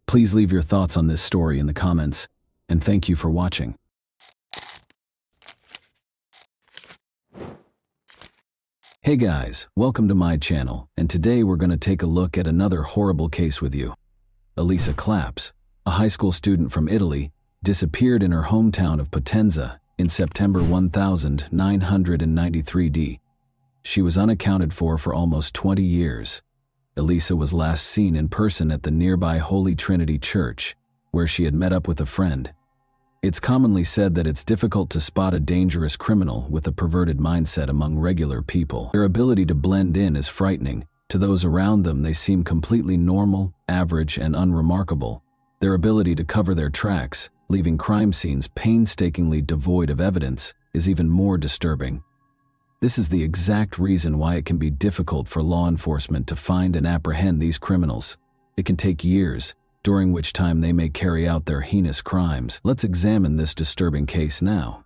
Please leave your thoughts on this story in the comments, and thank you for watching. Hey guys, welcome to my channel, and today we're going to take a look at another horrible case with you. Elisa Claps, a high school student from Italy, disappeared in her hometown of Potenza in September 1993 D. She was unaccounted for almost 20 years. Elisa was last seen in person at the nearby Holy Trinity Church, where she had met up with a friend. It's commonly said that it's difficult to spot a dangerous criminal with a perverted mindset among regular people. Their ability to blend in is frightening. To those around them, they seem completely normal, average, and unremarkable. Their ability to cover their tracks, leaving crime scenes painstakingly devoid of evidence, is even more disturbing. This is the exact reason why it can be difficult for law enforcement to find and apprehend these criminals. It can take years, during which time they may carry out their heinous crimes. Let's examine this disturbing case now.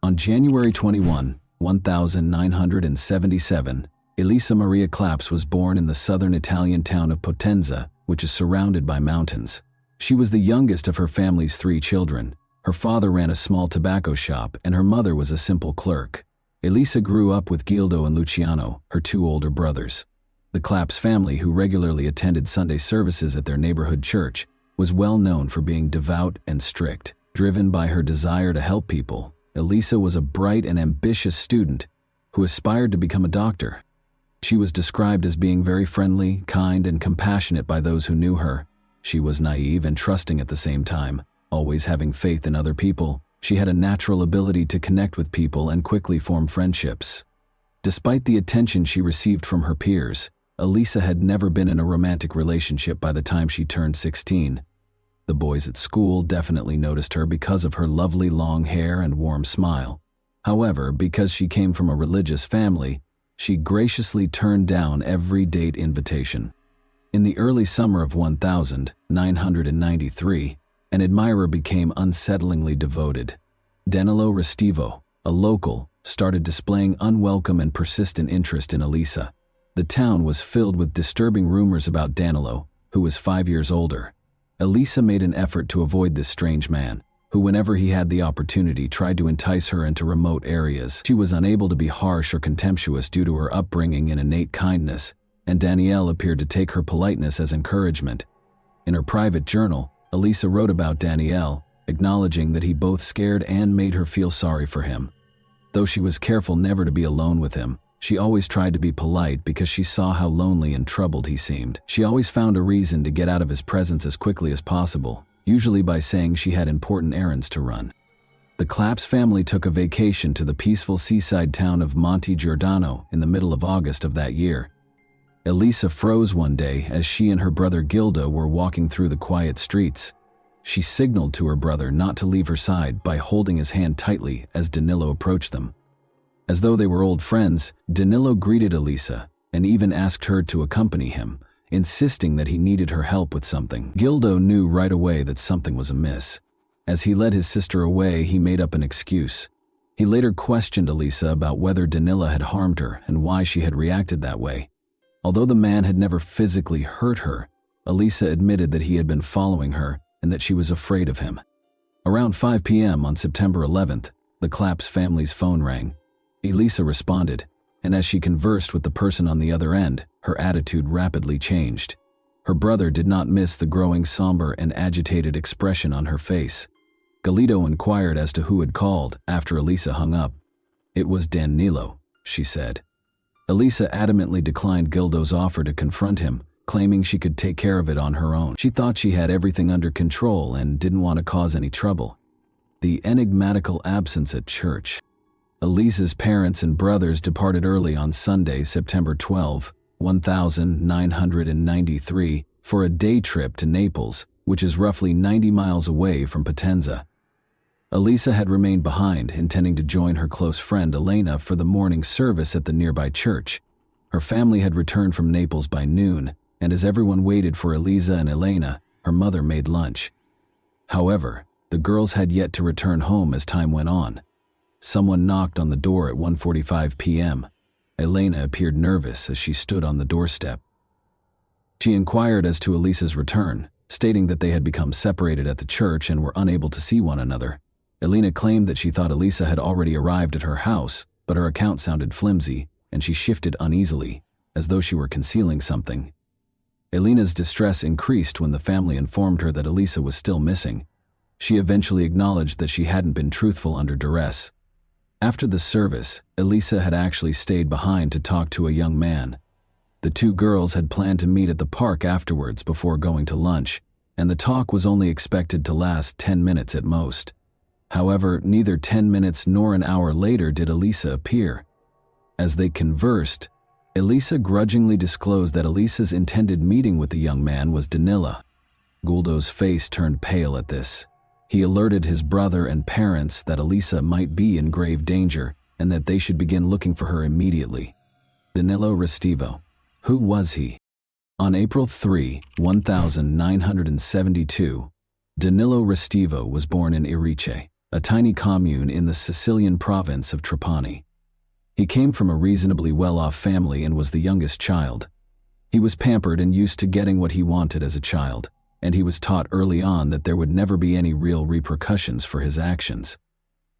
On January 21, 1977, Elisa Maria Claps was born in the southern Italian town of Potenza, which is surrounded by mountains. She was the youngest of her family's 3 children. Her father ran a small tobacco shop, and her mother was a simple clerk. Elisa grew up with Gildo and Luciano, her 2 older brothers. The Claps family, who regularly attended Sunday services at their neighborhood church, was well known for being devout and strict. Driven by her desire to help people, Elisa was a bright and ambitious student who aspired to become a doctor. She was described as being very friendly, kind, and compassionate by those who knew her. She was naive and trusting at the same time, always having faith in other people. She had a natural ability to connect with people and quickly form friendships. Despite the attention she received from her peers, Elisa had never been in a romantic relationship by the time she turned 16. The boys at school definitely noticed her because of her lovely long hair and warm smile. However, because she came from a religious family, she graciously turned down every date invitation. In the early summer of 1993, an admirer became unsettlingly devoted. Danilo Restivo, a local, started displaying unwelcome and persistent interest in Elisa. The town was filled with disturbing rumors about Danilo, who was 5 years older. Elisa made an effort to avoid this strange man, who whenever he had the opportunity tried to entice her into remote areas. She was unable to be harsh or contemptuous due to her upbringing and innate kindness, and Danielle appeared to take her politeness as encouragement. In her private journal, Elisa wrote about Danielle, acknowledging that he both scared and made her feel sorry for him. Though she was careful never to be alone with him, she always tried to be polite because she saw how lonely and troubled he seemed. She always found a reason to get out of his presence as quickly as possible, usually by saying she had important errands to run. The Claps family took a vacation to the peaceful seaside town of Monte Giordano in the middle of August of that year. Elisa froze one day as she and her brother Gildo were walking through the quiet streets. She signaled to her brother not to leave her side by holding his hand tightly as Danilo approached them. As though they were old friends, Danilo greeted Elisa and even asked her to accompany him, insisting that he needed her help with something. Gildo knew right away that something was amiss. As he led his sister away, he made up an excuse. He later questioned Elisa about whether Danilo had harmed her and why she had reacted that way. Although the man had never physically hurt her, Elisa admitted that he had been following her and that she was afraid of him. Around 5 p.m. on September 11th, the Claps family's phone rang. Elisa responded, and as she conversed with the person on the other end, her attitude rapidly changed. Her brother did not miss the growing somber and agitated expression on her face. Galito inquired as to who had called after Elisa hung up. "It was Danilo," she said. Elisa adamantly declined Gildo's offer to confront him, claiming she could take care of it on her own. She thought she had everything under control and didn't want to cause any trouble. The enigmatical absence at church. Elisa's parents and brothers departed early on Sunday, September 12, 1993, for a day trip to Naples, which is roughly 90 miles away from Potenza. Elisa had remained behind, intending to join her close friend Elena for the morning service at the nearby church. Her family had returned from Naples by noon, and as everyone waited for Elisa and Elena, her mother made lunch. However, the girls had yet to return home as time went on. Someone knocked on the door at 1:45 p.m. Elena appeared nervous as she stood on the doorstep. She inquired as to Elisa's return, stating that they had become separated at the church and were unable to see one another. Elena claimed that she thought Elisa had already arrived at her house, but her account sounded flimsy, and she shifted uneasily, as though she were concealing something. Elena's distress increased when the family informed her that Elisa was still missing. She eventually acknowledged that she hadn't been truthful under duress. After the service, Elisa had actually stayed behind to talk to a young man. The two girls had planned to meet at the park afterwards before going to lunch, and the talk was only expected to last 10 minutes at most. However, neither 10 minutes nor an hour later did Elisa appear. As they conversed, Elisa grudgingly disclosed that Elisa's intended meeting with the young man was Danila. Guldo's face turned pale at this. He alerted his brother and parents that Elisa might be in grave danger and that they should begin looking for her immediately. Danilo Restivo. Who was he? On April 3, 1972, Danilo Restivo was born in Irice, a tiny commune in the Sicilian province of Trapani. He came from a reasonably well-off family and was the youngest child. He was pampered and used to getting what he wanted as a child, and he was taught early on that there would never be any real repercussions for his actions.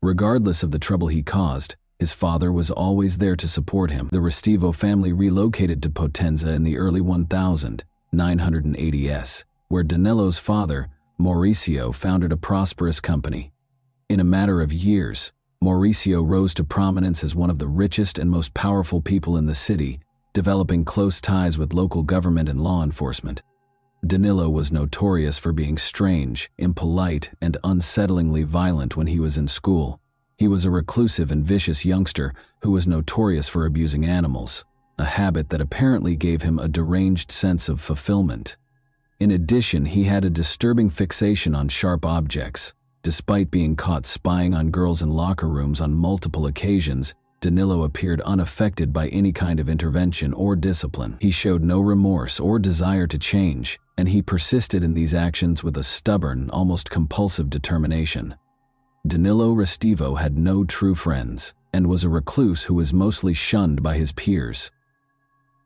Regardless of the trouble he caused, his father was always there to support him. The Restivo family relocated to Potenza in the early 1980s, where Danilo's father, Mauricio, founded a prosperous company. In a matter of years, Mauricio rose to prominence as one of the richest and most powerful people in the city, developing close ties with local government and law enforcement. Danilo was notorious for being strange, impolite, and unsettlingly violent when he was in school. He was a reclusive and vicious youngster who was notorious for abusing animals, a habit that apparently gave him a deranged sense of fulfillment. In addition, he had a disturbing fixation on sharp objects. Despite being caught spying on girls in locker rooms on multiple occasions, Danilo appeared unaffected by any kind of intervention or discipline. He showed no remorse or desire to change, and he persisted in these actions with a stubborn, almost compulsive determination. Danilo Restivo had no true friends and was a recluse who was mostly shunned by his peers.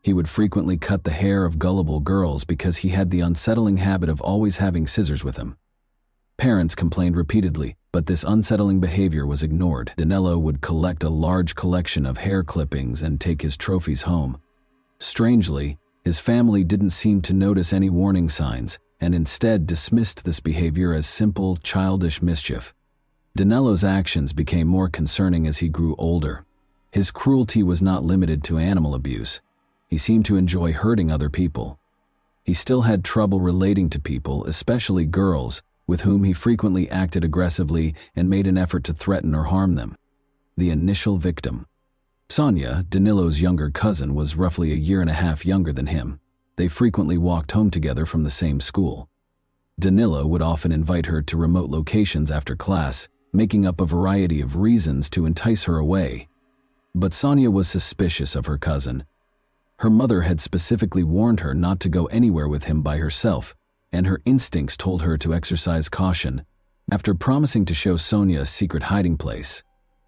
He would frequently cut the hair of gullible girls because he had the unsettling habit of always having scissors with him. Parents complained repeatedly, but this unsettling behavior was ignored. Danilo would collect a large collection of hair clippings and take his trophies home. Strangely, his family didn't seem to notice any warning signs and instead dismissed this behavior as simple, childish mischief. Danilo's actions became more concerning as he grew older. His cruelty was not limited to animal abuse. He seemed to enjoy hurting other people. He still had trouble relating to people, especially girls, with whom he frequently acted aggressively and made an effort to threaten or harm them. The initial victim. Sonia, Danilo's younger cousin, was roughly a year and a half younger than him. They frequently walked home together from the same school. Danilo would often invite her to remote locations after class, making up a variety of reasons to entice her away. But Sonia was suspicious of her cousin. Her mother had specifically warned her not to go anywhere with him by herself, and her instincts told her to exercise caution. After promising to show Sonia a secret hiding place,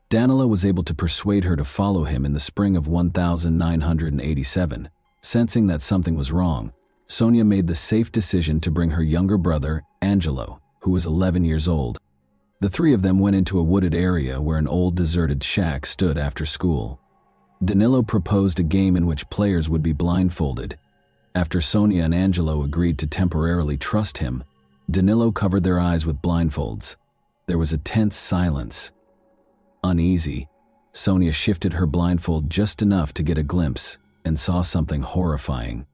Danilo was able to persuade her to follow him in the spring of 1987. Sensing that something was wrong, Sonia made the safe decision to bring her younger brother, Angelo, who was 11 years old. The three of them went into a wooded area where an old deserted shack stood after school. Danilo proposed a game in which players would be blindfolded. After Sonia and Angelo agreed to temporarily trust him, Danilo covered their eyes with blindfolds. There was a tense silence. Uneasy, Sonia shifted her blindfold just enough to get a glimpse and saw something horrifying.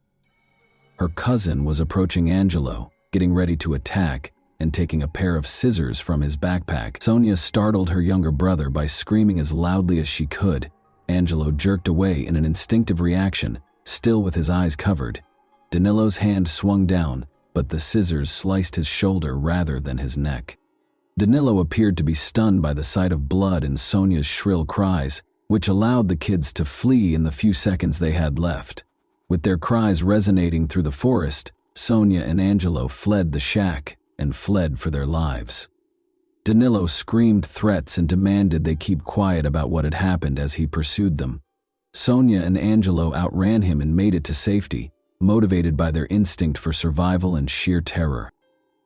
Her cousin was approaching Angelo, getting ready to attack and taking a pair of scissors from his backpack. Sonia startled her younger brother by screaming as loudly as she could. Angelo jerked away in an instinctive reaction, still with his eyes covered. Danilo's hand swung down, but the scissors sliced his shoulder rather than his neck. Danilo appeared to be stunned by the sight of blood and Sonia's shrill cries, which allowed the kids to flee in the few seconds they had left. With their cries resonating through the forest, Sonia and Angelo fled the shack and fled for their lives. Danilo screamed threats and demanded they keep quiet about what had happened as he pursued them. Sonia and Angelo outran him and made it to safety, motivated by their instinct for survival and sheer terror.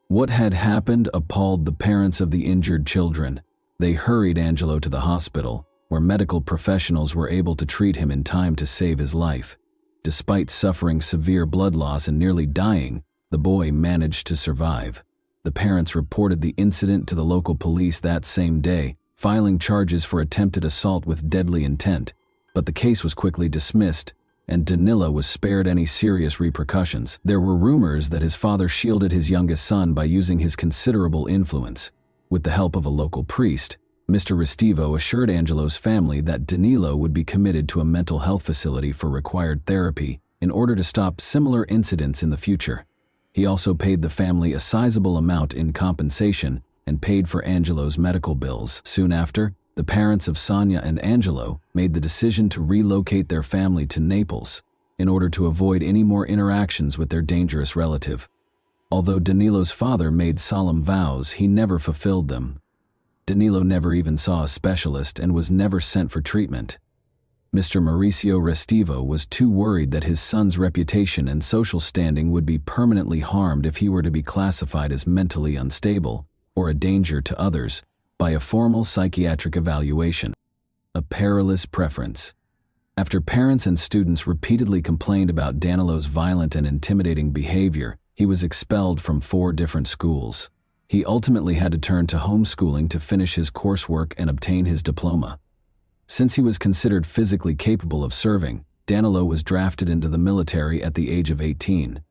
What had happened appalled the parents of the injured children. They hurried Angelo to the hospital, where medical professionals were able to treat him in time to save his life. Despite suffering severe blood loss and nearly dying, the boy managed to survive. The parents reported the incident to the local police that same day, filing charges for attempted assault with deadly intent, but the case was quickly dismissed and Danilo was spared any serious repercussions. There were rumors that his father shielded his youngest son by using his considerable influence. With the help of a local priest, Mr. Restivo assured Angelo's family that Danilo would be committed to a mental health facility for required therapy in order to stop similar incidents in the future. He also paid the family a sizable amount in compensation and paid for Angelo's medical bills. Soon after, the parents of Sonia and Angelo made the decision to relocate their family to Naples in order to avoid any more interactions with their dangerous relative. Although Danilo's father made solemn vows, he never fulfilled them. Danilo never even saw a specialist and was never sent for treatment. Mr. Mauricio Restivo was too worried that his son's reputation and social standing would be permanently harmed if he were to be classified as mentally unstable or a danger to others by a formal psychiatric evaluation. A perilous preference. After parents and students repeatedly complained about Danilo's violent and intimidating behavior, he was expelled from 4 different schools. He ultimately had to turn to homeschooling to finish his coursework and obtain his diploma. Since he was considered physically capable of serving, Danilo was drafted into the military at the age of 18.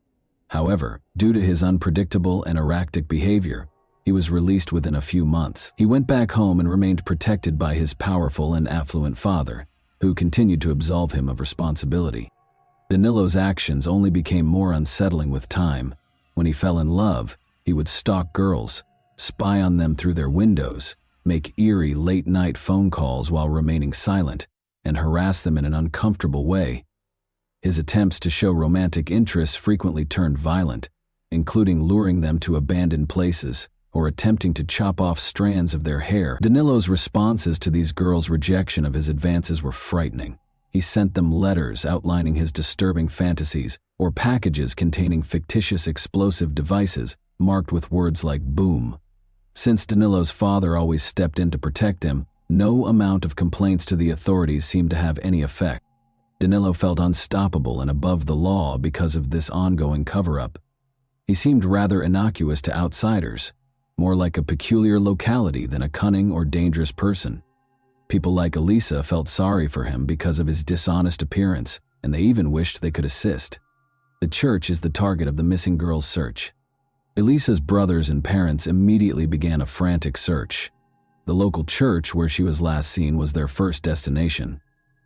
However, due to his unpredictable and erratic behavior, he was released within a few months. He went back home and remained protected by his powerful and affluent father, who continued to absolve him of responsibility. Danilo's actions only became more unsettling with time. When he fell in love, he would stalk girls, spy on them through their windows, make eerie late-night phone calls while remaining silent, and harass them in an uncomfortable way. His attempts to show romantic interest frequently turned violent, including luring them to abandoned places or attempting to chop off strands of their hair. Danilo's responses to these girls' rejection of his advances were frightening. He sent them letters outlining his disturbing fantasies or packages containing fictitious explosive devices marked with words like boom. Since Danilo's father always stepped in to protect him, no amount of complaints to the authorities seemed to have any effect. Danilo felt unstoppable and above the law because of this ongoing cover-up. He seemed rather innocuous to outsiders, more like a peculiar locality than a cunning or dangerous person. People like Elisa felt sorry for him because of his dishonest appearance, and they even wished they could assist. The church is the target of the missing girl's search. Elisa's brothers and parents immediately began a frantic search. The local church where she was last seen was their first destination.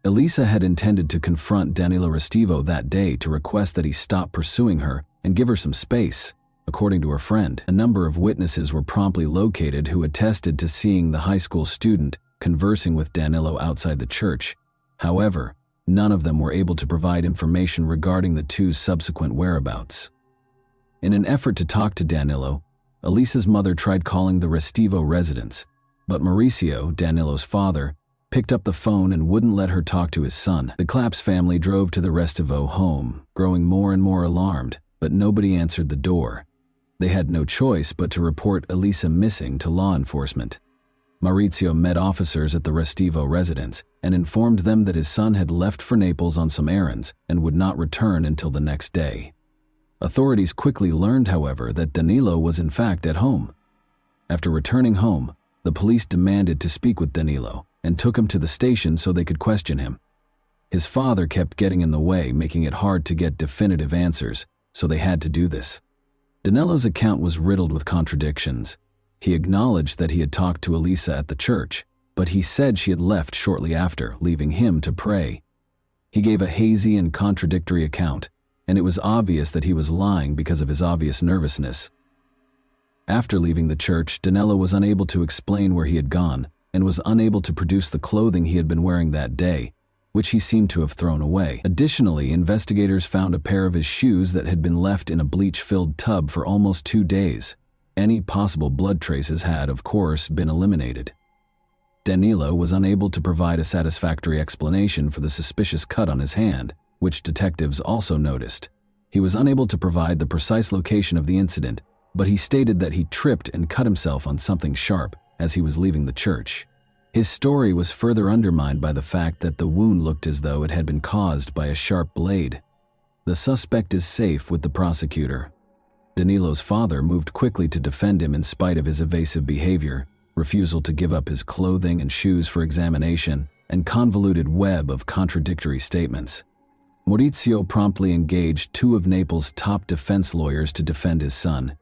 Elisa had intended to confront Danilo Restivo that day to request that he stop pursuing her and give her some space. According to her friend, a number of witnesses were promptly located who attested to seeing the high school student conversing with Danilo outside the church. However, none of them were able to provide information regarding the two's subsequent whereabouts. In an effort to talk to Danilo, Elisa's mother tried calling the Restivo residence, but Mauricio, Danilo's father, picked up the phone and wouldn't let her talk to his son. The Claps family drove to the Restivo home, growing more and more alarmed, but nobody answered the door. They had no choice but to report Elisa missing to law enforcement. Maurizio met officers at the Restivo residence and informed them that his son had left for Naples on some errands and would not return until the next day. Authorities quickly learned, however, that Danilo was in fact at home. After returning home, the police demanded to speak with Danilo and took him to the station so they could question him. His father kept getting in the way, making it hard to get definitive answers, so they had to do this. Danilo's account was riddled with contradictions. He acknowledged that he had talked to Elisa at the church, but he said she had left shortly after, leaving him to pray. He gave a hazy and contradictory account, and it was obvious that he was lying because of his obvious nervousness. After leaving the church, Danilo was unable to explain where he had gone and was unable to produce the clothing he had been wearing that day, which he seemed to have thrown away. Additionally, investigators found a pair of his shoes that had been left in a bleach-filled tub for almost 2 days. Any possible blood traces had, of course, been eliminated. Danilo was unable to provide a satisfactory explanation for the suspicious cut on his hand, which detectives also noticed. He was unable to provide the precise location of the incident, but he stated that he tripped and cut himself on something sharp as he was leaving the church. His story was further undermined by the fact that the wound looked as though it had been caused by a sharp blade. The suspect is safe with the prosecutor. Danilo's father moved quickly to defend him in spite of his evasive behavior, refusal to give up his clothing and shoes for examination, and convoluted web of contradictory statements. Maurizio promptly engaged two of Naples' top defense lawyers to defend his son.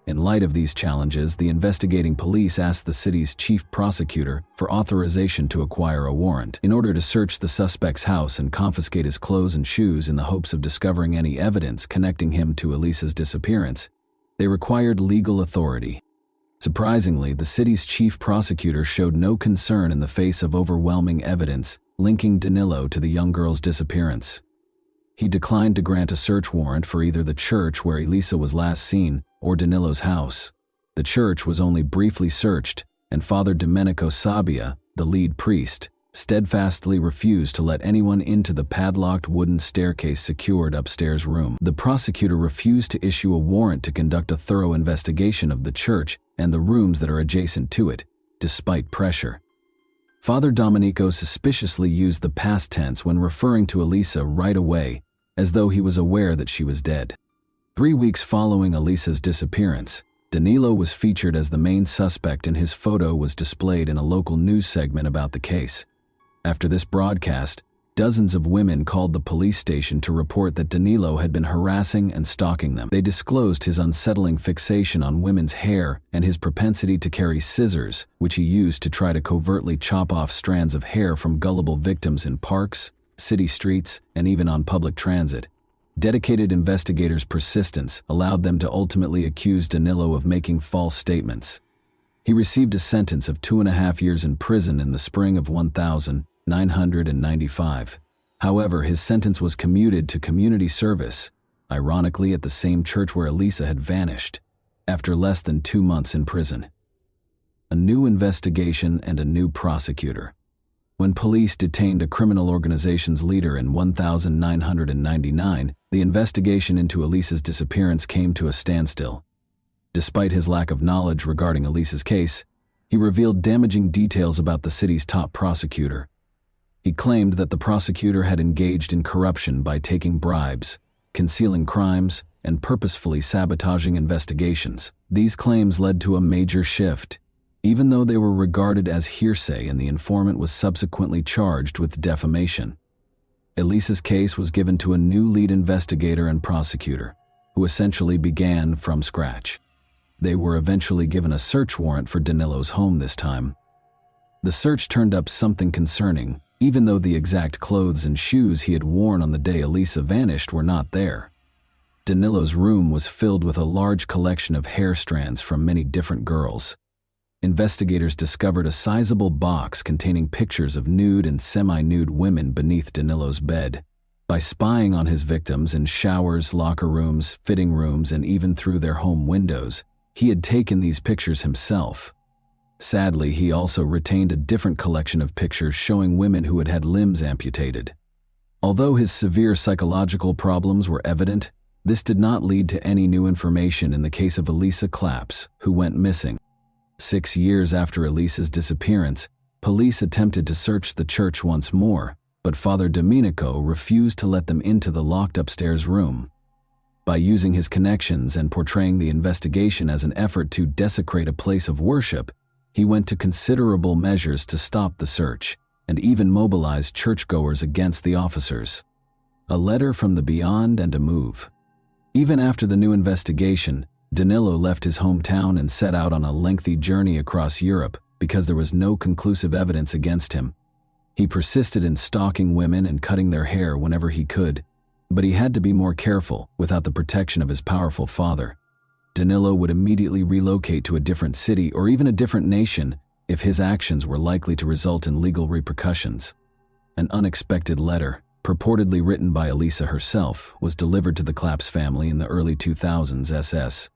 In light of these challenges, the investigating police asked the city's chief prosecutor for authorization to acquire a warrant in order to search the suspect's house and confiscate his clothes and shoes in the hopes of discovering any evidence connecting him to Elisa's disappearance. They required legal authority. Surprisingly, the city's chief prosecutor showed no concern in the face of overwhelming evidence linking Danilo to the young girl's disappearance. He declined to grant a search warrant for either the church where Elisa was last seen or Danilo's house. The church was only briefly searched, and Father Domenico Sabbia, the lead priest, steadfastly refused to let anyone into the padlocked wooden staircase secured upstairs room. The prosecutor refused to issue a warrant to conduct a thorough investigation of the church and the rooms that are adjacent to it, despite pressure. Father Domenico suspiciously used the past tense when referring to Elisa right away, as though he was aware that she was dead. 3 weeks following Elisa's disappearance, Danilo was featured as the main suspect and his photo was displayed in a local news segment about the case. After this broadcast, dozens of women called the police station to report that Danilo had been harassing and stalking them. They disclosed his unsettling fixation on women's hair and his propensity to carry scissors, which he used to try to covertly chop off strands of hair from gullible victims in parks, city streets, and even on public transit. Dedicated investigators' persistence allowed them to ultimately accuse Danilo of making false statements. He received a sentence of 2.5 years in prison in the spring of 1995. However, his sentence was commuted to community service, ironically at the same church where Elisa had vanished, after less than 2 months in prison. A new investigation and a new prosecutor. When police detained a criminal organization's leader in 1999, the investigation into Elisa's disappearance came to a standstill. Despite his lack of knowledge regarding Elisa's case, he revealed damaging details about the city's top prosecutor. He claimed that the prosecutor had engaged in corruption by taking bribes, concealing crimes, and purposefully sabotaging investigations. These claims led to a major shift, even though they were regarded as hearsay and the informant was subsequently charged with defamation. Elisa's case was given to a new lead investigator and prosecutor, who essentially began from scratch. They were eventually given a search warrant for Danilo's home this time. The search turned up something concerning, even though the exact clothes and shoes he had worn on the day Elisa vanished were not there. Danilo's room was filled with a large collection of hair strands from many different girls. Investigators discovered a sizable box containing pictures of nude and semi-nude women beneath Danilo's bed. By spying on his victims in showers, locker rooms, fitting rooms, and even through their home windows, he had taken these pictures himself. Sadly, he also retained a different collection of pictures showing women who had had limbs amputated. Although his severe psychological problems were evident, this did not lead to any new information in the case of Elisa Claps, who went missing. 6 years after Elisa's disappearance, police attempted to search the church once more, but Father Domenico refused to let them into the locked upstairs room. By using his connections and portraying the investigation as an effort to desecrate a place of worship, he went to considerable measures to stop the search, and even mobilized churchgoers against the officers. A letter from the beyond and a move. Even after the new investigation, Danilo left his hometown and set out on a lengthy journey across Europe because there was no conclusive evidence against him. He persisted in stalking women and cutting their hair whenever he could, but he had to be more careful without the protection of his powerful father. Danilo would immediately relocate to a different city or even a different nation if his actions were likely to result in legal repercussions. An unexpected letter, purportedly written by Elisa herself, was delivered to the Claps family in the early 2000s SS.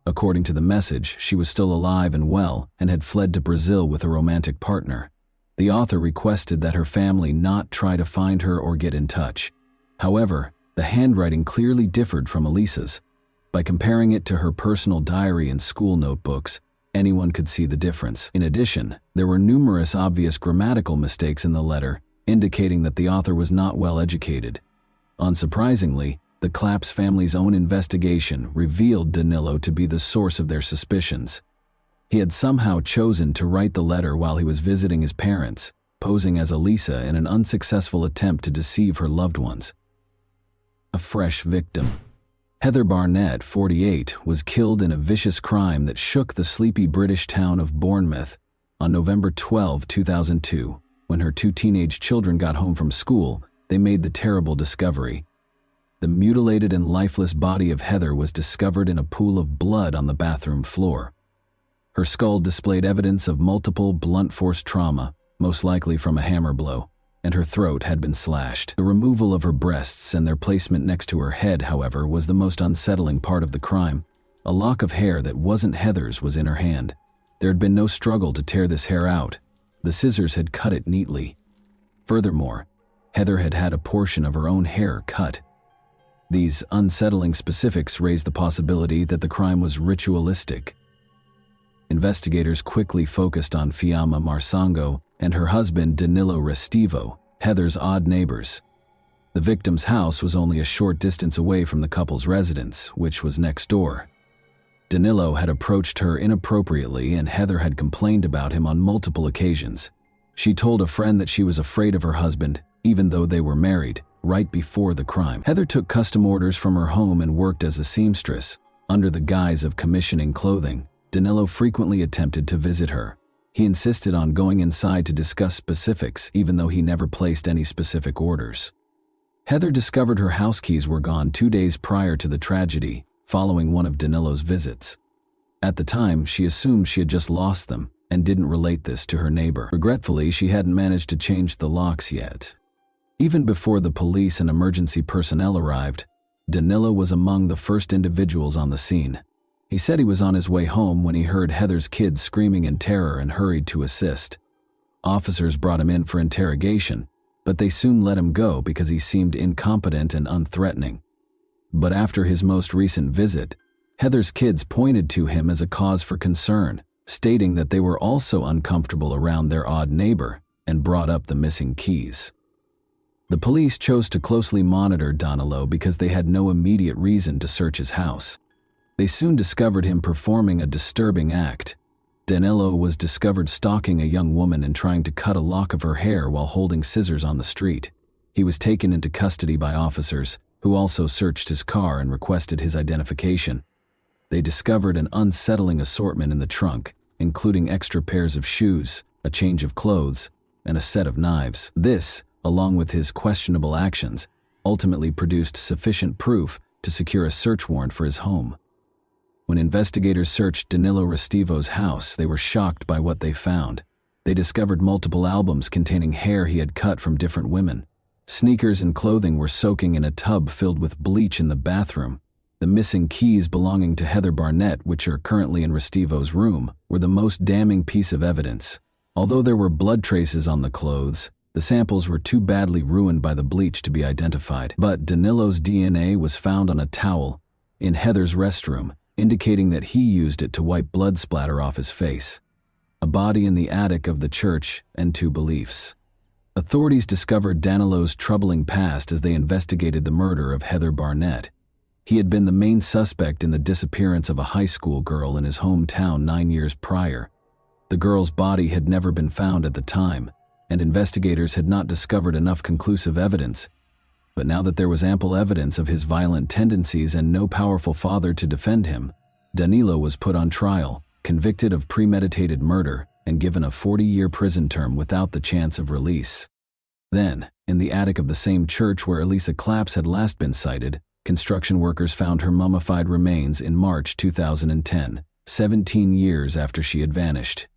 According to the message, she was still alive and well and had fled to Brazil with a romantic partner. The author requested that her family not try to find her or get in touch. However, the handwriting clearly differed from Elisa's. By comparing it to her personal diary and school notebooks, anyone could see the difference. In addition, there were numerous obvious grammatical mistakes in the letter, indicating that the author was not well educated. Unsurprisingly, the Claps family's own investigation revealed Danilo to be the source of their suspicions. He had somehow chosen to write the letter while he was visiting his parents, posing as Elisa in an unsuccessful attempt to deceive her loved ones. a fresh victim. Heather Barnett, 48, was killed in a vicious crime that shook the sleepy British town of Bournemouth on November 12, 2002. When her two teenage children got home from school, they made the terrible discovery. The mutilated and lifeless body of Heather was discovered in a pool of blood on the bathroom floor. Her skull displayed evidence of multiple blunt force trauma, most likely from a hammer blow, and her throat had been slashed. The removal of her breasts and their placement next to her head, however, was the most unsettling part of the crime. A lock of hair that wasn't Heather's was in her hand. There had been no struggle to tear this hair out. The scissors had cut it neatly. Furthermore, Heather had had a portion of her own hair cut. These unsettling specifics raised the possibility that the crime was ritualistic. Investigators quickly focused on Fiamma Marsango and her husband Danilo Restivo, Heather's odd neighbors. The victim's house was only a short distance away from the couple's residence, which was next door. Danilo had approached her inappropriately, and Heather had complained about him on multiple occasions. She told a friend that she was afraid of her husband, even though they were married, right before the crime. Heather took custom orders from her home and worked as a seamstress. Under the guise of commissioning clothing, Danilo frequently attempted to visit her. He insisted on going inside to discuss specifics, even though he never placed any specific orders. Heather discovered her house keys were gone 2 days prior to the tragedy, following one of Danilo's visits. At the time, she assumed she had just lost them and didn't relate this to her neighbor. Regretfully, she hadn't managed to change the locks yet. Even before the police and emergency personnel arrived, Danilo was among the first individuals on the scene. He said he was on his way home when he heard Heather's kids screaming in terror and hurried to assist. Officers brought him in for interrogation, but they soon let him go because he seemed incompetent and unthreatening. But after his most recent visit, Heather's kids pointed to him as a cause for concern, stating that they were also uncomfortable around their odd neighbor and brought up the missing keys. The police chose to closely monitor Danilo because they had no immediate reason to search his house. They soon discovered him performing a disturbing act. Danilo was discovered stalking a young woman and trying to cut a lock of her hair while holding scissors on the street. He was taken into custody by officers, who also searched his car and requested his identification. They discovered an unsettling assortment in the trunk, including extra pairs of shoes, a change of clothes, and a set of knives. This, along with his questionable actions, ultimately produced sufficient proof to secure a search warrant for his home. When investigators searched Danilo Restivo's house, they were shocked by what they found. They discovered multiple albums containing hair he had cut from different women. Sneakers and clothing were soaking in a tub filled with bleach in the bathroom. The missing keys belonging to Heather Barnett, which are currently in Restivo's room, were the most damning piece of evidence. Although there were blood traces on the clothes, the samples were too badly ruined by the bleach to be identified. But Danilo's DNA was found on a towel in Heather's restroom, indicating that he used it to wipe blood splatter off his face. A body in the attic of the church, and 2 beliefs. Authorities discovered Danilo's troubling past as they investigated the murder of Heather Barnett. He had been the main suspect in the disappearance of a high school girl in his hometown 9 years prior. The girl's body had never been found at the time, and investigators had not discovered enough conclusive evidence. But now that there was ample evidence of his violent tendencies and no powerful father to defend him, Danilo was put on trial, convicted of premeditated murder, and given a 40-year prison term without the chance of release. Then, in the attic of the same church where Elisa Claps had last been sighted, construction workers found her mummified remains in March 2010, 17 years after she had vanished.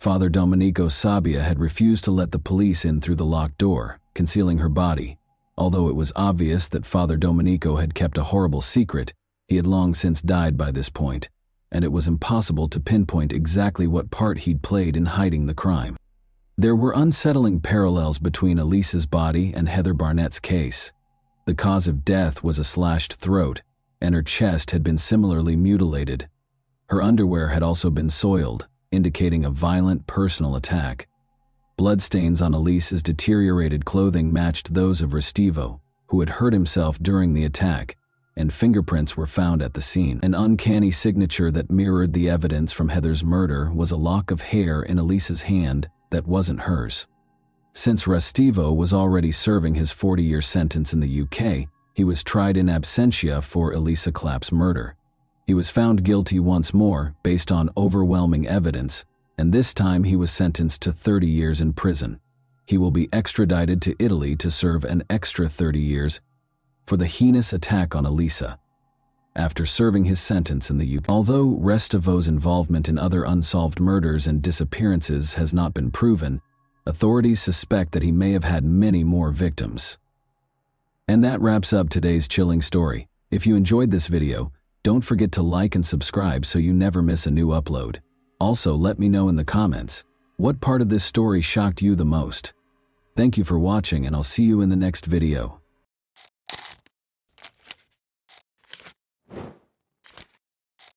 Father Domenico Sabbia had refused to let the police in through the locked door, concealing her body. Although it was obvious that Father Domenico had kept a horrible secret, he had long since died by this point, and it was impossible to pinpoint exactly what part he'd played in hiding the crime. There were unsettling parallels between Elisa's body and Heather Barnett's case. The cause of death was a slashed throat, and her chest had been similarly mutilated. Her underwear had also been soiled, indicating a violent personal attack. Bloodstains on Elisa's deteriorated clothing matched those of Restivo, who had hurt himself during the attack, and fingerprints were found at the scene. An uncanny signature that mirrored the evidence from Heather's murder was a lock of hair in Elisa's hand that wasn't hers. Since Restivo was already serving his 40-year sentence in the UK, He was tried in absentia for Elisa Clapp's murder. He was found guilty once more based on overwhelming evidence, and this time he was sentenced to 30 years in prison. He will be extradited to Italy to serve an extra 30 years for the heinous attack on Elisa. After serving his sentence in the UK, although Restivo's involvement in other unsolved murders and disappearances has not been proven, authorities suspect that he may have had many more victims. And that wraps up today's chilling story. If you enjoyed this video, don't forget to like and subscribe so you never miss a new upload. Also, let me know in the comments, what part of this story shocked you the most? Thank you for watching, and I'll see you in the next video.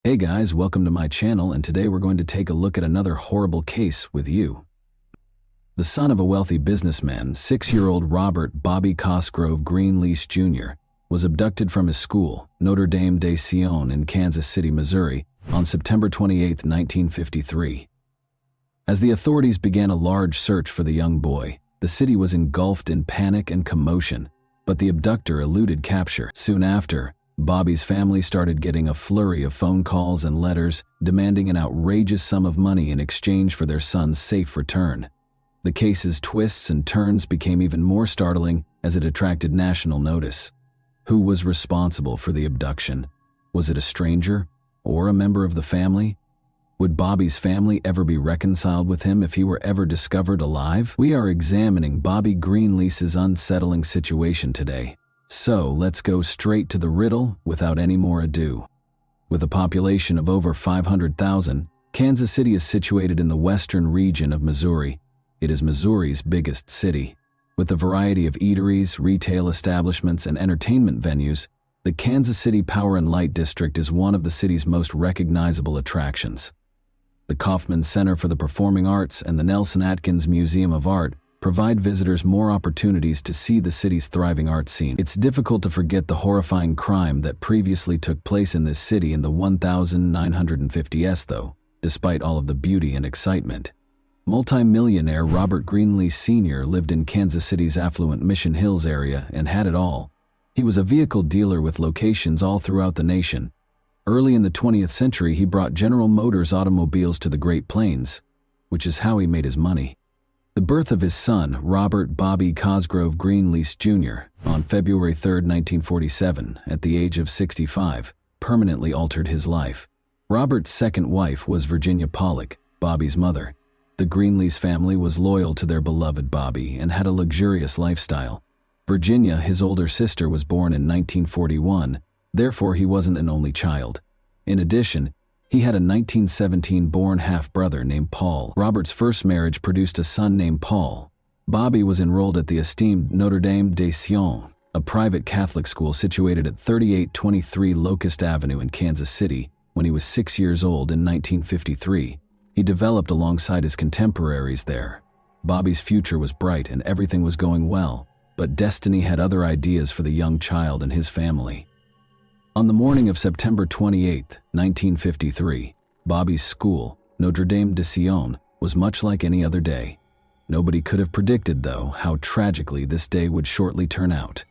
Hey guys, welcome to my channel, and today we're going to take a look at another horrible case with you. The son of a wealthy businessman, 6-year-old Robert Bobby Cosgrove Greenlease Jr., was abducted from his school, Notre Dame de Sion in Kansas City, Missouri, on September 28, 1953. As the authorities began a large search for the young boy, the city was engulfed in panic and commotion, but the abductor eluded capture. Soon after, Bobby's family started getting a flurry of phone calls and letters demanding an outrageous sum of money in exchange for their son's safe return. The case's twists and turns became even more startling as it attracted national notice. Who was responsible for the abduction? Was it a stranger or a member of the family? Would Bobby's family ever be reconciled with him if he were ever discovered alive? We are examining Bobby Greenlease's unsettling situation today. So let's go straight to the riddle without any more ado. With a population of over 500,000, Kansas City is situated in the western region of Missouri. It is Missouri's biggest city. With a variety of eateries, retail establishments, and entertainment venues, the Kansas City Power and Light District is one of the city's most recognizable attractions. The Kaufman Center for the Performing Arts and the Nelson Atkins Museum of Art provide visitors more opportunities to see the city's thriving art scene. It's difficult to forget the horrifying crime that previously took place in this city in the 1950s, though, despite all of the beauty and excitement. Multi-millionaire Robert Greenlease Sr. lived in Kansas City's affluent Mission Hills area and had it all. He was a vehicle dealer with locations all throughout the nation. Early in the 20th century, he brought General Motors automobiles to the Great Plains, which is how he made his money. The birth of his son, Robert Bobby Cosgrove Greenlease Jr., on February 3, 1947, at the age of 65, permanently altered his life. Robert's second wife was Virginia Pollock, Bobby's mother. The Greenlease family was loyal to their beloved Bobby and had a luxurious lifestyle. Virginia, his older sister, was born in 1941, therefore he wasn't an only child. In addition, he had a 1917-born half-brother named Paul. Robert's first marriage produced a son named Paul. Bobby was enrolled at the esteemed Notre Dame de Sion, a private Catholic school situated at 3823 Locust Avenue in Kansas City, when he was 6 years old in 1953. He developed alongside his contemporaries there. Bobby's future was bright and everything was going well, but destiny had other ideas for the young child and his family. On the morning of September 28, 1953, Bobby's school, Notre Dame de Sion, was much like any other day. Nobody could have predicted, though, how tragically this day would shortly turn out.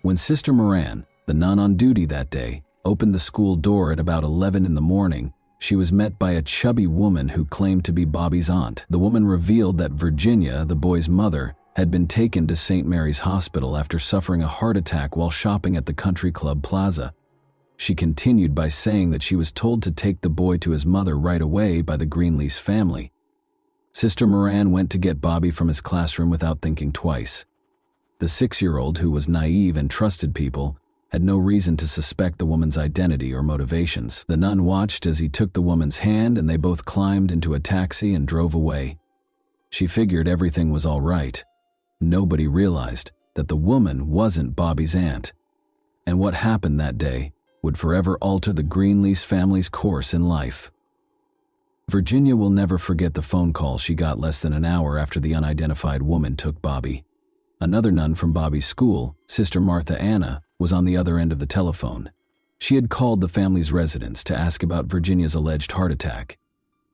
When Sister Moran, the nun on duty that day, opened the school door at about 11 in the morning, she was met by a chubby woman who claimed to be Bobby's aunt. The woman revealed that Virginia, the boy's mother, had been taken to St. Mary's Hospital after suffering a heart attack while shopping at the Country Club Plaza. She continued by saying that she was told to take the boy to his mother right away by the Greenlease family. Sister Moran went to get Bobby from his classroom without thinking twice. The 6-year-old, who was naive and trusted people, had no reason to suspect the woman's identity or motivations. The nun watched as he took the woman's hand and they both climbed into a taxi and drove away. She figured everything was all right. Nobody realized that the woman wasn't Bobby's aunt. And what happened that day would forever alter the Greenlease family's course in life. Virginia will never forget the phone call she got less than an hour after the unidentified woman took Bobby. Another nun from Bobby's school, Sister Martha Anna, was on the other end of the telephone. She had called the family's residence to ask about Virginia's alleged heart attack.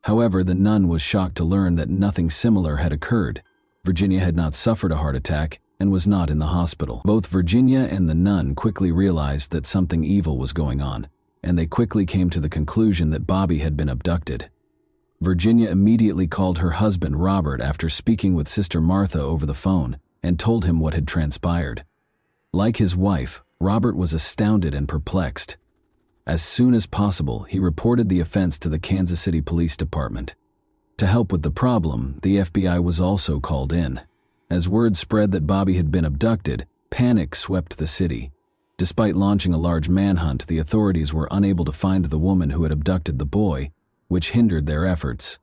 However, the nun was shocked to learn that nothing similar had occurred. Virginia had not suffered a heart attack, and was not in the hospital. Both Virginia and the nun quickly realized that something evil was going on, and they quickly came to the conclusion that Bobby had been abducted. Virginia immediately called her husband Robert after speaking with Sister Martha over the phone and told him what had transpired. Like his wife, Robert was astounded and perplexed. As soon as possible, he reported the offense to the Kansas City Police Department. To help with the problem, the FBI was also called in. As word spread that Bobby had been abducted, panic swept the city. Despite launching a large manhunt, the authorities were unable to find the woman who had abducted the boy, which hindered their efforts.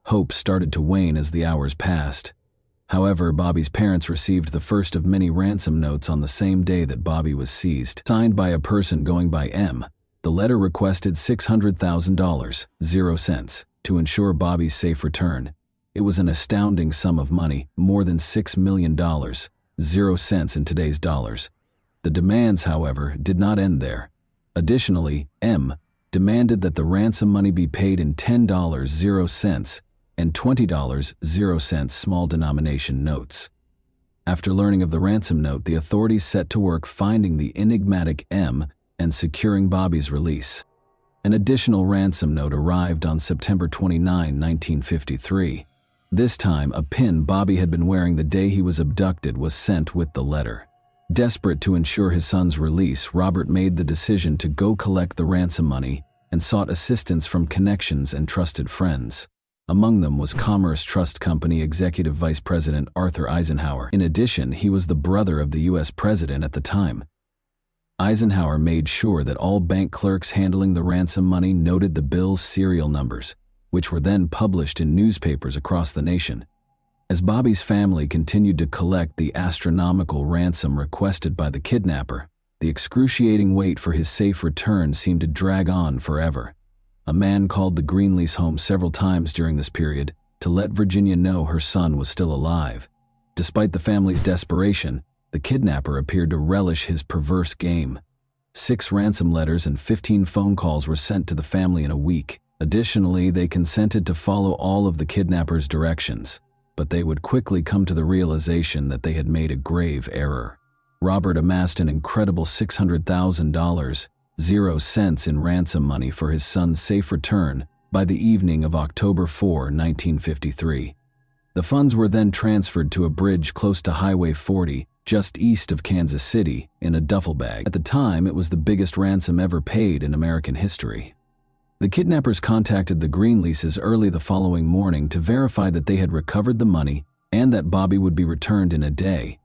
Hope started to wane as the hours passed. However, Bobby's parents received the first of many ransom notes on the same day that Bobby was seized. Signed by a person going by M, the letter requested $600,000, 0 cents, to ensure Bobby's safe return. It was an astounding sum of money, more than $6 million, 0 cents in today's dollars. The demands, however, did not end there. Additionally, M demanded that the ransom money be paid in $10, 0 cents, and $20, 0 cents small denomination notes. After learning of the ransom note, the authorities set to work finding the enigmatic M and securing Bobby's release. An additional ransom note arrived on September 29, 1953. This time, a pin Bobby had been wearing the day he was abducted was sent with the letter. Desperate to ensure his son's release, Robert made the decision to go collect the ransom money and sought assistance from connections and trusted friends. Among them was Commerce Trust Company Executive Vice President Arthur Eisenhower. In addition, he was the brother of the U.S. President at the time. Eisenhower made sure that all bank clerks handling the ransom money noted the bill's serial numbers, which were then published in newspapers across the nation. As Bobby's family continued to collect the astronomical ransom requested by the kidnapper, the excruciating wait for his safe return seemed to drag on forever. A man called the Greenlease home several times during this period to let Virginia know her son was still alive. Despite the family's desperation, the kidnapper appeared to relish his perverse game. 6 ransom letters and 15 phone calls were sent to the family in a week. Additionally, they consented to follow all of the kidnapper's directions, but they would quickly come to the realization that they had made a grave error. Robert amassed an incredible $600,000, 0 cents in ransom money for his son's safe return by the evening of October 4, 1953. The funds were then transferred to a bridge close to Highway 40, just east of Kansas City, in a duffel bag. At the time, it was the biggest ransom ever paid in American history. The kidnappers contacted the Greenleases early the following morning to verify that they had recovered the money and that Bobby would be returned in a day.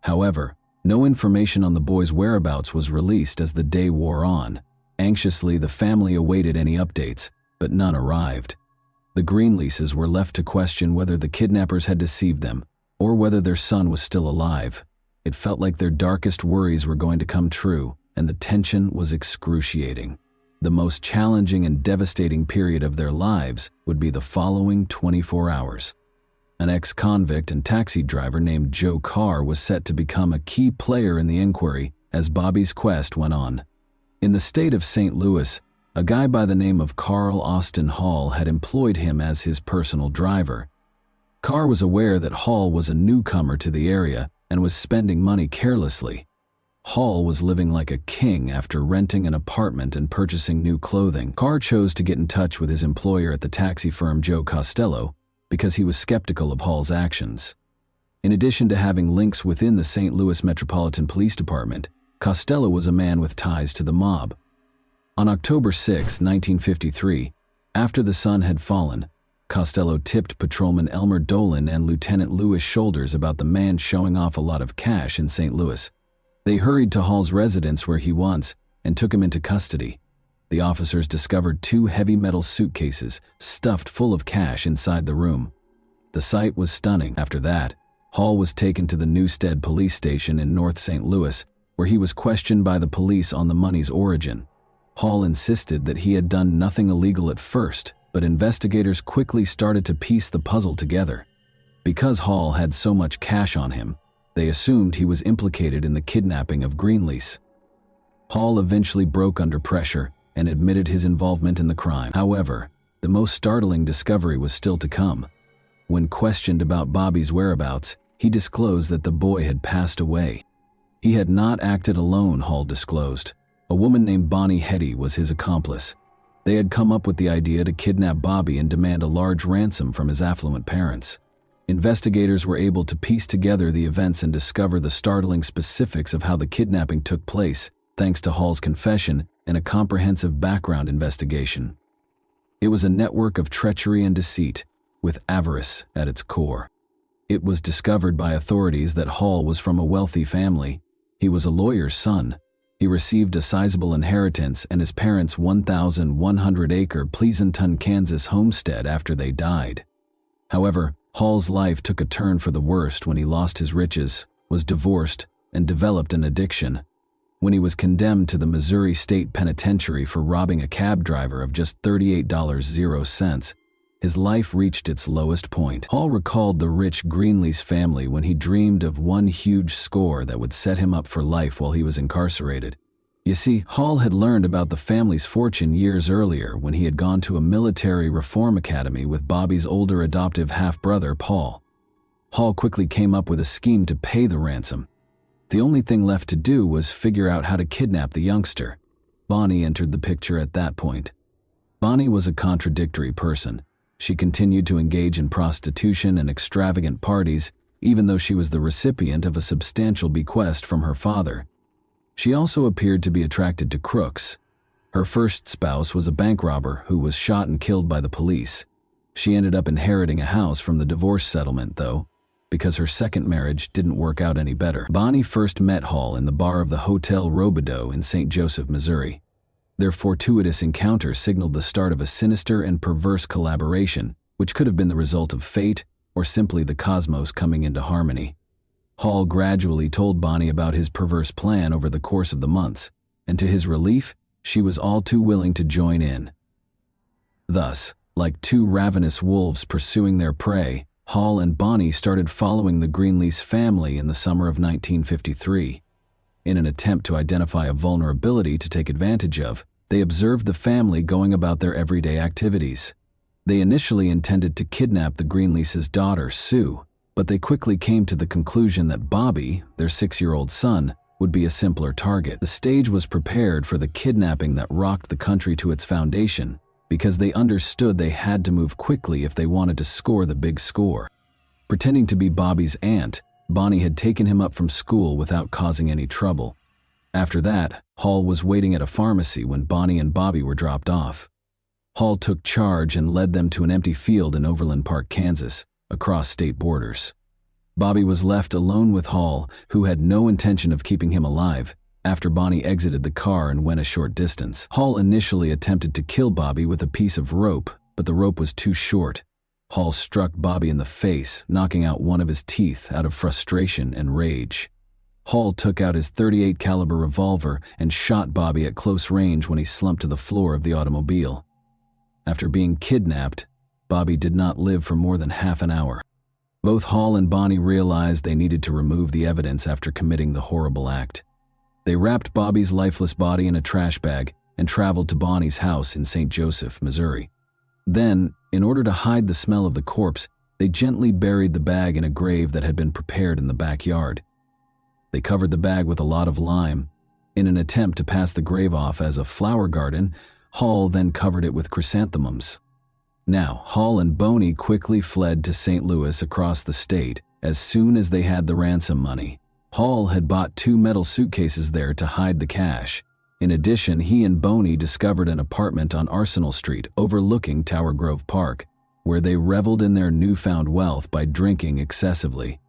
However, no information on the boy's whereabouts was released as the day wore on. Anxiously, the family awaited any updates, but none arrived. The Greenleases were left to question whether the kidnappers had deceived them or whether their son was still alive. It felt like their darkest worries were going to come true, and the tension was excruciating. The most challenging and devastating period of their lives would be the following 24 hours. An ex-convict and taxi driver named Joe Carr was set to become a key player in the inquiry as Bobby's quest went on. In the state of St. Louis, a guy by the name of Carl Austin Hall had employed him as his personal driver. Carr was aware that Hall was a newcomer to the area and was spending money carelessly. Hall was living like a king after renting an apartment and purchasing new clothing. Carr chose to get in touch with his employer at the taxi firm Joe Costello because he was skeptical of Hall's actions. In addition to having links within the St. Louis Metropolitan Police Department, Costello was a man with ties to the mob. On October 6, 1953, after the sun had fallen, Costello tipped Patrolman Elmer Dolan and Lieutenant Louis Shoulders about the man showing off a lot of cash in St. Louis. They hurried to Hall's residence where he was and took him into custody. The officers discovered 2 heavy metal suitcases stuffed full of cash inside the room. The sight was stunning. After that, Hall was taken to the Newstead police station in North St. Louis, where he was questioned by the police on the money's origin. Hall insisted that he had done nothing illegal at first, but investigators quickly started to piece the puzzle together. Because Hall had so much cash on him, they assumed he was implicated in the kidnapping of Greenlease. Hall eventually broke under pressure and admitted his involvement in the crime. However, the most startling discovery was still to come. When questioned about Bobby's whereabouts, He disclosed that the boy had passed away. He had not acted alone, Hall disclosed. A woman named Bonnie Hetty was his accomplice. They had come up with the idea to kidnap Bobby and demand a large ransom from his affluent parents. Investigators were able to piece together the events and discover the startling specifics of how the kidnapping took place, thanks to Hall's confession and a comprehensive background investigation. It was a network of treachery and deceit, with avarice at its core. It was discovered by authorities that Hall was from a wealthy family. He was a lawyer's son. He received a sizable inheritance and his parents' 1,100-acre Pleasanton, Kansas homestead after they died. However, Hall's life took a turn for the worst when he lost his riches, was divorced, and developed an addiction. When he was condemned to the Missouri State Penitentiary for robbing a cab driver of just $38.00, his life reached its lowest point. Hall recalled the rich Greenlease family when he dreamed of one huge score that would set him up for life while he was incarcerated. You see, Hall had learned about the family's fortune years earlier when he had gone to a military reform academy with Bobby's older adoptive half-brother, Paul. Hall quickly came up with a scheme to pay the ransom. The only thing left to do was figure out how to kidnap the youngster. Bonnie entered the picture at that point. Bonnie was a contradictory person. She continued to engage in prostitution and extravagant parties, even though she was the recipient of a substantial bequest from her father. She also appeared to be attracted to crooks. Her first spouse was a bank robber who was shot and killed by the police. She ended up inheriting a house from the divorce settlement, though, because her second marriage didn't work out any better. Bonnie first met Hall in the bar of the Hotel Robideau in St. Joseph, Missouri. Their fortuitous encounter signaled the start of a sinister and perverse collaboration, which could have been the result of fate or simply the cosmos coming into harmony. Hall gradually told Bonnie about his perverse plan over the course of the months, and to his relief, she was all too willing to join in. Thus, like two ravenous wolves pursuing their prey, Hall and Bonnie started following the Greenlease family in the summer of 1953. In an attempt to identify a vulnerability to take advantage of, they observed the family going about their everyday activities. They initially intended to kidnap the Greenlease's daughter, Sue, but they quickly came to the conclusion that Bobby, their 6-year-old son, would be a simpler target. The stage was prepared for the kidnapping that rocked the country to its foundation, because they understood they had to move quickly if they wanted to score the big score. Pretending to be Bobby's aunt, Bonnie had taken him up from school without causing any trouble. After that, Hall was waiting at a pharmacy when Bonnie and Bobby were dropped off. Hall took charge and led them to an empty field in Overland Park, Kansas, across state borders. Bobby was left alone with Hall, who had no intention of keeping him alive, after Bonnie exited the car and went a short distance. Hall initially attempted to kill Bobby with a piece of rope, but the rope was too short. Hall struck Bobby in the face, knocking out one of his teeth out of frustration and rage. Hall took out his .38 caliber revolver and shot Bobby at close range when he slumped to the floor of the automobile. After being kidnapped, Bobby did not live for more than half an hour. Both Hall and Bonnie realized they needed to remove the evidence after committing the horrible act. They wrapped Bobby's lifeless body in a trash bag and traveled to Bonnie's house in St. Joseph, Missouri. Then, in order to hide the smell of the corpse, they gently buried the bag in a grave that had been prepared in the backyard. They covered the bag with a lot of lime. In an attempt to pass the grave off as a flower garden, Hall then covered it with chrysanthemums. Now, Hall and Bonnie quickly fled to St. Louis across the state as soon as they had the ransom money. Hall had bought 2 metal suitcases there to hide the cash. In addition, he and Bonnie discovered an apartment on Arsenal Street overlooking Tower Grove Park, where they reveled in their newfound wealth by drinking excessively.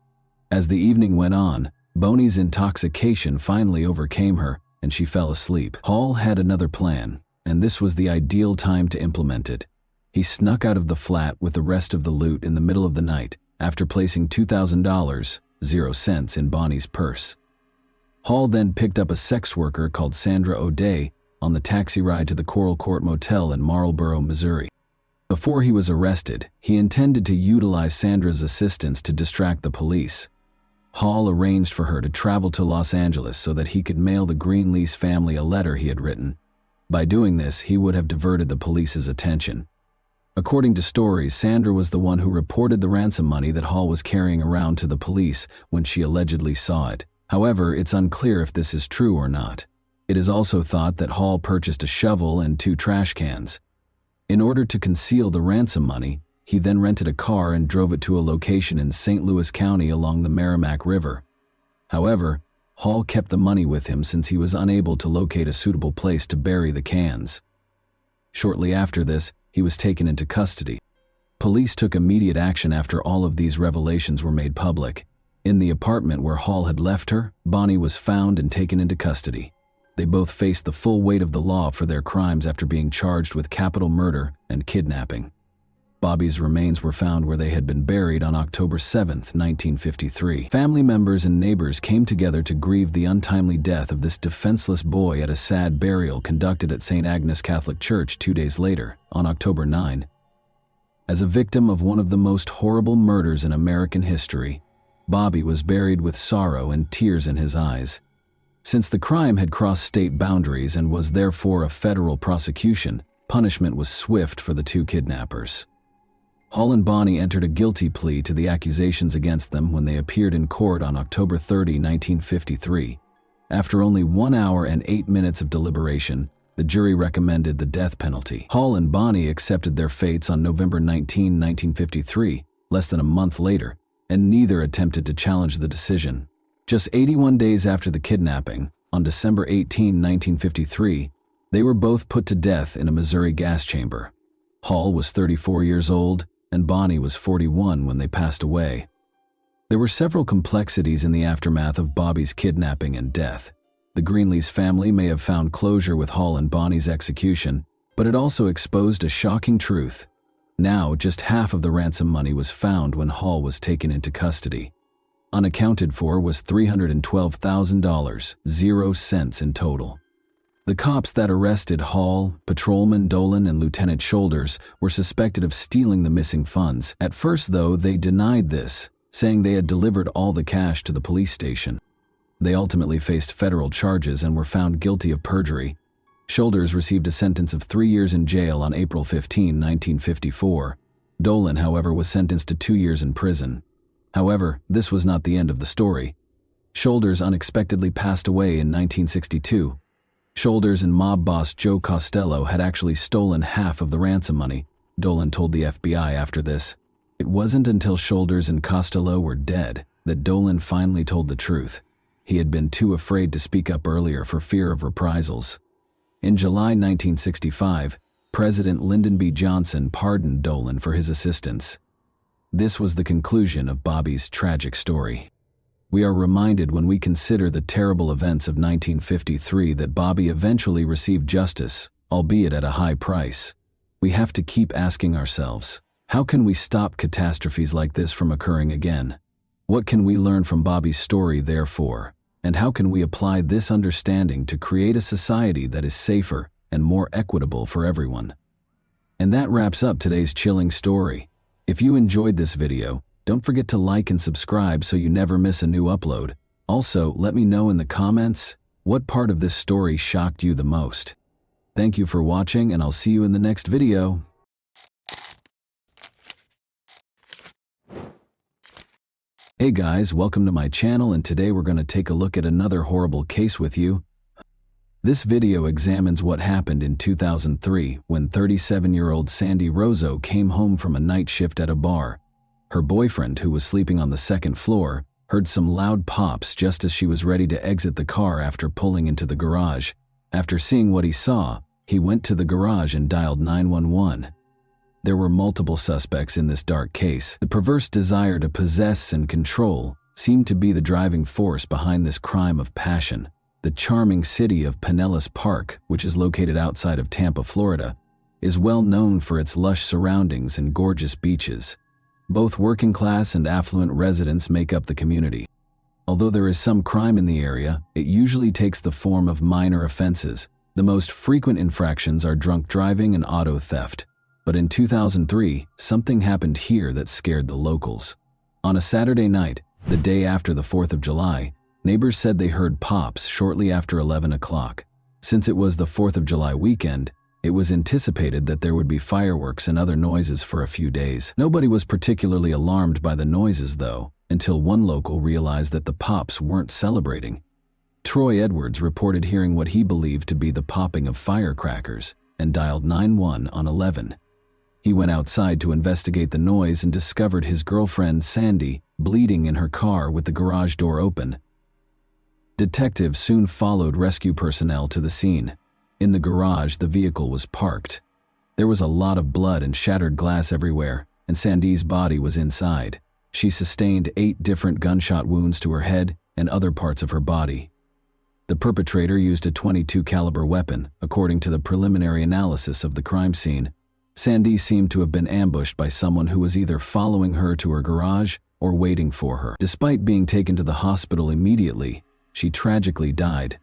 As the evening went on, Bonnie's intoxication finally overcame her, and she fell asleep. Hall had another plan, and this was the ideal time to implement it. He snuck out of the flat with the rest of the loot in the middle of the night, after placing $2,000.00 in Bonnie's purse. Hall then picked up a sex worker called Sandra O'Day on the taxi ride to the Coral Court Motel in Marlboro, Missouri. Before he was arrested, he intended to utilize Sandra's assistance to distract the police. Hall arranged for her to travel to Los Angeles so that he could mail the Greenlease family a letter he had written. By doing this, he would have diverted the police's attention. According to stories, Sandra was the one who reported the ransom money that Hall was carrying around to the police when she allegedly saw it. However, it's unclear if this is true or not. It is also thought that Hall purchased a shovel and 2 trash cans. In order to conceal the ransom money, he then rented a car and drove it to a location in St. Louis County along the Merrimack River. However, Hall kept the money with him since he was unable to locate a suitable place to bury the cans. Shortly after this, he was taken into custody. Police took immediate action after all of these revelations were made public. In the apartment where Hall had left her, Bonnie was found and taken into custody. They both faced the full weight of the law for their crimes after being charged with capital murder and kidnapping. Bobby's remains were found where they had been buried on October 7, 1953. Family members and neighbors came together to grieve the untimely death of this defenseless boy at a sad burial conducted at St. Agnes Catholic Church 2 days later, on October 9. As a victim of one of the most horrible murders in American history, Bobby was buried with sorrow and tears in his eyes. Since the crime had crossed state boundaries and was therefore a federal prosecution, punishment was swift for the 2 kidnappers. Hall and Bonnie entered a guilty plea to the accusations against them when they appeared in court on October 30, 1953. After only 1 hour and 8 minutes of deliberation, the jury recommended the death penalty. Hall and Bonnie accepted their fates on November 19, 1953, less than a month later, and neither attempted to challenge the decision. Just 81 days after the kidnapping, on December 18, 1953, they were both put to death in a Missouri gas chamber. Hall was 34 years old, and Bonnie was 41 when they passed away. There were several complexities in the aftermath of Bobby's kidnapping and death. The Greenlees family may have found closure with Hall and Bonnie's execution, but it also exposed a shocking truth. Now, just half of the ransom money was found when Hall was taken into custody. Unaccounted for was $312,000, 0 cents in total. The cops that arrested Hall, Patrolman Dolan, and Lieutenant Shoulders were suspected of stealing the missing funds. At first, though, they denied this, saying they had delivered all the cash to the police station. They ultimately faced federal charges and were found guilty of perjury. Shoulders received a sentence of 3 years in jail on April 15, 1954. Dolan, however, was sentenced to 2 years in prison. However, this was not the end of the story. Shoulders unexpectedly passed away in 1962. Shoulders and mob boss Joe Costello had actually stolen half of the ransom money, Dolan told the FBI after this. It wasn't until Shoulders and Costello were dead that Dolan finally told the truth. He had been too afraid to speak up earlier for fear of reprisals. In July 1965, President Lyndon B. Johnson pardoned Dolan for his assistance. This was the conclusion of Bobby's tragic story. We are reminded when we consider the terrible events of 1953 that Bobby eventually received justice, albeit at a high price. We have to keep asking ourselves, how can we stop catastrophes like this from occurring again? What can we learn from Bobby's story, therefore? And how can we apply this understanding to create a society that is safer and more equitable for everyone? And that wraps up today's chilling story. If you enjoyed this video, don't forget to like and subscribe so you never miss a new upload. Also, let me know in the comments what part of this story shocked you the most. Thank you for watching, and I'll see you in the next video. Hey guys, welcome to my channel, and today we're going to take a look at another horrible case with you. This video examines what happened in 2003 when 37-year-old Sandy Rozo came home from a night shift at a bar. Her boyfriend, who was sleeping on the second floor, heard some loud pops just as she was ready to exit the car after pulling into the garage. After seeing what he saw, he went to the garage and dialed 911. There were multiple suspects in this dark case. The perverse desire to possess and control seemed to be the driving force behind this crime of passion. The charming city of Pinellas Park, which is located outside of Tampa, Florida, is well known for its lush surroundings and gorgeous beaches. Both working-class and affluent residents make up the community. Although there is some crime in the area, it usually takes the form of minor offenses. The most frequent infractions are drunk driving and auto theft. But in 2003, something happened here that scared the locals. On a Saturday night, the day after the 4th of July, neighbors said they heard pops shortly after 11 o'clock. Since it was the 4th of July weekend, It was anticipated that there would be fireworks and other noises for a few days. Nobody was particularly alarmed by the noises, though, until one local realized that the Pops weren't celebrating. Troy Edwards reported hearing what he believed to be the popping of firecrackers and dialed 911. He went outside to investigate the noise and discovered his girlfriend, Sandy, bleeding in her car with the garage door open. Detectives soon followed rescue personnel to the scene. In the garage, the vehicle was parked. There was a lot of blood and shattered glass everywhere, and Sandy's body was inside. She sustained 8 different gunshot wounds to her head and other parts of her body. The perpetrator used a .22 caliber weapon, according to the preliminary analysis of the crime scene. Sandy seemed to have been ambushed by someone who was either following her to her garage or waiting for her. Despite being taken to the hospital immediately, she tragically died.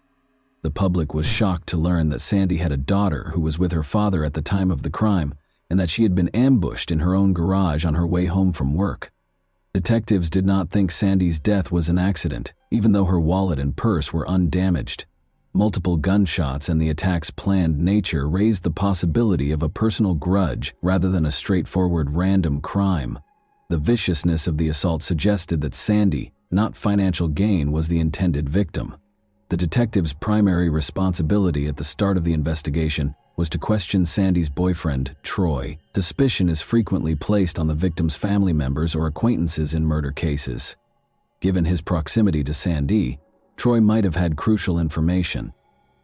The public was shocked to learn that Sandy had a daughter who was with her father at the time of the crime and that she had been ambushed in her own garage on her way home from work. Detectives did not think Sandy's death was an accident, even though her wallet and purse were undamaged. Multiple gunshots and the attack's planned nature raised the possibility of a personal grudge rather than a straightforward random crime. The viciousness of the assault suggested that Sandy, not financial gain, was the intended victim. The detective's primary responsibility at the start of the investigation was to question Sandy's boyfriend, Troy. Suspicion is frequently placed on the victim's family members or acquaintances in murder cases. Given his proximity to Sandy, Troy might have had crucial information.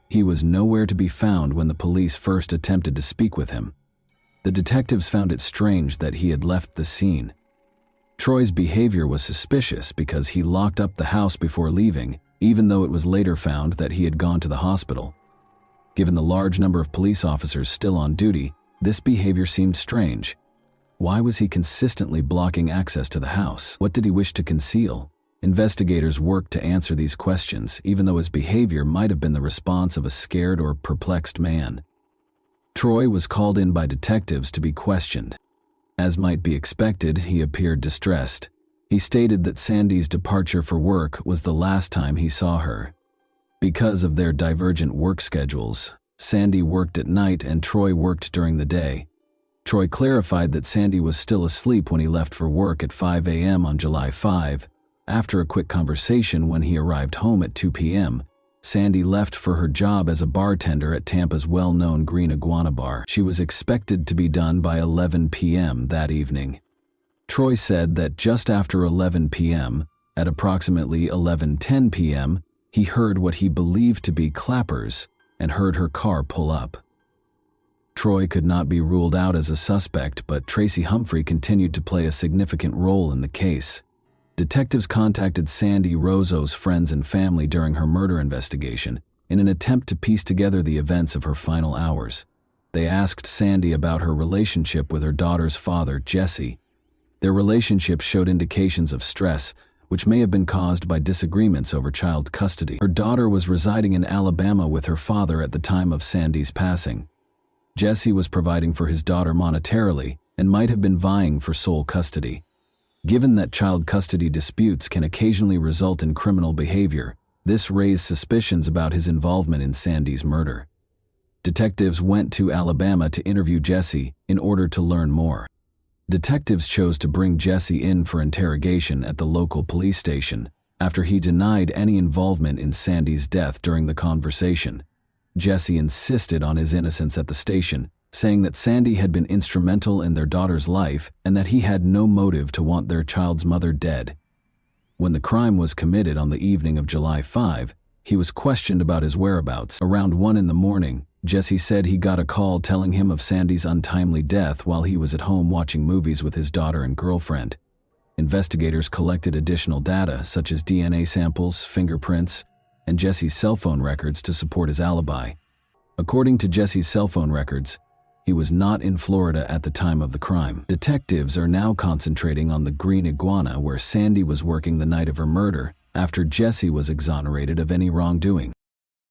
He was nowhere to be found when the police first attempted to speak with him. The detectives found it strange that he had left the scene. Troy's behavior was suspicious because he locked up the house before leaving, even though it was later found that he had gone to the hospital. Given the large number of police officers still on duty, this behavior seemed strange. Why was he consistently blocking access to the house? What did he wish to conceal? Investigators worked to answer these questions, even though his behavior might have been the response of a scared or perplexed man. Troy was called in by detectives to be questioned. As might be expected, he appeared distressed. He stated that Sandy's departure for work was the last time he saw her. Because of their divergent work schedules, Sandy worked at night and Troy worked during the day. Troy clarified that Sandy was still asleep when he left for work at 5 a.m. on July 5. After a quick conversation when he arrived home at 2 p.m., Sandy left for her job as a bartender at Tampa's well-known Green Iguana bar. She was expected to be done by 11 p.m. that evening. Troy said that just after 11 p.m., at approximately 11:10 p.m., he heard what he believed to be clappers and heard her car pull up. Troy could not be ruled out as a suspect, but Tracy Humphrey continued to play a significant role in the case. Detectives contacted Sandy Rozo's friends and family during her murder investigation in an attempt to piece together the events of her final hours. They asked Sandy about her relationship with her daughter's father, Jesse. Their relationship showed indications of stress, which may have been caused by disagreements over child custody. Her daughter was residing in Alabama with her father at the time of Sandy's passing. Jesse was providing for his daughter monetarily and might have been vying for sole custody. Given that child custody disputes can occasionally result in criminal behavior, this raised suspicions about his involvement in Sandy's murder. Detectives went to Alabama to interview Jesse in order to learn more. Detectives chose to bring Jesse in for interrogation at the local police station after he denied any involvement in Sandy's death during the conversation. Jesse insisted on his innocence at the station, saying that Sandy had been instrumental in their daughter's life and that he had no motive to want their child's mother dead. When the crime was committed on the evening of July 5, he was questioned about his whereabouts. Around 1 in the morning, Jesse said he got a call telling him of Sandy's untimely death while he was at home watching movies with his daughter and girlfriend. Investigators collected additional data such as DNA samples, fingerprints, and Jesse's cell phone records to support his alibi. According to Jesse's cell phone records, he was not in Florida at the time of the crime. Detectives are now concentrating on the Green Iguana where Sandy was working the night of her murder after Jesse was exonerated of any wrongdoing.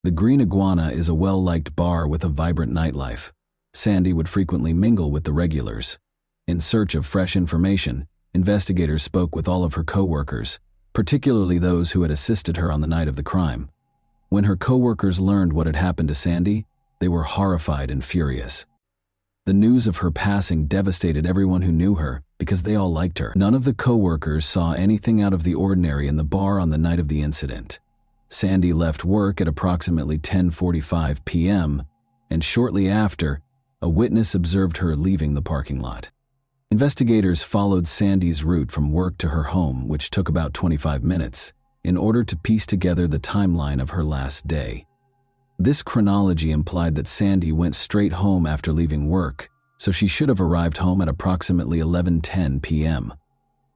The Green Iguana is a well-liked bar with a vibrant nightlife. Sandy would frequently mingle with the regulars. In search of fresh information, investigators spoke with all of her co-workers, particularly those who had assisted her on the night of the crime. When her co-workers learned what had happened to Sandy, They were horrified and furious. The news of her passing devastated everyone who knew her because they all liked her. None of the co-workers saw anything out of the ordinary in the bar on the night of the incident. Sandy left work at approximately 10:45 p.m., and shortly after, a witness observed her leaving the parking lot. Investigators followed Sandy's route from work to her home, which took about 25 minutes, in order to piece together the timeline of her last day. This chronology implied that Sandy went straight home after leaving work, so she should have arrived home at approximately 11:10 p.m.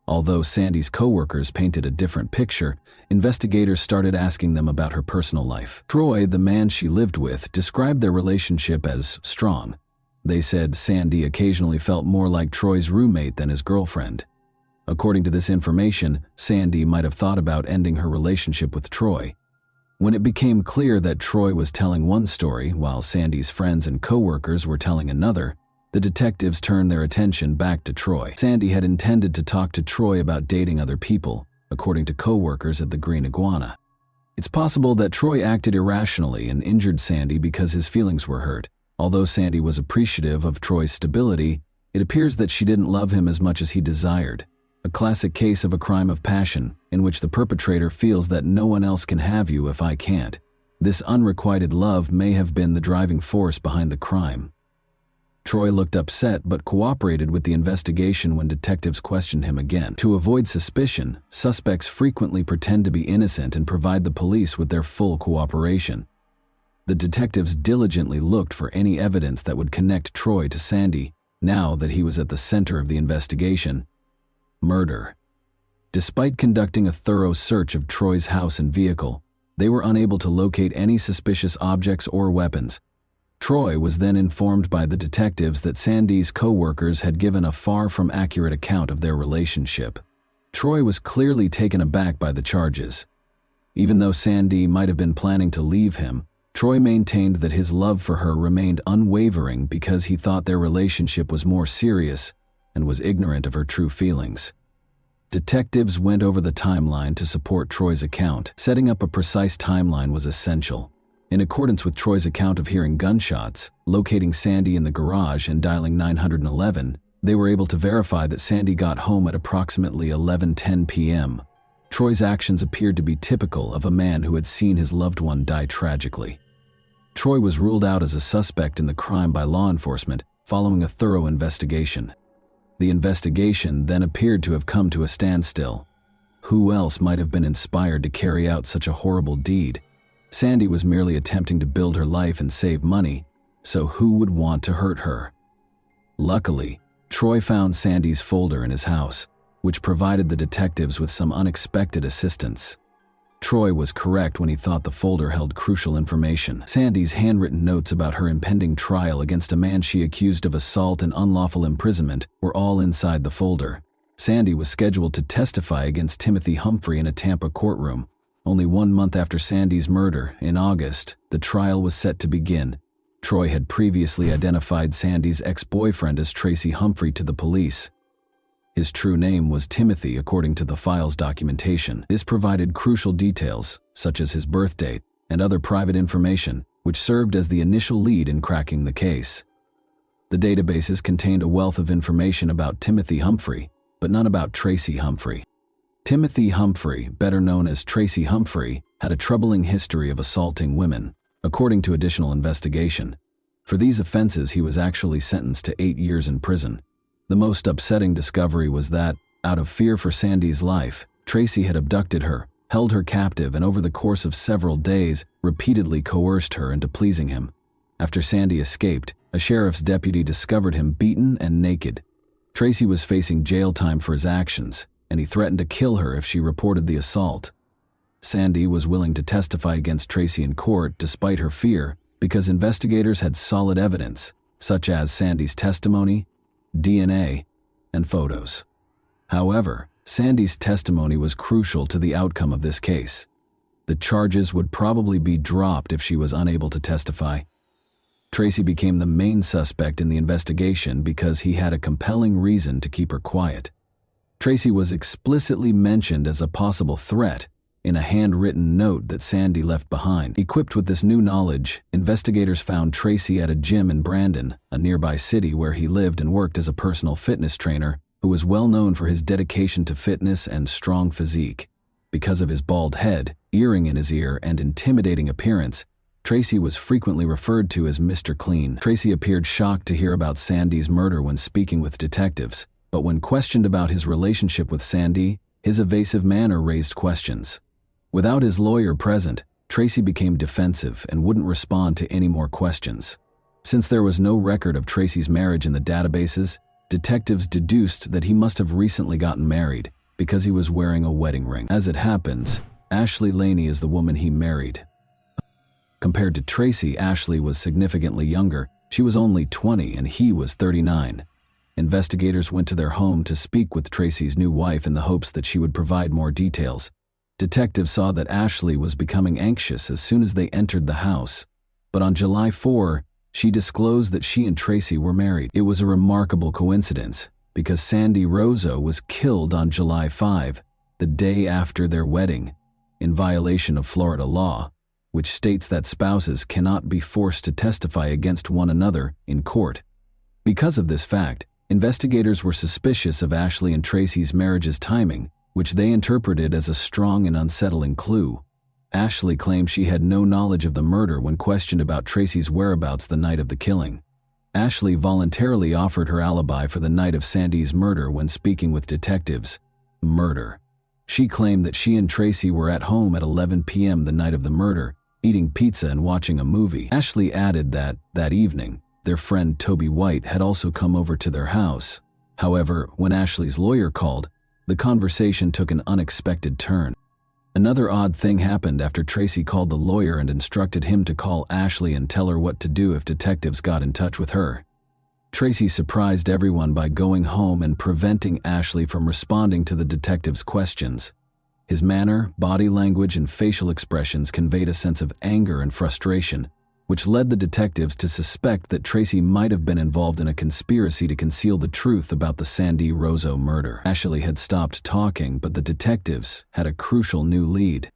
Although Sandy's coworkers painted a different picture, investigators started asking them about her personal life. Troy, the man she lived with, described their relationship as strong. They said Sandy occasionally felt more like Troy's roommate than his girlfriend. According to this information, Sandy might have thought about ending her relationship with Troy. When it became clear that Troy was telling one story while Sandy's friends and coworkers were telling another, the detectives turned their attention back to Troy. Sandy had intended to talk to Troy about dating other people, according to coworkers at the Green Iguana. It's possible that Troy acted irrationally and injured Sandy because his feelings were hurt. Although Sandy was appreciative of Troy's stability, it appears that she didn't love him as much as he desired. A classic case of a crime of passion, in which the perpetrator feels that no one else can have you if I can't. This unrequited love may have been the driving force behind the crime. Troy looked upset but cooperated with the investigation when detectives questioned him again. To avoid suspicion, suspects frequently pretend to be innocent and provide the police with their full cooperation. The detectives diligently looked for any evidence that would connect Troy to Sandy, now that he was at the center of the investigation. Murder. Despite conducting a thorough search of Troy's house and vehicle, they were unable to locate any suspicious objects or weapons. Troy was then informed by the detectives that Sandy's co-workers had given a far from accurate account of their relationship. Troy was clearly taken aback by the charges. Even though Sandy might have been planning to leave him, Troy maintained that his love for her remained unwavering because he thought their relationship was more serious and was ignorant of her true feelings. Detectives went over the timeline to support Troy's account. Setting up a precise timeline was essential. In accordance with Troy's account of hearing gunshots, locating Sandy in the garage and dialing 911, they were able to verify that Sandy got home at approximately 11:10 p.m. Troy's actions appeared to be typical of a man who had seen his loved one die tragically. Troy was ruled out as a suspect in the crime by law enforcement following a thorough investigation. The investigation then appeared to have come to a standstill. Who else might have been inspired to carry out such a horrible deed? Sandy was merely attempting to build her life and save money, so who would want to hurt her? Luckily, Troy found Sandy's folder in his house, which provided the detectives with some unexpected assistance. Troy was correct when he thought the folder held crucial information. Sandy's handwritten notes about her impending trial against a man she accused of assault and unlawful imprisonment were all inside the folder. Sandy was scheduled to testify against Timothy Humphrey in a Tampa courtroom. Only 1 month after Sandy's murder, in August, the trial was set to begin. Troy had previously identified Sandy's ex-boyfriend as Tracy Humphrey to the police. His true name was Timothy, according to the file's documentation. This provided crucial details, such as his birth date and other private information, which served as the initial lead in cracking the case. The databases contained a wealth of information about Timothy Humphrey, but none about Tracy Humphrey. Timothy Humphrey, better known as Tracy Humphrey, had a troubling history of assaulting women, according to additional investigation. For these offenses, he was actually sentenced to 8 years in prison. The most upsetting discovery was that, out of fear for Sandy's life, Tracy had abducted her, held her captive, and over the course of several days, repeatedly coerced her into pleasing him. After Sandy escaped, a sheriff's deputy discovered him beaten and naked. Tracy was facing jail time for his actions, and he threatened to kill her if she reported the assault. Sandy was willing to testify against Tracy in court despite her fear because investigators had solid evidence, such as Sandy's testimony, DNA, and photos. However, Sandy's testimony was crucial to the outcome of this case. The charges would probably be dropped if she was unable to testify. Tracy became the main suspect in the investigation because he had a compelling reason to keep her quiet. Tracy was explicitly mentioned as a possible threat, in a handwritten note that Sandy left behind. Equipped with this new knowledge, investigators found Tracy at a gym in Brandon, a nearby city where he lived and worked as a personal fitness trainer who was well known for his dedication to fitness and strong physique. Because of his bald head, earring in his ear, and intimidating appearance, Tracy was frequently referred to as Mr. Clean. Tracy appeared shocked to hear about Sandy's murder when speaking with detectives, but when questioned about his relationship with Sandy, his evasive manner raised questions. Without his lawyer present, Tracy became defensive and wouldn't respond to any more questions. Since there was no record of Tracy's marriage in the databases, detectives deduced that he must have recently gotten married because he was wearing a wedding ring. As it happens, Ashley Laney is the woman he married. Compared to Tracy, Ashley was significantly younger. She was only 20 and he was 39. Investigators went to their home to speak with Tracy's new wife in the hopes that she would provide more details. Detectives saw that Ashley was becoming anxious as soon as they entered the house, but on July 4, she disclosed that she and Tracy were married. It was a remarkable coincidence because Sandy Rozo was killed on July 5, the day after their wedding, in violation of Florida law, which states that spouses cannot be forced to testify against one another in court. Because of this fact, investigators were suspicious of Ashley and Tracy's marriage's timing, which they interpreted as a strong and unsettling clue. Ashley claimed she had no knowledge of the murder when questioned about Tracy's whereabouts the night of the killing. Ashley voluntarily offered her alibi for the night of Sandy's murder when speaking with detectives. Murder. She claimed that she and Tracy were at home at 11 p.m. the night of the murder, eating pizza and watching a movie. Ashley added that evening, their friend Toby White had also come over to their house. However, when Ashley's lawyer called, the conversation took an unexpected turn. Another odd thing happened after Tracy called the lawyer and instructed him to call Ashley and tell her what to do if detectives got in touch with her. Tracy surprised everyone by going home and preventing Ashley from responding to the detectives' questions. His manner, body language, and facial expressions conveyed a sense of anger and frustration, which led the detectives to suspect that Tracy might have been involved in a conspiracy to conceal the truth about the Sandy Rozo murder. Ashley had stopped talking, but the detectives had a crucial new lead.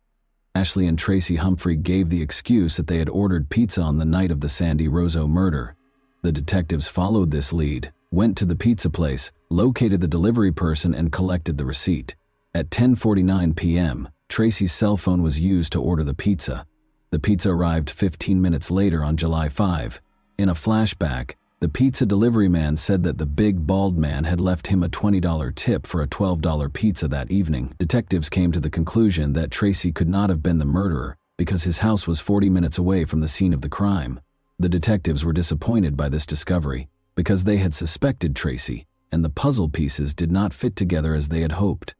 Ashley and Tracy Humphrey gave the excuse that they had ordered pizza on the night of the Sandy Rozo murder. The detectives followed this lead, went to the pizza place, located the delivery person, and collected the receipt. At 10:49 p.m., Tracy's cell phone was used to order the pizza. The pizza arrived 15 minutes later on July 5. In a flashback, the pizza delivery man said that the big bald man had left him a $20 tip for a $12 pizza that evening. Detectives came to the conclusion that Tracy could not have been the murderer because his house was 40 minutes away from the scene of the crime. The detectives were disappointed by this discovery because they had suspected Tracy, and the puzzle pieces did not fit together as they had hoped.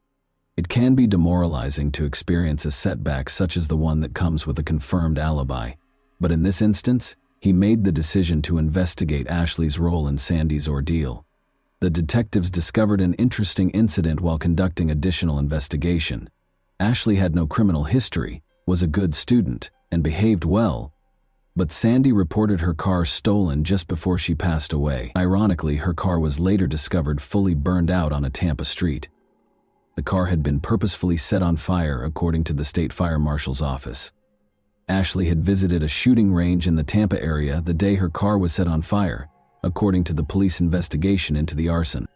It can be demoralizing to experience a setback such as the one that comes with a confirmed alibi, but in this instance, he made the decision to investigate Ashley's role in Sandy's ordeal. The detectives discovered an interesting incident while conducting additional investigation. Ashley had no criminal history, was a good student, and behaved well, but Sandy reported her car stolen just before she passed away. Ironically, her car was later discovered fully burned out on a Tampa street. The car had been purposefully set on fire, according to the state fire marshal's office. Ashley had visited a shooting range in the Tampa area the day her car was set on fire, according to the police investigation into the arson.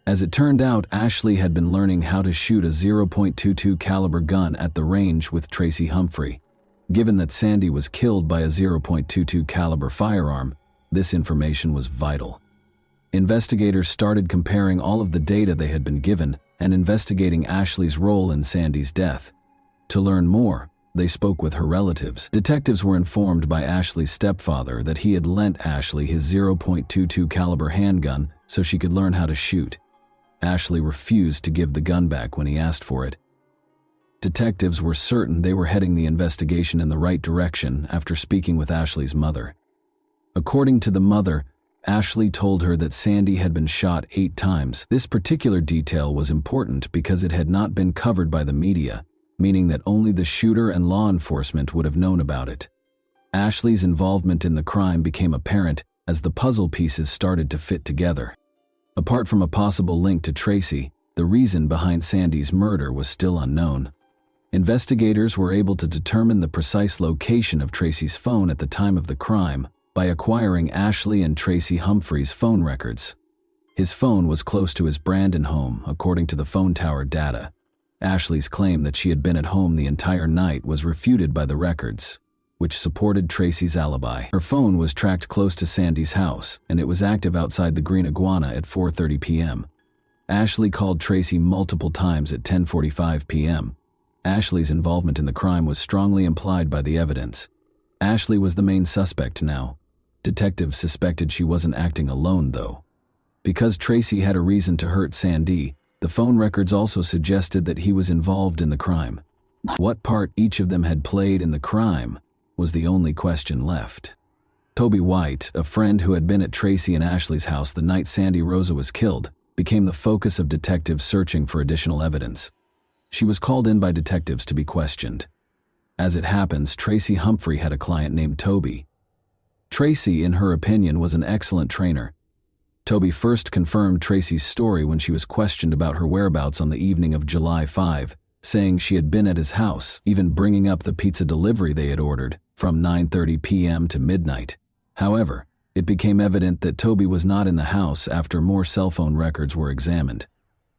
As it turned out, Ashley had been learning how to shoot a .22 caliber gun at the range with Tracy Humphrey. Given that Sandy was killed by a .22 caliber firearm, this information was vital. Investigators started comparing all of the data they had been given and investigating Ashley's role in Sandy's death. To learn more, they spoke with her relatives. Detectives were informed by Ashley's stepfather that he had lent Ashley his .22 caliber handgun so she could learn how to shoot. Ashley refused to give the gun back when he asked for it. Detectives were certain they were heading the investigation in the right direction after speaking with Ashley's mother. According to the mother, Ashley told her that Sandy had been shot 8 times. This particular detail was important because it had not been covered by the media, meaning that only the shooter and law enforcement would have known about it. Ashley's involvement in the crime became apparent as the puzzle pieces started to fit together. Apart from a possible link to Tracy, the reason behind Sandy's murder was still unknown. Investigators were able to determine the precise location of Tracy's phone at the time of the crime by acquiring Ashley and Tracy Humphrey's phone records. His phone was close to his Brandon home, according to the phone tower data. Ashley's claim that she had been at home the entire night was refuted by the records, which supported Tracy's alibi. Her phone was tracked close to Sandy's house, and it was active outside the Green Iguana at 4:30 p.m. Ashley called Tracy multiple times at 10:45 p.m. Ashley's involvement in the crime was strongly implied by the evidence. Ashley was the main suspect now. Detectives suspected she wasn't acting alone, though. Because Tracy had a reason to hurt Sandy, the phone records also suggested that he was involved in the crime. What part each of them had played in the crime was the only question left. Toby White, a friend who had been at Tracy and Ashley's house the night Sandy Rosa was killed, became the focus of detectives searching for additional evidence. She was called in by detectives to be questioned. As it happens, Tracy Humphrey had a client named Toby. Tracy, in her opinion, was an excellent trainer. Toby first confirmed Tracy's story when she was questioned about her whereabouts on the evening of July 5, saying she had been at his house, even bringing up the pizza delivery they had ordered, from 9:30 p.m. to midnight. However, it became evident that Toby was not in the house after more cell phone records were examined.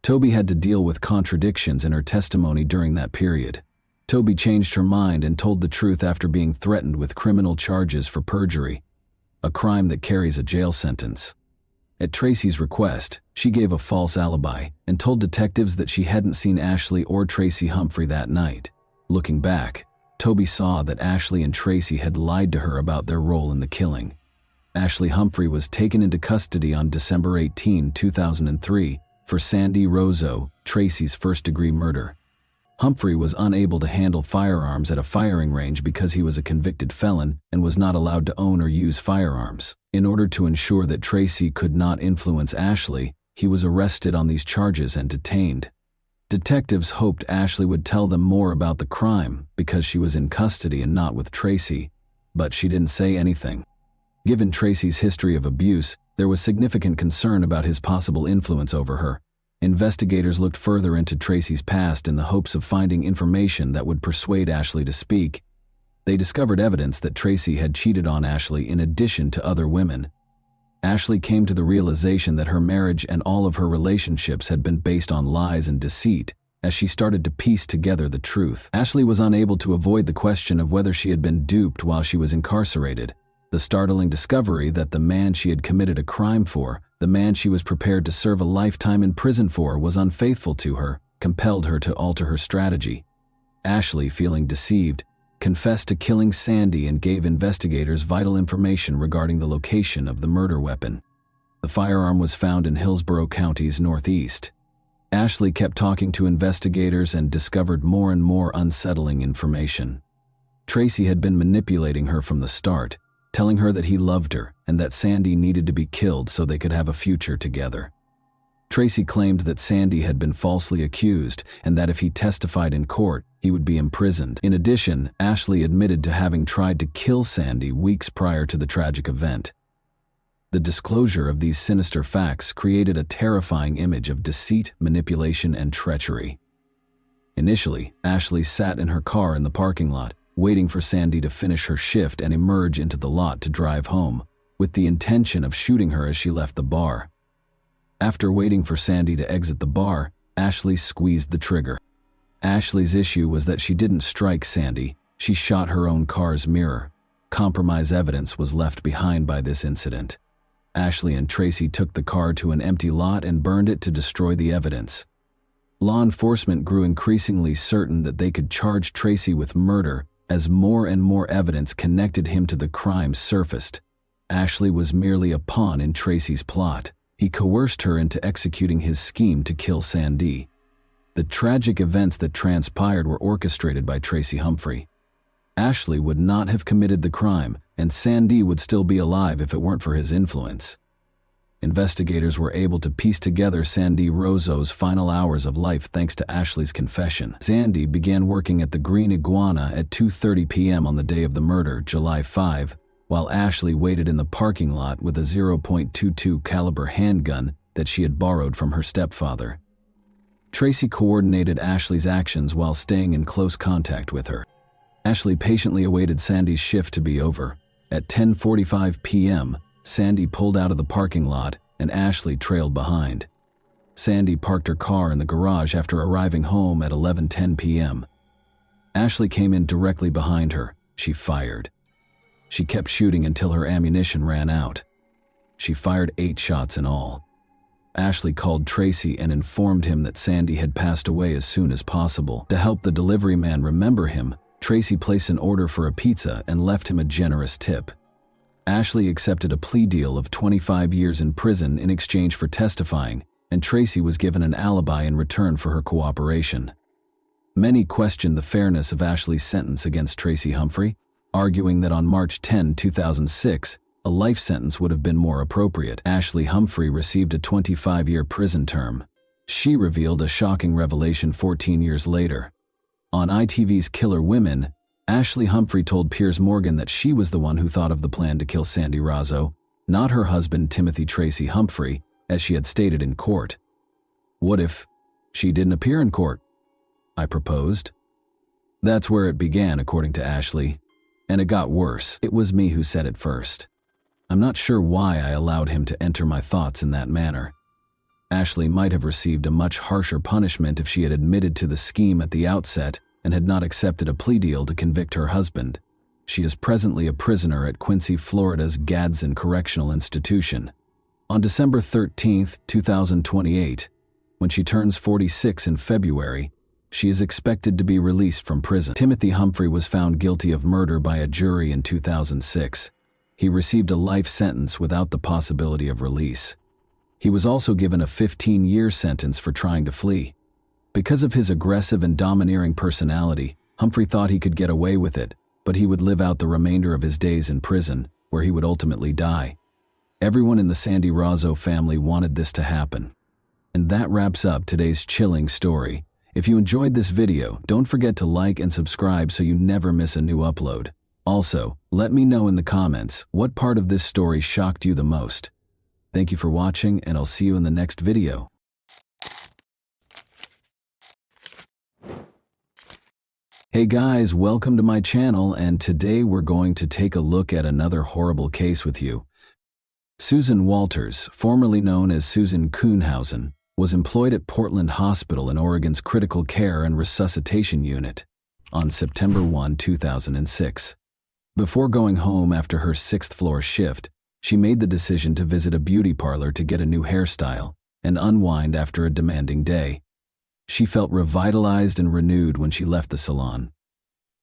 Toby had to deal with contradictions in her testimony during that period. Toby changed her mind and told the truth after being threatened with criminal charges for perjury, a crime that carries a jail sentence. At Tracy's request, she gave a false alibi and told detectives that she hadn't seen Ashley or Tracy Humphrey that night. Looking back, Toby saw that Ashley and Tracy had lied to her about their role in the killing. Ashley Humphrey was taken into custody on December 18, 2003, for Sandy Rosa, Tracy's first-degree murder. Humphrey was unable to handle firearms at a firing range because he was a convicted felon and was not allowed to own or use firearms. In order to ensure that Tracy could not influence Ashley, he was arrested on these charges and detained. Detectives hoped Ashley would tell them more about the crime because she was in custody and not with Tracy, but she didn't say anything. Given Tracy's history of abuse, there was significant concern about his possible influence over her. Investigators looked further into Tracy's past in the hopes of finding information that would persuade Ashley to speak. They discovered evidence that Tracy had cheated on Ashley in addition to other women. Ashley came to the realization that her marriage and all of her relationships had been based on lies and deceit as she started to piece together the truth. Ashley was unable to avoid the question of whether she had been duped while she was incarcerated. The startling discovery that the man she had committed a crime for, the man she was prepared to serve a lifetime in prison for, was unfaithful to her, compelled her to alter her strategy. Ashley, feeling deceived, confessed to killing Sandy and gave investigators vital information regarding the location of the murder weapon. The firearm was found in Hillsborough County's northeast. Ashley kept talking to investigators and discovered more and more unsettling information. Tracy had been manipulating her from the start, telling her that he loved her and that Sandy needed to be killed so they could have a future together. Tracy claimed that Sandy had been falsely accused and that if he testified in court, he would be imprisoned. In addition, Ashley admitted to having tried to kill Sandy weeks prior to the tragic event. The disclosure of these sinister facts created a terrifying image of deceit, manipulation, and treachery. Initially, Ashley sat in her car in the parking lot, waiting for Sandy to finish her shift and emerge into the lot to drive home, with the intention of shooting her as she left the bar. After waiting for Sandy to exit the bar, Ashley squeezed the trigger. Ashley's issue was that she didn't strike Sandy, she shot her own car's mirror. Compromise evidence was left behind by this incident. Ashley and Tracy took the car to an empty lot and burned it to destroy the evidence. Law enforcement grew increasingly certain that they could charge Tracy with murder as more and more evidence connected him to the crime surfaced. Ashley was merely a pawn in Tracy's plot. He coerced her into executing his scheme to kill Sandy. The tragic events that transpired were orchestrated by Tracy Humphrey. Ashley would not have committed the crime, and Sandy would still be alive if it weren't for his influence. Investigators were able to piece together Sandy Rosa's final hours of life thanks to Ashley's confession. Sandy began working at the Green Iguana at 2:30 p.m. on the day of the murder, July 5, while Ashley waited in the parking lot with a .22 caliber handgun that she had borrowed from her stepfather. Tracy coordinated Ashley's actions while staying in close contact with her. Ashley patiently awaited Sandy's shift to be over. At 10:45 p.m., Sandy pulled out of the parking lot and Ashley trailed behind. Sandy parked her car in the garage after arriving home at 11:10 p.m. Ashley came in directly behind her. She fired. She kept shooting until her ammunition ran out. She fired 8 shots in all. Ashley called Tracy and informed him that Sandy had passed away as soon as possible. To help the delivery man remember him, Tracy placed an order for a pizza and left him a generous tip. Ashley accepted a plea deal of 25 years in prison in exchange for testifying, and Tracy was given an alibi in return for her cooperation. Many questioned the fairness of Ashley's sentence against Tracy Humphrey, arguing that on March 10, 2006, a life sentence would have been more appropriate. Ashley Humphrey received a 25-year prison term. She revealed a shocking revelation 14 years later. On ITV's Killer Women, Ashley Humphrey told Piers Morgan that she was the one who thought of the plan to kill Sandy Razzo, not her husband Timothy Tracy Humphrey, as she had stated in court. "What if she didn't appear in court?" I proposed. That's where it began, according to Ashley. And it got worse. It was me who said it first. I'm not sure why I allowed him to enter my thoughts in that manner. Ashley might have received a much harsher punishment if she had admitted to the scheme at the outset and had not accepted a plea deal to convict her husband. She is presently a prisoner at Quincy, Florida's Gadsden Correctional Institution. On December 13, 2028, when she turns 46 in February, she is expected to be released from prison. Timothy Humphrey was found guilty of murder by a jury in 2006. He received a life sentence without the possibility of release. He was also given a 15-year sentence for trying to flee. Because of his aggressive and domineering personality, Humphrey thought he could get away with it, but he would live out the remainder of his days in prison, where he would ultimately die. Everyone in the Sandy Razzo family wanted this to happen. And that wraps up today's chilling story. If you enjoyed this video, don't forget to like and subscribe so you never miss a new upload. Also, let me know in the comments what part of this story shocked you the most. Thank you for watching, and I'll see you in the next video. Hey guys, welcome to my channel, and today we're going to take a look at another horrible case with you. Susan Walters, formerly known as Susan Kuhnhausen, was employed at Portland Hospital in Oregon's Critical Care and Resuscitation Unit on September 1, 2006. Before going home after her 6th-floor shift, she made the decision to visit a beauty parlor to get a new hairstyle and unwind after a demanding day. She felt revitalized and renewed when she left the salon.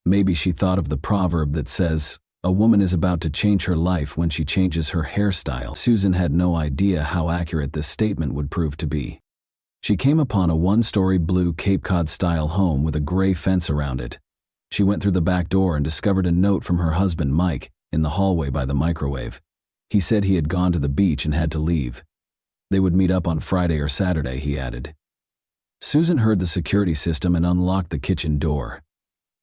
Maybe she thought of the proverb that says, "A woman is about to change her life when she changes her hairstyle." Susan had no idea how accurate this statement would prove to be. She came upon a 1-story blue Cape Cod-style home with a gray fence around it. She went through the back door and discovered a note from her husband, Mike, in the hallway by the microwave. He said he had gone to the beach and had to leave. They would meet up on Friday or Saturday, he added. Susan heard the security system and unlocked the kitchen door.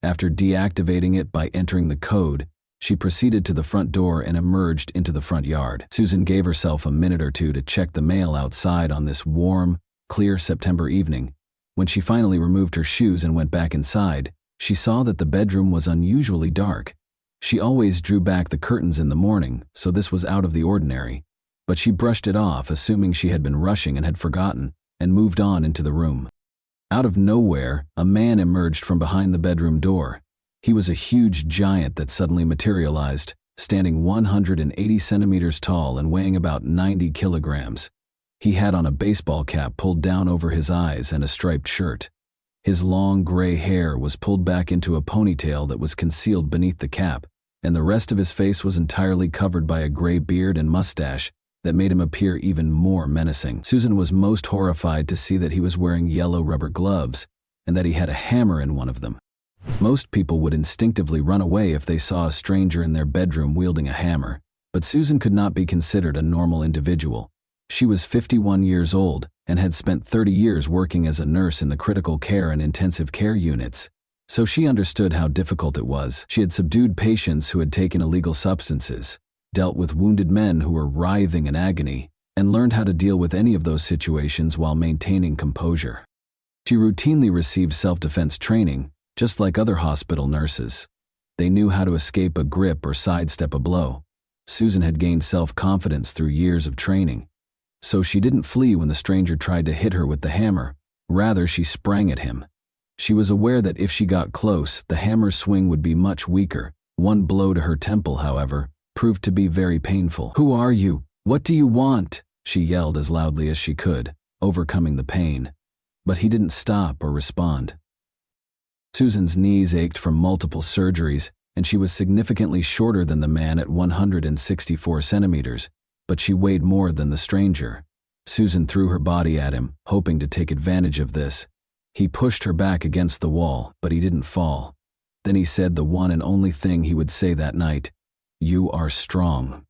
After deactivating it by entering the code, she proceeded to the front door and emerged into the front yard. Susan gave herself a minute or two to check the mail outside on this warm, clear September evening. When she finally removed her shoes and went back inside, she saw that the bedroom was unusually dark. She always drew back the curtains in the morning, so this was out of the ordinary. But she brushed it off, assuming she had been rushing and had forgotten, and moved on into the room. Out of nowhere, a man emerged from behind the bedroom door. He was a huge giant that suddenly materialized, standing 180 centimeters tall and weighing about 90 kilograms. He had on a baseball cap pulled down over his eyes and a striped shirt. His long gray hair was pulled back into a ponytail that was concealed beneath the cap, and the rest of his face was entirely covered by a gray beard and mustache that made him appear even more menacing. Susan was most horrified to see that he was wearing yellow rubber gloves and that he had a hammer in one of them. Most people would instinctively run away if they saw a stranger in their bedroom wielding a hammer, but Susan could not be considered a normal individual. She was 51 years old and had spent 30 years working as a nurse in the critical care and intensive care units. So she understood how difficult it was. She had subdued patients who had taken illegal substances, dealt with wounded men who were writhing in agony, and learned how to deal with any of those situations while maintaining composure. She routinely received self-defense training, just like other hospital nurses. They knew how to escape a grip or sidestep a blow. Susan had gained self-confidence through years of training. So she didn't flee when the stranger tried to hit her with the hammer. Rather, she sprang at him. She was aware that if she got close, the hammer's swing would be much weaker. One blow to her temple, however, proved to be very painful. "Who are you? What do you want?" she yelled as loudly as she could, overcoming the pain. But he didn't stop or respond. Susan's knees ached from multiple surgeries, and she was significantly shorter than the man at 164 centimeters, but she weighed more than the stranger. Susan threw her body at him, hoping to take advantage of this. He pushed her back against the wall, but he didn't fall. Then he said the one and only thing he would say that night: "You are strong."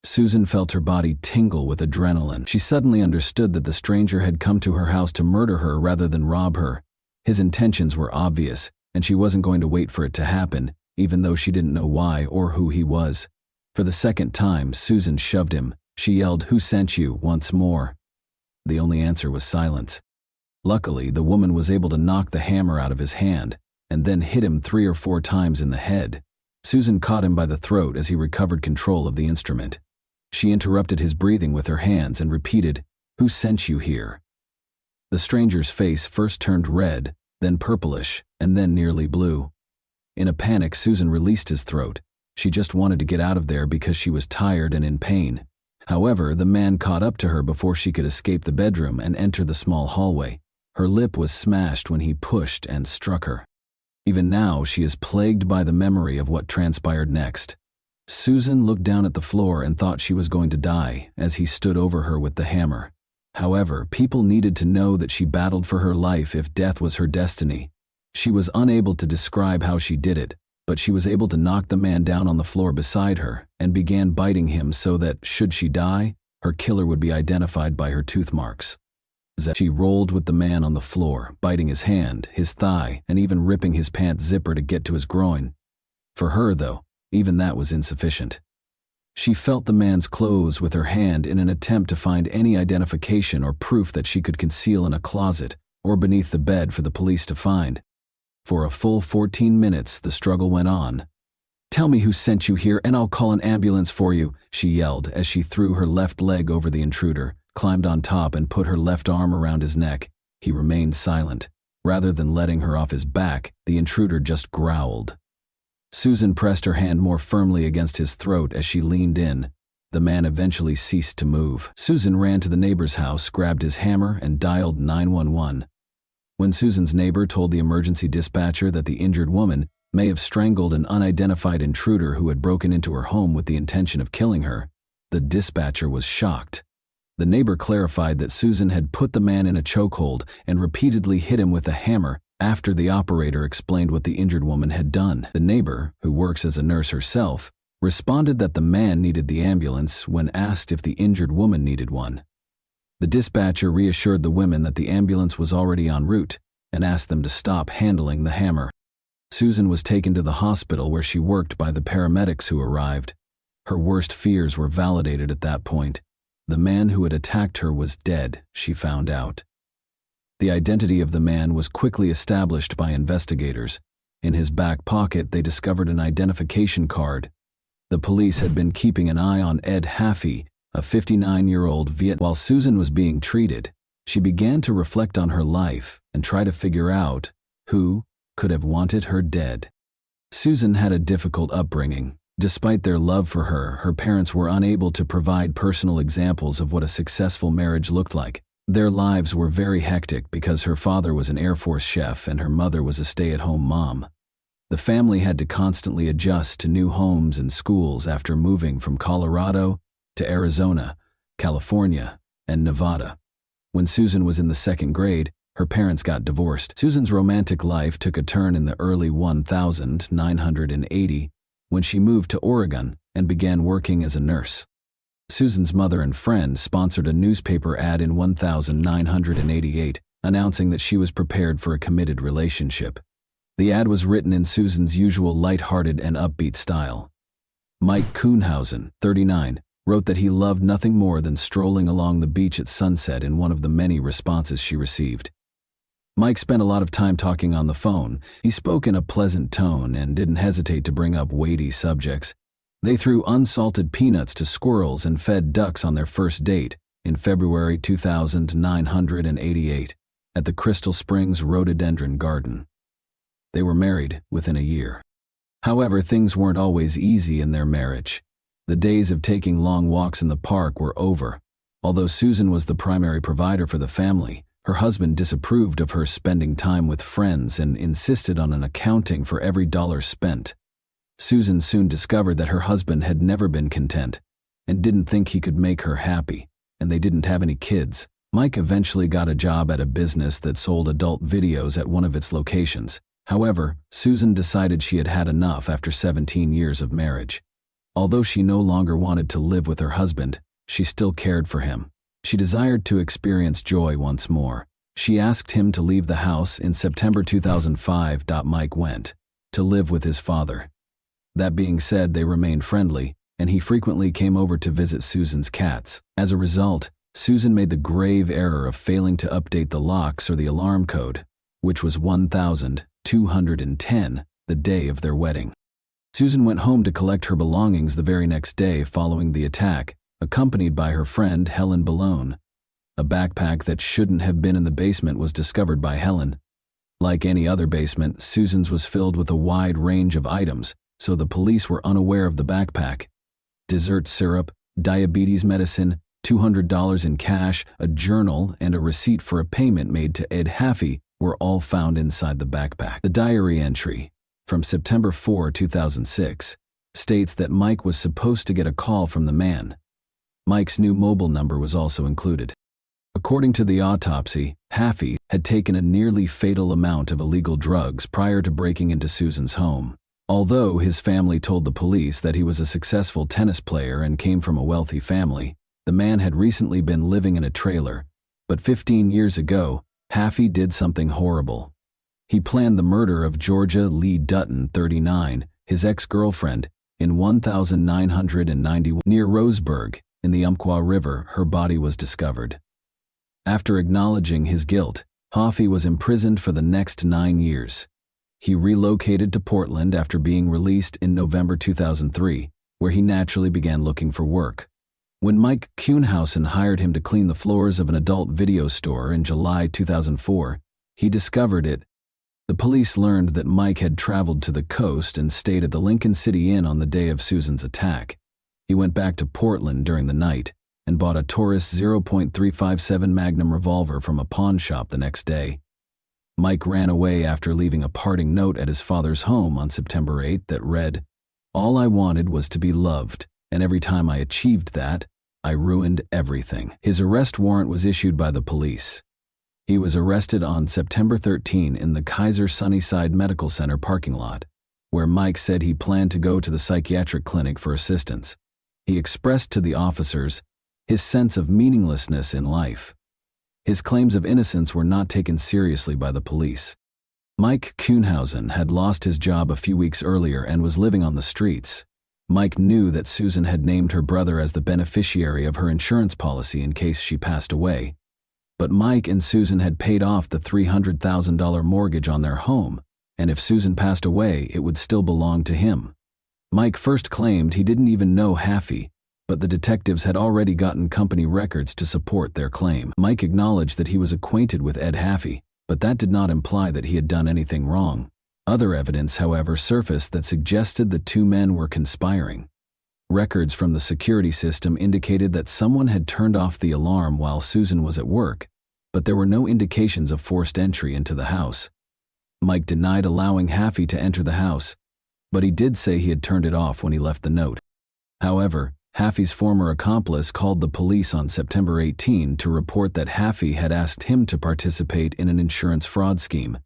Susan felt her body tingle with adrenaline. She suddenly understood that the stranger had come to her house to murder her rather than rob her. His intentions were obvious, and she wasn't going to wait for it to happen, even though she didn't know why or who he was. For the second time, Susan shoved him. She yelled, "Who sent you?" once more. The only answer was silence. Luckily, the woman was able to knock the hammer out of his hand, and then hit him 3 or 4 times in the head. Susan caught him by the throat as he recovered control of the instrument. She interrupted his breathing with her hands and repeated, "Who sent you here?" The stranger's face first turned red, then purplish, and then nearly blue. In a panic, Susan released his throat. She just wanted to get out of there because she was tired and in pain. However, the man caught up to her before she could escape the bedroom and enter the small hallway. Her lip was smashed when he pushed and struck her. Even now, she is plagued by the memory of what transpired next. Susan looked down at the floor and thought she was going to die as he stood over her with the hammer. However, people needed to know that she battled for her life if death was her destiny. She was unable to describe how she did it, but she was able to knock the man down on the floor beside her and began biting him so that, should she die, her killer would be identified by her tooth marks. She rolled with the man on the floor, biting his hand, his thigh, and even ripping his pants zipper to get to his groin. For her, though, even that was insufficient. She felt the man's clothes with her hand in an attempt to find any identification or proof that she could conceal in a closet or beneath the bed for the police to find. For a full 14 minutes, the struggle went on. "Tell me who sent you here and I'll call an ambulance for you," she yelled as she threw her left leg over the intruder, climbed on top and put her left arm around his neck. He remained silent. Rather than letting her off his back, the intruder just growled. Susan pressed her hand more firmly against his throat as she leaned in. The man eventually ceased to move. Susan ran to the neighbor's house, grabbed his hammer, and dialed 911. When Susan's neighbor told the emergency dispatcher that the injured woman may have strangled an unidentified intruder who had broken into her home with the intention of killing her, the dispatcher was shocked. The neighbor clarified that Susan had put the man in a chokehold and repeatedly hit him with a hammer after the operator explained what the injured woman had done. The neighbor, who works as a nurse herself, responded that the man needed the ambulance when asked if the injured woman needed one. The dispatcher reassured the women that the ambulance was already en route and asked them to stop handling the hammer. Susan was taken to the hospital where she worked by the paramedics who arrived. Her worst fears were validated at that point. The man who had attacked her was dead, she found out. The identity of the man was quickly established by investigators. In his back pocket, they discovered an identification card. The police had been keeping an eye on Ed Haffey, a 59-year-old Viet. While Susan was being treated, she began to reflect on her life and try to figure out who could have wanted her dead. Susan had a difficult upbringing. Despite their love for her, her parents were unable to provide personal examples of what a successful marriage looked like. Their lives were very hectic because her father was an Air Force chef and her mother was a stay-at-home mom. The family had to constantly adjust to new homes and schools after moving from Colorado to Arizona, California, and Nevada. When Susan was in the 2nd grade, her parents got divorced. Susan's romantic life took a turn in the early 1980 when she moved to Oregon and began working as a nurse. Susan's mother and friend sponsored a newspaper ad in 1988 announcing that she was prepared for a committed relationship. The ad was written in Susan's usual light-hearted and upbeat style. Mike Kuhnhausen, 39, wrote that he loved nothing more than strolling along the beach at sunset in one of the many responses she received. Mike spent a lot of time talking on the phone. He spoke in a pleasant tone and didn't hesitate to bring up weighty subjects. They threw unsalted peanuts to squirrels and fed ducks on their first date in February 2988 at the Crystal Springs Rhododendron Garden. They were married within a year. However, things weren't always easy in their marriage. The days of taking long walks in the park were over. Although Susan was the primary provider for the family, her husband disapproved of her spending time with friends and insisted on an accounting for every dollar spent. Susan soon discovered that her husband had never been content and didn't think he could make her happy, and they didn't have any kids. Mike eventually got a job at a business that sold adult videos at one of its locations. However, Susan decided she had had enough after 17 years of marriage. Although she no longer wanted to live with her husband, she still cared for him. She desired to experience joy once more. She asked him to leave the house in September 2005. Mike went to live with his father. That being said, they remained friendly, and he frequently came over to visit Susan's cats. As a result, Susan made the grave error of failing to update the locks or the alarm code, which was 1210, the day of their wedding. Susan went home to collect her belongings the very next day following the attack, accompanied by her friend Helen Balone. A backpack that shouldn't have been in the basement was discovered by Helen. Like any other basement, Susan's was filled with a wide range of items, so the police were unaware of the backpack. Dessert syrup, diabetes medicine, $200 in cash, a journal, and a receipt for a payment made to Ed Haffey were all found inside the backpack. The diary entry, from September 4, 2006, states that Mike was supposed to get a call from the man. Mike's new mobile number was also included. According to the autopsy, Haffey had taken a nearly fatal amount of illegal drugs prior to breaking into Susan's home. Although his family told the police that he was a successful tennis player and came from a wealthy family, the man had recently been living in a trailer. But 15 years ago, Haffey did something horrible. He planned the murder of Georgia Lee Dutton, 39, his ex-girlfriend, in 1991 near Roseburg. In the Umpqua River, her body was discovered. After acknowledging his guilt, Haffey was imprisoned for the next 9 years. He relocated to Portland after being released in November 2003, where he naturally began looking for work. When Mike Kuhnhausen hired him to clean the floors of an adult video store in July 2004, he discovered it. The police learned that Mike had traveled to the coast and stayed at the Lincoln City Inn on the day of Susan's attack. He went back to Portland during the night and bought a Taurus .357 Magnum revolver from a pawn shop the next day. Mike ran away after leaving a parting note at his father's home on September 8 that read, "All I wanted was to be loved, and every time I achieved that, I ruined everything." His arrest warrant was issued by the police. He was arrested on September 13 in the Kaiser Sunnyside Medical Center parking lot, where Mike said he planned to go to the psychiatric clinic for assistance. He expressed to the officers his sense of meaninglessness in life. His claims of innocence were not taken seriously by the police. Mike Kuhnhausen had lost his job a few weeks earlier and was living on the streets. Mike knew that Susan had named her brother as the beneficiary of her insurance policy in case she passed away. But Mike and Susan had paid off the $300,000 mortgage on their home, and if Susan passed away, it would still belong to him. Mike first claimed he didn't even know Haffey, but the detectives had already gotten company records to support their claim. Mike acknowledged that he was acquainted with Ed Haffey, but that did not imply that he had done anything wrong. Other evidence, however, surfaced that suggested the two men were conspiring. Records from the security system indicated that someone had turned off the alarm while Susan was at work, but there were no indications of forced entry into the house. Mike denied allowing Haffey to enter the house, but he did say he had turned it off when he left the note. However, Haffey's former accomplice called the police on September 18 to report that Haffey had asked him to participate in an insurance fraud scheme.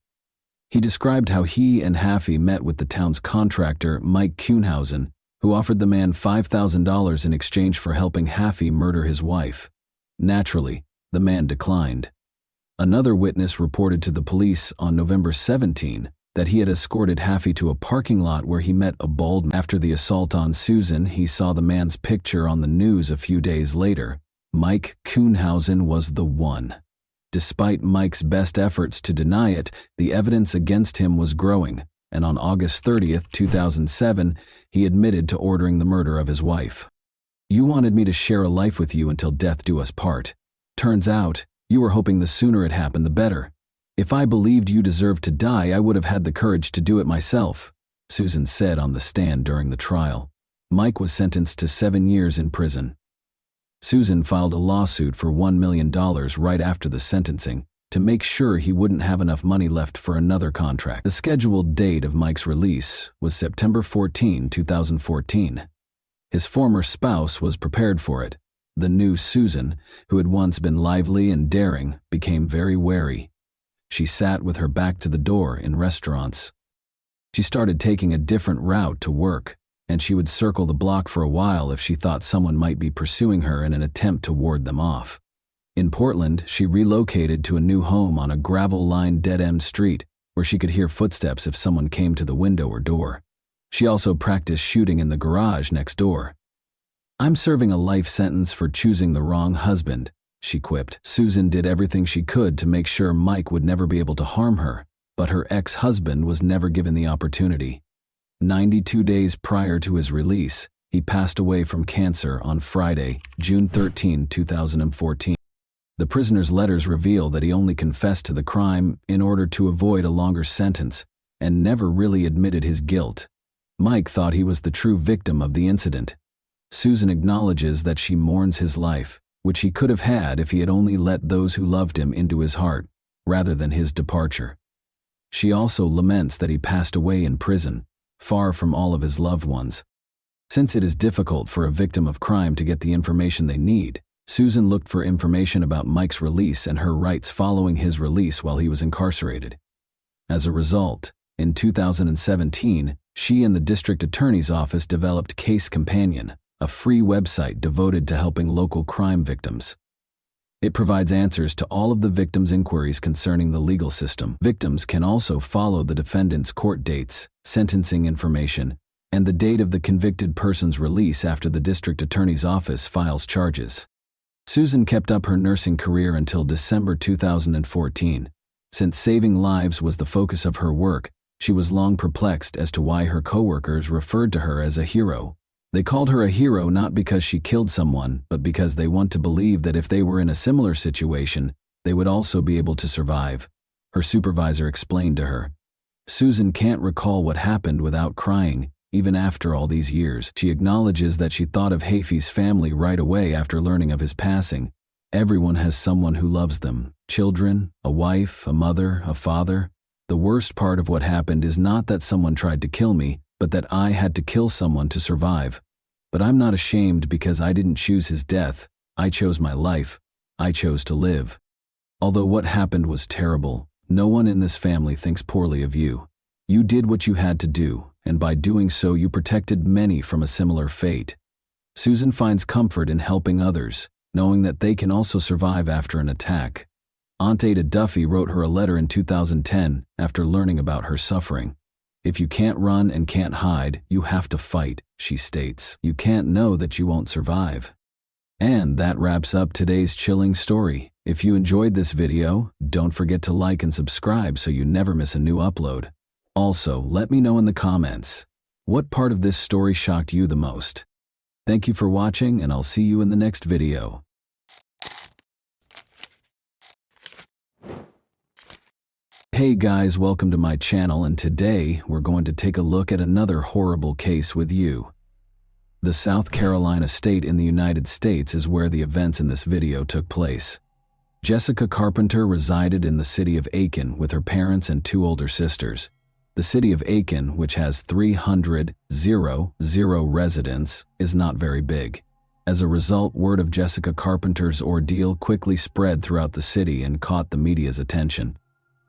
He described how he and Haffey met with the town's contractor, Mike Kuhnhausen, who offered the man $5,000 in exchange for helping Haffey murder his wife. Naturally, the man declined. Another witness reported to the police on November 17 that he had escorted Haffey to a parking lot where he met a bald man. After the assault on Susan, he saw the man's picture on the news a few days later. Mike Kuhnhausen was the one. Despite Mike's best efforts to deny it, the evidence against him was growing, and on August 30th, 2007, he admitted to ordering the murder of his wife. "You wanted me to share a life with you until death do us part. Turns out, you were hoping the sooner it happened the better. If I believed you deserved to die, I would have had the courage to do it myself," Susan said on the stand during the trial. Mike was sentenced to 7 years in prison. Susan filed a lawsuit for $1 million right after the sentencing to make sure he wouldn't have enough money left for another contract. The scheduled date of Mike's release was September 14, 2014. His former spouse was prepared for it. The new Susan, who had once been lively and daring, became very wary. She sat with her back to the door in restaurants. She started taking a different route to work, and she would circle the block for a while if she thought someone might be pursuing her in an attempt to ward them off. In Portland, she relocated to a new home on a gravel-lined dead-end street where she could hear footsteps if someone came to the window or door. She also practiced shooting in the garage next door. "I'm serving a life sentence for choosing the wrong husband," she quipped. Susan did everything she could to make sure Mike would never be able to harm her, but her ex-husband was never given the opportunity. 92 days prior to his release, he passed away from cancer on Friday, June 13, 2014. The prisoner's letters reveal that he only confessed to the crime in order to avoid a longer sentence and never really admitted his guilt. Mike thought he was the true victim of the incident. Susan acknowledges that she mourns his life, which he could have had if he had only let those who loved him into his heart, rather than his departure. She also laments that he passed away in prison, far from all of his loved ones. Since it is difficult for a victim of crime to get the information they need, Susan looked for information about Mike's release and her rights following his release while he was incarcerated. As a result, in 2017, she and the district attorney's office developed Case Companion, a free website devoted to helping local crime victims. It provides answers to all of the victims' inquiries concerning the legal system. Victims can also follow the defendant's court dates, sentencing information, and the date of the convicted person's release after the district attorney's office files charges. Susan kept up her nursing career until December 2014. Since saving lives was the focus of her work, she was long perplexed as to why her coworkers referred to her as a hero. They called her a hero not because she killed someone, but because they want to believe that if they were in a similar situation, they would also be able to survive, her supervisor explained to her. Susan can't recall what happened without crying, even after all these years. She acknowledges that she thought of Hafey's family right away after learning of his passing. Everyone has someone who loves them. Children, a wife, a mother, a father. The worst part of what happened is not that someone tried to kill me, but that I had to kill someone to survive. But I'm not ashamed because I didn't choose his death. I chose my life. I chose to live. Although what happened was terrible, no one in this family thinks poorly of you. You did what you had to do, and by doing so you protected many from a similar fate. Susan finds comfort in helping others, knowing that they can also survive after an attack. Aunt Ada Duffy wrote her a letter in 2010 after learning about her suffering. "If you can't run and can't hide, you have to fight," she states. "You can't know that you won't survive." And that wraps up today's chilling story. If you enjoyed this video, don't forget to like and subscribe so you never miss a new upload. Also, let me know in the comments, what part of this story shocked you the most? Thank you for watching, and I'll see you in the next video. Hey guys, welcome to my channel, and today we're going to take a look at another horrible case with you. The South Carolina state in the United States is where the events in this video took place. Jessica Carpenter resided in the city of Aiken with her parents and 2 older sisters. The city of Aiken, which has 300 residents, is not very big. As a result, word of Jessica Carpenter's ordeal quickly spread throughout the city and caught the media's attention.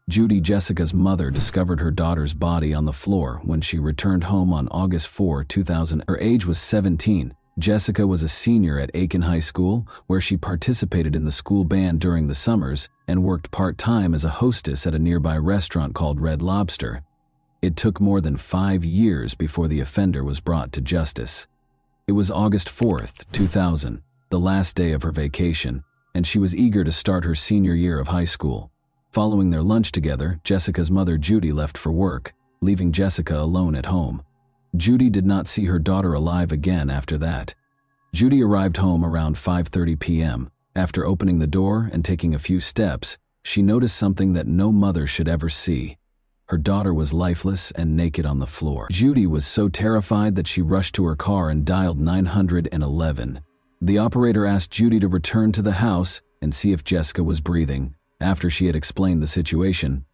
Judy, Jessica's mother, discovered her daughter's body on the floor when she returned home on August 4, 2000. Her age was 17. Jessica was a senior at Aiken High School, where she participated in the school band during the summers and worked part-time as a hostess at a nearby restaurant called Red Lobster. It took more than 5 years before the offender was brought to justice. It was August 4, 2000, the last day of her vacation. and she was eager to start her senior year of high school. Following their lunch together, Jessica's mother Judy left for work, leaving Jessica alone at home. Judy did not see her daughter alive again after that. Judy arrived home around 5:30 p.m. After opening the door and taking a few steps, she noticed something that no mother should ever see. Her daughter was lifeless and naked on the floor. Judy was so terrified that she rushed to her car and dialed 911. The operator asked Judy to return to the house and see if Jessica was breathing. After she had explained the situation,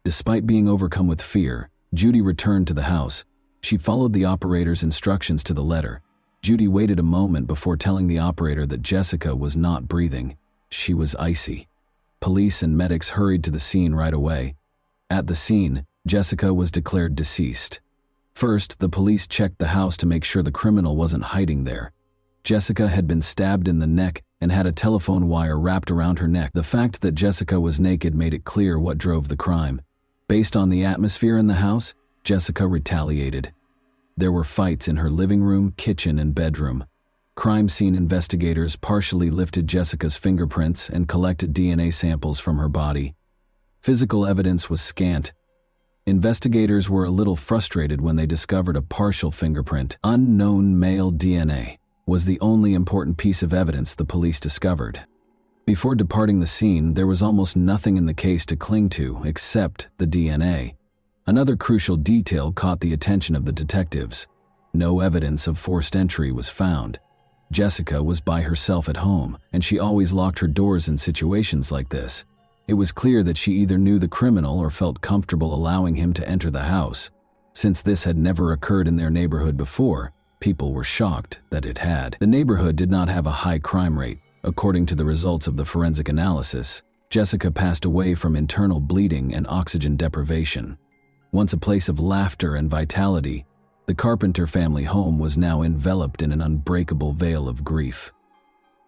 despite being overcome with fear, Judy returned to the house. She followed the operator's instructions to the letter. Judy waited a moment before telling the operator that Jessica was not breathing. She was icy. Police and medics hurried to the scene right away. At the scene, Jessica was declared deceased. First, the police checked the house to make sure the criminal wasn't hiding there. Jessica had been stabbed in the neck and had a telephone wire wrapped around her neck. The fact that Jessica was naked made it clear what drove the crime. Based on the atmosphere in the house, Jessica retaliated. There were fights in her living room, kitchen, and bedroom. Crime scene investigators partially lifted Jessica's fingerprints and collected DNA samples from her body. Physical evidence was scant. Investigators were a little frustrated when they discovered a partial fingerprint. Unknown male DNA was the only important piece of evidence the police discovered. Before departing the scene, there was almost nothing in the case to cling to except the DNA. Another crucial detail caught the attention of the detectives. No evidence of forced entry was found. Jessica was by herself at home, and she always locked her doors in situations like this. It was clear that she either knew the criminal or felt comfortable allowing him to enter the house. Since this had never occurred in their neighborhood before, people were shocked that it had. The neighborhood did not have a high crime rate. According to the results of the forensic analysis, Jessica passed away from internal bleeding and oxygen deprivation. Once a place of laughter and vitality, the Carpenter family home was now enveloped in an unbreakable veil of grief.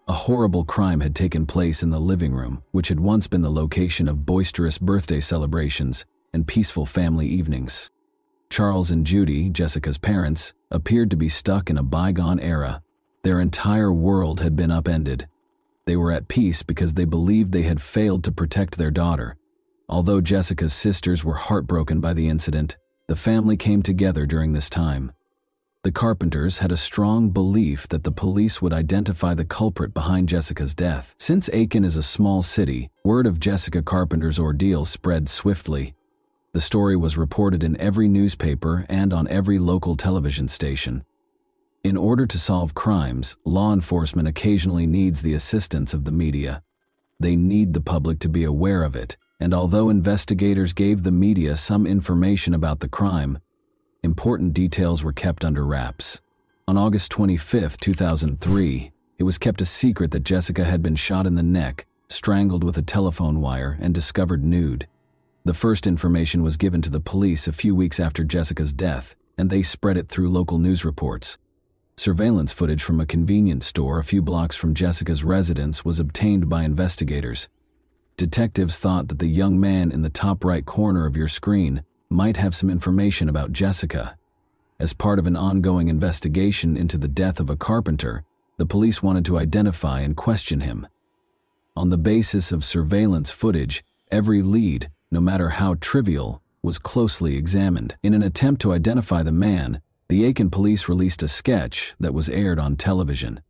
A horrible crime had taken place in the living room, which had once been the location of boisterous birthday celebrations and peaceful family evenings. Charles and Judy, Jessica's parents, appeared to be stuck in a bygone era. Their entire world had been upended. They were at peace because they believed they had failed to protect their daughter. Although Jessica's sisters were heartbroken by the incident, the family came together during this time. The Carpenters had a strong belief that the police would identify the culprit behind Jessica's death. Since Aiken is a small city, word of Jessica Carpenter's ordeal spread swiftly. The story was reported in every newspaper and on every local television station. In order to solve crimes, law enforcement occasionally needs the assistance of the media. They need the public to be aware of it, and although investigators gave the media some information about the crime, important details were kept under wraps. On August 25, 2003, it was kept a secret that Jessica had been shot in the neck, strangled with a telephone wire, and discovered nude. The first information was given to the police a few weeks after Jessica's death, and they spread it through local news reports. Surveillance footage from a convenience store a few blocks from Jessica's residence was obtained by investigators. Detectives thought that the young man in the top right corner of your screen might have some information about Jessica. As part of an ongoing investigation into the death of a carpenter, the police wanted to identify and question him. On the basis of surveillance footage, every lead, no matter how trivial, was closely examined. In an attempt to identify the man, the Aiken police released a sketch that was aired on television.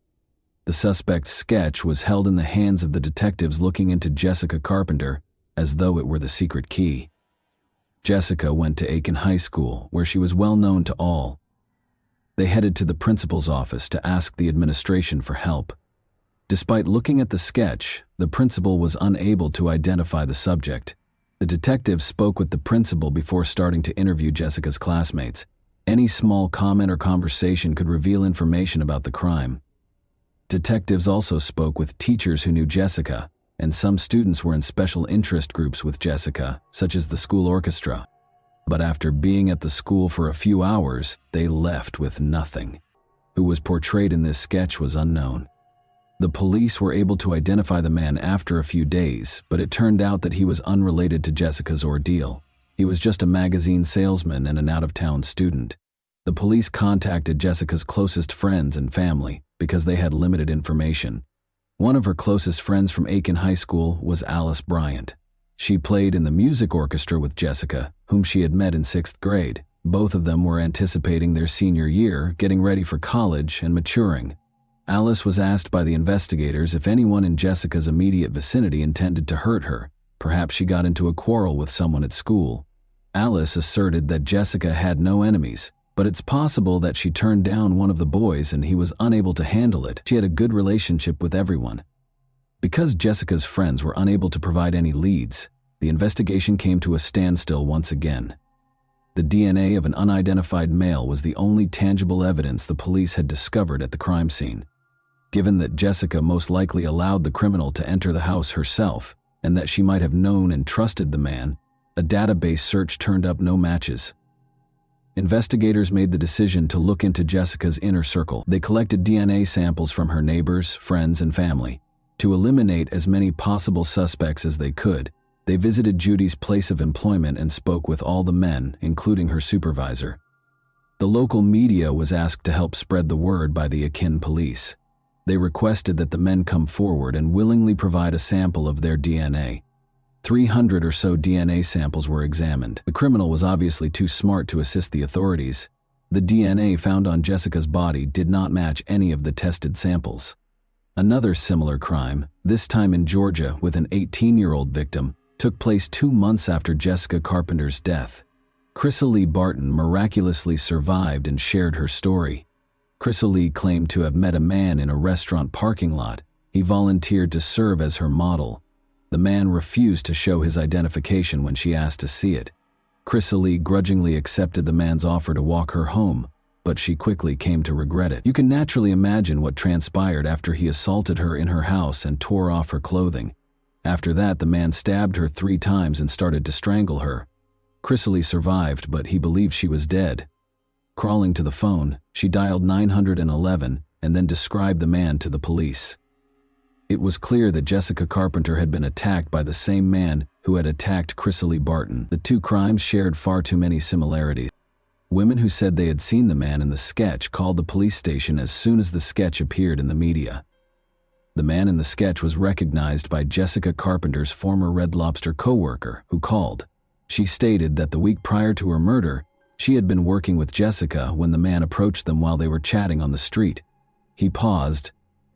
The suspect's sketch was held in the hands of the detectives looking into Jessica Carpenter as though it were the secret key. Jessica went to Aiken High School, where she was well known to all. They headed to the principal's office to ask the administration for help. Despite looking at the sketch, the principal was unable to identify the subject. The detectives spoke with the principal before starting to interview Jessica's classmates. Any small comment or conversation could reveal information about the crime. Detectives also spoke with teachers who knew Jessica, and some students were in special interest groups with Jessica, such as the school orchestra. But after being at the school for a few hours, they left with nothing. Who was portrayed in this sketch was unknown. The police were able to identify the man after a few days, but it turned out that he was unrelated to Jessica's ordeal. He was just a magazine salesman and an out-of-town student. The police contacted Jessica's closest friends and family because they had limited information. One of her closest friends from Aiken High School was Alice Bryant. She played in the music orchestra with Jessica, whom she had met in 6th grade. Both of them were anticipating their senior year, getting ready for college and maturing. Alice was asked by the investigators if anyone in Jessica's immediate vicinity intended to hurt her. Perhaps she got into a quarrel with someone at school. Alice asserted that Jessica had no enemies, but it's possible that she turned down one of the boys and he was unable to handle it. She had a good relationship with everyone. Because Jessica's friends were unable to provide any leads, the investigation came to a standstill once again. The DNA of an unidentified male was the only tangible evidence the police had discovered at the crime scene. Given that Jessica most likely allowed the criminal to enter the house herself, and that she might have known and trusted the man, a database search turned up no matches. Investigators made the decision to look into Jessica's inner circle. They collected DNA samples from her neighbors, friends, and family. To eliminate as many possible suspects as they could, they visited Judy's place of employment and spoke with all the men, including her supervisor. The local media was asked to help spread the word by the Aiken police. They requested that the men come forward and willingly provide a sample of their DNA. 300 or so DNA samples were examined. The criminal was obviously too smart to assist the authorities. The DNA found on Jessica's body did not match any of the tested samples. Another similar crime, this time in Georgia with an 18-year-old victim, took place 2 months after Jessica Carpenter's death. Chrysalie Barton miraculously survived and shared her story. Chrysalie claimed to have met a man in a restaurant parking lot. He volunteered to serve as her model. The man refused to show his identification when she asked to see it. Chrysalie grudgingly accepted the man's offer to walk her home, but she quickly came to regret it. You can naturally imagine what transpired after he assaulted her in her house and tore off her clothing. After that, the man stabbed her 3 times and started to strangle her. Chrysalie survived, but he believed she was dead. Crawling to the phone, she dialed 911 and then described the man to the police. It was clear that Jessica Carpenter had been attacked by the same man who had attacked Chrysalie Barton. The 2 crimes shared far too many similarities. Women who said they had seen the man in the sketch called the police station as soon as the sketch appeared in the media. The man in the sketch was recognized by Jessica Carpenter's former Red Lobster co-worker, who called. She stated that the week prior to her murder, she had been working with Jessica when the man approached them while they were chatting on the street. He paused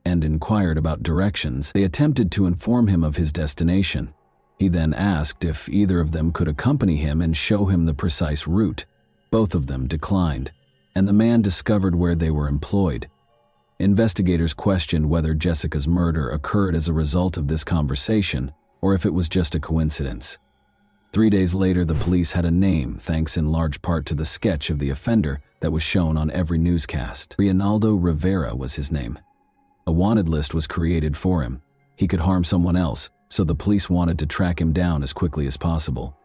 and inquired about directions. They attempted to inform him of his destination. He then asked if either of them could accompany him and show him the precise route. Both of them declined, and the man discovered where they were employed. Investigators questioned whether Jessica's murder occurred as a result of this conversation or if it was just a coincidence. 3 days later, the police had a name, thanks in large part to the sketch of the offender that was shown on every newscast. Reinaldo Rivera was his name. A wanted list was created for him. He could harm someone else, so the police wanted to track him down as quickly as possible.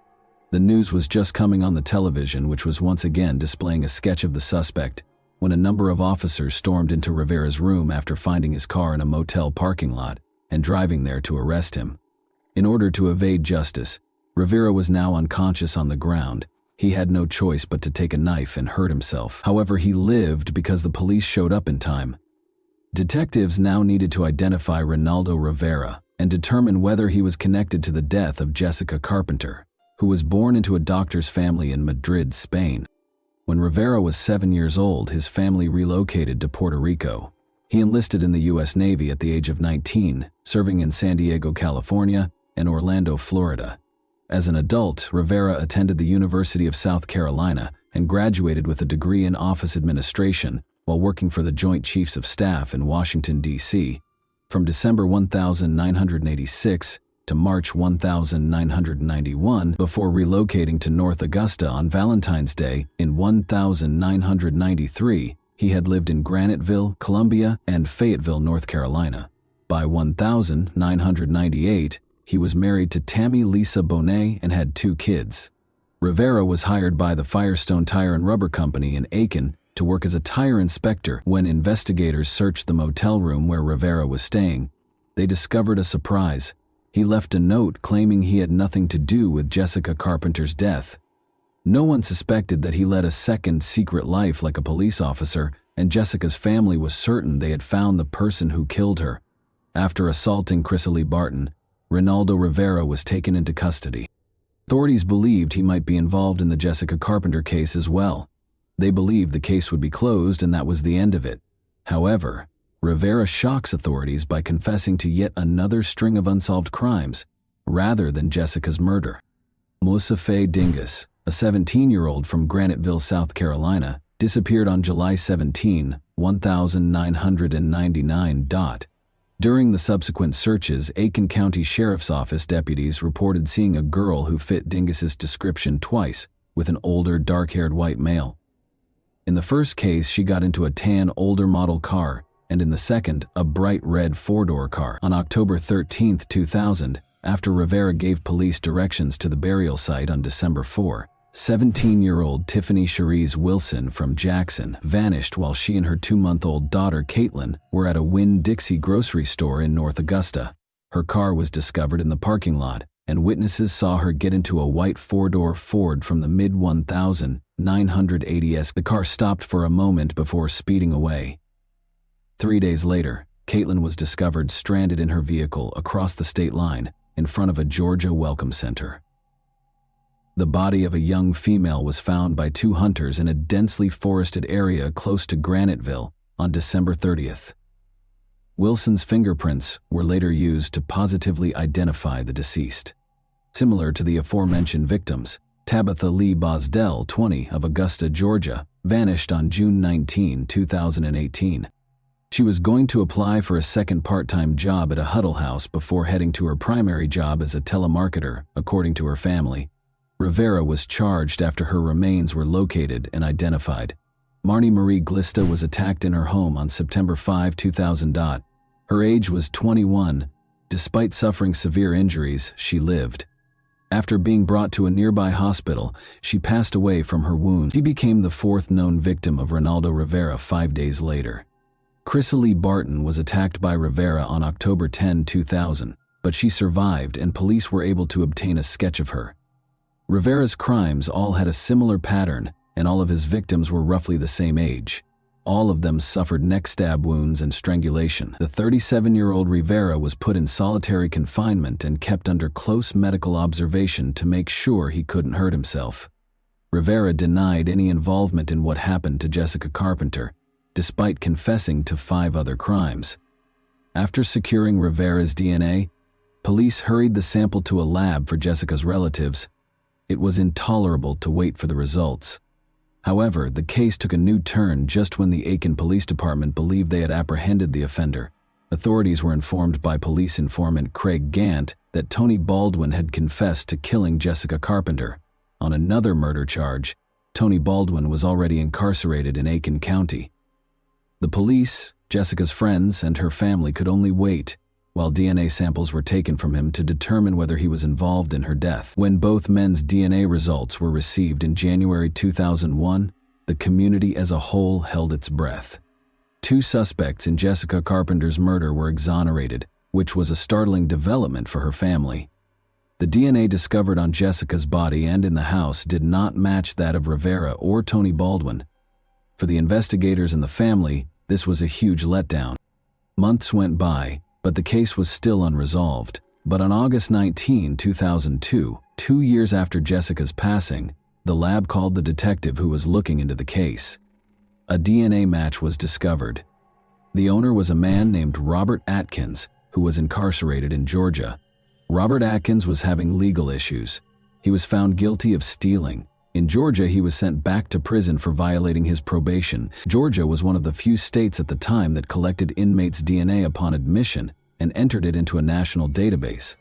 The news was just coming on the television, which was once again displaying a sketch of the suspect, when a number of officers stormed into Rivera's room after finding his car in a motel parking lot and driving there to arrest him. In order to evade justice, Rivera was now unconscious on the ground. He had no choice but to take a knife and hurt himself. However, he lived because the police showed up in time. Detectives now needed to identify Reinaldo Rivera and determine whether he was connected to the death of Jessica Carpenter, who was born into a doctor's family in Madrid, Spain. When Rivera was 7 years old, his family relocated to Puerto Rico. He enlisted in the U.S. Navy at the age of 19, serving in San Diego, California, and Orlando, Florida. As an adult, Rivera attended the University of South Carolina and graduated with a degree in office administration while working for the Joint Chiefs of Staff in Washington, D.C. From December 1986 to March 1991, before relocating to North Augusta on Valentine's Day in 1993, he had lived in Graniteville, Columbia, and Fayetteville, North Carolina. By 1998, he was married to Tammy Lisa Bonet and had 2 kids. Rivera was hired by the Firestone Tire and Rubber Company in Aiken to work as a tire inspector. When investigators searched the motel room where Rivera was staying, they discovered a surprise. He left a note claiming he had nothing to do with Jessica Carpenter's death. No one suspected that he led a second secret life like a police officer, and Jessica's family was certain they had found the person who killed her. After assaulting Chrysalie Barton, Ronaldo Rivera was taken into custody. Authorities believed he might be involved in the Jessica Carpenter case as well. They believed the case would be closed and that was the end of it. However, Rivera shocks authorities by confessing to yet another string of unsolved crimes, rather than Jessica's murder. Moussa Faye Dingus, a 17-year-old from Graniteville, South Carolina, disappeared on July 17, 1999. During the subsequent searches, Aiken County Sheriff's Office deputies reported seeing a girl who fit Dingus's description twice, with an older, dark-haired white male. In the first case, she got into a tan, older model car, and in the second, a bright red four-door car. On October 13, 2000, after Rivera gave police directions to the burial site on December 4, 17-year-old Tiffany Cherise Wilson from Jackson vanished while she and her 2-month-old daughter Caitlin were at a Winn-Dixie grocery store in North Augusta. Her car was discovered in the parking lot, and witnesses saw her get into a white four-door Ford from the mid-1980s. The car stopped for a moment before speeding away. 3 days later, Caitlin was discovered stranded in her vehicle across the state line in front of a Georgia Welcome Center. The body of a young female was found by 2 hunters in a densely forested area close to Graniteville on December 30th. Wilson's fingerprints were later used to positively identify the deceased. Similar to the aforementioned victims, Tabitha Lee Bosdell, 20, of Augusta, Georgia, vanished on June 19, 2018. She was going to apply for a second part-time job at a Huddle House before heading to her primary job as a telemarketer, according to her family. Rivera was charged after her remains were located and identified. Marnie Marie Glista was attacked in her home on September 5, 2000. Her age was 21. Despite suffering severe injuries, she lived. After being brought to a nearby hospital, she passed away from her wounds. She became the 4th known victim of Ronaldo Rivera 5 days later. Chrysalie Barton was attacked by Rivera on October 10, 2000, but she survived and police were able to obtain a sketch of her. Rivera's crimes all had a similar pattern, and all of his victims were roughly the same age. All of them suffered neck stab wounds and strangulation. The 37-year-old Rivera was put in solitary confinement and kept under close medical observation to make sure he couldn't hurt himself. Rivera denied any involvement in what happened to Jessica Carpenter, despite confessing to 5 other crimes. After securing Rivera's DNA, police hurried the sample to a lab for Jessica's relatives. It was intolerable to wait for the results. However, the case took a new turn just when the Aiken Police Department believed they had apprehended the offender. Authorities were informed by police informant Craig Gant that Tony Baldwin had confessed to killing Jessica Carpenter. On another murder charge, Tony Baldwin was already incarcerated in Aiken County. The police, Jessica's friends, and her family could only wait while DNA samples were taken from him to determine whether he was involved in her death. When both men's DNA results were received in January 2001, the community as a whole held its breath. 2 suspects in Jessica Carpenter's murder were exonerated, which was a startling development for her family. The DNA discovered on Jessica's body and in the house did not match that of Rivera or Tony Baldwin. For the investigators and the family, this was a huge letdown. Months went by, but the case was still unresolved. But on August 19, 2002, 2 years after Jessica's passing, the lab called the detective who was looking into the case. A DNA match was discovered. The owner was a man named Robert Atkins, who was incarcerated in Georgia. Robert Atkins was having legal issues. He was found guilty of stealing. In Georgia, he was sent back to prison for violating his probation. Georgia was one of the few states at the time that collected inmates' DNA upon admission and entered it into a national database.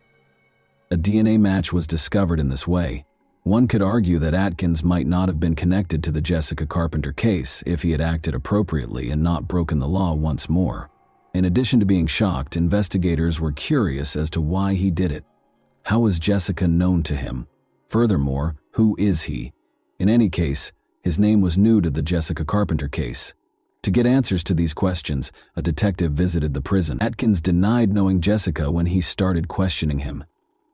A DNA match was discovered in this way. One could argue that Atkins might not have been connected to the Jessica Carpenter case if he had acted appropriately and not broken the law once more. In addition to being shocked, investigators were curious as to why he did it. How was Jessica known to him? Furthermore, who is he? In any case, his name was new to the Jessica Carpenter case. To get answers to these questions, a detective visited the prison. Atkins denied knowing Jessica when he started questioning him.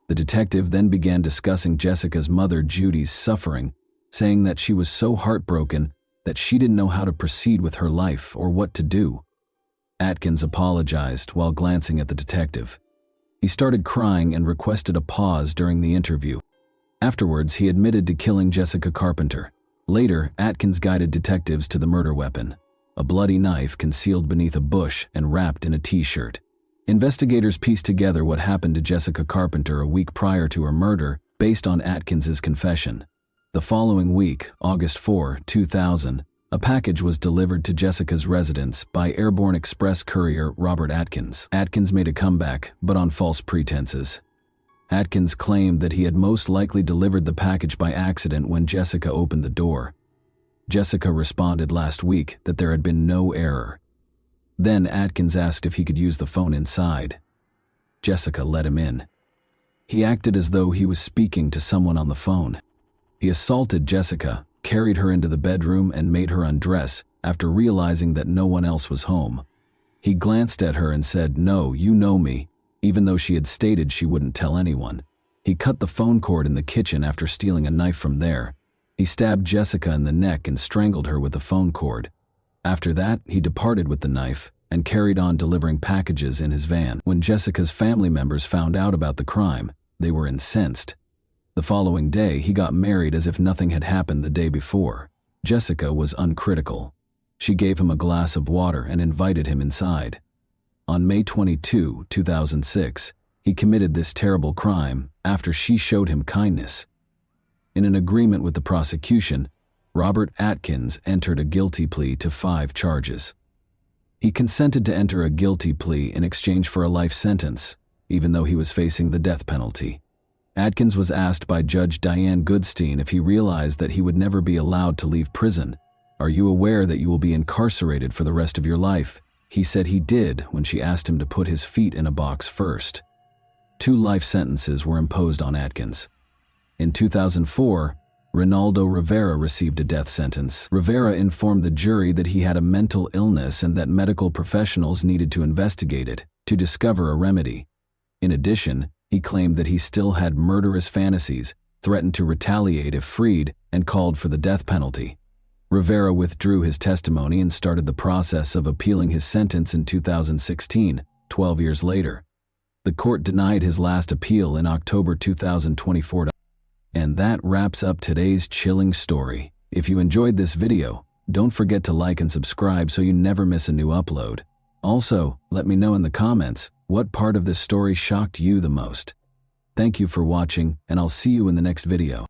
The detective then began discussing Jessica's mother Judy's suffering, saying that she was so heartbroken that she didn't know how to proceed with her life or what to do. Atkins apologized while glancing at the detective. He started crying and requested a pause during the interview. Afterwards, he admitted to killing Jessica Carpenter. Later, Atkins guided detectives to the murder weapon, a bloody knife concealed beneath a bush and wrapped in a t-shirt. Investigators pieced together what happened to Jessica Carpenter a week prior to her murder based on Atkins's confession. The following week, August 4, 2000, a package was delivered to Jessica's residence by airborne express courier Robert Atkins. Atkins made a comeback, but on false pretenses. Atkins claimed that he had most likely delivered the package by accident when Jessica opened the door. Jessica responded last week that there had been no error. Then Atkins asked if he could use the phone inside. Jessica let him in. He acted as though he was speaking to someone on the phone. He assaulted Jessica, carried her into the bedroom, and made her undress after realizing that no one else was home. He glanced at her and said, "No, you know me," even though she had stated she wouldn't tell anyone. He cut the phone cord in the kitchen after stealing a knife from there. He stabbed Jessica in the neck and strangled her with the phone cord. After that, he departed with the knife and carried on delivering packages in his van. When Jessica's family members found out about the crime, they were incensed. The following day, he got married as if nothing had happened the day before. Jessica was uncritical. She gave him a glass of water and invited him inside. On May 22, 2006, he committed this terrible crime after she showed him kindness. In an agreement with the prosecution, Robert Atkins entered a guilty plea to 5 charges. He consented to enter a guilty plea in exchange for a life sentence, even though he was facing the death penalty. Atkins was asked by Judge Diane Goodstein if he realized that he would never be allowed to leave prison. "Are you aware that you will be incarcerated for the rest of your life?" He said he did when she asked him to put his feet in a box first. 2 life sentences were imposed on Atkins. In 2004, Ronaldo Rivera received a death sentence. Rivera informed the jury that he had a mental illness and that medical professionals needed to investigate it to discover a remedy. In addition, he claimed that he still had murderous fantasies, threatened to retaliate if freed, and called for the death penalty. Rivera withdrew his testimony and started the process of appealing his sentence in 2016, 12 years later. The court denied his last appeal in October 2024. And that wraps up today's chilling story. If you enjoyed this video, don't forget to like and subscribe so you never miss a new upload. Also, let me know in the comments what part of this story shocked you the most. Thank you for watching, and I'll see you in the next video.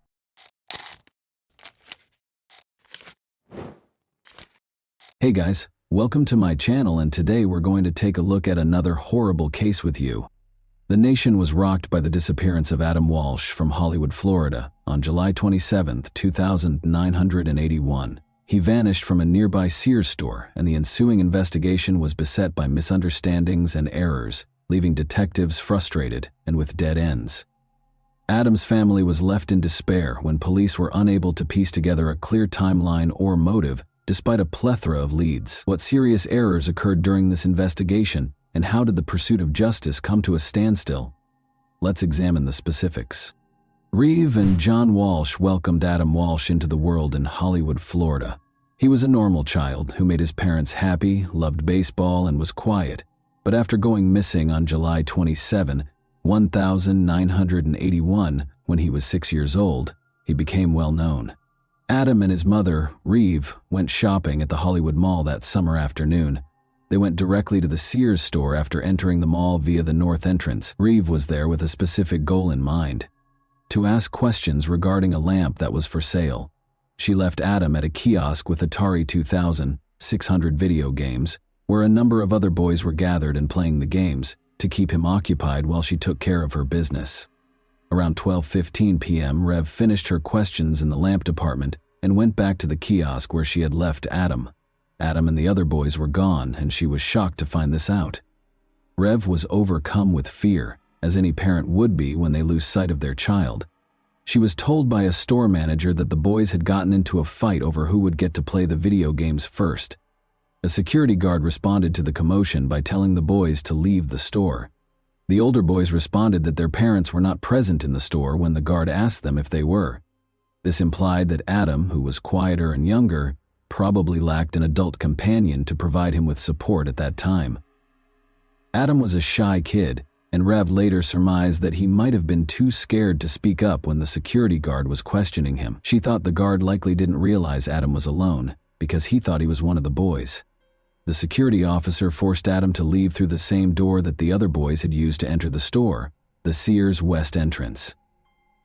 Hey guys, welcome to my channel, and today we're going to take a look at another horrible case with you. The nation was rocked by the disappearance of Adam Walsh from Hollywood, Florida, on July 27, 2981. He vanished from a nearby Sears store, and the ensuing investigation was beset by misunderstandings and errors, leaving detectives frustrated and with dead ends. Adam's family was left in despair when police were unable to piece together a clear timeline or motive despite a plethora of leads. What serious errors occurred during this investigation, and how did the pursuit of justice come to a standstill? Let's examine the specifics. Reeve and John Walsh welcomed Adam Walsh into the world in Hollywood, Florida. He was a normal child who made his parents happy, loved baseball, and was quiet. But after going missing on July 27, 1981, when he was 6 years old, he became well known. Adam and his mother, Reeve, went shopping at the Hollywood Mall that summer afternoon. They went directly to the Sears store after entering the mall via the north entrance. Reeve was there with a specific goal in mind: to ask questions regarding a lamp that was for sale. She left Adam at a kiosk with Atari 2600 video games, where a number of other boys were gathered and playing the games, to keep him occupied while she took care of her business. Around 12:15 p.m., Rev finished her questions in the lamp department and went back to the kiosk where she had left Adam. Adam and the other boys were gone, and she was shocked to find this out. Rev was overcome with fear, as any parent would be when they lose sight of their child. She was told by a store manager that the boys had gotten into a fight over who would get to play the video games first. A security guard responded to the commotion by telling the boys to leave the store. The older boys responded that their parents were not present in the store when the guard asked them if they were. This implied that Adam, who was quieter and younger, probably lacked an adult companion to provide him with support at that time. Adam was a shy kid, and Rev later surmised that he might have been too scared to speak up when the security guard was questioning him. She thought the guard likely didn't realize Adam was alone, because he thought he was one of the boys. The security officer forced Adam to leave through the same door that the other boys had used to enter the store, the Sears West entrance.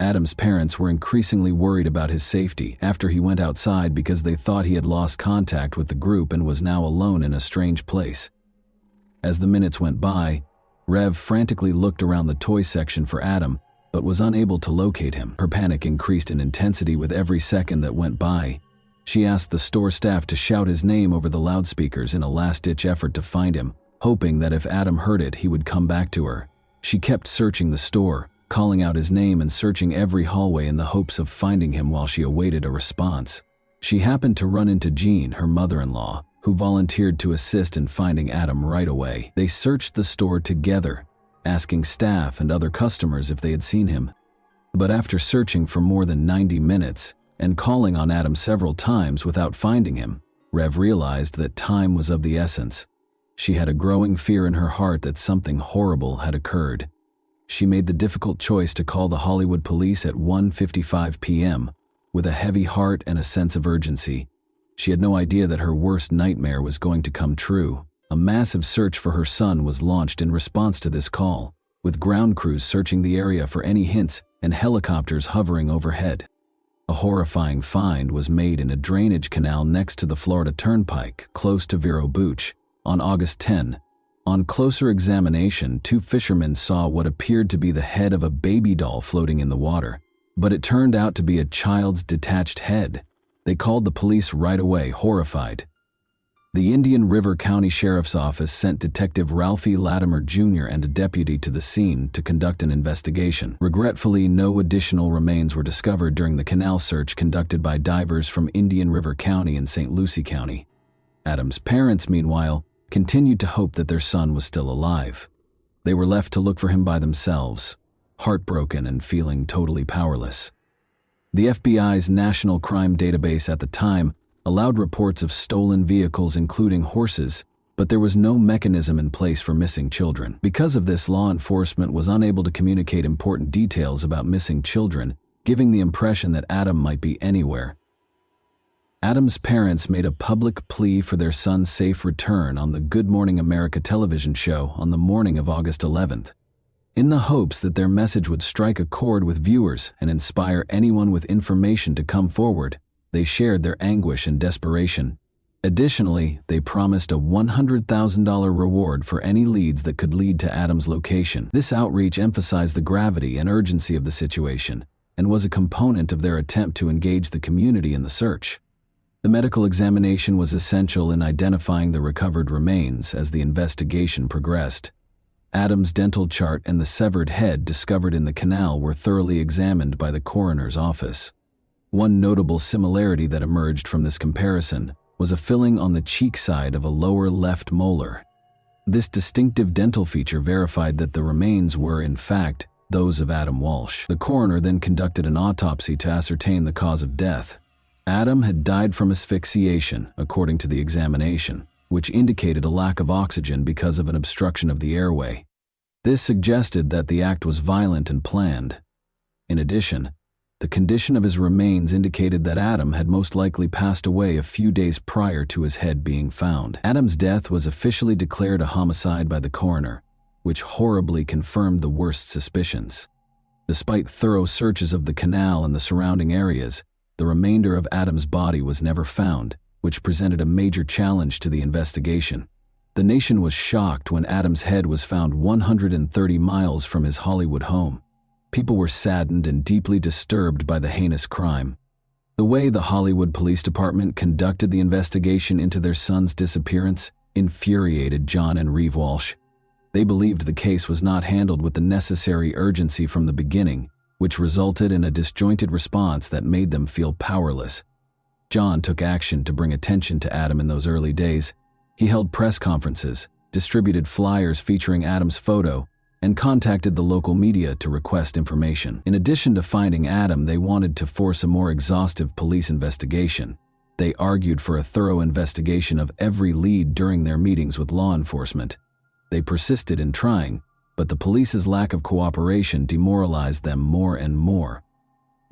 Adam's parents were increasingly worried about his safety after he went outside because they thought he had lost contact with the group and was now alone in a strange place. As the minutes went by, Rev frantically looked around the toy section for Adam, but was unable to locate him. Her panic increased in intensity with every second that went by. She asked the store staff to shout his name over the loudspeakers in a last-ditch effort to find him, hoping that if Adam heard it, he would come back to her. She kept searching the store, calling out his name and searching every hallway in the hopes of finding him while she awaited a response. She happened to run into Jean, her mother-in-law, who volunteered to assist in finding Adam right away. They searched the store together, asking staff and other customers if they had seen him. But after searching for more than 90 minutes and calling on Adam several times without finding him, Rev realized that time was of the essence. She had a growing fear in her heart that something horrible had occurred. She made the difficult choice to call the Hollywood police at 1:55 p.m. with a heavy heart and a sense of urgency. She had no idea that her worst nightmare was going to come true. A massive search for her son was launched in response to this call, with ground crews searching the area for any hints and helicopters hovering overhead. A horrifying find was made in a drainage canal next to the Florida Turnpike, close to Vero Beach, on August 10. On closer examination, two fishermen saw what appeared to be the head of a baby doll floating in the water, but it turned out to be a child's detached head. They called the police right away, horrified. The Indian River County Sheriff's Office sent Detective Ralphie Latimer Jr. and a deputy to the scene to conduct an investigation. Regretfully, no additional remains were discovered during the canal search conducted by divers from Indian River County and St. Lucie County. Adam's parents, meanwhile, continued to hope that their son was still alive. They were left to look for him by themselves, heartbroken and feeling totally powerless. The FBI's National Crime Database at the time allowed reports of stolen vehicles including horses, but there was no mechanism in place for missing children. Because of this, law enforcement was unable to communicate important details about missing children, giving the impression that Adam might be anywhere. Adam's parents made a public plea for their son's safe return on the Good Morning America television show on the morning of August 11th. In the hopes that their message would strike a chord with viewers and inspire anyone with information to come forward, they shared their anguish and desperation. Additionally, they promised a $100,000 reward for any leads that could lead to Adam's location. This outreach emphasized the gravity and urgency of the situation and was a component of their attempt to engage the community in the search. The medical examination was essential in identifying the recovered remains as the investigation progressed. Adam's dental chart and the severed head discovered in the canal were thoroughly examined by the coroner's office. One notable similarity that emerged from this comparison was a filling on the cheek side of a lower left molar. This distinctive dental feature verified that the remains were, in fact, those of Adam Walsh. The coroner then conducted an autopsy to ascertain the cause of death. Adam had died from asphyxiation, according to the examination, which indicated a lack of oxygen because of an obstruction of the airway. This suggested that the act was violent and planned. In addition, the condition of his remains indicated that Adam had most likely passed away a few days prior to his head being found. Adam's death was officially declared a homicide by the coroner, which horribly confirmed the worst suspicions. Despite thorough searches of the canal and the surrounding areas, the remainder of Adam's body was never found, which presented a major challenge to the investigation. The nation was shocked when Adam's head was found 130 miles from his Hollywood home. People were saddened and deeply disturbed by the heinous crime. The way the Hollywood Police Department conducted the investigation into their son's disappearance infuriated John and Reeve Walsh. They believed the case was not handled with the necessary urgency from the beginning, which resulted in a disjointed response that made them feel powerless. John took action to bring attention to Adam in those early days. He held press conferences, distributed flyers featuring Adam's photo, and contacted the local media to request information. In addition to finding Adam, they wanted to force a more exhaustive police investigation. They argued for a thorough investigation of every lead during their meetings with law enforcement. They persisted in trying, but the police's lack of cooperation demoralized them more and more.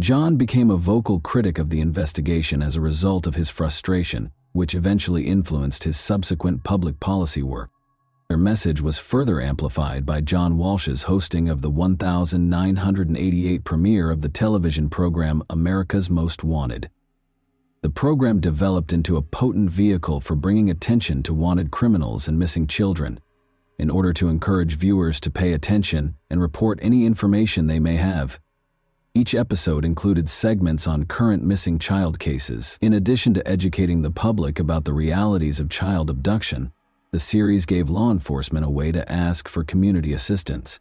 John became a vocal critic of the investigation as a result of his frustration, which eventually influenced his subsequent public policy work. Their message was further amplified by John Walsh's hosting of the 1988 premiere of the television program America's Most Wanted. The program developed into a potent vehicle for bringing attention to wanted criminals and missing children, in order to encourage viewers to pay attention and report any information they may have. Each episode included segments on current missing child cases. In addition to educating the public about the realities of child abduction, the series gave law enforcement a way to ask for community assistance.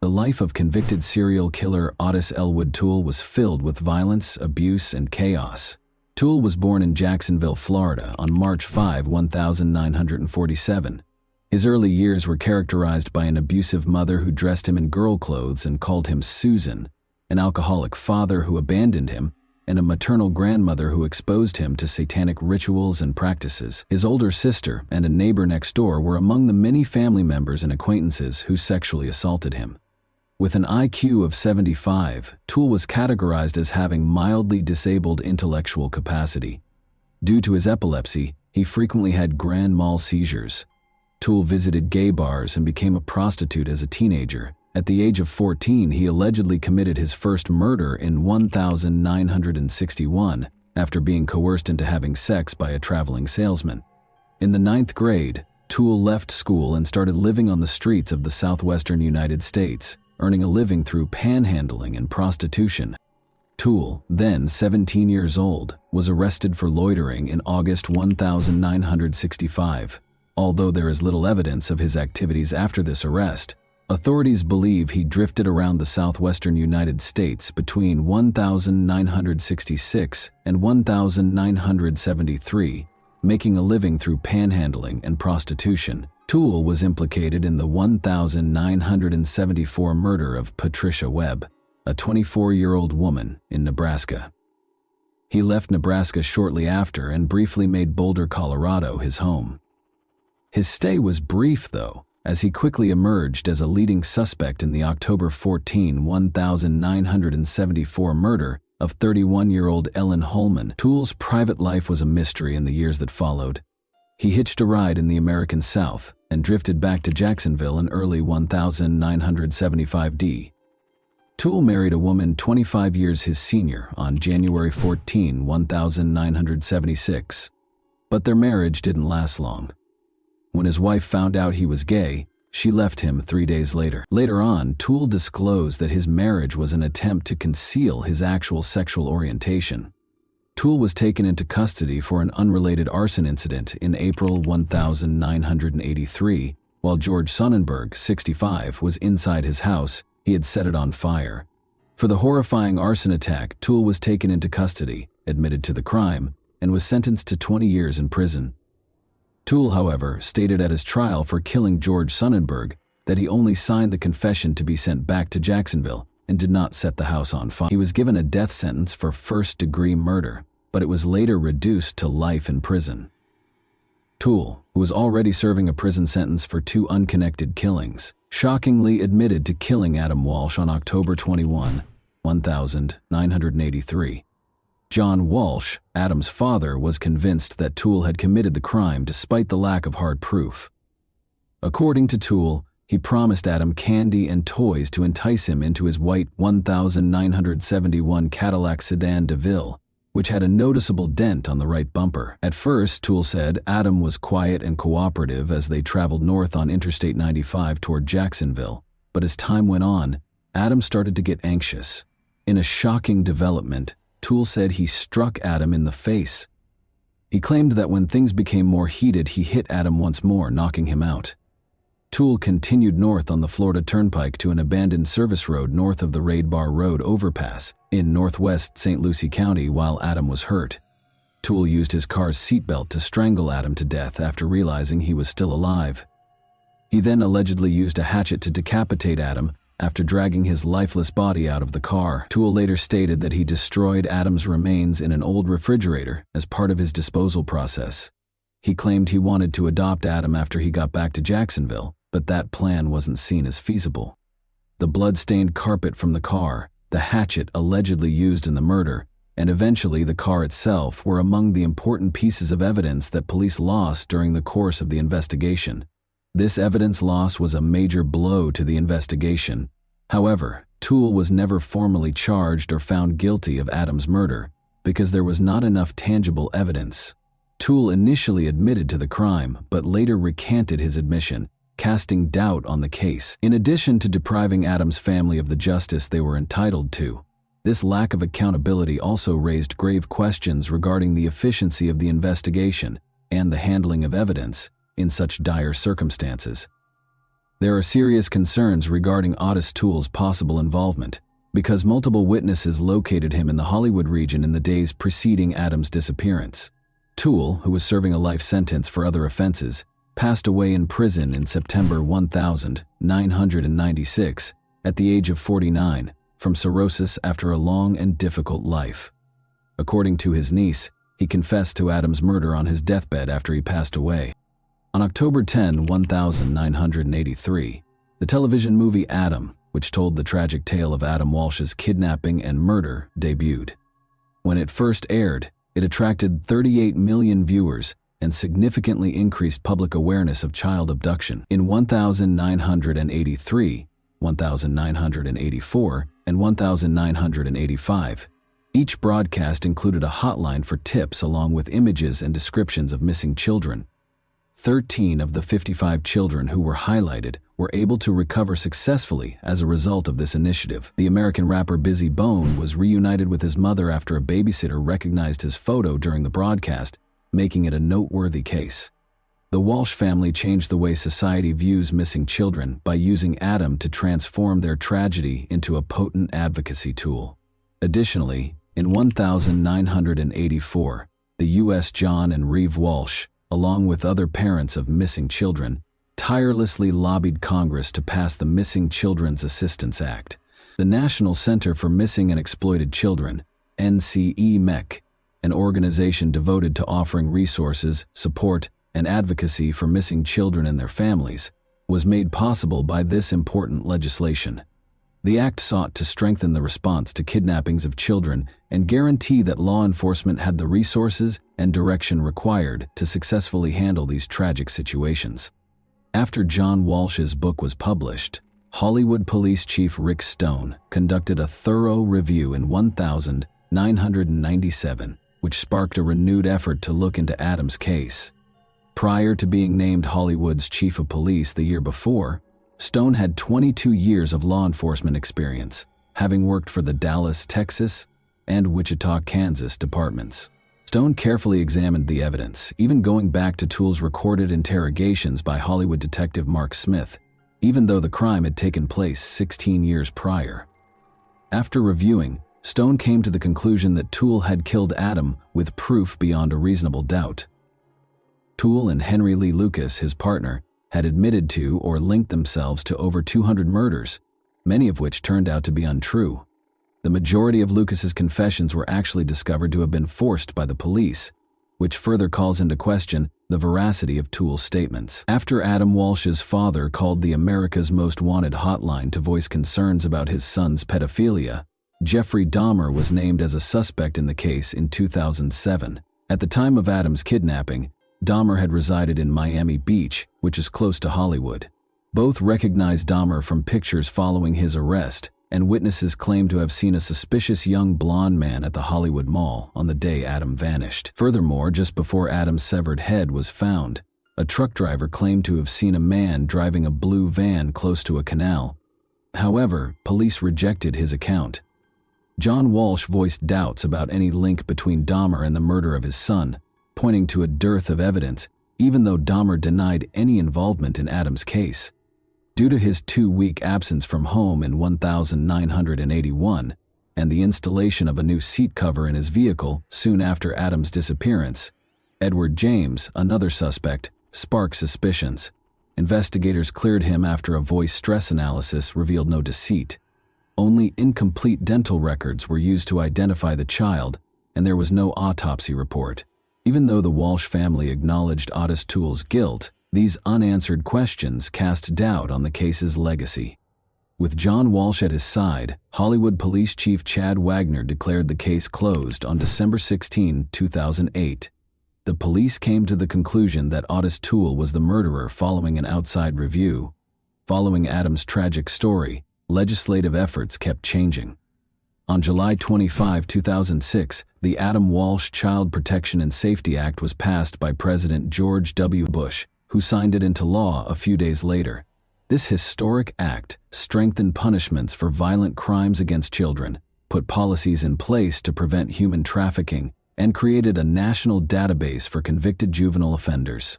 The life of convicted serial killer Otis Elwood Toole was filled with violence, abuse, and chaos. Toole was born in Jacksonville, Florida, on March 5, 1947. His early years were characterized by an abusive mother who dressed him in girl clothes and called him Susan, an alcoholic father who abandoned him, and a maternal grandmother who exposed him to satanic rituals and practices. His older sister and a neighbor next door were among the many family members and acquaintances who sexually assaulted him. With an IQ of 75, Toole was categorized as having mildly disabled intellectual capacity. Due to his epilepsy, he frequently had grand mal seizures. Toole visited gay bars and became a prostitute as a teenager. At the age of 14, he allegedly committed his first murder in 1961 after being coerced into having sex by a traveling salesman. In the 9th grade, Toole left school and started living on the streets of the southwestern United States, earning a living through panhandling and prostitution. Toole, then 17 years old, was arrested for loitering in August 1965. Although there is little evidence of his activities after this arrest, authorities believe he drifted around the southwestern United States between 1966 and 1973, making a living through panhandling and prostitution. Toole was implicated in the 1974 murder of Patricia Webb, a 24-year-old woman in Nebraska. He left Nebraska shortly after and briefly made Boulder, Colorado, his home. His stay was brief, though, as he quickly emerged as a leading suspect in the October 14, 1974 murder of 31-year-old Ellen Holman. Toole's private life was a mystery in the years that followed. He hitched a ride in the American South and drifted back to Jacksonville in early 1975 D. Toole married a woman 25 years his senior on January 14, 1976, but their marriage didn't last long. When his wife found out he was gay, she left him 3 days later. Later on, Toole disclosed that his marriage was an attempt to conceal his actual sexual orientation. Toole was taken into custody for an unrelated arson incident in April 1983, while George Sonnenberg, 65, was inside his house. He had set it on fire. For the horrifying arson attack, Toole was taken into custody, admitted to the crime, and was sentenced to 20 years in prison. Toole, however, stated at his trial for killing George Sonnenberg that he only signed the confession to be sent back to Jacksonville and did not set the house on fire. He was given a death sentence for first-degree murder, but it was later reduced to life in prison. Toole, who was already serving a prison sentence for 2 unconnected killings, shockingly admitted to killing Adam Walsh on October 21, 1983. John Walsh, Adam's father, was convinced that Toole had committed the crime despite the lack of hard proof. According to Toole, he promised Adam candy and toys to entice him into his white 1971 Cadillac sedan DeVille, which had a noticeable dent on the right bumper. At first, Toole said, Adam was quiet and cooperative as they traveled north on Interstate 95 toward Jacksonville, but as time went on, Adam started to get anxious. In a shocking development, Toole said he struck Adam in the face. He claimed that when things became more heated, he hit Adam once more, knocking him out. Toole continued north on the Florida Turnpike to an abandoned service road north of the Raid Bar Road overpass in northwest St. Lucie County while Adam was hurt. Toole used his car's seatbelt to strangle Adam to death after realizing he was still alive. He then allegedly used a hatchet to decapitate Adam after dragging his lifeless body out of the car. Toole later stated that he destroyed Adam's remains in an old refrigerator as part of his disposal process. He claimed he wanted to adopt Adam after he got back to Jacksonville, but that plan wasn't seen as feasible. The blood-stained carpet from the car, the hatchet allegedly used in the murder, and eventually the car itself were among the important pieces of evidence that police lost during the course of the investigation. This evidence loss was a major blow to the investigation. However, Toole was never formally charged or found guilty of Adam's murder because there was not enough tangible evidence. Toole initially admitted to the crime, but later recanted his admission, casting doubt on the case. In addition to depriving Adam's family of the justice they were entitled to, this lack of accountability also raised grave questions regarding the efficiency of the investigation and the handling of evidence in such dire circumstances. There are serious concerns regarding Otis Toole's possible involvement, because multiple witnesses located him in the Hollywood region in the days preceding Adam's disappearance. Toole, who was serving a life sentence for other offenses, passed away in prison in September 1996 at the age of 49 from cirrhosis after a long and difficult life. According to his niece, he confessed to Adam's murder on his deathbed after he passed away. On October 10, 1983, the television movie Adam, which told the tragic tale of Adam Walsh's kidnapping and murder, debuted. When it first aired, it attracted 38 million viewers and significantly increased public awareness of child abduction. In 1983, 1984, and 1985, each broadcast included a hotline for tips along with images and descriptions of missing children. 13 of the 55 children who were highlighted were able to recover successfully as a result of this initiative. The American rapper Busy Bone was reunited with his mother after a babysitter recognized his photo during the broadcast, making it a noteworthy case. The Walsh family changed the way society views missing children by using Adam to transform their tragedy into a potent advocacy tool. Additionally, in 1984, the U.S. John and Reeve Walsh, along with other parents of missing children, tirelessly lobbied Congress to pass the Missing Children's Assistance Act. The National Center for Missing and Exploited Children, NCEMEC, an organization devoted to offering resources, support, and advocacy for missing children and their families, was made possible by this important legislation. The act sought to strengthen the response to kidnappings of children and guarantee that law enforcement had the resources and direction required to successfully handle these tragic situations. After John Walsh's book was published, Hollywood Police Chief Rick Stone conducted a thorough review in 1997, which sparked a renewed effort to look into Adam's case. Prior to being named Hollywood's chief of police the year before, Stone had 22 years of law enforcement experience, having worked for the Dallas, Texas, and Wichita, Kansas departments. Stone carefully examined the evidence, even going back to Toole's recorded interrogations by Hollywood detective Mark Smith, even though the crime had taken place 16 years prior. After reviewing, Stone came to the conclusion that Toole had killed Adam with proof beyond a reasonable doubt. Toole and Henry Lee Lucas, his partner, had admitted to or linked themselves to over 200 murders, many of which turned out to be untrue. The majority of Lucas's confessions were actually discovered to have been forced by the police, which further calls into question the veracity of Toole's statements. After Adam Walsh's father called the America's Most Wanted hotline to voice concerns about his son's pedophilia, Jeffrey Dahmer was named as a suspect in the case in 2007. At the time of Adam's kidnapping, Dahmer had resided in Miami Beach, which is close to Hollywood. Both recognized Dahmer from pictures following his arrest, and witnesses claim to have seen a suspicious young blonde man at the Hollywood Mall on the day Adam vanished. Furthermore, just before Adam's severed head was found, a truck driver claimed to have seen a man driving a blue van close to a canal. However, police rejected his account. John Walsh voiced doubts about any link between Dahmer and the murder of his son, pointing to a dearth of evidence, even though Dahmer denied any involvement in Adam's case. Due to his 2-week absence from home in 1981 and the installation of a new seat cover in his vehicle soon after Adam's disappearance, Edward James, another suspect, sparked suspicions. Investigators cleared him after a voice stress analysis revealed no deceit. Only incomplete dental records were used to identify the child, and there was no autopsy report. Even though the Walsh family acknowledged Otis Toole's guilt, these unanswered questions cast doubt on the case's legacy. With John Walsh at his side, Hollywood Police Chief Chad Wagner declared the case closed on December 16, 2008. The police came to the conclusion that Otis Toole was the murderer following an outside review. Following Adam's tragic story, legislative efforts kept changing. On July 25, 2006, the Adam Walsh Child Protection and Safety Act was passed by President George W. Bush, who signed it into law a few days later. This historic act strengthened punishments for violent crimes against children, put policies in place to prevent human trafficking, and created a national database for convicted juvenile offenders.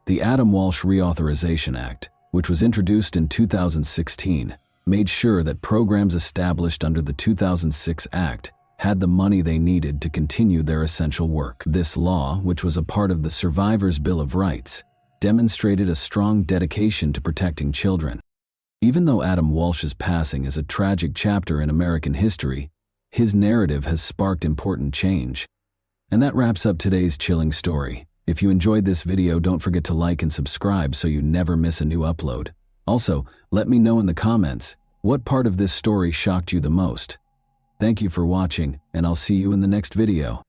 The Adam Walsh Reauthorization Act, which was introduced in 2016, made sure that programs established under the 2006 Act had the money they needed to continue their essential work. This law, which was a part of the Survivors' Bill of Rights, demonstrated a strong dedication to protecting children. Even though Adam Walsh's passing is a tragic chapter in American history, his narrative has sparked important change. And that wraps up today's chilling story. If you enjoyed this video, don't forget to like and subscribe so you never miss a new upload. Also, let me know in the comments, what part of this story shocked you the most? Thank you for watching, and I'll see you in the next video.